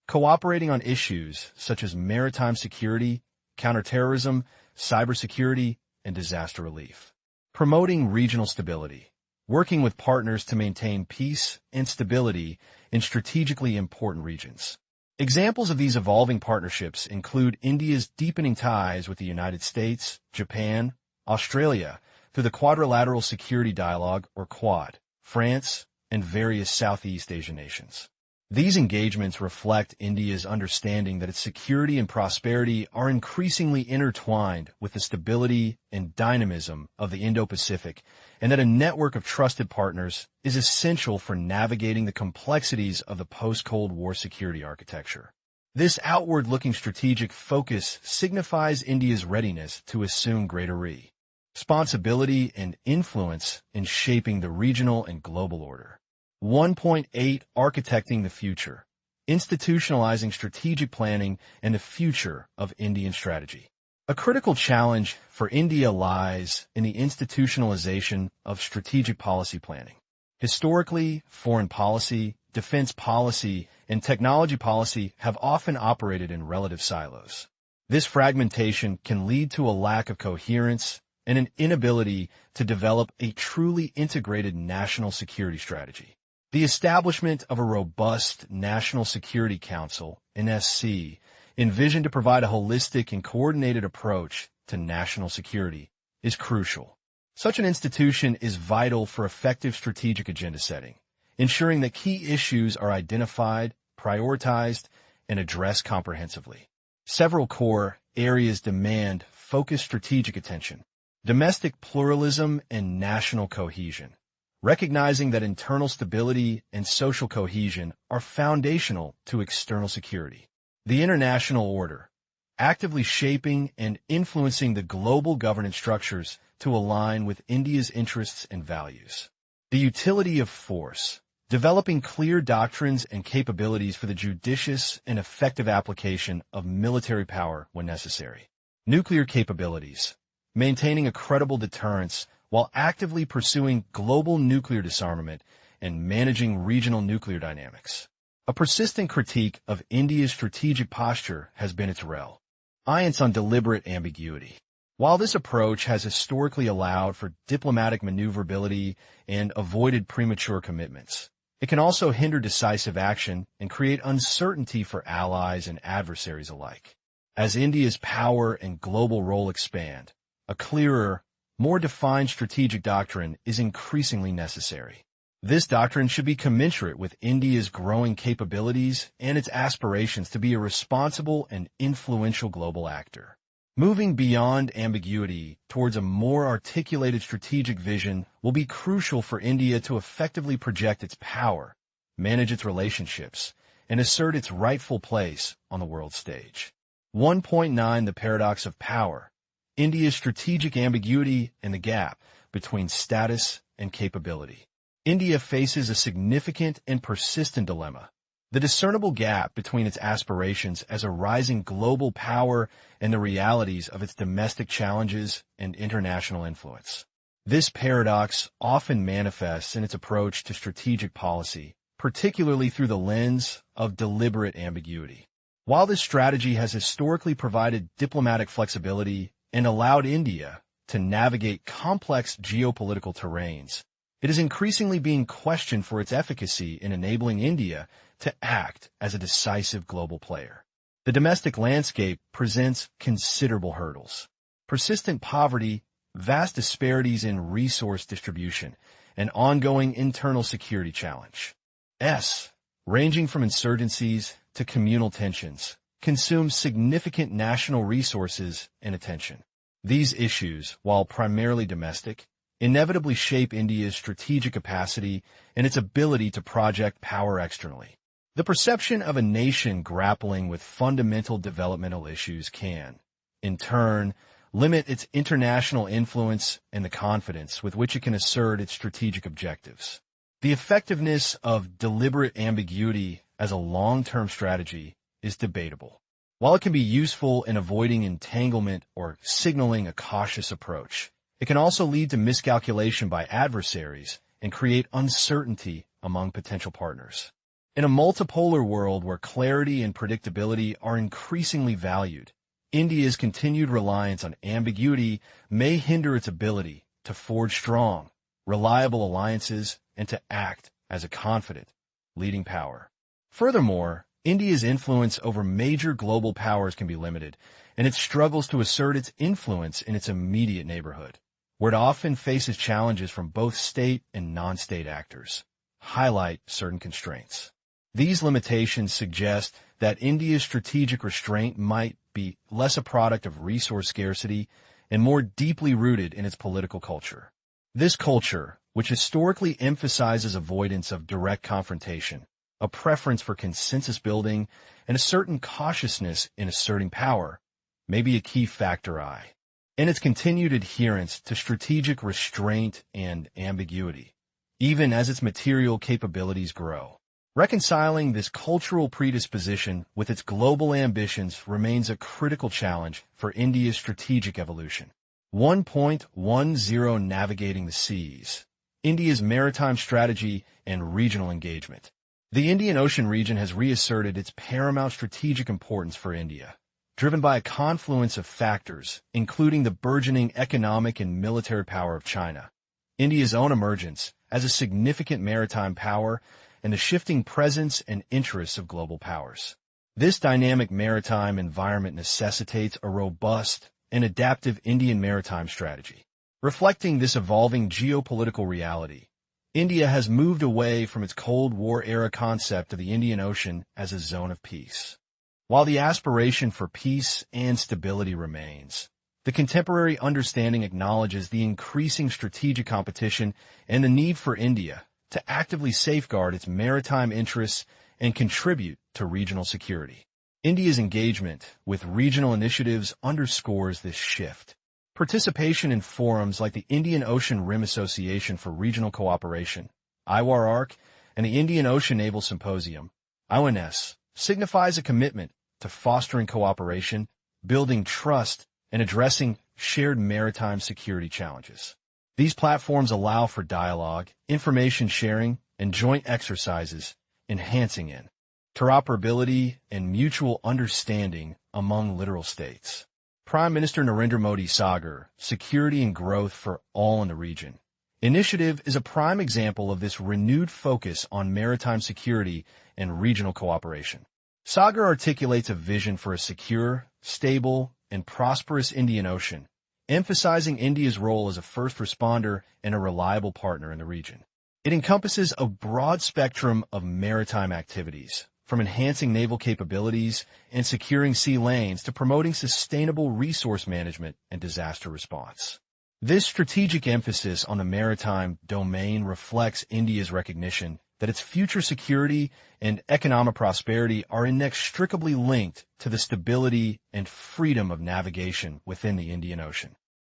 cooperating on issues such as maritime security, counterterrorism, cybersecurity, and disaster relief. Promoting regional stability, working with partners to maintain peace and stability in strategically important regions. Examples of these evolving partnerships include India's deepening ties with the United States, Japan, Australia, through the Quadrilateral Security Dialogue, or Quad, France, and various Southeast Asian nations. These engagements reflect India's understanding that its security and prosperity are increasingly intertwined with the stability and dynamism of the Indo-Pacific, and that a network of trusted partners is essential for navigating the complexities of the post-Cold War security architecture. This outward-looking strategic focus signifies India's readiness to assume greater responsibility and influence in shaping the regional and global order. 1.8 Architecting the Future, Institutionalizing Strategic Planning and the Future of Indian Strategy. A critical challenge for India lies in the institutionalization of strategic policy planning. Historically, foreign policy, defense policy, and technology policy have often operated in relative silos. This fragmentation can lead to a lack of coherence and an inability to develop a truly integrated national security strategy. The establishment of a robust National Security Council, NSC, envisioned to provide a holistic and coordinated approach to national security, is crucial. Such an institution is vital for effective strategic agenda setting, ensuring that key issues are identified, prioritized, and addressed comprehensively. Several core areas demand focused strategic attention: domestic pluralism and national cohesion, recognizing that internal stability and social cohesion are foundational to external security. The international order, actively shaping and influencing the global governance structures to align with India's interests and values. The utility of force, developing clear doctrines and capabilities for the judicious and effective application of military power when necessary. Nuclear capabilities, maintaining a credible deterrence while actively pursuing global nuclear disarmament and managing regional nuclear dynamics. A persistent critique of India's strategic posture has been its reliance on deliberate ambiguity. While this approach has historically allowed for diplomatic maneuverability and avoided premature commitments, it can also hinder decisive action and create uncertainty for allies and adversaries alike. As India's power and global role expand, a clearer, more defined strategic doctrine is increasingly necessary. This doctrine should be commensurate with India's growing capabilities and its aspirations to be a responsible and influential global actor. Moving beyond ambiguity towards a more articulated strategic vision will be crucial for India to effectively project its power, manage its relationships, and assert its rightful place on the world stage. 1.9 The Paradox of Power, India's strategic ambiguity and the gap between status and capability. India faces a significant and persistent dilemma: the discernible gap between its aspirations as a rising global power and the realities of its domestic challenges and international influence. This paradox often manifests in its approach to strategic policy, particularly through the lens of deliberate ambiguity. While this strategy has historically provided diplomatic flexibility and allowed India to navigate complex geopolitical terrains, it is increasingly being questioned for its efficacy in enabling India to act as a decisive global player. The domestic landscape presents considerable hurdles: persistent poverty, vast disparities in resource distribution, and ongoing internal security challenges, ranging from insurgencies to communal tensions, consume significant national resources and attention. These issues, while primarily domestic, inevitably shape India's strategic capacity and its ability to project power externally. The perception of a nation grappling with fundamental developmental issues can, in turn, limit its international influence and the confidence with which it can assert its strategic objectives. The effectiveness of deliberate ambiguity as a long-term strategy is debatable. While it can be useful in avoiding entanglement or signaling a cautious approach, it can also lead to miscalculation by adversaries and create uncertainty among potential partners. In a multipolar world where clarity and predictability are increasingly valued, India's continued reliance on ambiguity may hinder its ability to forge strong, reliable alliances and to act as a confident, leading power. Furthermore, India's influence over major global powers can be limited, and it struggles to assert its influence in its immediate neighborhood, where it often faces challenges from both state and non-state actors. Highlight certain constraints. These limitations suggest that India's strategic restraint might be less a product of resource scarcity and more deeply rooted in its political culture. This culture, which historically emphasizes avoidance of direct confrontation, a preference for consensus building, and a certain cautiousness in asserting power, may be a key factor in its continued adherence to strategic restraint and ambiguity, even as its material capabilities grow. Reconciling this cultural predisposition with its global ambitions remains a critical challenge for India's strategic evolution. 1.10 Navigating the Seas. India's maritime strategy and regional engagement. The Indian Ocean region has reasserted its paramount strategic importance for India, driven by a confluence of factors, including the burgeoning economic and military power of China, India's own emergence as a significant maritime power, and the shifting presence and interests of global powers. This dynamic maritime environment necessitates a robust and adaptive Indian maritime strategy. Reflecting this evolving geopolitical reality, India has moved away from its Cold War-era concept of the Indian Ocean as a zone of peace. While the aspiration for peace and stability remains, the contemporary understanding acknowledges the increasing strategic competition and the need for India to actively safeguard its maritime interests and contribute to regional security. India's engagement with regional initiatives underscores this shift. Participation in forums like the Indian Ocean Rim Association for Regional Cooperation, IWAR-ARC, and the Indian Ocean Naval Symposium, IONS, signifies a commitment to fostering cooperation, building trust, and addressing shared maritime security challenges. These platforms allow for dialogue, information sharing, and joint exercises, enhancing interoperability and mutual understanding among littoral states. Prime Minister Narendra Modi Sagar, Security and Growth for All in the Region initiative is a prime example of this renewed focus on maritime security and regional cooperation. Sagar articulates a vision for a secure, stable, and prosperous Indian Ocean, emphasizing India's role as a first responder and a reliable partner in the region. It encompasses a broad spectrum of maritime activities, from enhancing naval capabilities and securing sea lanes to promoting sustainable resource management and disaster response. This strategic emphasis on the maritime domain reflects India's recognition that its future security and economic prosperity are inextricably linked to the stability and freedom of navigation within the Indian Ocean.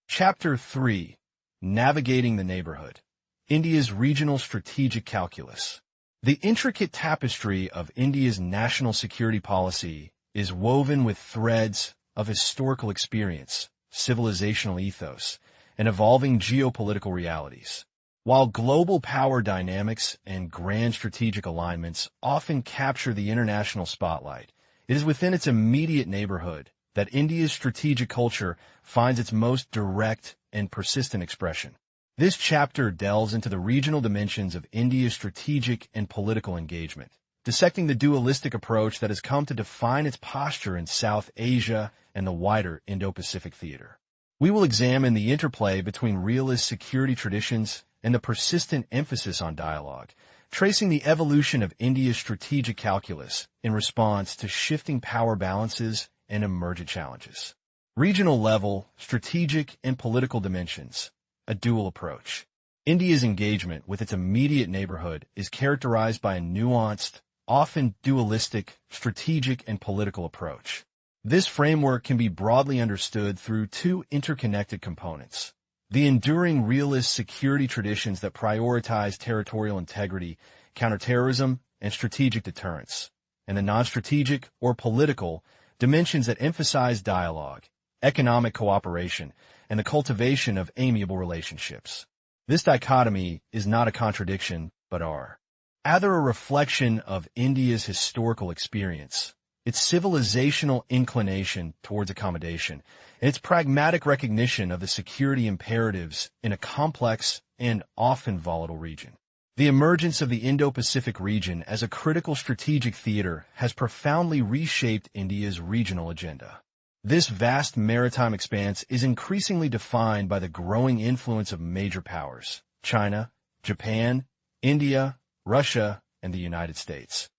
Chapter 3. Navigating the Neighborhood. India's Regional Strategic Calculus. The intricate tapestry of India's national security policy is woven with threads of historical experience, civilizational ethos, and evolving geopolitical realities. While global power dynamics and grand strategic alignments often capture the international spotlight, it is within its immediate neighborhood that India's strategic culture finds its most direct and persistent expression. This chapter delves into the regional dimensions of India's strategic and political engagement, dissecting the dualistic approach that has come to define its posture in South Asia and the wider Indo-Pacific theater. We will examine the interplay between realist security traditions and the persistent emphasis on dialogue, tracing the evolution of India's strategic calculus in response to shifting power balances and emergent challenges. Regional level, strategic, and political dimensions. A dual approach. India's engagement with its immediate neighborhood is characterized by a nuanced, often dualistic, strategic and political approach. This framework can be broadly understood through two interconnected components: the enduring realist security traditions that prioritize territorial integrity, counterterrorism, and strategic deterrence, and the non-strategic or political dimensions that emphasize dialogue, economic cooperation, and the cultivation of amiable relationships. This dichotomy is not a contradiction, but rather a reflection of India's historical experience, its civilizational inclination towards accommodation, and its pragmatic recognition of the security imperatives in a complex and often volatile region. The emergence of the Indo-Pacific region as a critical strategic theater has profoundly reshaped India's regional agenda. This vast maritime expanse is increasingly defined by the growing influence of major powers: China, Japan, India, Russia, and the United States,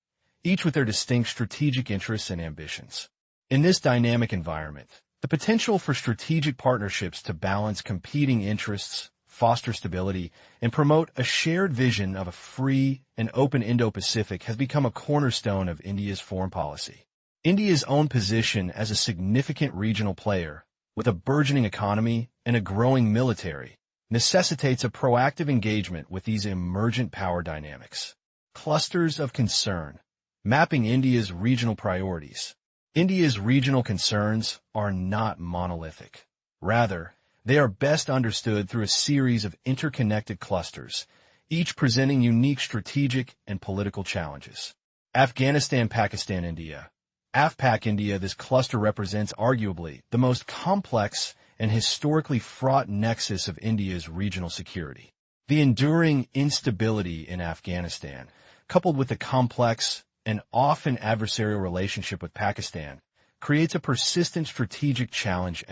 each with their distinct strategic interests and ambitions. In this dynamic environment, the potential for strategic partnerships to balance competing interests, foster stability, and promote a shared vision of a free and open Indo-Pacific has become a cornerstone of India's foreign policy. India's own position as a significant regional player, with a burgeoning economy and a growing military, necessitates a proactive engagement with these emergent power dynamics. Clusters of concern. Mapping India's regional priorities. India's regional concerns are not monolithic. Rather, they are best understood through a series of interconnected clusters, each presenting unique strategic and political challenges. Afghanistan, Pakistan, India. AfPak India. This cluster represents arguably the most complex and historically fraught nexus of India's regional security. The enduring instability in Afghanistan, coupled with the complex and often adversarial relationship with Pakistan, creates a persistent strategic challenge.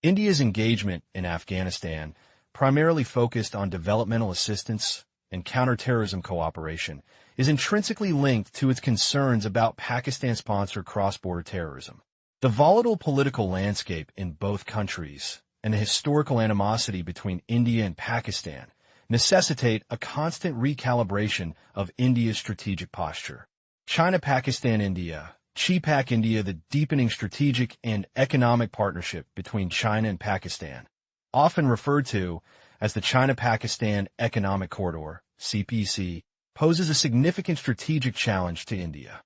India's engagement in Afghanistan, primarily focused on developmental assistance and counterterrorism cooperation, is intrinsically linked to its concerns about Pakistan-sponsored cross-border terrorism. The volatile political landscape in both countries and the historical animosity between India and Pakistan necessitate a constant recalibration of India's strategic posture. China, Pakistan, India. CHIPAC India. The deepening strategic and economic partnership between China and Pakistan, often referred to as the China-Pakistan Economic Corridor, CPC, poses a significant strategic challenge to India.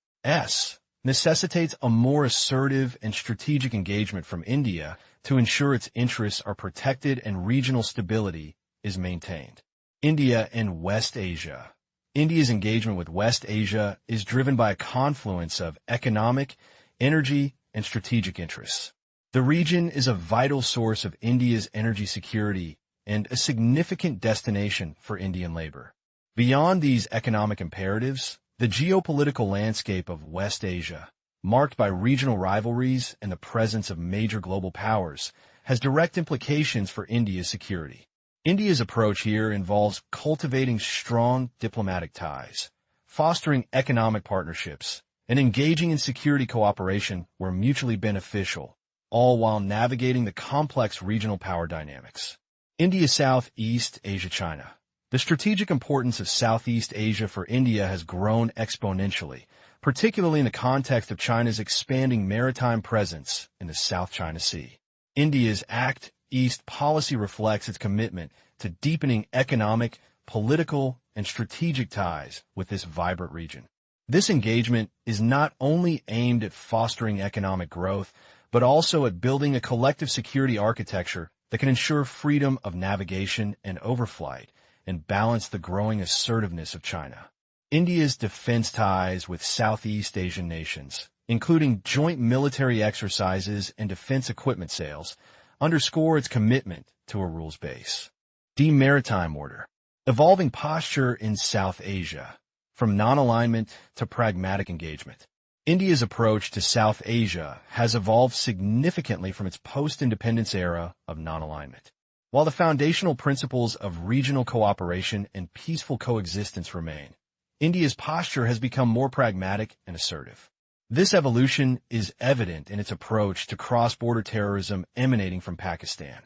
Necessitates a more assertive and strategic engagement from India to ensure its interests are protected and regional stability is maintained. India and West Asia. India's engagement with West Asia is driven by a confluence of economic, energy, and strategic interests. The region is a vital source of India's energy security and a significant destination for Indian labor. Beyond these economic imperatives, the geopolitical landscape of West Asia, marked by regional rivalries and the presence of major global powers, has direct implications for India's security. India's approach here involves cultivating strong diplomatic ties, fostering economic partnerships, and engaging in security cooperation where mutually beneficial, all while navigating the complex regional power dynamics. India, Southeast Asia, China. The strategic importance of Southeast Asia for India has grown exponentially, particularly in the context of China's expanding maritime presence in the South China Sea. India's Act East policy reflects its commitment to deepening economic, political, and strategic ties with this vibrant region. This engagement is not only aimed at fostering economic growth, but also at building a collective security architecture that can ensure freedom of navigation and overflight and balance the growing assertiveness of China. India's defense ties with Southeast Asian nations, including joint military exercises and defense equipment sales, underscore its commitment to a rules-based maritime order. Evolving posture in South Asia, from non-alignment to pragmatic engagement. India's approach to South Asia has evolved significantly from its post-independence era of non-alignment. While the foundational principles of regional cooperation and peaceful coexistence remain, India's posture has become more pragmatic and assertive. This evolution is evident in its approach to cross-border terrorism emanating from Pakistan,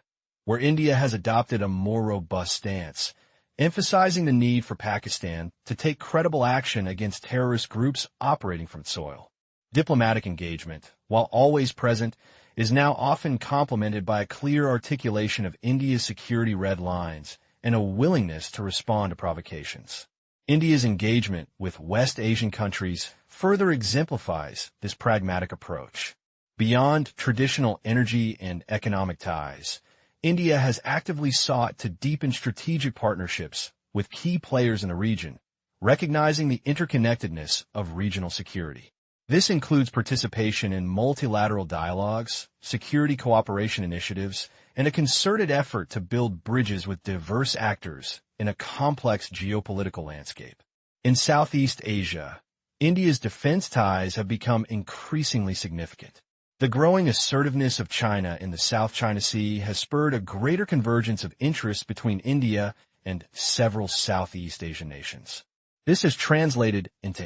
where India has adopted a more robust stance, emphasizing the need for Pakistan to take credible action against terrorist groups operating from its soil. Diplomatic engagement, while always present, is now often complemented by a clear articulation of India's security red lines and a willingness to respond to provocations. India's engagement with West Asian countries further exemplifies this pragmatic approach. Beyond traditional energy and economic ties, India has actively sought to deepen strategic partnerships with key players in the region, recognizing the interconnectedness of regional security. This includes participation in multilateral dialogues, security cooperation initiatives, and a concerted effort to build bridges with diverse actors in a complex geopolitical landscape. In Southeast Asia, India's defense ties have become increasingly significant. The growing assertiveness of China in the South China Sea has spurred a greater convergence of interests between India and several Southeast Asian nations. This has translated into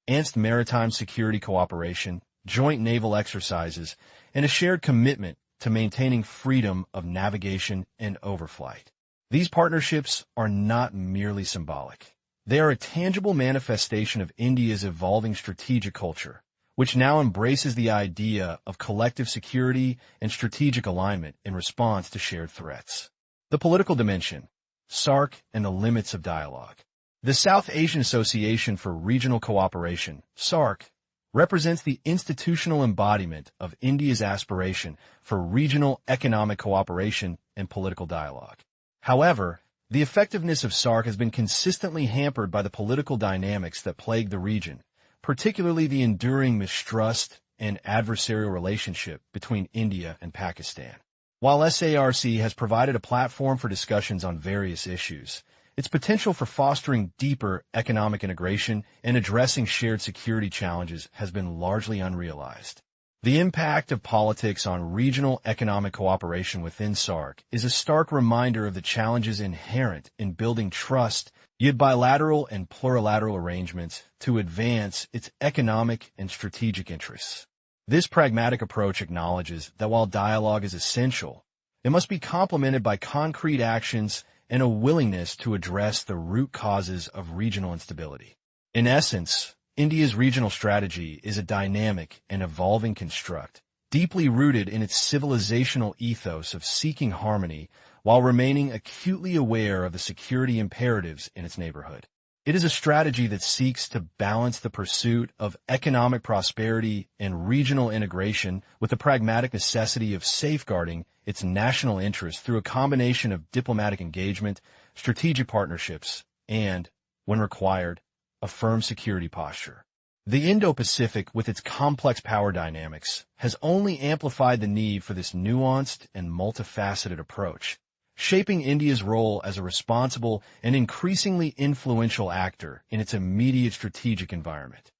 enhanced maritime security cooperation, joint naval exercises, and a shared commitment to maintaining freedom of navigation and overflight. These partnerships are not merely symbolic. They are a tangible manifestation of India's evolving strategic culture, which now embraces the idea of collective security and strategic alignment in response to shared threats. The political dimension, SAARC, and the limits of dialogue. The South Asian Association for Regional Cooperation, SAARC, represents the institutional embodiment of India's aspiration for regional economic cooperation and political dialogue. However, the effectiveness of SAARC has been consistently hampered by the political dynamics that plague the region, particularly the enduring mistrust and adversarial relationship between India and Pakistan. While SARC has provided a platform for discussions on various issues, its potential for fostering deeper economic integration and addressing shared security challenges has been largely unrealized. The impact of politics on regional economic cooperation within SAARC is a stark reminder of the challenges inherent in building trust, yet bilateral and plurilateral arrangements to advance its economic and strategic interests. This pragmatic approach acknowledges that while dialogue is essential, it must be complemented by concrete actions and a willingness to address the root causes of regional instability. In essence, India's regional strategy is a dynamic and evolving construct, deeply rooted in its civilizational ethos of seeking harmony while remaining acutely aware of the security imperatives in its neighborhood. It is a strategy that seeks to balance the pursuit of economic prosperity and regional integration with the pragmatic necessity of safeguarding its national interests through a combination of diplomatic engagement, strategic partnerships, and, when required, a firm security posture. The Indo-Pacific, with its complex power dynamics, has only amplified the need for this nuanced and multifaceted approach, shaping India's role as a responsible and increasingly influential actor in its immediate strategic environment.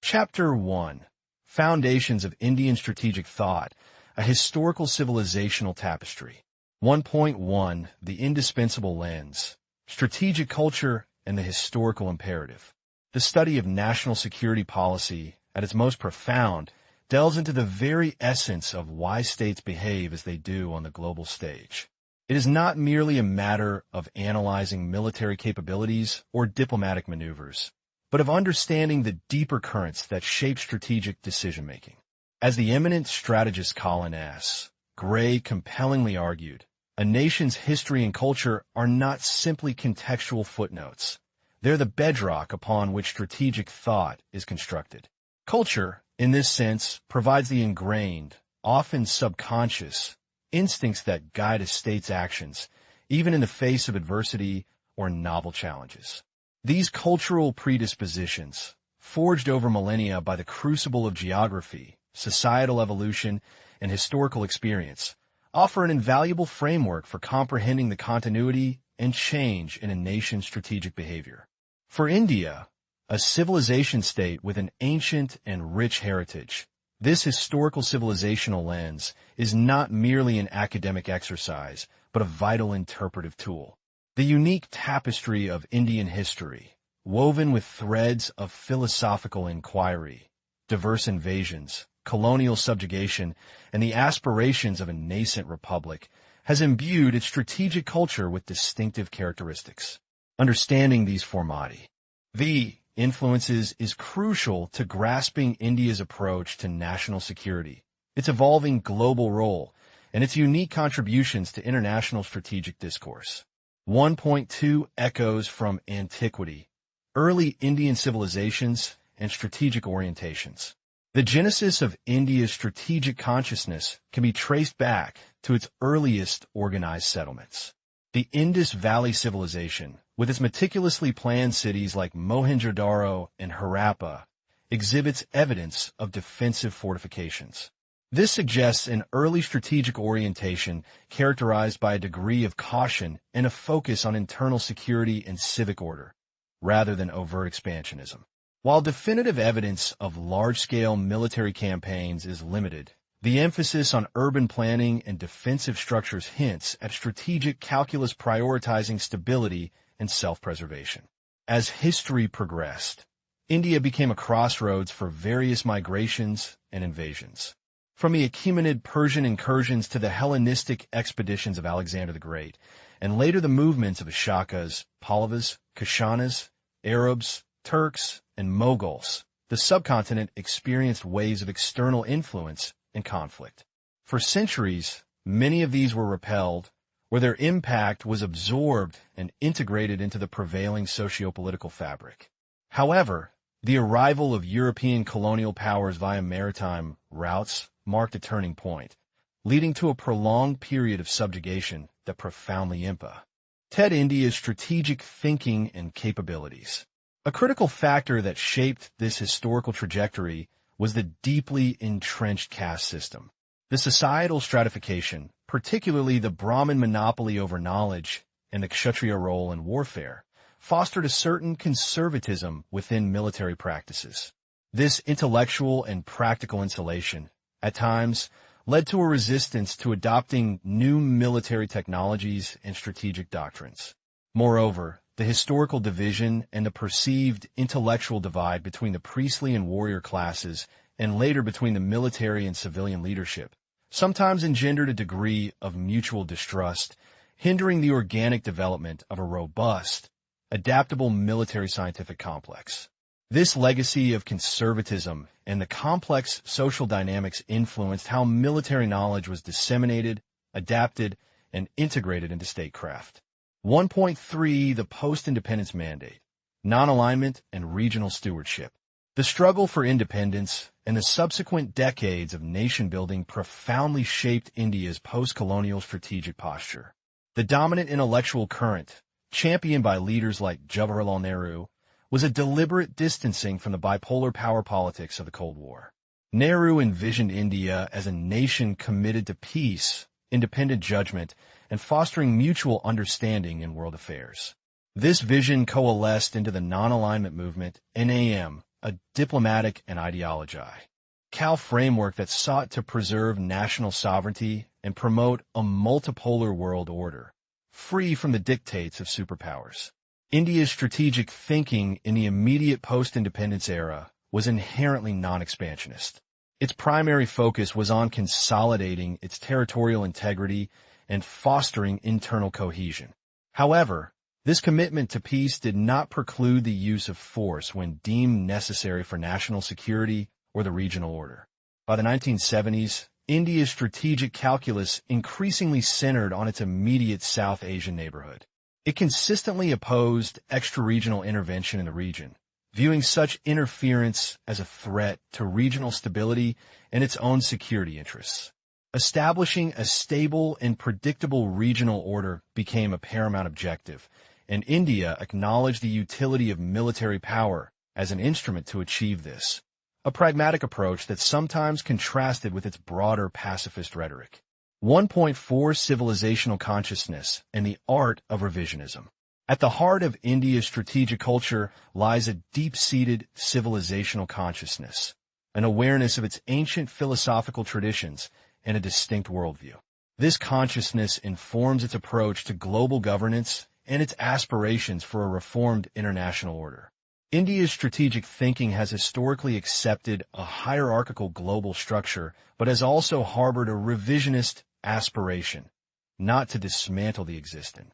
Chapter 1: Foundations of Indian Strategic Thought, a Historical Civilizational Tapestry. 1.1: The Indispensable Lens, Strategic Culture and the Historical Imperative. The study of national security policy, at its most profound, delves into the very essence of why states behave as they do on the global stage. It is not merely a matter of analyzing military capabilities or diplomatic maneuvers, but of understanding the deeper currents that shape strategic decision-making. As the eminent strategist Colin S. Gray compellingly argued, a nation's history and culture are not simply contextual footnotes. They're the bedrock upon which strategic thought is constructed. Culture, in this sense, provides the ingrained, often subconscious, instincts that guide a state's actions, even in the face of adversity or novel challenges. These cultural predispositions, forged over millennia by the crucible of geography, societal evolution, and historical experience, offer an invaluable framework for comprehending the continuity and change in a nation's strategic behavior. For India, a civilization state with an ancient and rich heritage, this historical civilizational lens is not merely an academic exercise, but a vital interpretive tool. The unique tapestry of Indian history, woven with threads of philosophical inquiry, diverse invasions, colonial subjugation, and the aspirations of a nascent republic, has imbued its strategic culture with distinctive characteristics. Understanding these formati. The influences is crucial to grasping India's approach to national security, its evolving global role, and its unique contributions to international strategic discourse. 1.2 Echoes from Antiquity: Early Indian Civilizations and Strategic Orientations. The genesis of India's strategic consciousness can be traced back to its earliest organized settlements. The Indus Valley Civilization, with its meticulously planned cities like Mohenjo-daro and Harappa, exhibits evidence of defensive fortifications. This suggests an early strategic orientation characterized by a degree of caution and a focus on internal security and civic order, rather than overt expansionism. While definitive evidence of large-scale military campaigns is limited, the emphasis on urban planning and defensive structures hints at strategic calculus prioritizing stability and self-preservation. As history progressed, India became a crossroads for various migrations and invasions. From the Achaemenid Persian incursions to the Hellenistic expeditions of Alexander the Great, and later the movements of Ashokas, Pallavas, Kushanas, Arabs, Turks, and Mughals, the subcontinent experienced waves of external influence and conflict. For centuries, many of these were repelled, where their impact was absorbed and integrated into the prevailing socio-political fabric. However, the arrival of European colonial powers via maritime routes marked a turning point, leading to a prolonged period of subjugation that profoundly impacted India's strategic thinking and capabilities. A critical factor that shaped this historical trajectory was the deeply entrenched caste system. The societal stratification, particularly the Brahmin monopoly over knowledge and the Kshatriya role in warfare, fostered a certain conservatism within military practices. This intellectual and practical insulation, at times, led to a resistance to adopting new military technologies and strategic doctrines. Moreover, the historical division and the perceived intellectual divide between the priestly and warrior classes, and later between the military and civilian leadership, sometimes engendered a degree of mutual distrust, hindering the organic development of a robust, adaptable military scientific complex. This legacy of conservatism and the complex social dynamics influenced how military knowledge was disseminated, adapted, and integrated into statecraft. 1.3 The Post-Independence Mandate: Non-Alignment and Regional Stewardship. The struggle for independence and the subsequent decades of nation-building profoundly shaped India's post-colonial strategic posture. The dominant intellectual current, championed by leaders like Jawaharlal Nehru, was a deliberate distancing from the bipolar power politics of the Cold War. Nehru envisioned India as a nation committed to peace, independent judgment, and fostering mutual understanding in world affairs. This vision coalesced into the non-alignment movement, NAM, a diplomatic and ideological framework that sought to preserve national sovereignty and promote a multipolar world order, free from the dictates of superpowers. India's strategic thinking in the immediate post-independence era was inherently non-expansionist. Its primary focus was on consolidating its territorial integrity and fostering internal cohesion. However, this commitment to peace did not preclude the use of force when deemed necessary for national security or the regional order. By the 1970s, India's strategic calculus increasingly centered on its immediate South Asian neighborhood. It consistently opposed extra-regional intervention in the region, viewing such interference as a threat to regional stability and its own security interests. Establishing a stable and predictable regional order became a paramount objective, and India acknowledged the utility of military power as an instrument to achieve this, a pragmatic approach that sometimes contrasted with its broader pacifist rhetoric. 1.4 Civilizational Consciousness and the Art of Revisionism. At the heart of India's strategic culture lies a deep-seated civilizational consciousness, an awareness of its ancient philosophical traditions and a distinct worldview. This consciousness informs its approach to global governance and its aspirations for a reformed international order. India's strategic thinking has historically accepted a hierarchical global structure, but has also harbored a revisionist aspiration, not to dismantle the existing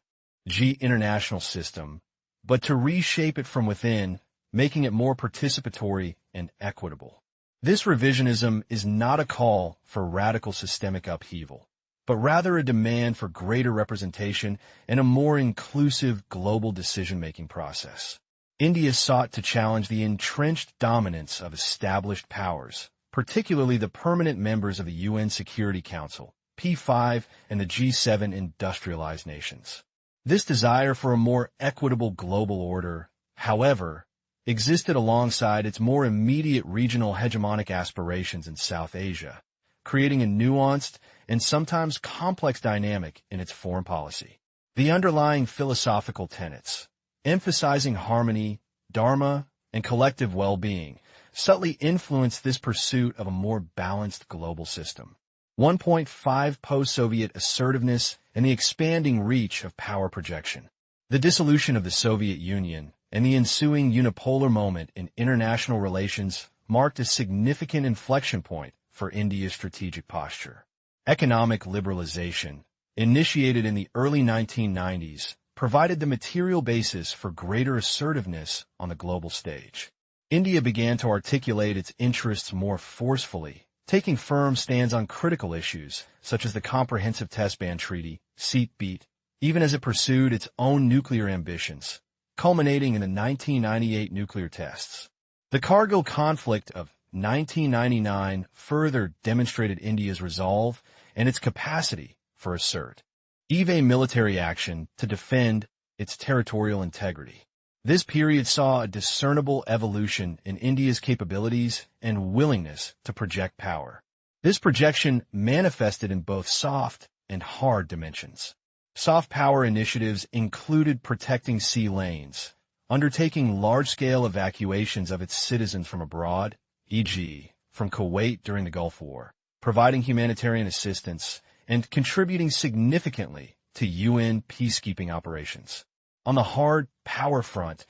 international system, but to reshape it from within, making it more participatory and equitable. This revisionism is not a call for radical systemic upheaval, but rather a demand for greater representation and a more inclusive global decision-making process. India sought to challenge the entrenched dominance of established powers, particularly the permanent members of the UN Security Council, P5, and the G7 industrialized nations. This desire for a more equitable global order, however, existed alongside its more immediate regional hegemonic aspirations in South Asia, creating a nuanced and sometimes complex dynamic in its foreign policy. The underlying philosophical tenets, emphasizing harmony, dharma, and collective well-being, subtly influenced this pursuit of a more balanced global system. 1.5 Post-Soviet assertiveness and the expanding reach of power projection. The dissolution of the Soviet Union and the ensuing unipolar moment in international relations marked a significant inflection point for India's strategic posture. Economic liberalization, initiated in the early 1990s, provided the material basis for greater assertiveness on the global stage. India began to articulate its interests more forcefully, taking firm stands on critical issues such as the Comprehensive Test Ban Treaty, CTBT, even as it pursued its own nuclear ambitions, culminating in the 1998 nuclear tests. The Kargil conflict of 1999 further demonstrated India's resolve and its capacity for assertive military action to defend its territorial integrity. This period saw a discernible evolution in India's capabilities and willingness to project power. This projection manifested in both soft and hard dimensions. Soft power initiatives included protecting sea lanes, undertaking large-scale evacuations of its citizens from abroad, e.g., from Kuwait during the Gulf War, providing humanitarian assistance, and contributing significantly to UN peacekeeping operations. On the hard power front,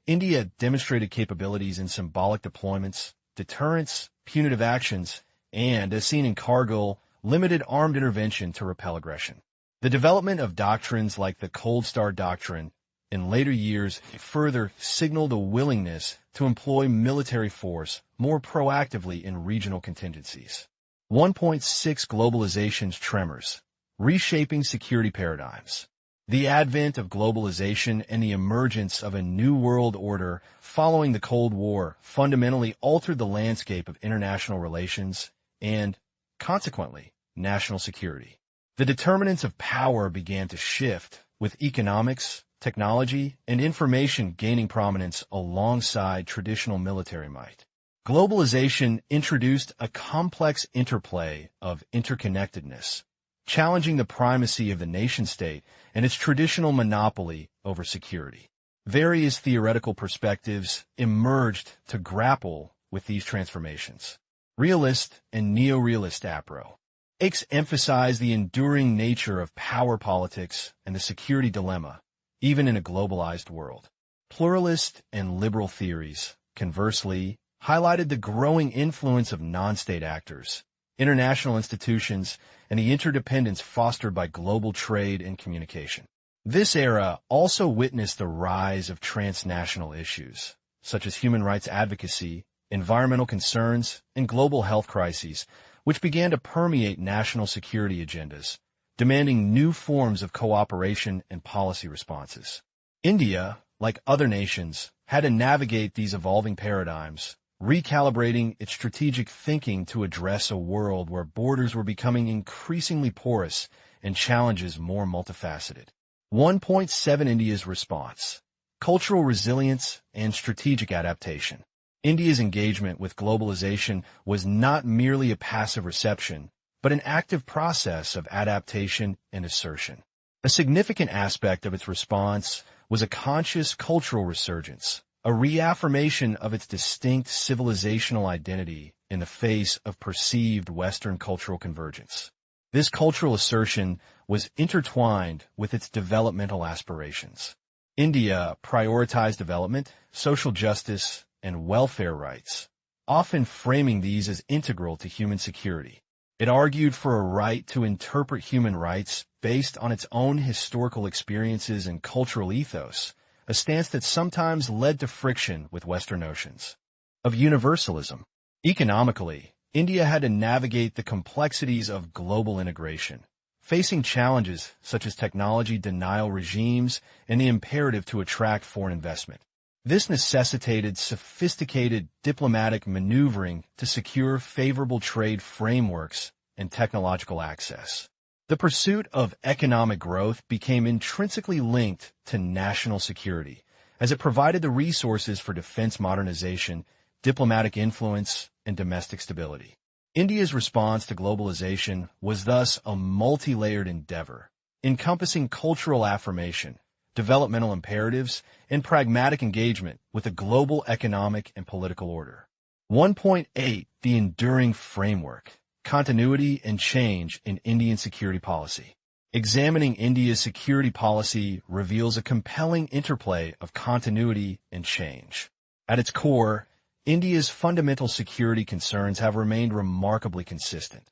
India demonstrated capabilities in symbolic deployments, deterrence, punitive actions, and, as seen in Kargil, limited armed intervention to repel aggression. The development of doctrines like the Cold Star Doctrine in later years further signaled a willingness to employ military force more proactively in regional contingencies. 1.6 Globalization's tremors, reshaping security paradigms. The advent of globalization and the emergence of a new world order following the Cold War fundamentally altered the landscape of international relations and, consequently, national security. The determinants of power began to shift, with economics, technology, and information gaining prominence alongside traditional military might. Globalization introduced a complex interplay of interconnectedness, challenging the primacy of the nation-state and its traditional monopoly over security. Various theoretical perspectives emerged to grapple with these transformations. Realist and neo-realist approaches emphasize the enduring nature of power politics and the security dilemma, even in a globalized world. Pluralist and liberal theories, conversely, highlighted the growing influence of non-state actors, international institutions, and the interdependence fostered by global trade and communication. This era also witnessed the rise of transnational issues, such as human rights advocacy, environmental concerns, and global health crises, which began to permeate national security agendas, demanding new forms of cooperation and policy responses. India, like other nations, had to navigate these evolving paradigms, recalibrating its strategic thinking to address a world where borders were becoming increasingly porous and challenges more multifaceted. 1.7 India's response: cultural resilience and strategic adaptation. India's engagement with globalization was not merely a passive reception, but an active process of adaptation and assertion. A significant aspect of its response was a conscious cultural resurgence, a reaffirmation of its distinct civilizational identity in the face of perceived Western cultural convergence. This cultural assertion was intertwined with its developmental aspirations. India prioritized development, social justice, and welfare rights, often framing these as integral to human security. It argued for a right to interpret human rights based on its own historical experiences and cultural ethos, a stance that sometimes led to friction with Western notions of universalism. Economically, India had to navigate the complexities of global integration, facing challenges such as technology denial regimes and the imperative to attract foreign investment. This necessitated sophisticated diplomatic maneuvering to secure favorable trade frameworks and technological access. The pursuit of economic growth became intrinsically linked to national security, as it provided the resources for defense modernization, diplomatic influence, and domestic stability. India's response to globalization was thus a multi-layered endeavor, encompassing cultural affirmation, developmental imperatives, and pragmatic engagement with a global economic and political order. 1.8. The enduring framework, continuity and change in Indian security policy. Examining India's security policy reveals a compelling interplay of continuity and change. At its core, India's fundamental security concerns have remained remarkably consistent.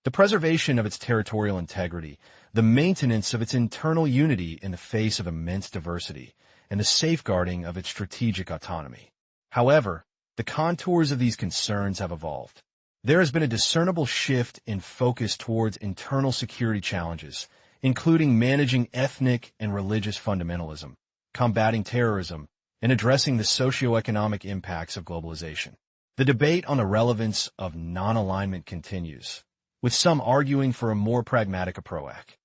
The preservation of its territorial integrity, the maintenance of its internal unity in the face of immense diversity, and the safeguarding of its strategic autonomy. However, the contours of these concerns have evolved. There has been a discernible shift in focus towards internal security challenges, including managing ethnic and religious fundamentalism, combating terrorism, and addressing the socio-economic impacts of globalization. The debate on the relevance of non-alignment continues, with some arguing for a more pragmatic approach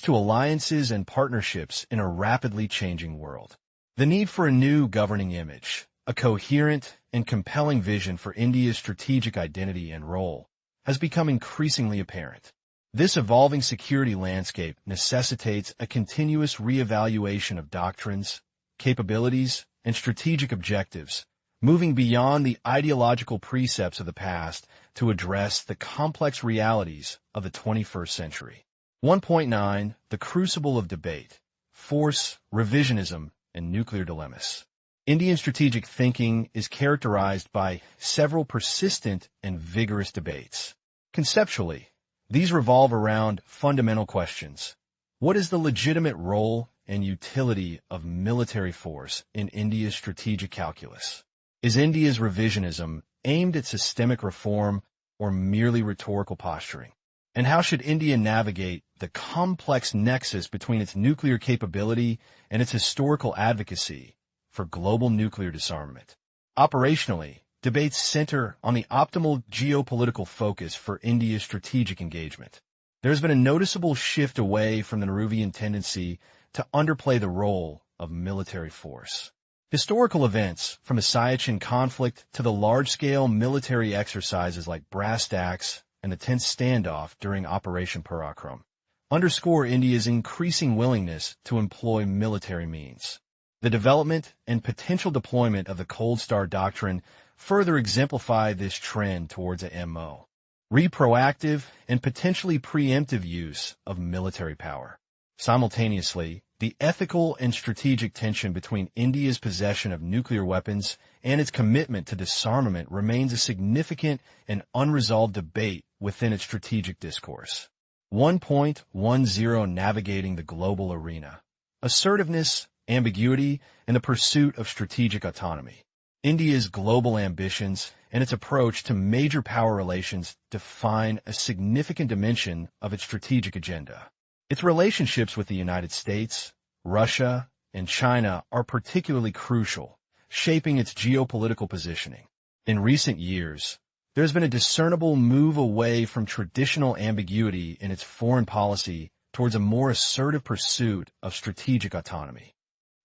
to alliances and partnerships in a rapidly changing world. The need for a new governing image, a coherent and compelling vision for India's strategic identity and role, has become increasingly apparent. This evolving security landscape necessitates a continuous reevaluation of doctrines, capabilities, and strategic objectives, moving beyond the ideological precepts of the past to address the complex realities of the 21st century. 1.9. The crucible of debate, force, revisionism, and nuclear dilemmas. Indian strategic thinking is characterized by several persistent and vigorous debates. Conceptually, these revolve around fundamental questions. What is the legitimate role and utility of military force in India's strategic calculus? Is India's revisionism aimed at systemic reform or merely rhetorical posturing? And how should India navigate the complex nexus between its nuclear capability and its historical advocacy for global nuclear disarmament? Operationally, debates center on the optimal geopolitical focus for India's strategic engagement. There has been a noticeable shift away from the Nehruvian tendency to underplay the role of military force. Historical events, from the Siachen conflict to the large-scale military exercises like Brass Tacks and the tense standoff during Operation Parakram, underscore India's increasing willingness to employ military means. The development and potential deployment of the Cold Star Doctrine further exemplify this trend towards a proactive and potentially preemptive use of military power. Simultaneously, the ethical and strategic tension between India's possession of nuclear weapons and its commitment to disarmament remains a significant and unresolved debate within its strategic discourse. 1.10 Navigating the global arena. Assertiveness, ambiguity, and the pursuit of strategic autonomy. India's global ambitions and its approach to major power relations define a significant dimension of its strategic agenda. Its relationships with the United States, Russia, and China are particularly crucial, shaping its geopolitical positioning. In recent years, there has been a discernible move away from traditional ambiguity in its foreign policy towards a more assertive pursuit of strategic autonomy.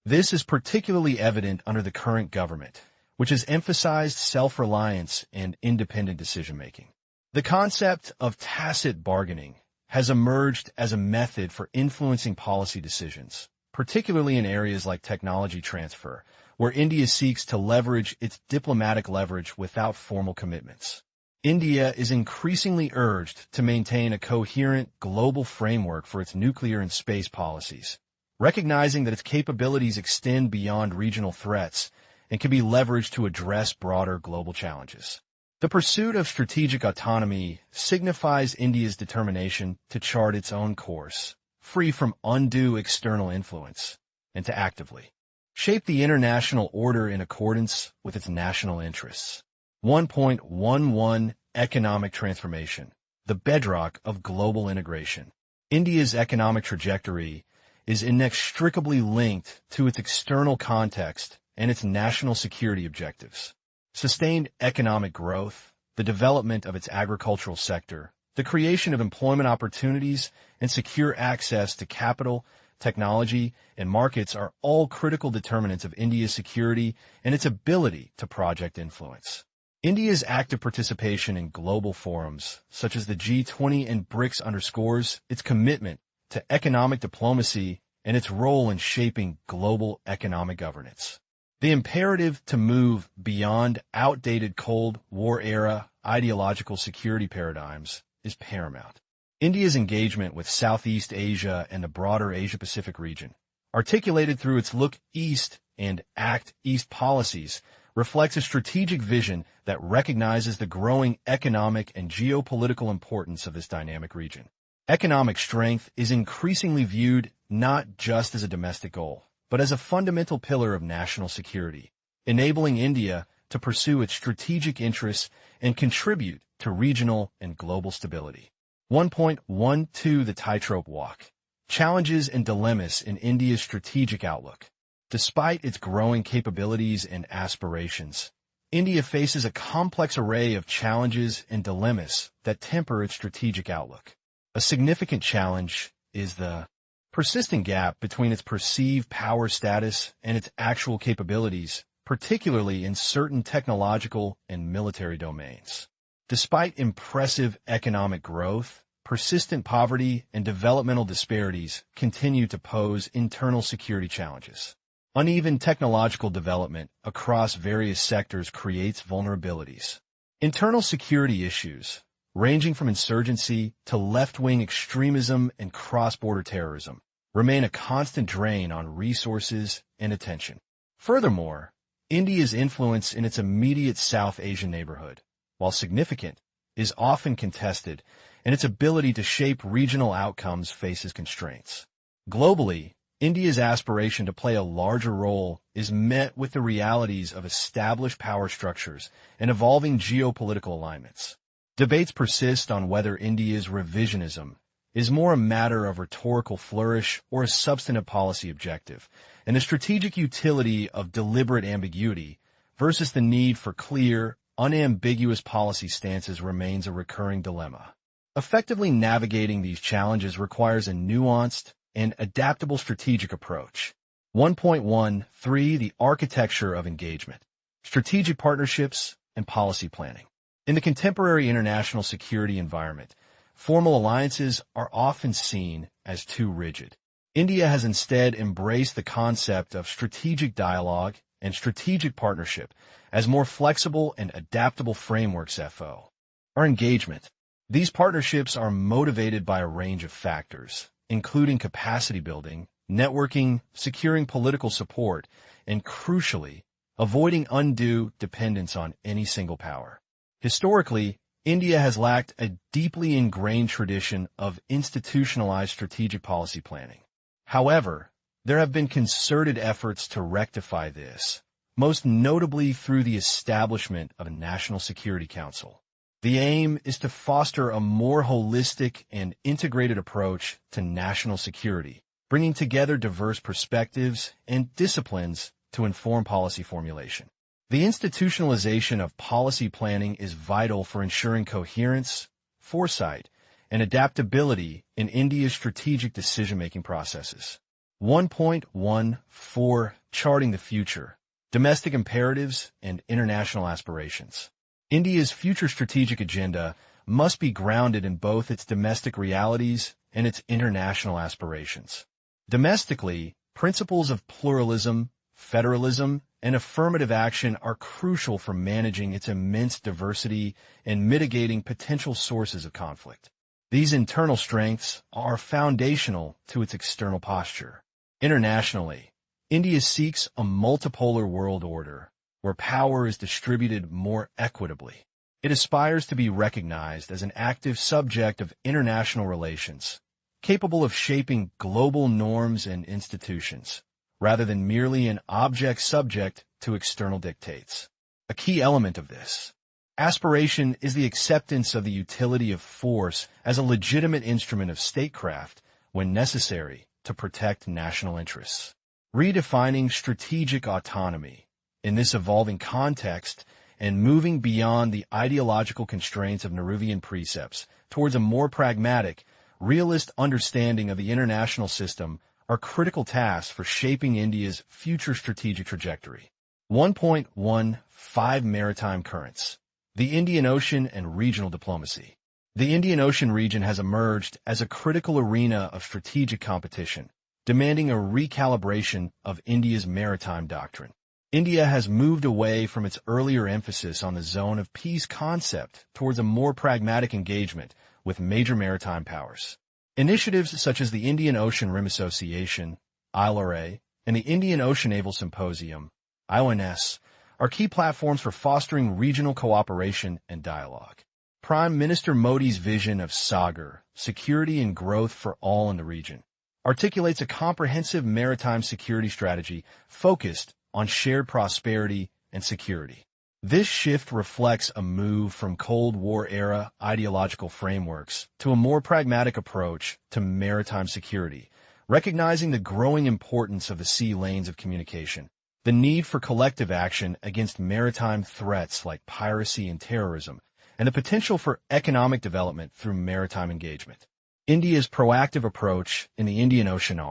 This is particularly evident under the current government, which has emphasized self-reliance and independent decision-making. The concept of tacit bargaining has emerged as a method for influencing policy decisions, particularly in areas like technology transfer, where India seeks to leverage its diplomatic leverage without formal commitments. India is increasingly urged to maintain a coherent global framework for its nuclear and space policies, recognizing that its capabilities extend beyond regional threats and can be leveraged to address broader global challenges. The pursuit of strategic autonomy signifies India's determination to chart its own course, free from undue external influence, and to actively shape the international order in accordance with its national interests. 1.11 Economic transformation, the bedrock of global integration. India's economic trajectory is inextricably linked to its external context and its national security objectives. Sustained economic growth, the development of its agricultural sector, the creation of employment opportunities, and secure access to capital, technology, and markets are all critical determinants of India's security and its ability to project influence. India's active participation in global forums, such as the G20 and BRICS, underscores its commitment to economic diplomacy and its role in shaping global economic governance. The imperative to move beyond outdated Cold War-era ideological security paradigms is paramount. India's engagement with Southeast Asia and the broader Asia-Pacific region, articulated through its Look East and Act East policies, reflects a strategic vision that recognizes the growing economic and geopolitical importance of this dynamic region. Economic strength is increasingly viewed not just as a domestic goal, but as a fundamental pillar of national security, enabling India to pursue its strategic interests and contribute to regional and global stability. 1.12 The Tightrope Walk. Challenges and dilemmas in India's strategic outlook. Despite its growing capabilities and aspirations, India faces a complex array of challenges and dilemmas that temper its strategic outlook. A significant challenge is the persistent gap between its perceived power status and its actual capabilities, particularly in certain technological and military domains. Despite impressive economic growth, persistent poverty and developmental disparities continue to pose internal security challenges. Uneven technological development across various sectors creates vulnerabilities. Internal security issues, ranging from insurgency to left-wing extremism and cross-border terrorism, remain a constant drain on resources and attention. Furthermore, India's influence in its immediate South Asian neighborhood, while significant, is often contested, and its ability to shape regional outcomes faces constraints. Globally, India's aspiration to play a larger role is met with the realities of established power structures and evolving geopolitical alignments. Debates persist on whether India's revisionism is more a matter of rhetorical flourish or a substantive policy objective, and the strategic utility of deliberate ambiguity versus the need for clear, unambiguous policy stances remains a recurring dilemma. Effectively navigating these challenges requires a nuanced and adaptable strategic approach. 1.13 The Architecture of Engagement. Strategic partnerships and policy planning. In the contemporary international security environment, formal alliances are often seen as too rigid. India has instead embraced the concept of strategic dialogue and strategic partnership as more flexible and adaptable frameworks. Our engagement. These partnerships are motivated by a range of factors, including capacity building, networking, securing political support, and crucially, avoiding undue dependence on any single power. Historically, India has lacked a deeply ingrained tradition of institutionalized strategic policy planning. However, there have been concerted efforts to rectify this, most notably through the establishment of a National Security Council. The aim is to foster a more holistic and integrated approach to national security, bringing together diverse perspectives and disciplines to inform policy formulation. The institutionalization of policy planning is vital for ensuring coherence, foresight, and adaptability in India's strategic decision-making processes. 1.14 Charting the Future. Domestic Imperatives and International Aspirations. India's future strategic agenda must be grounded in both its domestic realities and its international aspirations. Domestically, principles of pluralism, federalism, and affirmative action are crucial for managing its immense diversity and mitigating potential sources of conflict. These internal strengths are foundational to its external posture. Internationally, India seeks a multipolar world order where power is distributed more equitably. It aspires to be recognized as an active subject of international relations, capable of shaping global norms and institutions, rather than merely an object subject to external dictates. A key element of this aspiration is the acceptance of the utility of force as a legitimate instrument of statecraft when necessary to protect national interests. Redefining strategic autonomy in this evolving context and moving beyond the ideological constraints of Nehruvian precepts towards a more pragmatic, realist understanding of the international system are critical tasks for shaping India's future strategic trajectory. 1.15 Maritime Currents. The Indian Ocean and Regional Diplomacy. The Indian Ocean region has emerged as a critical arena of strategic competition, demanding a recalibration of India's maritime doctrine. India has moved away from its earlier emphasis on the zone of peace concept towards a more pragmatic engagement with major maritime powers. Initiatives such as the Indian Ocean Rim Association, ILRA, and the Indian Ocean Naval Symposium, IONS, are key platforms for fostering regional cooperation and dialogue. Prime Minister Modi's vision of Sagar, security and growth for all in the region, articulates a comprehensive maritime security strategy focused on shared prosperity and security. This shift reflects a move from Cold War-era ideological frameworks to a more pragmatic approach to maritime security, recognizing the growing importance of the sea lanes of communication, the need for collective action against maritime threats like piracy and terrorism, and the potential for economic development through maritime engagement. India's proactive approach in the Indian Ocean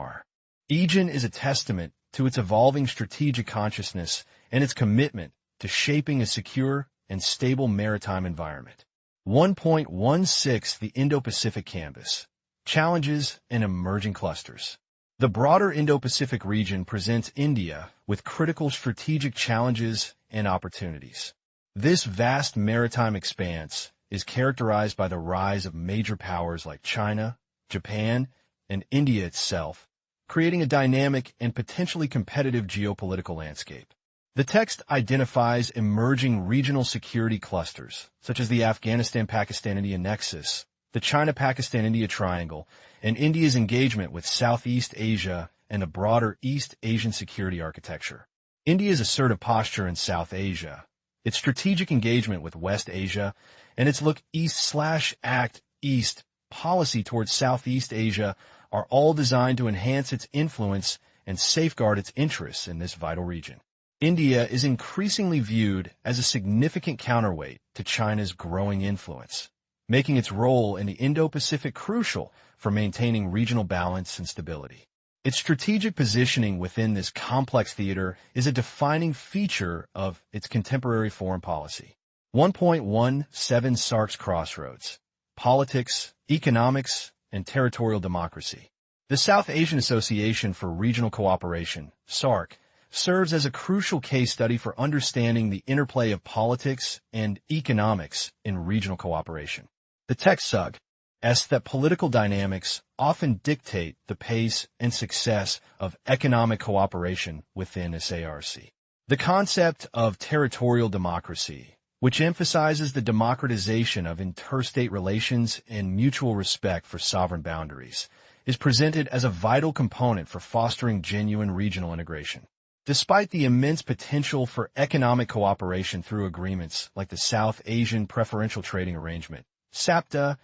region is a testament to its evolving strategic consciousness and its commitment to shaping a secure and stable maritime environment. 1.16 The Indo-Pacific Canvas. Challenges and Emerging Clusters. The broader Indo-Pacific region presents India with critical strategic challenges and opportunities. This vast maritime expanse is characterized by the rise of major powers like China, Japan, and India itself, creating a dynamic and potentially competitive geopolitical landscape. The text identifies emerging regional security clusters, such as the Afghanistan-Pakistan-India nexus, the China-Pakistan-India triangle, and India's engagement with Southeast Asia and the broader East Asian security architecture. India's assertive posture in South Asia, its strategic engagement with West Asia, and its Look East/Act East policy towards Southeast Asia are all designed to enhance its influence and safeguard its interests in this vital region. India is increasingly viewed as a significant counterweight to China's growing influence, making its role in the Indo-Pacific crucial for maintaining regional balance and stability. Its strategic positioning within this complex theater is a defining feature of its contemporary foreign policy. 1.17 SAARC's Crossroads. Politics, Economics, and Territorial Democracy. The South Asian Association for Regional Cooperation, SAARC, serves as a crucial case study for understanding the interplay of politics and economics in regional cooperation. The text suggests that political dynamics often dictate the pace and success of economic cooperation within SAARC. The concept of territorial democracy, which emphasizes the democratization of interstate relations and mutual respect for sovereign boundaries, is presented as a vital component for fostering genuine regional integration. Despite the immense potential for economic cooperation through agreements like the South Asian Preferential Trading Arrangement, SAPTA,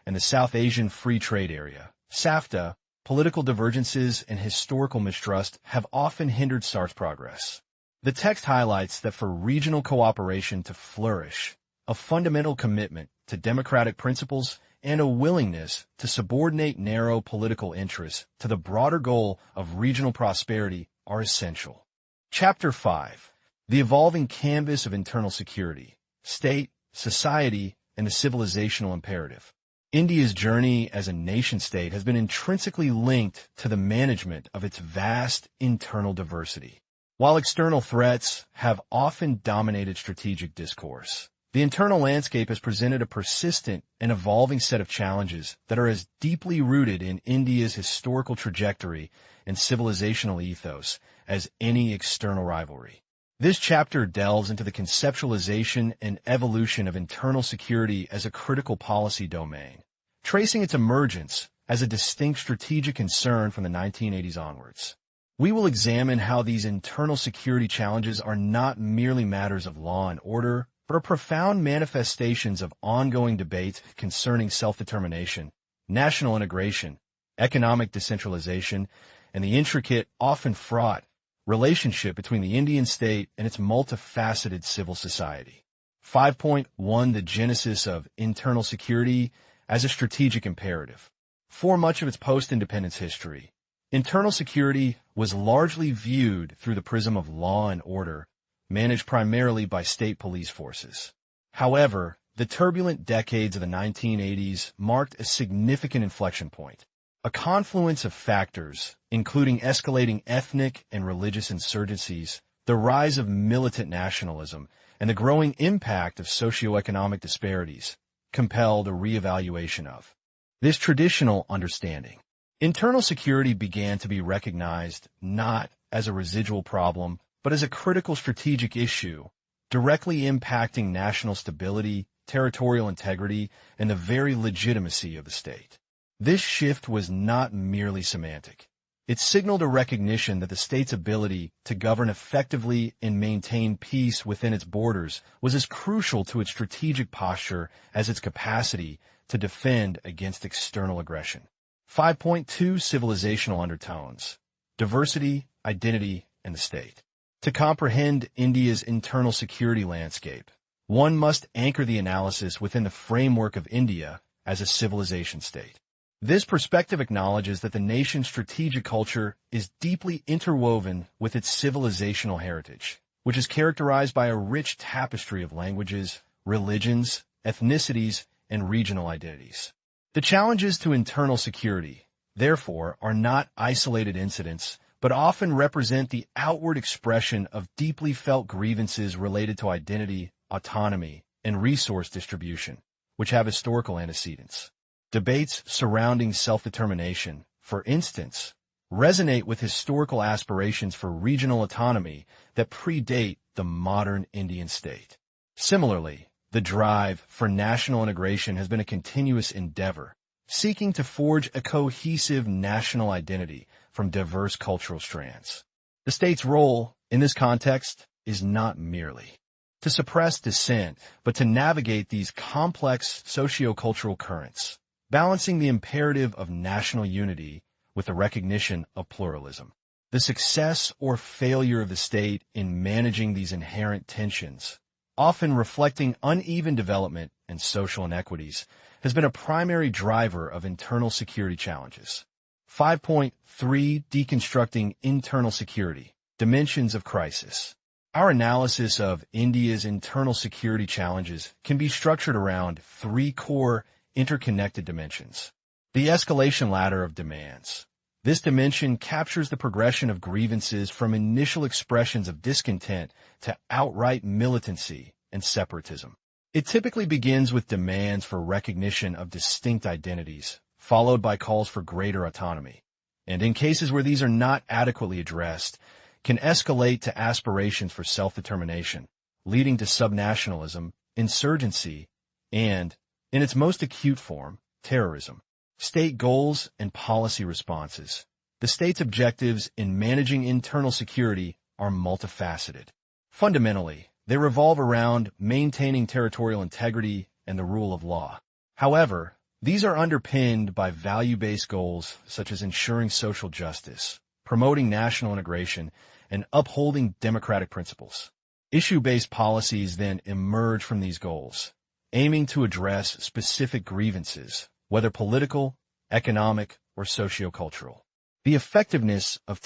and the South Asian Free Trade Area, SAFTA, political divergences and historical mistrust have often hindered SAARC's progress. The text highlights that for regional cooperation to flourish, a fundamental commitment to democratic principles and a willingness to subordinate narrow political interests to the broader goal of regional prosperity are essential. Chapter 5. The Evolving Canvas of Internal Security, State, Society, and the Civilizational Imperative. India's journey as a nation-state has been intrinsically linked to the management of its vast internal diversity. While external threats have often dominated strategic discourse, the internal landscape has presented a persistent and evolving set of challenges that are as deeply rooted in India's historical trajectory and civilizational ethos as any external rivalry. This chapter delves into the conceptualization and evolution of internal security as a critical policy domain, tracing its emergence as a distinct strategic concern from the 1980s onwards. We will examine how these internal security challenges are not merely matters of law and order, but are profound manifestations of ongoing debate concerning self-determination, national integration, economic decentralization, and the intricate, often fraught, relationship between the Indian state and its multifaceted civil society. 5.1 The genesis of internal security as a strategic imperative. For much of its post-independence history, internal security was largely viewed through the prism of law and order, managed primarily by state police forces. However, the turbulent decades of the 1980s marked a significant inflection point. A confluence of factors, including escalating ethnic and religious insurgencies, the rise of militant nationalism, and the growing impact of socioeconomic disparities, compelled a reevaluation of this traditional understanding. Internal security began to be recognized not as a residual problem, but as a critical strategic issue, directly impacting national stability, territorial integrity, and the very legitimacy of the state. This shift was not merely semantic. It signaled a recognition that the state's ability to govern effectively and maintain peace within its borders was as crucial to its strategic posture as its capacity to defend against external aggression. 5.2 Civilizational undertones. Diversity, identity, and the state. To comprehend India's internal security landscape, one must anchor the analysis within the framework of India as a civilization state. This perspective acknowledges that the nation's strategic culture is deeply interwoven with its civilizational heritage, which is characterized by a rich tapestry of languages, religions, ethnicities, and regional identities. The challenges to internal security, therefore, are not isolated incidents, but often represent the outward expression of deeply felt grievances related to identity, autonomy, and resource distribution, which have historical antecedents. Debates surrounding self-determination, for instance, resonate with historical aspirations for regional autonomy that predate the modern Indian state. Similarly, the drive for national integration has been a continuous endeavor, seeking to forge a cohesive national identity from diverse cultural strands. The state's role, in this context, is not merely to suppress dissent, but to navigate these complex socio-cultural currents, balancing the imperative of national unity with the recognition of pluralism. The success or failure of the state in managing these inherent tensions, often reflecting uneven development and social inequities, has been a primary driver of internal security challenges. 5.3 Deconstructing internal security. Dimensions of crisis. Our analysis of India's internal security challenges can be structured around three core interconnected dimensions. The escalation ladder of demands. This dimension captures the progression of grievances from initial expressions of discontent to outright militancy and separatism. It typically begins with demands for recognition of distinct identities, followed by calls for greater autonomy, and in cases where these are not adequately addressed, can escalate to aspirations for self-determination, leading to subnationalism, insurgency, and, in its most acute form, terrorism. State goals and policy responses. The state's objectives in managing internal security are multifaceted. Fundamentally, they revolve around maintaining territorial integrity and the rule of law. However, these are underpinned by value-based goals such as ensuring social justice, promoting national integration, and upholding democratic principles. Issue-based policies then emerge from these goals, aiming to address specific grievances, whether political, economic, or sociocultural. The effectiveness of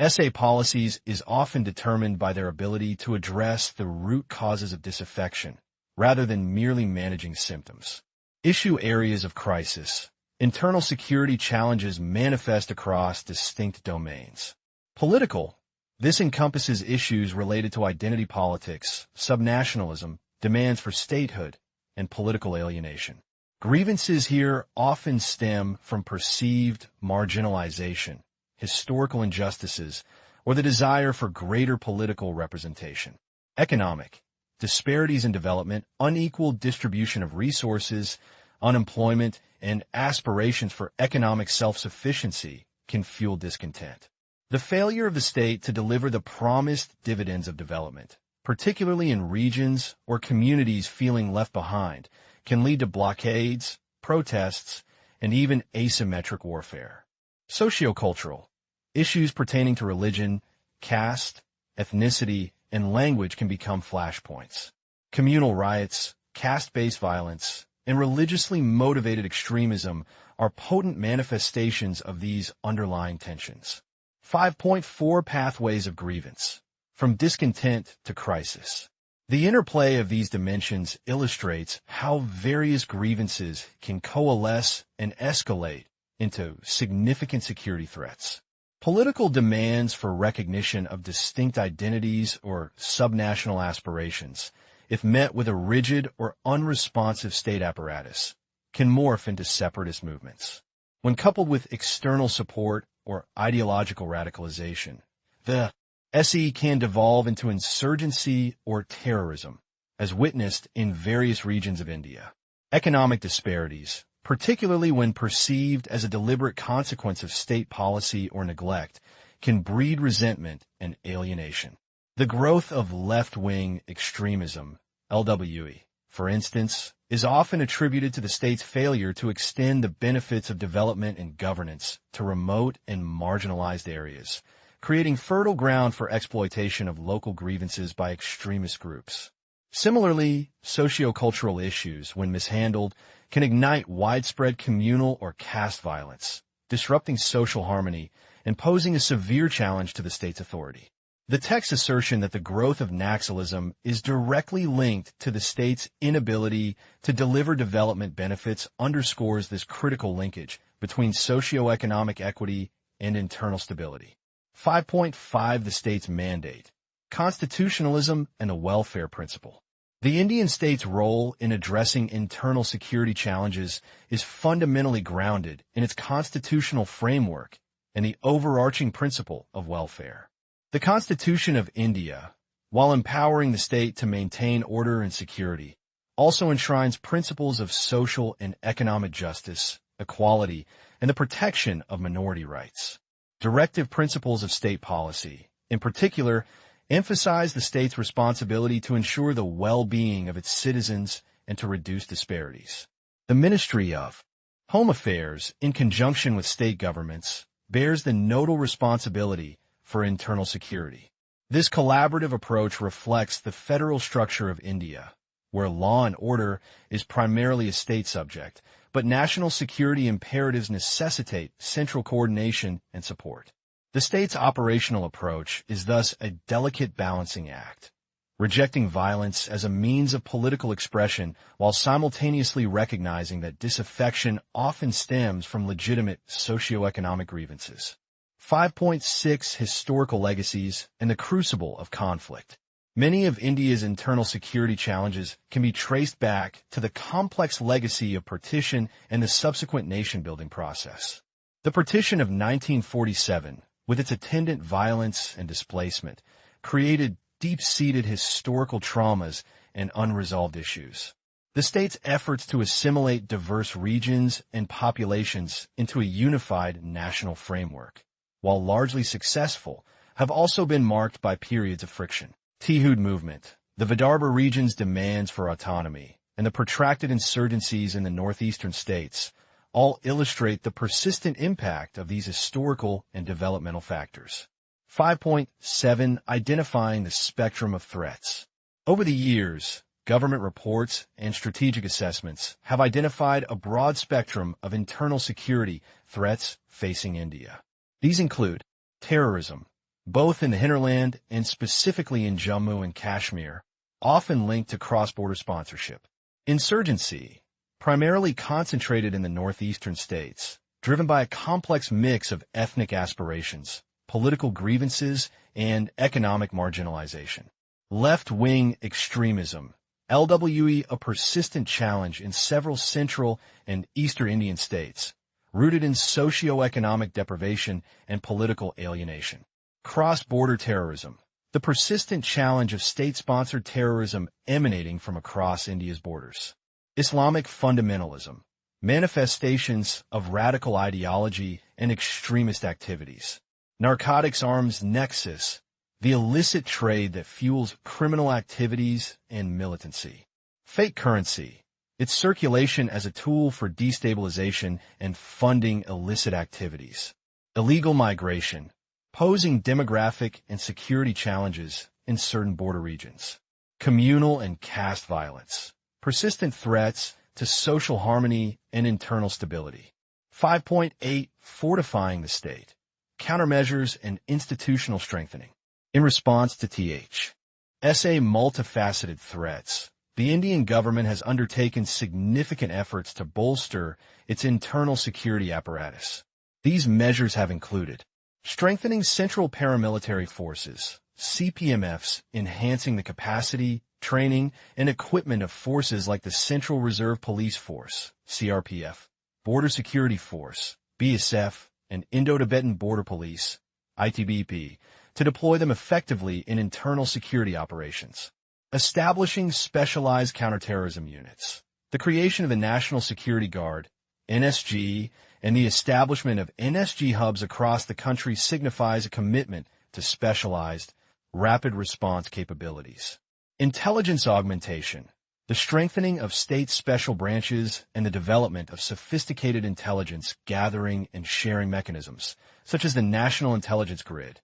SA policies is often determined by their ability to address the root causes of disaffection, rather than merely managing symptoms. Issue areas of crisis. Internal security challenges manifest across distinct domains. Political. This encompasses issues related to identity politics, subnationalism, demands for statehood, and political alienation. Grievances here often stem from perceived marginalization, historical injustices, or the desire for greater political representation. Economic. Disparities in development, unequal distribution of resources, unemployment, and aspirations for economic self-sufficiency can fuel discontent. The failure of the state to deliver the promised dividends of development, particularly in regions or communities feeling left behind, can lead to blockades, protests, and even asymmetric warfare. Sociocultural issues pertaining to religion, caste, ethnicity, and language can become flashpoints. Communal riots, caste-based violence, and religiously motivated extremism are potent manifestations of these underlying tensions. 5.4 Pathways of Grievance. From discontent to crisis. The interplay of these dimensions illustrates how various grievances can coalesce and escalate into significant security threats. Political demands for recognition of distinct identities or subnational aspirations, if met with a rigid or unresponsive state apparatus, can morph into separatist movements. When coupled with external support or ideological radicalization, the SE can devolve into insurgency or terrorism, as witnessed in various regions of India. Economic disparities, particularly when perceived as a deliberate consequence of state policy or neglect, can breed resentment and alienation. The growth of left-wing extremism, LWE, for instance, is often attributed to the state's failure to extend the benefits of development and governance to remote and marginalized areas, creating fertile ground for exploitation of local grievances by extremist groups. Similarly, sociocultural issues, when mishandled, can ignite widespread communal or caste violence, disrupting social harmony and posing a severe challenge to the state's authority. The text's assertion that the growth of Naxalism is directly linked to the state's inability to deliver development benefits underscores this critical linkage between socioeconomic equity and internal stability. 5.5 The state's mandate. Constitutionalism and the welfare principle. The Indian state's role in addressing internal security challenges is fundamentally grounded in its constitutional framework and the overarching principle of welfare. The Constitution of India, while empowering the state to maintain order and security, also enshrines principles of social and economic justice, equality, and the protection of minority rights. Directive principles of state policy, in particular, emphasize the state's responsibility to ensure the well-being of its citizens and to reduce disparities. The Ministry of Home Affairs, in conjunction with state governments, bears the nodal responsibility for internal security. This collaborative approach reflects the federal structure of India, where law and order is primarily a state subject, but national security imperatives necessitate central coordination and support. The state's operational approach is thus a delicate balancing act, rejecting violence as a means of political expression while simultaneously recognizing that disaffection often stems from legitimate socioeconomic grievances. 5.6 Historical legacies and the crucible of conflict. Many of India's internal security challenges can be traced back to the complex legacy of partition and the subsequent nation-building process. The partition of 1947, with its attendant violence and displacement, created deep-seated historical traumas and unresolved issues. The state's efforts to assimilate diverse regions and populations into a unified national framework, while largely successful, have also been marked by periods of friction. Tihud movement, the Vidarbha region's demands for autonomy, and the protracted insurgencies in the northeastern states all illustrate the persistent impact of these historical and developmental factors. 5.7 Identifying the spectrum of threats. Over the years, government reports and strategic assessments have identified a broad spectrum of internal security threats facing India. These include terrorism, both in the hinterland and specifically in Jammu and Kashmir, often linked to cross-border sponsorship. Insurgency, primarily concentrated in the northeastern states, driven by a complex mix of ethnic aspirations, political grievances, and economic marginalization. Left-wing extremism, LWE, a persistent challenge in several central and eastern Indian states, rooted in socio-economic deprivation and political alienation. Cross-border terrorism, the persistent challenge of state-sponsored terrorism emanating from across India's borders. Islamic fundamentalism, manifestations of radical ideology and extremist activities. Narcotics arms nexus, the illicit trade that fuels criminal activities and militancy. Fake currency, its circulation as a tool for destabilization and funding illicit activities. Illegal migration, posing demographic and security challenges in certain border regions. Communal and caste violence, persistent threats to social harmony and internal stability. 5.8 Fortifying the state, countermeasures and institutional strengthening. In response to SA multifaceted threats, the Indian government has undertaken significant efforts to bolster its internal security apparatus. These measures have included strengthening central paramilitary forces, CPMFs, enhancing the capacity, training, and equipment of forces like the Central Reserve Police Force, CRPF, Border Security Force, BSF, and Indo-Tibetan Border Police, ITBP, to deploy them effectively in internal security operations. Establishing specialized counterterrorism units. The creation of the National Security Guard, NSG, and the establishment of NSG hubs across the country signifies a commitment to specialized, rapid response capabilities. Intelligence augmentation. The strengthening of state special branches and the development of sophisticated intelligence gathering and sharing mechanisms, such as the National Intelligence Grid,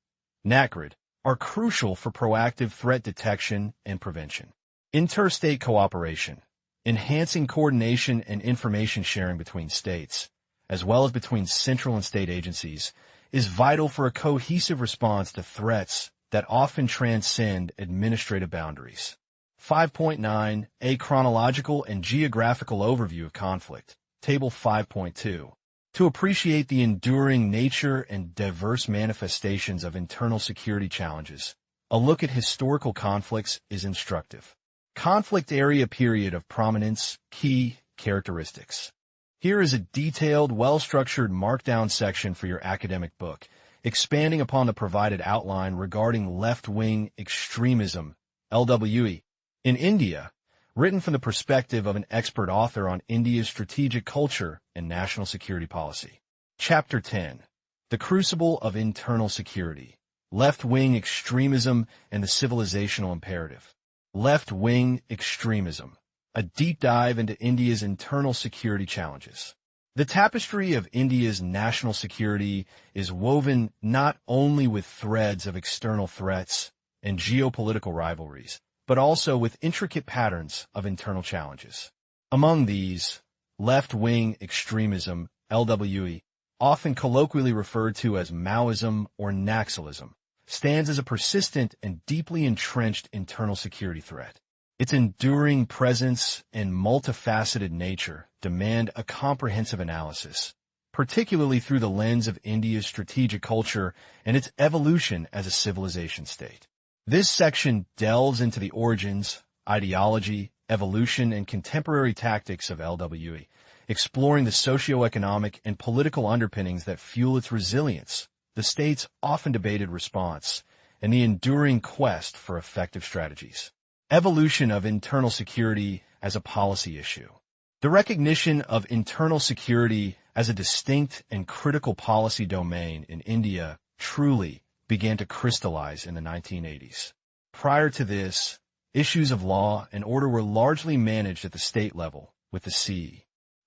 NATGRID, are crucial for proactive threat detection and prevention. Interstate cooperation. Enhancing coordination and information sharing between states, as well as between central and state agencies, is vital for a cohesive response to threats that often transcend administrative boundaries. 5.9 A chronological and geographical overview of conflict, Table 5.2. To appreciate the enduring nature and diverse manifestations of internal security challenges, a look at historical conflicts is instructive. Conflict area period of prominence, key characteristics. Here is a detailed, well-structured markdown section for your academic book, expanding upon the provided outline regarding left-wing extremism, LWE, in India, written from the perspective of an expert author on India's strategic culture and national security policy. Chapter 10. The Crucible of Internal Security, Left-Wing Extremism and the Civilizational Imperative. Left-Wing Extremism, a deep dive into India's internal security challenges. The tapestry of India's national security is woven not only with threads of external threats and geopolitical rivalries, but also with intricate patterns of internal challenges. Among these, left-wing extremism, LWE, often colloquially referred to as Maoism or Naxalism, stands as a persistent and deeply entrenched internal security threat. Its enduring presence and multifaceted nature demand a comprehensive analysis, particularly through the lens of India's strategic culture and its evolution as a civilization state. This section delves into the origins, ideology, evolution, and contemporary tactics of LWE, exploring the socio-economic and political underpinnings that fuel its resilience, the state's often debated response, and the enduring quest for effective strategies. Evolution of internal security as a policy issue. The recognition of internal security as a distinct and critical policy domain in India truly began to crystallize in the 1980s. Prior to this, issues of law and order were largely managed at the state level, with the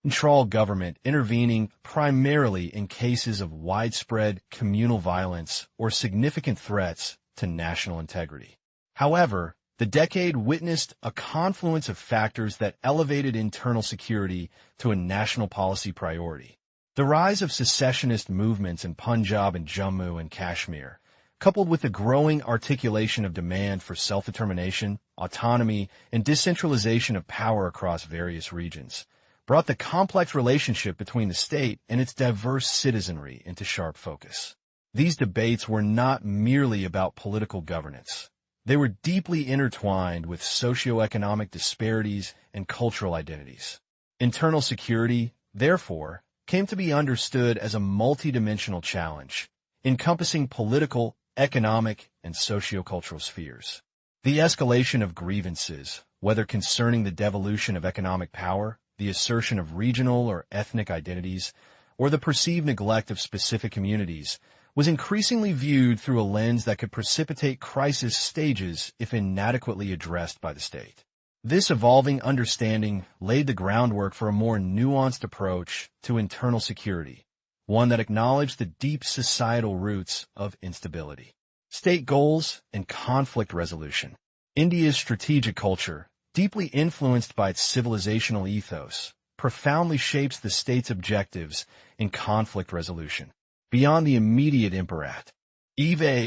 central government intervening primarily in cases of widespread communal violence or significant threats to national integrity. However, the decade witnessed a confluence of factors that elevated internal security to a national policy priority. The rise of secessionist movements in Punjab and Jammu and Kashmir, coupled with the growing articulation of demand for self-determination, autonomy, and decentralization of power across various regions, brought the complex relationship between the state and its diverse citizenry into sharp focus. These debates were not merely about political governance. They were deeply intertwined with socioeconomic disparities and cultural identities. Internal security, therefore, came to be understood as a multidimensional challenge, encompassing political, economic, and sociocultural spheres. The escalation of grievances, whether concerning the devolution of economic power, the assertion of regional or ethnic identities, or the perceived neglect of specific communities, was increasingly viewed through a lens that could precipitate crisis stages if inadequately addressed by the state. This evolving understanding laid the groundwork for a more nuanced approach to internal security, one that acknowledged the deep societal roots of instability. State goals and conflict resolution. India's strategic culture, deeply influenced by its civilizational ethos, profoundly shapes the state's objectives in conflict resolution. Beyond the immediate imperative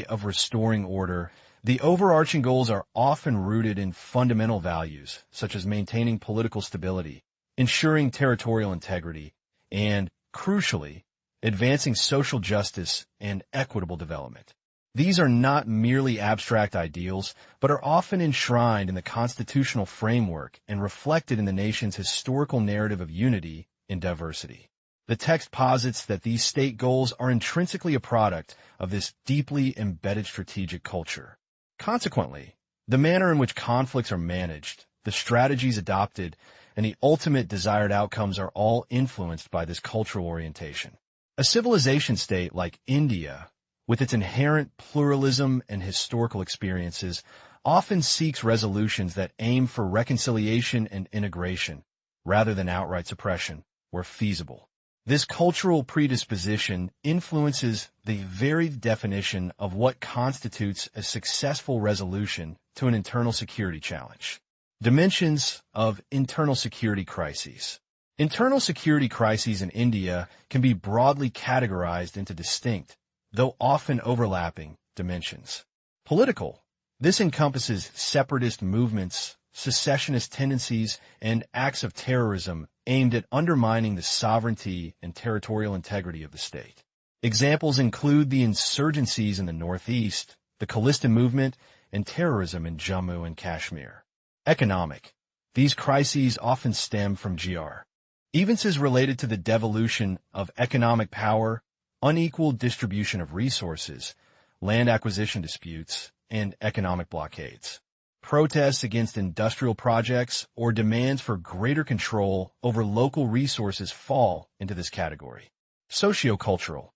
of restoring order, the overarching goals are often rooted in fundamental values, such as maintaining political stability, ensuring territorial integrity, and, crucially, advancing social justice and equitable development. These are not merely abstract ideals, but are often enshrined in the constitutional framework and reflected in the nation's historical narrative of unity in diversity. The text posits that these state goals are intrinsically a product of this deeply embedded strategic culture. Consequently, the manner in which conflicts are managed, the strategies adopted, and the ultimate desired outcomes are all influenced by this cultural orientation. A civilization state like India, with its inherent pluralism and historical experiences, often seeks resolutions that aim for reconciliation and integration, rather than outright suppression, where feasible. This cultural predisposition influences the very definition of what constitutes a successful resolution to an internal security challenge. Dimensions of internal security crises. Internal security crises in India can be broadly categorized into distinct, though often overlapping, dimensions. Political. This encompasses separatist movements, secessionist tendencies, and acts of terrorism aimed at undermining the sovereignty and territorial integrity of the state. Examples include the insurgencies in the Northeast, the Kautilya movement, and terrorism in Jammu and Kashmir. Economic. These crises often stem from grievances related to the devolution of economic power, unequal distribution of resources, land acquisition disputes, and economic blockades. Protests against industrial projects or demands for greater control over local resources fall into this category. Sociocultural.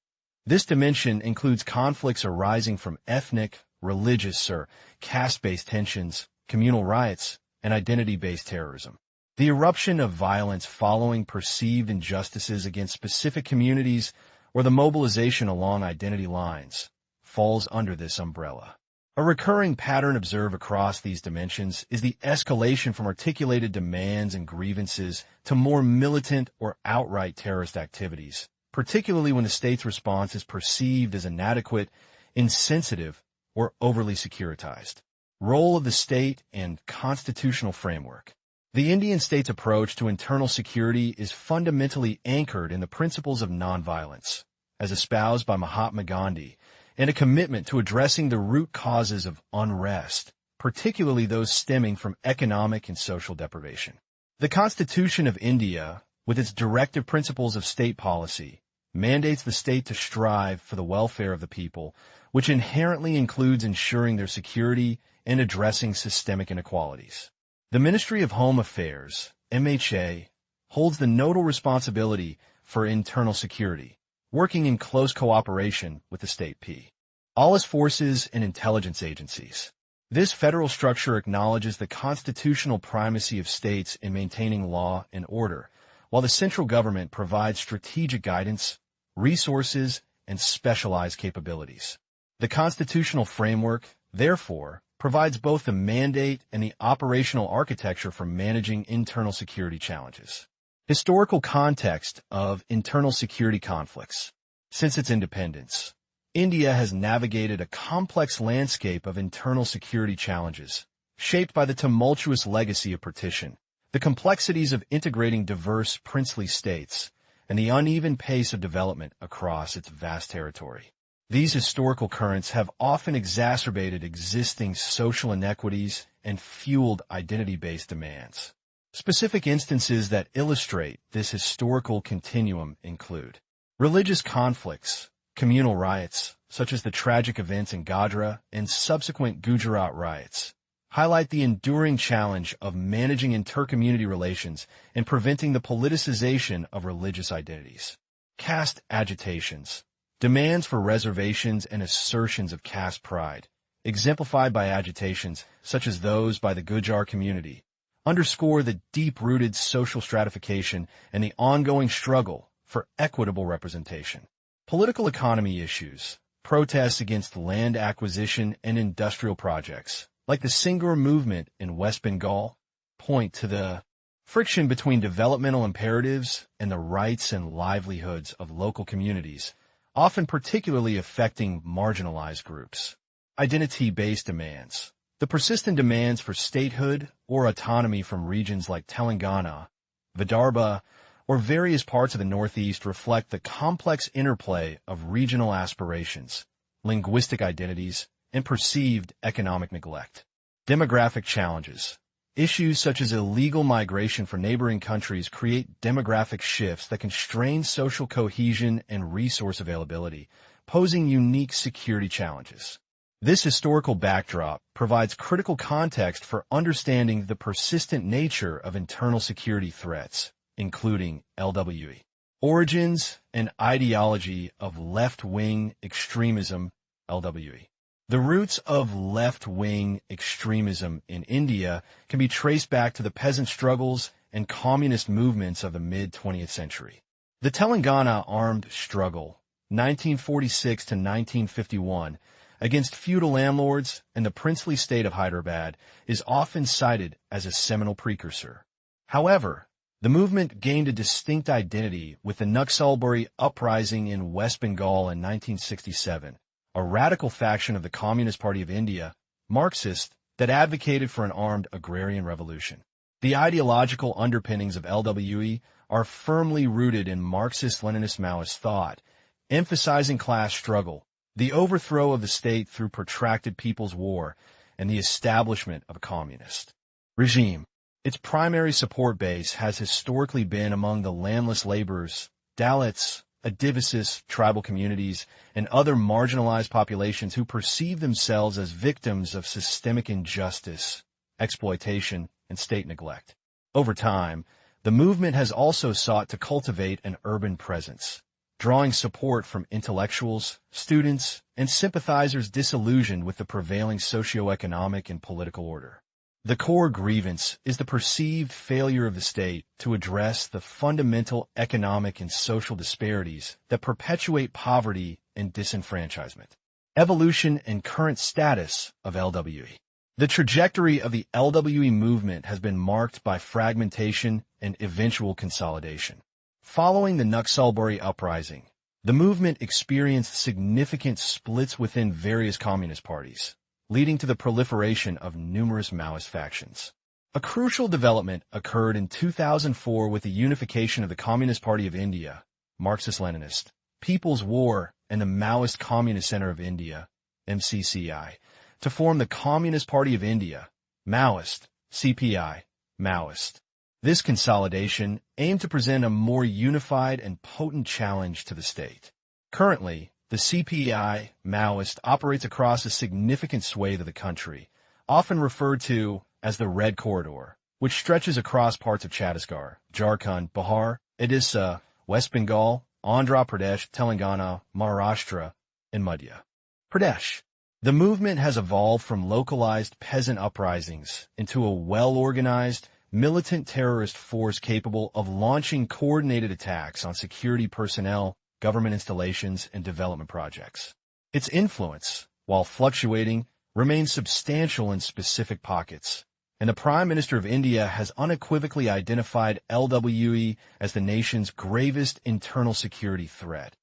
This dimension includes conflicts arising from ethnic, religious, or caste-based tensions, communal riots, and identity-based terrorism. The eruption of violence following perceived injustices against specific communities or the mobilization along identity lines falls under this umbrella. A recurring pattern observed across these dimensions is the escalation from articulated demands and grievances to more militant or outright terrorist activities, particularly when the state's response is perceived as inadequate, insensitive, or overly securitized. Role of the state and constitutional framework. The Indian state's approach to internal security is fundamentally anchored in the principles of nonviolence, as espoused by Mahatma Gandhi, and a commitment to addressing the root causes of unrest, particularly those stemming from economic and social deprivation. The Constitution of India, with its directive principles of state policy, mandates the state to strive for the welfare of the people, which inherently includes ensuring their security and addressing systemic inequalities. The Ministry of Home Affairs, MHA, holds the nodal responsibility for internal security, working in close cooperation with the state police forces and intelligence agencies. This federal structure acknowledges the constitutional primacy of states in maintaining law and order, while the central government provides strategic guidance, resources, and specialized capabilities. The constitutional framework, therefore, provides both the mandate and the operational architecture for managing internal security challenges. Historical context of internal security conflicts. Since its independence, India has navigated a complex landscape of internal security challenges, shaped by the tumultuous legacy of partition, the complexities of integrating diverse princely states, and the uneven pace of development across its vast territory. These historical currents have often exacerbated existing social inequities and fueled identity-based demands. Specific instances that illustrate this historical continuum include religious conflicts, communal riots, such as the tragic events in Godhra and subsequent Gujarat riots, highlight the enduring challenge of managing inter-community relations and preventing the politicization of religious identities. Caste agitations, Demands for reservations and assertions of caste pride, exemplified by agitations such as those by the Gujar community, underscore the deep-rooted social stratification and the ongoing struggle for equitable representation. Political economy issues, protests against land acquisition and industrial projects, like the Singur movement in West Bengal, point to the friction between developmental imperatives and the rights and livelihoods of local communities, often particularly affecting marginalized groups. Identity-based demands. The persistent demands for statehood or autonomy from regions like Telangana, Vidarbha, or various parts of the Northeast reflect the complex interplay of regional aspirations, linguistic identities, and perceived economic neglect. Demographic challenges. Issues such as illegal migration from neighboring countries create demographic shifts that can strain social cohesion and resource availability, posing unique security challenges. This historical backdrop provides critical context for understanding the persistent nature of internal security threats, including LWE. Origins and ideology of left-wing extremism, LWE. The roots of left-wing extremism in India can be traced back to the peasant struggles and communist movements of the mid-20th century. The Telangana armed struggle, 1946 to 1951, against feudal landlords and the princely state of Hyderabad is often cited as a seminal precursor. However, the movement gained a distinct identity with the Naxalbari uprising in West Bengal in 1967, a radical faction of the Communist Party of India, Marxist, that advocated for an armed agrarian revolution. The ideological underpinnings of LWE are firmly rooted in Marxist-Leninist Maoist thought, emphasizing class struggle, the overthrow of the state through protracted people's war, and the establishment of a communist regime. Its primary support base has historically been among the landless laborers, Dalits, Adivasis, tribal communities, and other marginalized populations who perceive themselves as victims of systemic injustice, exploitation, and state neglect. Over time, the movement has also sought to cultivate an urban presence, drawing support from intellectuals, students, and sympathizers disillusioned with the prevailing socio-economic and political order. The core grievance is the perceived failure of the state to address the fundamental economic and social disparities that perpetuate poverty and disenfranchisement. Evolution and current status of LWE. The trajectory of the LWE movement has been marked by fragmentation and eventual consolidation. Following the Naxalbari uprising, the movement experienced significant splits within various communist parties, leading to the proliferation of numerous Maoist factions. A crucial development occurred in 2004 with the unification of the Communist Party of India, Marxist-Leninist, People's War, and the Maoist Communist Center of India, MCCI, to form the Communist Party of India, Maoist, CPI, Maoist. This consolidation aimed to present a more unified and potent challenge to the state. Currently, the CPI, Maoist, operates across a significant swathe of the country, often referred to as the Red Corridor, which stretches across parts of Chhattisgarh, Jharkhand, Bihar, Odisha, West Bengal, Andhra Pradesh, Telangana, Maharashtra, and Madhya Pradesh. The movement has evolved from localized peasant uprisings into a well-organized, militant terrorist force capable of launching coordinated attacks on security personnel, government installations, and development projects. Its influence, while fluctuating, remains substantial in specific pockets, and the Prime Minister of India has unequivocally identified LWE as the nation's gravest internal security threat,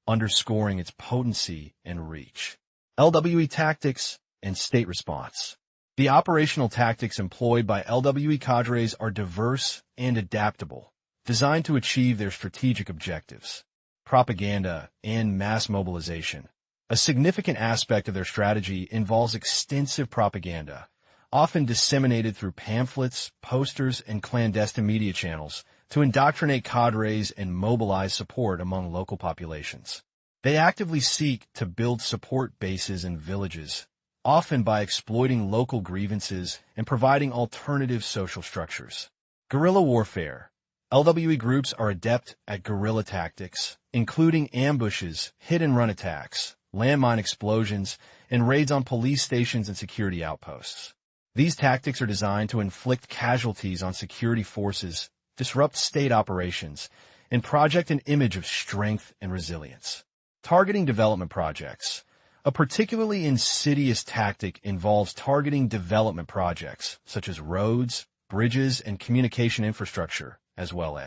underscoring its potency and reach. LWE tactics and state response. The operational tactics employed by LWE cadres are diverse and adaptable, designed to achieve their strategic objectives. Propaganda and mass mobilization. A significant aspect of their strategy involves extensive propaganda, often disseminated through pamphlets, posters, and clandestine media channels, to indoctrinate cadres and mobilize support among local populations. They actively seek to build support bases in villages, often by exploiting local grievances and providing alternative social structures. Guerrilla warfare. LWE groups are adept at guerrilla tactics, including ambushes, hit-and-run attacks, landmine explosions, and raids on police stations and security outposts. These tactics are designed to inflict casualties on security forces, disrupt state operations, and project an image of strength and resilience. Targeting development projects. A particularly insidious tactic involves targeting development projects, such as roads, bridges, and communication infrastructure, as well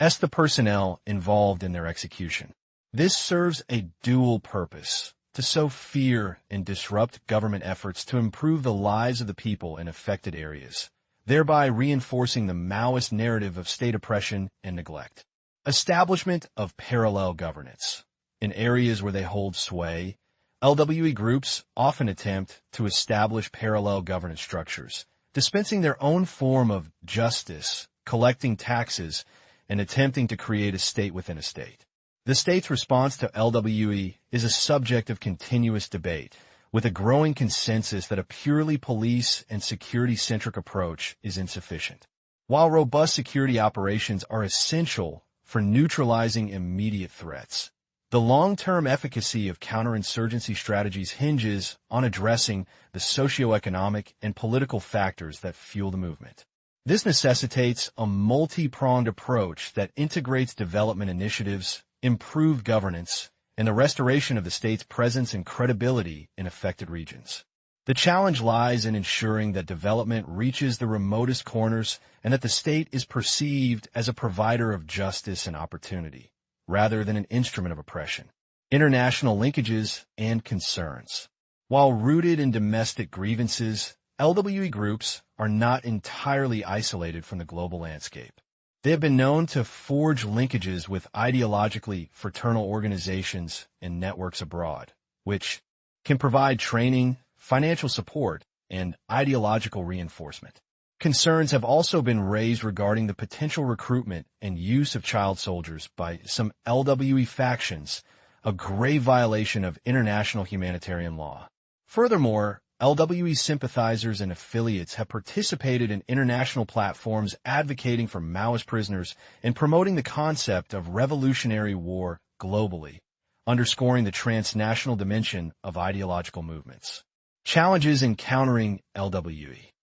as the personnel involved in their execution. This serves a dual purpose: to sow fear and disrupt government efforts to improve the lives of the people in affected areas, thereby reinforcing the Maoist narrative of state oppression and neglect. Establishment of parallel governance. In areas where they hold sway, LWE groups often attempt to establish parallel governance structures, dispensing their own form of justice, collecting taxes, and attempting to create a state within a state. The state's response to LWE is a subject of continuous debate, with a growing consensus that a purely police and security-centric approach is insufficient. While robust security operations are essential for neutralizing immediate threats, the long-term efficacy of counterinsurgency strategies hinges on addressing the socioeconomic and political factors that fuel the movement. This necessitates a multi-pronged approach that integrates development initiatives, improved governance, and the restoration of the state's presence and credibility in affected regions. The challenge lies in ensuring that development reaches the remotest corners and that the state is perceived as a provider of justice and opportunity, rather than an instrument of oppression. International linkages and concerns. While rooted in domestic grievances, LWE groups are not entirely isolated from the global landscape. They have been known to forge linkages with ideologically fraternal organizations and networks abroad, which can provide training, financial support, and ideological reinforcement. Concerns have also been raised regarding the potential recruitment and use of child soldiers by some LWE factions, a grave violation of international humanitarian law. Furthermore, LWE sympathizers and affiliates have participated in international platforms advocating for Maoist prisoners and promoting the concept of revolutionary war globally, underscoring the transnational dimension of ideological movements. Challenges in countering LWE.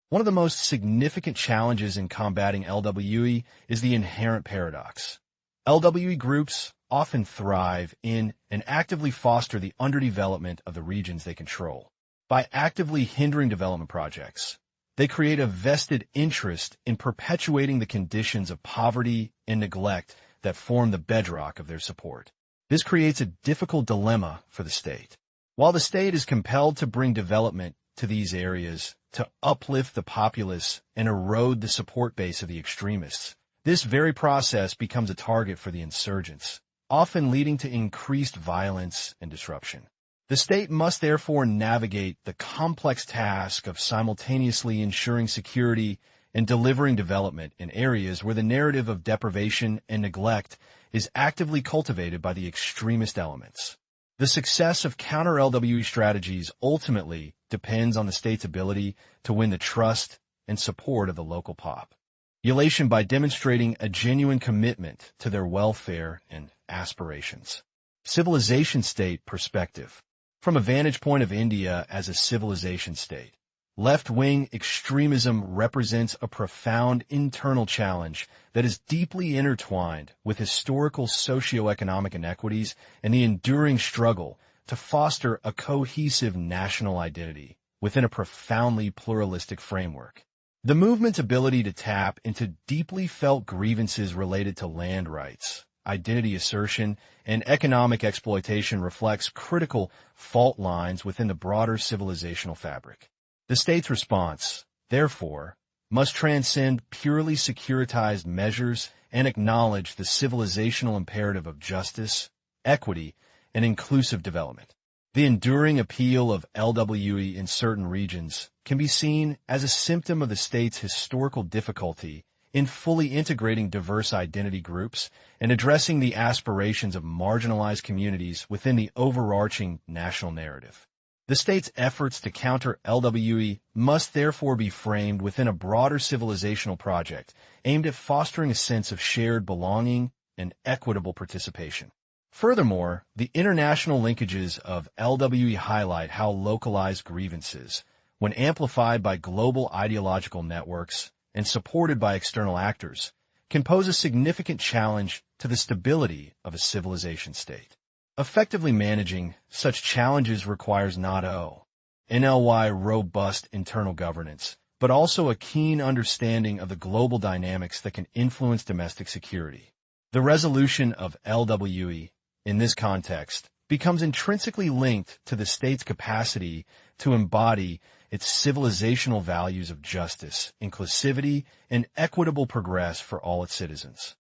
One of the most significant challenges in combating LWE is the inherent paradox. LWE groups often thrive in and actively foster the underdevelopment of the regions they control. By actively hindering development projects, they create a vested interest in perpetuating the conditions of poverty and neglect that form the bedrock of their support. This creates a difficult dilemma for the state. While the state is compelled to bring development to these areas to uplift the populace and erode the support base of the extremists, this very process becomes a target for the insurgents, often leading to increased violence and disruption. The state must therefore navigate the complex task of simultaneously ensuring security and delivering development in areas where the narrative of deprivation and neglect is actively cultivated by the extremist elements. The success of counter-LWE strategies ultimately depends on the state's ability to win the trust and support of the local population by demonstrating a genuine commitment to their welfare and aspirations. Civilization state perspective. From a vantage point of India as a civilization state, left-wing extremism represents a profound internal challenge that is deeply intertwined with historical socio-economic inequities and the enduring struggle to foster a cohesive national identity within a profoundly pluralistic framework. The movement's ability to tap into deeply felt grievances related to land rights, identity assertion, and economic exploitation reflects critical fault lines within the broader civilizational fabric. The state's response, therefore, must transcend purely securitized measures and acknowledge the civilizational imperative of justice, equity, and inclusive development. The enduring appeal of LWE in certain regions can be seen as a symptom of the state's historical difficulty in fully integrating diverse identity groups and addressing the aspirations of marginalized communities within the overarching national narrative. The state's efforts to counter LWE must therefore be framed within a broader civilizational project aimed at fostering a sense of shared belonging and equitable participation. Furthermore, the international linkages of LWE highlight how localized grievances, when amplified by global ideological networks and supported by external actors, can pose a significant challenge to the stability of a civilization state. Effectively managing such challenges requires not only robust internal governance, but also a keen understanding of the global dynamics that can influence domestic security. The resolution of LWE, in this context, becomes intrinsically linked to the state's capacity to embody its civilizational values of justice, inclusivity, and equitable progress for all its citizens.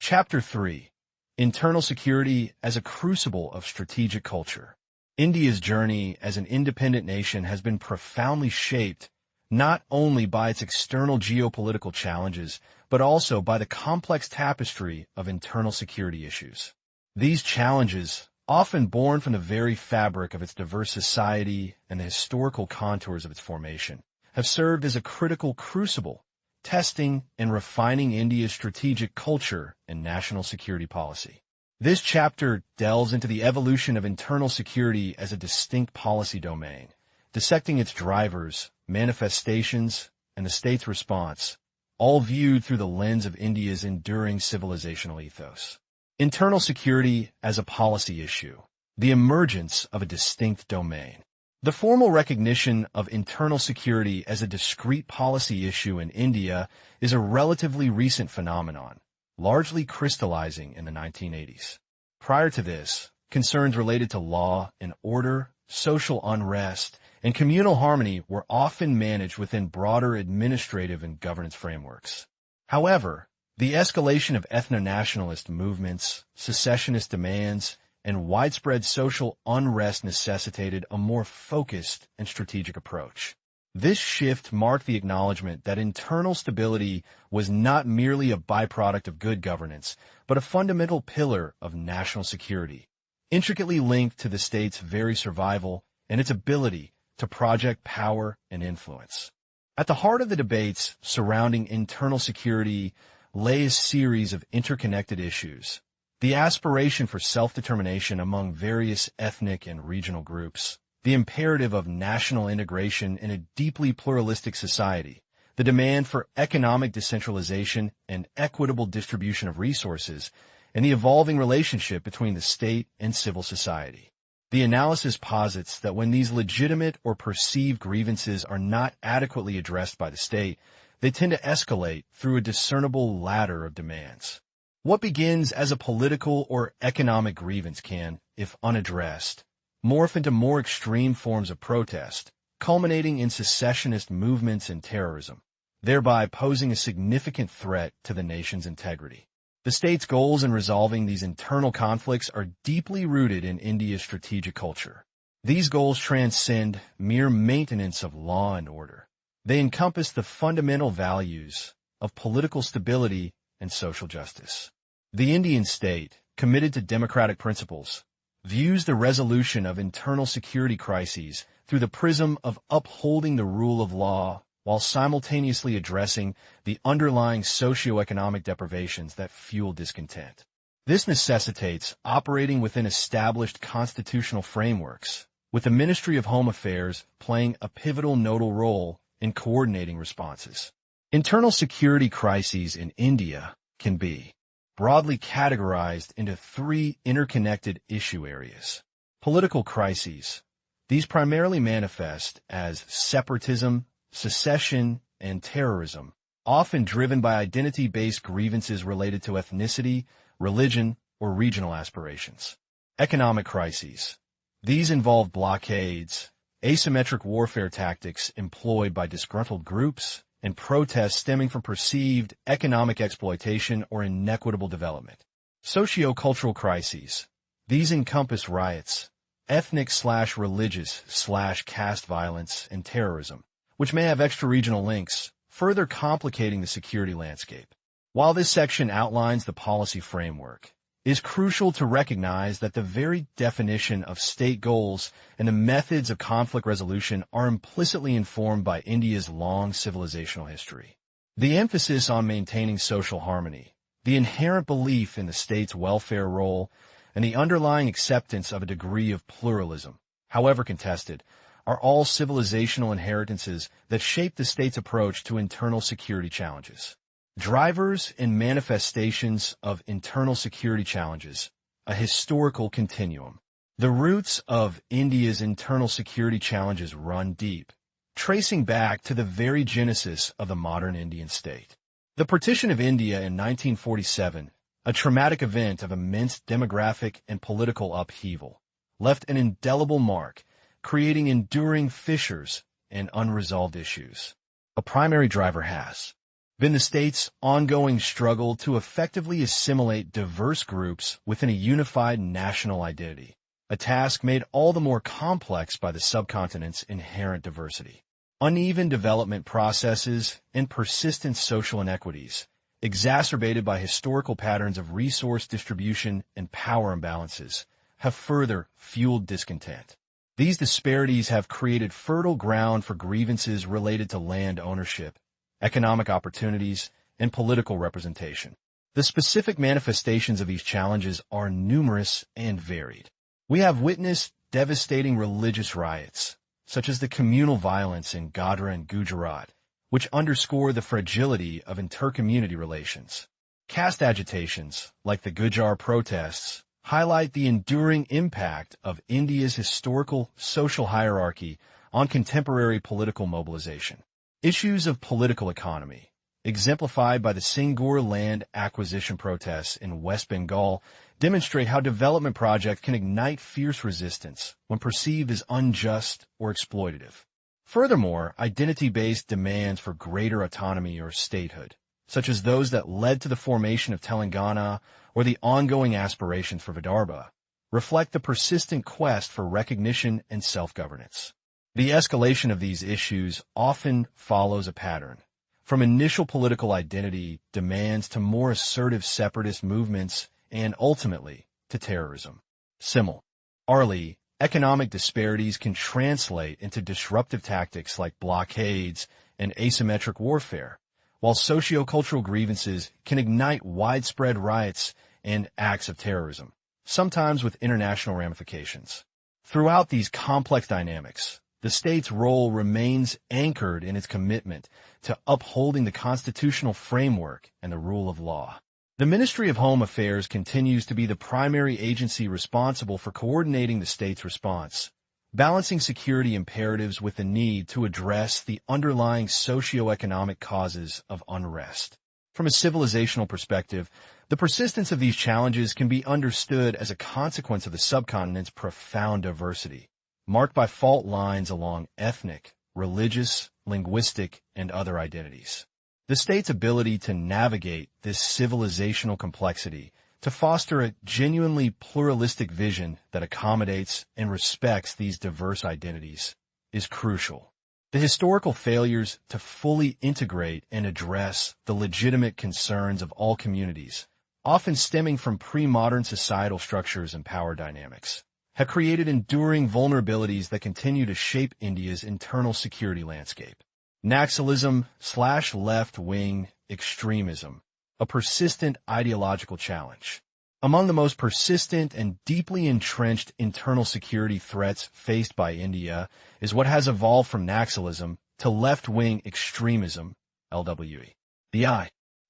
Chapter 3. Internal Security as a Crucible of Strategic Culture. India's journey as an independent nation has been profoundly shaped not only by its external geopolitical challenges, but also by the complex tapestry of internal security issues. These challenges, often born from the very fabric of its diverse society and the historical contours of its formation, have served as a critical crucible, testing and refining India's strategic culture and national security policy. This chapter delves into the evolution of internal security as a distinct policy domain, dissecting its drivers, manifestations, and the state's response, all viewed through the lens of India's enduring civilizational ethos. Internal security as a policy issue, the emergence of a distinct domain. The formal recognition of internal security as a discrete policy issue in India is a relatively recent phenomenon, largely crystallizing in the 1980s. Prior to this, concerns related to law and order, social unrest, and communal harmony were often managed within broader administrative and governance frameworks. However, the escalation of ethno-nationalist movements, secessionist demands, and widespread social unrest necessitated a more focused and strategic approach. This shift marked the acknowledgement that internal stability was not merely a byproduct of good governance, but a fundamental pillar of national security, intricately linked to the state's very survival and its ability to project power and influence. At the heart of the debates surrounding internal security lay a series of interconnected issues: the aspiration for self-determination among various ethnic and regional groups, the imperative of national integration in a deeply pluralistic society, the demand for economic decentralization and equitable distribution of resources, and the evolving relationship between the state and civil society. The analysis posits that when these legitimate or perceived grievances are not adequately addressed by the state, they tend to escalate through a discernible ladder of demands. What begins as a political or economic grievance can, if unaddressed, morph into more extreme forms of protest, culminating in secessionist movements and terrorism, thereby posing a significant threat to the nation's integrity. The state's goals in resolving these internal conflicts are deeply rooted in India's strategic culture. These goals transcend mere maintenance of law and order. They encompass the fundamental values of political stability and social justice. The Indian state, committed to democratic principles, views the resolution of internal security crises through the prism of upholding the rule of law while simultaneously addressing the underlying socio-economic deprivations that fuel discontent. This necessitates operating within established constitutional frameworks, with the Ministry of Home Affairs playing a pivotal nodal role in coordinating responses. Internal security crises in India can be broadly categorized into three interconnected issue areas. Political crises. These primarily manifest as separatism, secession, and terrorism, often driven by identity-based grievances related to ethnicity, religion, or regional aspirations. Economic crises. These involve blockades, asymmetric warfare tactics employed by disgruntled groups, and protests stemming from perceived economic exploitation or inequitable development. Socio-cultural crises. These encompass riots, ethnic/religious/caste violence, and terrorism, which may have extra-regional links, further complicating the security landscape. While this section outlines the policy framework, it is crucial to recognize that the very definition of state goals and the methods of conflict resolution are implicitly informed by India's long civilizational history. The emphasis on maintaining social harmony, the inherent belief in the state's welfare role, and the underlying acceptance of a degree of pluralism, however contested, are all civilizational inheritances that shape the state's approach to internal security challenges. Drivers and manifestations of internal security challenges, a historical continuum. The roots of India's internal security challenges run deep, tracing back to the very genesis of the modern Indian state. The partition of India in 1947, a traumatic event of immense demographic and political upheaval, left an indelible mark, creating enduring fissures and unresolved issues. A primary driver has been the state's ongoing struggle to effectively assimilate diverse groups within a unified national identity, a task made all the more complex by the subcontinent's inherent diversity. Uneven development processes and persistent social inequities, exacerbated by historical patterns of resource distribution and power imbalances, have further fueled discontent. These disparities have created fertile ground for grievances related to land ownership, economic opportunities, and political representation. The specific manifestations of these challenges are numerous and varied. We have witnessed devastating religious riots, such as the communal violence in Godhra and Gujarat, which underscore the fragility of intercommunity relations. Caste agitations, like the Gujar protests, highlight the enduring impact of India's historical social hierarchy on contemporary political mobilization. Issues of political economy, exemplified by the Singur land acquisition protests in West Bengal, demonstrate how development projects can ignite fierce resistance when perceived as unjust or exploitative. Furthermore, identity-based demands for greater autonomy or statehood, such as those that led to the formation of Telangana or the ongoing aspirations for Vidarbha, reflect the persistent quest for recognition and self-governance. The escalation of these issues often follows a pattern, from initial political identity demands to more assertive separatist movements and ultimately to terrorism. Similarly, economic disparities can translate into disruptive tactics like blockades and asymmetric warfare, while sociocultural grievances can ignite widespread riots and acts of terrorism, sometimes with international ramifications. Throughout these complex dynamics, the state's role remains anchored in its commitment to upholding the constitutional framework and the rule of law. The Ministry of Home Affairs continues to be the primary agency responsible for coordinating the state's response, balancing security imperatives with the need to address the underlying socio-economic causes of unrest. From a civilizational perspective, the persistence of these challenges can be understood as a consequence of the subcontinent's profound diversity, marked by fault lines along ethnic, religious, linguistic, and other identities. The state's ability to navigate this civilizational complexity, to foster a genuinely pluralistic vision that accommodates and respects these diverse identities, is crucial. The historical failures to fully integrate and address the legitimate concerns of all communities, often stemming from pre-modern societal structures and power dynamics, have created enduring vulnerabilities that continue to shape India's internal security landscape. Naxalism/left-wing extremism, a persistent ideological challenge. Among the most persistent and deeply entrenched internal security threats faced by India is what has evolved from Naxalism to left-wing extremism, LWE. The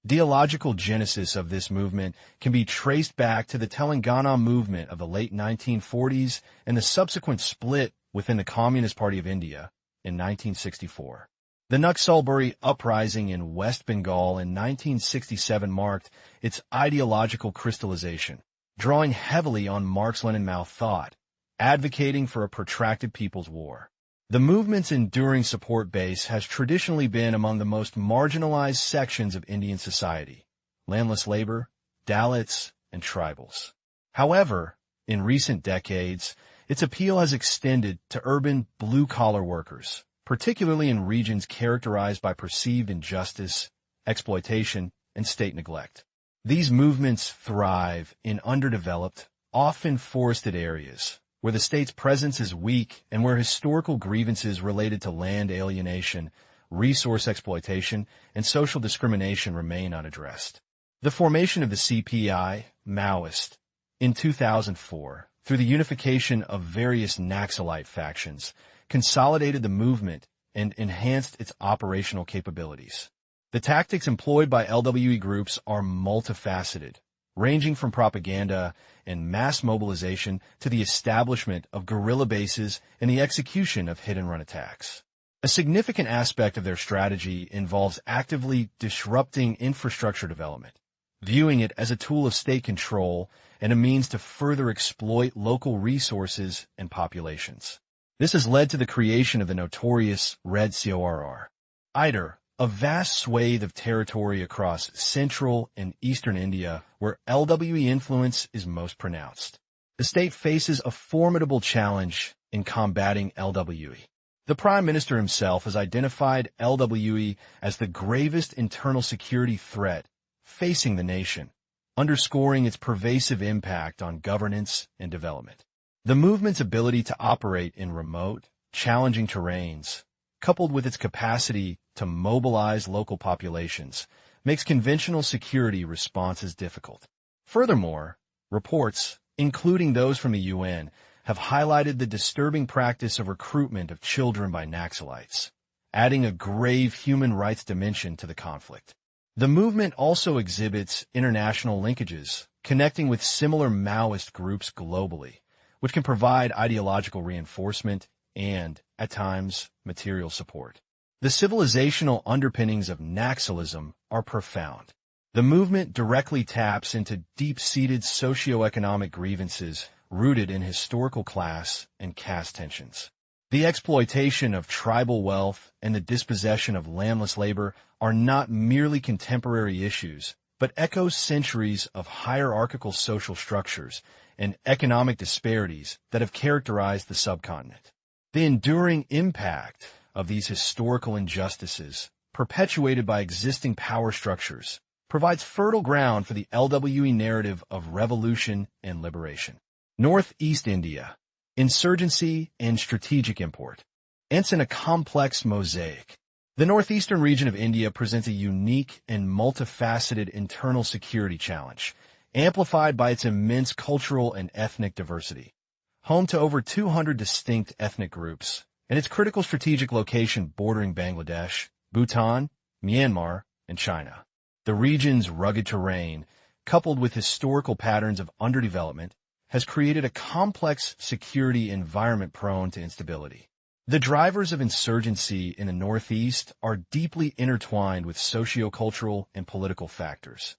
ideological genesis of this movement can be traced back to the Telangana movement of the late 1940s and the subsequent split within the Communist Party of India in 1964. The Naxalbari uprising in West Bengal in 1967 marked its ideological crystallization, drawing heavily on Marx-Lenin-Mao thought, advocating for a protracted people's war. The movement's enduring support base has traditionally been among the most marginalized sections of Indian society: landless labor, Dalits, and tribals. However, in recent decades, its appeal has extended to urban blue-collar workers, particularly in regions characterized by perceived injustice, exploitation, and state neglect. These movements thrive in underdeveloped, often forested areas, where the state's presence is weak and where historical grievances related to land alienation, resource exploitation, and social discrimination remain unaddressed. The formation of the CPI, Maoist, in 2004, through the unification of various Naxalite factions, consolidated the movement and enhanced its operational capabilities. The tactics employed by LWE groups are multifaceted, ranging from propaganda and mass mobilization to the establishment of guerrilla bases and the execution of hit-and-run attacks. A significant aspect of their strategy involves actively disrupting infrastructure development, viewing it as a tool of state control and a means to further exploit local resources and populations. This has led to the creation of the notorious Red Corps, a vast swathe of territory across central and eastern India where LWE influence is most pronounced. The state faces a formidable challenge in combating LWE. The Prime Minister himself has identified LWE as the gravest internal security threat facing the nation, underscoring its pervasive impact on governance and development. The movement's ability to operate in remote, challenging terrains, coupled with its capacity to mobilize local populations, makes conventional security responses difficult. Furthermore, reports, including those from the UN, have highlighted the disturbing practice of recruitment of children by Naxalites, adding a grave human rights dimension to the conflict. The movement also exhibits international linkages, connecting with similar Maoist groups globally, which can provide ideological reinforcement and, at times, material support. The civilizational underpinnings of Naxalism are profound. The movement directly taps into deep-seated socioeconomic grievances rooted in historical class and caste tensions. The exploitation of tribal wealth and the dispossession of landless labor are not merely contemporary issues, but echo centuries of hierarchical social structures and economic disparities that have characterized the subcontinent. The enduring impact of these historical injustices, perpetuated by existing power structures, provides fertile ground for the LWE narrative of revolution and liberation. Northeast India, insurgency and strategic import. Ents in a complex mosaic. The northeastern region of India presents a unique and multifaceted internal security challenge, amplified by its immense cultural and ethnic diversity. Home to over 200 distinct ethnic groups, and its critical strategic location bordering Bangladesh, Bhutan, Myanmar, and China. The region's rugged terrain, coupled with historical patterns of underdevelopment, has created a complex security environment prone to instability. The drivers of insurgency in the Northeast are deeply intertwined with sociocultural and political factors.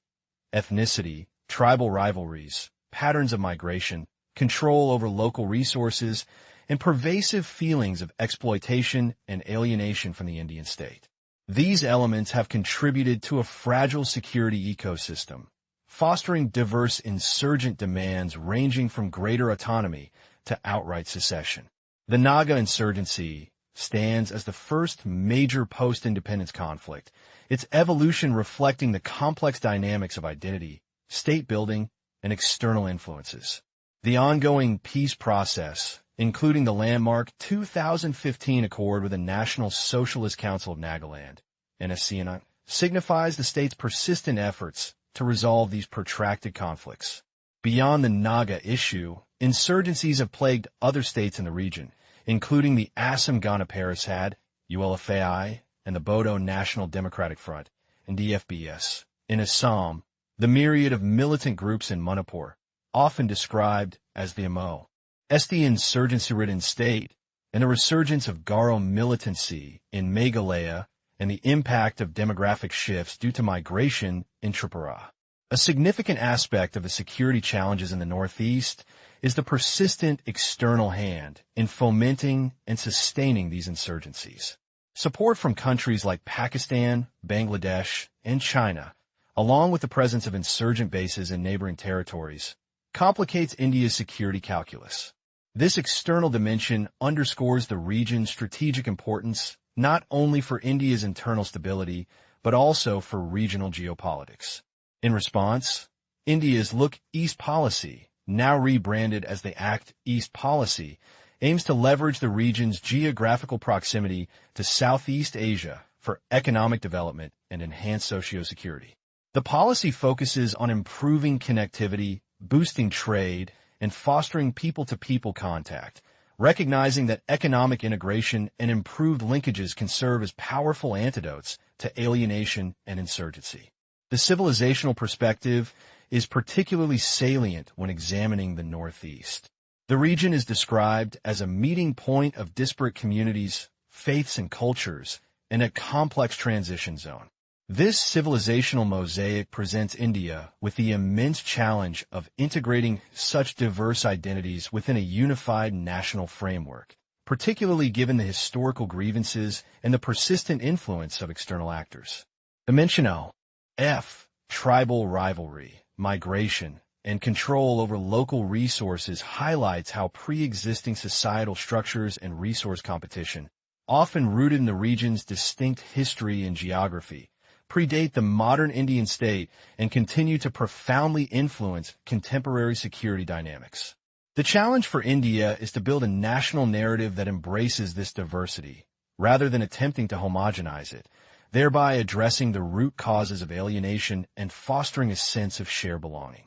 Ethnicity, tribal rivalries, patterns of migration, control over local resources, and pervasive feelings of exploitation and alienation from the Indian state. These elements have contributed to a fragile security ecosystem, fostering diverse insurgent demands ranging from greater autonomy to outright secession. The Naga insurgency stands as the first major post-independence conflict, its evolution reflecting the complex dynamics of identity, state building, and external influences. The ongoing peace process, including the landmark 2015 accord with the National Socialist Council of Nagaland, NSCN, signifies the state's persistent efforts to resolve these protracted conflicts. Beyond the Naga issue, insurgencies have plagued other states in the region, including the Assam Gana Parishad, ULFAI, and the Bodo National Democratic Front, and DFBS. In Assam, the myriad of militant groups in Manipur, often described as the MO.SD insurgency-ridden state, and the resurgence of Garo militancy in Meghalaya, and the impact of demographic shifts due to migration in Tripura. A significant aspect of the security challenges in the Northeast is the persistent external hand in fomenting and sustaining these insurgencies. Support from countries like Pakistan, Bangladesh, and China, along with the presence of insurgent bases in neighboring territories, complicates India's security calculus. This external dimension underscores the region's strategic importance not only for India's internal stability, but also for regional geopolitics. In response, India's Look East policy, now rebranded as the Act East policy, aims to leverage the region's geographical proximity to Southeast Asia for economic development and enhanced socio-security. The policy focuses on improving connectivity, boosting trade, and fostering people-to-people contact, recognizing that economic integration and improved linkages can serve as powerful antidotes to alienation and insurgency. The civilizational perspective is particularly salient when examining the Northeast. The region is described as a meeting point of disparate communities, faiths, and cultures, and a complex transition zone. This civilizational mosaic presents India with the immense challenge of integrating such diverse identities within a unified national framework, particularly given the historical grievances and the persistent influence of external actors. Dimension O. F. Tribal rivalry, migration, and control over local resources highlights how pre-existing societal structures and resource competition, often rooted in the region's distinct history and geography, predate the modern Indian state and continue to profoundly influence contemporary security dynamics. The challenge for India is to build a national narrative that embraces this diversity, rather than attempting to homogenize it, thereby addressing the root causes of alienation and fostering a sense of shared belonging.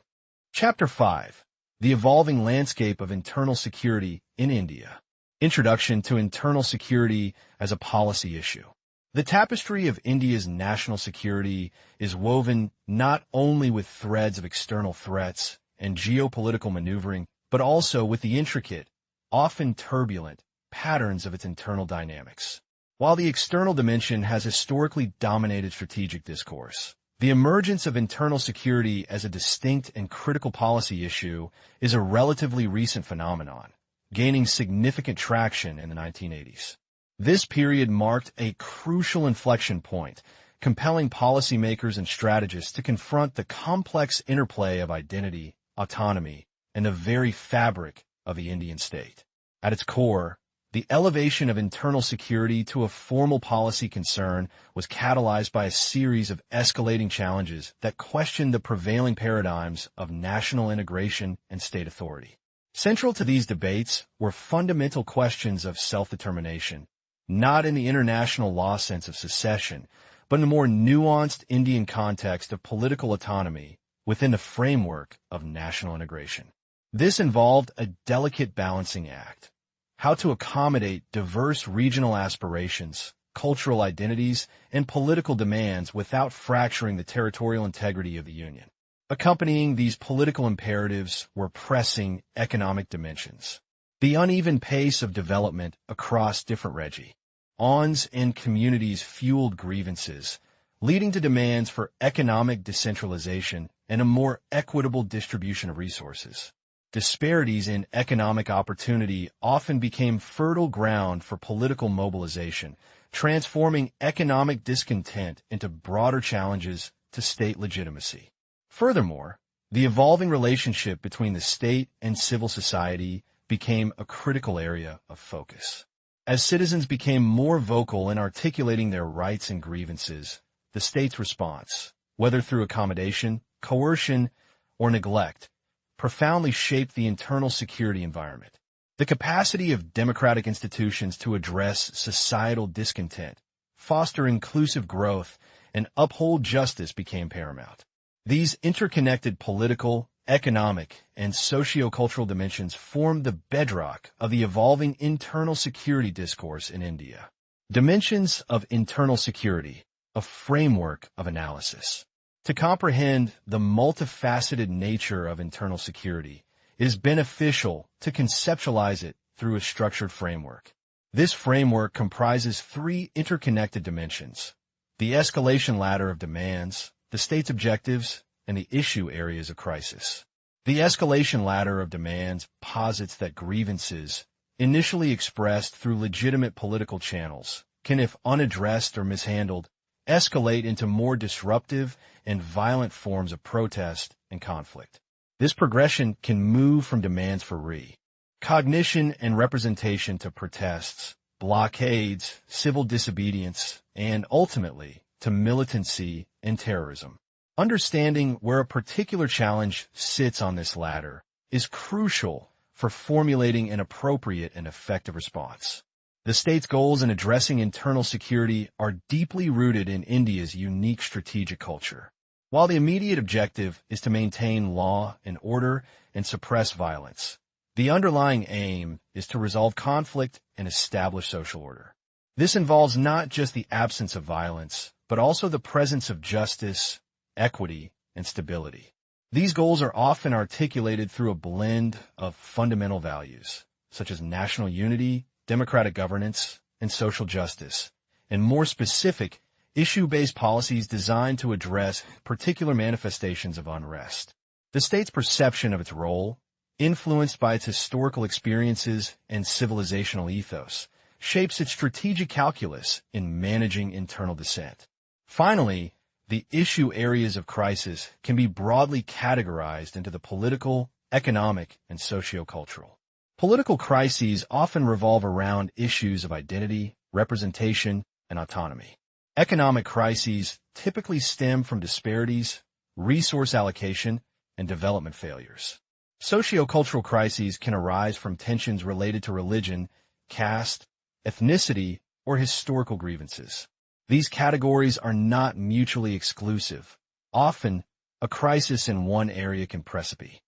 Chapter 5. The Evolving Landscape of Internal Security in India. Introduction to Internal Security as a Policy Issue. The tapestry of India's national security is woven not only with threads of external threats and geopolitical maneuvering, but also with the intricate, often turbulent, patterns of its internal dynamics. While the external dimension has historically dominated strategic discourse, the emergence of internal security as a distinct and critical policy issue is a relatively recent phenomenon, gaining significant traction in the 1980s. This period marked a crucial inflection point, compelling policymakers and strategists to confront the complex interplay of identity, autonomy, and the very fabric of the Indian state. At its core, the elevation of internal security to a formal policy concern was catalyzed by a series of escalating challenges that questioned the prevailing paradigms of national integration and state authority. Central to these debates were fundamental questions of self-determination, not in the international law sense of secession, but in a more nuanced Indian context of political autonomy within the framework of national integration. This involved a delicate balancing act: how to accommodate diverse regional aspirations, cultural identities, and political demands without fracturing the territorial integrity of the Union. Accompanying these political imperatives were pressing economic dimensions. The uneven pace of development across different regions and communities fueled grievances, leading to demands for economic decentralization and a more equitable distribution of resources. Disparities in economic opportunity often became fertile ground for political mobilization, transforming economic discontent into broader challenges to state legitimacy. Furthermore, the evolving relationship between the state and civil society became a critical area of focus. As citizens became more vocal in articulating their rights and grievances, the state's response, whether through accommodation, coercion, or neglect, profoundly shaped the internal security environment. The capacity of democratic institutions to address societal discontent, foster inclusive growth, and uphold justice became paramount. These interconnected political, economic, and socio-cultural dimensions formed the bedrock of the evolving internal security discourse in India. Dimensions of internal security, a framework of analysis. To comprehend the multifaceted nature of internal security, it is beneficial to conceptualize it through a structured framework. This framework comprises three interconnected dimensions: the escalation ladder of demands, the state's objectives, and the issue areas of crisis. The escalation ladder of demands posits that grievances, initially expressed through legitimate political channels, can, if unaddressed or mishandled, escalate into more disruptive and violent forms of protest and conflict. This progression can move from demands for recognition and representation to protests, blockades, civil disobedience, and ultimately to militancy and terrorism. Understanding where a particular challenge sits on this ladder is crucial for formulating an appropriate and effective response. The state's goals in addressing internal security are deeply rooted in India's unique strategic culture. while the immediate objective is to maintain law and order and suppress violence. The underlying aim is to resolve conflict and establish social order. This involves not just the absence of violence, but also the presence of justice, equity, and stability. These goals are often articulated through a blend of fundamental values, such as national unity, democratic governance, and social justice, and more specific, issue-based policies designed to address particular manifestations of unrest. The state's perception of its role, influenced by its historical experiences and civilizational ethos, shapes its strategic calculus in managing internal dissent. Finally, the issue areas of crisis can be broadly categorized into the political, economic, and sociocultural. Political crises often revolve around issues of identity, representation, and autonomy. Economic crises typically stem from disparities, resource allocation, and development failures. Sociocultural crises can arise from tensions related to religion, caste, ethnicity, or historical grievances. These categories are not mutually exclusive. Often, a crisis in one area can precipitate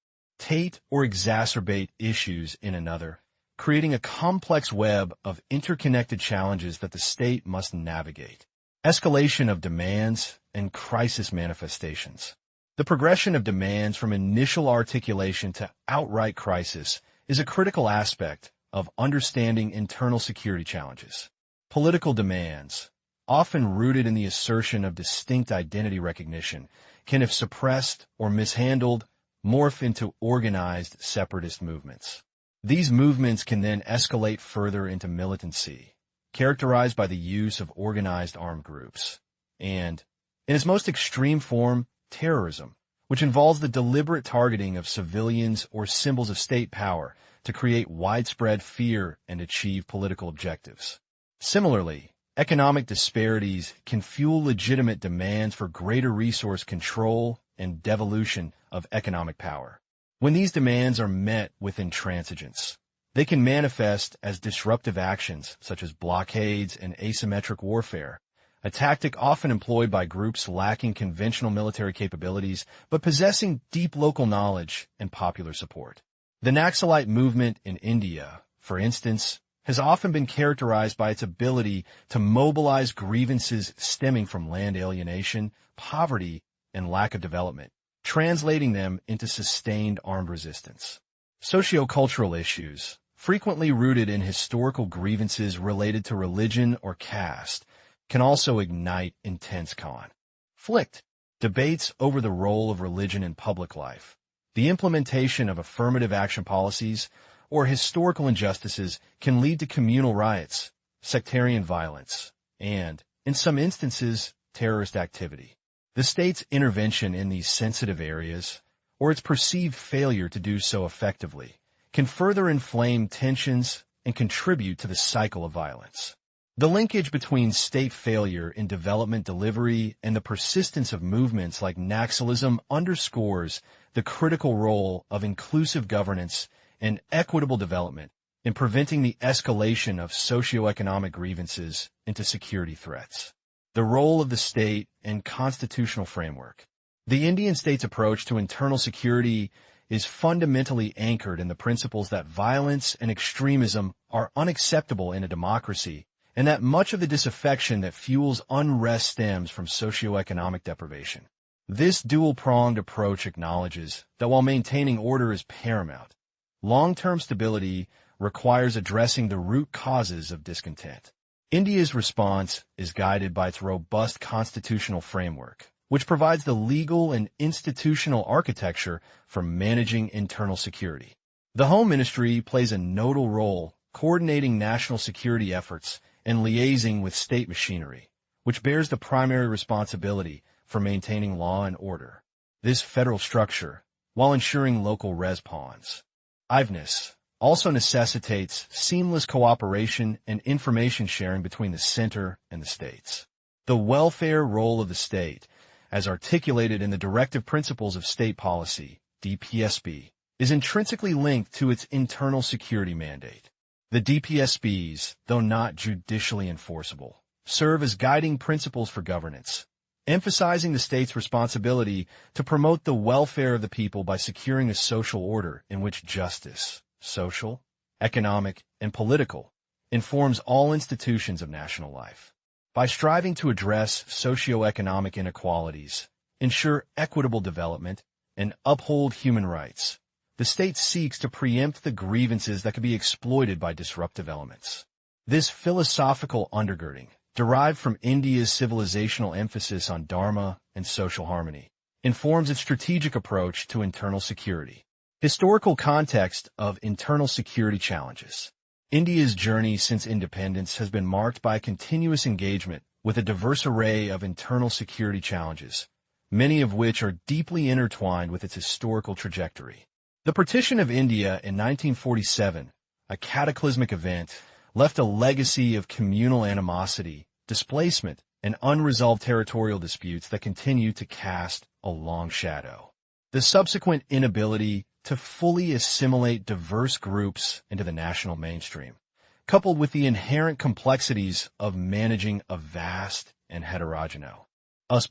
or exacerbate issues in another, creating a complex web of interconnected challenges that the state must navigate. Escalation of demands and crisis manifestations. The progression of demands from initial articulation to outright crisis is a critical aspect of understanding internal security challenges. Political demands, often rooted in the assertion of distinct identity recognition, can, if suppressed or mishandled, morph into organized separatist movements. These movements can then escalate further into militancy, characterized by the use of organized armed groups, and, in its most extreme form, terrorism, which involves the deliberate targeting of civilians or symbols of state power to create widespread fear and achieve political objectives. Similarly, economic disparities can fuel legitimate demands for greater resource control and devolution of economic power. When these demands are met with intransigence, they can manifest as disruptive actions such as blockades and asymmetric warfare, a tactic often employed by groups lacking conventional military capabilities but possessing deep local knowledge and popular support. The Naxalite movement in India, for instance, has often been characterized by its ability to mobilize grievances stemming from land alienation, poverty, and lack of development, translating them into sustained armed resistance. Sociocultural issues, frequently rooted in historical grievances related to religion or caste, can also ignite intense conflict. Debates over the role of religion in public life, the implementation of affirmative action policies, or historical injustices can lead to communal riots, sectarian violence, and, in some instances, terrorist activity. The state's intervention in these sensitive areas, or its perceived failure to do so effectively, can further inflame tensions and contribute to the cycle of violence. The linkage between state failure in development delivery and the persistence of movements like Naxalism underscores the critical role of inclusive governance and equitable development in preventing the escalation of socioeconomic grievances into security threats. The role of the state and constitutional framework. The Indian state's approach to internal security is fundamentally anchored in the principles that violence and extremism are unacceptable in a democracy, and that much of the disaffection that fuels unrest stems from socioeconomic deprivation. This dual-pronged approach acknowledges that while maintaining order is paramount, long-term stability requires addressing the root causes of discontent. India's response is guided by its robust constitutional framework, which provides the legal and institutional architecture for managing internal security. The Home Ministry plays a nodal role coordinating national security efforts and liaising with state machinery, which bears the primary responsibility for maintaining law and order. This federal structure, while ensuring local response, also necessitates seamless cooperation and information sharing between the center and the states. The welfare role of the state, as articulated in the Directive Principles of State Policy, DPSP, is intrinsically linked to its internal security mandate. The DPSPs, though not judicially enforceable, serve as guiding principles for governance, emphasizing the state's responsibility to promote the welfare of the people by securing a social order in which justice, social, economic, and political, informs all institutions of national life. By striving to address socioeconomic inequalities, ensure equitable development, and uphold human rights, the state seeks to preempt the grievances that could be exploited by disruptive elements. This philosophical undergirding, derived from India's civilizational emphasis on dharma and social harmony, informs its strategic approach to internal security. Historical context of internal security challenges. India's journey since independence has been marked by continuous engagement with a diverse array of internal security challenges, many of which are deeply intertwined with its historical trajectory. The partition of India in 1947, a cataclysmic event, left a legacy of communal animosity, displacement, and unresolved territorial disputes that continue to cast a long shadow. The subsequent inability to fully assimilate diverse groups into the national mainstream, coupled with the inherent complexities of managing a vast and heterogeneous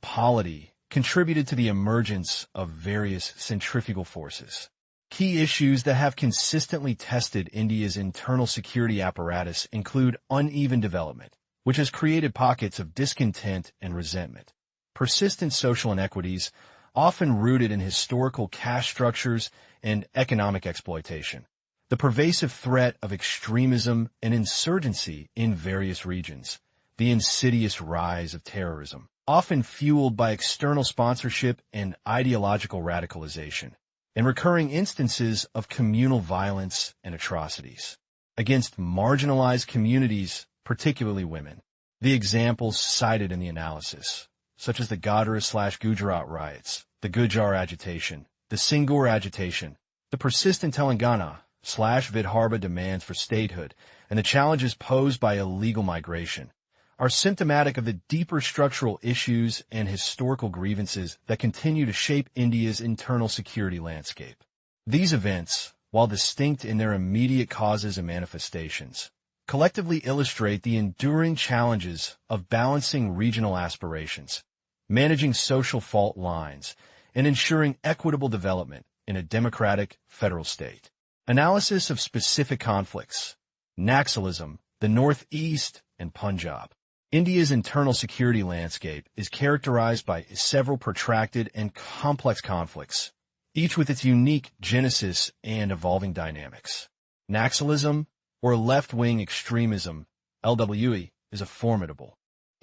polity, contributed to the emergence of various centrifugal forces. Key issues that have consistently tested India's internal security apparatus include uneven development, which has created pockets of discontent and resentment, persistent social inequities, often rooted in historical caste structures and economic exploitation, the pervasive threat of extremism and insurgency in various regions, the insidious rise of terrorism, often fueled by external sponsorship and ideological radicalization, and recurring instances of communal violence and atrocities against marginalized communities, particularly women. The examples cited in the analysis, such as the Gadara/Gujarat riots, the Gujar agitation, the Singur agitation, the persistent Telangana/Vidarbha demands for statehood, and the challenges posed by illegal migration, are symptomatic of the deeper structural issues and historical grievances that continue to shape India's internal security landscape. These events, while distinct in their immediate causes and manifestations, collectively illustrate the enduring challenges of balancing regional aspirations, managing social fault lines, and ensuring equitable development in a democratic federal state. Analysis of specific conflicts. Naxalism, the Northeast, and Punjab. India's internal security landscape is characterized by several protracted and complex conflicts, each with its unique genesis and evolving dynamics. Naxalism, or left-wing extremism, LWE, is a formidable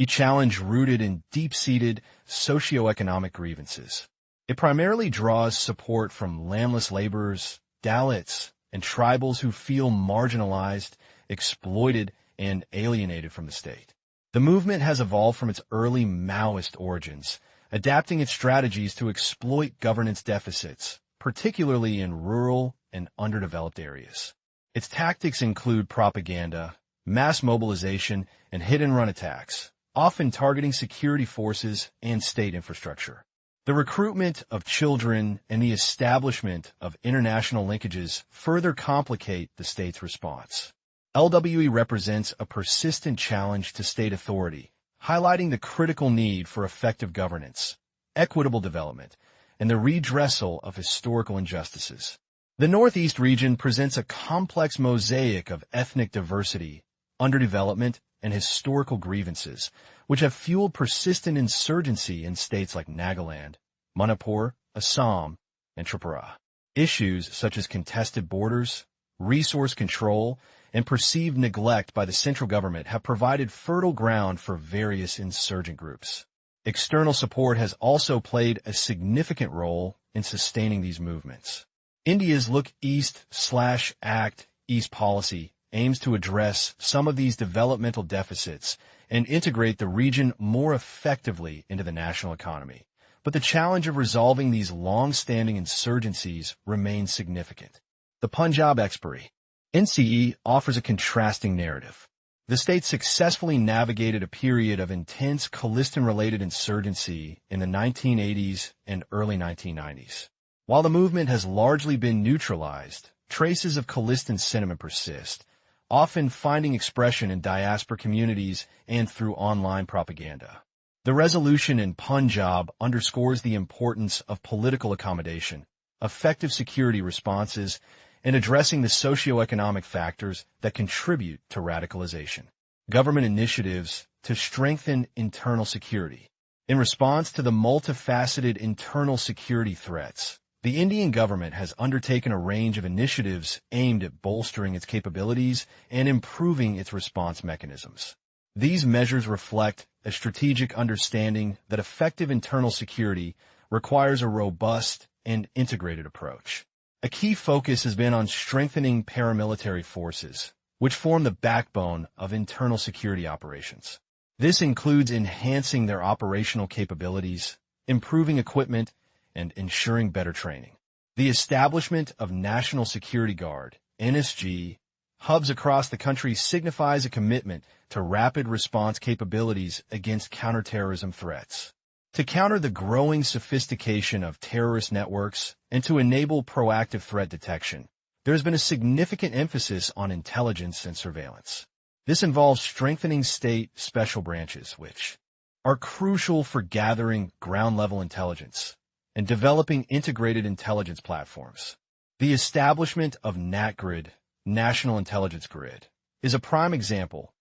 challenge rooted in deep-seated socioeconomic grievances. It primarily draws support from landless laborers, Dalits, and tribals who feel marginalized, exploited, and alienated from the state. The movement has evolved from its early Maoist origins, adapting its strategies to exploit governance deficits, particularly in rural and underdeveloped areas. Its tactics include propaganda, mass mobilization, and hit-and-run attacks, often targeting security forces and state infrastructure. The recruitment of children and the establishment of international linkages further complicate the state's response. LWE represents a persistent challenge to state authority, highlighting the critical need for effective governance, equitable development, and the redressal of historical injustices. The Northeast region presents a complex mosaic of ethnic diversity, underdevelopment, and historical grievances, which have fueled persistent insurgency in states like Nagaland, Manipur, Assam, and Tripura. Issues such as contested borders, resource control, and perceived neglect by the central government have provided fertile ground for various insurgent groups. External support has also played a significant role in sustaining these movements. India's Look East/Act East policy aims to address some of these developmental deficits and integrate the region more effectively into the national economy. But the challenge of resolving these long-standing insurgencies remains significant. The Punjab expiry. NCE offers a contrasting narrative. The state successfully navigated a period of intense Khalistan-related insurgency in the 1980s and early 1990s. While the movement has largely been neutralized, traces of Khalistan sentiment persist, often finding expression in diaspora communities and through online propaganda. The resolution in Punjab underscores the importance of political accommodation, effective security responses, and addressing the socio-economic factors that contribute to radicalization. Government initiatives to strengthen internal security. In response to the multifaceted internal security threats, the Indian government has undertaken a range of initiatives aimed at bolstering its capabilities and improving its response mechanisms. These measures reflect a strategic understanding that effective internal security requires a robust and integrated approach. A key focus has been on strengthening paramilitary forces, which form the backbone of internal security operations. This includes enhancing their operational capabilities, improving equipment, and ensuring better training. The establishment of National Security Guard, NSG, hubs across the country signifies a commitment to rapid response capabilities against counterterrorism threats. To counter the growing sophistication of terrorist networks and to enable proactive threat detection, there has been a significant emphasis on intelligence and surveillance. This involves strengthening state special branches, which are crucial for gathering ground-level intelligence and developing integrated intelligence platforms. The establishment of NatGrid, National Intelligence Grid, is a prime example,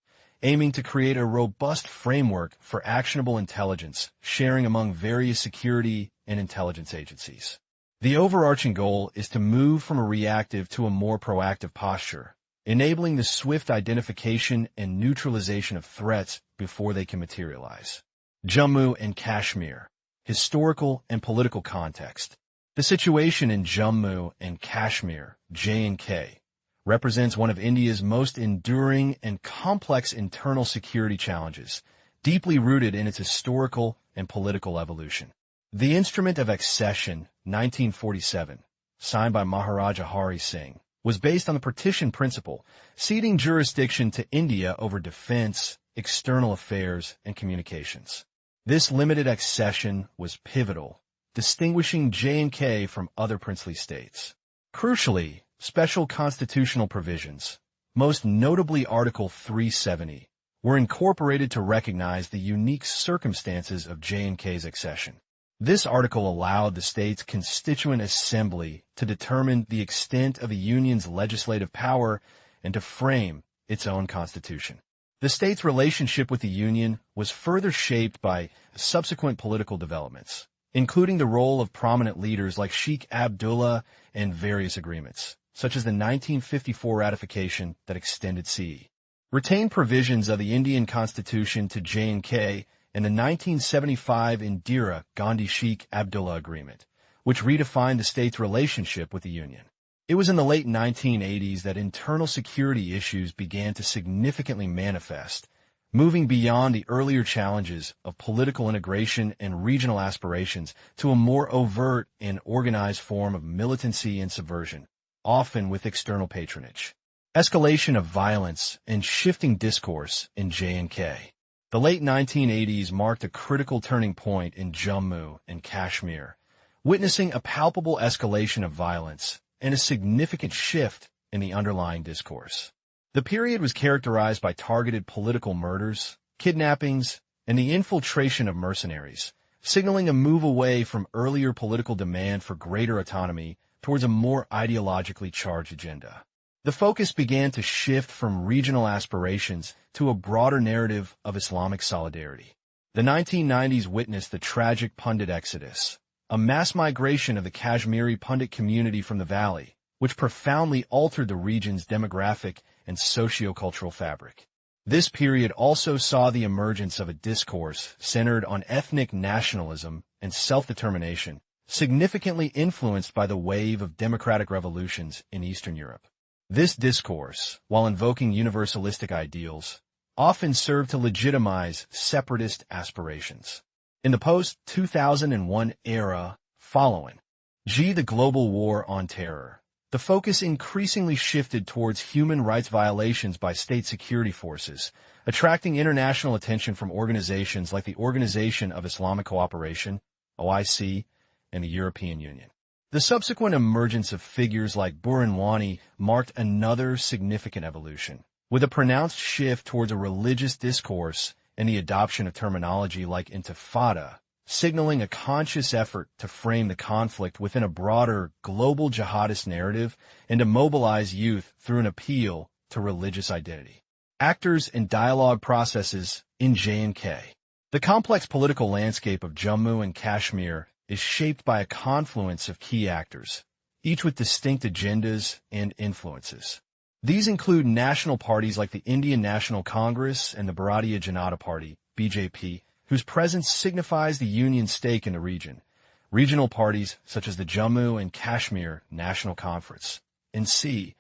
aiming to create a robust framework for actionable intelligence sharing among various security and intelligence agencies. The overarching goal is to move from a reactive to a more proactive posture, enabling the swift identification and neutralization of threats before they can materialize. Jammu and Kashmir. Historical and political context. The situation in Jammu and Kashmir, J&K, represents one of India's most enduring and complex internal security challenges, deeply rooted in its historical and political evolution. The Instrument of Accession, 1947, signed by Maharaja Hari Singh, was based on the partition principle, ceding jurisdiction to India over defense, external affairs, and communications. This limited accession was pivotal, distinguishing J&K from other princely states. Crucially, special constitutional provisions, most notably Article 370, were incorporated to recognize the unique circumstances of J&K's accession. This article allowed the state's Constituent Assembly to determine the extent of the Union's legislative power and to frame its own constitution. The state's relationship with the Union was further shaped by subsequent political developments, including the role of prominent leaders like Sheikh Abdullah and various agreements, such as the 1954 ratification that extended CE. Retained provisions of the Indian Constitution to J&K and the 1975 Indira Gandhi Sheikh Abdullah Agreement, which redefined the state's relationship with the Union. It was in the late 1980s that internal security issues began to significantly manifest, moving beyond the earlier challenges of political integration and regional aspirations to a more overt and organized form of militancy and subversion, often with external patronage. Escalation of violence and shifting discourse in J&K. The late 1980s marked a critical turning point in Jammu and Kashmir, witnessing a palpable escalation of violence and a significant shift in the underlying discourse. The period was characterized by targeted political murders, kidnappings, and the infiltration of mercenaries, signaling a move away from earlier political demand for greater autonomy towards a more ideologically charged agenda. The focus began to shift from regional aspirations to a broader narrative of Islamic solidarity. The 1990s witnessed the tragic Pundit exodus, a mass migration of the Kashmiri Pundit community from the valley, which profoundly altered the region's demographic and socio-cultural fabric. This period also saw the emergence of a discourse centered on ethnic nationalism and self-determination, significantly influenced by the wave of democratic revolutions in Eastern Europe. This discourse, while invoking universalistic ideals, often served to legitimize separatist aspirations. In the post-2001 era following the global war on terror, the focus increasingly shifted towards human rights violations by state security forces, attracting international attention from organizations like the Organization of Islamic Cooperation, OIC, and the European Union. The subsequent emergence of figures like Burhan Wani marked another significant evolution, with a pronounced shift towards a religious discourse and the adoption of terminology like intifada, signaling a conscious effort to frame the conflict within a broader global jihadist narrative and to mobilize youth through an appeal to religious identity. Actors and dialogue processes in J&K. The complex political landscape of Jammu and Kashmir is shaped by a confluence of key actors, each with distinct agendas and influences. These include national parties like the Indian National Congress and the Bharatiya Janata Party, BJP, whose presence signifies the union's stake in the region. Regional parties such as the Jammu and Kashmir National Conference, NC,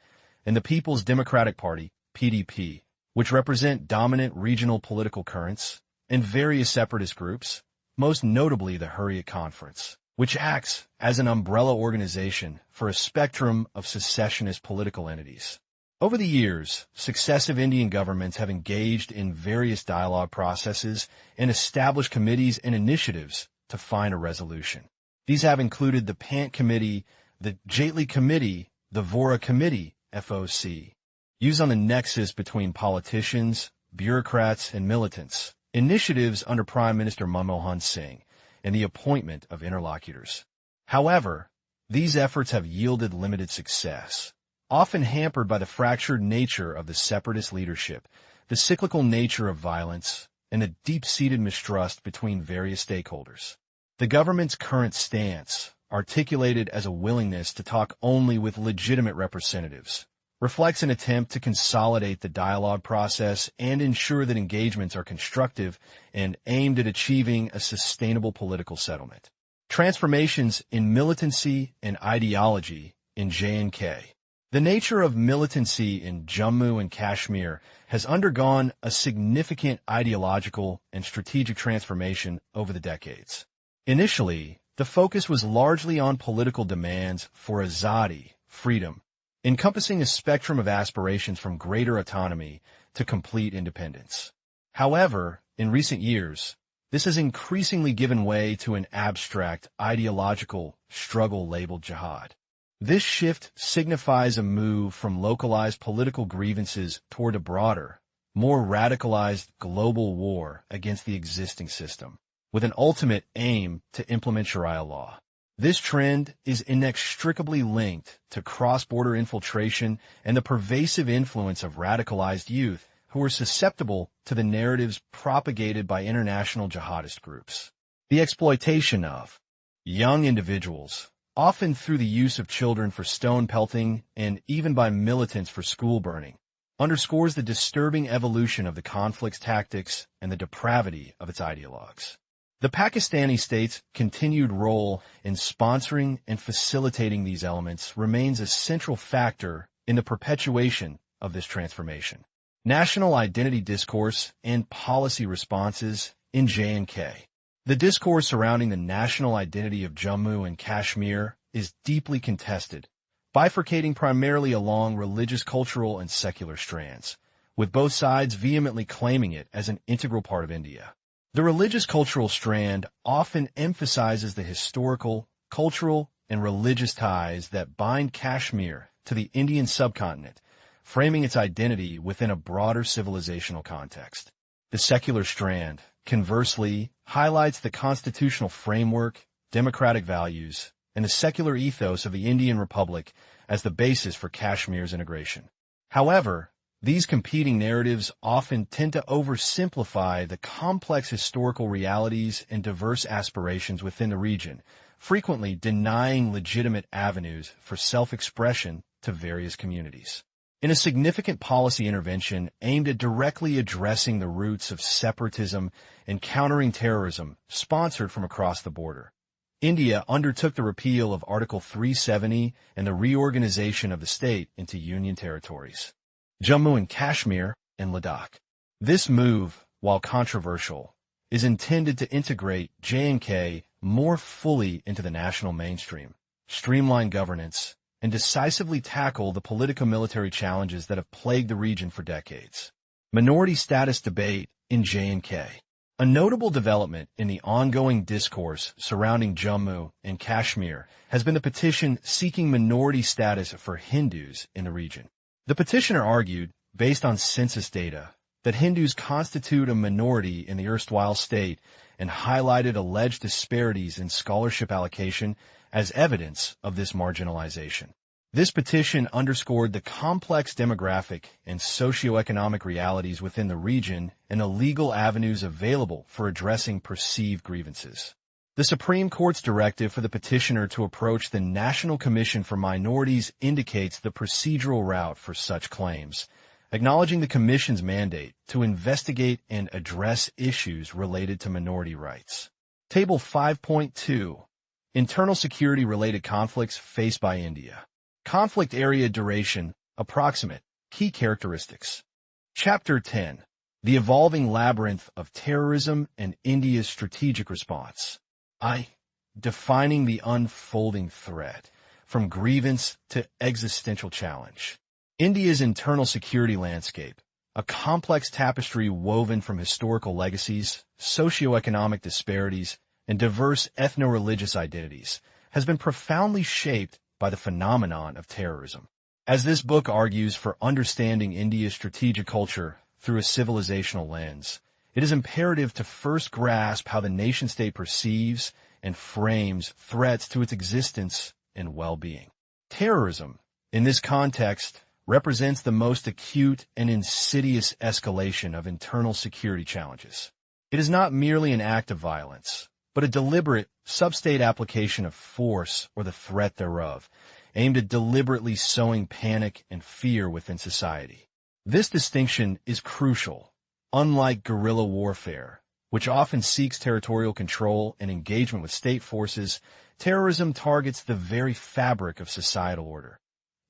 and the People's Democratic Party, PDP, which represent dominant regional political currents, and various separatist groups, most notably the Hurriyat Conference, which acts as an umbrella organization for a spectrum of secessionist political entities. Over the years, successive Indian governments have engaged in various dialogue processes and established committees and initiatives to find a resolution. These have included the Pant Committee, the Jaitley Committee, the Vora Committee, FOC, used on the nexus between politicians, bureaucrats, and militants, initiatives under Prime Minister Manmohan Singh, and the appointment of interlocutors. However, these efforts have yielded limited success, often hampered by the fractured nature of the separatist leadership, the cyclical nature of violence, and the deep-seated mistrust between various stakeholders. The government's current stance, articulated as a willingness to talk only with legitimate representatives, reflects an attempt to consolidate the dialogue process and ensure that engagements are constructive and aimed at achieving a sustainable political settlement. Transformations in militancy and ideology in J&K. The nature of militancy in Jammu and Kashmir has undergone a significant ideological and strategic transformation over the decades. Initially, the focus was largely on political demands for azadi, freedom, encompassing a spectrum of aspirations from greater autonomy to complete independence. However, in recent years, this has increasingly given way to an abstract, ideological struggle labeled jihad. This shift signifies a move from localized political grievances toward a broader, more radicalized global war against the existing system, with an ultimate aim to implement Sharia law. This trend is inextricably linked to cross-border infiltration and the pervasive influence of radicalized youth who are susceptible to the narratives propagated by international jihadist groups. The exploitation of young individuals, often through the use of children for stone pelting and even by militants for school burning, underscores the disturbing evolution of the conflict's tactics and the depravity of its ideologues. The Pakistani state's continued role in sponsoring and facilitating these elements remains a central factor in the perpetuation of this transformation. National identity discourse and policy responses in J&K. The discourse surrounding the national identity of Jammu and Kashmir is deeply contested, bifurcating primarily along religious, cultural, and secular strands, with both sides vehemently claiming it as an integral part of India. The religious cultural strand often emphasizes the historical, cultural, and religious ties that bind Kashmir to the Indian subcontinent, framing its identity within a broader civilizational context. The secular strand, conversely, highlights the constitutional framework, democratic values, and the secular ethos of the Indian Republic as the basis for Kashmir's integration. However, these competing narratives often tend to oversimplify the complex historical realities and diverse aspirations within the region, frequently denying legitimate avenues for self-expression to various communities. In a significant policy intervention aimed at directly addressing the roots of separatism and countering terrorism sponsored from across the border, India undertook the repeal of Article 370 and the reorganization of the state into union territories, Jammu and Kashmir and Ladakh. This move, while controversial, is intended to integrate J&K more fully into the national mainstream, streamline governance, and decisively tackle the politico-military challenges that have plagued the region for decades. Minority status debate in J&K. A notable development in the ongoing discourse surrounding Jammu and Kashmir has been the petition seeking minority status for Hindus in the region. The petitioner argued, based on census data, that Hindus constitute a minority in the erstwhile state and highlighted alleged disparities in scholarship allocation as evidence of this marginalization. This petition underscored the complex demographic and socioeconomic realities within the region and the legal avenues available for addressing perceived grievances. The Supreme Court's directive for the petitioner to approach the National Commission for Minorities indicates the procedural route for such claims, acknowledging the Commission's mandate to investigate and address issues related to minority rights. Table 5.2. Internal security-related conflicts faced by India. Conflict area duration, approximate, key characteristics. Chapter 10. The evolving labyrinth of terrorism and India's strategic response. Defining the unfolding threat, from grievance to existential challenge. India's internal security landscape, a complex tapestry woven from historical legacies, socioeconomic disparities, and diverse ethno-religious identities, has been profoundly shaped by the phenomenon of terrorism. As this book argues for understanding India's strategic culture through a civilizational lens, it is imperative to first grasp how the nation-state perceives and frames threats to its existence and well-being. Terrorism, in this context, represents the most acute and insidious escalation of internal security challenges. It is not merely an act of violence, but a deliberate, sub-state application of force or the threat thereof, aimed at deliberately sowing panic and fear within society. This distinction is crucial. Unlike guerrilla warfare, which often seeks territorial control and engagement with state forces, terrorism targets the very fabric of societal order,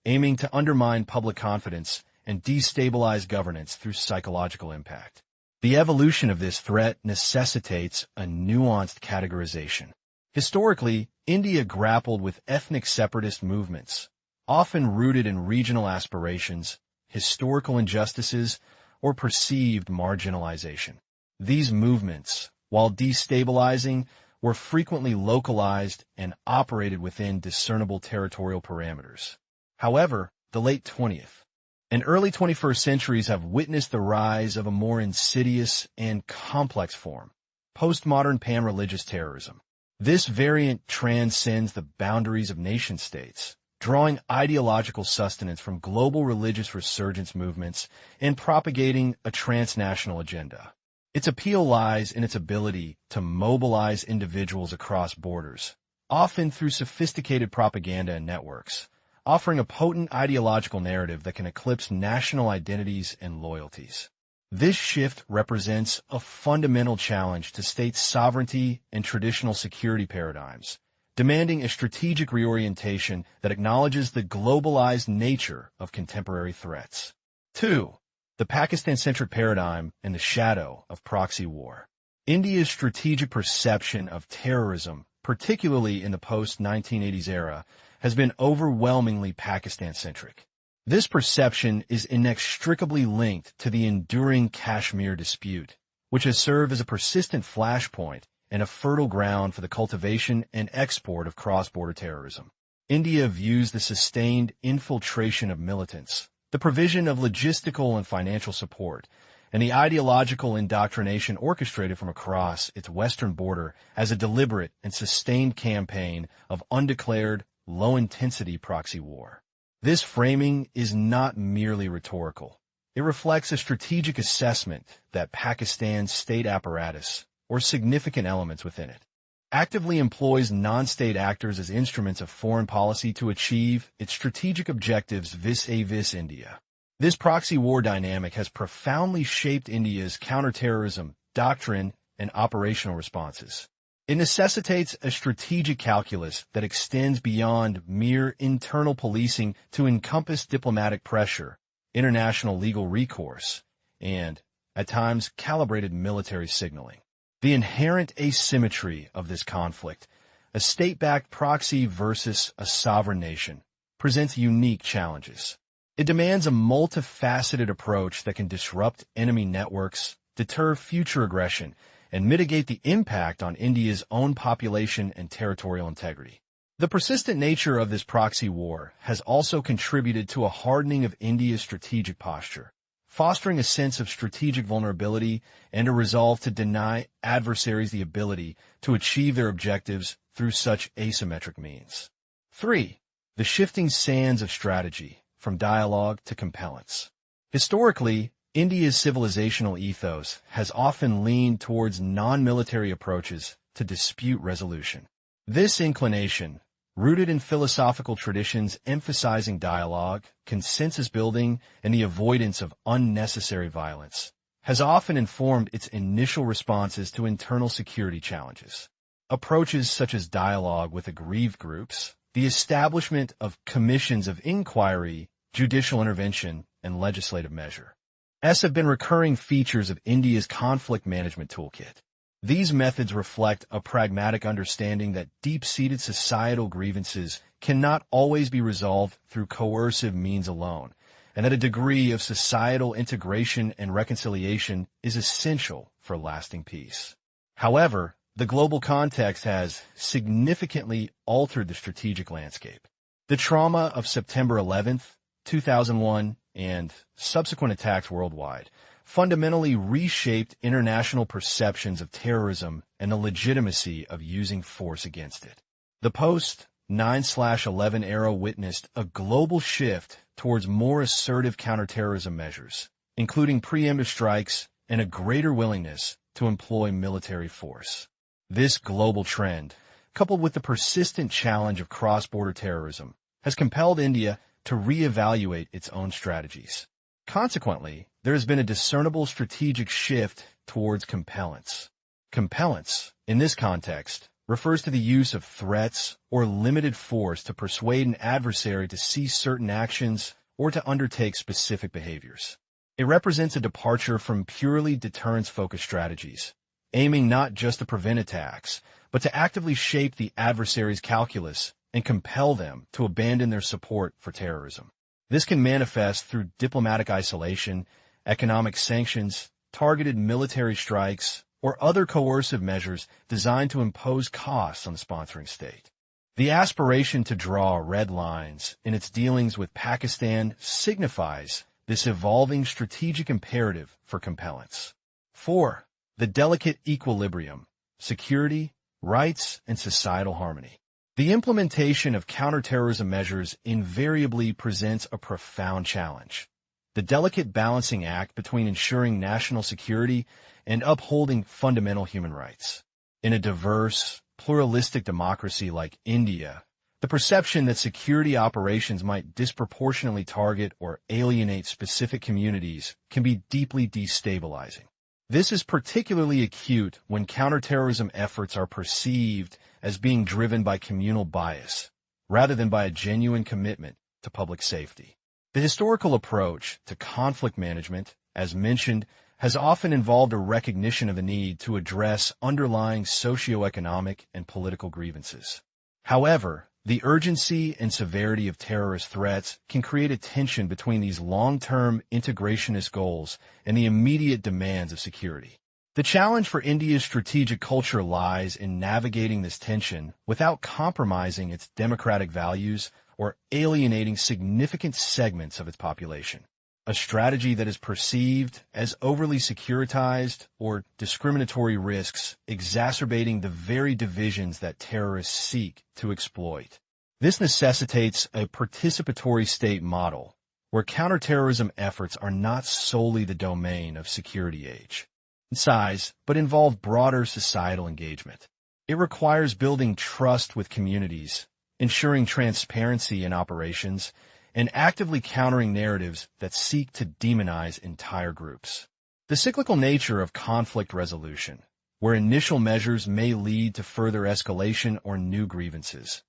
aiming to undermine public confidence and destabilize governance through psychological impact. The evolution of this threat necessitates a nuanced categorization. Historically, India grappled with ethnic separatist movements, often rooted in regional aspirations, historical injustices, or perceived marginalization. These movements, while destabilizing, were frequently localized and operated within discernible territorial parameters. However, the late 20th and early 21st centuries have witnessed the rise of a more insidious and complex form, postmodern pan-religious terrorism. This variant transcends the boundaries of nation-states, drawing ideological sustenance from global religious resurgence movements and propagating a transnational agenda. Its appeal lies in its ability to mobilize individuals across borders, often through sophisticated propaganda and networks, offering a potent ideological narrative that can eclipse national identities and loyalties. This shift represents a fundamental challenge to state sovereignty and traditional security paradigms, demanding a strategic reorientation that acknowledges the globalized nature of contemporary threats. 2. The Pakistan-centric paradigm and the shadow of proxy war. India's strategic perception of terrorism, particularly in the post-1980s era, has been overwhelmingly Pakistan-centric. This perception is inextricably linked to the enduring Kashmir dispute, which has served as a persistent flashpoint and a fertile ground for the cultivation and export of cross-border terrorism. India views the sustained infiltration of militants, the provision of logistical and financial support, and the ideological indoctrination orchestrated from across its western border as a deliberate and sustained campaign of undeclared, low-intensity proxy war. This framing is not merely rhetorical. It reflects a strategic assessment that Pakistan's state apparatus, or significant elements within it, actively employs non-state actors as instruments of foreign policy to achieve its strategic objectives vis-a-vis India. This proxy war dynamic has profoundly shaped India's counterterrorism, doctrine, and operational responses. It necessitates a strategic calculus that extends beyond mere internal policing to encompass diplomatic pressure, international legal recourse, and, at times, calibrated military signaling. The inherent asymmetry of this conflict, a state-backed proxy versus a sovereign nation, presents unique challenges. It demands a multifaceted approach that can disrupt enemy networks, deter future aggression, and mitigate the impact on India's own population and territorial integrity. The persistent nature of this proxy war has also contributed to a hardening of India's strategic posture, fostering a sense of strategic vulnerability and a resolve to deny adversaries the ability to achieve their objectives through such asymmetric means. 3. The shifting sands of strategy, from dialogue to compellence. Historically, India's civilizational ethos has often leaned towards non-military approaches to dispute resolution. This inclination, rooted in philosophical traditions emphasizing dialogue, consensus building, and the avoidance of unnecessary violence, has often informed its initial responses to internal security challenges. Approaches such as dialogue with aggrieved groups, the establishment of commissions of inquiry, judicial intervention, and legislative measure have been recurring features of India's conflict management toolkit. These methods reflect a pragmatic understanding that deep-seated societal grievances cannot always be resolved through coercive means alone, and that a degree of societal integration and reconciliation is essential for lasting peace. However, the global context has significantly altered the strategic landscape. The trauma of September 11, 2001, and subsequent attacks worldwide fundamentally reshaped international perceptions of terrorism and the legitimacy of using force against it. The post-9/11 era witnessed a global shift towards more assertive counterterrorism measures, including preemptive strikes and a greater willingness to employ military force. This global trend, coupled with the persistent challenge of cross-border terrorism, has compelled India to reevaluate its own strategies. Consequently, there has been a discernible strategic shift towards compellence. Compellence, in this context, refers to the use of threats or limited force to persuade an adversary to cease certain actions or to undertake specific behaviors. It represents a departure from purely deterrence-focused strategies, aiming not just to prevent attacks, but to actively shape the adversary's calculus and compel them to abandon their support for terrorism. This can manifest through diplomatic isolation, economic sanctions, targeted military strikes, or other coercive measures designed to impose costs on the sponsoring state. The aspiration to draw red lines in its dealings with Pakistan signifies this evolving strategic imperative for compellence. 4. The delicate equilibrium, security, rights, and societal harmony. The implementation of counterterrorism measures invariably presents a profound challenge. The delicate balancing act between ensuring national security and upholding fundamental human rights. In a diverse, pluralistic democracy like India, the perception that security operations might disproportionately target or alienate specific communities can be deeply destabilizing. This is particularly acute when counterterrorism efforts are perceived as being driven by communal bias, rather than by a genuine commitment to public safety. The historical approach to conflict management, as mentioned, has often involved a recognition of the need to address underlying socioeconomic and political grievances. However, the urgency and severity of terrorist threats can create a tension between these long-term integrationist goals and the immediate demands of security. The challenge for India's strategic culture lies in navigating this tension without compromising its democratic values or alienating significant segments of its population. A strategy that is perceived as overly securitized or discriminatory risks exacerbating the very divisions that terrorists seek to exploit. This necessitates a participatory state model where counterterrorism efforts are not solely the domain of security age size, but involve broader societal engagement. It requires building trust with communities, ensuring transparency in operations, and actively countering narratives that seek to demonize entire groups. The cyclical nature of conflict resolution, where initial measures may lead to further escalation or new grievances,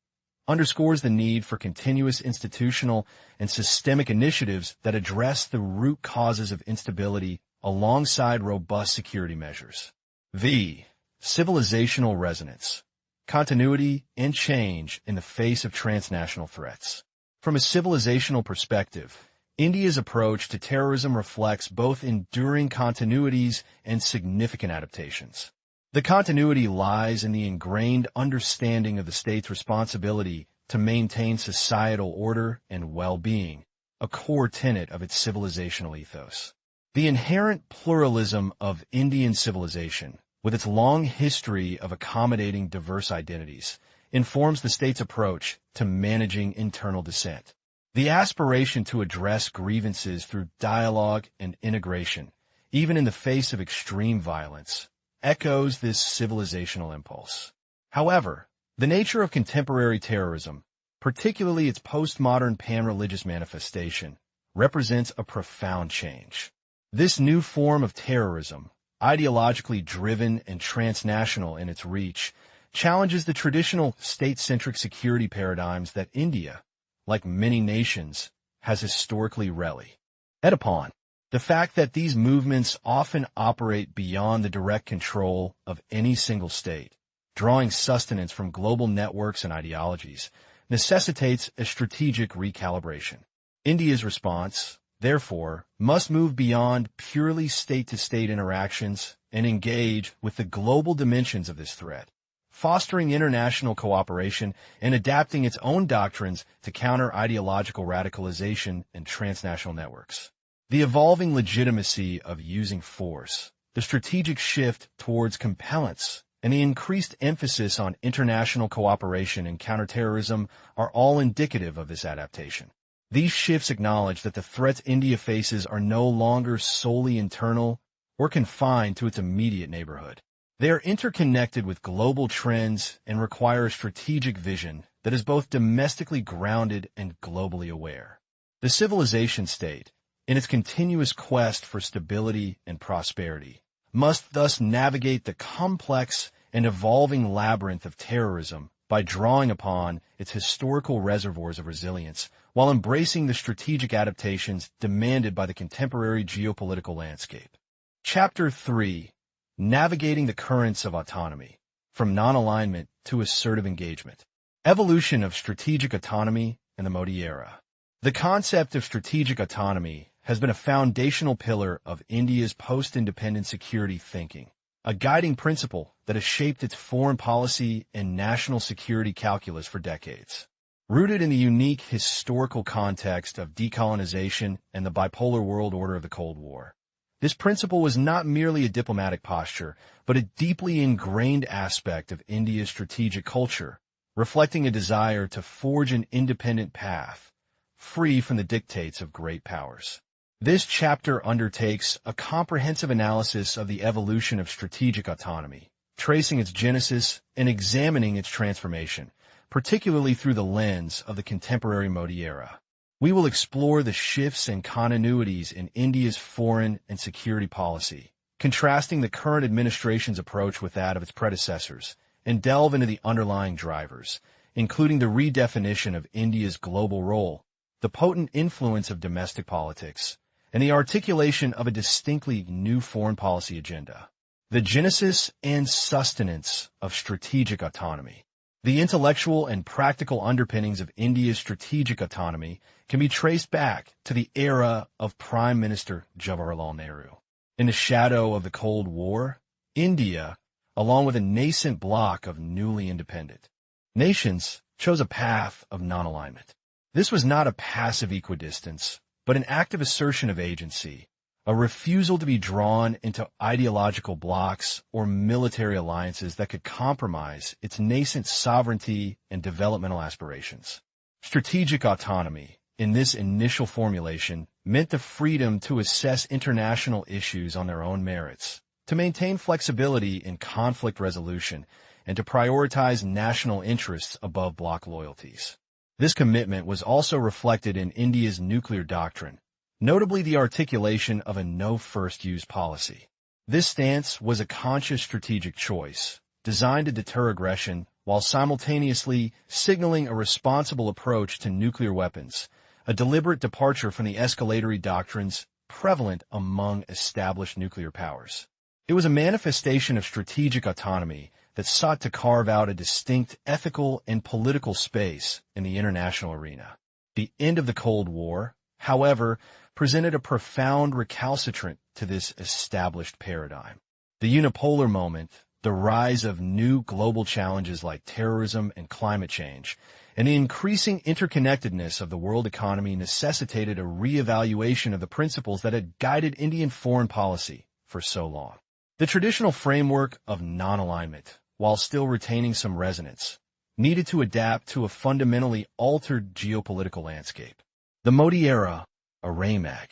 underscores the need for continuous institutional and systemic initiatives that address the root causes of instability alongside robust security measures. V. Civilizational resonance, continuity, and change in the face of transnational threats. From a civilizational perspective, India's approach to terrorism reflects both enduring continuities and significant adaptations. The continuity lies in the ingrained understanding of the state's responsibility to maintain societal order and well-being, a core tenet of its civilizational ethos. The inherent pluralism of Indian civilization, with its long history of accommodating diverse identities, informs the state's approach to managing internal dissent. The aspiration to address grievances through dialogue and integration, even in the face of extreme violence, echoes this civilizational impulse. However, the nature of contemporary terrorism, particularly its postmodern pan-religious manifestation, represents a profound change. This new form of terrorism, ideologically driven and transnational in its reach, challenges the traditional state-centric security paradigms that India, like many nations, has historically relied upon. The fact that these movements often operate beyond the direct control of any single state, drawing sustenance from global networks and ideologies, necessitates a strategic recalibration. India's response, therefore, must move beyond purely state-to-state interactions and engage with the global dimensions of this threat, fostering international cooperation and adapting its own doctrines to counter ideological radicalization and transnational networks. The evolving legitimacy of using force, the strategic shift towards compellence, and the increased emphasis on international cooperation and counterterrorism are all indicative of this adaptation. These shifts acknowledge that the threats India faces are no longer solely internal or confined to its immediate neighborhood. They are interconnected with global trends and require a strategic vision that is both domestically grounded and globally aware. The civilization state, in its continuous quest for stability and prosperity, must thus navigate the complex and evolving labyrinth of terrorism by drawing upon its historical reservoirs of resilience while embracing the strategic adaptations demanded by the contemporary geopolitical landscape. Chapter 3. Navigating the Currents of Autonomy, from Non-Alignment to Assertive Engagement. Evolution of Strategic Autonomy in the Modi Era. The concept of strategic autonomy has been a foundational pillar of India's post-independent security thinking, a guiding principle that has shaped its foreign policy and national security calculus for decades. Rooted in the unique historical context of decolonization and the bipolar world order of the Cold War, this principle was not merely a diplomatic posture, but a deeply ingrained aspect of India's strategic culture, reflecting a desire to forge an independent path, free from the dictates of great powers. This chapter undertakes a comprehensive analysis of the evolution of strategic autonomy, tracing its genesis and examining its transformation, particularly through the lens of the contemporary Modi era. We will explore the shifts and continuities in India's foreign and security policy, contrasting the current administration's approach with that of its predecessors, and delve into the underlying drivers, including the redefinition of India's global role, the potent influence of domestic politics, and the articulation of a distinctly new foreign policy agenda. The genesis and sustenance of strategic autonomy. The intellectual and practical underpinnings of India's strategic autonomy can be traced back to the era of Prime Minister Jawaharlal Nehru. In the shadow of the Cold War, India, along with a nascent bloc of newly independent nations, chose a path of non-alignment. This was not a passive equidistance, but an active assertion of agency, a refusal to be drawn into ideological blocs or military alliances that could compromise its nascent sovereignty and developmental aspirations. Strategic autonomy, in this initial formulation, meant the freedom to assess international issues on their own merits, to maintain flexibility in conflict resolution, and to prioritize national interests above bloc loyalties. This commitment was also reflected in India's nuclear doctrine, notably the articulation of a no-first-use policy. This stance was a conscious strategic choice, designed to deter aggression while simultaneously signaling a responsible approach to nuclear weapons, a deliberate departure from the escalatory doctrines prevalent among established nuclear powers. It was a manifestation of strategic autonomy that sought to carve out a distinct ethical and political space in the international arena. The end of the Cold War, however, presented a profound recalcitrant to this established paradigm. The unipolar moment, the rise of new global challenges like terrorism and climate change, and the increasing interconnectedness of the world economy necessitated a re-evaluation of the principles that had guided Indian foreign policy for so long. The traditional framework of non-alignment, while still retaining some resonance, needed to adapt to a fundamentally altered geopolitical landscape. The Modi era, a RAMAG,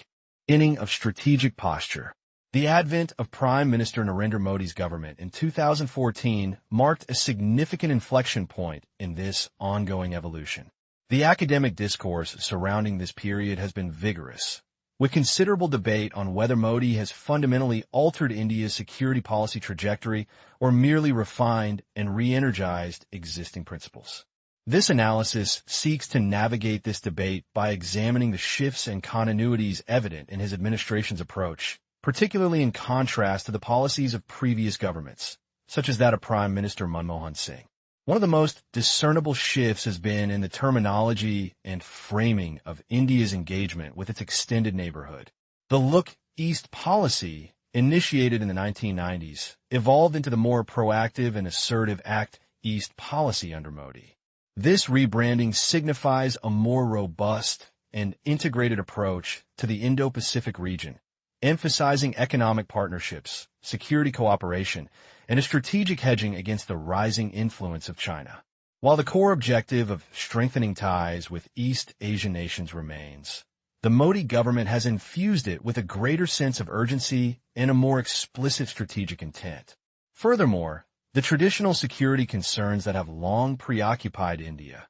inning of strategic posture. The advent of Prime Minister Narendra Modi's government in 2014 marked a significant inflection point in this ongoing evolution. The academic discourse surrounding this period has been vigorous, with considerable debate on whether Modi has fundamentally altered India's security policy trajectory or merely refined and re-energized existing principles. This analysis seeks to navigate this debate by examining the shifts and continuities evident in his administration's approach, particularly in contrast to the policies of previous governments, such as that of Prime Minister Manmohan Singh. One of the most discernible shifts has been in the terminology and framing of India's engagement with its extended neighborhood. The Look East policy, initiated in the 1990s, evolved into the more proactive and assertive Act East policy under Modi. This rebranding signifies a more robust and integrated approach to the Indo-Pacific region, emphasizing economic partnerships, security cooperation, and a strategic hedging against the rising influence of China. While the core objective of strengthening ties with East Asian nations remains, the Modi government has infused it with a greater sense of urgency and a more explicit strategic intent. Furthermore, the traditional security concerns that have long preoccupied India,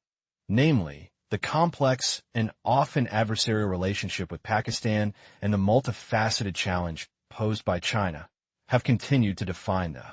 namely the complex and often adversarial relationship with Pakistan and the multifaceted challenge posed by China, have continued to define the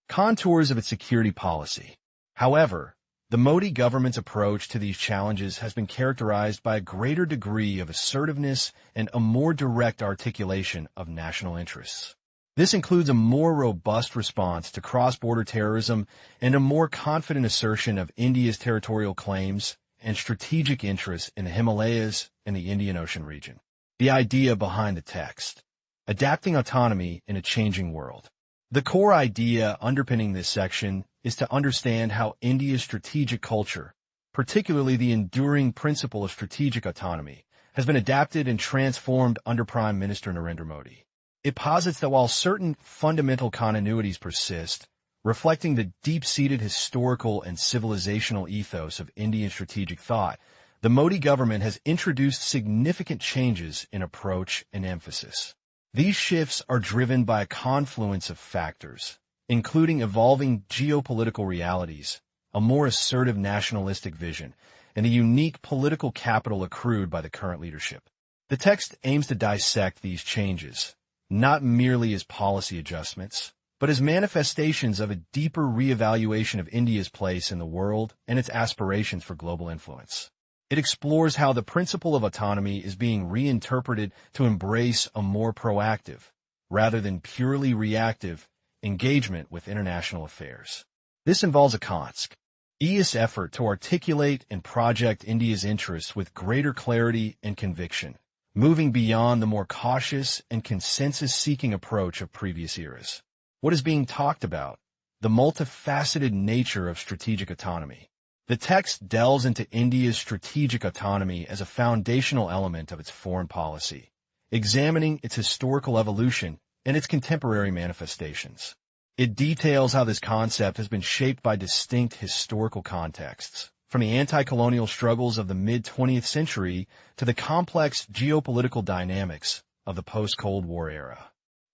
contours of its security policy. However, the Modi government's approach to these challenges has been characterized by a greater degree of assertiveness and a more direct articulation of national interests. This includes a more robust response to cross-border terrorism and a more confident assertion of India's territorial claims and strategic interests in the Himalayas and the Indian Ocean region. The idea behind the text: adapting autonomy in a changing world. The core idea underpinning this section is to understand how India's strategic culture, particularly the enduring principle of strategic autonomy, has been adapted and transformed under Prime Minister Narendra Modi. It posits that while certain fundamental continuities persist, reflecting the deep-seated historical and civilizational ethos of Indian strategic thought, the Modi government has introduced significant changes in approach and emphasis. These shifts are driven by a confluence of factors, including evolving geopolitical realities, a more assertive nationalistic vision, and the unique political capital accrued by the current leadership. The text aims to dissect these changes, not merely as policy adjustments, but as manifestations of a deeper reevaluation of India's place in the world and its aspirations for global influence. It explores how the principle of autonomy is being reinterpreted to embrace a more proactive, rather than purely reactive, engagement with international affairs. This involves a conscious effort to articulate and project India's interests with greater clarity and conviction, moving beyond the more cautious and consensus-seeking approach of previous eras. What is being talked about? The multifaceted nature of strategic autonomy. The text delves into India's strategic autonomy as a foundational element of its foreign policy, examining its historical evolution and its contemporary manifestations. It details how this concept has been shaped by distinct historical contexts, from the anti-colonial struggles of the mid-20th century to the complex geopolitical dynamics of the post-Cold War era.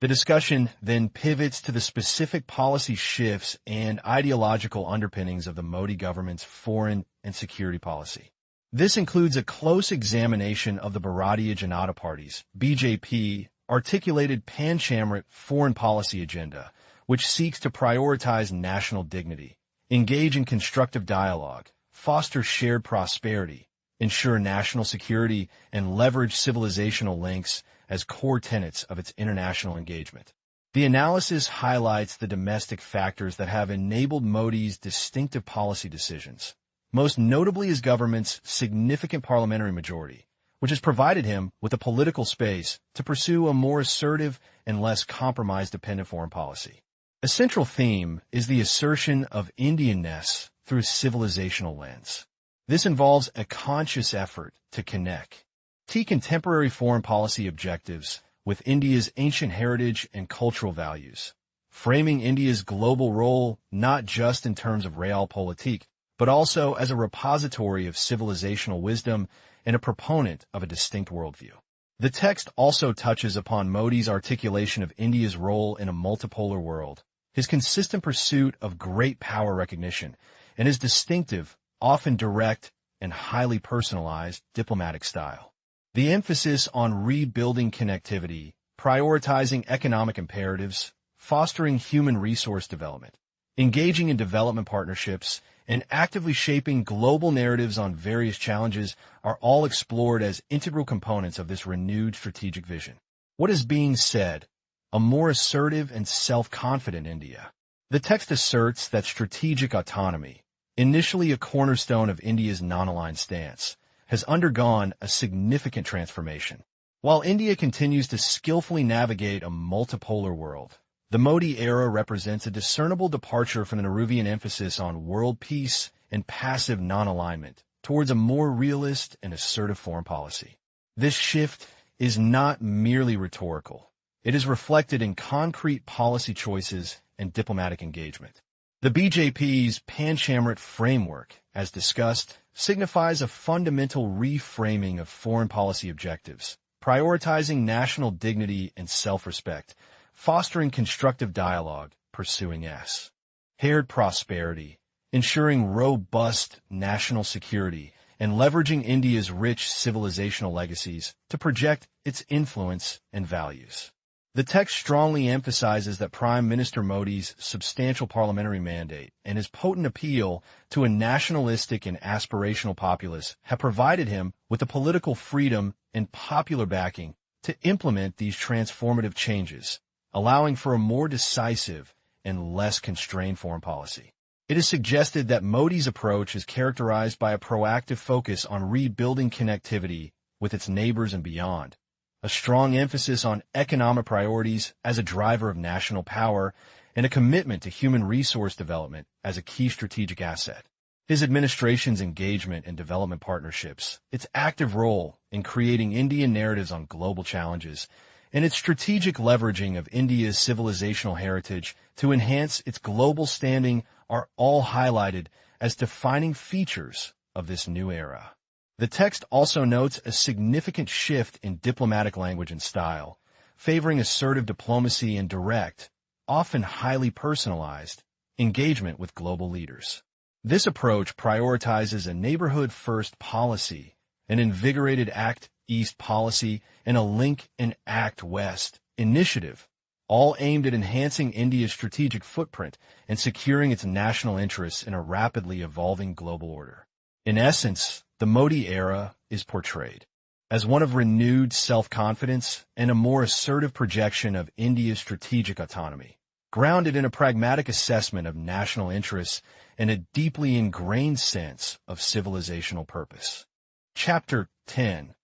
The discussion then pivots to the specific policy shifts and ideological underpinnings of the Modi government's foreign and security policy. This includes a close examination of the Bharatiya Janata Party's BJP articulated pan-Chamrit foreign policy agenda, which seeks to prioritize national dignity, engage in constructive dialogue, foster shared prosperity, ensure national security, and leverage civilizational links as core tenets of its international engagement. The analysis highlights the domestic factors that have enabled Modi's distinctive policy decisions, most notably his government's significant parliamentary majority, which has provided him with a political space to pursue a more assertive and less compromise-dependent foreign policy. A central theme is the assertion of Indianness through a civilizational lens. This involves a conscious effort to connect contemporary foreign policy objectives with India's ancient heritage and cultural values, framing India's global role not just in terms of realpolitik, but also as a repository of civilizational wisdom and a proponent of a distinct worldview. The text also touches upon Modi's articulation of India's role in a multipolar world, his consistent pursuit of great power recognition, and his distinctive, often direct, and highly personalized diplomatic style. The emphasis on rebuilding connectivity, prioritizing economic imperatives, fostering human resource development, engaging in development partnerships, and actively shaping global narratives on various challenges are all explored as integral components of this renewed strategic vision. What is being said? A more assertive and self-confident India. The text asserts that strategic autonomy, initially a cornerstone of India's non-aligned stance, has undergone a significant transformation. While India continues to skillfully navigate a multipolar world, the Modi era represents a discernible departure from the Nehruvian emphasis on world peace and passive non-alignment towards a more realist and assertive foreign policy. This shift is not merely rhetorical. It is reflected in concrete policy choices and diplomatic engagement. The BJP's Panchamrit framework, as discussed, signifies a fundamental reframing of foreign policy objectives, prioritizing national dignity and self-respect, fostering constructive dialogue, pursuing shared prosperity, ensuring robust national security, and leveraging India's rich civilizational legacies to project its influence and values. The text strongly emphasizes that Prime Minister Modi's substantial parliamentary mandate and his potent appeal to a nationalistic and aspirational populace have provided him with the political freedom and popular backing to implement these transformative changes, allowing for a more decisive and less constrained foreign policy. It is suggested that Modi's approach is characterized by a proactive focus on rebuilding connectivity with its neighbors and beyond, a strong emphasis on economic priorities as a driver of national power, and a commitment to human resource development as a key strategic asset. His administration's engagement in development partnerships, its active role in creating Indian narratives on global challenges, and its strategic leveraging of India's civilizational heritage to enhance its global standing are all highlighted as defining features of this new era. The text also notes a significant shift in diplomatic language and style, favoring assertive diplomacy and direct, often highly personalized, engagement with global leaders. This approach prioritizes a neighborhood-first policy, an invigorated Act East policy, and a Link and Act West initiative, all aimed at enhancing India's strategic footprint and securing its national interests in a rapidly evolving global order. In essence, the Modi era is portrayed as one of renewed self-confidence and a more assertive projection of India's strategic autonomy, grounded in a pragmatic assessment of national interests and a deeply ingrained sense of civilizational purpose. Chapter 10.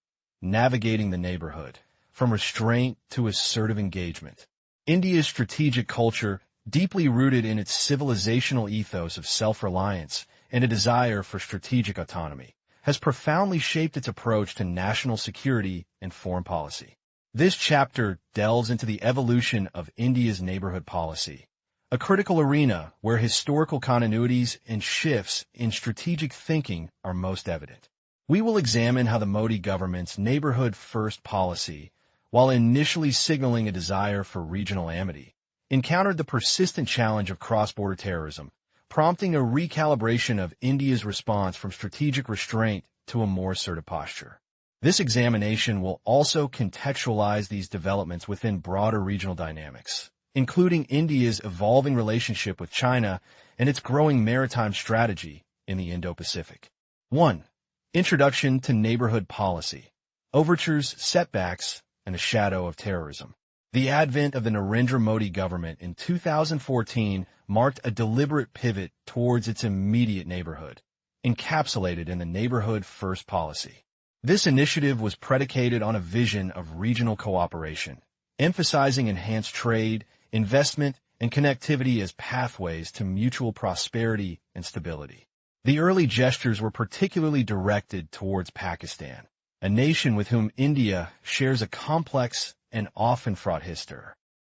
Navigating the Neighborhood, from Restraint to Assertive Engagement. India's strategic culture, deeply rooted in its civilizational ethos of self-reliance and a desire for strategic autonomy, has profoundly shaped its approach to national security and foreign policy. This chapter delves into the evolution of India's neighborhood policy, a critical arena where historical continuities and shifts in strategic thinking are most evident. We will examine how the Modi government's neighborhood-first policy, while initially signaling a desire for regional amity, encountered the persistent challenge of cross-border terrorism, prompting a recalibration of India's response from strategic restraint to a more assertive posture. This examination will also contextualize these developments within broader regional dynamics, including India's evolving relationship with China and its growing maritime strategy in the Indo-Pacific. 1. Introduction to Neighborhood Policy. Overtures, Setbacks, and a Shadow of Terrorism. The advent of the Narendra Modi government in 2014 marked a deliberate pivot towards its immediate neighborhood, encapsulated in the Neighborhood First policy. This initiative was predicated on a vision of regional cooperation, emphasizing enhanced trade, investment, and connectivity as pathways to mutual prosperity and stability. The early gestures were particularly directed towards Pakistan, a nation with whom India shares a complex and often fraught history.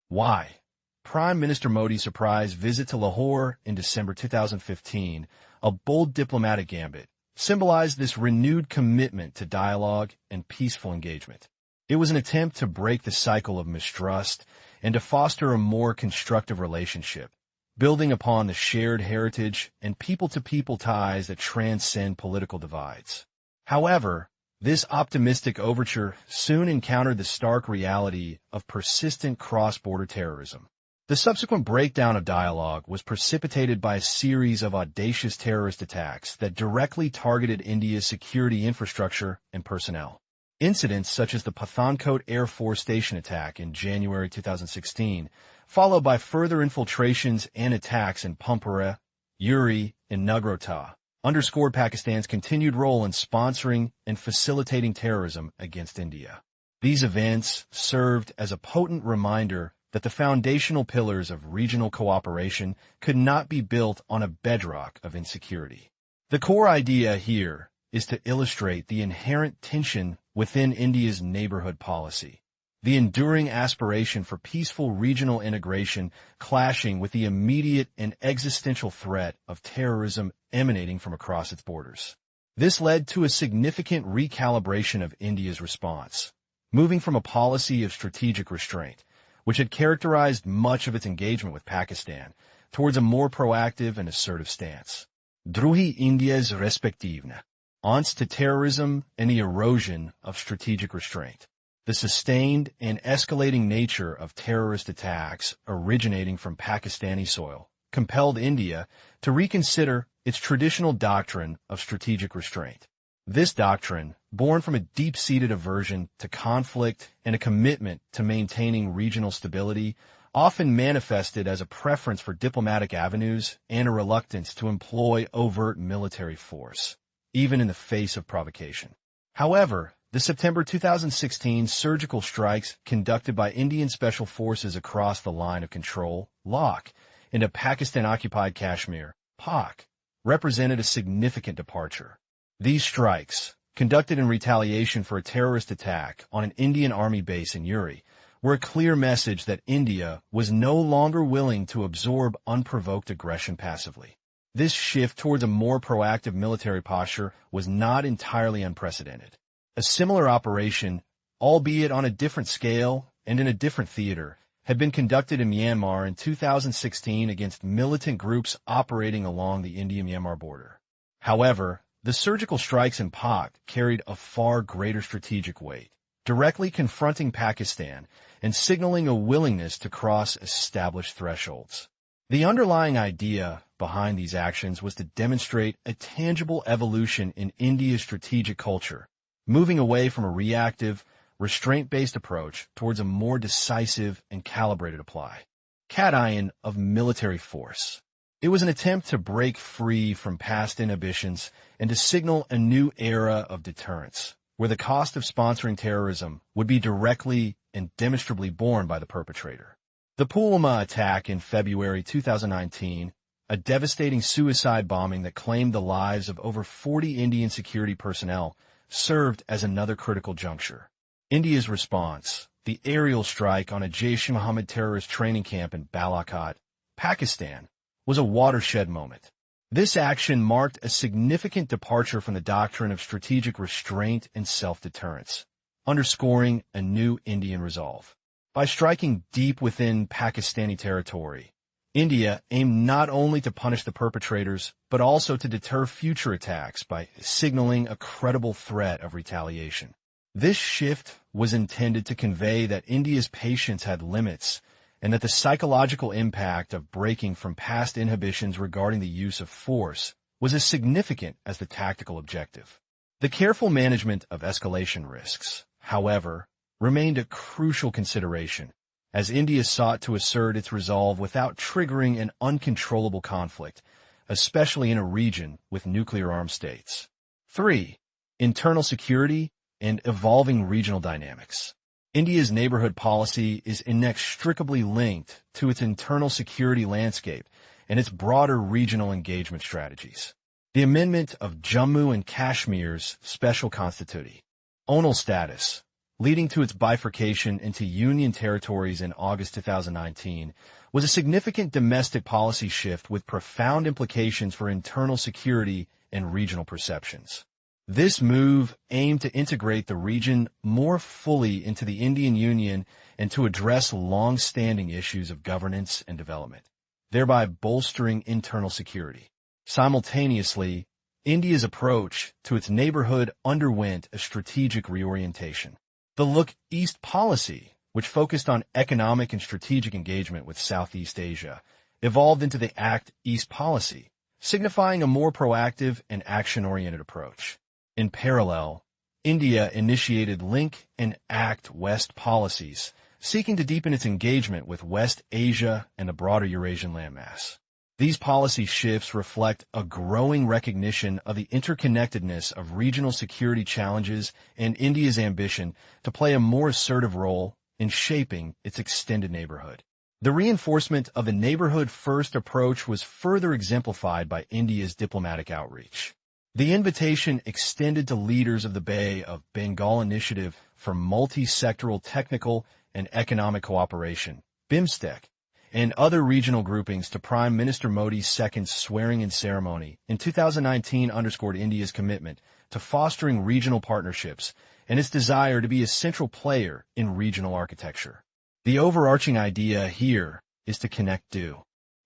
Why? Prime Minister Modi's surprise visit to Lahore in December 2015, a bold diplomatic gambit, symbolized this renewed commitment to dialogue and peaceful engagement. It was an attempt to break the cycle of mistrust and to foster a more constructive relationship, building upon the shared heritage and people-to-people ties that transcend political divides. However, this optimistic overture soon encountered the stark reality of persistent cross-border terrorism. The subsequent breakdown of dialogue was precipitated by a series of audacious terrorist attacks that directly targeted India's security infrastructure and personnel. Incidents such as the Pathankot Air Force Station attack in January 2016, followed by further infiltrations and attacks in Pampore, Uri, and Nagrota, underscored Pakistan's continued role in sponsoring and facilitating terrorism against India. These events served as a potent reminder that the foundational pillars of regional cooperation could not be built on a bedrock of insecurity. The core idea here is to illustrate the inherent tension within India's neighborhood policy, the enduring aspiration for peaceful regional integration clashing with the immediate and existential threat of terrorism emanating from across its borders. This led to a significant recalibration of India's response, moving from a policy of strategic restraint, which had characterized much of its engagement with Pakistan, towards a more proactive and assertive stance. Druhi India's respektivna, ons to terrorism and the erosion of strategic restraint. The sustained and escalating nature of terrorist attacks originating from Pakistani soil compelled India to reconsider its traditional doctrine of strategic restraint. This doctrine, born from a deep-seated aversion to conflict and a commitment to maintaining regional stability, often manifested as a preference for diplomatic avenues and a reluctance to employ overt military force, even in the face of provocation. However, the September 2016 surgical strikes conducted by Indian Special Forces across the Line of Control, LOC, into Pakistan-occupied Kashmir, POC, represented a significant departure. These strikes, conducted in retaliation for a terrorist attack on an Indian Army base in Uri, were a clear message that India was no longer willing to absorb unprovoked aggression passively. This shift towards a more proactive military posture was not entirely unprecedented. A similar operation, albeit on a different scale and in a different theater, had been conducted in Myanmar in 2016 against militant groups operating along the India-Myanmar border. However, the surgical strikes in POC carried a far greater strategic weight, directly confronting Pakistan and signaling a willingness to cross established thresholds. The underlying idea behind these actions was to demonstrate a tangible evolution in India's strategic culture, moving away from a reactive, restraint-based approach towards a more decisive and calibrated application of military force. It was an attempt to break free from past inhibitions and to signal a new era of deterrence, where the cost of sponsoring terrorism would be directly and demonstrably borne by the perpetrator. The Pulwama attack in February 2019, a devastating suicide bombing that claimed the lives of over 40 Indian security personnel, served as another critical juncture. India's response, the aerial strike on a Jaish-e-Mohammed terrorist training camp in Balakot, Pakistan, was a watershed moment. This action marked a significant departure from the doctrine of strategic restraint and self-deterrence, underscoring a new Indian resolve. By striking deep within Pakistani territory, India aimed not only to punish the perpetrators, but also to deter future attacks by signaling a credible threat of retaliation. This shift was intended to convey that India's patience had limits and that the psychological impact of breaking from past inhibitions regarding the use of force was as significant as the tactical objective. The careful management of escalation risks, however, remained a crucial consideration, as India sought to assert its resolve without triggering an uncontrollable conflict, especially in a region with nuclear-armed states. 3. Internal security and evolving regional dynamics. India's neighborhood policy is inextricably linked to its internal security landscape and its broader regional engagement strategies. The amendment of Jammu and Kashmir's special constitutional status, leading to its bifurcation into union territories in August 2019, was a significant domestic policy shift with profound implications for internal security and regional perceptions. This move aimed to integrate the region more fully into the Indian Union and to address long-standing issues of governance and development, thereby bolstering internal security. Simultaneously, India's approach to its neighborhood underwent a strategic reorientation. The Look East policy, which focused on economic and strategic engagement with Southeast Asia, evolved into the Act East policy, signifying a more proactive and action-oriented approach. In parallel, India initiated Link and Act West policies, seeking to deepen its engagement with West Asia and the broader Eurasian landmass. These policy shifts reflect a growing recognition of the interconnectedness of regional security challenges and India's ambition to play a more assertive role in shaping its extended neighborhood. The reinforcement of the neighborhood-first approach was further exemplified by India's diplomatic outreach. The invitation extended to leaders of the Bay of Bengal Initiative for Multi-Sectoral Technical and Economic Cooperation, BIMSTEC, and other regional groupings to Prime Minister Modi's second swearing-in ceremony in 2019 underscored India's commitment to fostering regional partnerships and its desire to be a central player in regional architecture. The overarching idea here is to connect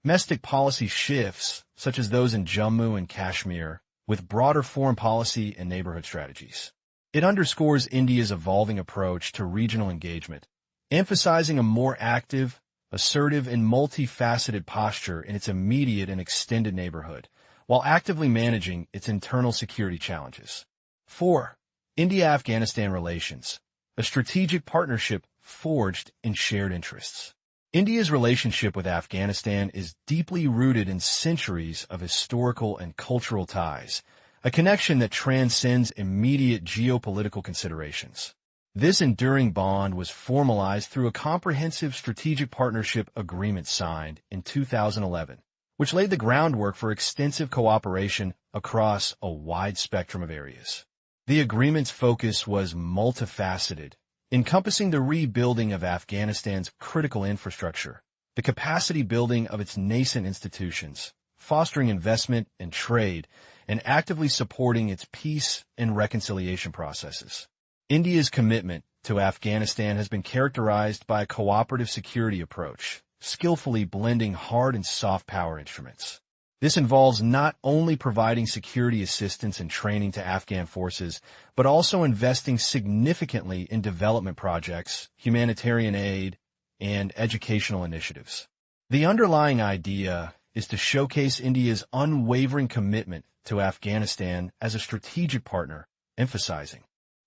domestic policy shifts, such as those in Jammu and Kashmir, with broader foreign policy and neighborhood strategies. It underscores India's evolving approach to regional engagement, emphasizing a more active, assertive, and multifaceted posture in its immediate and extended neighborhood, while actively managing its internal security challenges. 4. India-Afghanistan relations, a strategic partnership forged in shared interests. India's relationship with Afghanistan is deeply rooted in centuries of historical and cultural ties, a connection that transcends immediate geopolitical considerations. This enduring bond was formalized through a comprehensive strategic partnership agreement signed in 2011, which laid the groundwork for extensive cooperation across a wide spectrum of areas. The agreement's focus was multifaceted, encompassing the rebuilding of Afghanistan's critical infrastructure, the capacity building of its nascent institutions, fostering investment and trade, and actively supporting its peace and reconciliation processes. India's commitment to Afghanistan has been characterized by a cooperative security approach, skillfully blending hard and soft power instruments. This involves not only providing security assistance and training to Afghan forces, but also investing significantly in development projects, humanitarian aid, and educational initiatives. The underlying idea is to showcase India's unwavering commitment to Afghanistan as a strategic partner, emphasizing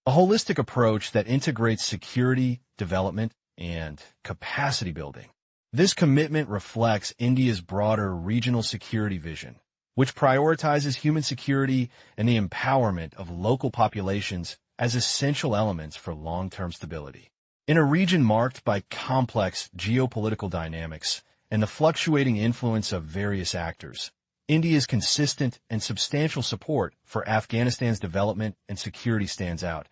a holistic approach that integrates security, development, and capacity building. This commitment reflects India's broader regional security vision, which prioritizes human security and the empowerment of local populations as essential elements for long-term stability. In a region marked by complex geopolitical dynamics and the fluctuating influence of various actors, India's consistent and substantial support for Afghanistan's development and security stands out,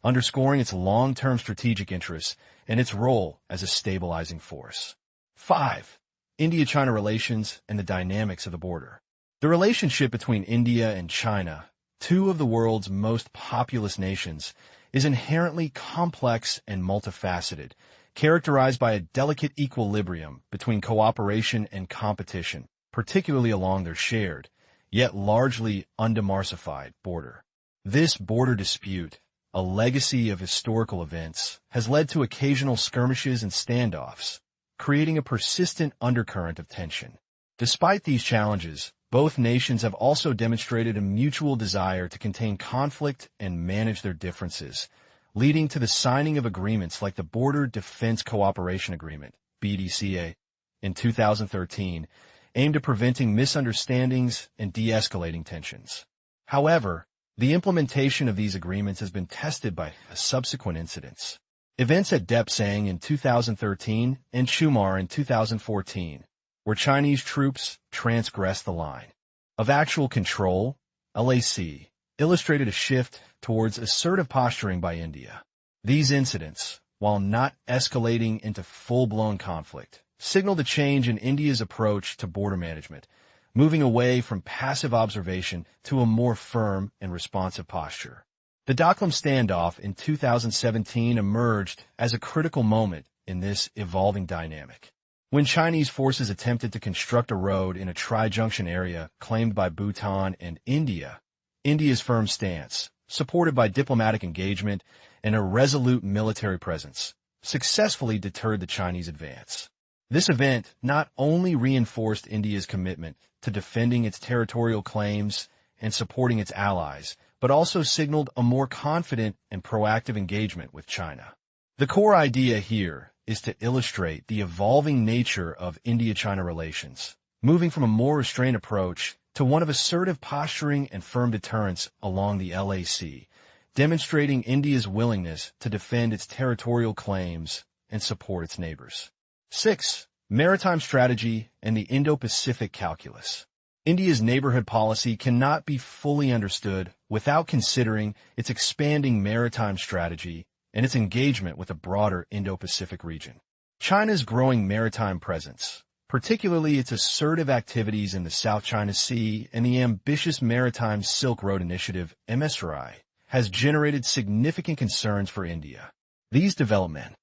underscoring its long-term strategic interests and its role as a stabilizing force. 5. India-China relations and the dynamics of the border. The relationship between India and China, two of the world's most populous nations, is inherently complex and multifaceted, characterized by a delicate equilibrium between cooperation and competition, particularly along their shared, yet largely undemarcified, border. This border dispute, a legacy of historical events, has led to occasional skirmishes and standoffs, creating a persistent undercurrent of tension. Despite these challenges, both nations have also demonstrated a mutual desire to contain conflict and manage their differences, leading to the signing of agreements like the Border Defense Cooperation Agreement, BDCA, in 2013, aimed at preventing misunderstandings and de-escalating tensions. However, the implementation of these agreements has been tested by subsequent incidents. Events at Depsang in 2013 and Shumar in 2014, where Chinese troops transgressed the line of actual control LAC, illustrated a shift towards assertive posturing by India. These incidents, while not escalating into full-blown conflict, signaled a change in India's approach to border management, moving away from passive observation to a more firm and responsive posture. The Doklam standoff in 2017 emerged as a critical moment in this evolving dynamic. When Chinese forces attempted to construct a road in a tri-junction area claimed by Bhutan and India, India's firm stance, supported by diplomatic engagement and a resolute military presence, successfully deterred the Chinese advance. This event not only reinforced India's commitment to defending its territorial claims and supporting its allies, but also signaled a more confident and proactive engagement with China. The core idea here is to illustrate the evolving nature of India-China relations, moving from a more restrained approach to one of assertive posturing and firm deterrence along the LAC, demonstrating India's willingness to defend its territorial claims and support its neighbors. 6. Maritime strategy and the Indo-Pacific calculus. India's neighborhood policy cannot be fully understood without considering its expanding maritime strategy and its engagement with the broader Indo-Pacific region. China's growing maritime presence, particularly its assertive activities in the South China Sea and the ambitious Maritime Silk Road Initiative (MSRI), has generated significant concerns for India. These developments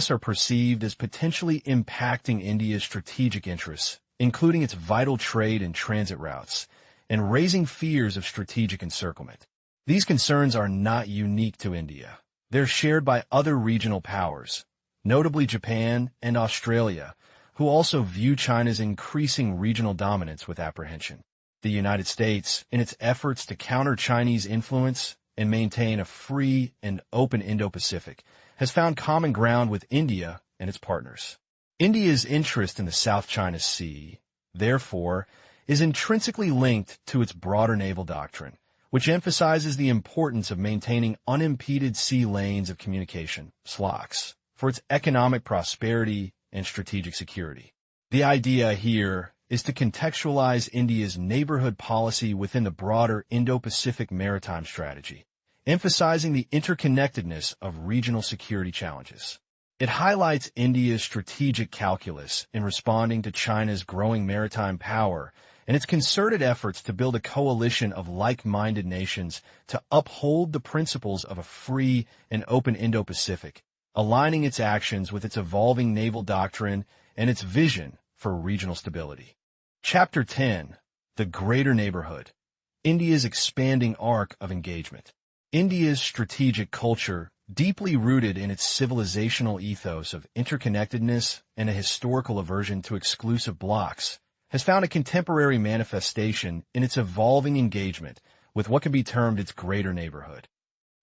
are perceived as potentially impacting India's strategic interests, including its vital trade and transit routes, and raising fears of strategic encirclement. These concerns are not unique to India. They're shared by other regional powers, notably Japan and Australia, who also view China's increasing regional dominance with apprehension. The United States, in its efforts to counter Chinese influence and maintain a free and open Indo-Pacific, has found common ground with India and its partners. India's interest in the South China Sea, therefore, is intrinsically linked to its broader naval doctrine, which emphasizes the importance of maintaining unimpeded sea lanes of communication, SLOCs, for its economic prosperity and strategic security. The idea here is to contextualize India's neighborhood policy within the broader Indo-Pacific maritime strategy, emphasizing the interconnectedness of regional security challenges. It highlights India's strategic calculus in responding to China's growing maritime power and its concerted efforts to build a coalition of like-minded nations to uphold the principles of a free and open Indo-Pacific, aligning its actions with its evolving naval doctrine and its vision for regional stability. Chapter 10. The Greater Neighborhood. India's expanding arc of engagement. India's strategic culture, deeply rooted in its civilizational ethos of interconnectedness and a historical aversion to exclusive blocs, has found a contemporary manifestation in its evolving engagement with what can be termed its greater neighborhood.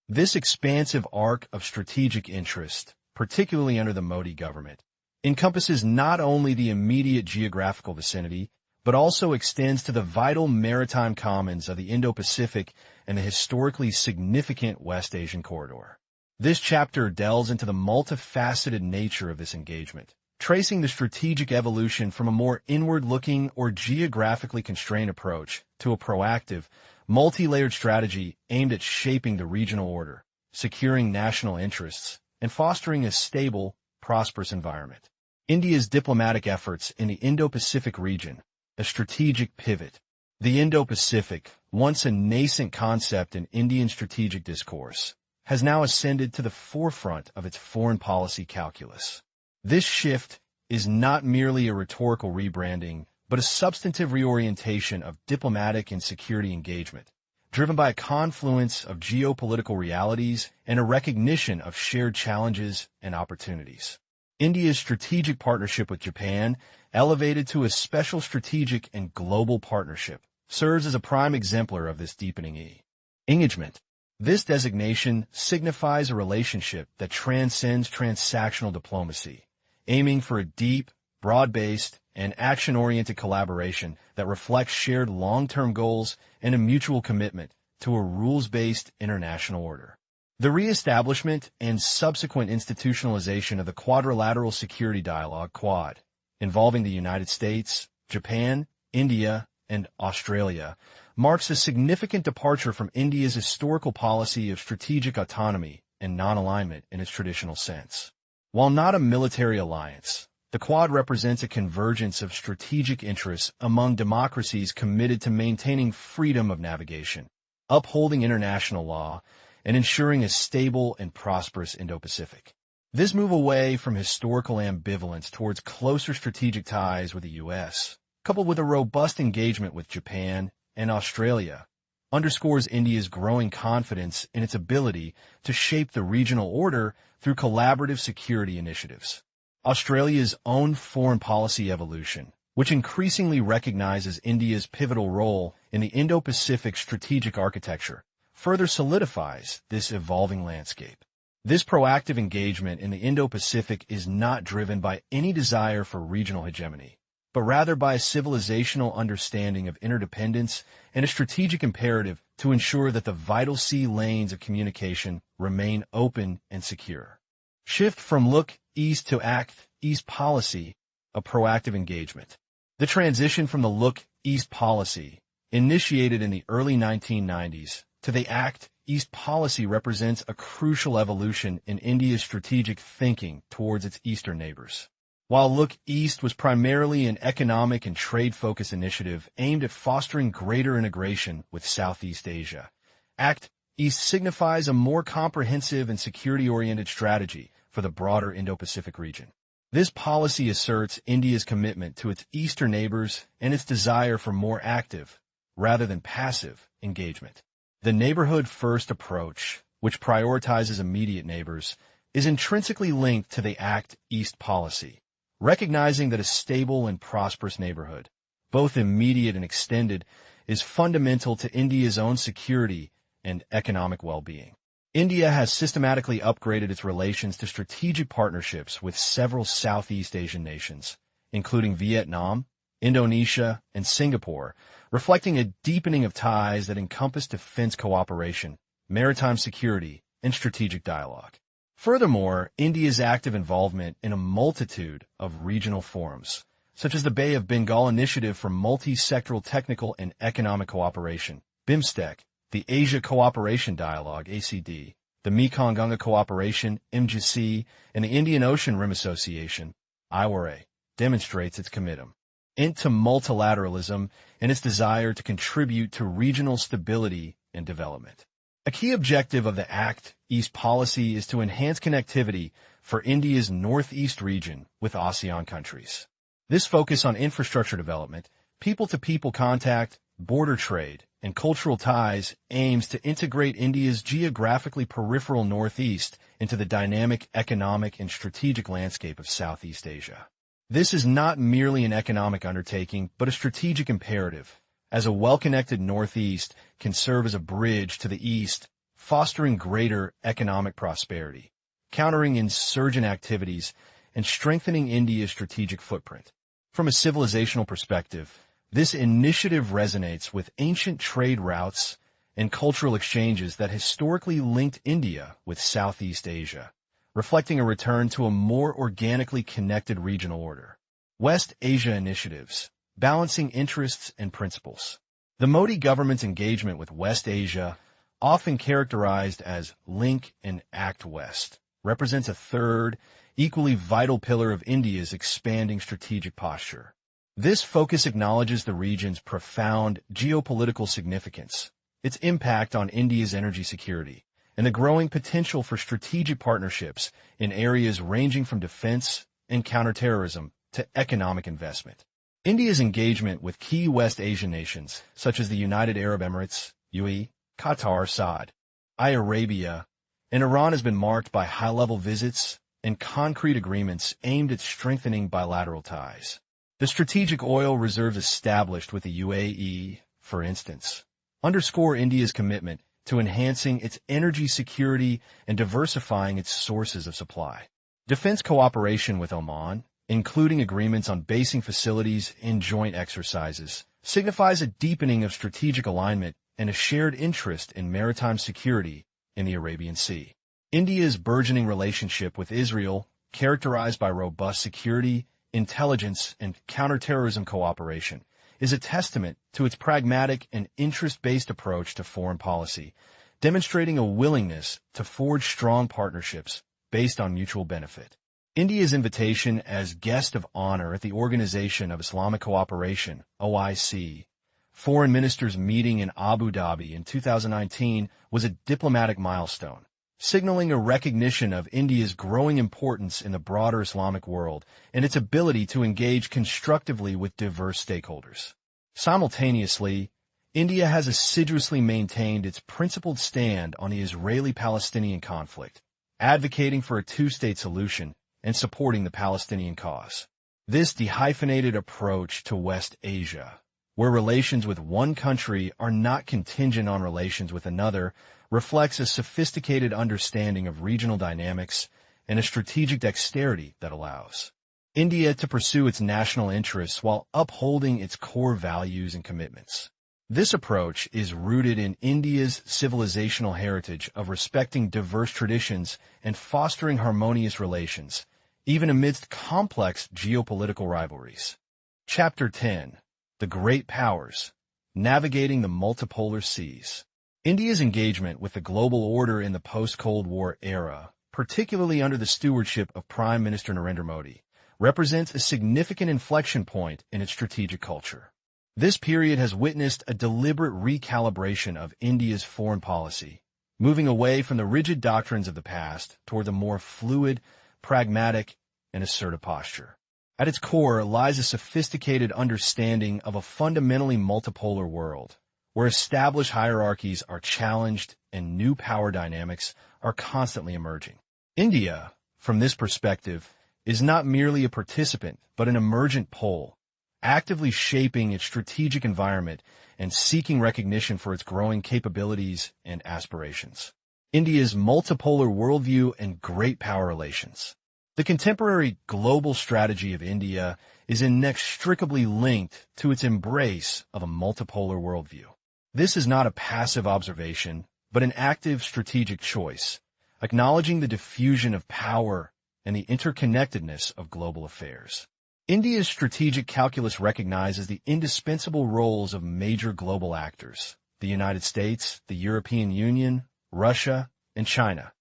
This expansive arc of strategic interest, particularly under the Modi government, encompasses not only the immediate geographical vicinity, but also extends to the vital maritime commons of the Indo-Pacific and the historically significant West Asian corridor. This chapter delves into the multifaceted nature of this engagement, tracing the strategic evolution from a more inward-looking or geographically constrained approach to a proactive, multi-layered strategy aimed at shaping the regional order, securing national interests, and fostering a stable, prosperous environment. India's diplomatic efforts in the Indo-Pacific region, a strategic pivot. The Indo-Pacific, once a nascent concept in Indian strategic discourse, has now ascended to the forefront of its foreign policy calculus. This shift is not merely a rhetorical rebranding, but a substantive reorientation of diplomatic and security engagement, driven by a confluence of geopolitical realities and a recognition of shared challenges and opportunities. India's strategic partnership with Japan, elevated to a special strategic and global partnership, serves as a prime exemplar of this deepening engagement. This designation signifies a relationship that transcends transactional diplomacy, aiming for a deep, broad-based, and action-oriented collaboration that reflects shared long-term goals and a mutual commitment to a rules-based international order. The re-establishment and subsequent institutionalization of the Quadrilateral Security Dialogue (Quad), involving the United States, Japan, India, and Australia, marks a significant departure from India's historical policy of strategic autonomy and non-alignment in its traditional sense. While not a military alliance, the Quad represents a convergence of strategic interests among democracies committed to maintaining freedom of navigation, upholding international law, and ensuring a stable and prosperous Indo-Pacific. This move away from historical ambivalence towards closer strategic ties with the U.S., coupled with a robust engagement with Japan and Australia, underscores India's growing confidence in its ability to shape the regional order through collaborative security initiatives. Australia's own foreign policy evolution, which increasingly recognizes India's pivotal role in the Indo-Pacific strategic architecture, further solidifies this evolving landscape. This proactive engagement in the Indo-Pacific is not driven by any desire for regional hegemony, but rather by a civilizational understanding of interdependence and a strategic imperative to ensure that the vital sea lanes of communication remain open and secure. Shift from look east to act east policy, a proactive engagement. The transition from the look east policy, initiated in the early 1990s, to the act east policy represents a crucial evolution in India's strategic thinking towards its eastern neighbors. While Look East was primarily an economic and trade-focused initiative aimed at fostering greater integration with Southeast Asia, Act East signifies a more comprehensive and security-oriented strategy for the broader Indo-Pacific region. This policy asserts India's commitment to its eastern neighbors and its desire for more active, rather than passive, engagement. The neighborhood-first approach, which prioritizes immediate neighbors, is intrinsically linked to the Act East policy, recognizing that a stable and prosperous neighborhood, both immediate and extended, is fundamental to India's own security and economic well-being. India has systematically upgraded its relations to strategic partnerships with several Southeast Asian nations, including Vietnam, Indonesia, and Singapore, reflecting a deepening of ties that encompass defense cooperation, maritime security, and strategic dialogue. Furthermore, India's active involvement in a multitude of regional forums, such as the Bay of Bengal Initiative for Multi-Sectoral Technical and Economic Cooperation, BIMSTEC, the Asia Cooperation Dialogue, ACD, the Mekong-Gunga Cooperation, MGC, and the Indian Ocean Rim Association, IWRA, demonstrates its commitment to multilateralism and its desire to contribute to regional stability and development. A key objective of the Act East policy is to enhance connectivity for India's northeast region with ASEAN countries. This focus on infrastructure development, people-to-people contact, border trade, and cultural ties aims to integrate India's geographically peripheral northeast into the dynamic economic and strategic landscape of Southeast Asia. This is not merely an economic undertaking, but a strategic imperative, as a well-connected northeast can serve as a bridge to the east, fostering greater economic prosperity, countering insurgent activities, and strengthening India's strategic footprint. From a civilizational perspective, this initiative resonates with ancient trade routes and cultural exchanges that historically linked India with Southeast Asia, reflecting a return to a more organically connected regional order. West Asia initiatives, balancing interests and principles. The Modi government's engagement with West Asia, often characterized as Link and Act West, represents a third, equally vital pillar of India's expanding strategic posture. This focus acknowledges the region's profound geopolitical significance, its impact on India's energy security, and the growing potential for strategic partnerships in areas ranging from defense and counterterrorism to economic investment. India's engagement with key West Asian nations, such as the United Arab Emirates, UAE, Qatar, Saudi Arabia, and Iran has been marked by high-level visits and concrete agreements aimed at strengthening bilateral ties. The strategic oil reserves established with the UAE, for instance, underscore India's commitment to enhancing its energy security and diversifying its sources of supply. Defense cooperation with Oman, including agreements on basing facilities and joint exercises, signifies a deepening of strategic alignment and a shared interest in maritime security in the Arabian Sea. India's burgeoning relationship with Israel, characterized by robust security, intelligence, and counterterrorism cooperation, is a testament to its pragmatic and interest-based approach to foreign policy, demonstrating a willingness to forge strong partnerships based on mutual benefit. India's invitation as guest of honor at the Organization of Islamic Cooperation, OIC, foreign ministers meeting in Abu Dhabi in 2019 was a diplomatic milestone, signaling a recognition of India's growing importance in the broader Islamic world and its ability to engage constructively with diverse stakeholders. Simultaneously, India has assiduously maintained its principled stand on the Israeli-Palestinian conflict, advocating for a two-state solution and supporting the Palestinian cause. This dehyphenated approach to West Asia, where relations with one country are not contingent on relations with another, reflects a sophisticated understanding of regional dynamics and a strategic dexterity that allows India to pursue its national interests while upholding its core values and commitments. This approach is rooted in India's civilizational heritage of respecting diverse traditions and fostering harmonious relations, even amidst complex geopolitical rivalries. Chapter 10. The Great Powers, Navigating the Multipolar Seas. India's engagement with the global order in the post-Cold War era, particularly under the stewardship of Prime Minister Narendra Modi, represents a significant inflection point in its strategic culture. This period has witnessed a deliberate recalibration of India's foreign policy, moving away from the rigid doctrines of the past toward a more fluid, pragmatic, and assertive posture. At its core lies a sophisticated understanding of a fundamentally multipolar world, where established hierarchies are challenged and new power dynamics are constantly emerging. India, from this perspective, is not merely a participant but an emergent pole, actively shaping its strategic environment and seeking recognition for its growing capabilities and aspirations. India's multipolar worldview and great power relations. The contemporary global strategy of India is inextricably linked to its embrace of a multipolar worldview. This is not a passive observation, but an active strategic choice, acknowledging the diffusion of power and the interconnectedness of global affairs. India's strategic calculus recognizes the indispensable roles of major global actors, the United States, the European Union, Russia, and China,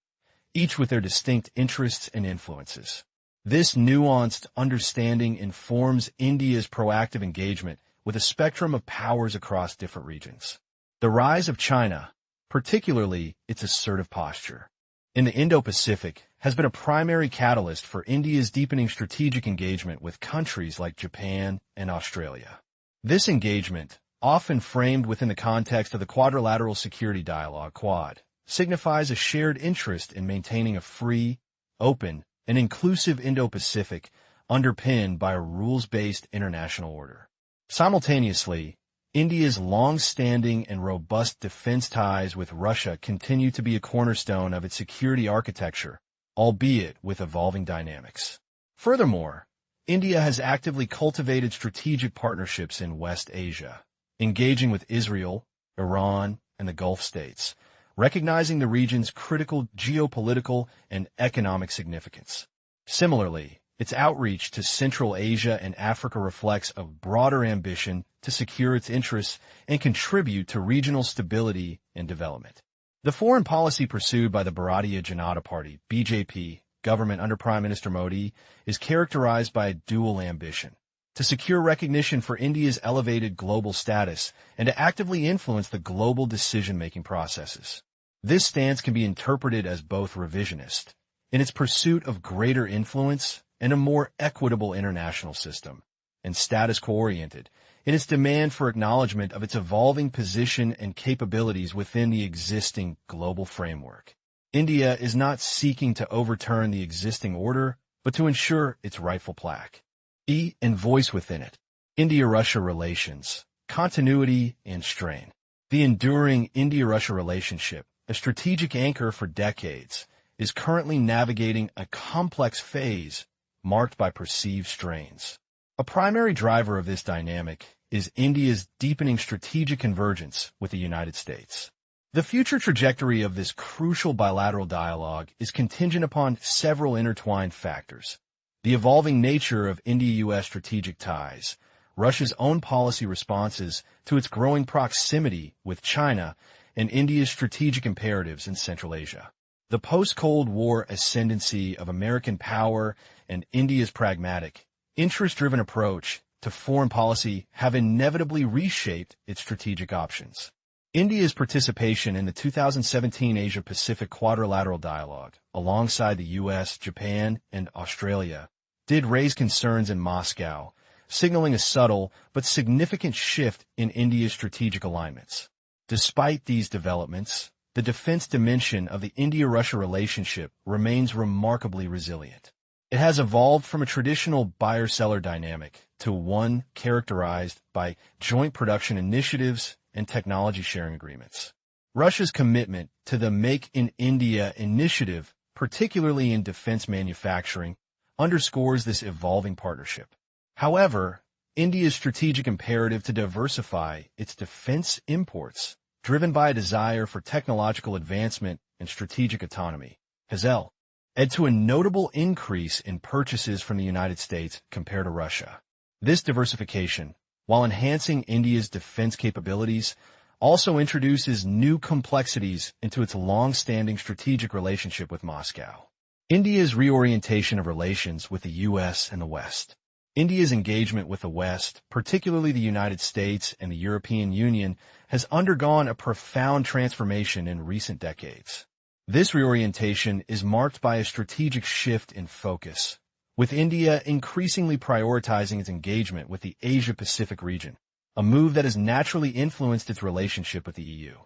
each with their distinct interests and influences. This nuanced understanding informs India's proactive engagement with a spectrum of powers across different regions. The rise of China, particularly its assertive posture in the Indo-Pacific, has been a primary catalyst for India's deepening strategic engagement with countries like Japan and Australia. This engagement, often framed within the context of the Quadrilateral Security Dialogue (Quad), signifies a shared interest in maintaining a free, open, and inclusive Indo-Pacific underpinned by a rules-based international order. Simultaneously, India's long-standing and robust defense ties with Russia continue to be a cornerstone of its security architecture, albeit with evolving dynamics. Furthermore, India has actively cultivated strategic partnerships in West Asia, engaging with Israel, Iran, and the Gulf states, recognizing the region's critical geopolitical and economic significance. Similarly, its outreach to Central Asia and Africa reflects a broader ambition to secure its interests and contribute to regional stability and development. The foreign policy pursued by the Bharatiya Janata Party (BJP) government under Prime Minister Modi is characterized by a dual ambition: to secure recognition for India's elevated global status and to actively influence the global decision-making processes. This stance can be interpreted as both revisionist, in its pursuit of greater influence and a more equitable international system, and status quo-oriented, in its demand for acknowledgement of its evolving position and capabilities within the existing global framework. India is not seeking to overturn the existing order, but to ensure its rightful place and voice within it. India-Russia relations, continuity and strain. The enduring India-Russia relationship, a strategic anchor for decades, is currently navigating a complex phase marked by perceived strains. A primary driver of this dynamic is India's deepening strategic convergence with the United States. The future trajectory of this crucial bilateral dialogue is contingent upon several intertwined factors: the evolving nature of India-U.S. strategic ties, Russia's own policy responses to its growing proximity with China and India's strategic imperatives in Central Asia. The post-Cold War ascendancy of American power and India's pragmatic, interest-driven approach to foreign policy have inevitably reshaped its strategic options. India's participation in the 2017 Asia-Pacific Quadrilateral Dialogue, alongside the U.S., Japan, and Australia, did raise concerns in Moscow, signaling a subtle but significant shift in India's strategic alignments. Despite these developments, the defense dimension of the India-Russia relationship remains remarkably resilient. It has evolved from a traditional buyer-seller dynamic to one characterized by joint production initiatives and technology sharing agreements. Russia's commitment to the Make in India initiative, particularly in defense manufacturing, underscores this evolving partnership. However, India's strategic imperative to diversify its defense imports, driven by a desire for technological advancement and strategic autonomy, has led to a notable increase in purchases from the United States compared to Russia. This diversification, while enhancing India's defense capabilities, also introduces new complexities into its long-standing strategic relationship with Moscow. India's reorientation of relations with the U.S. and the West. India's engagement with the West, particularly the United States and the European Union, has undergone a profound transformation in recent decades. This reorientation is marked by a strategic shift in focus, with India increasingly prioritizing its engagement with the Asia-Pacific region, a move that has naturally influenced its relationship with the EU.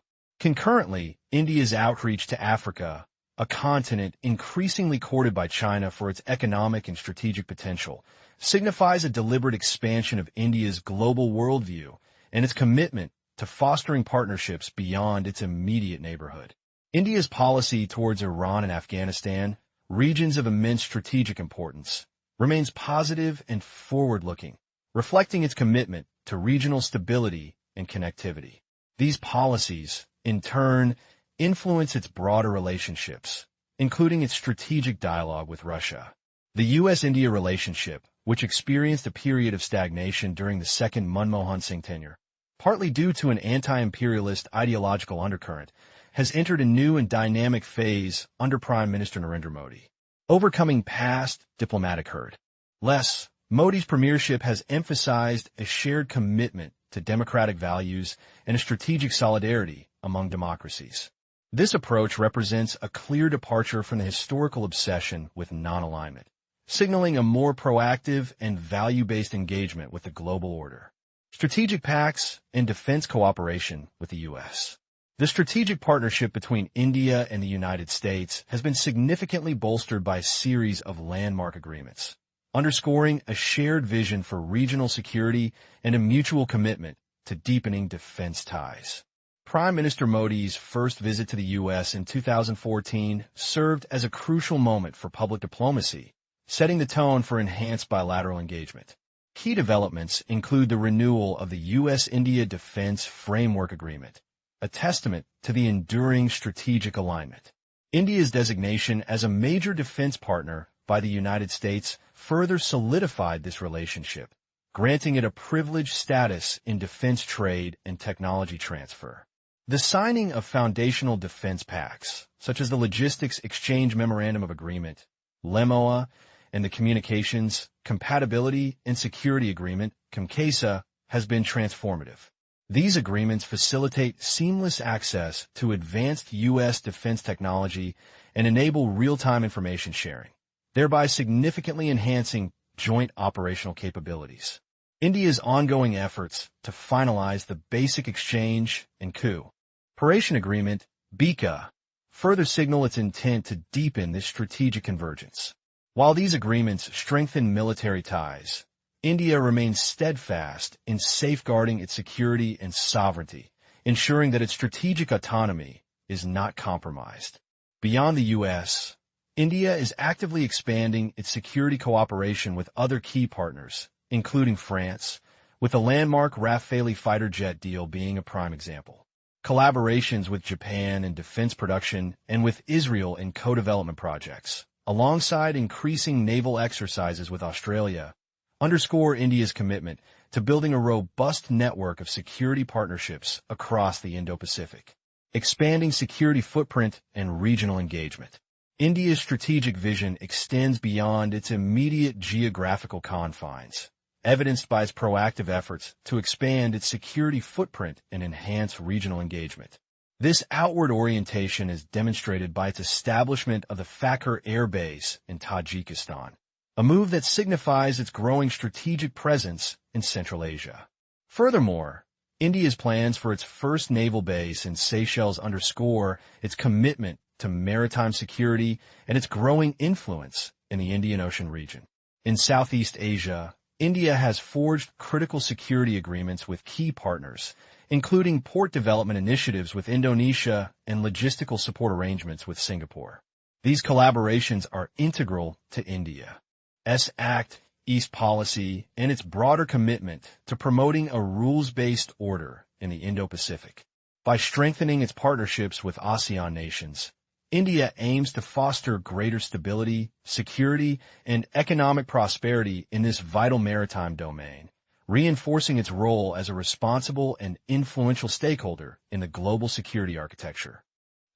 Concurrently, India's outreach to Africa, a continent increasingly courted by China for its economic and strategic potential, signifies a deliberate expansion of India's global worldview and its commitment to fostering partnerships beyond its immediate neighborhood. India's policy towards Iran and Afghanistan, regions of immense strategic importance, remains positive and forward-looking, reflecting its commitment to regional stability and connectivity. These policies, in turn, influence its broader relationships, including its strategic dialogue with Russia. The U.S.-India relationship, which experienced a period of stagnation during the second Manmohan Singh tenure, partly due to an anti-imperialist ideological undercurrent, has entered a new and dynamic phase under Prime Minister Narendra Modi. Overcoming past diplomatic hurdles, Modi's premiership has emphasized a shared commitment to democratic values and a strategic solidarity among democracies. This approach represents a clear departure from the historical obsession with non-alignment, signaling a more proactive and value-based engagement with the global order. Strategic pacts and defense cooperation with the U.S. The strategic partnership between India and the United States has been significantly bolstered by a series of landmark agreements, underscoring a shared vision for regional security and a mutual commitment to deepening defense ties. Prime Minister Modi's first visit to the U.S. in 2014 served as a crucial moment for public diplomacy, setting the tone for enhanced bilateral engagement. Key developments include the renewal of the U.S.-India Defense Framework Agreement, a testament to the enduring strategic alignment. India's designation as a major defense partner by the United States further solidified this relationship, granting it a privileged status in defense trade and technology transfer. The signing of foundational defense pacts, such as the Logistics Exchange Memorandum of Agreement, LEMOA, and the Communications, Compatibility, and Security Agreement, COMCASA, has been transformative. These agreements facilitate seamless access to advanced U.S. defense technology and enable real-time information sharing, thereby significantly enhancing joint operational capabilities. India's ongoing efforts to finalize the Basic Exchange and Cooperation Agreement, BICA, further signal its intent to deepen this strategic convergence. While these agreements strengthen military ties, India remains steadfast in safeguarding its security and sovereignty, ensuring that its strategic autonomy is not compromised. Beyond the U.S., India is actively expanding its security cooperation with other key partners, including France, with the landmark Rafale fighter jet deal being a prime example. Collaborations with Japan in defense production and with Israel in co-development projects, alongside increasing naval exercises with Australia, underscore India's commitment to building a robust network of security partnerships across the Indo-Pacific, expanding security footprint and regional engagement. India's strategic vision extends beyond its immediate geographical confines, evidenced by its proactive efforts to expand its security footprint and enhance regional engagement. This outward orientation is demonstrated by its establishment of the Fakir Air Base in Tajikistan, a move that signifies its growing strategic presence in Central Asia. Furthermore, India's plans for its first naval base in Seychelles underscore its commitment to maritime security and its growing influence in the Indian Ocean region. In Southeast Asia, India has forged critical security agreements with key partners, including port development initiatives with Indonesia and logistical support arrangements with Singapore. These collaborations are integral to India's Act East policy and its broader commitment to promoting a rules-based order in the Indo-Pacific. By strengthening its partnerships with ASEAN nations, India aims to foster greater stability, security, and economic prosperity in this vital maritime domain, reinforcing its role as a responsible and influential stakeholder in the global security architecture.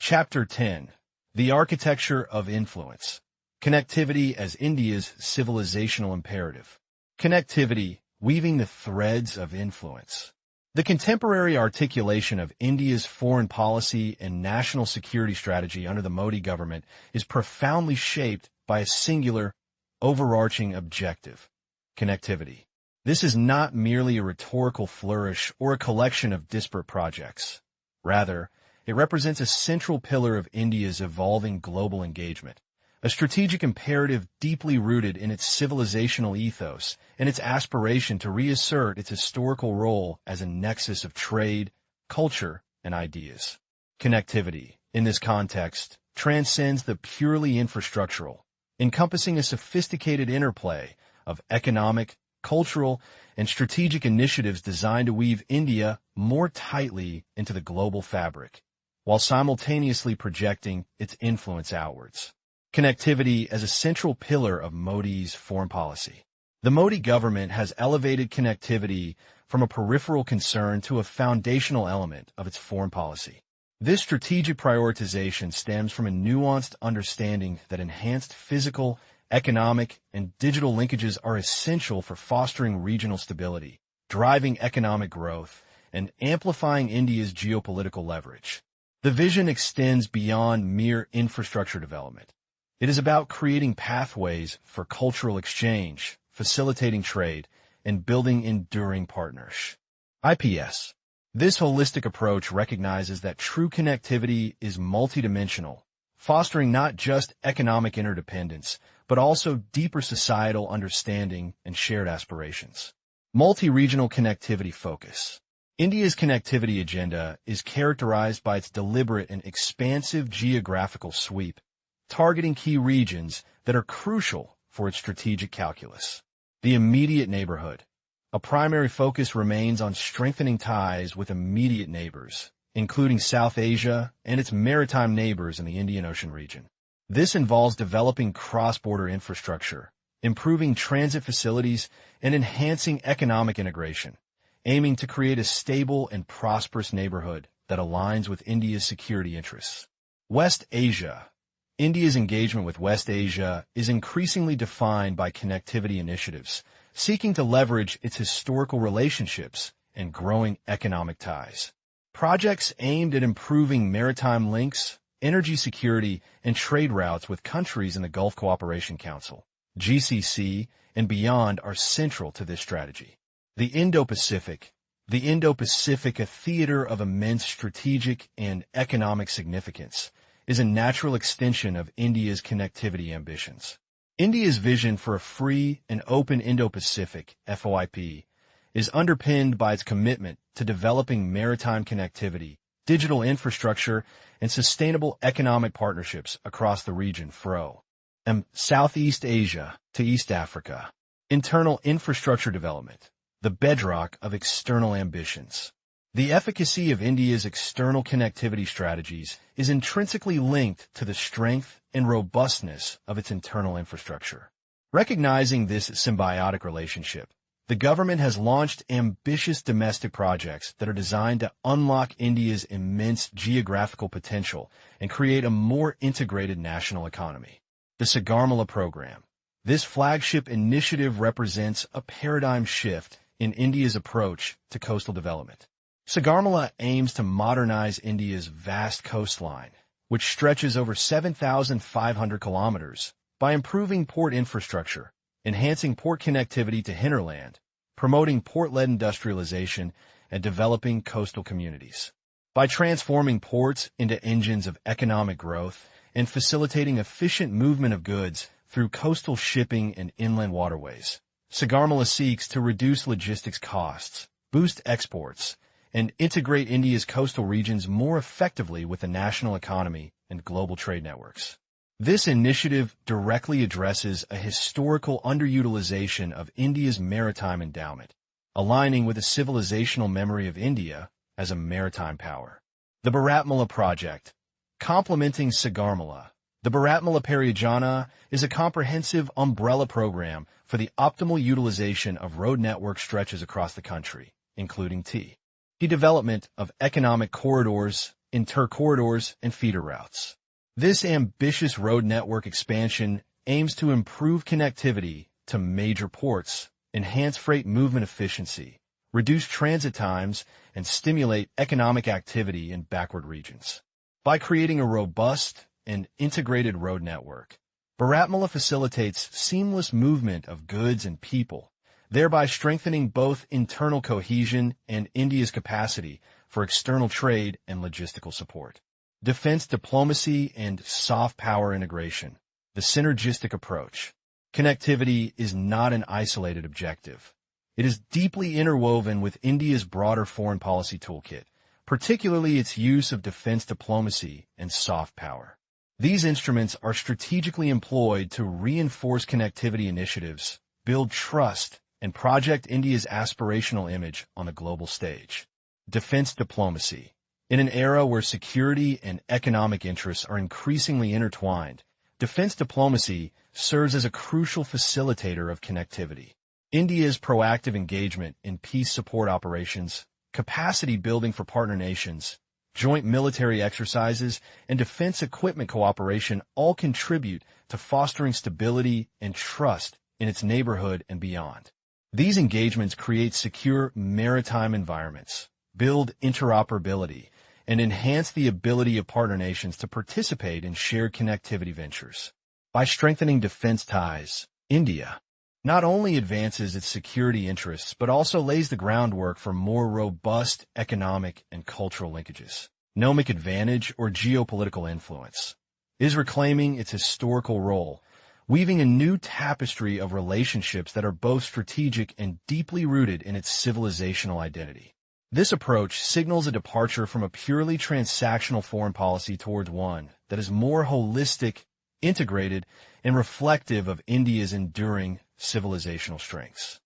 Chapter 10. The Architecture of Influence. Connectivity as India's civilizational imperative. Connectivity, weaving the threads of influence. The contemporary articulation of India's foreign policy and national security strategy under the Modi government is profoundly shaped by a singular, overarching objective: connectivity. This is not merely a rhetorical flourish or a collection of disparate projects. Rather, it represents a central pillar of India's evolving global engagement, a strategic imperative deeply rooted in its civilizational ethos and its aspiration to reassert its historical role as a nexus of trade, culture, and ideas. Connectivity, in this context, transcends the purely infrastructural, encompassing a sophisticated interplay of economic, cultural, and strategic initiatives designed to weave India more tightly into the global fabric, while simultaneously projecting its influence outwards. Connectivity as a central pillar of Modi's foreign policy. The Modi government has elevated connectivity from a peripheral concern to a foundational element of its foreign policy. This strategic prioritization stems from a nuanced understanding that enhanced physical, economic, and digital linkages are essential for fostering regional stability, driving economic growth, and amplifying India's geopolitical leverage. The vision extends beyond mere infrastructure development. It is about creating pathways for cultural exchange, facilitating trade, and building enduring partnerships. IPS. This holistic approach recognizes that true connectivity is multidimensional, fostering not just economic interdependence, but also deeper societal understanding and shared aspirations. Multi-regional connectivity focus. India's connectivity agenda is characterized by its deliberate and expansive geographical sweep, targeting key regions that are crucial for its strategic calculus. The immediate neighborhood. A primary focus remains on strengthening ties with immediate neighbors, including South Asia and its maritime neighbors in the Indian Ocean region. This involves developing cross-border infrastructure, improving transit facilities, and enhancing economic integration, aiming to create a stable and prosperous neighborhood that aligns with India's security interests. West Asia. India's engagement with West Asia is increasingly defined by connectivity initiatives, seeking to leverage its historical relationships and growing economic ties. Projects aimed at improving maritime links, energy security, and trade routes with countries in the Gulf Cooperation Council, GCC, and beyond are central to this strategy. The Indo-Pacific. The Indo-Pacific, a theater of immense strategic and economic significance, is a natural extension of India's connectivity ambitions. India's vision for a free and open Indo-Pacific, FOIP, is underpinned by its commitment to developing maritime connectivity, digital infrastructure, and sustainable economic partnerships across the region from Southeast Asia to East Africa. Internal infrastructure development, the bedrock of external ambitions. The efficacy of India's external connectivity strategies is intrinsically linked to the strength and robustness of its internal infrastructure. Recognizing this symbiotic relationship, the government has launched ambitious domestic projects that are designed to unlock India's immense geographical potential and create a more integrated national economy. The Sagarmala Program. This flagship initiative represents a paradigm shift in India's approach to coastal development. Sagarmala aims to modernize India's vast coastline, which stretches over 7,500 kilometers, by improving port infrastructure, enhancing port connectivity to hinterland, promoting port-led industrialization, and developing coastal communities. By transforming ports into engines of economic growth and facilitating efficient movement of goods through coastal shipping and inland waterways, Sagarmala seeks to reduce logistics costs, boost exports, and integrate India's coastal regions more effectively with the national economy and global trade networks. This initiative directly addresses a historical underutilization of India's maritime endowment, aligning with the civilizational memory of India as a maritime power. The Bharatmala Project. Complementing Sagarmala, the Bharatmala Pariyojana is a comprehensive umbrella program for the optimal utilization of road network stretches across the country, including the development of economic corridors, intercorridors, and feeder routes. This ambitious road network expansion aims to improve connectivity to major ports, enhance freight movement efficiency, reduce transit times, and stimulate economic activity in backward regions. By creating a robust and integrated road network, Bharatmala facilitates seamless movement of goods and people, thereby strengthening both internal cohesion and India's capacity for external trade and logistical support. Defense diplomacy and soft power integration. The synergistic approach. Connectivity is not an isolated objective. It is deeply interwoven with India's broader foreign policy toolkit, particularly its use of defense diplomacy and soft power. These instruments are strategically employed to reinforce connectivity initiatives, build trust, and project India's aspirational image on the global stage. Defense diplomacy. In an era where security and economic interests are increasingly intertwined, defense diplomacy serves as a crucial facilitator of connectivity. India's proactive engagement in peace support operations, capacity building for partner nations, joint military exercises, and defense equipment cooperation all contribute to fostering stability and trust in its neighborhood and beyond. These engagements create secure maritime environments, build interoperability, and enhance the ability of partner nations to participate in shared connectivity ventures. By strengthening defense ties, India not only advances its security interests, but also lays the groundwork for more robust economic and cultural linkages. Economic advantage or geopolitical influence is reclaiming its historical role, weaving a new tapestry of relationships that are both strategic and deeply rooted in its civilizational identity. This approach signals a departure from a purely transactional foreign policy towards one that is more holistic, integrated, and reflective of India's enduring civilizational strengths.